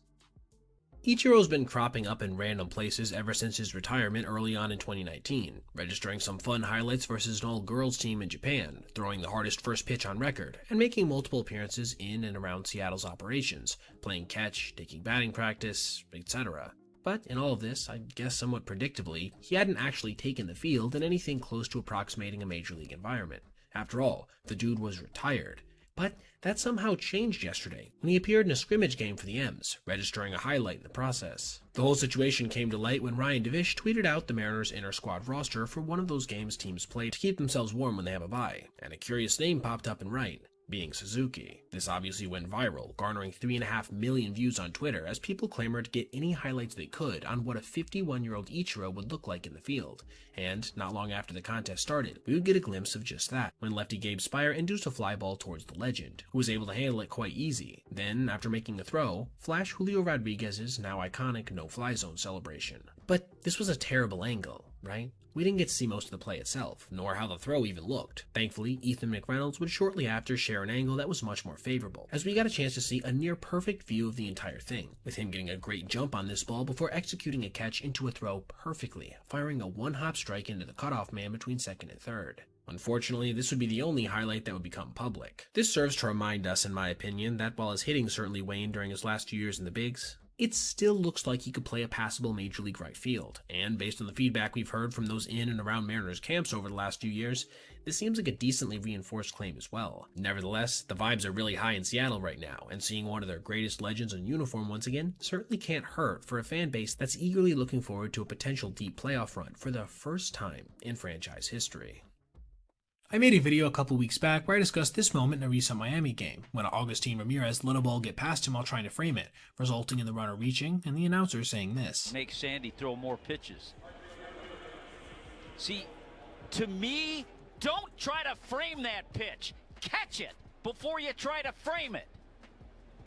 Speaker 1: Ichiro's been cropping up in random places ever since his retirement early on in 2019, registering some fun highlights versus an all-girls team in Japan, throwing the hardest first pitch on record, and making multiple appearances in and around Seattle's operations, playing catch, taking batting practice, etc. But in all of this, I guess somewhat predictably, he hadn't actually taken the field in anything close to approximating a major league environment. After all, the dude was retired. But that somehow changed yesterday when he appeared in a scrimmage game for the M's, registering a highlight in the process. The whole situation came to light when Ryan Divish tweeted out the Mariners' inter-squad roster for one of those games teams play to keep themselves warm when they have a bye, and a curious name popped up in right. being Suzuki. This obviously went viral, garnering 3.5 million views on Twitter as people clamored to get any highlights they could on what a 51-year-old Ichiro would look like in the field. And not long after the contest started, we would get a glimpse of just that, when lefty Gabe Spire induced a fly ball towards the legend, who was able to handle it quite easy. Then, after making a throw, flash Julio Rodriguez's now iconic no-fly zone celebration. But this was a terrible angle, right? We didn't get to see most of the play itself, nor how the throw even looked. Thankfully, Ethan McReynolds would shortly after share an angle that was much more favorable, as we got a chance to see a near perfect view of the entire thing, with him getting a great jump on this ball before executing a catch into a throw perfectly, firing a one-hop strike into the cutoff man between second and third. Unfortunately, this would be the only highlight that would become public. This serves to remind us, in my opinion, that while his hitting certainly waned during his last 2 years in the bigs, it still looks like he could play a passable Major League right field, and based on the feedback we've heard from those in and around Mariners camps over the last few years, this seems like a decently reinforced claim as well. Nevertheless, the vibes are really high in Seattle right now, and seeing one of their greatest legends in uniform once again certainly can't hurt for a fan base that's eagerly looking forward to a potential deep playoff run for the first time in franchise history.
Speaker 2: I made a video a couple weeks back where I discussed this moment in a recent Miami game, when Augustine Ramirez let a ball get past him while trying to frame it, resulting in the runner reaching and the announcer saying this.
Speaker 15: Make Sandy throw more pitches. See, to me, don't try to frame that pitch. Catch it before you try to frame it.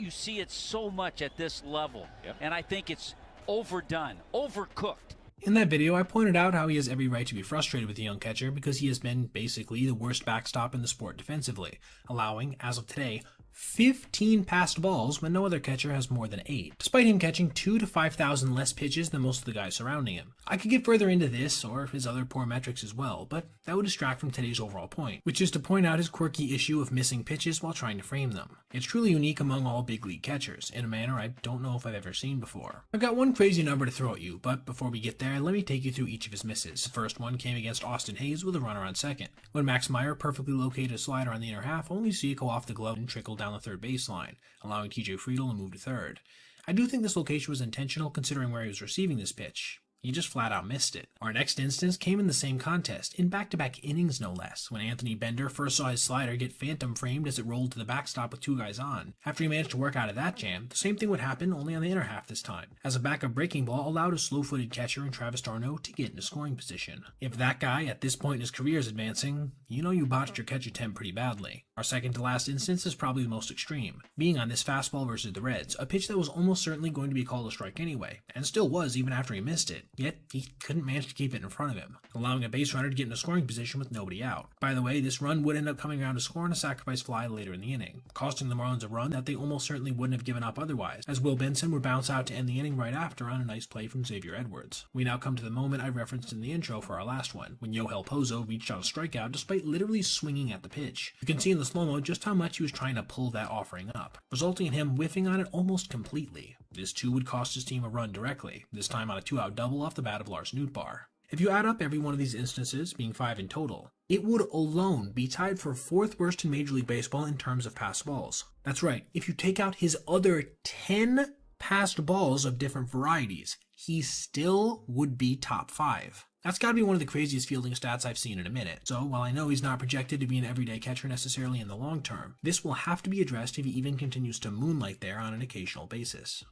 Speaker 15: You see it so much at this level, and I think it's overdone, overcooked.
Speaker 2: In that video, I pointed out how he has every right to be frustrated with the young catcher because he has been basically the worst backstop in the sport defensively, allowing, as of today, 15 passed balls when no other catcher has more than 8, despite him catching 2,000 to 5,000 less pitches than most of the guys surrounding him. I could get further into this, or his other poor metrics as well, but that would distract from today's overall point, which is to point out his quirky issue of missing pitches while trying to frame them. It's truly unique among all big league catchers, in a manner I don't know if I've ever seen before. I've got one crazy number to throw at you, but before we get there, let me take you through each of his misses. The first one came against Austin Hayes with a runner on second, when Max Meyer perfectly located a slider on the inner half, only to see it go off the glove and trickle down the third baseline, allowing TJ Friedl to move to third. I do think this location was intentional considering where he was receiving this pitch. He just flat out missed it. Our next instance came in the same contest, in back-to-back innings no less, when Anthony Bender first saw his slider get phantom framed as it rolled to the backstop with 2 guys on. After he managed to work out of that jam, the same thing would happen only on the inner half this time, as a backup breaking ball allowed a slow-footed catcher in Travis d'Arnaud to get into scoring position. If that guy at this point in his career is advancing, you know you botched your catch attempt pretty badly. Our second to last instance is probably the most extreme, being on this fastball versus the Reds, a pitch that was almost certainly going to be called a strike anyway, and still was even after he missed it, yet he couldn't manage to keep it in front of him, allowing a base runner to get into scoring position with nobody out. By the way, this run would end up coming around to score on a sacrifice fly later in the inning, costing the Marlins a run that they almost certainly wouldn't have given up otherwise, as Will Benson would bounce out to end the inning right after on a nice play from Xavier Edwards. We now come to the moment I referenced in the intro for our last one, when Yohel Pozo reached on a strikeout despite literally swinging at the pitch. You can see in the slow-mo just how much he was trying to pull that offering up, resulting in him whiffing on it almost completely. This too would cost his team a run directly, this time on a 2-out double off the bat of Lars Nootbaar. If you add up every one of these instances, being 5 in total, it would alone be tied for 4th worst in Major League Baseball in terms of passed balls. That's right, if you take out his other 10 passed balls of different varieties, he still would be top 5. That's gotta be one of the craziest fielding stats I've seen in a minute. So while I know he's not projected to be an everyday catcher necessarily in the long term, this will have to be addressed if he even continues to moonlight there on an occasional basis.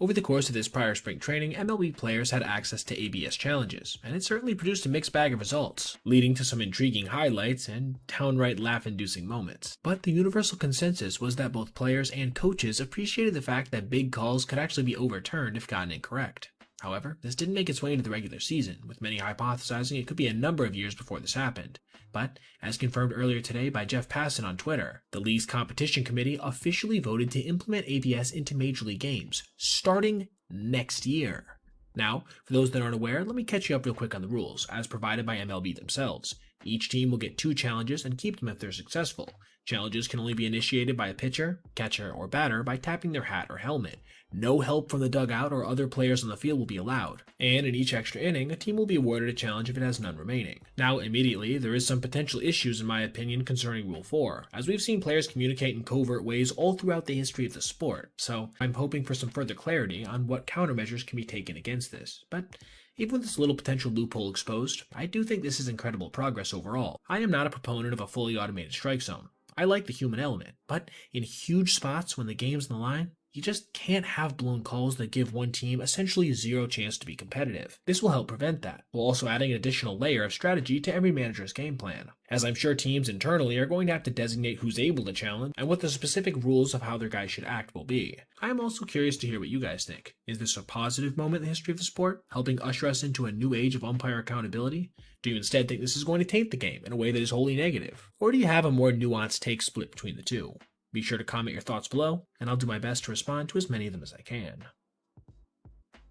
Speaker 1: Over the course of this prior spring training, MLB players had access to ABS challenges, and it certainly produced a mixed bag of results, leading to some intriguing highlights and downright laugh-inducing moments. But the universal consensus was that both players and coaches appreciated the fact that big calls could actually be overturned if gotten incorrect. However, this didn't make its way into the regular season, with many hypothesizing it could be a number of years before this happened. But, as confirmed earlier today by Jeff Passan on Twitter, the league's competition committee officially voted to implement ABS into Major League games, starting next year. Now, for those that aren't aware, let me catch you up real quick on the rules, as provided by MLB themselves. Each team will get 2 challenges and keep them if they're successful. Challenges can only be initiated by a pitcher, catcher, or batter by tapping their hat or helmet. No help from the dugout or other players on the field will be allowed. And in each extra inning, a team will be awarded a challenge if it has none remaining. Now, immediately, there is some potential issues in my opinion concerning Rule 4, as we've seen players communicate in covert ways all throughout the history of the sport, so I'm hoping for some further clarity on what countermeasures can be taken against this. But even with this little potential loophole exposed, I do think this is incredible progress overall. I am not a proponent of a fully automated strike zone. I like the human element, but in huge spots when the game's on the line, you just can't have blown calls that give one team essentially zero chance to be competitive. This will help prevent that, while also adding an additional layer of strategy to every manager's game plan, as I'm sure teams internally are going to have to designate who's able to challenge and what the specific rules of how their guys should act will be. I am also curious to hear what you guys think. Is this a positive moment in the history of the sport, helping usher us into a new age of umpire accountability? Do you instead think this is going to taint the game in a way that is wholly negative? Or do you have a more nuanced take split between the two? Be sure to comment your thoughts below, and I'll do my best to respond to as many of them as I can.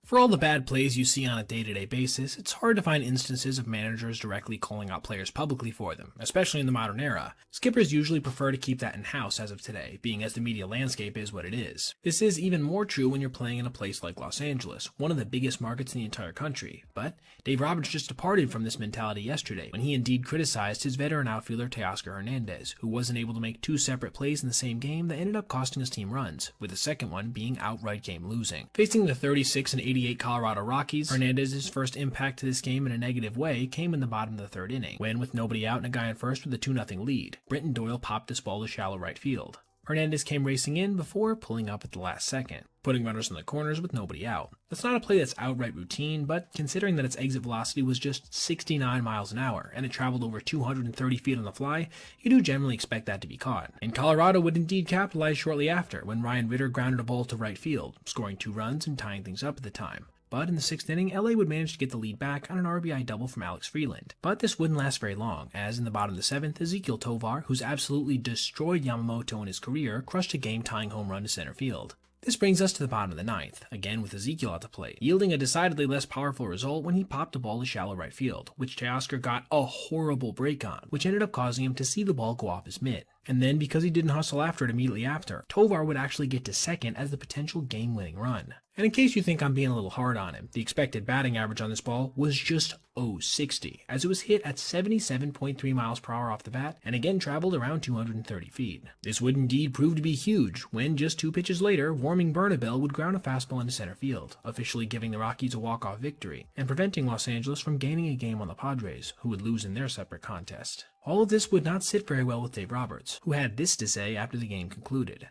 Speaker 1: For all the bad plays you see on a day-to-day basis, it's hard to find instances of managers directly calling out players publicly for them, especially in the modern era. Skippers usually prefer to keep that in-house as of today, being as the media landscape is what it is. This is even more true when you're playing in a place like Los Angeles, one of the biggest markets in the entire country. But Dave Roberts just departed from this mentality yesterday when he indeed criticized his veteran outfielder Teoscar Hernandez, who wasn't able to make two separate plays in the same game that ended up costing his team runs, with the second one being outright game losing. Facing the 36 and 88 Colorado Rockies, Hernandez's first impact to this game in a negative way came in the bottom of the third inning, when with nobody out and a guy on first with a 2-0 lead, Britton Doyle popped this ball to shallow right field. Hernandez came racing in before pulling up at the last second, putting runners in the corners with nobody out. That's not a play that's outright routine, but considering that its exit velocity was just 69 miles an hour and it traveled over 230 feet on the fly, you do generally expect that to be caught. And Colorado would indeed capitalize shortly after when Ryan Ritter grounded a ball to right field, scoring 2 runs and tying things up at the time. But in the 6th inning, LA would manage to get the lead back on an RBI double from Alex Freeland. But this wouldn't last very long, as in the bottom of the 7th, Ezequiel Tovar, who's absolutely destroyed Yamamoto in his career, crushed a game-tying home run to center field. This brings us to the bottom of the 9th, again with Ezequiel at the plate, yielding a decidedly less powerful result when he popped a ball to shallow right field, which Teoscar got a horrible break on, which ended up causing him to see the ball go off his mitt. And then, because he didn't hustle after it immediately after, Tovar would actually get to second as the potential game-winning run. And in case you think I'm being a little hard on him, the expected batting average on this ball was just .060, as it was hit at 77.3 miles per hour off the bat, and again traveled around 230 feet. This would indeed prove to be huge, when just 2 pitches later, warming Bernabel would ground a fastball into center field, officially giving the Rockies a walk-off victory, and preventing Los Angeles from gaining a game on the Padres, who would lose in their separate contest. All of this would not sit very well with Dave Roberts, who had this to say after the game concluded.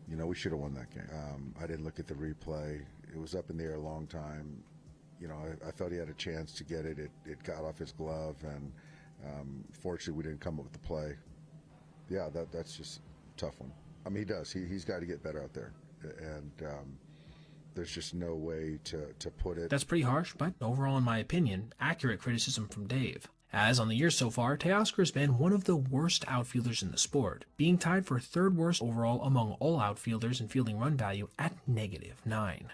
Speaker 16: You know, we should have won that game. I didn't look at the replay. It was up in the air a long time. You know, I thought he had a chance to get it. It got off his glove, and fortunately we didn't come up with the play. Yeah, that's just a tough one. I mean, he does. He's got to get better out there. And there's just no way to put it.
Speaker 1: That's pretty harsh, but overall, in my opinion, accurate criticism from Dave. As on the year so far, Teoscar has been one of the worst outfielders in the sport, being tied for 3rd worst overall among all outfielders in fielding run value at -9.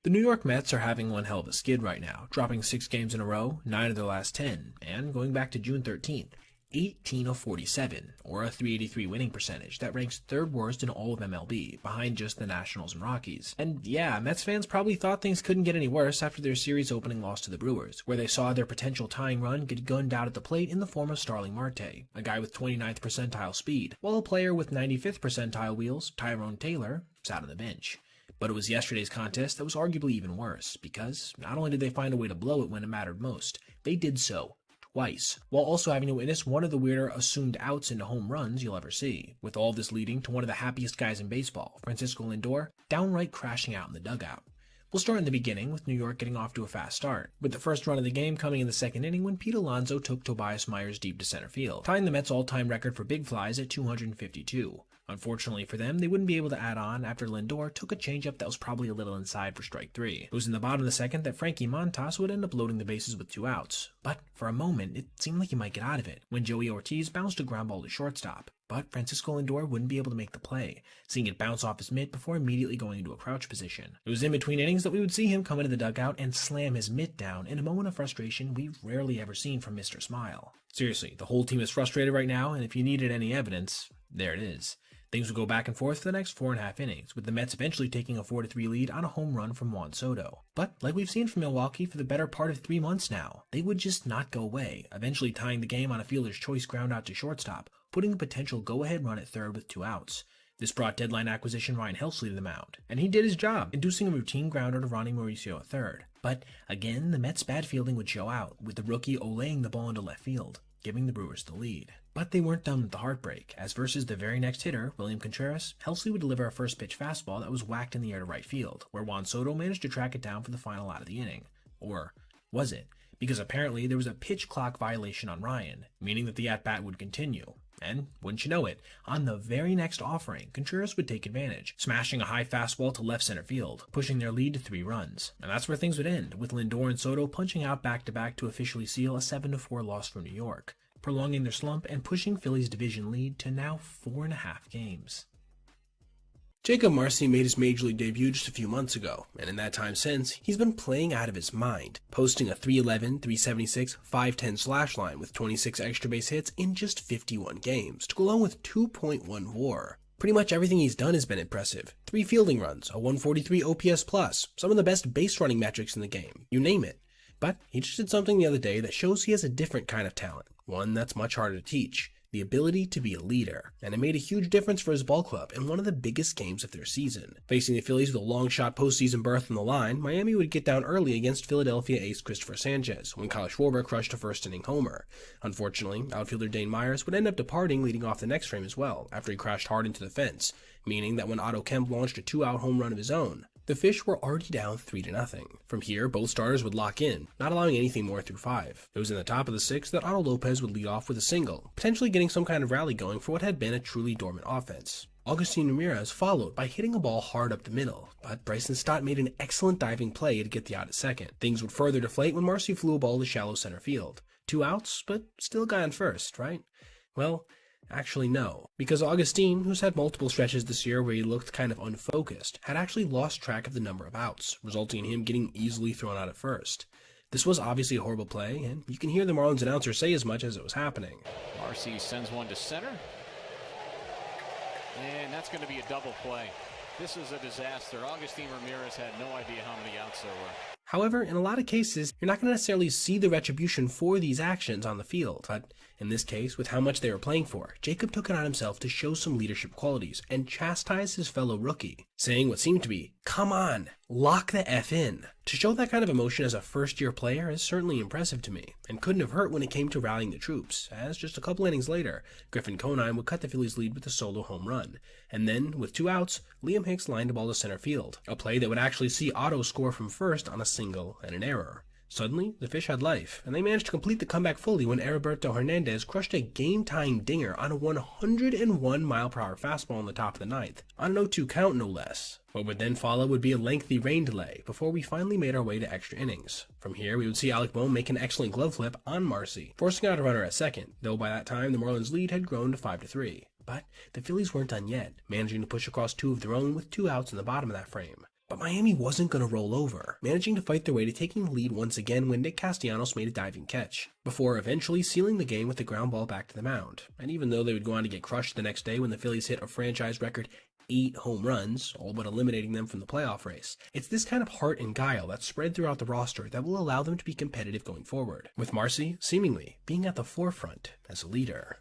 Speaker 1: The New York Mets are having one hell of a skid right now, dropping 6 games in a row, 9 of their last 10, and going back to June 13th, 18 of 47, or a .383 winning percentage that ranks 3rd worst in all of MLB, behind just the Nationals and Rockies. And yeah, Mets fans probably thought things couldn't get any worse after their series opening loss to the Brewers, where they saw their potential tying run get gunned out at the plate in the form of Starling Marte, a guy with 29th percentile speed, while a player with 95th percentile wheels, Tyrone Taylor, sat on the bench. But it was yesterday's contest that was arguably even worse, because not only did they find a way to blow it when it mattered most, they did so twice, while also having to witness one of the weirder assumed outs into home runs you'll ever see, with all this leading to one of the happiest guys in baseball, Francisco Lindor, downright crashing out in the dugout. We'll start in the beginning, with New York getting off to a fast start, with the first run of the game coming in the 2nd inning when Pete Alonso took Tobias Myers deep to center field, tying the Mets' all-time record for big flies at 252. Unfortunately for them, they wouldn't be able to add on after Lindor took a changeup that was probably a little inside for strike 3. It was in the bottom of the 2nd that Frankie Montas would end up loading the bases with 2 outs, but for a moment it seemed like he might get out of it when Joey Ortiz bounced a ground ball to shortstop. But Francisco Lindor wouldn't be able to make the play, seeing it bounce off his mitt before immediately going into a crouch position. It was in between innings that we would see him come into the dugout and slam his mitt down in a moment of frustration we've rarely ever seen from Mr. Smile. Seriously, the whole team is frustrated right now, and if you needed any evidence, there it is. Things would go back and forth for the next 4.5 innings, with the Mets eventually taking a 4-3 lead on a home run from Juan Soto. But like we've seen from Milwaukee for the better part of 3 months now, they would just not go away, eventually tying the game on a fielder's choice ground out to shortstop, putting a potential go-ahead run at 3rd with 2 outs. This brought deadline acquisition Ryan Helsley to the mound, and he did his job, inducing a routine grounder to Ronnie Mauricio at 3rd. But again, the Mets' bad fielding would show out, with the rookie olaying the ball into left field. giving the Brewers the lead. But they weren't done with the heartbreak, as versus the very next hitter, William Contreras, Helsley would deliver a first pitch fastball that was whacked in the air to right field, where Juan Soto managed to track it down for the final out of the inning. Or was it? Because apparently there was a pitch clock violation on Ryan, meaning that the at-bat would continue. And, wouldn't you know it, on the very next offering, Contreras would take advantage, smashing a high fastball to left center field, pushing their lead to 3 runs. And that's where things would end, with Lindor and Soto punching out back-to-back to officially seal a 7-4 loss for New York, prolonging their slump and pushing Philly's division lead to now 4.5 games.
Speaker 12: Jacob Marcy made his Major League debut just a few months ago, and in that time since, he's been playing out of his mind, posting a .311, .376, .510 slash line with 26 extra base hits in just 51 games, to go along with 2.1 WAR. Pretty much everything he's done has been impressive. 3 fielding runs, a 143 OPS plus, some of the best base running metrics in the game, you name it. But he just did something the other day that shows he has a different kind of talent, one that's much harder to teach. The ability to be a leader, and it made a huge difference for his ball club in one of the biggest games of their season. Facing the Phillies with a long shot postseason berth on the line, Miami would get down early against Philadelphia ace Christopher Sanchez when Kyle Schwarber crushed a first-inning homer. Unfortunately, outfielder Dane Myers would end up departing leading off the next frame as well, after he crashed hard into the fence, meaning that when Otto Kemp launched a 2-out home run of his own, the Fish were already down 3-0. From here, both starters would lock in, not allowing anything more through 5. It was in the top of the 6th that Otto Lopez would lead off with a single, potentially getting some kind of rally going for what had been a truly dormant offense. Augustin Ramirez followed by hitting a ball hard up the middle, but Bryson Stott made an excellent diving play to get the out at second. Things would further deflate when Marcy flew a ball to shallow center field. 2 outs, but still a guy on first, right? Well, actually no, because Augustine, who's had multiple stretches this year where he looked kind of unfocused, had actually lost track of the number of outs, resulting in him getting easily thrown out at first. This was obviously a horrible play, and you can hear the Marlins announcer say as much as it was happening.
Speaker 4: Marcy sends one to center, and that's going to be a double play. This is a disaster. Augustin Ramirez had no idea how many outs there were.
Speaker 12: However, in a lot of cases, you're not going to necessarily see the retribution for these actions on the field, but in this case, with how much they were playing for, Jacob took it on himself to show some leadership qualities and chastise his fellow rookie, saying what seemed to be, "Come on, lock the F in." To show that kind of emotion as a first-year player is certainly impressive to me, and couldn't have hurt when it came to rallying the troops, as just a couple innings later, Griffin Conine would cut the Phillies' lead with a solo home run, and then, with 2 outs, Liam Hicks lined a ball to center field, a play that would actually see Otto score from first on a single and an error. Suddenly, the Fish had life, and they managed to complete the comeback fully when Heriberto Hernandez crushed a game-tying dinger on a 101-mile-per-hour fastball in the top of the 9th, on an 0-2 count no less. What would then follow would be a lengthy rain delay before we finally made our way to extra innings. From here, we would see Alec Bohm make an excellent glove flip on Marcy, forcing out a runner at second, though by that time the Marlins' lead had grown to 5-3. But the Phillies weren't done yet, managing to push across 2 of their own with 2 outs in the bottom of that frame. But Miami wasn't going to roll over, managing to fight their way to taking the lead once again when Nick Castellanos made a diving catch, before eventually sealing the game with a ground ball back to the mound. And even though they would go on to get crushed the next day when the Phillies hit a franchise record 8 home runs, all but eliminating them from the playoff race, it's this kind of heart and guile that's spread throughout the roster that will allow them to be competitive going forward, with Marcy, seemingly, being at the forefront as a leader.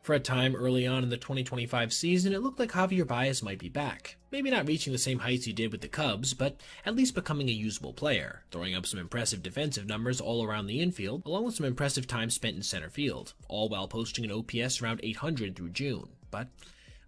Speaker 1: For a time early on in the 2025 season, it looked like Javier Baez might be back. Maybe not reaching the same heights he did with the Cubs, but at least becoming a usable player, throwing up some impressive defensive numbers all around the infield, along with some impressive time spent in center field, all while posting an OPS around 800 through June. But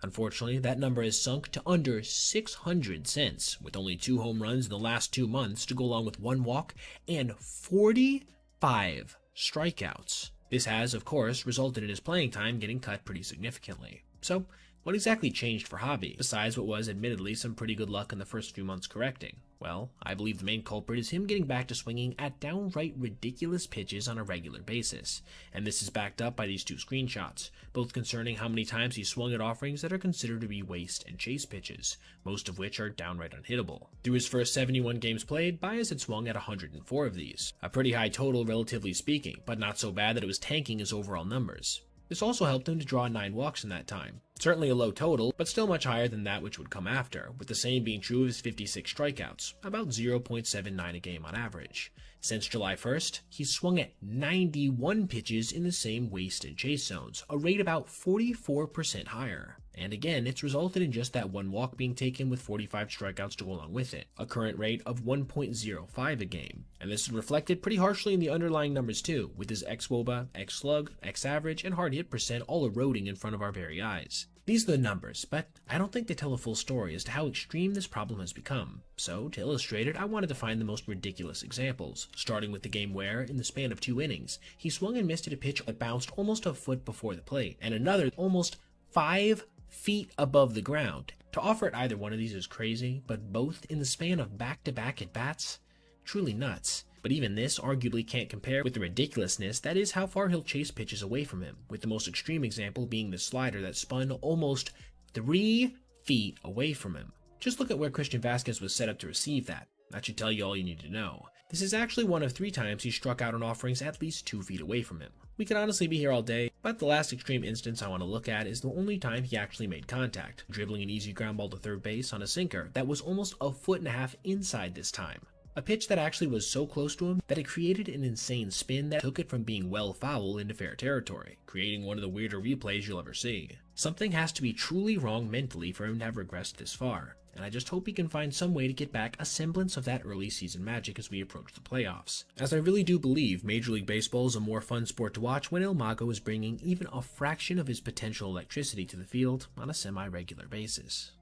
Speaker 1: unfortunately, that number has sunk to under 600 since, with only 2 home runs in the last 2 months to go along with 1 walk and 45 strikeouts. This has, of course, resulted in his playing time getting cut pretty significantly. So, what exactly changed for Javi, besides what was admittedly some pretty good luck in the first few months correcting? Well, I believe the main culprit is him getting back to swinging at downright ridiculous pitches on a regular basis, and this is backed up by these 2 screenshots, both concerning how many times he swung at offerings that are considered to be waste and chase pitches, most of which are downright unhittable. Through his first 71 games played, Baez had swung at 104 of these, a pretty high total relatively speaking, but not so bad that it was tanking his overall numbers. This also helped him to draw 9 walks in that time. Certainly a low total, but still much higher than that which would come after, with the same being true of his 56 strikeouts, about 0.79 a game on average. Since July 1st, he's swung at 91 pitches in the same waste and chase zones, a rate about 44% higher. And again, it's resulted in just that one walk being taken with 45 strikeouts to go along with it, a current rate of 1.05 a game. And this is reflected pretty harshly in the underlying numbers too, with his xWOBA, xSlug, xAverage, and hard hit percent all eroding in front of our very eyes. These are the numbers, but I don't think they tell a full story as to how extreme this problem has become. So, to illustrate it, I wanted to find the most ridiculous examples, starting with the game where, in the span of 2 innings, he swung and missed at a pitch that bounced almost a foot before the plate, and another almost 5 feet above the ground. To offer at either one of these is crazy, but both in the span of back-to-back at-bats? Truly nuts. But even this arguably can't compare with the ridiculousness that is how far he'll chase pitches away from him, with the most extreme example being the slider that spun almost 3 feet away from him. Just look at where Christian Vasquez was set up to receive that. That should tell you all you need to know. This is actually one of 3 times he struck out on offerings at least 2 feet away from him. We could honestly be here all day, but the last extreme instance I want to look at is the only time he actually made contact, dribbling an easy ground ball to third base on a sinker that was almost 1.5 feet inside this time. A pitch that actually was so close to him that it created an insane spin that took it from being well foul into fair territory, creating one of the weirder replays you'll ever see. Something has to be truly wrong mentally for him to have regressed this far, and I just hope he can find some way to get back a semblance of that early season magic as we approach the playoffs. As I really do believe Major League Baseball is a more fun sport to watch when El Mago is bringing even a fraction of his potential electricity to the field on a semi-regular basis.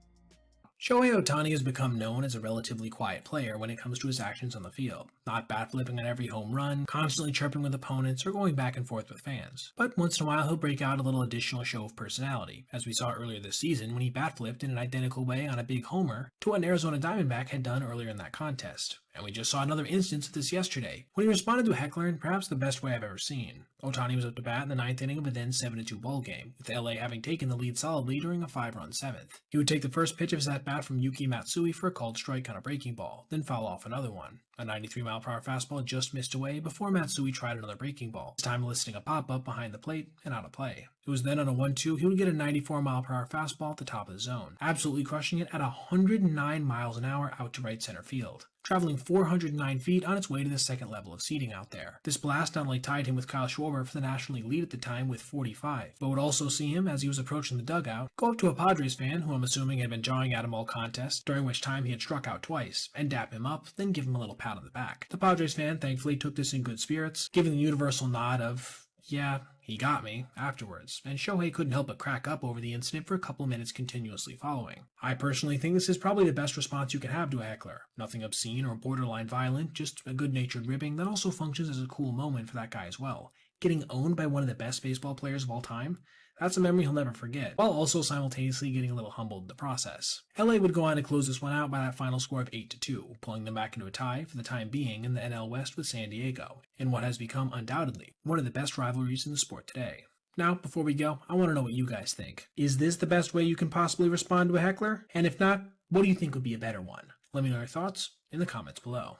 Speaker 2: Shohei Ohtani has become known as a relatively quiet player when it comes to his actions on the field, not bat flipping on every home run, constantly chirping with opponents, or going back and forth with fans. But once in a while he'll break out a little additional show of personality, as we saw earlier this season when he bat flipped in an identical way on a big homer to what an Arizona Diamondback had done earlier in that contest. And we just saw another instance of this yesterday, when he responded to a heckler in perhaps the best way I've ever seen. Ohtani was up to bat in the 9th inning of a then 7-2 ball game, with LA having taken the lead solidly during a 5-run 7th. He would take the first pitch of his at-bat from Yuki Matsui for a called strike on a breaking ball, then foul off another one. A 93-mile-per-hour fastball just missed away before Matsui tried another breaking ball, this time eliciting a pop-up behind the plate and out of play. It was then on a 1-2 he would get a 94-mile-per-hour fastball at the top of the zone, absolutely crushing it at 109 miles an hour out to right center field, traveling 409 feet on its way to the second level of seating out there. This blast not only tied him with Kyle Schwarber for the National League lead at the time with 45, but would also see him, as he was approaching the dugout, go up to a Padres fan who I'm assuming had been jawing at him all contest, during which time he had struck out twice, and dap him up, then give him a little pat on the back. The Padres fan thankfully took this in good spirits, giving the universal nod of, yeah, he got me, afterwards, and Shohei couldn't help but crack up over the incident for a couple minutes continuously following. I personally think this is probably the best response you can have to a heckler. Nothing obscene or borderline violent, just a good-natured ribbing that also functions as a cool moment for that guy as well. Getting owned by one of the best baseball players of all time? That's a memory he'll never forget, while also simultaneously getting a little humbled in the process. LA would go on to close this one out by that final score of 8-2, pulling them back into a tie for the time being in the NL West with San Diego, in what has become undoubtedly one of the best rivalries in the sport today. Now, before we go, I want to know what you guys think. Is this the best way you can possibly respond to a heckler? And if not, what do you think would be a better one? Let me know your thoughts in the comments below.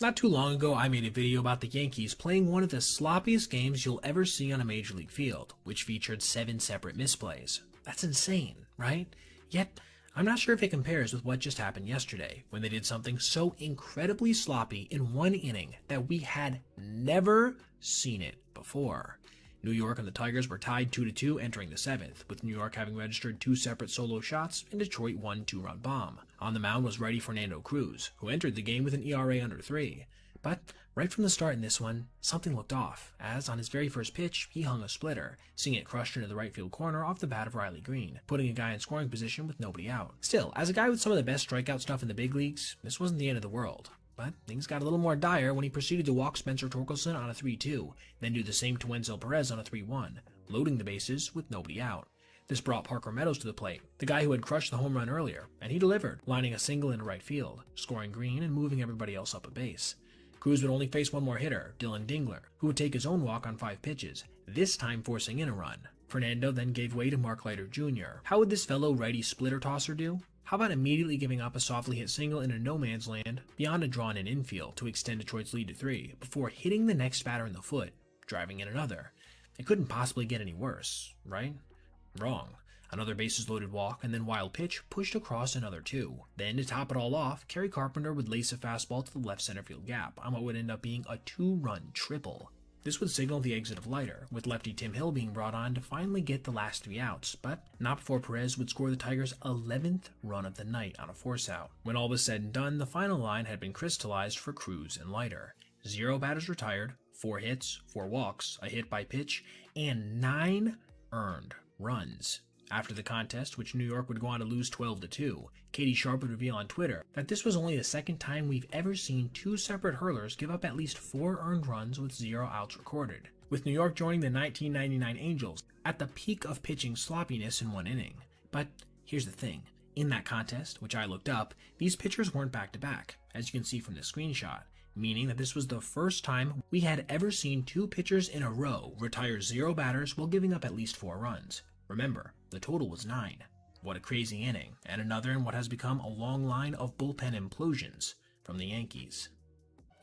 Speaker 1: Not too long ago, I made a video about the Yankees playing one of the sloppiest games you'll ever see on a major league field, which featured 7 separate misplays. That's insane, right? Yet, I'm not sure if it compares with what just happened yesterday, when they did something so incredibly sloppy in one inning that we had never seen it before. New York and the Tigers were tied 2-2 entering the 7th, with New York having registered 2 separate solo shots and Detroit 1 2-run bomb. On the mound was righty Fernando Cruz, who entered the game with an ERA under 3. But right from the start in this one, something looked off, as on his very first pitch, he hung a splitter, seeing it crushed into the right field corner off the bat of Riley Green, putting a guy in scoring position with nobody out. Still, as a guy with some of the best strikeout stuff in the big leagues, this wasn't the end of the world. But things got a little more dire when he proceeded to walk Spencer Torkelson on a 3-2, then do the same to Wenzel Perez on a 3-1, loading the bases with nobody out. This brought Parker Meadows to the plate, the guy who had crushed the home run earlier, and he delivered, lining a single into right field, scoring Green and moving everybody else up a base. Cruz would only face one more hitter, Dylan Dingler, who would take his own walk on 5 pitches, this time forcing in a run. Fernando then gave way to Mark Leiter Jr. How would this fellow righty splitter tosser do? How about immediately giving up a softly hit single into no man's land beyond a drawn-in infield to extend Detroit's lead to 3 before hitting the next batter in the foot, driving in another? It couldn't possibly get any worse, right? Wrong. Another bases-loaded walk and then wild pitch pushed across another 2. Then to top it all off, Kerry Carpenter would lace a fastball to the left center field gap on what would end up being a 2-run triple. This would signal the exit of Leiter, with lefty Tim Hill being brought on to finally get the last 3 outs, but not before Perez would score the Tigers' 11th run of the night on a force out. When all was said and done, the final line had been crystallized for Cruz and Leiter. 0 batters retired, 4 hits, 4 walks, a hit by pitch, and 9 earned runs. After the contest, which New York would go on to lose 12-2, Katie Sharp would reveal on Twitter that this was only the second time we've ever seen 2 separate hurlers give up at least 4 earned runs with 0 outs recorded, with New York joining the 1999 Angels at the peak of pitching sloppiness in 1 inning. But here's the thing. In that contest, which I looked up, these pitchers weren't back-to-back, as you can see from the screenshot, meaning that this was the first time we had ever seen 2 pitchers in a row retire 0 batters while giving up at least 4 runs. Remember, the total was 9. What a crazy inning, and another in what has become a long line of bullpen implosions from the Yankees.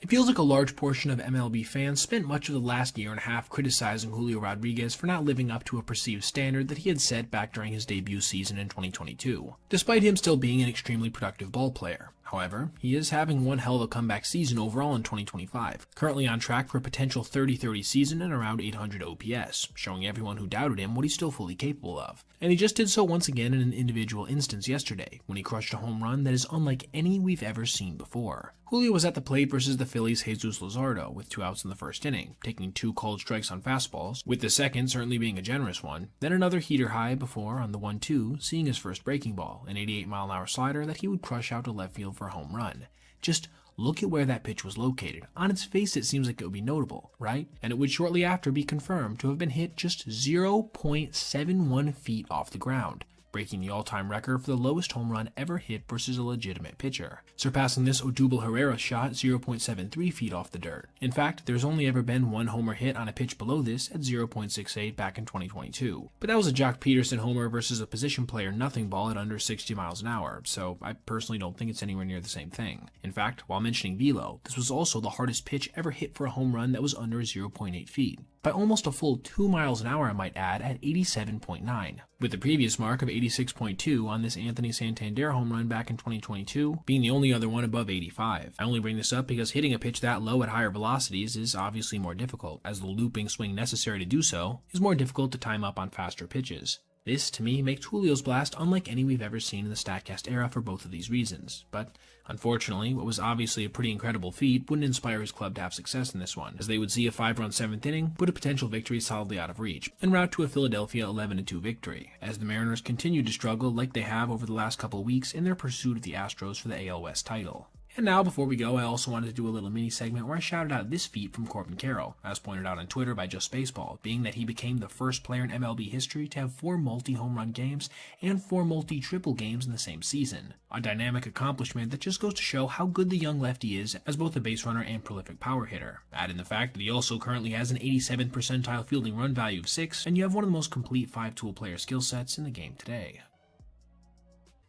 Speaker 1: It feels like a large portion of MLB fans spent much of the last year and a half criticizing Julio Rodriguez for not living up to a perceived standard that he had set back during his debut season in 2022, despite him still being an extremely productive ball player. However, he is having one hell of a comeback season overall in 2025, currently on track for a potential 30-30 season and around 800 OPS, showing everyone who doubted him what he's still fully capable of. And he just did so once again in an individual instance yesterday, when he crushed a home run that is unlike any we've ever seen before. Julio was at the plate versus the Phillies' Jesus Luzardo with 2 outs in the first inning, taking 2 called strikes on fastballs, with the second certainly being a generous one, then another heater high before, on the 1-2, seeing his first breaking ball, an 88-mile-an-hour slider that he would crush out to left field for a home run. Just look at where that pitch was located. On its face it seems like it would be notable, right? And it would shortly after be confirmed to have been hit just 0.71 feet off the ground, breaking the all-time record for the lowest home run ever hit versus a legitimate pitcher, surpassing this Odubel Herrera shot 0.73 feet off the dirt. In fact, there's only ever been 1 homer hit on a pitch below this at 0.68 back in 2022. But that was a Jock Peterson homer versus a position player nothing ball at under 60 miles an hour, so I personally don't think it's anywhere near the same thing. In fact, while mentioning velo, this was also the hardest pitch ever hit for a home run that was under 0.8 feet. By almost a full 2 miles an hour, I might add, at 87.9, with the previous mark of 86.2 on this Anthony Santander home run back in 2022 being the only other one above 85. I only bring this up because hitting a pitch that low at higher velocities is obviously more difficult, as the looping swing necessary to do so is more difficult to time up on faster pitches. This, to me, makes Julio's blast unlike any we've ever seen in the StatCast era for both of these reasons, but unfortunately, what was obviously a pretty incredible feat wouldn't inspire his club to have success in this one, as they would see a 5-run 7th inning put a potential victory solidly out of reach, en route to a Philadelphia 11-2 victory, as the Mariners continued to struggle like they have over the last couple weeks in their pursuit of the Astros for the AL West title. And now, before we go, I also wanted to do a little mini segment where I shouted out this feat from Corbin Carroll, as pointed out on Twitter by Just Baseball, being that he became the first player in MLB history to have 4 multi-home run games and 4 multi-triple games in the same season. A dynamic accomplishment that just goes to show how good the young lefty is as both a base runner and prolific power hitter. Add in the fact that he also currently has an 87th percentile fielding run value of 6, and you have one of the most complete 5-tool player skill sets in the game today.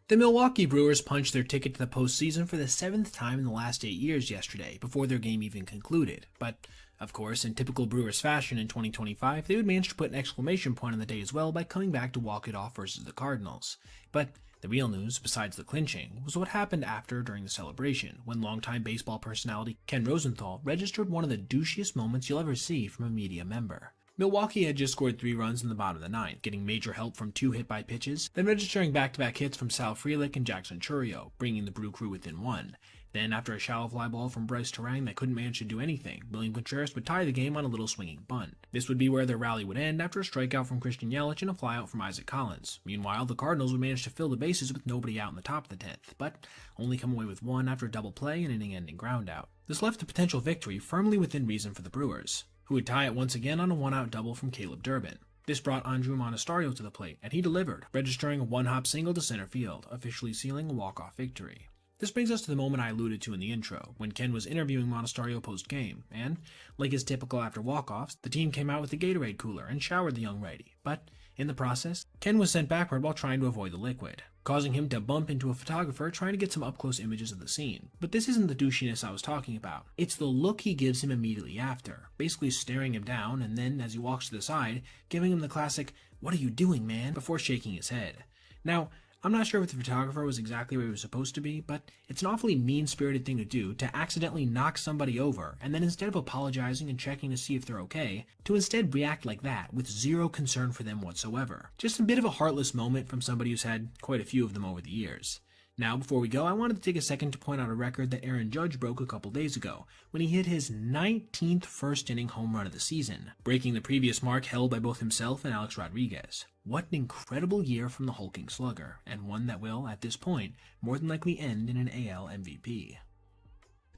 Speaker 1: The Milwaukee Brewers punched their ticket to the postseason for the 7th time in the last 8 years yesterday, before their game even concluded. But, of course, in typical Brewers fashion in 2025, they would manage to put an exclamation point on the day as well by coming back to walk it off versus the Cardinals. But the real news, besides the clinching, was what happened after during the celebration, when longtime baseball personality Ken Rosenthal registered one of the douchiest moments you'll ever see from a media member. Milwaukee had just scored 3 runs in the bottom of the 9th, getting major help from 2 hit-by pitches, then registering back-to-back hits from Sal Frelick and Jackson Chourio, bringing the Brew Crew within 1. Then, after a shallow fly ball from Bryce Terang that couldn't manage to do anything, William Contreras would tie the game on a little swinging bunt. This would be where their rally would end after a strikeout from Christian Yelich and a flyout from Isaac Collins. Meanwhile, the Cardinals would manage to fill the bases with nobody out in the top of the 10th, but only come away with 1 after a double play and inning-ending groundout. This left a potential victory firmly within reason for the Brewers, who would tie it once again on a 1-out double from Caleb Durbin. This brought Andrew Monasterio to the plate, and he delivered, registering a 1-hop single to center field, officially sealing a walk-off victory. This brings us to the moment I alluded to in the intro, when Ken was interviewing Monasterio post-game, and, like is typical after walk-offs, the team came out with the Gatorade cooler and showered the young righty, but in the process, Ken was sent backward while trying to avoid the liquid, causing him to bump into a photographer trying to get some up-close images of the scene. But this isn't the douchiness I was talking about. It's the look he gives him immediately after, basically staring him down, and then, as he walks to the side, giving him the classic, "What are you doing, man?" before shaking his head. Now, I'm not sure if the photographer was exactly where he was supposed to be, but it's an awfully mean-spirited thing to do to accidentally knock somebody over, and then instead of apologizing and checking to see if they're okay, to instead react like that with zero concern for them whatsoever. Just a bit of a heartless moment from somebody who's had quite a few of them over the years. Now, before we go, I wanted to take a second to point out a record that Aaron Judge broke a couple days ago, when he hit his 19th first-inning home run of the season, breaking the previous mark held by both himself and Alex Rodriguez. What an incredible year from the hulking slugger, and one that will, at this point, more than likely end in an AL MVP.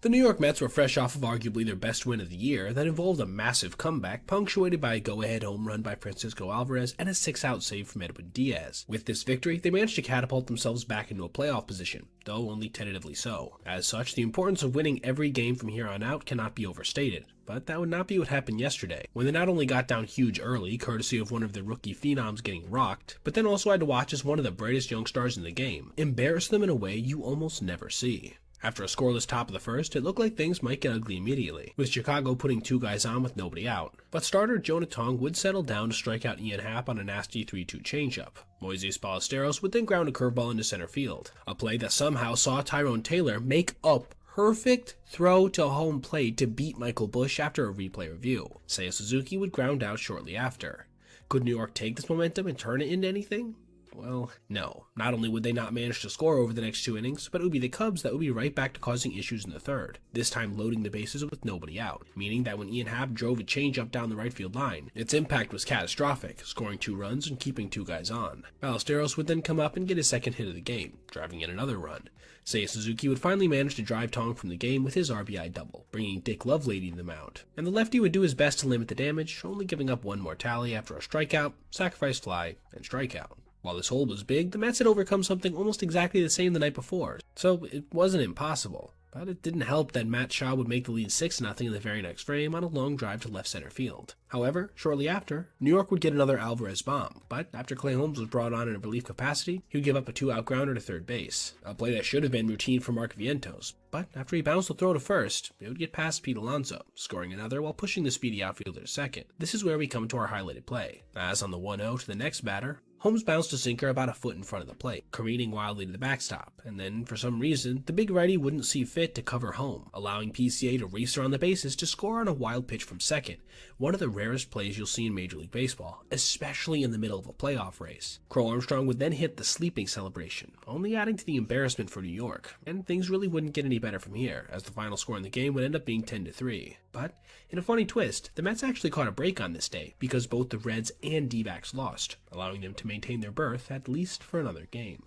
Speaker 12: The New York Mets were fresh off of arguably their best win of the year that involved a massive comeback punctuated by a go-ahead home run by Francisco Alvarez and a 6-out save from Edwin Diaz. With this victory, they managed to catapult themselves back into a playoff position, though only tentatively so. As such, the importance of winning every game from here on out cannot be overstated. But that would not be what happened yesterday, when they not only got down huge early, courtesy of one of their rookie phenoms getting rocked, but then also had to watch as one of the brightest young stars in the game embarrass them in a way you almost never see. After a scoreless top of the first, it looked like things might get ugly immediately, with Chicago putting 2 guys on with nobody out. But starter Jonah Tong would settle down to strike out Ian Happ on a nasty 3-2 changeup. Moises Ballesteros would then ground a curveball into center field, a play that somehow saw Tyrone Taylor make a perfect throw to home plate to beat Michael Busch after a replay review. Seiya Suzuki would ground out shortly after. Could New York take this momentum and turn it into anything? Well, no. Not only would they not manage to score over the next 2 innings, but it would be the Cubs that would be right back to causing issues in the third, this time loading the bases with nobody out, meaning that when Ian Happ drove a changeup down the right field line, its impact was catastrophic, scoring 2 runs and keeping 2 guys on. Ballesteros would then come up and get his second hit of the game, driving in another run. Seiya Suzuki would finally manage to drive Tong from the game with his RBI double, bringing Dick Lovelady to the mound, and the lefty would do his best to limit the damage, only giving up 1 more tally after a strikeout, sacrifice fly, and strikeout. While this hole was big, the Mets had overcome something almost exactly the same the night before, so it wasn't impossible. But it didn't help that Matt Shaw would make the lead 6-0 in the very next frame on a long drive to left center field. However, shortly after, New York would get another Alvarez bomb, but after Clay Holmes was brought on in a relief capacity, he would give up a 2-out grounder to third base, a play that should have been routine for Mark Vientos. But after he bounced the throw to first, it would get past Pete Alonso, scoring another while pushing the speedy outfielder to second. This is where we come to our highlighted play, as on the 1-0 to the next batter, Holmes bounced a sinker about a foot in front of the plate, careening wildly to the backstop, and then, for some reason, the big righty wouldn't see fit to cover home, allowing PCA to race around the bases to score on a wild pitch from second, one of the rarest plays you'll see in Major League Baseball, especially in the middle of a playoff race. Crow Armstrong would then hit the sleeping celebration, only adding to the embarrassment for New York, and things really wouldn't get any better from here, as the final score in the game would end up being 10-3. But, in a funny twist, the Mets actually caught a break on this day, because both the Reds and D-backs lost, allowing them to maintain their berth at least for another game.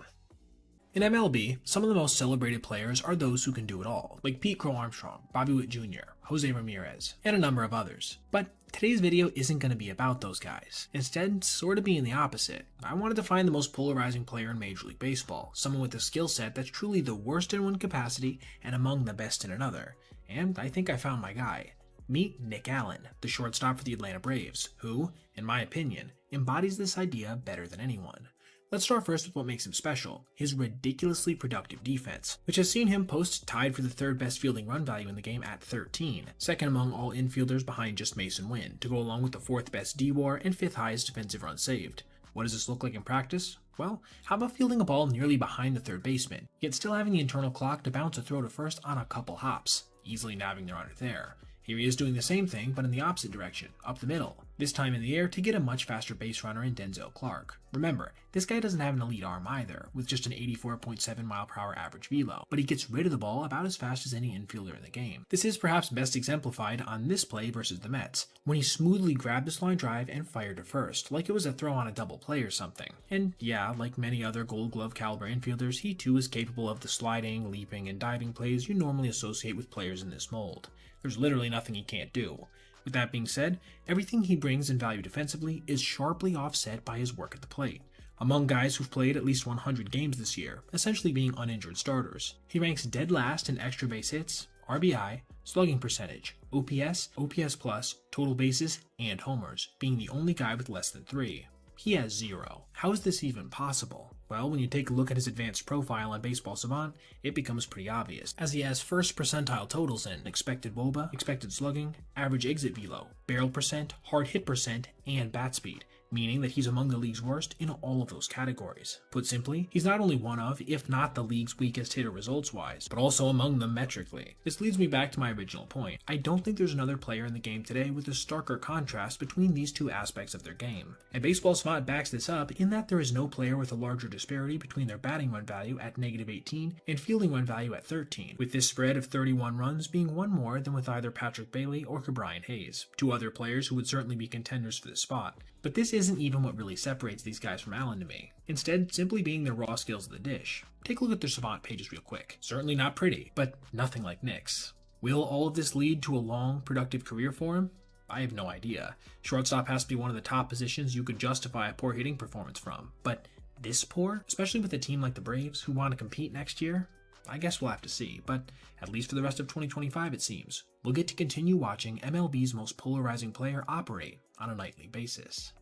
Speaker 1: In MLB, some of the most celebrated players are those who can do it all, like Pete Crow Armstrong, Bobby Witt Jr., Jose Ramirez, and a number of others. But today's video isn't going to be about those guys. Instead, sort of being the opposite. I wanted to find the most polarizing player in Major League Baseball, someone with a skill set that's truly the worst in one capacity and among the best in another. And I think I found my guy. Meet Nick Allen, the shortstop for the Atlanta Braves, who, in my opinion, embodies this idea better than anyone. Let's start first with what makes him special, his ridiculously productive defense, which has seen him post tied for the 3rd best fielding run value in the game at 13, second among all infielders behind just Mason Wynn, to go along with the 4th best D-WAR and 5th highest defensive runs saved. What does this look like in practice? Well, how about fielding a ball nearly behind the 3rd baseman, yet still having the internal clock to bounce a throw to first on a couple hops, easily nabbing the runner there. Here he is doing the same thing, but in the opposite direction, up the middle, this time in the air to get a much faster base runner in Denzel Clark. Remember, this guy doesn't have an elite arm either, with just an 84.7 mile/hour average velo, but he gets rid of the ball about as fast as any infielder in the game. This is perhaps best exemplified on this play versus the Mets, when he smoothly grabbed this line drive and fired to first, like it was a throw on a double play or something. And yeah, like many other Gold Glove caliber infielders, he too is capable of the sliding, leaping, and diving plays you normally associate with players in this mold. There's literally nothing he can't do. With that being said, everything he brings in value defensively is sharply offset by his work at the plate. Among guys who've played at least 100 games this year, essentially being uninjured starters, he ranks dead last in extra base hits, RBI, slugging percentage, OPS, OPS+, total bases, and homers, being the only guy with less than 3. He has 0. How is this even possible? Well, when you take a look at his advanced profile on Baseball Savant, it becomes pretty obvious, as he has first percentile totals in expected WOBA, expected slugging, average exit velo, barrel percent, hard hit percent, and bat speed, meaning that he's among the league's worst in all of those categories. Put simply, he's not only one of, if not the league's weakest hitter results-wise, but also among them metrically. This leads me back to my original point. I don't think there's another player in the game today with a starker contrast between these two aspects of their game. And Baseball Spot backs this up in that there is no player with a larger disparity between their batting run value at -18 and fielding run value at 13, with this spread of 31 runs being one more than with either Patrick Bailey or Ke'Bryan Hayes, two other players who would certainly be contenders for this spot. But this isn't even what really separates these guys from Allen to me, instead simply being their raw skills of the dish. Take a look at their savant pages real quick. Certainly not pretty, but nothing like Nick's. Will all of this lead to a long, productive career for him? I have no idea. Shortstop has to be one of the top positions you could justify a poor hitting performance from, but this poor, especially with a team like the Braves who want to compete next year? I guess we'll have to see, but at least for the rest of 2025 it seems, we'll get to continue watching MLB's most polarizing player operate on a nightly basis.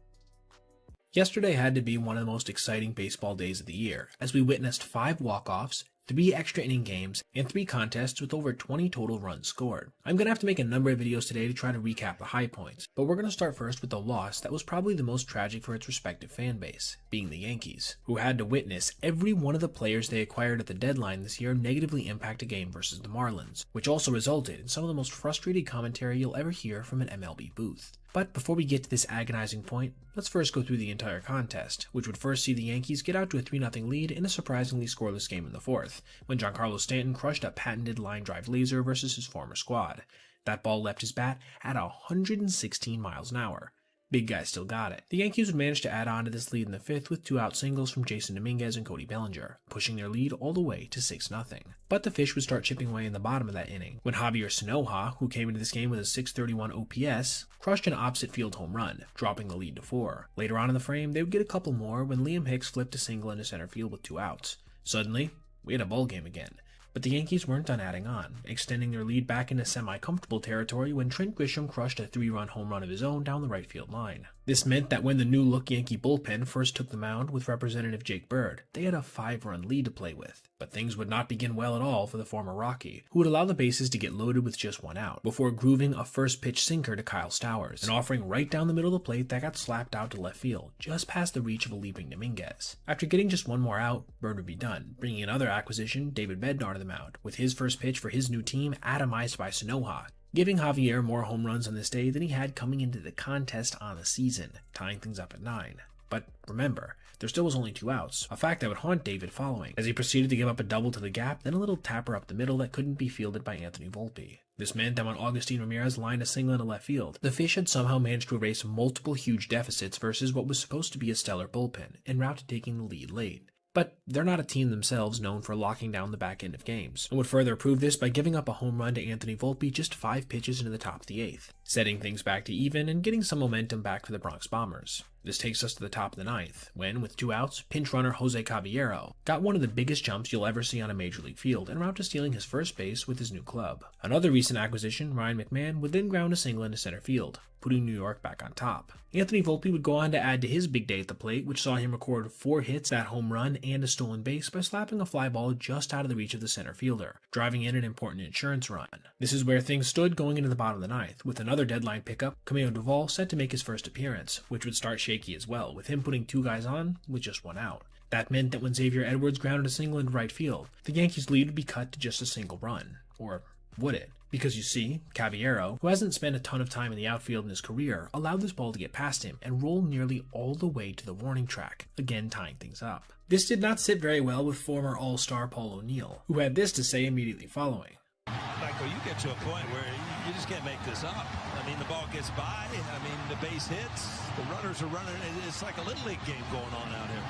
Speaker 1: Yesterday had to be one of the most exciting baseball days of the year, as we witnessed 5 walk-offs, 3 extra inning games, and 3 contests with over 20 total runs scored. I'm going to have to make a number of videos today to try to recap the high points, but we're going to start first with the loss that was probably the most tragic for its respective fan base, being the Yankees, who had to witness every one of the players they acquired at the deadline this year negatively impact a game versus the Marlins, which also resulted in some of the most frustrated commentary you'll ever hear from an MLB booth. But before we get to this agonizing point, let's first go through the entire contest, which would first see the Yankees get out to a 3-0 lead in a surprisingly scoreless game in the 4th, when Giancarlo Stanton crushed a patented line drive laser versus his former squad. That ball left his bat at 116 miles an hour. Big guy still got it. The Yankees would manage to add on to this lead in the 5th with 2-out singles from Jason Dominguez and Cody Bellinger, pushing their lead all the way to 6-0. But the fish would start chipping away in the bottom of that inning, when Javier Sanoja, who came into this game with a .631 OPS, crushed an opposite field home run, dropping the lead to 4. Later on in the frame, they would get a couple more when Liam Hicks flipped a single into center field with 2 outs. Suddenly, we had a ball game again. But the Yankees weren't done adding on, extending their lead back into semi-comfortable territory when Trent Grisham crushed a 3-run home run of his own down the right field line. This meant that when the new-look Yankee bullpen first took the mound with Representative Jake Bird, they had a 5-run lead to play with. But things would not begin well at all for the former Rocky, who would allow the bases to get loaded with just 1 out, before grooving a first-pitch sinker to Kyle Stowers, and offering right down the middle of the plate that got slapped out to left field, just past the reach of a leaping Dominguez. After getting just 1 more out, Bird would be done, bringing another acquisition, David Bednar, to the mound, with his first pitch for his new team atomized by Sanoja, giving Javier more home runs on this day than he had coming into the contest on the season, tying things up at 9. But remember, there still was only 2 outs, a fact that would haunt David following, as he proceeded to give up a double to the gap, then a little tapper up the middle that couldn't be fielded by Anthony Volpe. This meant that when Agustin Ramirez lined a single into left field, the Fish had somehow managed to erase multiple huge deficits versus what was supposed to be a stellar bullpen, en route to taking the lead late. But they're not a team themselves known for locking down the back end of games, and would further prove this by giving up a home run to Anthony Volpe just 5 pitches into the top of the 8th, setting things back to even and getting some momentum back for the Bronx Bombers. This takes us to the top of the 9th, when, with 2 outs, pinch runner Jose Caballero got one of the biggest jumps you'll ever see on a major league field, en route to stealing his first base with his new club. Another recent acquisition, Ryan McMahon, would then ground a single into center field, putting New York back on top. Anthony Volpe would go on to add to his big day at the plate, which saw him record 4 hits, that home run, and a stolen base by slapping a fly ball just out of the reach of the center fielder, driving in an important insurance run. This is where things stood going into the bottom of the 9th, with another deadline pickup, Camilo Duvall, set to make his first appearance, which would start shaky as well, with him putting 2 guys on with just 1 out. That meant that when Xavier Edwards grounded a single into right field, the Yankees' lead would be cut to just a single run. Or would it? Because you see, Caballero, who hasn't spent a ton of time in the outfield in his career, allowed this ball to get past him and roll nearly all the way to the warning track, again tying things up. This did not sit very well with former All-Star Paul O'Neill, who had this to say immediately following.
Speaker 9: Michael, you get to a point where you just can't make this up. I mean, the ball gets by. I mean, the base hits. The runners are running. It's like a Little League game going on out here.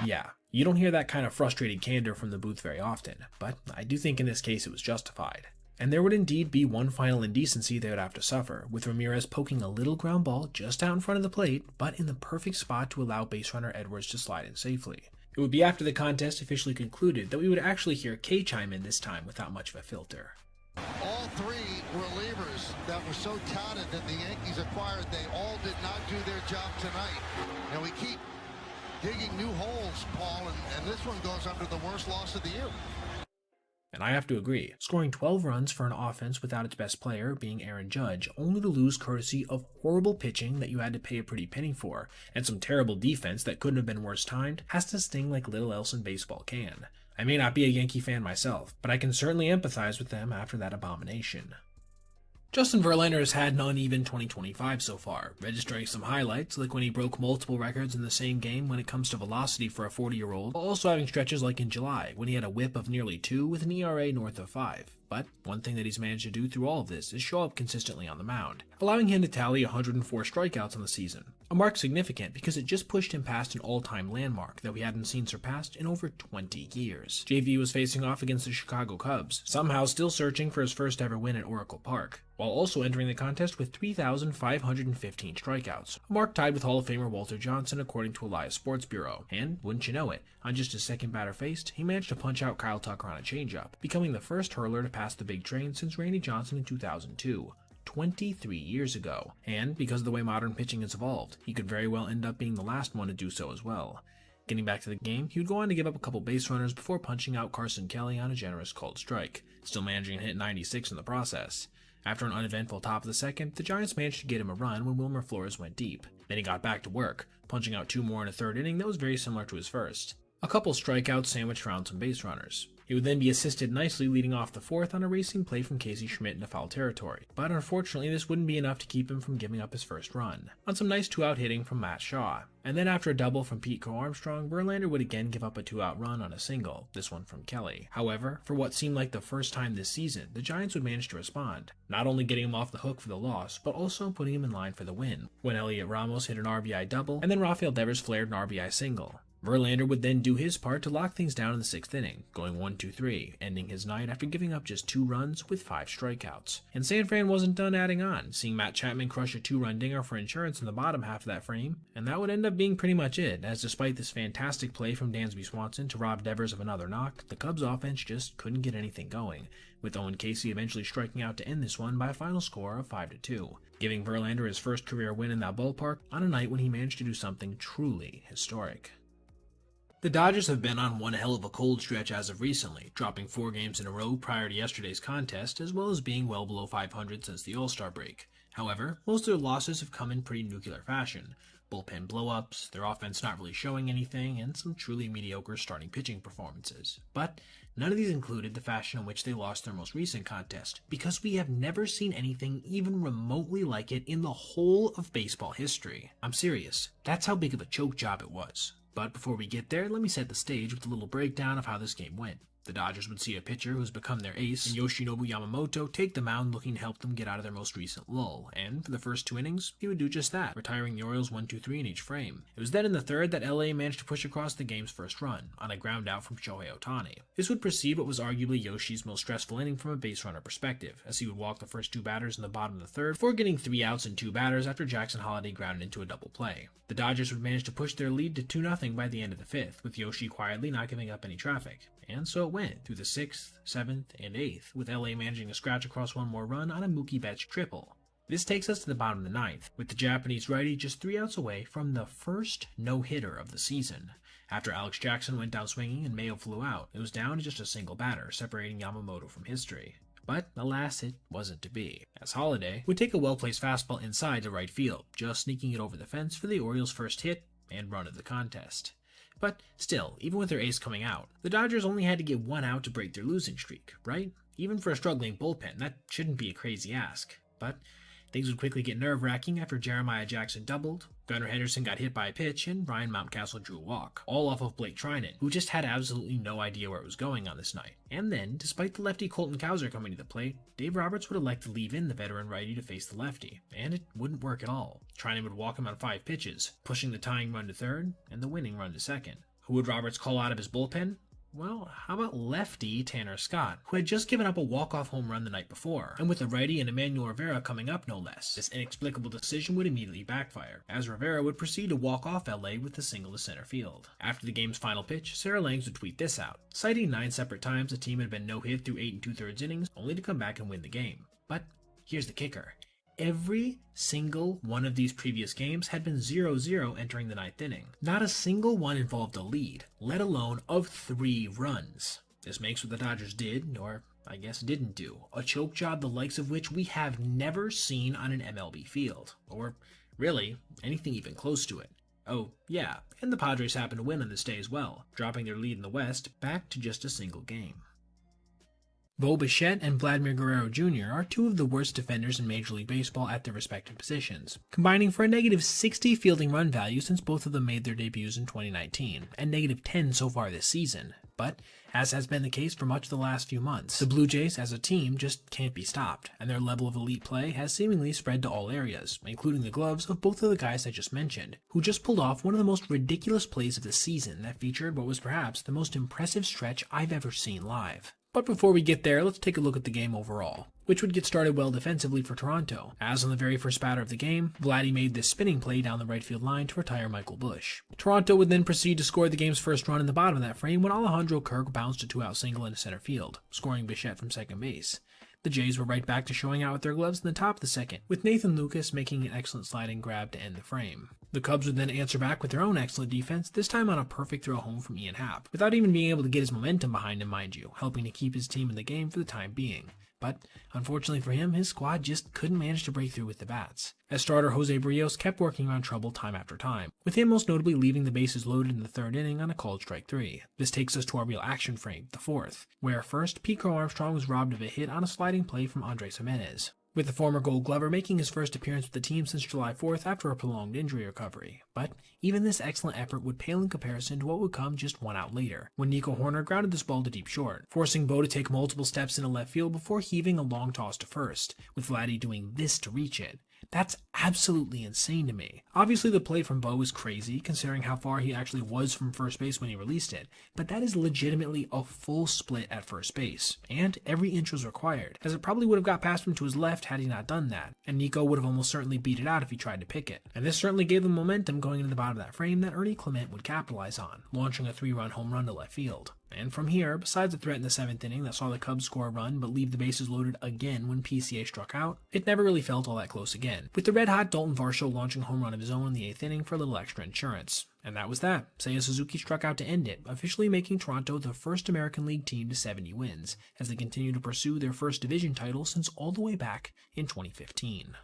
Speaker 1: Yeah, you don't hear that kind of frustrated candor from the booth very often, but I do think in this case it was justified. And there would indeed be one final indecency they would have to suffer, with Ramirez poking a little ground ball just out in front of the plate, but in the perfect spot to allow base runner Edwards to slide in safely. It would be after the contest officially concluded that we would actually hear Kay chime in this time without much of a filter.
Speaker 22: All 3 relievers that were so touted that the Yankees acquired, they all did not do their job tonight. And we keep digging new holes, Paul, and this one goes under the worst loss of the year.
Speaker 1: And I have to agree, scoring 12 runs for an offense without its best player, being Aaron Judge, only to lose courtesy of horrible pitching that you had to pay a pretty penny for, and some terrible defense that couldn't have been worse timed, has to sting like little else in baseball can. I may not be a Yankee fan myself, but I can certainly empathize with them after that abomination. Justin Verlander has had an uneven 2025 so far, registering some highlights like when he broke multiple records in the same game when it comes to velocity for a 40-year-old, while also having stretches like in July when he had a whip of nearly 2 with an ERA north of 5. But one thing that he's managed to do through all of this is show up consistently on the mound, allowing him to tally 104 strikeouts on the season. A mark significant because it just pushed him past an all-time landmark that we hadn't seen surpassed in over 20 years. JV was facing off against the Chicago Cubs, somehow still searching for his first ever win at Oracle Park, while also entering the contest with 3,515 strikeouts, a mark tied with Hall of Famer Walter Johnson according to Elias Sports Bureau. And, wouldn't you know it, on just his second batter faced, he managed to punch out Kyle Tucker on a changeup, becoming the first hurler to pass the big train since Randy Johnson in 2002. 23 years ago, and because of the way modern pitching has evolved, he could very well end up being the last one to do so as well. Getting back to the game, he would go on to give up a couple base runners before punching out Carson Kelly on a generous called strike, still managing to hit 96 in the process. After an uneventful top of the second, the Giants managed to get him a run when Wilmer Flores went deep. Then he got back to work, punching out 2 more in a third inning that was very similar to his first. A couple strikeouts sandwiched around some base runners. He would then be assisted nicely leading off the fourth on a racing play from Casey Schmidt into foul territory, but unfortunately this wouldn't be enough to keep him from giving up his first run, on some nice 2-out hitting from Matt Shaw. And then after a double from Pete Crow Armstrong, Verlander would again give up a 2-out run on a single, this one from Kelly. However, for what seemed like the first time this season, the Giants would manage to respond, not only getting him off the hook for the loss, but also putting him in line for the win, when Elliot Ramos hit an RBI double, and then Rafael Devers flared an RBI single. Verlander would then do his part to lock things down in the 6th inning, going 1-2-3, ending his night after giving up just 2 runs with 5 strikeouts. And San Fran wasn't done adding on, seeing Matt Chapman crush a 2-run dinger for insurance in the bottom half of that frame, and that would end up being pretty much it, as despite this fantastic play from Dansby Swanson to rob Devers of another knock, the Cubs offense just couldn't get anything going, with Owen Casey eventually striking out to end this one by a final score of 5-2, giving Verlander his first career win in that ballpark on a night when he managed to do something truly historic. The Dodgers have been on one hell of a cold stretch as of recently, dropping 4 games in a row prior to yesterday's contest, as well as being well below 500 since the All-Star break. However, most of their losses have come in pretty nuclear fashion. Bullpen blow-ups, their offense not really showing anything, and some truly mediocre starting pitching performances. But none of these included the fashion in which they lost their most recent contest, because we have never seen anything even remotely like it in the whole of baseball history. I'm serious, that's how big of a choke job it was. But before we get there, let me set the stage with a little breakdown of how this game went. The Dodgers would see a pitcher who's become their ace, and Yoshinobu Yamamoto, take the mound looking to help them get out of their most recent lull, and for the first 2 innings, he would do just that, retiring the Orioles 1-2-3 in each frame. It was then in the third that LA managed to push across the game's first run, on a ground out from Shohei Ohtani. This would precede what was arguably Yoshi's most stressful inning from a base runner perspective, as he would walk the first 2 batters in the bottom of the third, before getting 3 outs and 2 batters after Jackson Holliday grounded into a double play. The Dodgers would manage to push their lead to 2-0 by the end of the 5th, with Yoshi quietly not giving up any traffic. And so it went through the 6th, 7th, and 8th, with LA managing to scratch across 1 more run on a Mookie Betts triple. This takes us to the bottom of the 9th, with the Japanese righty just 3 outs away from the first no-hitter of the season. After Alex Jackson went down swinging and Mayo flew out, it was down to just a single batter, separating Yamamoto from history. But alas, it wasn't to be, as Holliday would take a well-placed fastball inside to right field, just sneaking it over the fence for the Orioles' first hit and run of the contest. But still, even with their ace coming out, the Dodgers only had to get 1 out to break their losing streak, right? Even for a struggling bullpen, that shouldn't be a crazy ask. But things would quickly get nerve-wracking after Jeremiah Jackson doubled, Gunnar Henderson got hit by a pitch, and Ryan Mountcastle drew a walk, all off of Blake Trinan, who just had absolutely no idea where it was going on this night. And then, despite the lefty Colton Cowser coming to the plate, Dave Roberts would elect to leave in the veteran righty to face the lefty, and it wouldn't work at all. Trinan would walk him on 5 pitches, pushing the tying run to third and the winning run to second. Who would Roberts call out of his bullpen? Well, how about lefty Tanner Scott, who had just given up a walk-off home run the night before, and with a righty and Emmanuel Rivera coming up no less, this inexplicable decision would immediately backfire, as Rivera would proceed to walk off LA with a single to center field. After the game's final pitch, Sarah Langs would tweet this out, citing 9 separate times the team had been no-hit through 8 2/3 innings, only to come back and win the game. But here's the kicker. Every single one of these previous games had been 0-0 entering the 9th inning. Not a single one involved a lead, let alone of 3 runs. This makes what the Dodgers did, or I guess didn't do, a choke job the likes of which we have never seen on an MLB field, or really, anything even close to it. Oh, yeah, and the Padres happened to win on this day as well, dropping their lead in the West back to just a single game. Bo Bichette and Vladimir Guerrero Jr. are two of the worst defenders in Major League Baseball at their respective positions, combining for a negative 60 fielding run value since both of them made their debuts in 2019, and negative 10 so far this season. But, as has been the case for much of the last few months, the Blue Jays as a team just can't be stopped, and their level of elite play has seemingly spread to all areas, including the gloves of both of the guys I just mentioned, who just pulled off one of the most ridiculous plays of the season that featured what was perhaps the most impressive stretch I've ever seen live. But before we get there, let's take a look at the game overall, which would get started well defensively for Toronto, as on the very first batter of the game, Vladdy made this spinning play down the right field line to retire Michael Busch. Toronto would then proceed to score the game's first run in the bottom of that frame when Alejandro Kirk bounced a two-out single into center field, scoring Bichette from second base. The Jays were right back to showing out with their gloves in the top of the second, with Nathan Lucas making an excellent sliding grab to end the frame. The Cubs would then answer back with their own excellent defense, this time on a perfect throw home from Ian Happ, without even being able to get his momentum behind him, mind you, helping to keep his team in the game for the time being. But, unfortunately for him, his squad just couldn't manage to break through with the bats, as starter Jose Barrios kept working around trouble time after time, with him most notably leaving the bases loaded in the third inning on a called strike 3. This takes us to our real action frame, the fourth, where first, Pete Crow Armstrong was robbed of a hit on a sliding play from Andres Jimenez, with the former Gold Glover making his first appearance with the team since July 4th after a prolonged injury recovery. But even this excellent effort would pale in comparison to what would come just 1 out later, when Nico Horner grounded this ball to deep short, forcing Bo to take multiple steps into left field before heaving a long toss to first, with Vladdy doing this to reach it. That's absolutely insane to me. Obviously the play from Bo is crazy, considering how far he actually was from first base when he released it, but that is legitimately a full split at first base, and every inch was required, as it probably would have got past him to his left had he not done that, and Nico would have almost certainly beat it out if he tried to pick it. And this certainly gave them momentum going into the bottom of that frame that Ernie Clement would capitalize on, launching a 3-run home run to left field. And from here, besides the threat in the 7th inning that saw the Cubs score a run but leave the bases loaded again when PCA struck out, it never really felt all that close again, with the red-hot Dalton Varsho launching a home run of his own in the 8th inning for a little extra insurance. And that was that. Seiya Suzuki struck out to end it, officially making Toronto the first American League team to 70 wins, as they continue to pursue their first division title since all the way back in 2015.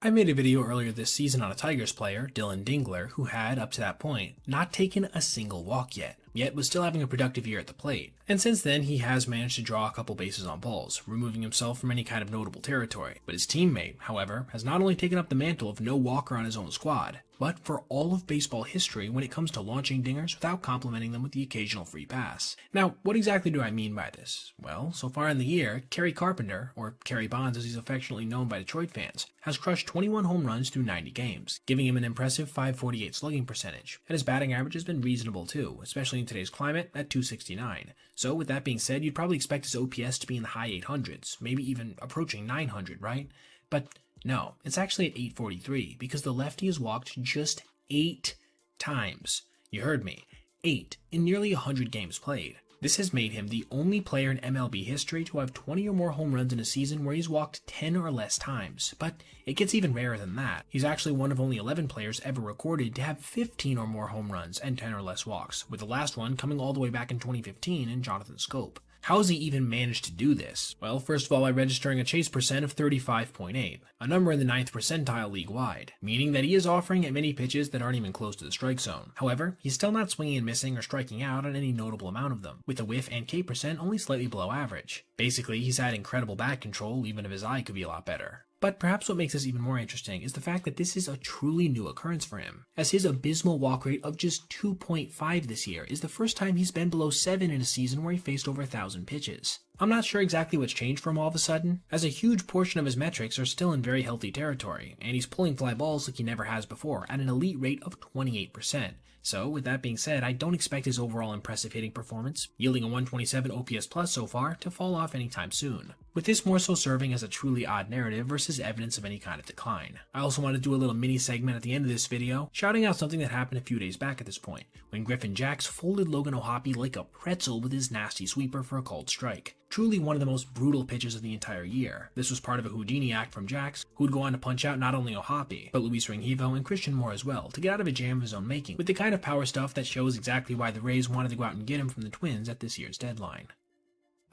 Speaker 1: I made a video earlier this season on a Tigers player, Dylan Dingler, who had, up to that point, not taken a single walk yet was still having a productive year at the plate. And since then, he has managed to draw a couple bases on balls, removing himself from any kind of notable territory. But his teammate, however, has not only taken up the mantle of no walker on his own squad, but for all of baseball history when it comes to launching dingers without complimenting them with the occasional free pass. Now, what exactly do I mean by this? Well, so far in the year, Kerry Carpenter, or Kerry Bonds as he's affectionately known by Detroit fans, has crushed 21 home runs through 90 games, giving him an impressive .548 slugging percentage, and his batting average has been reasonable too, especially in today's climate at .269. So with that being said, you'd probably expect his OPS to be in the high 800s, maybe even approaching 900, right? But no, it's actually at 843 because the lefty has walked just 8 times. You heard me, 8 in nearly 100 games played. This has made him the only player in MLB history to have 20 or more home runs in a season where he's walked 10 or less times. But it gets even rarer than that. He's actually one of only 11 players ever recorded to have 15 or more home runs and 10 or less walks, with the last one coming all the way back in 2015 in Jonathan Scope. How has he even managed to do this? Well, first of all, by registering a chase percent of 35.8, a number in the 9th percentile league-wide, meaning that he is offering at many pitches that aren't even close to the strike zone. However, he's still not swinging and missing or striking out on any notable amount of them, with the whiff and K percent only slightly below average. Basically, he's had incredible bat control, even if his eye could be a lot better. But perhaps what makes this even more interesting is the fact that this is a truly new occurrence for him, as his abysmal walk rate of just 2.5 this year is the first time he's been below 7 in a season where he faced over 1,000 pitches. I'm not sure exactly what's changed for him all of a sudden, as a huge portion of his metrics are still in very healthy territory, and he's pulling fly balls like he never has before at an elite rate of 28%. So, with that being said, I don't expect his overall impressive hitting performance, yielding a 127 OPS plus so far, to fall off anytime soon. with this more so serving as a truly odd narrative versus evidence of any kind of decline. I also want to do a little mini segment at the end of this video, shouting out something that happened a few days back at this point, when Griffin Jax folded Logan O'Hoppe like a pretzel with his nasty sweeper for a called strike. Truly one of the most brutal pitches of the entire year. This was part of a Houdini act from Jax, who would go on to punch out not only O'Hoppe, but Luis Rengifo and Christian Moore as well, to get out of a jam of his own making, with the kind of power stuff that shows exactly why the Rays wanted to go out and get him from the Twins at this year's deadline.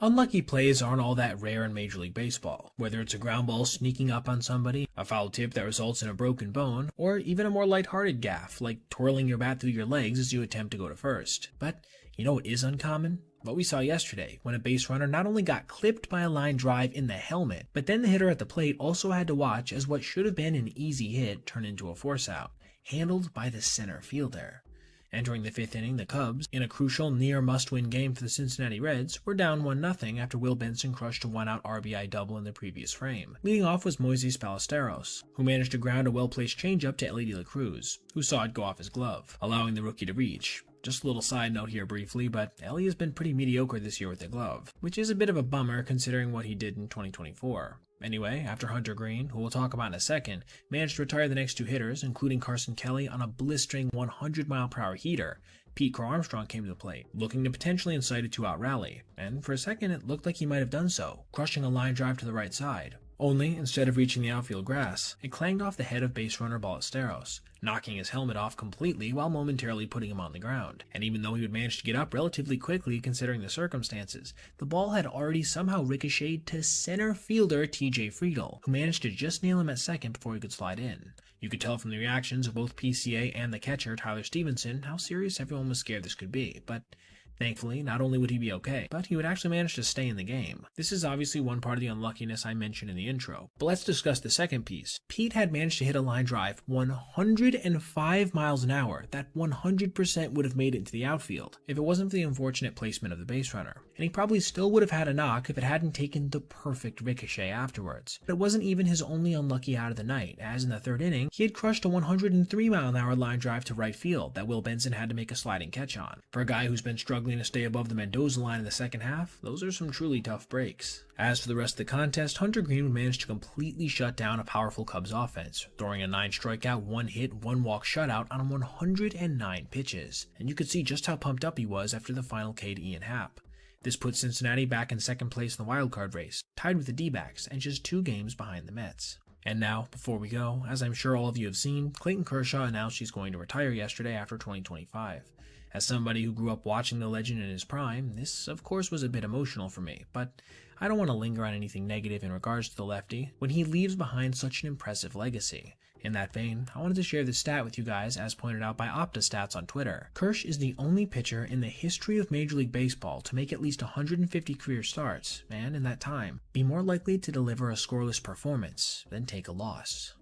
Speaker 1: Unlucky plays aren't all that rare in Major League Baseball, whether it's a ground ball sneaking up on somebody, a foul tip that results in a broken bone, or even a more lighthearted gaffe like twirling your bat through your legs as you attempt to go to first. But you know what is uncommon? What we saw yesterday, when a base runner not only got clipped by a line drive in the helmet, but then the hitter at the plate also had to watch as what should have been an easy hit turned into a force out, handled by the center fielder. Entering the 5th inning, the Cubs, in a crucial near must-win game for the Cincinnati Reds, were down 1-0 after Will Benson crushed a one-out RBI double in the previous frame. Leading off was Moises Ballesteros, who managed to ground a well-placed changeup to Ellie De La Cruz, who saw it go off his glove, allowing the rookie to reach. Just a little side note here briefly, but Ellie has been pretty mediocre this year with the glove, which is a bit of a bummer considering what he did in 2024. Anyway, after Hunter Green, who we'll talk about in a second, managed to retire the next two hitters, including Carson Kelly on a blistering 100-mile-per-hour heater, Pete Crow Armstrong came to the plate, looking to potentially incite a 2-out rally, and for a second it looked like he might have done so, crushing a line drive to the right side. Only, instead of reaching the outfield grass, it clanged off the head of base runner Ballesteros, knocking his helmet off completely while momentarily putting him on the ground. And even though he would manage to get up relatively quickly considering the circumstances, the ball had already somehow ricocheted to center fielder TJ Friedl, who managed to just nail him at second before he could slide in. You could tell from the reactions of both PCA and the catcher, Tyler Stevenson, how serious everyone was scared this could be, but thankfully, not only would he be okay, but he would actually manage to stay in the game. This is obviously one part of the unluckiness I mentioned in the intro, but let's discuss the second piece. Pete had managed to hit a line drive 105 miles an hour that 100% would have made it into the outfield if it wasn't for the unfortunate placement of the base runner, and he probably still would have had a knock if it hadn't taken the perfect ricochet afterwards. But it wasn't even his only unlucky out of the night, as in the 3rd inning, he had crushed a 103-mile-an-hour line drive to right field that Will Benson had to make a sliding catch on. For a guy who's been struggling to stay above the Mendoza line in the second half, those are some truly tough breaks. As for the rest of the contest, Hunter Green would manage to completely shut down a powerful Cubs offense, throwing a 9-strikeout, 1-hit, 1-walk shutout on 109 pitches, and you could see just how pumped up he was after the final K to Ian Happ. This put Cincinnati back in second place in the wildcard race, tied with the D-backs and just 2 games behind the Mets. And now, before we go, as I'm sure all of you have seen, Clayton Kershaw announced he's going to retire yesterday after 2025. As somebody who grew up watching the legend in his prime, this of course was a bit emotional for me, but I don't want to linger on anything negative in regards to the lefty when he leaves behind such an impressive legacy. In that vein, I wanted to share this stat with you guys as pointed out by OptaStats on Twitter. Kersh is the only pitcher in the history of Major League Baseball to make at least 150 career starts, and in that time, be more likely to deliver a scoreless performance than take a loss.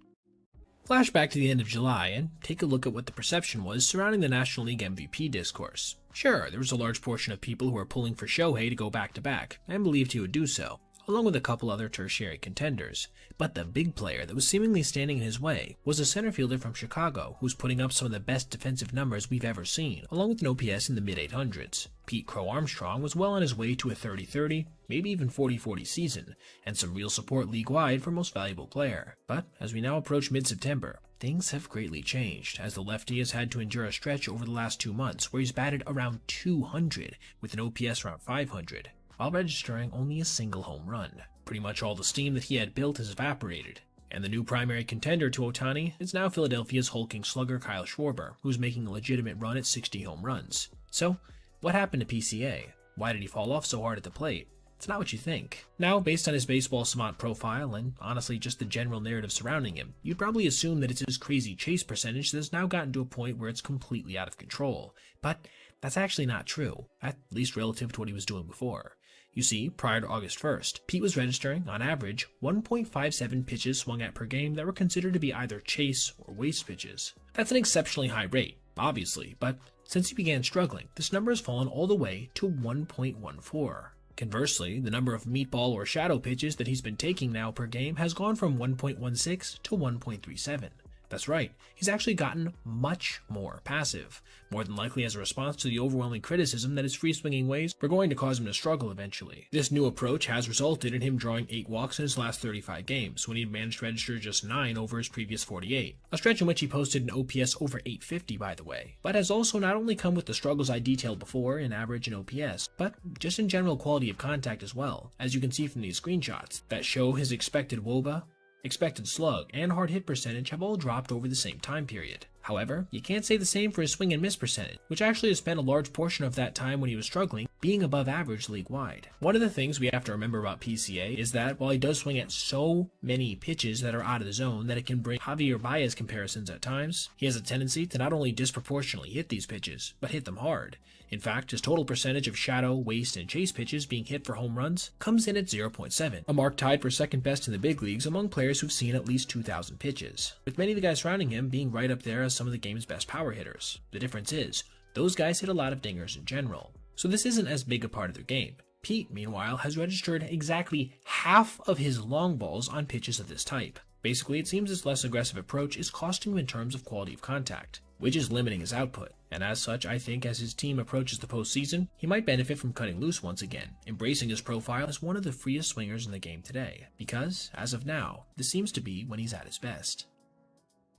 Speaker 1: Flashback to the end of July and take a look at what the perception was surrounding the National League MVP discourse. Sure, there was a large portion of people who were pulling for Shohei to go back-to-back, and believed he would do so, along with a couple other tertiary contenders. But the big player that was seemingly standing in his way was a center fielder from Chicago who's putting up some of the best defensive numbers we've ever seen, along with an OPS in the mid-800s. Pete Crow Armstrong was well on his way to a 30-30, maybe even 40-40 season, and some real support league-wide for most valuable player. But as we now approach mid-September, things have greatly changed, as the lefty has had to endure a stretch over the last 2 months where he's batted around 200 with an OPS around 500. While registering only a single home run. Pretty much all the steam that he had built has evaporated, and the new primary contender to Ohtani is now Philadelphia's hulking slugger Kyle Schwarber, who's making a legitimate run at 60 home runs. So, what happened to PCA? Why did he fall off so hard at the plate? It's not what you think. Now, based on his baseball savant profile, and honestly just the general narrative surrounding him, you'd probably assume that it's his crazy chase percentage that has now gotten to a point where it's completely out of control. But that's actually not true, at least relative to what he was doing before. You see, prior to August 1st, Pete was registering, on average, 1.57 pitches swung at per game that were considered to be either chase or waste pitches. That's an exceptionally high rate, obviously, but since he began struggling, this number has fallen all the way to 1.14. Conversely, the number of meatball or shadow pitches that he's been taking now per game has gone from 1.16 to 1.37. That's right, he's actually gotten much more passive, more than likely as a response to the overwhelming criticism that his free-swinging ways were going to cause him to struggle eventually. This new approach has resulted in him drawing 8 walks in his last 35 games, when he had managed to register just 9 over his previous 48, a stretch in which he posted an OPS over 850 by the way, but has also not only come with the struggles I detailed before in average and OPS, but just in general quality of contact as well, as you can see from these screenshots that show his expected WOBA, expected slug, and hard hit percentage have all dropped over the same time period. However, you can't say the same for his swing and miss percentage, which actually has spent a large portion of that time when he was struggling being above average league-wide. One of the things we have to remember about PCA is that while he does swing at so many pitches that are out of the zone that it can bring Javier Baez comparisons at times, he has a tendency to not only disproportionately hit these pitches, but hit them hard. In fact, his total percentage of shadow, waste, and chase pitches being hit for home runs comes in at 0.7, a mark tied for second best in the big leagues among players who've seen at least 2,000 pitches, with many of the guys surrounding him being right up there as some of the game's best power hitters. The difference is, those guys hit a lot of dingers in general, so this isn't as big a part of their game. Pete, meanwhile, has registered exactly half of his long balls on pitches of this type. Basically, it seems this less aggressive approach is costing him in terms of quality of contact, which is limiting his output. And as such, I think as his team approaches the postseason, he might benefit from cutting loose once again, embracing his profile as one of the freest swingers in the game today, because, as of now, this seems to be when he's at his best.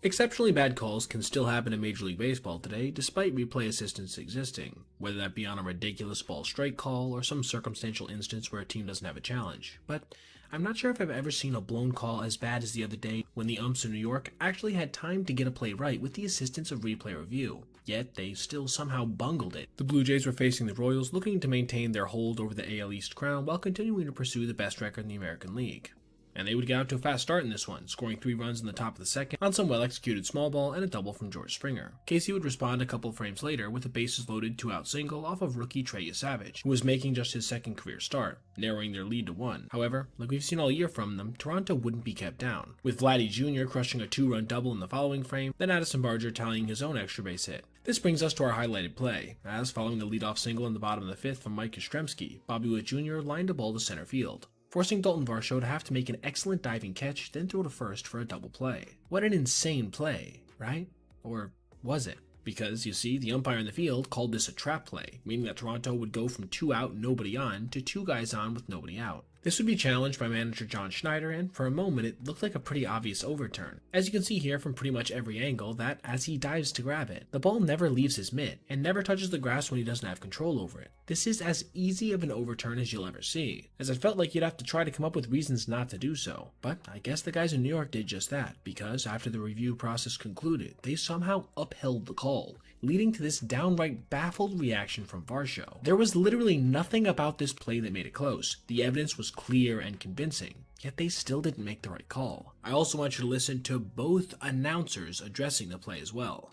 Speaker 1: Exceptionally bad calls can still happen in Major League Baseball today, despite replay assistance existing, whether that be on a ridiculous ball strike call or some circumstantial instance where a team doesn't have a challenge. But I'm not sure if I've ever seen a blown call as bad as the other day when the umps in New York actually had time to get a play right with the assistance of replay review, yet they still somehow bungled it. The Blue Jays were facing the Royals, looking to maintain their hold over the AL East crown while continuing to pursue the best record in the American League. And they would get out to a fast start in this one, scoring 3 runs in the top of the second on some well-executed small ball and a double from George Springer. Casey would respond a couple frames later with a bases-loaded 2-out single off of rookie Trey Savage, who was making just his second career start, narrowing their lead to 1. However, like we've seen all year from them, Toronto wouldn't be kept down, with Vladdy Jr. crushing a 2-run double in the following frame, then Addison Barger tallying his own extra base hit. This brings us to our highlighted play, as following the leadoff single in the bottom of the 5th from Mike Yastrzemski, Bobby Witt Jr. lined a ball to center field, forcing Dalton Varsho to have to make an excellent diving catch, then throw to first for a double play. What an insane play, right? Or was it? Because, you see, the umpire in the field called this a trap play, meaning that Toronto would go from 2 out, nobody on, to 2 guys on with nobody out. This would be challenged by manager John Schneider, and for a moment it looked like a pretty obvious overturn. As you can see here from pretty much every angle, that as he dives to grab it, the ball never leaves his mitt, and never touches the grass when he doesn't have control over it. This is as easy of an overturn as you'll ever see, as it felt like you'd have to try to come up with reasons not to do so. But I guess the guys in New York did just that, because after the review process concluded, they somehow upheld the call, leading to this downright baffled reaction from Varsho. There was literally nothing about this play that made it close. The evidence was clear and convincing, yet they still didn't make the right call. I also want you to listen to both announcers addressing the play as well.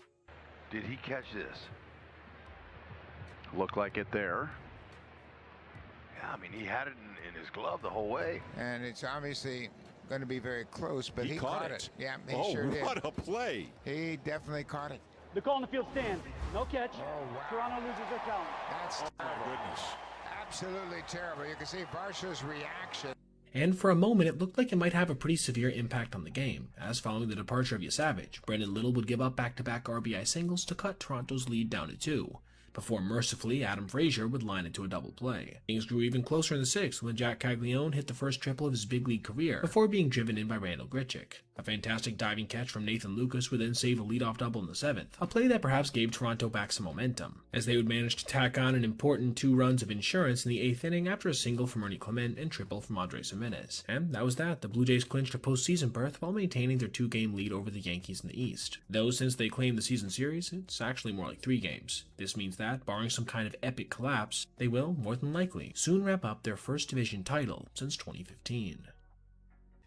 Speaker 17: Did he catch this? Looked like it there. Yeah, I mean, he had it in his glove the whole way.
Speaker 18: And it's obviously going to be very close, but he
Speaker 17: caught
Speaker 18: caught
Speaker 17: it.
Speaker 18: it. Yeah, he sure did.
Speaker 17: What a play.
Speaker 18: He definitely caught it.
Speaker 23: The call on the field stands. No catch. Toronto loses their challenge.
Speaker 18: That's absolutely terrible. You can see Varsho's reaction.
Speaker 1: And for a moment it looked like it might have a pretty severe impact on the game, as following the departure of Savage, Brendan Little would give up back-to-back RBI singles to cut Toronto's lead down to 2. Before mercifully Adam Frazier would line it to a double play. Things grew even closer in the 6th when Jack Caglione hit the first triple of his big league career before being driven in by Randall Grichuk. A fantastic diving catch from Nathan Lucas would then save a leadoff double in the 7th, a play that perhaps gave Toronto back some momentum, as they would manage to tack on an important 2 runs of insurance in the 8th inning after a single from Ernie Clement and triple from Andres Gimenez. And that was that. The Blue Jays clinched a postseason berth while maintaining their 2-game lead over the Yankees in the East. Though since they claimed the season series, it's actually more like 3 games. This means that, barring some kind of epic collapse, they will, more than likely, soon wrap up their first division title since 2015.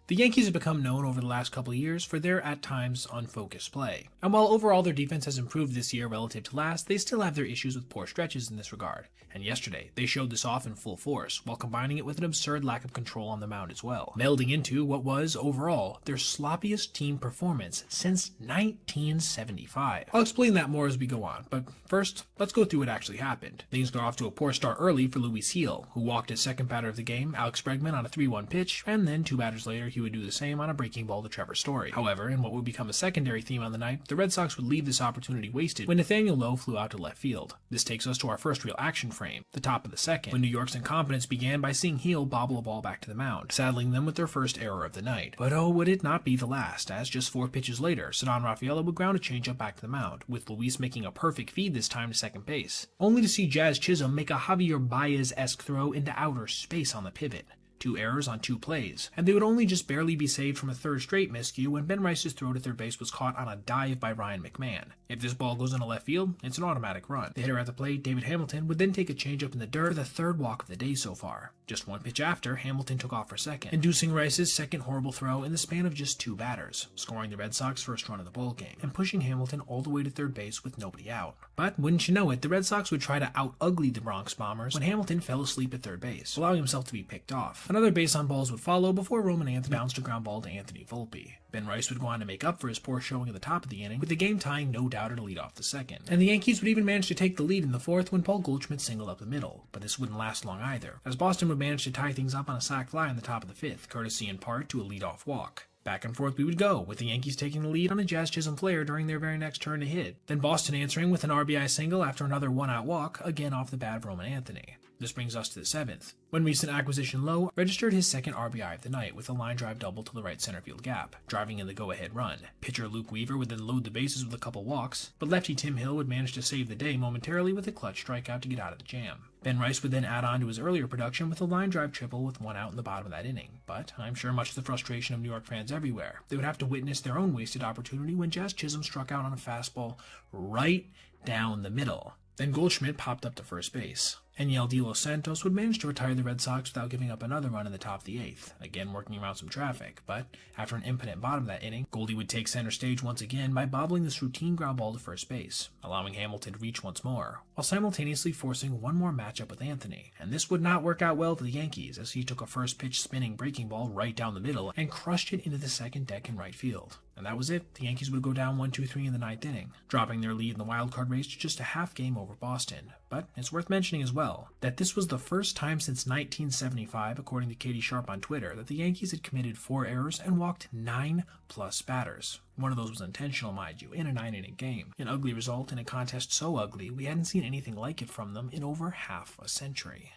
Speaker 1: The Yankees have become known over the last couple of years for their, at times, unfocused play. And while overall their defense has improved this year relative to last, they still have their issues with poor stretches in this regard. And yesterday, they showed this off in full force, while combining it with an absurd lack of control on the mound as well, melding into what was, overall, their sloppiest team performance since 1975. I'll explain that more as we go on, but first, let's go through what actually happened. Things got off to a poor start early for Luis Gil, who walked his second batter of the game, Alex Bregman, on a 3-1 pitch, and then 2 batters later, he he would do the same on a breaking ball to Trevor Story. However, in what would become a secondary theme on the night, the Red Sox would leave this opportunity wasted when Nathaniel Lowe flew out to left field. This takes us to our first real action frame, the top of the second, when New York's incompetence began by seeing Heel bobble a ball back to the mound, saddling them with their first error of the night. But oh, would it not be the last, as just 4 pitches later, Ceddanne Rafaela would ground a changeup back to the mound, with Luis making a perfect feed this time to second base, only to see Jazz Chisholm make a Javier Baez-esque throw into outer space on the pivot. 2 errors on 2 plays, and they would only just barely be saved from a third straight miscue when Ben Rice's throw to third base was caught on a dive by Ryan McMahon. If this ball goes into left field, it's an automatic run. The hitter at the plate, David Hamilton, would then take a changeup in the dirt for the 3rd walk of the day so far. Just 1 pitch after, Hamilton took off for second, inducing Rice's second horrible throw in the span of just 2 batters, scoring the Red Sox first run of the ballgame, and pushing Hamilton all the way to third base with nobody out. But wouldn't you know it, the Red Sox would try to out-ugly the Bronx Bombers when Hamilton fell asleep at third base, allowing himself to be picked off. Another base on balls would follow before Roman Anthony bounced a ground ball to Anthony Volpe. Ben Rice would go on to make up for his poor showing at the top of the inning, with the game tying no doubter to lead off the second. And the Yankees would even manage to take the lead in the 4th when Paul Goldschmidt singled up the middle. But this wouldn't last long either, as Boston would manage to tie things up on a sac fly in the top of the 5th, courtesy in part to a leadoff walk. Back and forth we would go, with the Yankees taking the lead on a Jazz Chisholm flare during their very next turn to hit. Then Boston answering with an RBI single after another 1-out walk, again off the bat of Roman Anthony. This brings us to the 7th, when recent acquisition Lowe registered his 2nd RBI of the night with a line drive double to the right center field gap, driving in the go-ahead run. Pitcher Luke Weaver would then load the bases with a couple walks, but lefty Tim Hill would manage to save the day momentarily with a clutch strikeout to get out of the jam. Ben Rice would then add on to his earlier production with a line drive triple with 1 out in the bottom of that inning. But I'm sure much to the frustration of New York fans everywhere, they would have to witness their own wasted opportunity when Jazz Chisholm struck out on a fastball right down the middle. Then Goldschmidt popped up to first base. Eniel De Los Santos would manage to retire the Red Sox without giving up another run in the top of the 8th, again working around some traffic, but after an impotent bottom of that inning, Goldie would take center stage once again by bobbling this routine ground ball to first base, allowing Hamilton to reach once more, while simultaneously forcing one more matchup with Anthony. And this would not work out well for the Yankees, as he took a first pitch spinning breaking ball right down the middle and crushed it into the second deck in right field. And that was it. The Yankees would go down 1-2-3 in the 9th inning, dropping their lead in the wildcard race to just a half game over Boston. But it's worth mentioning as well that this was the first time since 1975, according to Katie Sharp on Twitter, that the Yankees had committed 4 errors and walked 9+ batters. One of those was intentional, mind you, in a 9-inning game. An ugly result in a contest so ugly we hadn't seen anything like it from them in over half a century.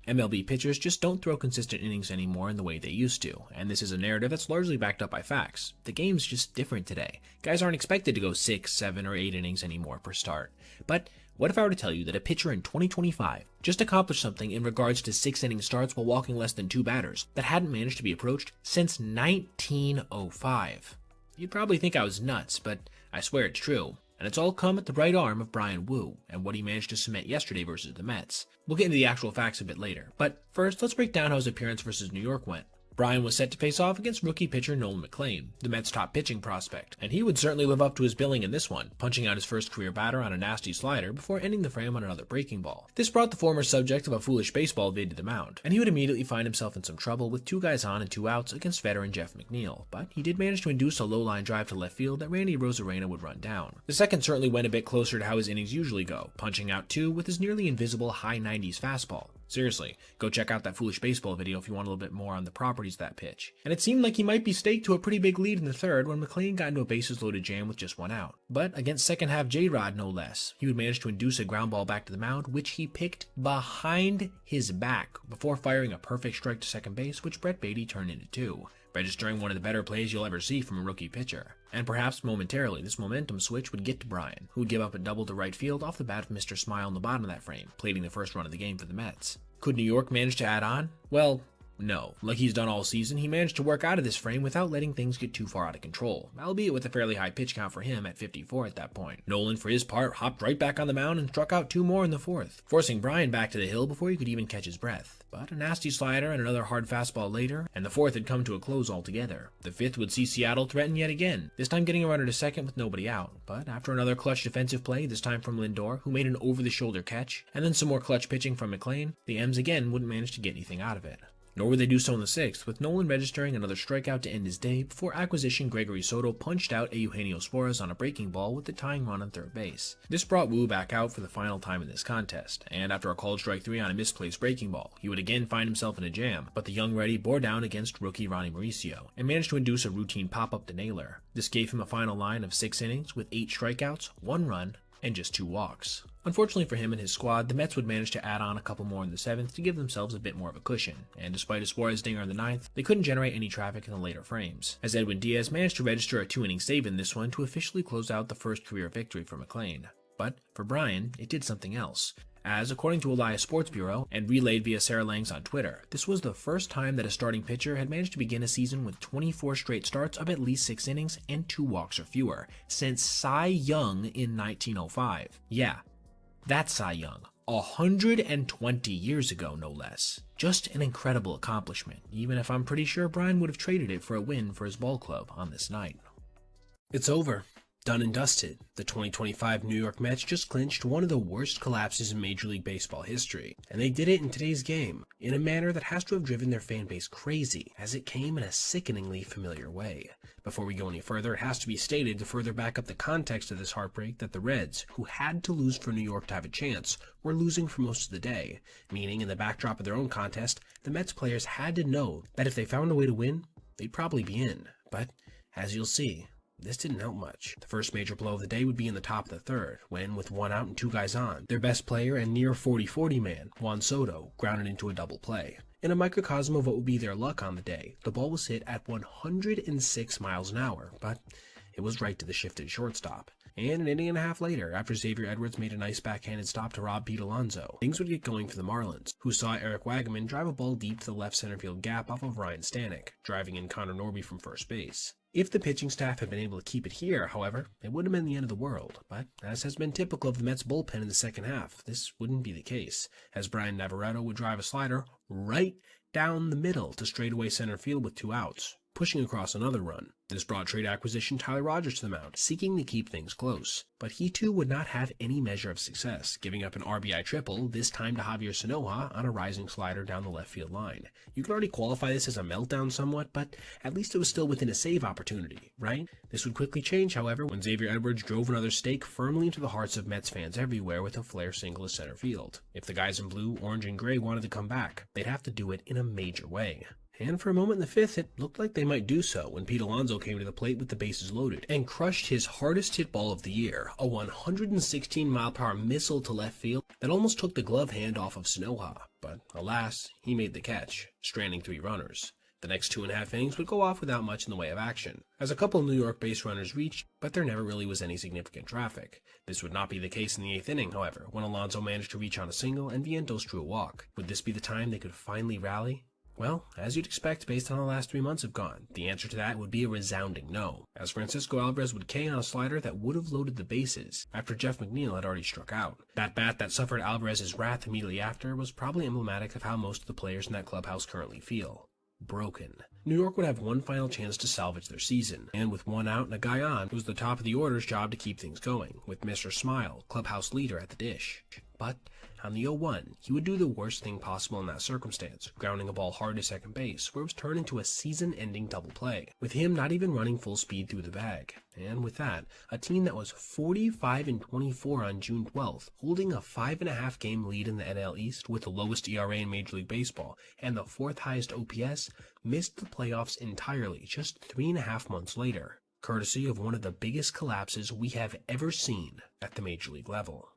Speaker 1: MLB pitchers just don't throw consistent innings anymore in the way they used to, and this is a narrative that's largely backed up by facts. The game's just different today. Guys aren't expected to go 6, 7, or 8 innings anymore per start. But what if I were to tell you that a pitcher in 2025 just accomplished something in regards to 6-inning starts while walking less than 2 batters that hadn't managed to be approached since 1905? You'd probably think I was nuts, but I swear it's true. And it's all come at the right arm of Brian Wu and what he managed to cement yesterday versus the Mets. We'll get into the actual facts a bit later, but first let's break down how his appearance versus New York went. Brian was set to face off against rookie pitcher Nolan McLean, the Mets' top pitching prospect, and he would certainly live up to his billing in this one, punching out his first career batter on a nasty slider before ending the frame on another breaking ball. This brought the former subject of a foolish baseball vid to the mound, and he would immediately find himself in some trouble with 2 guys on and 2 outs against veteran Jeff McNeil, but he did manage to induce a low line drive to left field that Randy Rosarena would run down. The second certainly went a bit closer to how his innings usually go, punching out 2 with his nearly invisible high 90s fastball. Seriously, go check out that foolish baseball video if you want a little bit more on the properties of that pitch. And it seemed like he might be staked to a pretty big lead in the 3rd when McLean got into a bases-loaded jam with just 1 out. But against second-half J-Rod, no less, he would manage to induce a ground ball back to the mound, which he picked behind his back before firing a perfect strike to second base, which Brett Beatty turned into 2, registering one of the better plays you'll ever see from a rookie pitcher. And perhaps momentarily, this momentum switch would get to Brian, who would give up a double to right field off the bat of Mr. Smile in the bottom of that frame, plating the first run of the game for the Mets. Could New York manage to add on? Well, no. Like he's done all season, he managed to work out of this frame without letting things get too far out of control, albeit with a fairly high pitch count for him at 54 at that point. Nolan, for his part, hopped right back on the mound and struck out 2 more in the 4th, forcing Brian back to the hill before he could even catch his breath. But a nasty slider and another hard fastball later, and the 4th had come to a close altogether. The 5th would see Seattle threaten yet again, this time getting a runner to second with nobody out. But after another clutch defensive play, this time from Lindor, who made an over-the-shoulder catch, and then some more clutch pitching from McLean, the M's again wouldn't manage to get anything out of it. Nor would they do so in the 6th, with Nolan registering another strikeout to end his day before acquisition Gregory Soto punched out Eugenio Suarez on a breaking ball with the tying run on third base. This brought Wu back out for the final time in this contest, and after a called strike 3 on a misplaced breaking ball, he would again find himself in a jam, but the young righty bore down against rookie Ronnie Mauricio and managed to induce a routine pop-up to Naylor. This gave him a final line of 6 innings with 8 strikeouts, 1 run, and just 2 walks. Unfortunately for him and his squad, the Mets would manage to add on a couple more in the 7th to give themselves a bit more of a cushion, and despite a Suarez dinger in the 9th, they couldn't generate any traffic in the later frames, as Edwin Diaz managed to register a 2-inning save in this one to officially close out the first career victory for McClain. But for Brian, it did something else, as according to Elias Sports Bureau and relayed via Sarah Langs on Twitter, this was the first time that a starting pitcher had managed to begin a season with 24 straight starts of at least 6 innings and 2 walks or fewer, since Cy Young in 1905. Yeah, that's Cy Young. 120 years ago, no less. Just an incredible accomplishment, even if I'm pretty sure Brian would have traded it for a win for his ball club on this night. It's over. Done and dusted. The 2025 New York Mets just clinched one of the worst collapses in Major League Baseball history, and they did it in today's game, in a manner that has to have driven their fan base crazy, as it came in a sickeningly familiar way. Before we go any further, it has to be stated to further back up the context of this heartbreak that the Reds, who had to lose for New York to have a chance, were losing for most of the day, meaning in the backdrop of their own contest, the Mets players had to know that if they found a way to win, they'd probably be in. But, as you'll see, this didn't help much. The first major blow of the day would be in the top of the 3rd, when, with 1 out and 2 guys on, their best player and near 40-40 man, Juan Soto, grounded into a double play. In a microcosm of what would be their luck on the day, the ball was hit at 106 miles an hour, but it was right to the shifted shortstop. And an inning and a half later, after Xavier Edwards made a nice backhanded stop to rob Pete Alonso, things would get going for the Marlins, who saw Eric Waggaman drive a ball deep to the left center field gap off of Ryan Stanek, driving in Connor Norby from first base. If the pitching staff had been able to keep it here, however, it would have been the end of the world, but as has been typical of the Mets bullpen in the second half, this wouldn't be the case, as Brian Navarreto would drive a slider right down the middle to straightaway center field with 2 outs, pushing across another run. This brought trade acquisition Tyler Rogers to the mound, seeking to keep things close. But he too would not have any measure of success, giving up an RBI triple, this time to Javier Sanoja on a rising slider down the left field line. You could already qualify this as a meltdown somewhat, but at least it was still within a save opportunity, right? This would quickly change, however, when Xavier Edwards drove another stake firmly into the hearts of Mets fans everywhere with a flare single to center field. If the guys in blue, orange, and gray wanted to come back, they'd have to do it in a major way. And for a moment in the 5th, it looked like they might do so when Pete Alonso came to the plate with the bases loaded and crushed his hardest hit ball of the year, a 116-mile-per-hour missile to left field that almost took the glove hand off of Sanoja. But alas, he made the catch, stranding 3 runners. The next 2.5 innings would go off without much in the way of action, as a couple of New York base runners reached, but there never really was any significant traffic. This would not be the case in the 8th inning, however, when Alonso managed to reach on a single and Vientos drew a walk. Would this be the time they could finally rally? Well, as you'd expect based on how the last 3 months have gone, the answer to that would be a resounding no, as Francisco Alvarez would K on a slider that would have loaded the bases after Jeff McNeil had already struck out. That bat that suffered Alvarez's wrath immediately after was probably emblematic of how most of the players in that clubhouse currently feel. Broken. New York would have one final chance to salvage their season, and with 1 out and a guy on, it was the top of the order's job to keep things going, with Mr. Smile, clubhouse leader, at the dish. But on the 0-1, he would do the worst thing possible in that circumstance, grounding a ball hard to second base, where it was turned into a season-ending double play, with him not even running full speed through the bag. And with that, a team that was 45-24 on June 12th, holding a 5.5 game lead in the NL East with the lowest ERA in Major League Baseball and the 4th highest OPS, missed the playoffs entirely just 3.5 months later, courtesy of one of the biggest collapses we have ever seen at the Major League level.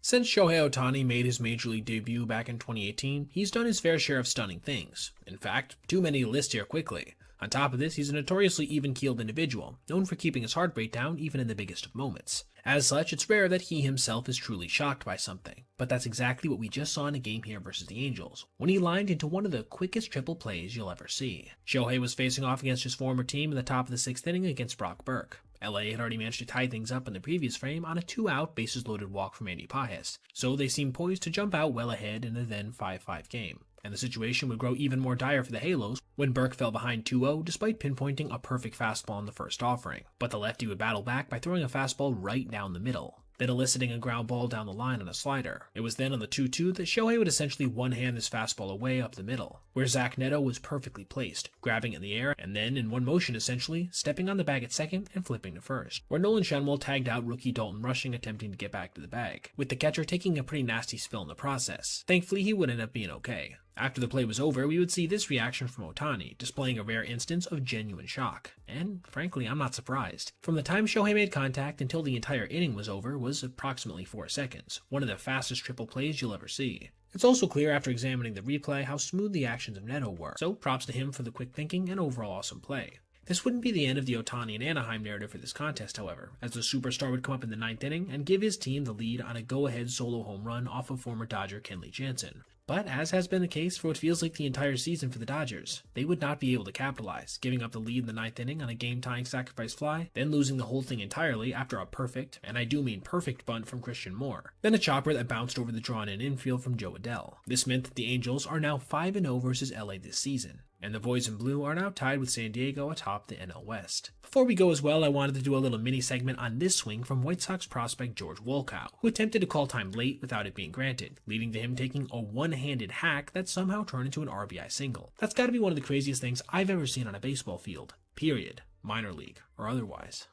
Speaker 1: Since Shohei Ohtani made his Major League debut back in 2018, he's done his fair share of stunning things. In fact, too many to list here quickly. On top of this, he's a notoriously even-keeled individual, known for keeping his heart rate down even in the biggest of moments. As such, it's rare that he himself is truly shocked by something, but that's exactly what we just saw in a game here versus the Angels, when he lined into one of the quickest triple plays you'll ever see. Shohei was facing off against his former team in the top of the 6th inning against Brock Burke. LA had already managed to tie things up in the previous frame on a 2-out, bases-loaded walk from Andy Pages, so they seemed poised to jump out well ahead in a then 5-5 game. And the situation would grow even more dire for the Halos when Burke fell behind 2-0 despite pinpointing a perfect fastball in the first offering. But the lefty would battle back by throwing a fastball right down the middle. then eliciting a ground ball down the line on a slider. It was then on the 2-2 that Shohei would essentially one-hand this fastball away up the middle, where Zach Neto was perfectly placed, grabbing it in the air, and then in one motion essentially, stepping on the bag at second and flipping to first, where Nolan Shenwell tagged out rookie Dalton Rushing attempting to get back to the bag, with the catcher taking a pretty nasty spill in the process. Thankfully, he would end up being okay. After the play was over, we would see this reaction from Ohtani, displaying a rare instance of genuine shock. And frankly, I'm not surprised. From the time Shohei made contact until the entire inning was over was approximately 4 seconds, one of the fastest triple plays you'll ever see. It's also clear after examining the replay how smooth the actions of Neto were, so props to him for the quick thinking and overall awesome play. This wouldn't be the end of the Ohtani and Anaheim narrative for this contest, however, as the superstar would come up in the 9th inning and give his team the lead on a go-ahead solo home run off of former Dodger Kenley Jansen. But as has been the case for what feels like the entire season for the Dodgers, they would not be able to capitalize, giving up the lead in the 9th inning on a game-tying sacrifice fly, then losing the whole thing entirely after a perfect, and I do mean perfect, bunt from Christian Moore, then a chopper that bounced over the drawn-in infield from Joe Adell. This meant that the Angels are now 5-0 versus LA this season, and the Boys in Blue are now tied with San Diego atop the NL West. Before we go as well, I wanted to do a little mini segment on this swing from White Sox prospect George Wolkow, who attempted to call time late without it being granted, leading to him taking a one-handed hack that somehow turned into an RBI single. That's gotta be one of the craziest things I've ever seen on a baseball field, period, minor league or otherwise.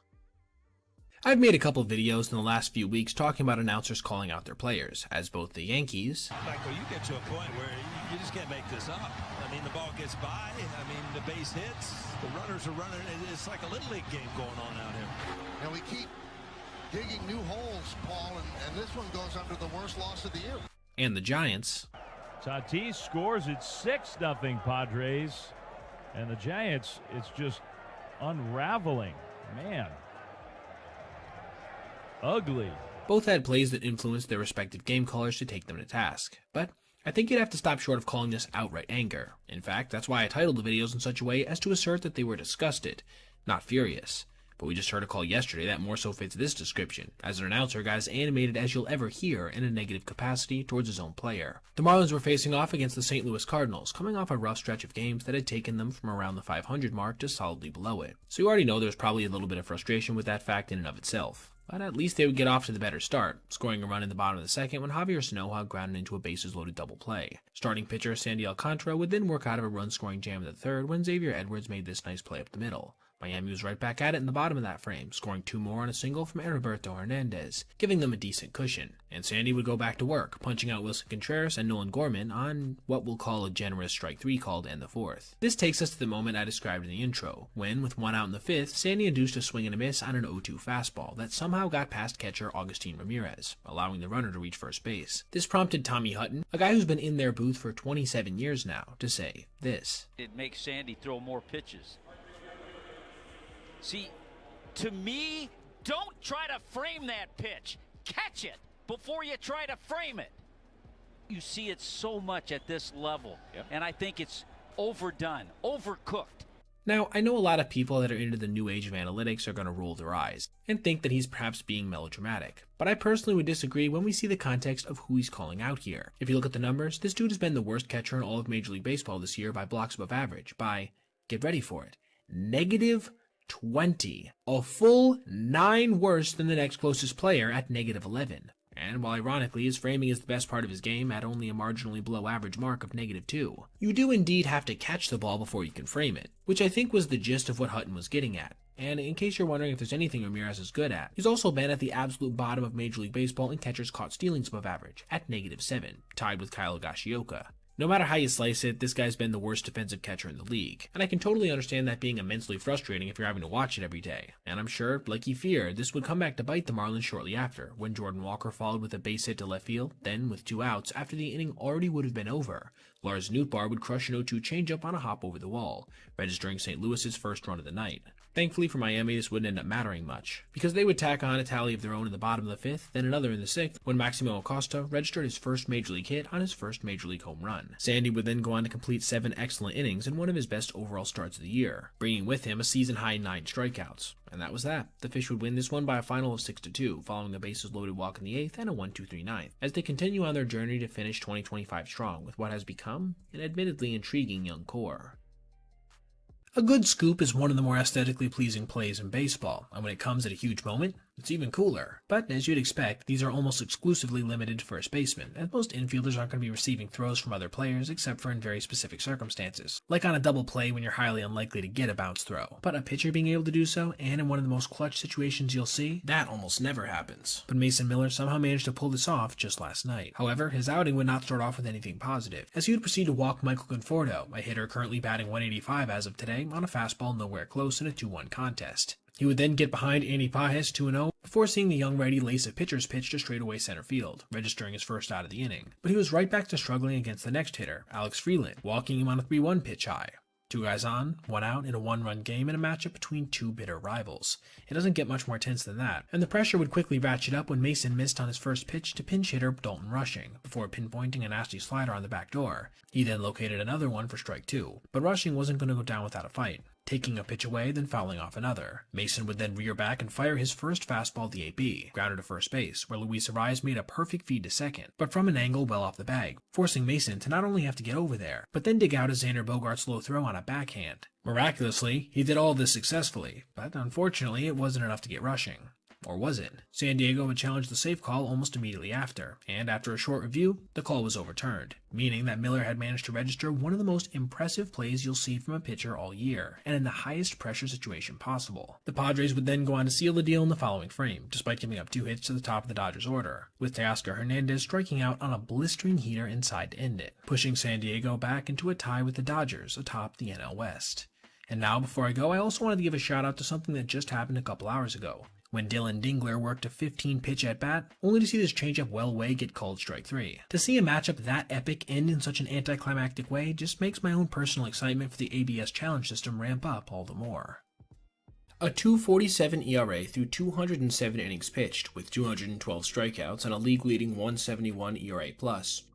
Speaker 1: I've made a couple videos in the last few weeks talking about announcers calling out their players, as both the Yankees,
Speaker 9: Michael, you get to a point where you just can't make this up. I mean, the ball gets by, I mean, the base hits, the runners are running, it's like a Little League game going on out here.
Speaker 22: And we keep digging new holes, Paul, and this one goes under the worst loss of the year.
Speaker 1: and the Giants,
Speaker 5: Tatis scores at 6-0 Padres, and the Giants, it's just unraveling. Man. Ugly.
Speaker 1: both had plays that influenced their respective game callers to take them to task. But I think you'd have to stop short of calling this outright anger. In fact, that's why I titled the videos in such a way as to assert that they were disgusted, not furious. But we just heard a call yesterday that more so fits this description, as an announcer got as animated as you'll ever hear in a negative capacity towards his own player. The Marlins were facing off against the St. Louis Cardinals, coming off a rough stretch of games that had taken them from around the 500 mark to solidly below it. So you already know there's probably a little bit of frustration with that fact in and of itself. But at least they would get off to the better start, scoring a run in the bottom of the second when Javier Sanoja grounded into a bases-loaded double play. Starting pitcher Sandy Alcantara would then work out of a run-scoring jam in the third when Xavier Edwards made this nice play up the middle. Miami was right back at it in the bottom of that frame, scoring 2 more on a single from Heriberto Hernandez, giving them a decent cushion. And Sandy would go back to work, punching out Wilson Contreras and Nolan Gorman on what we'll call a generous strike 3 call to end the fourth. This takes us to the moment I described in the intro, when, with 1 out in the 5th, Sandy induced a swing and a miss on an 0-2 fastball that somehow got past catcher Agustin Ramirez, allowing the runner to reach first base. This prompted Tommy Hutton, a guy who's been in their booth for 27 years now, to say this.
Speaker 15: It makes Sandy throw more pitches. See, to me, don't try to frame that pitch. Catch it before you try to frame it. You see it so much at this level, and I think it's overdone, overcooked.
Speaker 1: Now, I know a lot of people that are into the new age of analytics are going to roll their eyes and think that he's perhaps being melodramatic, but I personally would disagree when we see the context of who he's calling out here. If you look at the numbers, this dude has been the worst catcher in all of Major League Baseball this year by blocks above average, by, get ready for it, -20, a full 9 worse than the next closest player at -11. And while ironically his framing is the best part of his game at only a marginally below average mark of -2, you do indeed have to catch the ball before you can frame it, which I think was the gist of what Hutton was getting at. And in case you're wondering if there's anything Ramirez is good at, he's also been at the absolute bottom of Major League Baseball in catchers caught stealings above average, at -7, tied with Kyle Higashioka. No matter how you slice it, this guy's been the worst defensive catcher in the league, and I can totally understand that being immensely frustrating if you're having to watch it every day. And I'm sure, like he feared, this would come back to bite the Marlins shortly after, when Jordan Walker followed with a base hit to left field, then with 2 outs after the inning already would have been over. Lars Nootbaar would crush an 0-2 changeup on a hop over the wall, registering St. Louis's first run of the night. Thankfully for Miami, this wouldn't end up mattering much, because they would tack on a tally of their own in the bottom of the 5th, then another in the 6th, when Maximo Acosta registered his first Major League hit on his first Major League home run. Sandy would then go on to complete 7 excellent innings in one of his best overall starts of the year, bringing with him a season-high 9 strikeouts. And that was that. The Fish would win this one by a final of 6-2, following a bases-loaded walk in the 8th and a 1-2-3 9th, as they continue on their journey to finish 2025 strong with what has become an admittedly intriguing young core. A good scoop is one of the more aesthetically pleasing plays in baseball, and when it comes at a huge moment, it's even cooler. But as you'd expect, these are almost exclusively limited to first basemen, and most infielders aren't going to be receiving throws from other players except for in very specific circumstances, like on a double play when you're highly unlikely to get a bounce throw. But a pitcher being able to do so, and in one of the most clutch situations you'll see, that almost never happens. But Mason Miller somehow managed to pull this off just last night. However, his outing would not start off with anything positive, as he would proceed to walk Michael Conforto, a hitter currently batting 185 as of today, on a fastball nowhere close in a 2-1 contest. He would then get behind Andy Pages 2-0 before seeing the young righty lace a pitcher's pitch to straightaway center field, registering his first out of the inning. But he was right back to struggling against the next hitter, Alex Freeland, walking him on a 3-1 pitch high. 2 guys on, 1 out in a 1-run game in a matchup between 2 bitter rivals. It doesn't get much more tense than that, and the pressure would quickly ratchet up when Mason missed on his first pitch to pinch hitter Dalton Rushing, before pinpointing a nasty slider on the back door. He then located another one for strike 2, but Rushing wasn't going to go down without a fight, taking a pitch away, then fouling off another. Mason would then rear back and fire his first fastball DAB, grounded to first base, where Luis Ariz made a perfect feed to second, but from an angle well off the bag, forcing Mason to not only have to get over there, but then dig out a Xander Bogaerts low throw on a backhand. Miraculously, he did all of this successfully, but unfortunately it wasn't enough to get Rushing. Or was it? San Diego would challenge the safe call almost immediately after, and after a short review, the call was overturned, meaning that Miller had managed to register one of the most impressive plays you'll see from a pitcher all year, and in the highest pressure situation possible. The Padres would then go on to seal the deal in the following frame, despite giving up 2 hits to the top of the Dodgers order, with Teoscar Hernandez striking out on a blistering heater inside to end it, pushing San Diego back into a tie with the Dodgers atop the NL West. And now, before I go, I also wanted to give a shout out to something that just happened a couple hours ago, when Dylan Dingler worked a 15-pitch at-bat, only to see this changeup well away get called strike 3. To see a matchup that epic end in such an anticlimactic way just makes my own personal excitement for the ABS challenge system ramp up all the more. A 2.47 ERA through 207 innings pitched, with 212 strikeouts and a league-leading 171 ERA+,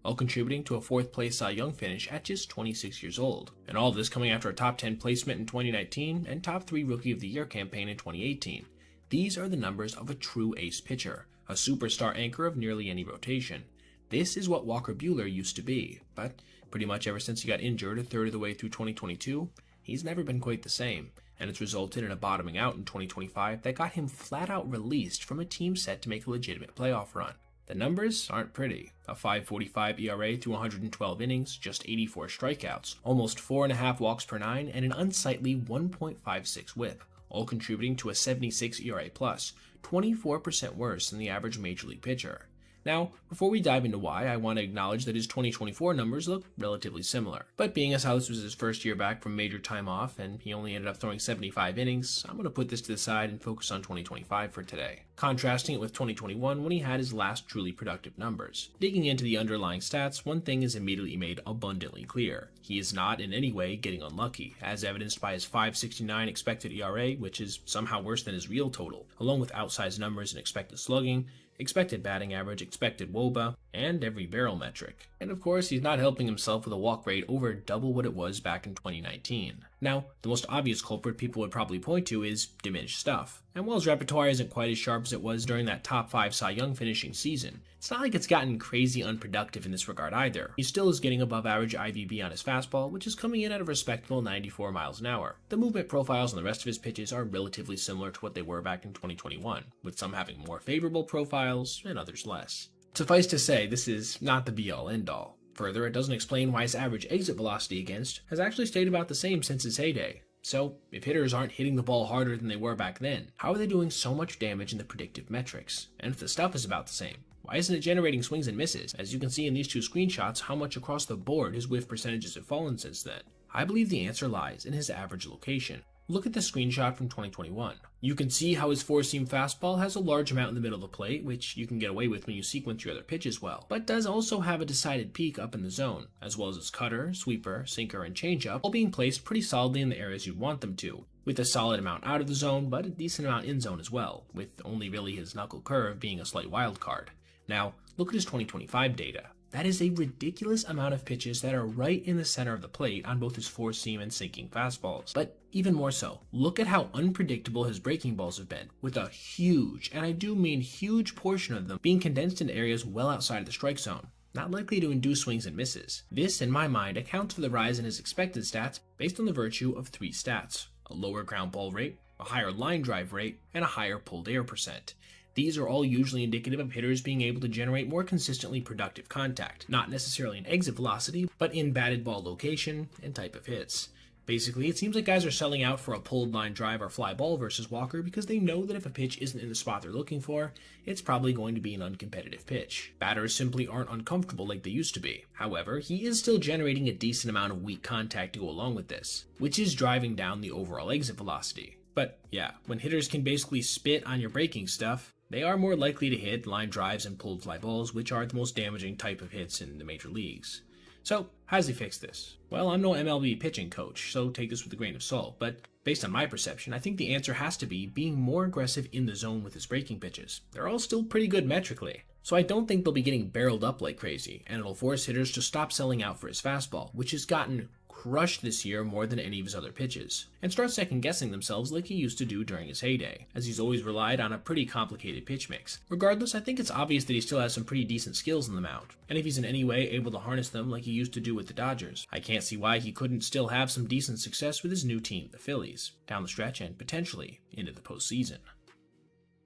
Speaker 1: all contributing to a 4th-place Cy Young finish at just 26 years old. And all of this coming after a top 10 placement in 2019 and top 3 Rookie of the Year campaign in 2018. These are the numbers of a true ace pitcher, a superstar anchor of nearly any rotation. This is what Walker Buehler used to be, but pretty much ever since he got injured a third of the way through 2022, he's never been quite the same, and it's resulted in a bottoming out in 2025 that got him flat out released from a team set to make a legitimate playoff run. The numbers aren't pretty. A 5.45 ERA through 112 innings, just 84 strikeouts, almost 4.5 walks per 9, and an unsightly 1.56 whip, all contributing to a 76 ERA+, 24% worse than the average major league pitcher. Now, before we dive into why, I want to acknowledge that his 2024 numbers look relatively similar. But being as how this was his first year back from major time off, and he only ended up throwing 75 innings, I'm going to put this to the side and focus on 2025 for today, contrasting it with 2021 when he had his last truly productive numbers. Digging into the underlying stats, one thing is immediately made abundantly clear. He is not in any way getting unlucky, as evidenced by his 5.69 expected ERA, which is somehow worse than his real total, along with outsized numbers in expected slugging, expected batting average, expected WOBA, and every barrel metric. And of course, he's not helping himself with a walk rate over double what it was back in 2019. Now, the most obvious culprit people would probably point to is diminished stuff. And while his repertoire isn't quite as sharp as it was during that top 5 Cy Young finishing season, it's not like it's gotten crazy unproductive in this regard either. He still is getting above average IVB on his fastball, which is coming in at a respectable 94 miles an hour. The movement profiles on the rest of his pitches are relatively similar to what they were back in 2021, with some having more favorable profiles and others less. Suffice to say, this is not the be-all end-all. Further, it doesn't explain why his average exit velocity against has actually stayed about the same since his heyday. So, if hitters aren't hitting the ball harder than they were back then, how are they doing so much damage in the predictive metrics? And if the stuff is about the same, why isn't it generating swings and misses? As you can see in these 2 screenshots, how much across the board his whiff percentages have fallen since then. I believe the answer lies in his average location. Look at the screenshot from 2021. You can see how his 4-seam fastball has a large amount in the middle of the plate, which you can get away with when you sequence your other pitches well, but does also have a decided peak up in the zone, as well as his cutter, sweeper, sinker, and changeup all being placed pretty solidly in the areas you'd want them to, with a solid amount out of the zone, but a decent amount in zone as well, with only really his knuckle curve being a slight wild card. Now, look at his 2025 data. That is a ridiculous amount of pitches that are right in the center of the plate on both his 4-seam and sinking fastballs. But even more so, look at how unpredictable his breaking balls have been, with a huge, and I do mean huge portion of them being condensed into areas well outside of the strike zone. not likely to induce swings and misses. This, in my mind, accounts for the rise in his expected stats based on the virtue of 3 stats: a lower ground ball rate, a higher line drive rate, and a higher pulled air percent. These are all usually indicative of hitters being able to generate more consistently productive contact, not necessarily in exit velocity, but in batted ball location and type of hits. Basically, it seems like guys are selling out for a pulled line drive or fly ball versus Walker because they know that if a pitch isn't in the spot they're looking for, it's probably going to be an uncompetitive pitch. Batters simply aren't uncomfortable like they used to be. However, he is still generating a decent amount of weak contact to go along with this, which is driving down the overall exit velocity. But yeah, when hitters can basically spit on your breaking stuff, they are more likely to hit line drives and pulled fly balls, which are the most damaging type of hits in the major leagues. So, how does he fix this? Well, I'm no MLB pitching coach, so take this with a grain of salt, but based on my perception, I think the answer has to be being more aggressive in the zone with his breaking pitches. They're all still pretty good metrically, so I don't think they'll be getting barreled up like crazy, and it'll force hitters to stop selling out for his fastball, which has gotten crushed this year more than any of his other pitches, and start second-guessing themselves like he used to do during his heyday, as he's always relied on a pretty complicated pitch mix. Regardless, I think it's obvious that he still has some pretty decent skills in the mound, and if he's in any way able to harness them like he used to do with the Dodgers, I can't see why he couldn't still have some decent success with his new team, the Phillies, down the stretch and potentially into the postseason.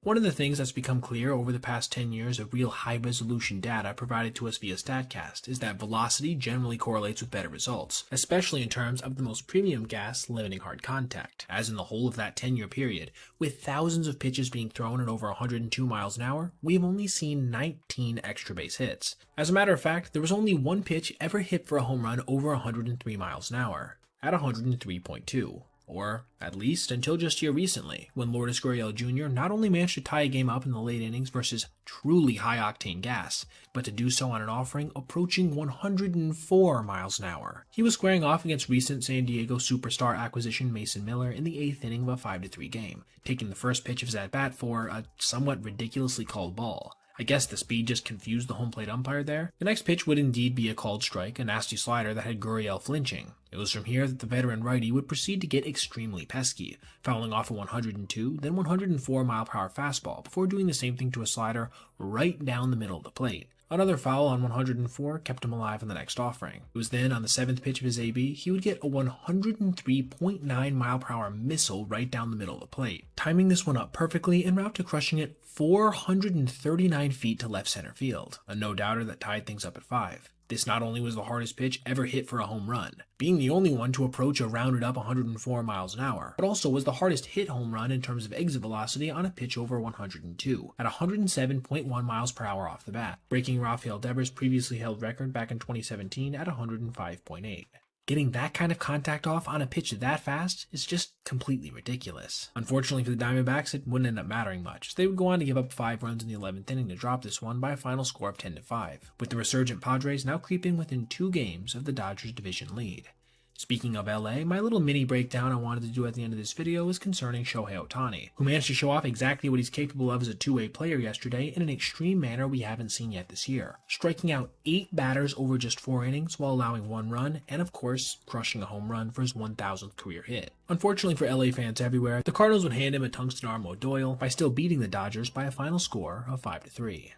Speaker 1: One of the things that's become clear over the past 10 years of real high-resolution data provided to us via StatCast is that velocity generally correlates with better results, especially in terms of the most premium gas limiting hard contact, as in the whole of that 10-year period, with thousands of pitches being thrown at over 102 miles an hour, we have only seen 19 extra base hits. As a matter of fact, there was only one pitch ever hit for a home run over 103 miles an hour, at 103.2. Or, at least, until just here recently, when Lourdes Gurriel Jr. not only managed to tie a game up in the late innings versus truly high-octane gas, but to do so on an offering approaching 104 miles an hour. He was squaring off against recent San Diego superstar acquisition Mason Miller in the 8th inning of a 5-3 game, taking the first pitch of his at-bat for a somewhat ridiculously called ball. I guess the speed just confused the home plate umpire there. The next pitch would indeed be a called strike, a nasty slider that had Gurriel flinching. It was from here that the veteran righty would proceed to get extremely pesky, fouling off a 102, then 104 mile-per-hour fastball before doing the same thing to a slider right down the middle of the plate. Another foul on 104 kept him alive on the next offering. It was then on the 7th pitch of his AB, he would get a 103.9 mile-per-hour missile right down the middle of the plate, timing this one up perfectly en route to crushing it 439 feet to left center field, a no-doubter that tied things up at 5. This not only was the hardest pitch ever hit for a home run, being the only one to approach a rounded up 104 miles an hour, but also was the hardest hit home run in terms of exit velocity on a pitch over 102, at 107.1 miles per hour off the bat, breaking Rafael Devers' previously held record back in 2017 at 105.8. Getting that kind of contact off on a pitch that fast is just completely ridiculous. Unfortunately for the Diamondbacks, it wouldn't end up mattering much, as they would go on to give up 5 runs in the 11th inning to drop this one by a final score of 10-5, with the resurgent Padres now creeping within 2 games of the Dodgers' division lead. Speaking of LA, my little mini breakdown I wanted to do at the end of this video is concerning Shohei Ohtani, who managed to show off exactly what he's capable of as a two-way player yesterday in an extreme manner we haven't seen yet this year, striking out 8 batters over just 4 innings while allowing 1 run, and of course, crushing a home run for his 1,000th career hit. Unfortunately for LA fans everywhere, the Cardinals would hand him a tungsten arm O'Doyle by still beating the Dodgers by a final score of 5-3.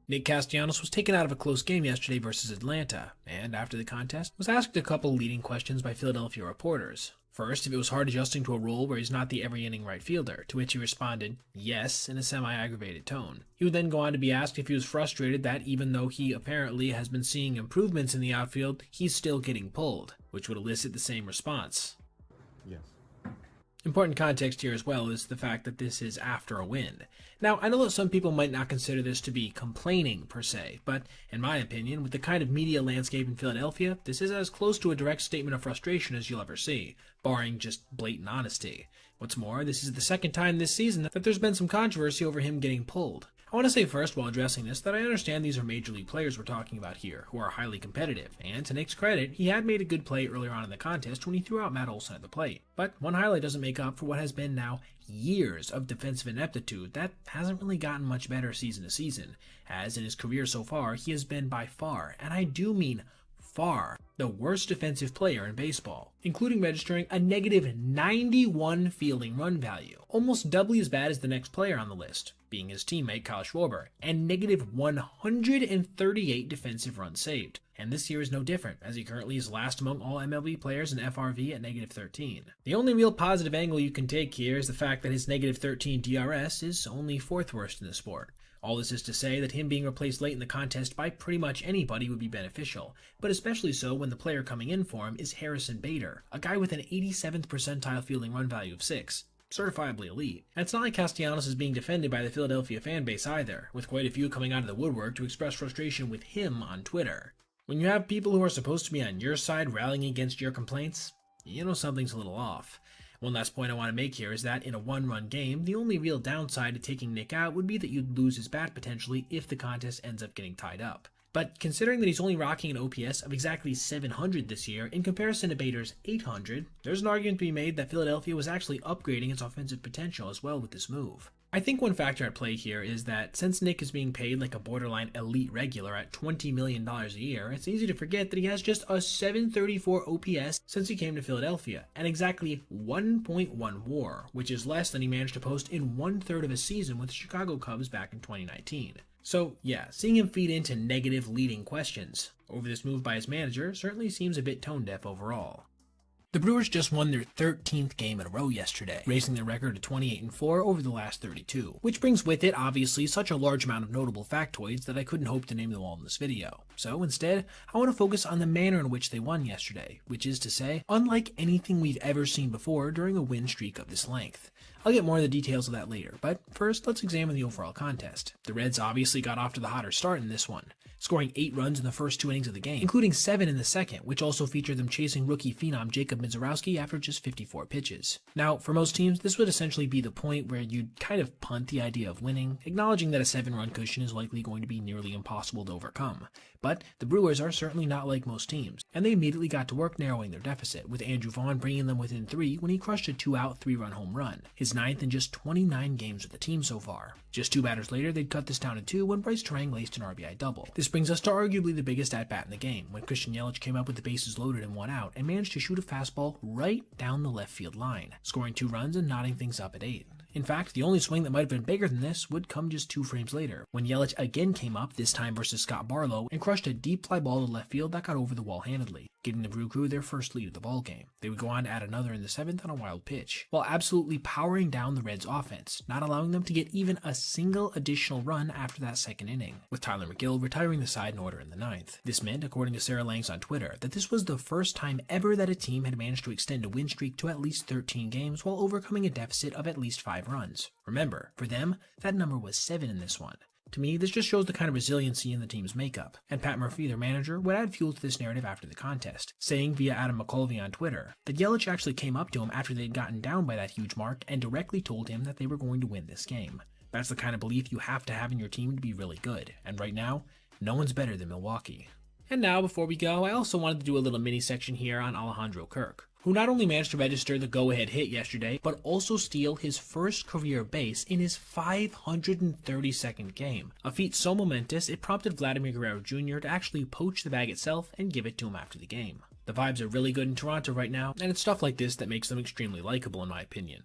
Speaker 1: Nick Castellanos was taken out of a close game yesterday versus Atlanta, and after the contest, was asked a couple leading questions by Philadelphia reporters. First, if it was hard adjusting to a role where he's not the every-inning right fielder, to which he responded, yes, in a semi-aggravated tone. He would then go on to be asked if he was frustrated that even though he apparently has been seeing improvements in the outfield, he's still getting pulled, which would elicit the same response.
Speaker 10: Yes.
Speaker 1: Important context here as well is the fact that this is after a win. Now, I know that some people might not consider this to be complaining per se, but in my opinion, with the kind of media landscape in Philadelphia, this is as close to a direct statement of frustration as you'll ever see, barring just blatant honesty. What's more, this is the second time this season that there's been some controversy over him getting pulled. I want to say first, while addressing this, that I understand these are major league players we're talking about here, who are highly competitive, and to Nick's credit, he had made a good play earlier on in the contest when he threw out Matt Olson at the plate. But one highlight doesn't make up for what has been now years of defensive ineptitude that hasn't really gotten much better season to season, as in his career so far, he has been by far, and I do mean far the worst defensive player in baseball, including registering a negative 91 fielding run value, almost doubly as bad as the next player on the list, being his teammate Kyle Schwarber, and negative 138 defensive runs saved. And this year is no different, as he currently is last among all MLB players in FRV at negative 13. The only real positive angle you can take here is the fact that his negative 13 DRS is only 4th worst in the sport. All this is to say that him being replaced late in the contest by pretty much anybody would be beneficial, but especially so when the player coming in for him is Harrison Bader, a guy with an 87th percentile fielding run value of 6. Certifiably elite. And it's not like Castellanos is being defended by the Philadelphia fanbase either, with quite a few coming out of the woodwork to express frustration with him on Twitter. When you have people who are supposed to be on your side rallying against your complaints, you know something's a little off. One last point I want to make here is that in a one-run game, the only real downside to taking Nick out would be that you'd lose his bat potentially if the contest ends up getting tied up. But considering that he's only rocking an OPS of exactly 700 this year in comparison to Bader's 800, there's an argument to be made that Philadelphia was actually upgrading its offensive potential as well with this move. I think one factor at play here is that since Nick is being paid like a borderline elite regular at $20 million a year, it's easy to forget that he has just a 734 OPS since he came to Philadelphia, and exactly 1.1 WAR, which is less than he managed to post in 1/3 of a season with the Chicago Cubs back in 2019. So yeah, seeing him feed into negative leading questions over this move by his manager certainly seems a bit tone-deaf overall. The Brewers just won their 13th game in a row yesterday, raising their record to 28-4 over the last 32, which brings with it obviously such a large amount of notable factoids that I couldn't hope to name them all in this video. So instead, I want to focus on the manner in which they won yesterday, which is to say, unlike anything we've ever seen before during a win streak of this length. I'll get more of the details of that later, but first let's examine the overall contest. The Reds obviously got off to the hotter start in this one, scoring 8 runs in the first 2 innings of the game, including 7 in the second, which also featured them chasing rookie phenom Jacob Mizorowski after just 54 pitches. Now, for most teams, this would essentially be the point where you'd kind of punt the idea of winning, acknowledging that a 7-run cushion is likely going to be nearly impossible to overcome. But the Brewers are certainly not like most teams, and they immediately got to work narrowing their deficit, with Andrew Vaughn bringing them within 3 when he crushed a 2-out, 3-run home run, his 9th in just 29 games with the team so far. Just 2 batters later, they'd cut this down to 2 when Bryce Terang laced an RBI double. This brings us to arguably the biggest at-bat in the game, when Christian Yelich came up with the bases loaded and 1 out, and managed to shoot a fastball right down the left field line, scoring 2 runs and knotting things up at 8. In fact, the only swing that might have been bigger than this would come just 2 frames later, when Yelich again came up, this time versus Scott Barlow, and crushed a deep fly ball to left field that got over the wall handedly, giving the Brew Crew their first lead of the ballgame. They would go on to add another in the 7th on a wild pitch, while absolutely powering down the Reds' offense, not allowing them to get even a single additional run after that second inning, with Tyler McGill retiring the side in order in the 9th. This meant, according to Sarah Langs on Twitter, that this was the first time ever that a team had managed to extend a win streak to at least 13 games while overcoming a deficit of at least 5 runs. Remember, for them, that number was 7 in this one. To me, this just shows the kind of resiliency in the team's makeup, and Pat Murphy, their manager, would add fuel to this narrative after the contest, saying via Adam McCulvey on Twitter that Yelich actually came up to him after they'd gotten down by that huge mark and directly told him that they were going to win this game. That's the kind of belief you have to have in your team to be really good, and right now, no one's better than Milwaukee. And now, before we go, I also wanted to do a little mini section here on Alejandro Kirk, who not only managed to register the go-ahead hit yesterday, but also steal his first career base in his 532nd game, a feat so momentous it prompted Vladimir Guerrero Jr. to actually poach the bag itself and give it to him after the game. The vibes are really good in Toronto right now, and it's stuff like this that makes them extremely likable in my opinion.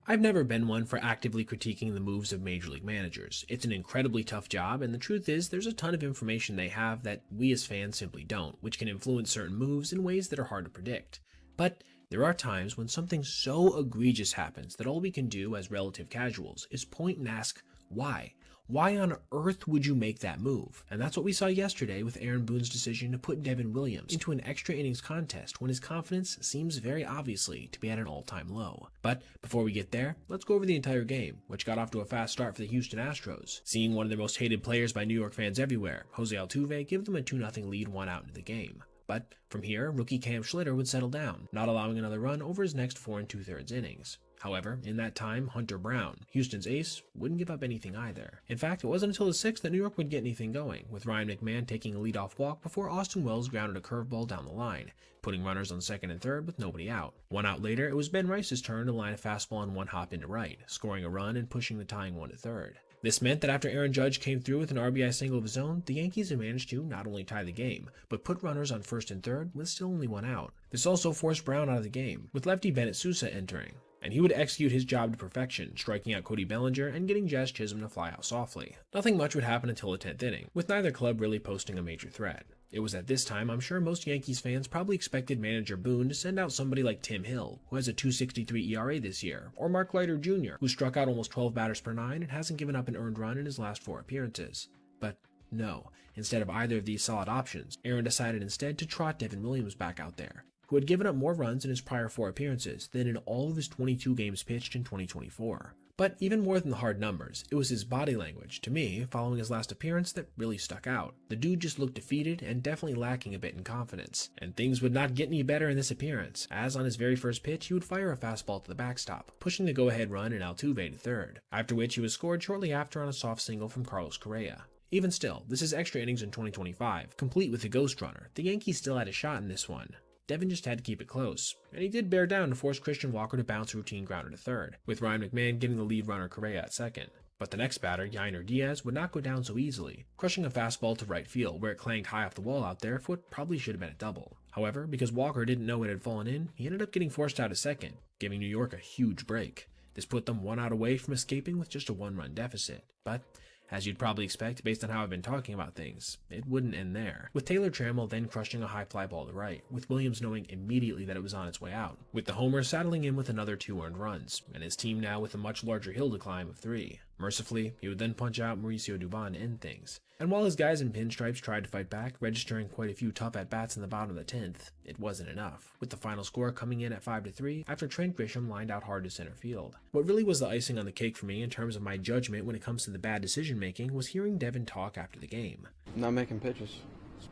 Speaker 1: I've never been one for actively critiquing the moves of major league managers. It's an incredibly tough job, and the truth is there's a ton of information they have that we as fans simply don't, which can influence certain moves in ways that are hard to predict. But there are times when something so egregious happens that all we can do as relative casuals is point and ask, why? Why on earth would you make that move? And that's what we saw yesterday with Aaron Boone's decision to put Devin Williams into an extra innings contest when his confidence seems very obviously to be at an all-time low. But before we get there, let's go over the entire game, which got off to a fast start for the Houston Astros, seeing one of their most hated players by New York fans everywhere, Jose Altuve, give them a 2-0 lead 1 out into the game. But from here, rookie Cam Schlitter would settle down, not allowing another run over his next 4 2/3 innings. However, in that time, Hunter Brown, Houston's ace, wouldn't give up anything either. In fact, it wasn't until the 6th that New York would get anything going, with Ryan McMahon taking a leadoff walk before Austin Wells grounded a curveball down the line, putting runners on 2nd and 3rd with nobody out. 1 out later, it was Ben Rice's turn to line a fastball on 1 hop into right, scoring a run and pushing the tying 1 to 3rd. This meant that after Aaron Judge came through with an RBI single of his own, the Yankees had managed to not only tie the game, but put runners on first and third with still only one out. This also forced Brown out of the game, with lefty Bennett Sousa entering, and he would execute his job to perfection, striking out Cody Bellinger and getting Jazz Chisholm to fly out softly. Nothing much would happen until the 10th inning, with neither club really posting a major threat. It was at this time I'm sure most Yankees fans probably expected manager Boone to send out somebody like Tim Hill, who has a .263 ERA this year, or Mark Leiter Jr., who struck out almost 12 batters per 9 and hasn't given up an earned run in his last 4 appearances. But no, instead of either of these solid options, Aaron decided instead to trot Devin Williams back out there, who had given up more runs in his prior 4 appearances than in all of his 22 games pitched in 2024. But even more than the hard numbers, it was his body language, to me, following his last appearance that really stuck out. The dude just looked defeated and definitely lacking a bit in confidence. And things would not get any better in this appearance, as on his very first pitch he would fire a fastball to the backstop, pushing the go-ahead run in Altuve to third, after which he was scored shortly after on a soft single from Carlos Correa. Even still, this is extra innings in 2025, complete with the ghost runner. The Yankees still had a shot in this one. Devin just had to keep it close, and he did bear down to force Christian Walker to bounce a routine grounder to third, with Ryan McMahon getting the lead runner Correa at second. But the next batter, Yainer Diaz, would not go down so easily, crushing a fastball to right field where it clanged high off the wall out there for what probably should have been a double. However, because Walker didn't know it had fallen in, he ended up getting forced out at second, giving New York a huge break. This put them 1 out away from escaping with just a 1-run deficit. But as you'd probably expect based on how I've been talking about things, it wouldn't end there, with Taylor Trammell then crushing a high fly ball to right, with Williams knowing immediately that it was on its way out, with the homer saddling in with another 2 earned runs, and his team now with a much larger hill to climb of 3. Mercifully, he would then punch out Mauricio Dubon to end things. And while his guys in pinstripes tried to fight back, registering quite a few tough at-bats in the bottom of the 10th, it wasn't enough, with the final score coming in at 5-3 after Trent Grisham lined out hard to center field. What really was the icing on the cake for me in terms of my judgment when it comes to the bad decision making was hearing Devin talk after the game.
Speaker 13: Not making pitches. It's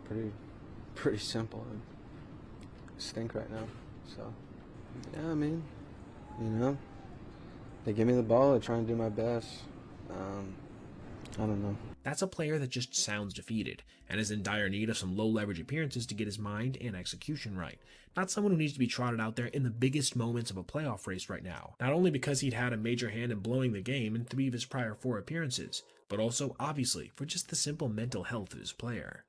Speaker 13: pretty simple. I stink right now. So, yeah, I mean, they give me the ball, I try and do my best. I don't know.
Speaker 1: That's a player that just sounds defeated, and is in dire need of some low-leverage appearances to get his mind and execution right. Not someone who needs to be trotted out there in the biggest moments of a playoff race right now. Not only because he'd had a major hand in blowing the game in 3 of his prior 4 appearances, but also, obviously, for just the simple mental health of his player.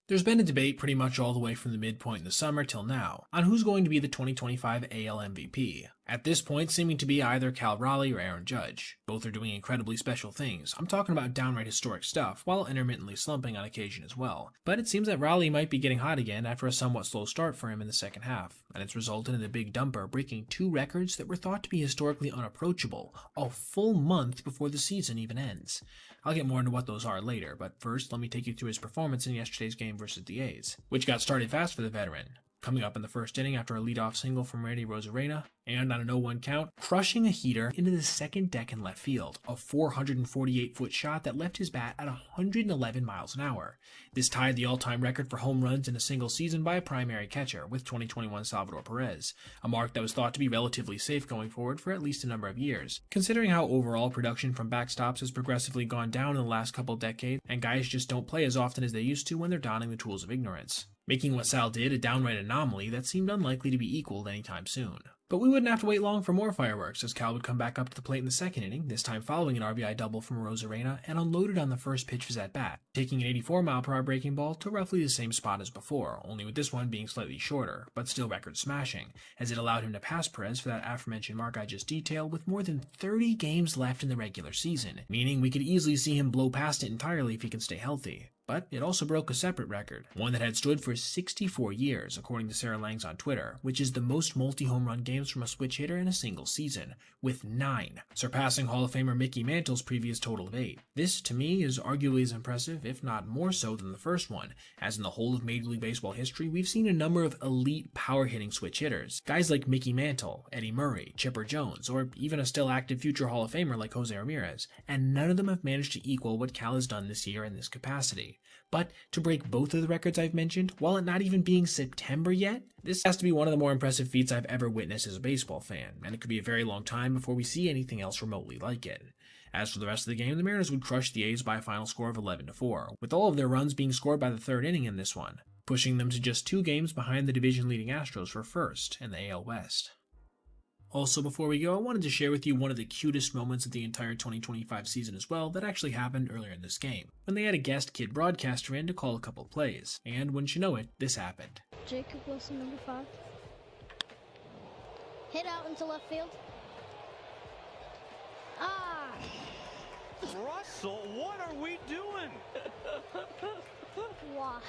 Speaker 1: There's been a debate pretty much all the way from the midpoint in the summer till now on who's going to be the 2025 AL MVP. At this point, seeming to be either Cal Raleigh or Aaron Judge. Both are doing incredibly special things. I'm talking about downright historic stuff, while intermittently slumping on occasion as well. But it seems that Raleigh might be getting hot again after a somewhat slow start for him in the second half, and it's resulted in the big dumper breaking 2 records that were thought to be historically unapproachable, a full month before the season even ends. I'll get more into what those are later, but first let me take you through his performance in yesterday's game versus the A's, which got started fast for the veteran. Coming up in the first inning after a leadoff single from Randy Rosarena, and on a 0-1 count, crushing a heater into the second deck in left field, a 448-foot shot that left his bat at 111 miles an hour. This tied the all-time record for home runs in a single season by a primary catcher, with 2021 Salvador Perez, a mark that was thought to be relatively safe going forward for at least a number of years, considering how overall production from backstops has progressively gone down in the last couple decades, and guys just don't play as often as they used to when they're donning the tools of ignorance, making what Sal did a downright anomaly that seemed unlikely to be equaled anytime soon. But we wouldn't have to wait long for more fireworks, as Cal would come back up to the plate in the second inning, this time following an RBI double from Rosarena, and unloaded on the first pitch of his at-bat, taking an 84-mile-per-hour breaking ball to roughly the same spot as before, only with this one being slightly shorter, but still record-smashing, as it allowed him to pass Perez for that aforementioned mark I just detailed with more than 30 games left in the regular season, meaning we could easily see him blow past it entirely if he can stay healthy. But it also broke a separate record, one that had stood for 64 years, according to Sarah Langs on Twitter, which is the most multi-home run games from a switch hitter in a single season, with 9, surpassing Hall of Famer Mickey Mantle's previous total of 8. This, to me, is arguably as impressive, if not more so, than the first one, as in the whole of Major League Baseball history, we've seen a number of elite power-hitting switch hitters, guys like Mickey Mantle, Eddie Murray, Chipper Jones, or even a still active future Hall of Famer like Jose Ramirez, and none of them have managed to equal what Cal has done this year in this capacity. But to break both of the records I've mentioned, while it not even being September yet, this has to be one of the more impressive feats I've ever witnessed as a baseball fan, and it could be a very long time before we see anything else remotely like it. As for the rest of the game, the Mariners would crush the A's by a final score of 11-4, with all of their runs being scored by the third inning in this one, pushing them to just 2 games behind the division-leading Astros for first in the AL West. Also, before we go, I wanted to share with you one of the cutest moments of the entire 2025 season as well that actually happened earlier in this game, when they had a guest kid broadcaster in to call a couple plays, and wouldn't you know it, this happened.
Speaker 19: Jacob Wilson, number 5. Hit out into left field. Ah!
Speaker 11: Russell, what are we doing?
Speaker 19: Why?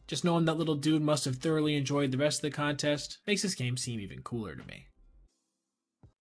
Speaker 1: Just knowing that little dude must have thoroughly enjoyed the rest of the contest makes this game seem even cooler to me.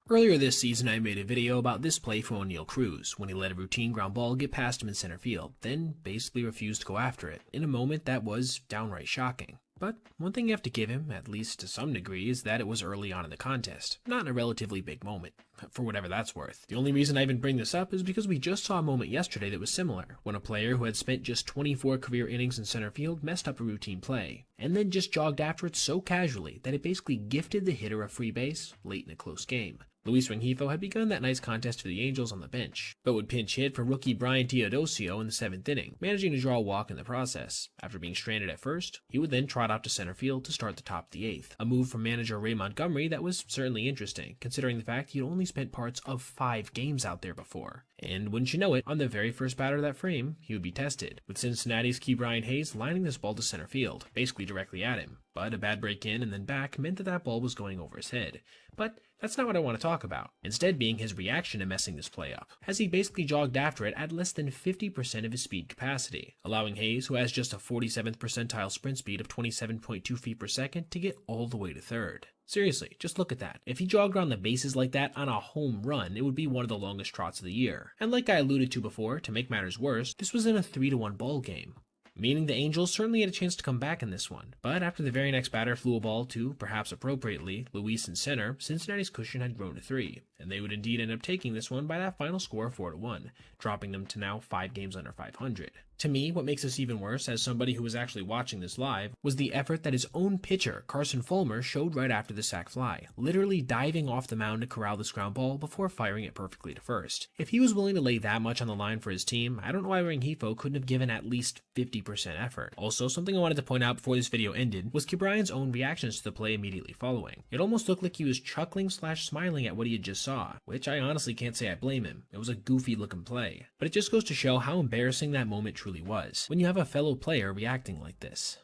Speaker 1: Earlier this season, I made a video about this play from O'Neal Cruz when he let a routine ground ball get past him in center field, then basically refused to go after it, in a moment that was downright shocking. But one thing you have to give him, at least to some degree, is that it was early on in the contest, not in a relatively big moment, for whatever that's worth. The only reason I even bring this up is because we just saw a moment yesterday that was similar, when a player who had spent just 24 career innings in center field messed up a routine play, and then just jogged after it so casually that it basically gifted the hitter a free base late in a close game. Luis Rengifo had begun that nice contest for the Angels on the bench, but would pinch hit for rookie Brian Teodosio in the 7th inning, managing to draw a walk in the process. After being stranded at first, he would then trot out to center field to start the top of the 8th, a move from manager Ray Montgomery that was certainly interesting, considering the fact he had only spent parts of 5 games out there before. And wouldn't you know it, on the very first batter of that frame, he would be tested, with Cincinnati's Ke'Bryan Hayes lining this ball to center field, basically directly at him. But a bad break in and then back meant that that ball was going over his head. But that's not what I want to talk about, instead being his reaction to messing this play up, as he basically jogged after it at less than 50% of his speed capacity, allowing Hayes, who has just a 47th percentile sprint speed of 27.2 feet per second, to get all the way to third. Seriously, just look at that. If he jogged around the bases like that on a home run, it would be one of the longest trots of the year. And like I alluded to before, to make matters worse, this was in a 3-1 ball game, meaning the Angels certainly had a chance to come back in this one. But after the very next batter flew a ball to, perhaps appropriately, Luis in center, Cincinnati's cushion had grown to 3, and they would indeed end up taking this one by that final score of 4-1, dropping them to now 5 games under 500. To me, what makes this even worse, as somebody who was actually watching this live, was the effort that his own pitcher, Carson Fulmer, showed right after the sac fly, literally diving off the mound to corral this ground ball before firing it perfectly to first. If he was willing to lay that much on the line for his team, I don't know why Rengifo couldn't have given at least 50% effort. Also, something I wanted to point out before this video ended was Ke'Bryan's own reactions to the play immediately following. It almost looked like he was chuckling/smiling at what he had just saw, which I honestly can't say I blame him. It was a goofy looking play. But it just goes to show how embarrassing that moment truly was, when you have a fellow player reacting like this.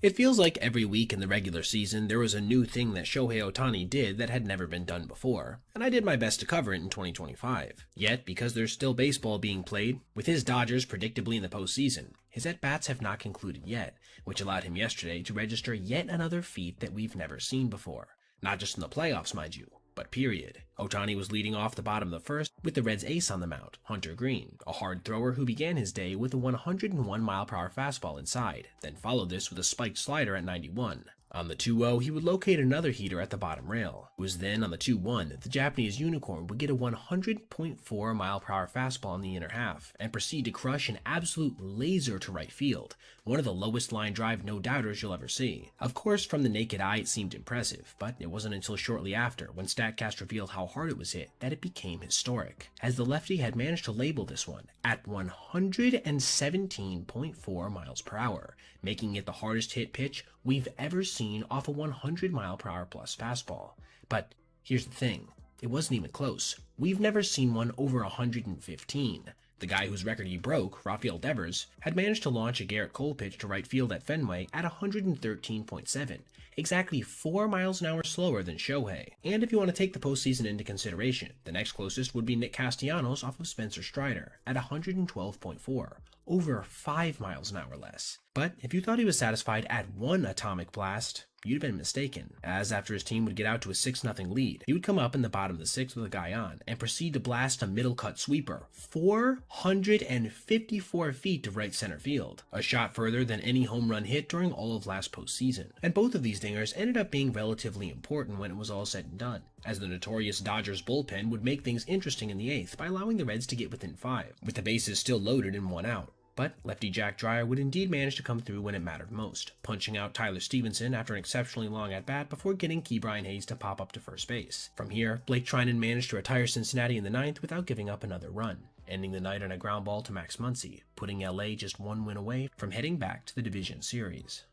Speaker 1: It feels like every week in the regular season there was a new thing that Shohei Ohtani did that had never been done before, and I did my best to cover it in 2025. Yet, because there's still baseball being played, with his Dodgers predictably in the postseason, his at-bats have not concluded yet, which allowed him yesterday to register yet another feat that we've never seen before. Not just in the playoffs, mind you, but period. Ohtani was leading off the bottom of the first with the Reds' ace on the mound, Hunter Green, a hard thrower who began his day with a 101-mile-per-hour fastball inside, then followed this with a spiked slider at 91. On the 2-0, he would locate another heater at the bottom rail. It was then on the 2-1 that the Japanese unicorn would get a 100.4 mile-per-hour fastball in the inner half, and proceed to crush an absolute laser to right field, one of the lowest line drive no-doubters you'll ever see. Of course, from the naked eye it seemed impressive, but it wasn't until shortly after, when StatCast revealed how hard it was hit, that it became historic, as the lefty had managed to label this one at 117.4 miles per hour, making it the hardest hit pitch we've ever seen off a 100-mile-per-hour plus fastball. But here's the thing, it wasn't even close. We've never seen one over 115. The guy whose record he broke, Rafael Devers, had managed to launch a Garrett Cole pitch to right field at Fenway at 113.7, exactly 4 miles an hour slower than Shohei. And if you want to take the postseason into consideration, the next closest would be Nick Castellanos off of Spencer Strider at 112.4, over 5 miles an hour less. But if you thought he was satisfied at one atomic blast, you'd have been mistaken, as after his team would get out to a 6-0 lead, he would come up in the bottom of the 6th with a guy on, and proceed to blast a middle-cut sweeper 454 feet to right center field, a shot further than any home run hit during all of last postseason. And both of these dingers ended up being relatively important when it was all said and done, as the notorious Dodgers bullpen would make things interesting in the 8th by allowing the Reds to get within 5, with the bases still loaded and 1 out. But lefty Jack Dreyer would indeed manage to come through when it mattered most, punching out Tyler Stevenson after an exceptionally long at-bat before getting Ke'Bryan Hayes to pop up to first base. From here, Blake Treinen managed to retire Cincinnati in the 9th without giving up another run, ending the night on a ground ball to Max Muncy, putting LA just 1 win away from heading back to the division series.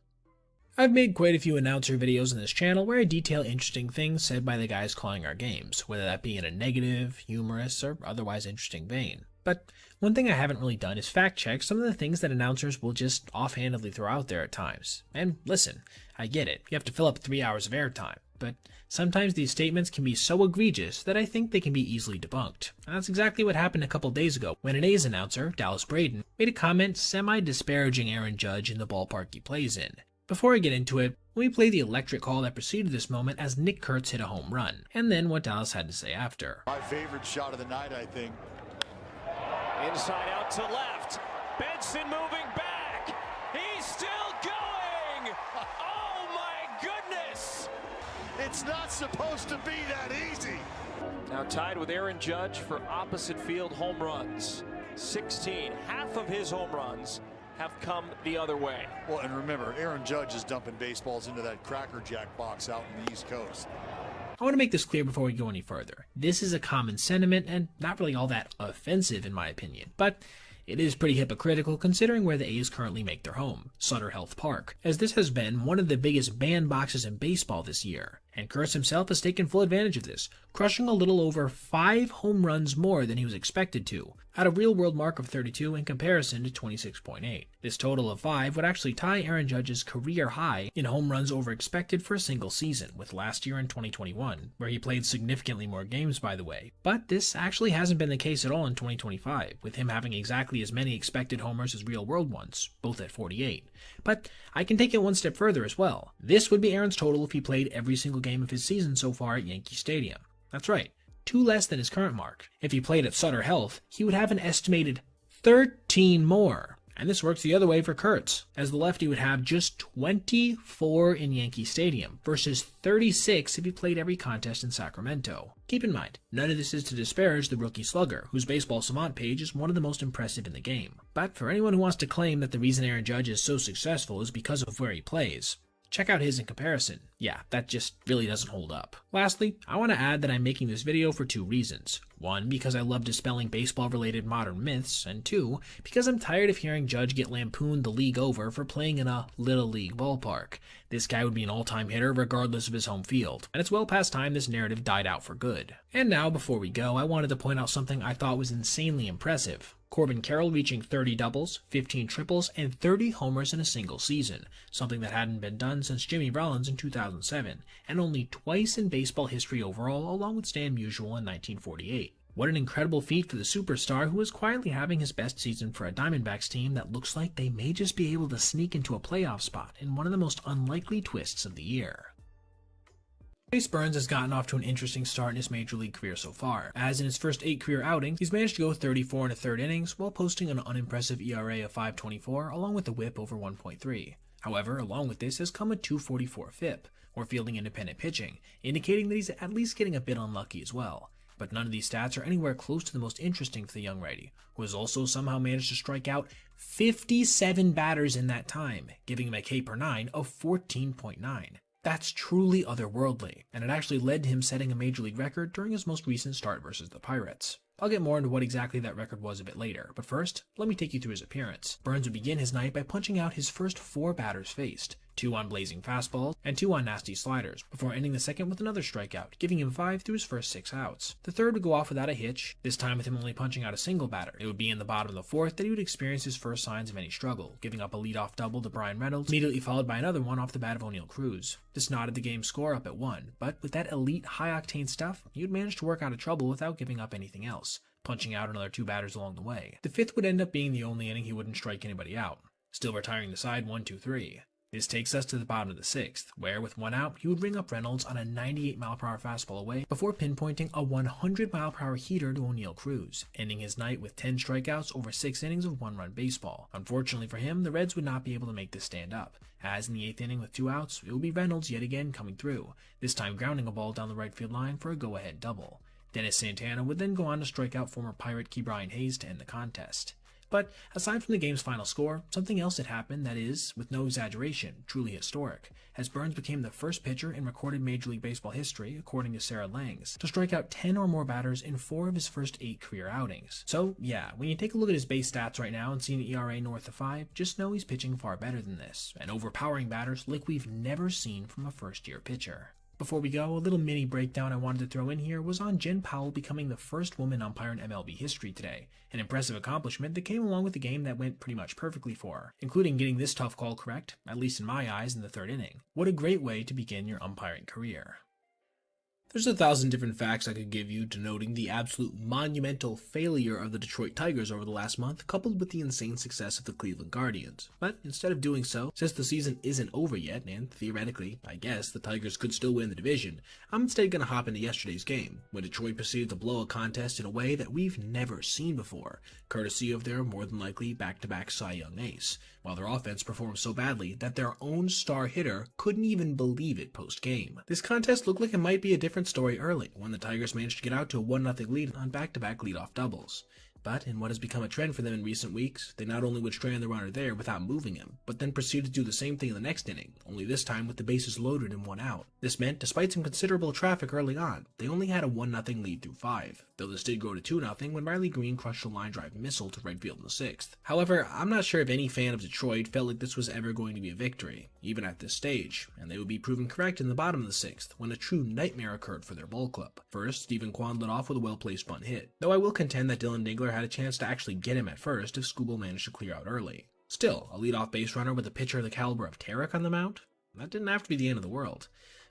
Speaker 1: I've made quite a few announcer videos on this channel where I detail interesting things said by the guys calling our games, whether that be in a negative, humorous, or otherwise interesting vein. But one thing I haven't really done is fact check some of the things that announcers will just offhandedly throw out there at times. And listen, I get it, you have to fill up 3 hours of airtime, but sometimes these statements can be so egregious that I think they can be easily debunked. And that's exactly what happened a couple days ago when an A's announcer, Dallas Braden, made a comment semi-disparaging Aaron Judge in the ballpark he plays in. Before I get into it, let me play the electric call that preceded this moment as Nick Kurtz hit a home run, and then what Dallas had to say after.
Speaker 7: My favorite shot of the night, I think.
Speaker 11: Inside out to left. Benson moving back. He's still going. Oh my goodness.
Speaker 7: It's not supposed to be that easy.
Speaker 4: Now tied with Aaron Judge for opposite field home runs. 16. Half of his home runs have come the other way.
Speaker 7: Well, and remember, Aaron Judge is dumping baseballs into that Cracker Jack box out in the East Coast.
Speaker 1: I want to make this clear before we go any further. This is a common sentiment and not really all that offensive in my opinion, but it is pretty hypocritical considering where the A's currently make their home, Sutter Health Park, as this has been one of the biggest bandboxes in baseball this year. And Kurtz himself has taken full advantage of this, crushing a little over 5 home runs more than he was expected to, at a real-world mark of 32 in comparison to 26.8. This total of 5 would actually tie Aaron Judge's career high in home runs over expected for a single season, with last year in 2021, where he played significantly more games by the way. But this actually hasn't been the case at all in 2025, with him having exactly as many expected homers as real-world ones, both at 48. But I can take it one step further as well. This would be Aaron's total if he played every single game of his season so far at Yankee Stadium. That's right, 2 less than his current mark. If he played at Sutter Health, he would have an estimated 13 more. And this works the other way for Kurtz, as the lefty would have just 24 in Yankee Stadium versus 36 if he played every contest in Sacramento. Keep in mind, none of this is to disparage the rookie slugger, whose Baseball Savant page is one of the most impressive in the game. But for anyone who wants to claim that the reason Aaron Judge is so successful is because of where he plays, check out his in comparison. Yeah, that just really doesn't hold up. Lastly, I want to add that I'm making this video for 2 reasons. 1, because I love dispelling baseball-related modern myths, and 2, because I'm tired of hearing Judge get lampooned the league over for playing in a little league ballpark. This guy would be an all-time hitter regardless of his home field, and it's well past time this narrative died out for good. And now, before we go, I wanted to point out something I thought was insanely impressive. Corbin Carroll reaching 30 doubles, 15 triples, and 30 homers in a single season, something that hadn't been done since Jimmy Rollins in 2007, and only twice in baseball history overall, along with Stan Musial in 1948. What an incredible feat for the superstar who is quietly having his best season for a Diamondbacks team that looks like they may just be able to sneak into a playoff spot in one of the most unlikely twists of the year. Chase Burns has gotten off to an interesting start in his major league career so far, as in his first 8 career outings, he's managed to go 34 1/3 innings while posting an unimpressive ERA of 5.24 along with a whip over 1.3. However, along with this has come a 2.44 FIP, or fielding independent pitching, indicating that he's at least getting a bit unlucky as well. But none of these stats are anywhere close to the most interesting for the young righty, who has also somehow managed to strike out 57 batters in that time, giving him a K per 9 of 14.9. That's truly otherworldly, and it actually led to him setting a major league record during his most recent start versus the Pirates. I'll get more into what exactly that record was a bit later, but first, let me take you through his appearance. Burns would begin his night by punching out his first 4 batters faced, 2 on blazing fastballs, and 2 on nasty sliders, before ending the second with another strikeout, giving him 5 through his first 6 outs. The third would go off without a hitch, this time with him only punching out a single batter. It would be in the bottom of the 4th that he would experience his first signs of any struggle, giving up a leadoff double to Brian Reynolds, immediately followed by another one off the bat of O'Neal Cruz. This knotted the game's score up at 1, but with that elite high-octane stuff, he would manage to work out of trouble without giving up anything else, punching out another 2 batters along the way. The 5th would end up being the only inning he wouldn't strike anybody out, still retiring the side 1-2-3. This takes us to the bottom of the 6th, where with 1 out, he would ring up Reynolds on a 98-mile-per-hour fastball away before pinpointing a 100-mile-per-hour heater to O'Neal Cruz, ending his night with 10 strikeouts over 6 innings of 1-run baseball. Unfortunately for him, the Reds would not be able to make this stand up, as in the 8th inning with 2 outs, it would be Reynolds yet again coming through, this time grounding a ball down the right field line for a go-ahead double. Dennis Santana would then go on to strike out former Pirate Key Brian Hayes to end the contest. But aside from the game's final score, something else had happened that is, with no exaggeration, truly historic, as Burns became the first pitcher in recorded Major League Baseball history, according to Sarah Langs, to strike out 10 or more batters in 4 of his first 8 career outings. So yeah, when you take a look at his base stats right now and see an ERA north of 5, just know he's pitching far better than this, and overpowering batters like we've never seen from a first-year pitcher. Before we go, a little mini breakdown I wanted to throw in here was on Jen Powell becoming the first woman umpire in MLB history today, an impressive accomplishment that came along with a game that went pretty much perfectly for her, including getting this tough call correct, at least in my eyes, in the 3rd inning. What a great way to begin your umpiring career. There's 1,000 different facts I could give you denoting the absolute monumental failure of the Detroit Tigers over the last month, coupled with the insane success of the Cleveland Guardians. But instead of doing so, since the season isn't over yet, and theoretically, I guess, the Tigers could still win the division, I'm instead going to hop into yesterday's game, when Detroit proceeded to blow a contest in a way that we've never seen before, courtesy of their more than likely back-to-back Cy Young ace, while their offense performed so badly that their own star hitter couldn't even believe it post-game. This contest looked like it might be a different story early, when the Tigers managed to get out to a 1-0 lead on back-to-back leadoff doubles. But in what has become a trend for them in recent weeks, they not only would strand the runner there without moving him, but then proceeded to do the same thing in the next inning, only this time with the bases loaded and 1 out. This meant, despite some considerable traffic early on, they only had a 1-0 lead through 5, though this did grow to 2-0 when Riley Green crushed a line drive missile to right field in the 6th. However, I'm not sure if any fan of Detroit felt like this was ever going to be a victory, even at this stage, and they would be proven correct in the bottom of the 6th, when a true nightmare occurred for their ball club. First, Stephen Kwan led off with a well-placed bunt hit, though I will contend that Dylan Dingler had a chance to actually get him at first if Skubal managed to clear out early. Still, a leadoff base runner with a pitcher of the caliber of Tarek on the mound? That didn't have to be the end of the world.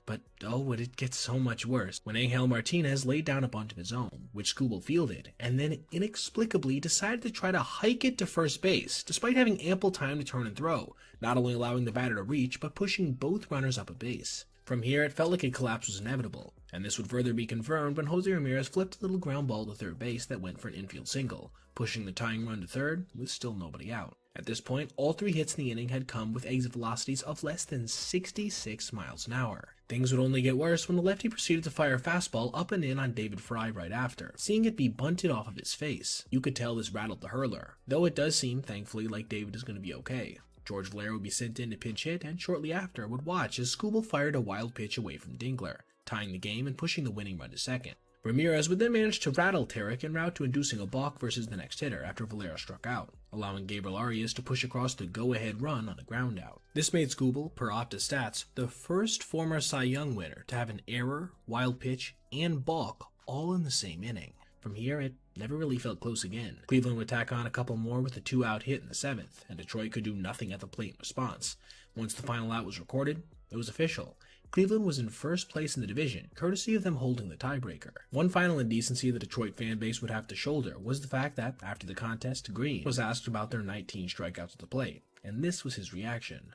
Speaker 1: But oh, would it get so much worse when Angel Martinez laid down a bunt of his own, which Skubal fielded, and then inexplicably decided to try to hike it to first base, despite having ample time to turn and throw, not only allowing the batter to reach, but pushing both runners up a base. From here, it felt like a collapse was inevitable, and this would further be confirmed when Jose Ramirez flipped a little ground ball to third base that went for an infield single, pushing the tying run to third with still nobody out. At this point, all 3 hits in the inning had come with exit velocities of less than 66 miles an hour. Things would only get worse when the lefty proceeded to fire a fastball up and in on David Fry right after, seeing it be bunted off of his face. You could tell this rattled the hurler, though it does seem, thankfully, like David is going to be okay. George Valera would be sent in to pinch hit, and shortly after would watch as Skubal fired a wild pitch away from Dingler, tying the game and pushing the winning run to second. Ramirez would then manage to rattle Tarek en route to inducing a balk versus the next hitter after Valera struck out, allowing Gabriel Arias to push across the go-ahead run on a ground out. This made Skubal, per Opta stats, the first former Cy Young winner to have an error, wild pitch, and balk all in the same inning. From here, it never really felt close again. Cleveland would tack on a couple more with a 2-out hit in the 7th, and Detroit could do nothing at the plate in response. Once the final out was recorded, it was official. Cleveland was in first place in the division, courtesy of them holding the tiebreaker. One final indecency the Detroit fan base would have to shoulder was the fact that, after the contest, Green was asked about their 19 strikeouts at the plate, and this was his reaction.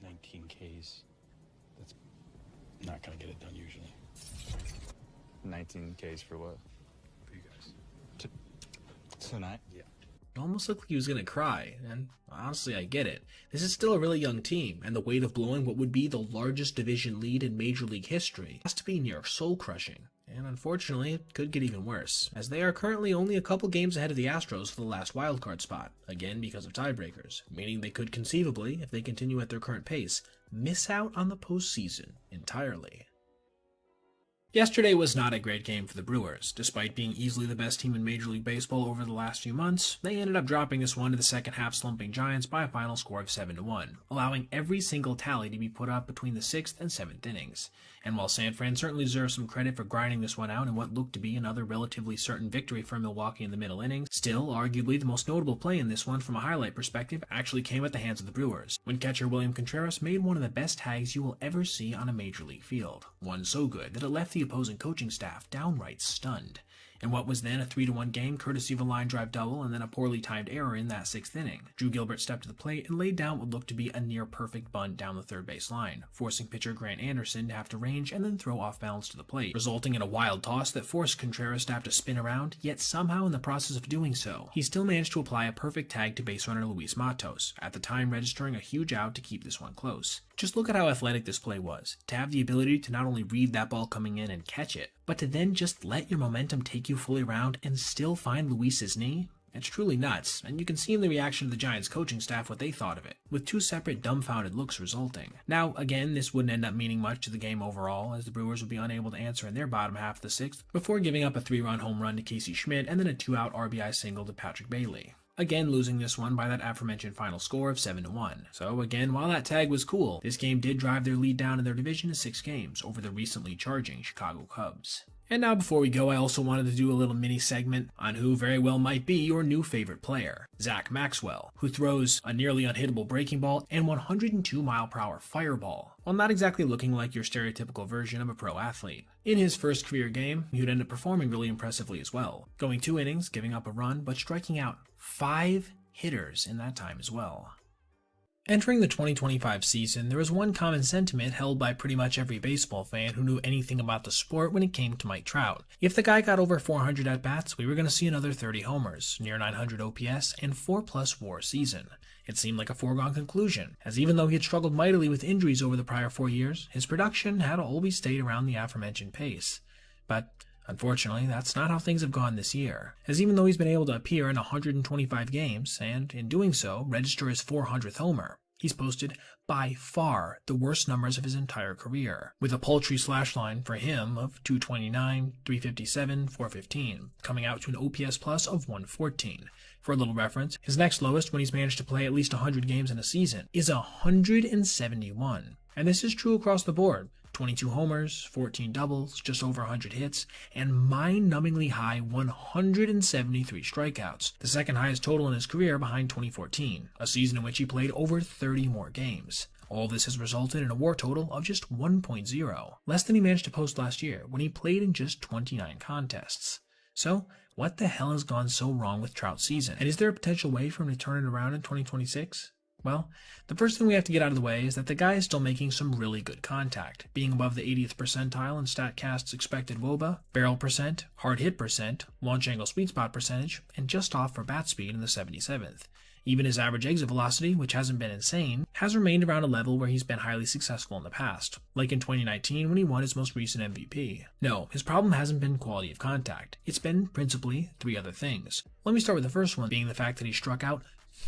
Speaker 3: 19 Ks. That's not going to get it done usually.
Speaker 20: 19 Ks for what?
Speaker 3: For you guys. Tonight? Yeah.
Speaker 1: It almost looked like he was going to cry, and honestly, I get it. This is still a really young team, and the weight of blowing what would be the largest division lead in Major League history has to be near soul-crushing. And unfortunately, it could get even worse, as they are currently only a couple games ahead of the Astros for the last wildcard spot, again because of tiebreakers, meaning they could conceivably, if they continue at their current pace, miss out on the postseason entirely. Yesterday was not a great game for the Brewers. Despite being easily the best team in Major League Baseball over the last few months, they ended up dropping this one to the second half slumping Giants by a final score of 7-1, allowing every single tally to be put up between the 6th and 7th innings. And while San Fran certainly deserves some credit for grinding this one out in what looked to be another relatively certain victory for Milwaukee in the middle innings, still, arguably the most notable play in this one from a highlight perspective actually came at the hands of the Brewers, when catcher William Contreras made one of the best tags you will ever see on a Major League field. One so good that it left the opposing coaching staff downright stunned. And what was then a 3-1 game courtesy of a line drive double and then a poorly timed error in that 6th inning. Drew Gilbert stepped to the plate and laid down what looked to be a near-perfect bunt down the third base line, forcing pitcher Grant Anderson to have to range and then throw off balance to the plate, resulting in a wild toss that forced Contreras to have to spin around, yet somehow in the process of doing so, he still managed to apply a perfect tag to base runner Luis Matos, at the time registering a huge out to keep this one close. Just look at how athletic this play was, to have the ability to not only read that ball coming in and catch it, but to then just let your momentum take you fully around and still find Luis's knee It's truly nuts, and you can see in the reaction of the Giants coaching staff what they thought of it, with two separate dumbfounded looks resulting. Now, again, this wouldn't end up meaning much to the game overall, as the Brewers would be unable to answer in their bottom half of the sixth, before giving up a 3-run home run to Casey Schmidt and then a 2-out RBI single to Patrick Bailey. Again, losing this one by that aforementioned final score of 7-1. So again, while that tag was cool, this game did drive their lead down in their division to 6 games over the recently charging Chicago Cubs. And now before we go, I also wanted to do a little mini segment on who very well might be your new favorite player, Zach Maxwell, who throws a nearly unhittable breaking ball and 102-mile-per-hour fireball, while not exactly looking like your stereotypical version of a pro athlete. In his first career game, he would end up performing really impressively as well, going 2 innings, giving up a run, but striking out 5 hitters in that time as well. Entering the 2025 season, there was one common sentiment held by pretty much every baseball fan who knew anything about the sport when it came to Mike Trout. If the guy got over 400 at-bats, we were going to see another 30 homers, near 900 OPS, and 4+ WAR season. It seemed like a foregone conclusion, as even though he had struggled mightily with injuries over the prior 4 years, his production had always stayed around the aforementioned pace. But unfortunately, that's not how things have gone this year, as even though he's been able to appear in 125 games, and in doing so, register his 400th homer, he's posted by far the worst numbers of his entire career, with a paltry slash line for him of 229, 357, 415, coming out to an OPS plus of 114. For a little reference, his next lowest when he's managed to play at least 100 games in a season is 171, and this is true across the board. 22 homers, 14 doubles, just over 100 hits, and mind-numbingly high 173 strikeouts, the second highest total in his career behind 2014, a season in which he played over 30 more games. All this has resulted in a WAR total of just 1.0, less than he managed to post last year when he played in just 29 contests. So, what the hell has gone so wrong with Trout's season, and is there a potential way for him to turn it around in 2026? Well, the first thing we have to get out of the way is that the guy is still making some really good contact, being above the 80th percentile in StatCast's expected WOBA, barrel percent, hard hit percent, launch angle sweet spot percentage, and just off for bat speed in the 77th. Even his average exit velocity, which hasn't been insane, has remained around a level where he's been highly successful in the past, like in 2019 when he won his most recent MVP. No, his problem hasn't been quality of contact. It's been principally 3 other things. Let me start with the first one, being the fact that he struck out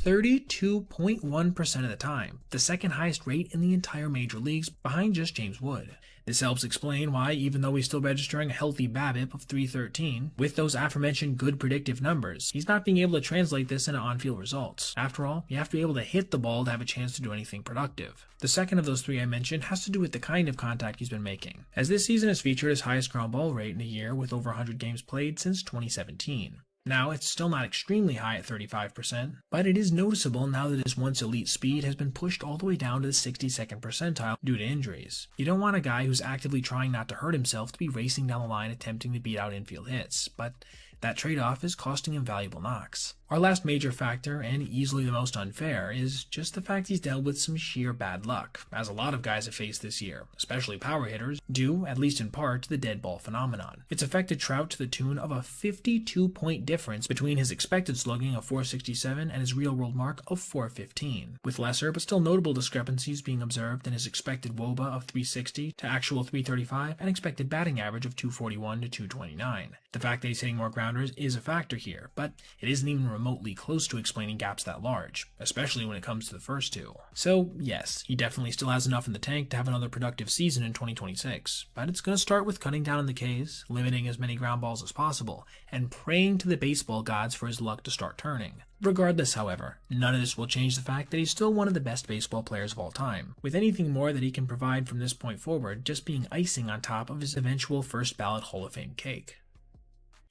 Speaker 1: 32.1% of the time, the second highest rate in the entire major leagues, behind just James Wood. This helps explain why, even though he's still registering a healthy BABIP of 313, with those aforementioned good predictive numbers, he's not being able to translate this into on-field results. After all, you have to be able to hit the ball to have a chance to do anything productive. The second of those 3 I mentioned has to do with the kind of contact he's been making, as this season has featured his highest ground ball rate in a year with over 100 games played since 2017. Now, it's still not extremely high at 35%, but it is noticeable now that his once elite speed has been pushed all the way down to the 62nd percentile due to injuries. You don't want a guy who's actively trying not to hurt himself to be racing down the line attempting to beat out infield hits, but that trade-off is costing him valuable knocks. Our last major factor, and easily the most unfair, is just the fact he's dealt with some sheer bad luck, as a lot of guys have faced this year, especially power hitters, due, at least in part, to the dead ball phenomenon. It's affected Trout to the tune of a 52-point difference between his expected slugging of 467 and his real-world mark of 415, with lesser but still notable discrepancies being observed in his expected WOBA of 360 to actual 335 and expected batting average of 241 to 229. The fact that he's hitting more grounders is a factor here, but it isn't even remotely close to explaining gaps that large, especially when it comes to the first 2. So yes, he definitely still has enough in the tank to have another productive season in 2026, but it's going to start with cutting down on the Ks, limiting as many ground balls as possible, and praying to the baseball gods for his luck to start turning. Regardless, however, none of this will change the fact that he's still one of the best baseball players of all time, with anything more that he can provide from this point forward just being icing on top of his eventual first ballot Hall of Fame cake.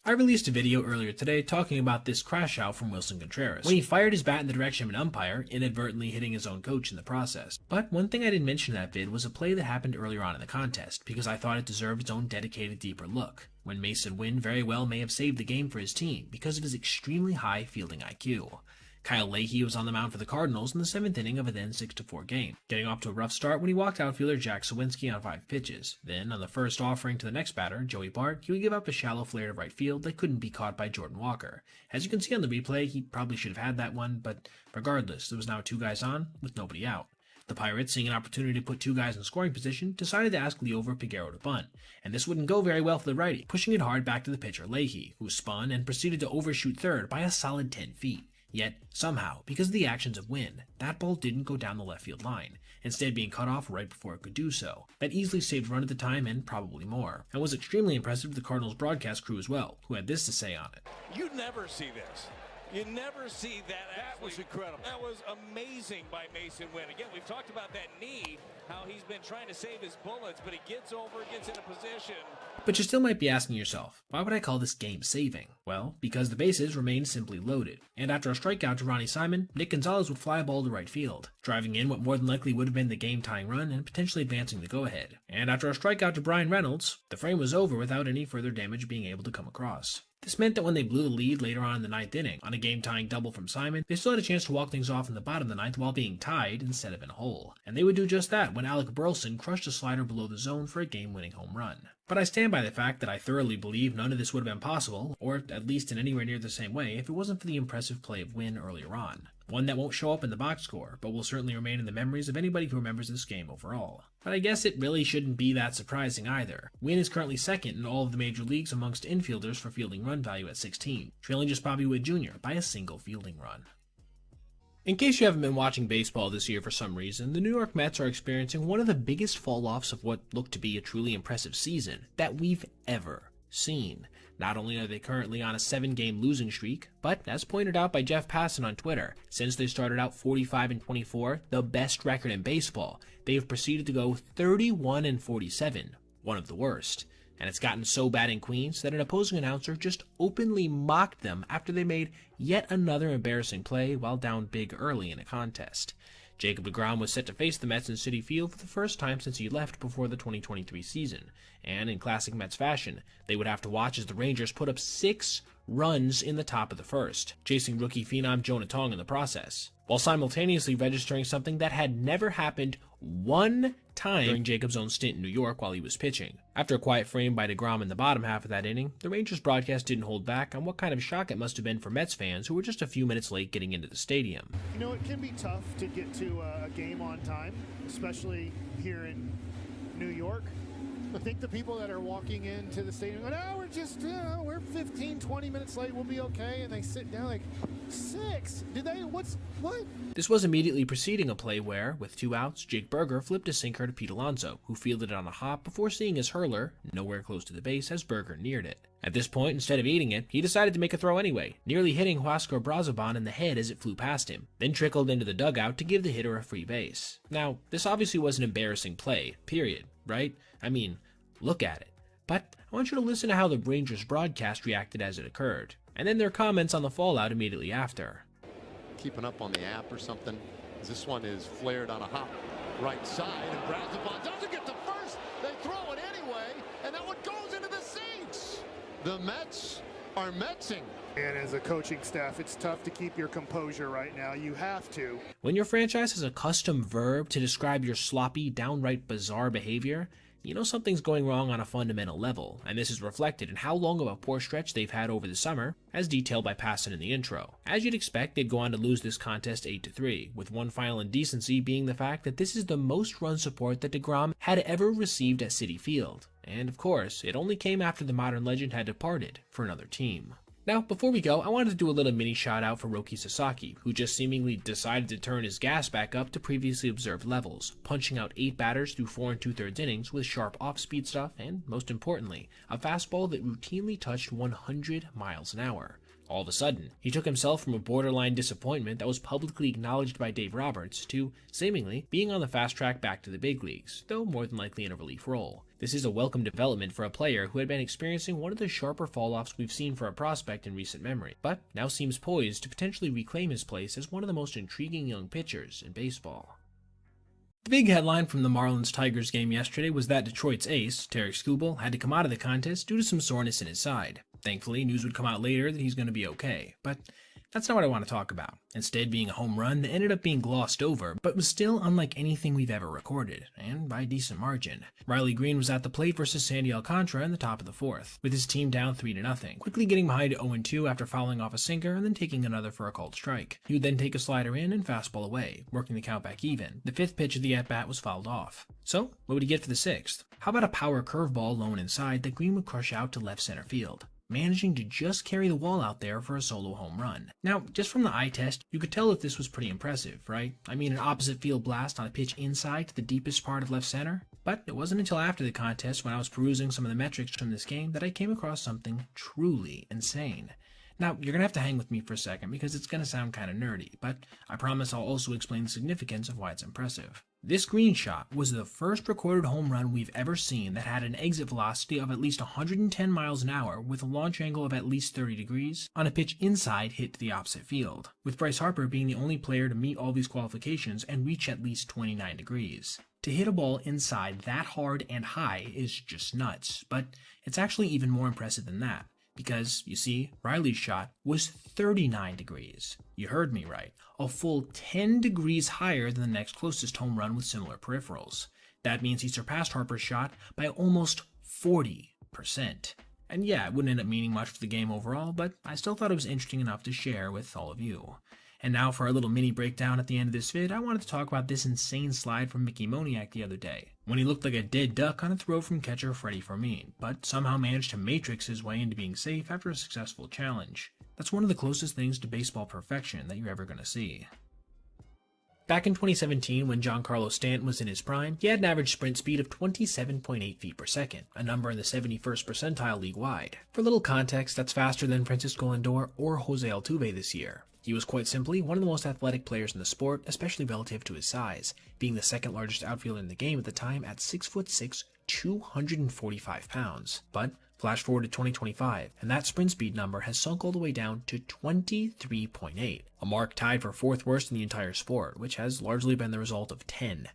Speaker 1: I released a video earlier today talking about this crash out from Wilson Contreras, when he fired his bat in the direction of an umpire, inadvertently hitting his own coach in the process. But one thing I didn't mention in that vid was a play that happened earlier on in the contest, because I thought it deserved its own dedicated deeper look, when Mason Wynn very well may have saved the game for his team because of his extremely high fielding IQ. Kyle Leahy was on the mound for the Cardinals in the 7th inning of a then 6-4 game, getting off to a rough start when he walked outfielder Jack Sawinski on 5 pitches. Then, on the first offering to the next batter, Joey Bart, he would give up a shallow flare to right field that couldn't be caught by Jordan Walker. As you can see on the replay, he probably should have had that one, but regardless, there was now 2 guys on, with nobody out. The Pirates, seeing an opportunity to put two guys in scoring position, decided to ask Liover Peguero to bunt, and this wouldn't go very well for the righty, pushing it hard back to the pitcher Leahy, who spun and proceeded to overshoot third by a solid 10 feet. Yet, somehow, because of the actions of Wynn, that ball didn't go down the left field line, instead being cut off right before it could do so. That easily saved run at the time and probably more, and was extremely impressive to the Cardinals broadcast crew as well, who had this to say on it.
Speaker 6: You never see this. You never see that.
Speaker 14: That was incredible.
Speaker 6: That was amazing by Mason Wynn. Again, we've talked about that knee, how he's been trying to save his bullets, but he gets over, gets into position.
Speaker 1: But you still might be asking yourself, why would I call this game saving? Well, because the bases remained simply loaded, and after a strikeout to Ronnie Simon, Nick Gonzalez would fly a ball to right field, driving in what more than likely would have been the game-tying run and potentially advancing the go-ahead. And after a strikeout to Brian Reynolds, the frame was over without any further damage being able to come across. This meant that when they blew the lead later on in the ninth inning, on a game-tying double from Simon, they still had a chance to walk things off in the bottom of the ninth while being tied instead of in a hole. And they would do just that when Alec Burleson crushed a slider below the zone for a game-winning home run. But I stand by the fact that I thoroughly believe none of this would have been possible, or at least in anywhere near the same way, if it wasn't for the impressive play of Wynn earlier on. One that won't show up in the box score, but will certainly remain in the memories of anybody who remembers this game overall. But I guess it really shouldn't be that surprising either. Wynn is currently second in all of the major leagues amongst infielders for fielding run value at 16, trailing just Bobby Witt Jr. by a single fielding run. In case you haven't been watching baseball this year for some reason, the New York Mets are experiencing one of the biggest fall-offs of what looked to be a truly impressive season that we've ever seen. Not only are they currently on a 7-game losing streak, but as pointed out by Jeff Passan on Twitter, since they started out 45-24, the best record in baseball, they have proceeded to go 31-47, one of the worst. And it's gotten so bad in Queens that an opposing announcer just openly mocked them after they made yet another embarrassing play while down big early in a contest. Jacob deGrom was set to face the Mets in Citi Field for the first time since he left before the 2023 season, and in classic Mets fashion, they would have to watch as the Rangers put up 6 runs in the top of the first, chasing rookie phenom Jonah Tong in the process, while simultaneously registering something that had never happened one time during Jacob's own stint in New York while he was pitching. After a quiet frame by deGrom in the bottom half of that inning, the Rangers broadcast didn't hold back on what kind of shock it must have been for Mets fans who were just a few minutes late getting into the stadium.
Speaker 8: You know, it can be tough to get to a game on time, especially here in New York. I think the people that are walking into the stadium go, no, we're 15, 20 minutes late, we'll be okay. And they sit down like, 6? What?
Speaker 1: This was immediately preceding a play where, with 2 outs, Jake Berger flipped a sinker to Pete Alonso, who fielded it on a hop before seeing his hurler, nowhere close to the base as Berger neared it. At this point, instead of eating it, he decided to make a throw anyway, nearly hitting Huascar Brazoban in the head as it flew past him, then trickled into the dugout to give the hitter a free base. Now, this obviously was an embarrassing play, period, right? I mean, look at it. But I want you to listen to how the Rangers broadcast reacted as it occurred, and then their comments on the fallout immediately after.
Speaker 21: Keeping up on the app or something. This one is flared on a hop right side, and Brazoban doesn't get to first. They throw it anyway, and that one goes into the seats. The Mets are Metsing.
Speaker 8: And as a coaching staff, it's tough to keep your composure right now. You have to.
Speaker 1: When your franchise has a custom verb to describe your sloppy, downright bizarre behavior, you know something's going wrong on a fundamental level, and this is reflected in how long of a poor stretch they've had over the summer, as detailed by Passan in the intro. As you'd expect, they'd go on to lose this contest 8-3, with one final indecency being the fact that this is the most run support that deGrom had ever received at Citi Field. And of course, it only came after the modern legend had departed for another team. Now, before we go, I wanted to do a little mini shout out for Roki Sasaki, who just seemingly decided to turn his gas back up to previously observed levels, punching out 8 batters through 4 2/3 innings with sharp off-speed stuff and, most importantly, a fastball that routinely touched 100 miles an hour. All of a sudden, he took himself from a borderline disappointment that was publicly acknowledged by Dave Roberts to, seemingly, being on the fast track back to the big leagues, though more than likely in a relief role. This is a welcome development for a player who had been experiencing one of the sharper fall-offs we've seen for a prospect in recent memory, but now seems poised to potentially reclaim his place as one of the most intriguing young pitchers in baseball. The big headline from the Marlins-Tigers game yesterday was that Detroit's ace, Tarik Skubal, had to come out of the contest due to some soreness in his side. Thankfully, news would come out later that he's going to be okay, but That's not what I want to talk about. Instead being a home run that ended up being glossed over, but was still unlike anything we've ever recorded, and by a decent margin. Riley Green was at the plate versus Sandy Alcantara in the top of the fourth, with his team down 3-0, quickly getting behind 0-2 after fouling off a sinker and then taking another for a called strike. He would then take a slider in and fastball away, working the count back even. The fifth pitch of the at-bat was fouled off. So, what would he get for the sixth? How about a power curveball low and inside that Green would crush out to left center field, managing to just carry the wall out there for a solo home run. Now, just from the eye test, you could tell that this was pretty impressive, right? I mean, an opposite field blast on a pitch inside to the deepest part of left center. But it wasn't until after the contest, when I was perusing some of the metrics from this game, that I came across something truly insane. Now, you're going to have to hang with me for a second because it's going to sound kind of nerdy, but I promise I'll also explain the significance of why it's impressive. This Green shot was the first recorded home run we've ever seen that had an exit velocity of at least 110 miles an hour with a launch angle of at least 30 degrees on a pitch inside hit to the opposite field, with Bryce Harper being the only player to meet all these qualifications and reach at least 29 degrees. To hit a ball inside that hard and high is just nuts, but it's actually even more impressive than that. Because, you see, Riley's shot was 39 degrees. You heard me right. A full 10 degrees higher than the next closest home run with similar peripherals. That means he surpassed Harper's shot by almost 40%. And yeah, it wouldn't end up meaning much for the game overall, but I still thought it was interesting enough to share with all of you. And now for our little mini breakdown at the end of this vid, I wanted to talk about this insane slide from Mickey Moniak the other day, when he looked like a dead duck on a throw from catcher Freddie Fermin, but somehow managed to matrix his way into being safe after a successful challenge. That's one of the closest things to baseball perfection that you're ever going to see. Back in 2017, when Giancarlo Stanton was in his prime, he had an average sprint speed of 27.8 feet per second, a number in the 71st percentile league-wide. For little context, that's faster than Francisco Lindor or Jose Altuve this year. He was quite simply one of the most athletic players in the sport, especially relative to his size, being the second largest outfielder in the game at the time at 6'6", 245 pounds. But flash forward to 2025, and that sprint speed number has sunk all the way down to 23.8, a mark tied for fourth worst in the entire sport, which has largely been the result of 10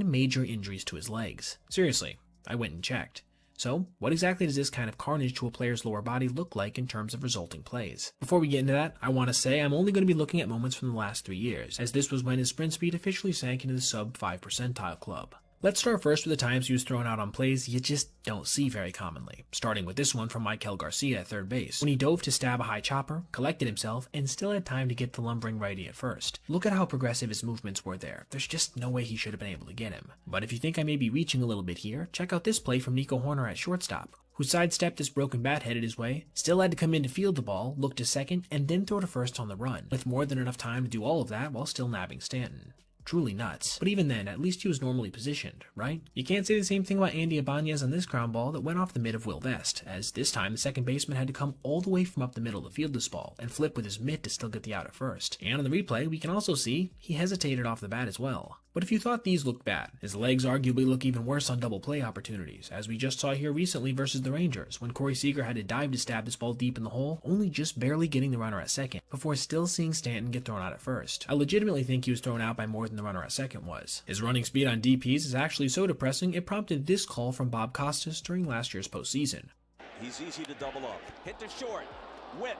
Speaker 1: major injuries to his legs. Seriously, I went and checked. So, what exactly does this kind of carnage to a player's lower body look like in terms of resulting plays? Before we get into that, I want to say I'm only going to be looking at moments from the last 3 years, as this was when his sprint speed officially sank into the sub 5 percentile club. Let's start first with the times he was thrown out on plays you just don't see very commonly, starting with this one from Michael Garcia at third base, when he dove to stab a high chopper, collected himself, and still had time to get the lumbering righty at first. Look at how progressive his movements were there. There's just no way he should have been able to get him. But if you think I may be reaching a little bit here, check out this play from Nico Horner at shortstop, who sidestepped this broken bat headed his way, still had to come in to field the ball, look to second, and then throw to first on the run, with more than enough time to do all of that while still nabbing Stanton. Truly nuts. But even then, at least he was normally positioned, right? You can't say the same thing about Andy Ibanez on this ground ball that went off the mid of Will Vest, as this time the second baseman had to come all the way from up the middle to field this ball, and flip with his mitt to still get the out at first. And on the replay, we can also see he hesitated off the bat as well. But if you thought these looked bad, his legs arguably look even worse on double play opportunities, as we just saw here recently versus the Rangers, when Corey Seager had to dive to stab this ball deep in the hole, only just barely getting the runner at second, before still seeing Stanton get thrown out at first. I legitimately think he was thrown out by more than the runner at second was. His running speed on DPs is actually so depressing it prompted this call from Bob Costas during last year's postseason.
Speaker 6: He's easy to double up. Hit to short. Witt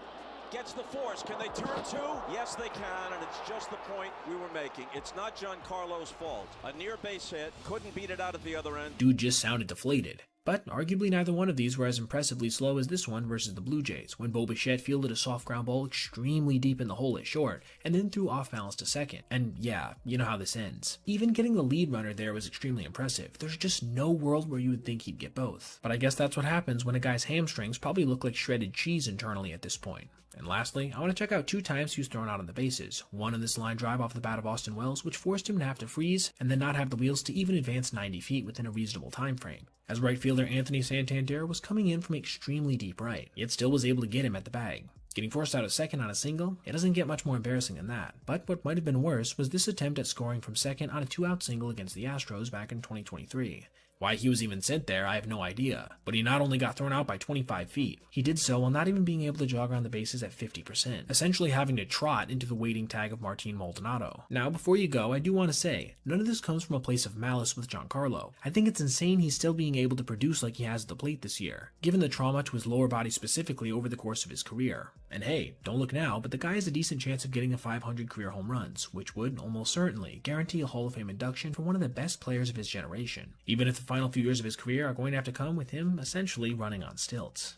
Speaker 6: gets the force. Can they turn two? Yes, they can, and it's just the point we were making. It's not Giancarlo's fault. A near base hit. Couldn't beat it out at the other end.
Speaker 1: Dude just sounded deflated. But arguably neither one of these were as impressively slow as this one versus the Blue Jays, when Bo Bichette fielded a soft ground ball extremely deep in the hole at short, and then threw off balance to second. And yeah, you know how this ends. Even getting the lead runner there was extremely impressive. There's just no world where you would think he'd get both. But I guess that's what happens when a guy's hamstrings probably look like shredded cheese internally at this point. And lastly, I want to check out 2 times he was thrown out on the bases. One on this line drive off the bat of Austin Wells, which forced him to have to freeze and then not have the wheels to even advance 90 feet within a reasonable time frame, as right fielder Anthony Santander was coming in from extremely deep right, yet still was able to get him at the bag. Getting forced out at second on a single, it doesn't get much more embarrassing than that. But what might have been worse was this attempt at scoring from second on a 2-out single against the Astros back in 2023. Why he was even sent there, I have no idea, but he not only got thrown out by 25 feet, he did so while not even being able to jog around the bases at 50%, essentially having to trot into the waiting tag of Martin Maldonado. Now, before you go, I do want to say, none of this comes from a place of malice with Giancarlo. I think it's insane he's still being able to produce like he has at the plate this year, given the trauma to his lower body specifically over the course of his career. And hey, don't look now, but the guy has a decent chance of getting a 500 career home runs, which would almost certainly guarantee a Hall of Fame induction for one of the best players of his generation, even if the final few years of his career are going to have to come with him essentially running on stilts.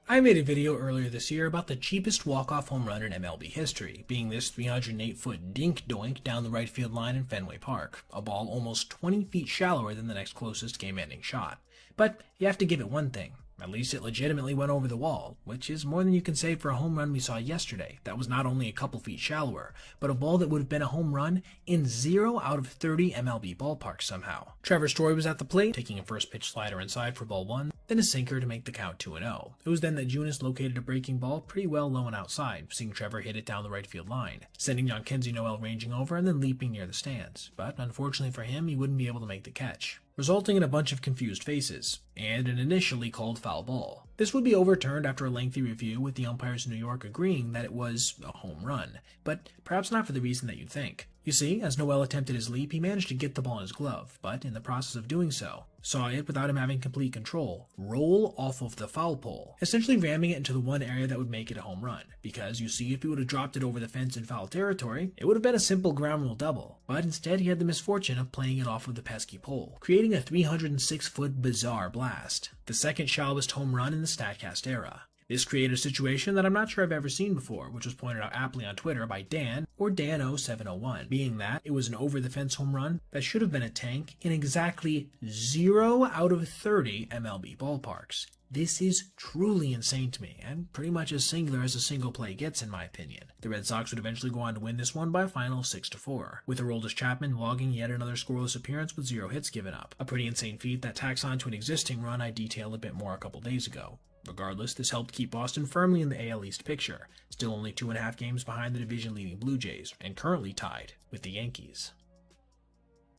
Speaker 1: I made a video earlier this year about the cheapest walk-off home run in MLB history, being this 308-foot dink-doink down the right field line in Fenway Park, a ball almost 20 feet shallower than the next closest game-ending shot. But you have to give it one thing. At least it legitimately went over the wall, which is more than you can say for a home run we saw yesterday that was not only a couple feet shallower, but a ball that would have been a home run in 0 out of 30 MLB ballparks somehow. Trevor Story was at the plate, taking a first pitch slider inside for ball 1, then a sinker to make the count 2-0. It was then that Junis located a breaking ball pretty well low and outside, seeing Trevor hit it down the right field line, sending Jhonkensy Noel ranging over and then leaping near the stands. But unfortunately for him, he wouldn't be able to make the catch, resulting in a bunch of confused faces, and an initially called foul ball. This would be overturned after a lengthy review, with the umpires in New York agreeing that it was a home run, but perhaps not for the reason that you'd think. You see, as Noel attempted his leap, he managed to get the ball in his glove, but in the process of doing so, saw it, without him having complete control, roll off of the foul pole, essentially ramming it into the one area that would make it a home run. Because, you see, if he would have dropped it over the fence in foul territory, it would have been a simple ground rule double, but instead he had the misfortune of playing it off of the pesky pole, creating a 306-foot bizarre blast, the second shallowest home run in the StatCast era. This created a situation that I'm not sure I've ever seen before, which was pointed out aptly on Twitter by Dan, or Dan0701, being that it was an over-the-fence home run that should have been a tank in exactly 0 out of 30 MLB ballparks. This is truly insane to me, and pretty much as singular as a single play gets in my opinion. The Red Sox would eventually go on to win this one by a final 6-4, with Aroldis Chapman logging yet another scoreless appearance with 0 hits given up, a pretty insane feat that tacks on to an existing run I detailed a bit more a couple days ago. Regardless, this helped keep Boston firmly in the AL East picture, still only 2.5 games behind the division-leading Blue Jays, and currently tied with the Yankees.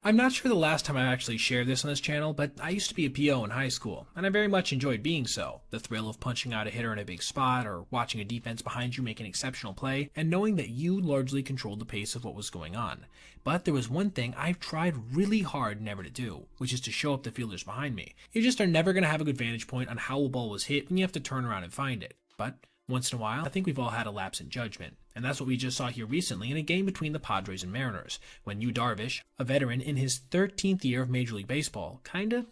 Speaker 1: I'm not sure the last time I actually shared this on this channel, but I used to be a PO in high school, and I very much enjoyed being so. The thrill of punching out a hitter in a big spot, or watching a defense behind you make an exceptional play, and knowing that you largely controlled the pace of what was going on. But there was one thing I've tried really hard never to do, which is to show up the fielders behind me. You just are never going to have a good vantage point on how a ball was hit when you have to turn around and find it. But once in a while, I think we've all had a lapse in judgment. And that's what we just saw here recently in a game between the Padres and Mariners, when Yu Darvish, a veteran in his 13th year of Major League Baseball,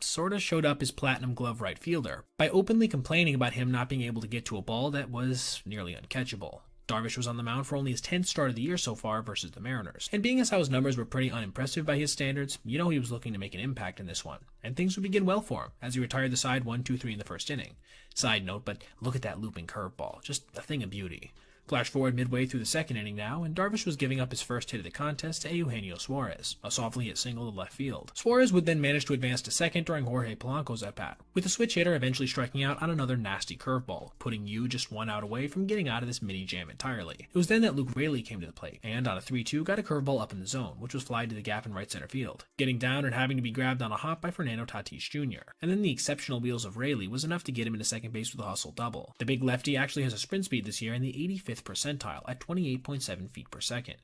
Speaker 1: sorta showed up as platinum glove right fielder by openly complaining about him not being able to get to a ball that was nearly uncatchable. Darvish was on the mound for only his 10th start of the year so far versus the Mariners, and being as how his numbers were pretty unimpressive by his standards, you know he was looking to make an impact in this one, and things would begin well for him as he retired the side 1-2-3 in the first inning. Side note, but look at that looping curveball, just a thing of beauty. Flash forward midway through the second inning now, and Darvish was giving up his first hit of the contest to Eugenio Suarez, a softly hit single to left field. Suarez would then manage to advance to second during Jorge Polanco's at-bat, with the switch hitter eventually striking out on another nasty curveball, putting Yu just 1 out away from getting out of this mini-jam entirely. It was then that Luke Raley came to the plate, and on a 3-2 got a curveball up in the zone, which was flied to the gap in right center field, getting down and having to be grabbed on a hop by Fernando Tatis Jr. And then the exceptional wheels of Raley was enough to get him into second base with a hustle double. The big lefty actually has a sprint speed this year in the 85th percentile at 28.7 feet per second.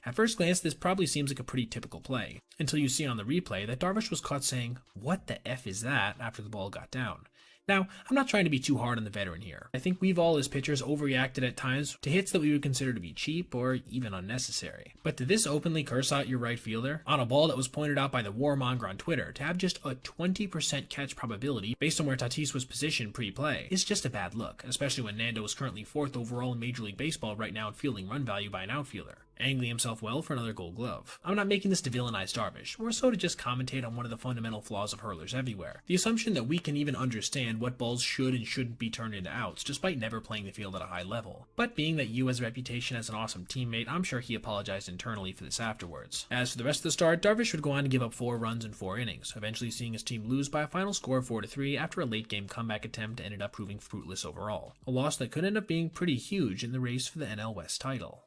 Speaker 1: At first glance, this probably seems like a pretty typical play, until you see on the replay that Darvish was caught saying, "What the F is that?" after the ball got down. Now, I'm not trying to be too hard on the veteran here. I think we've all as pitchers overreacted at times to hits that we would consider to be cheap or even unnecessary. But to this openly curse out your right fielder on a ball that was pointed out by the warmonger on Twitter to have just a 20% catch probability based on where Tatis was positioned pre-play is just a bad look, especially when Nando is currently 4th overall in Major League Baseball right now in fielding run value by an outfielder, angling himself well for another Gold Glove. I'm not making this to villainize Darvish, or so to just commentate on one of the fundamental flaws of hurlers everywhere. The assumption that we can even understand what balls should and shouldn't be turned into outs, despite never playing the field at a high level. But being that Yu has a reputation as an awesome teammate, I'm sure he apologized internally for this afterwards. As for the rest of the start, Darvish would go on to give up 4 runs in 4 innings, eventually seeing his team lose by a final score of 4-3 after a late-game comeback attempt that ended up proving fruitless overall. A loss that could end up being pretty huge in the race for the NL West title.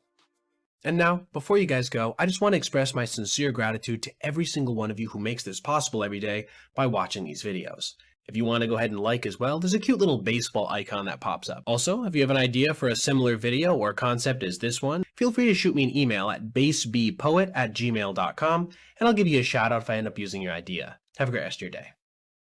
Speaker 2: And now, before you guys go, I just want to express my sincere gratitude to every single one of you who makes this possible every day by watching these videos. If you want to go ahead and like as well, there's a cute little baseball icon that pops up. Also, if you have an idea for a similar video or concept as this one, feel free to shoot me an email at basebpoet@gmail.com, and I'll give you a shout out if I end up using your idea. Have a great rest of your day.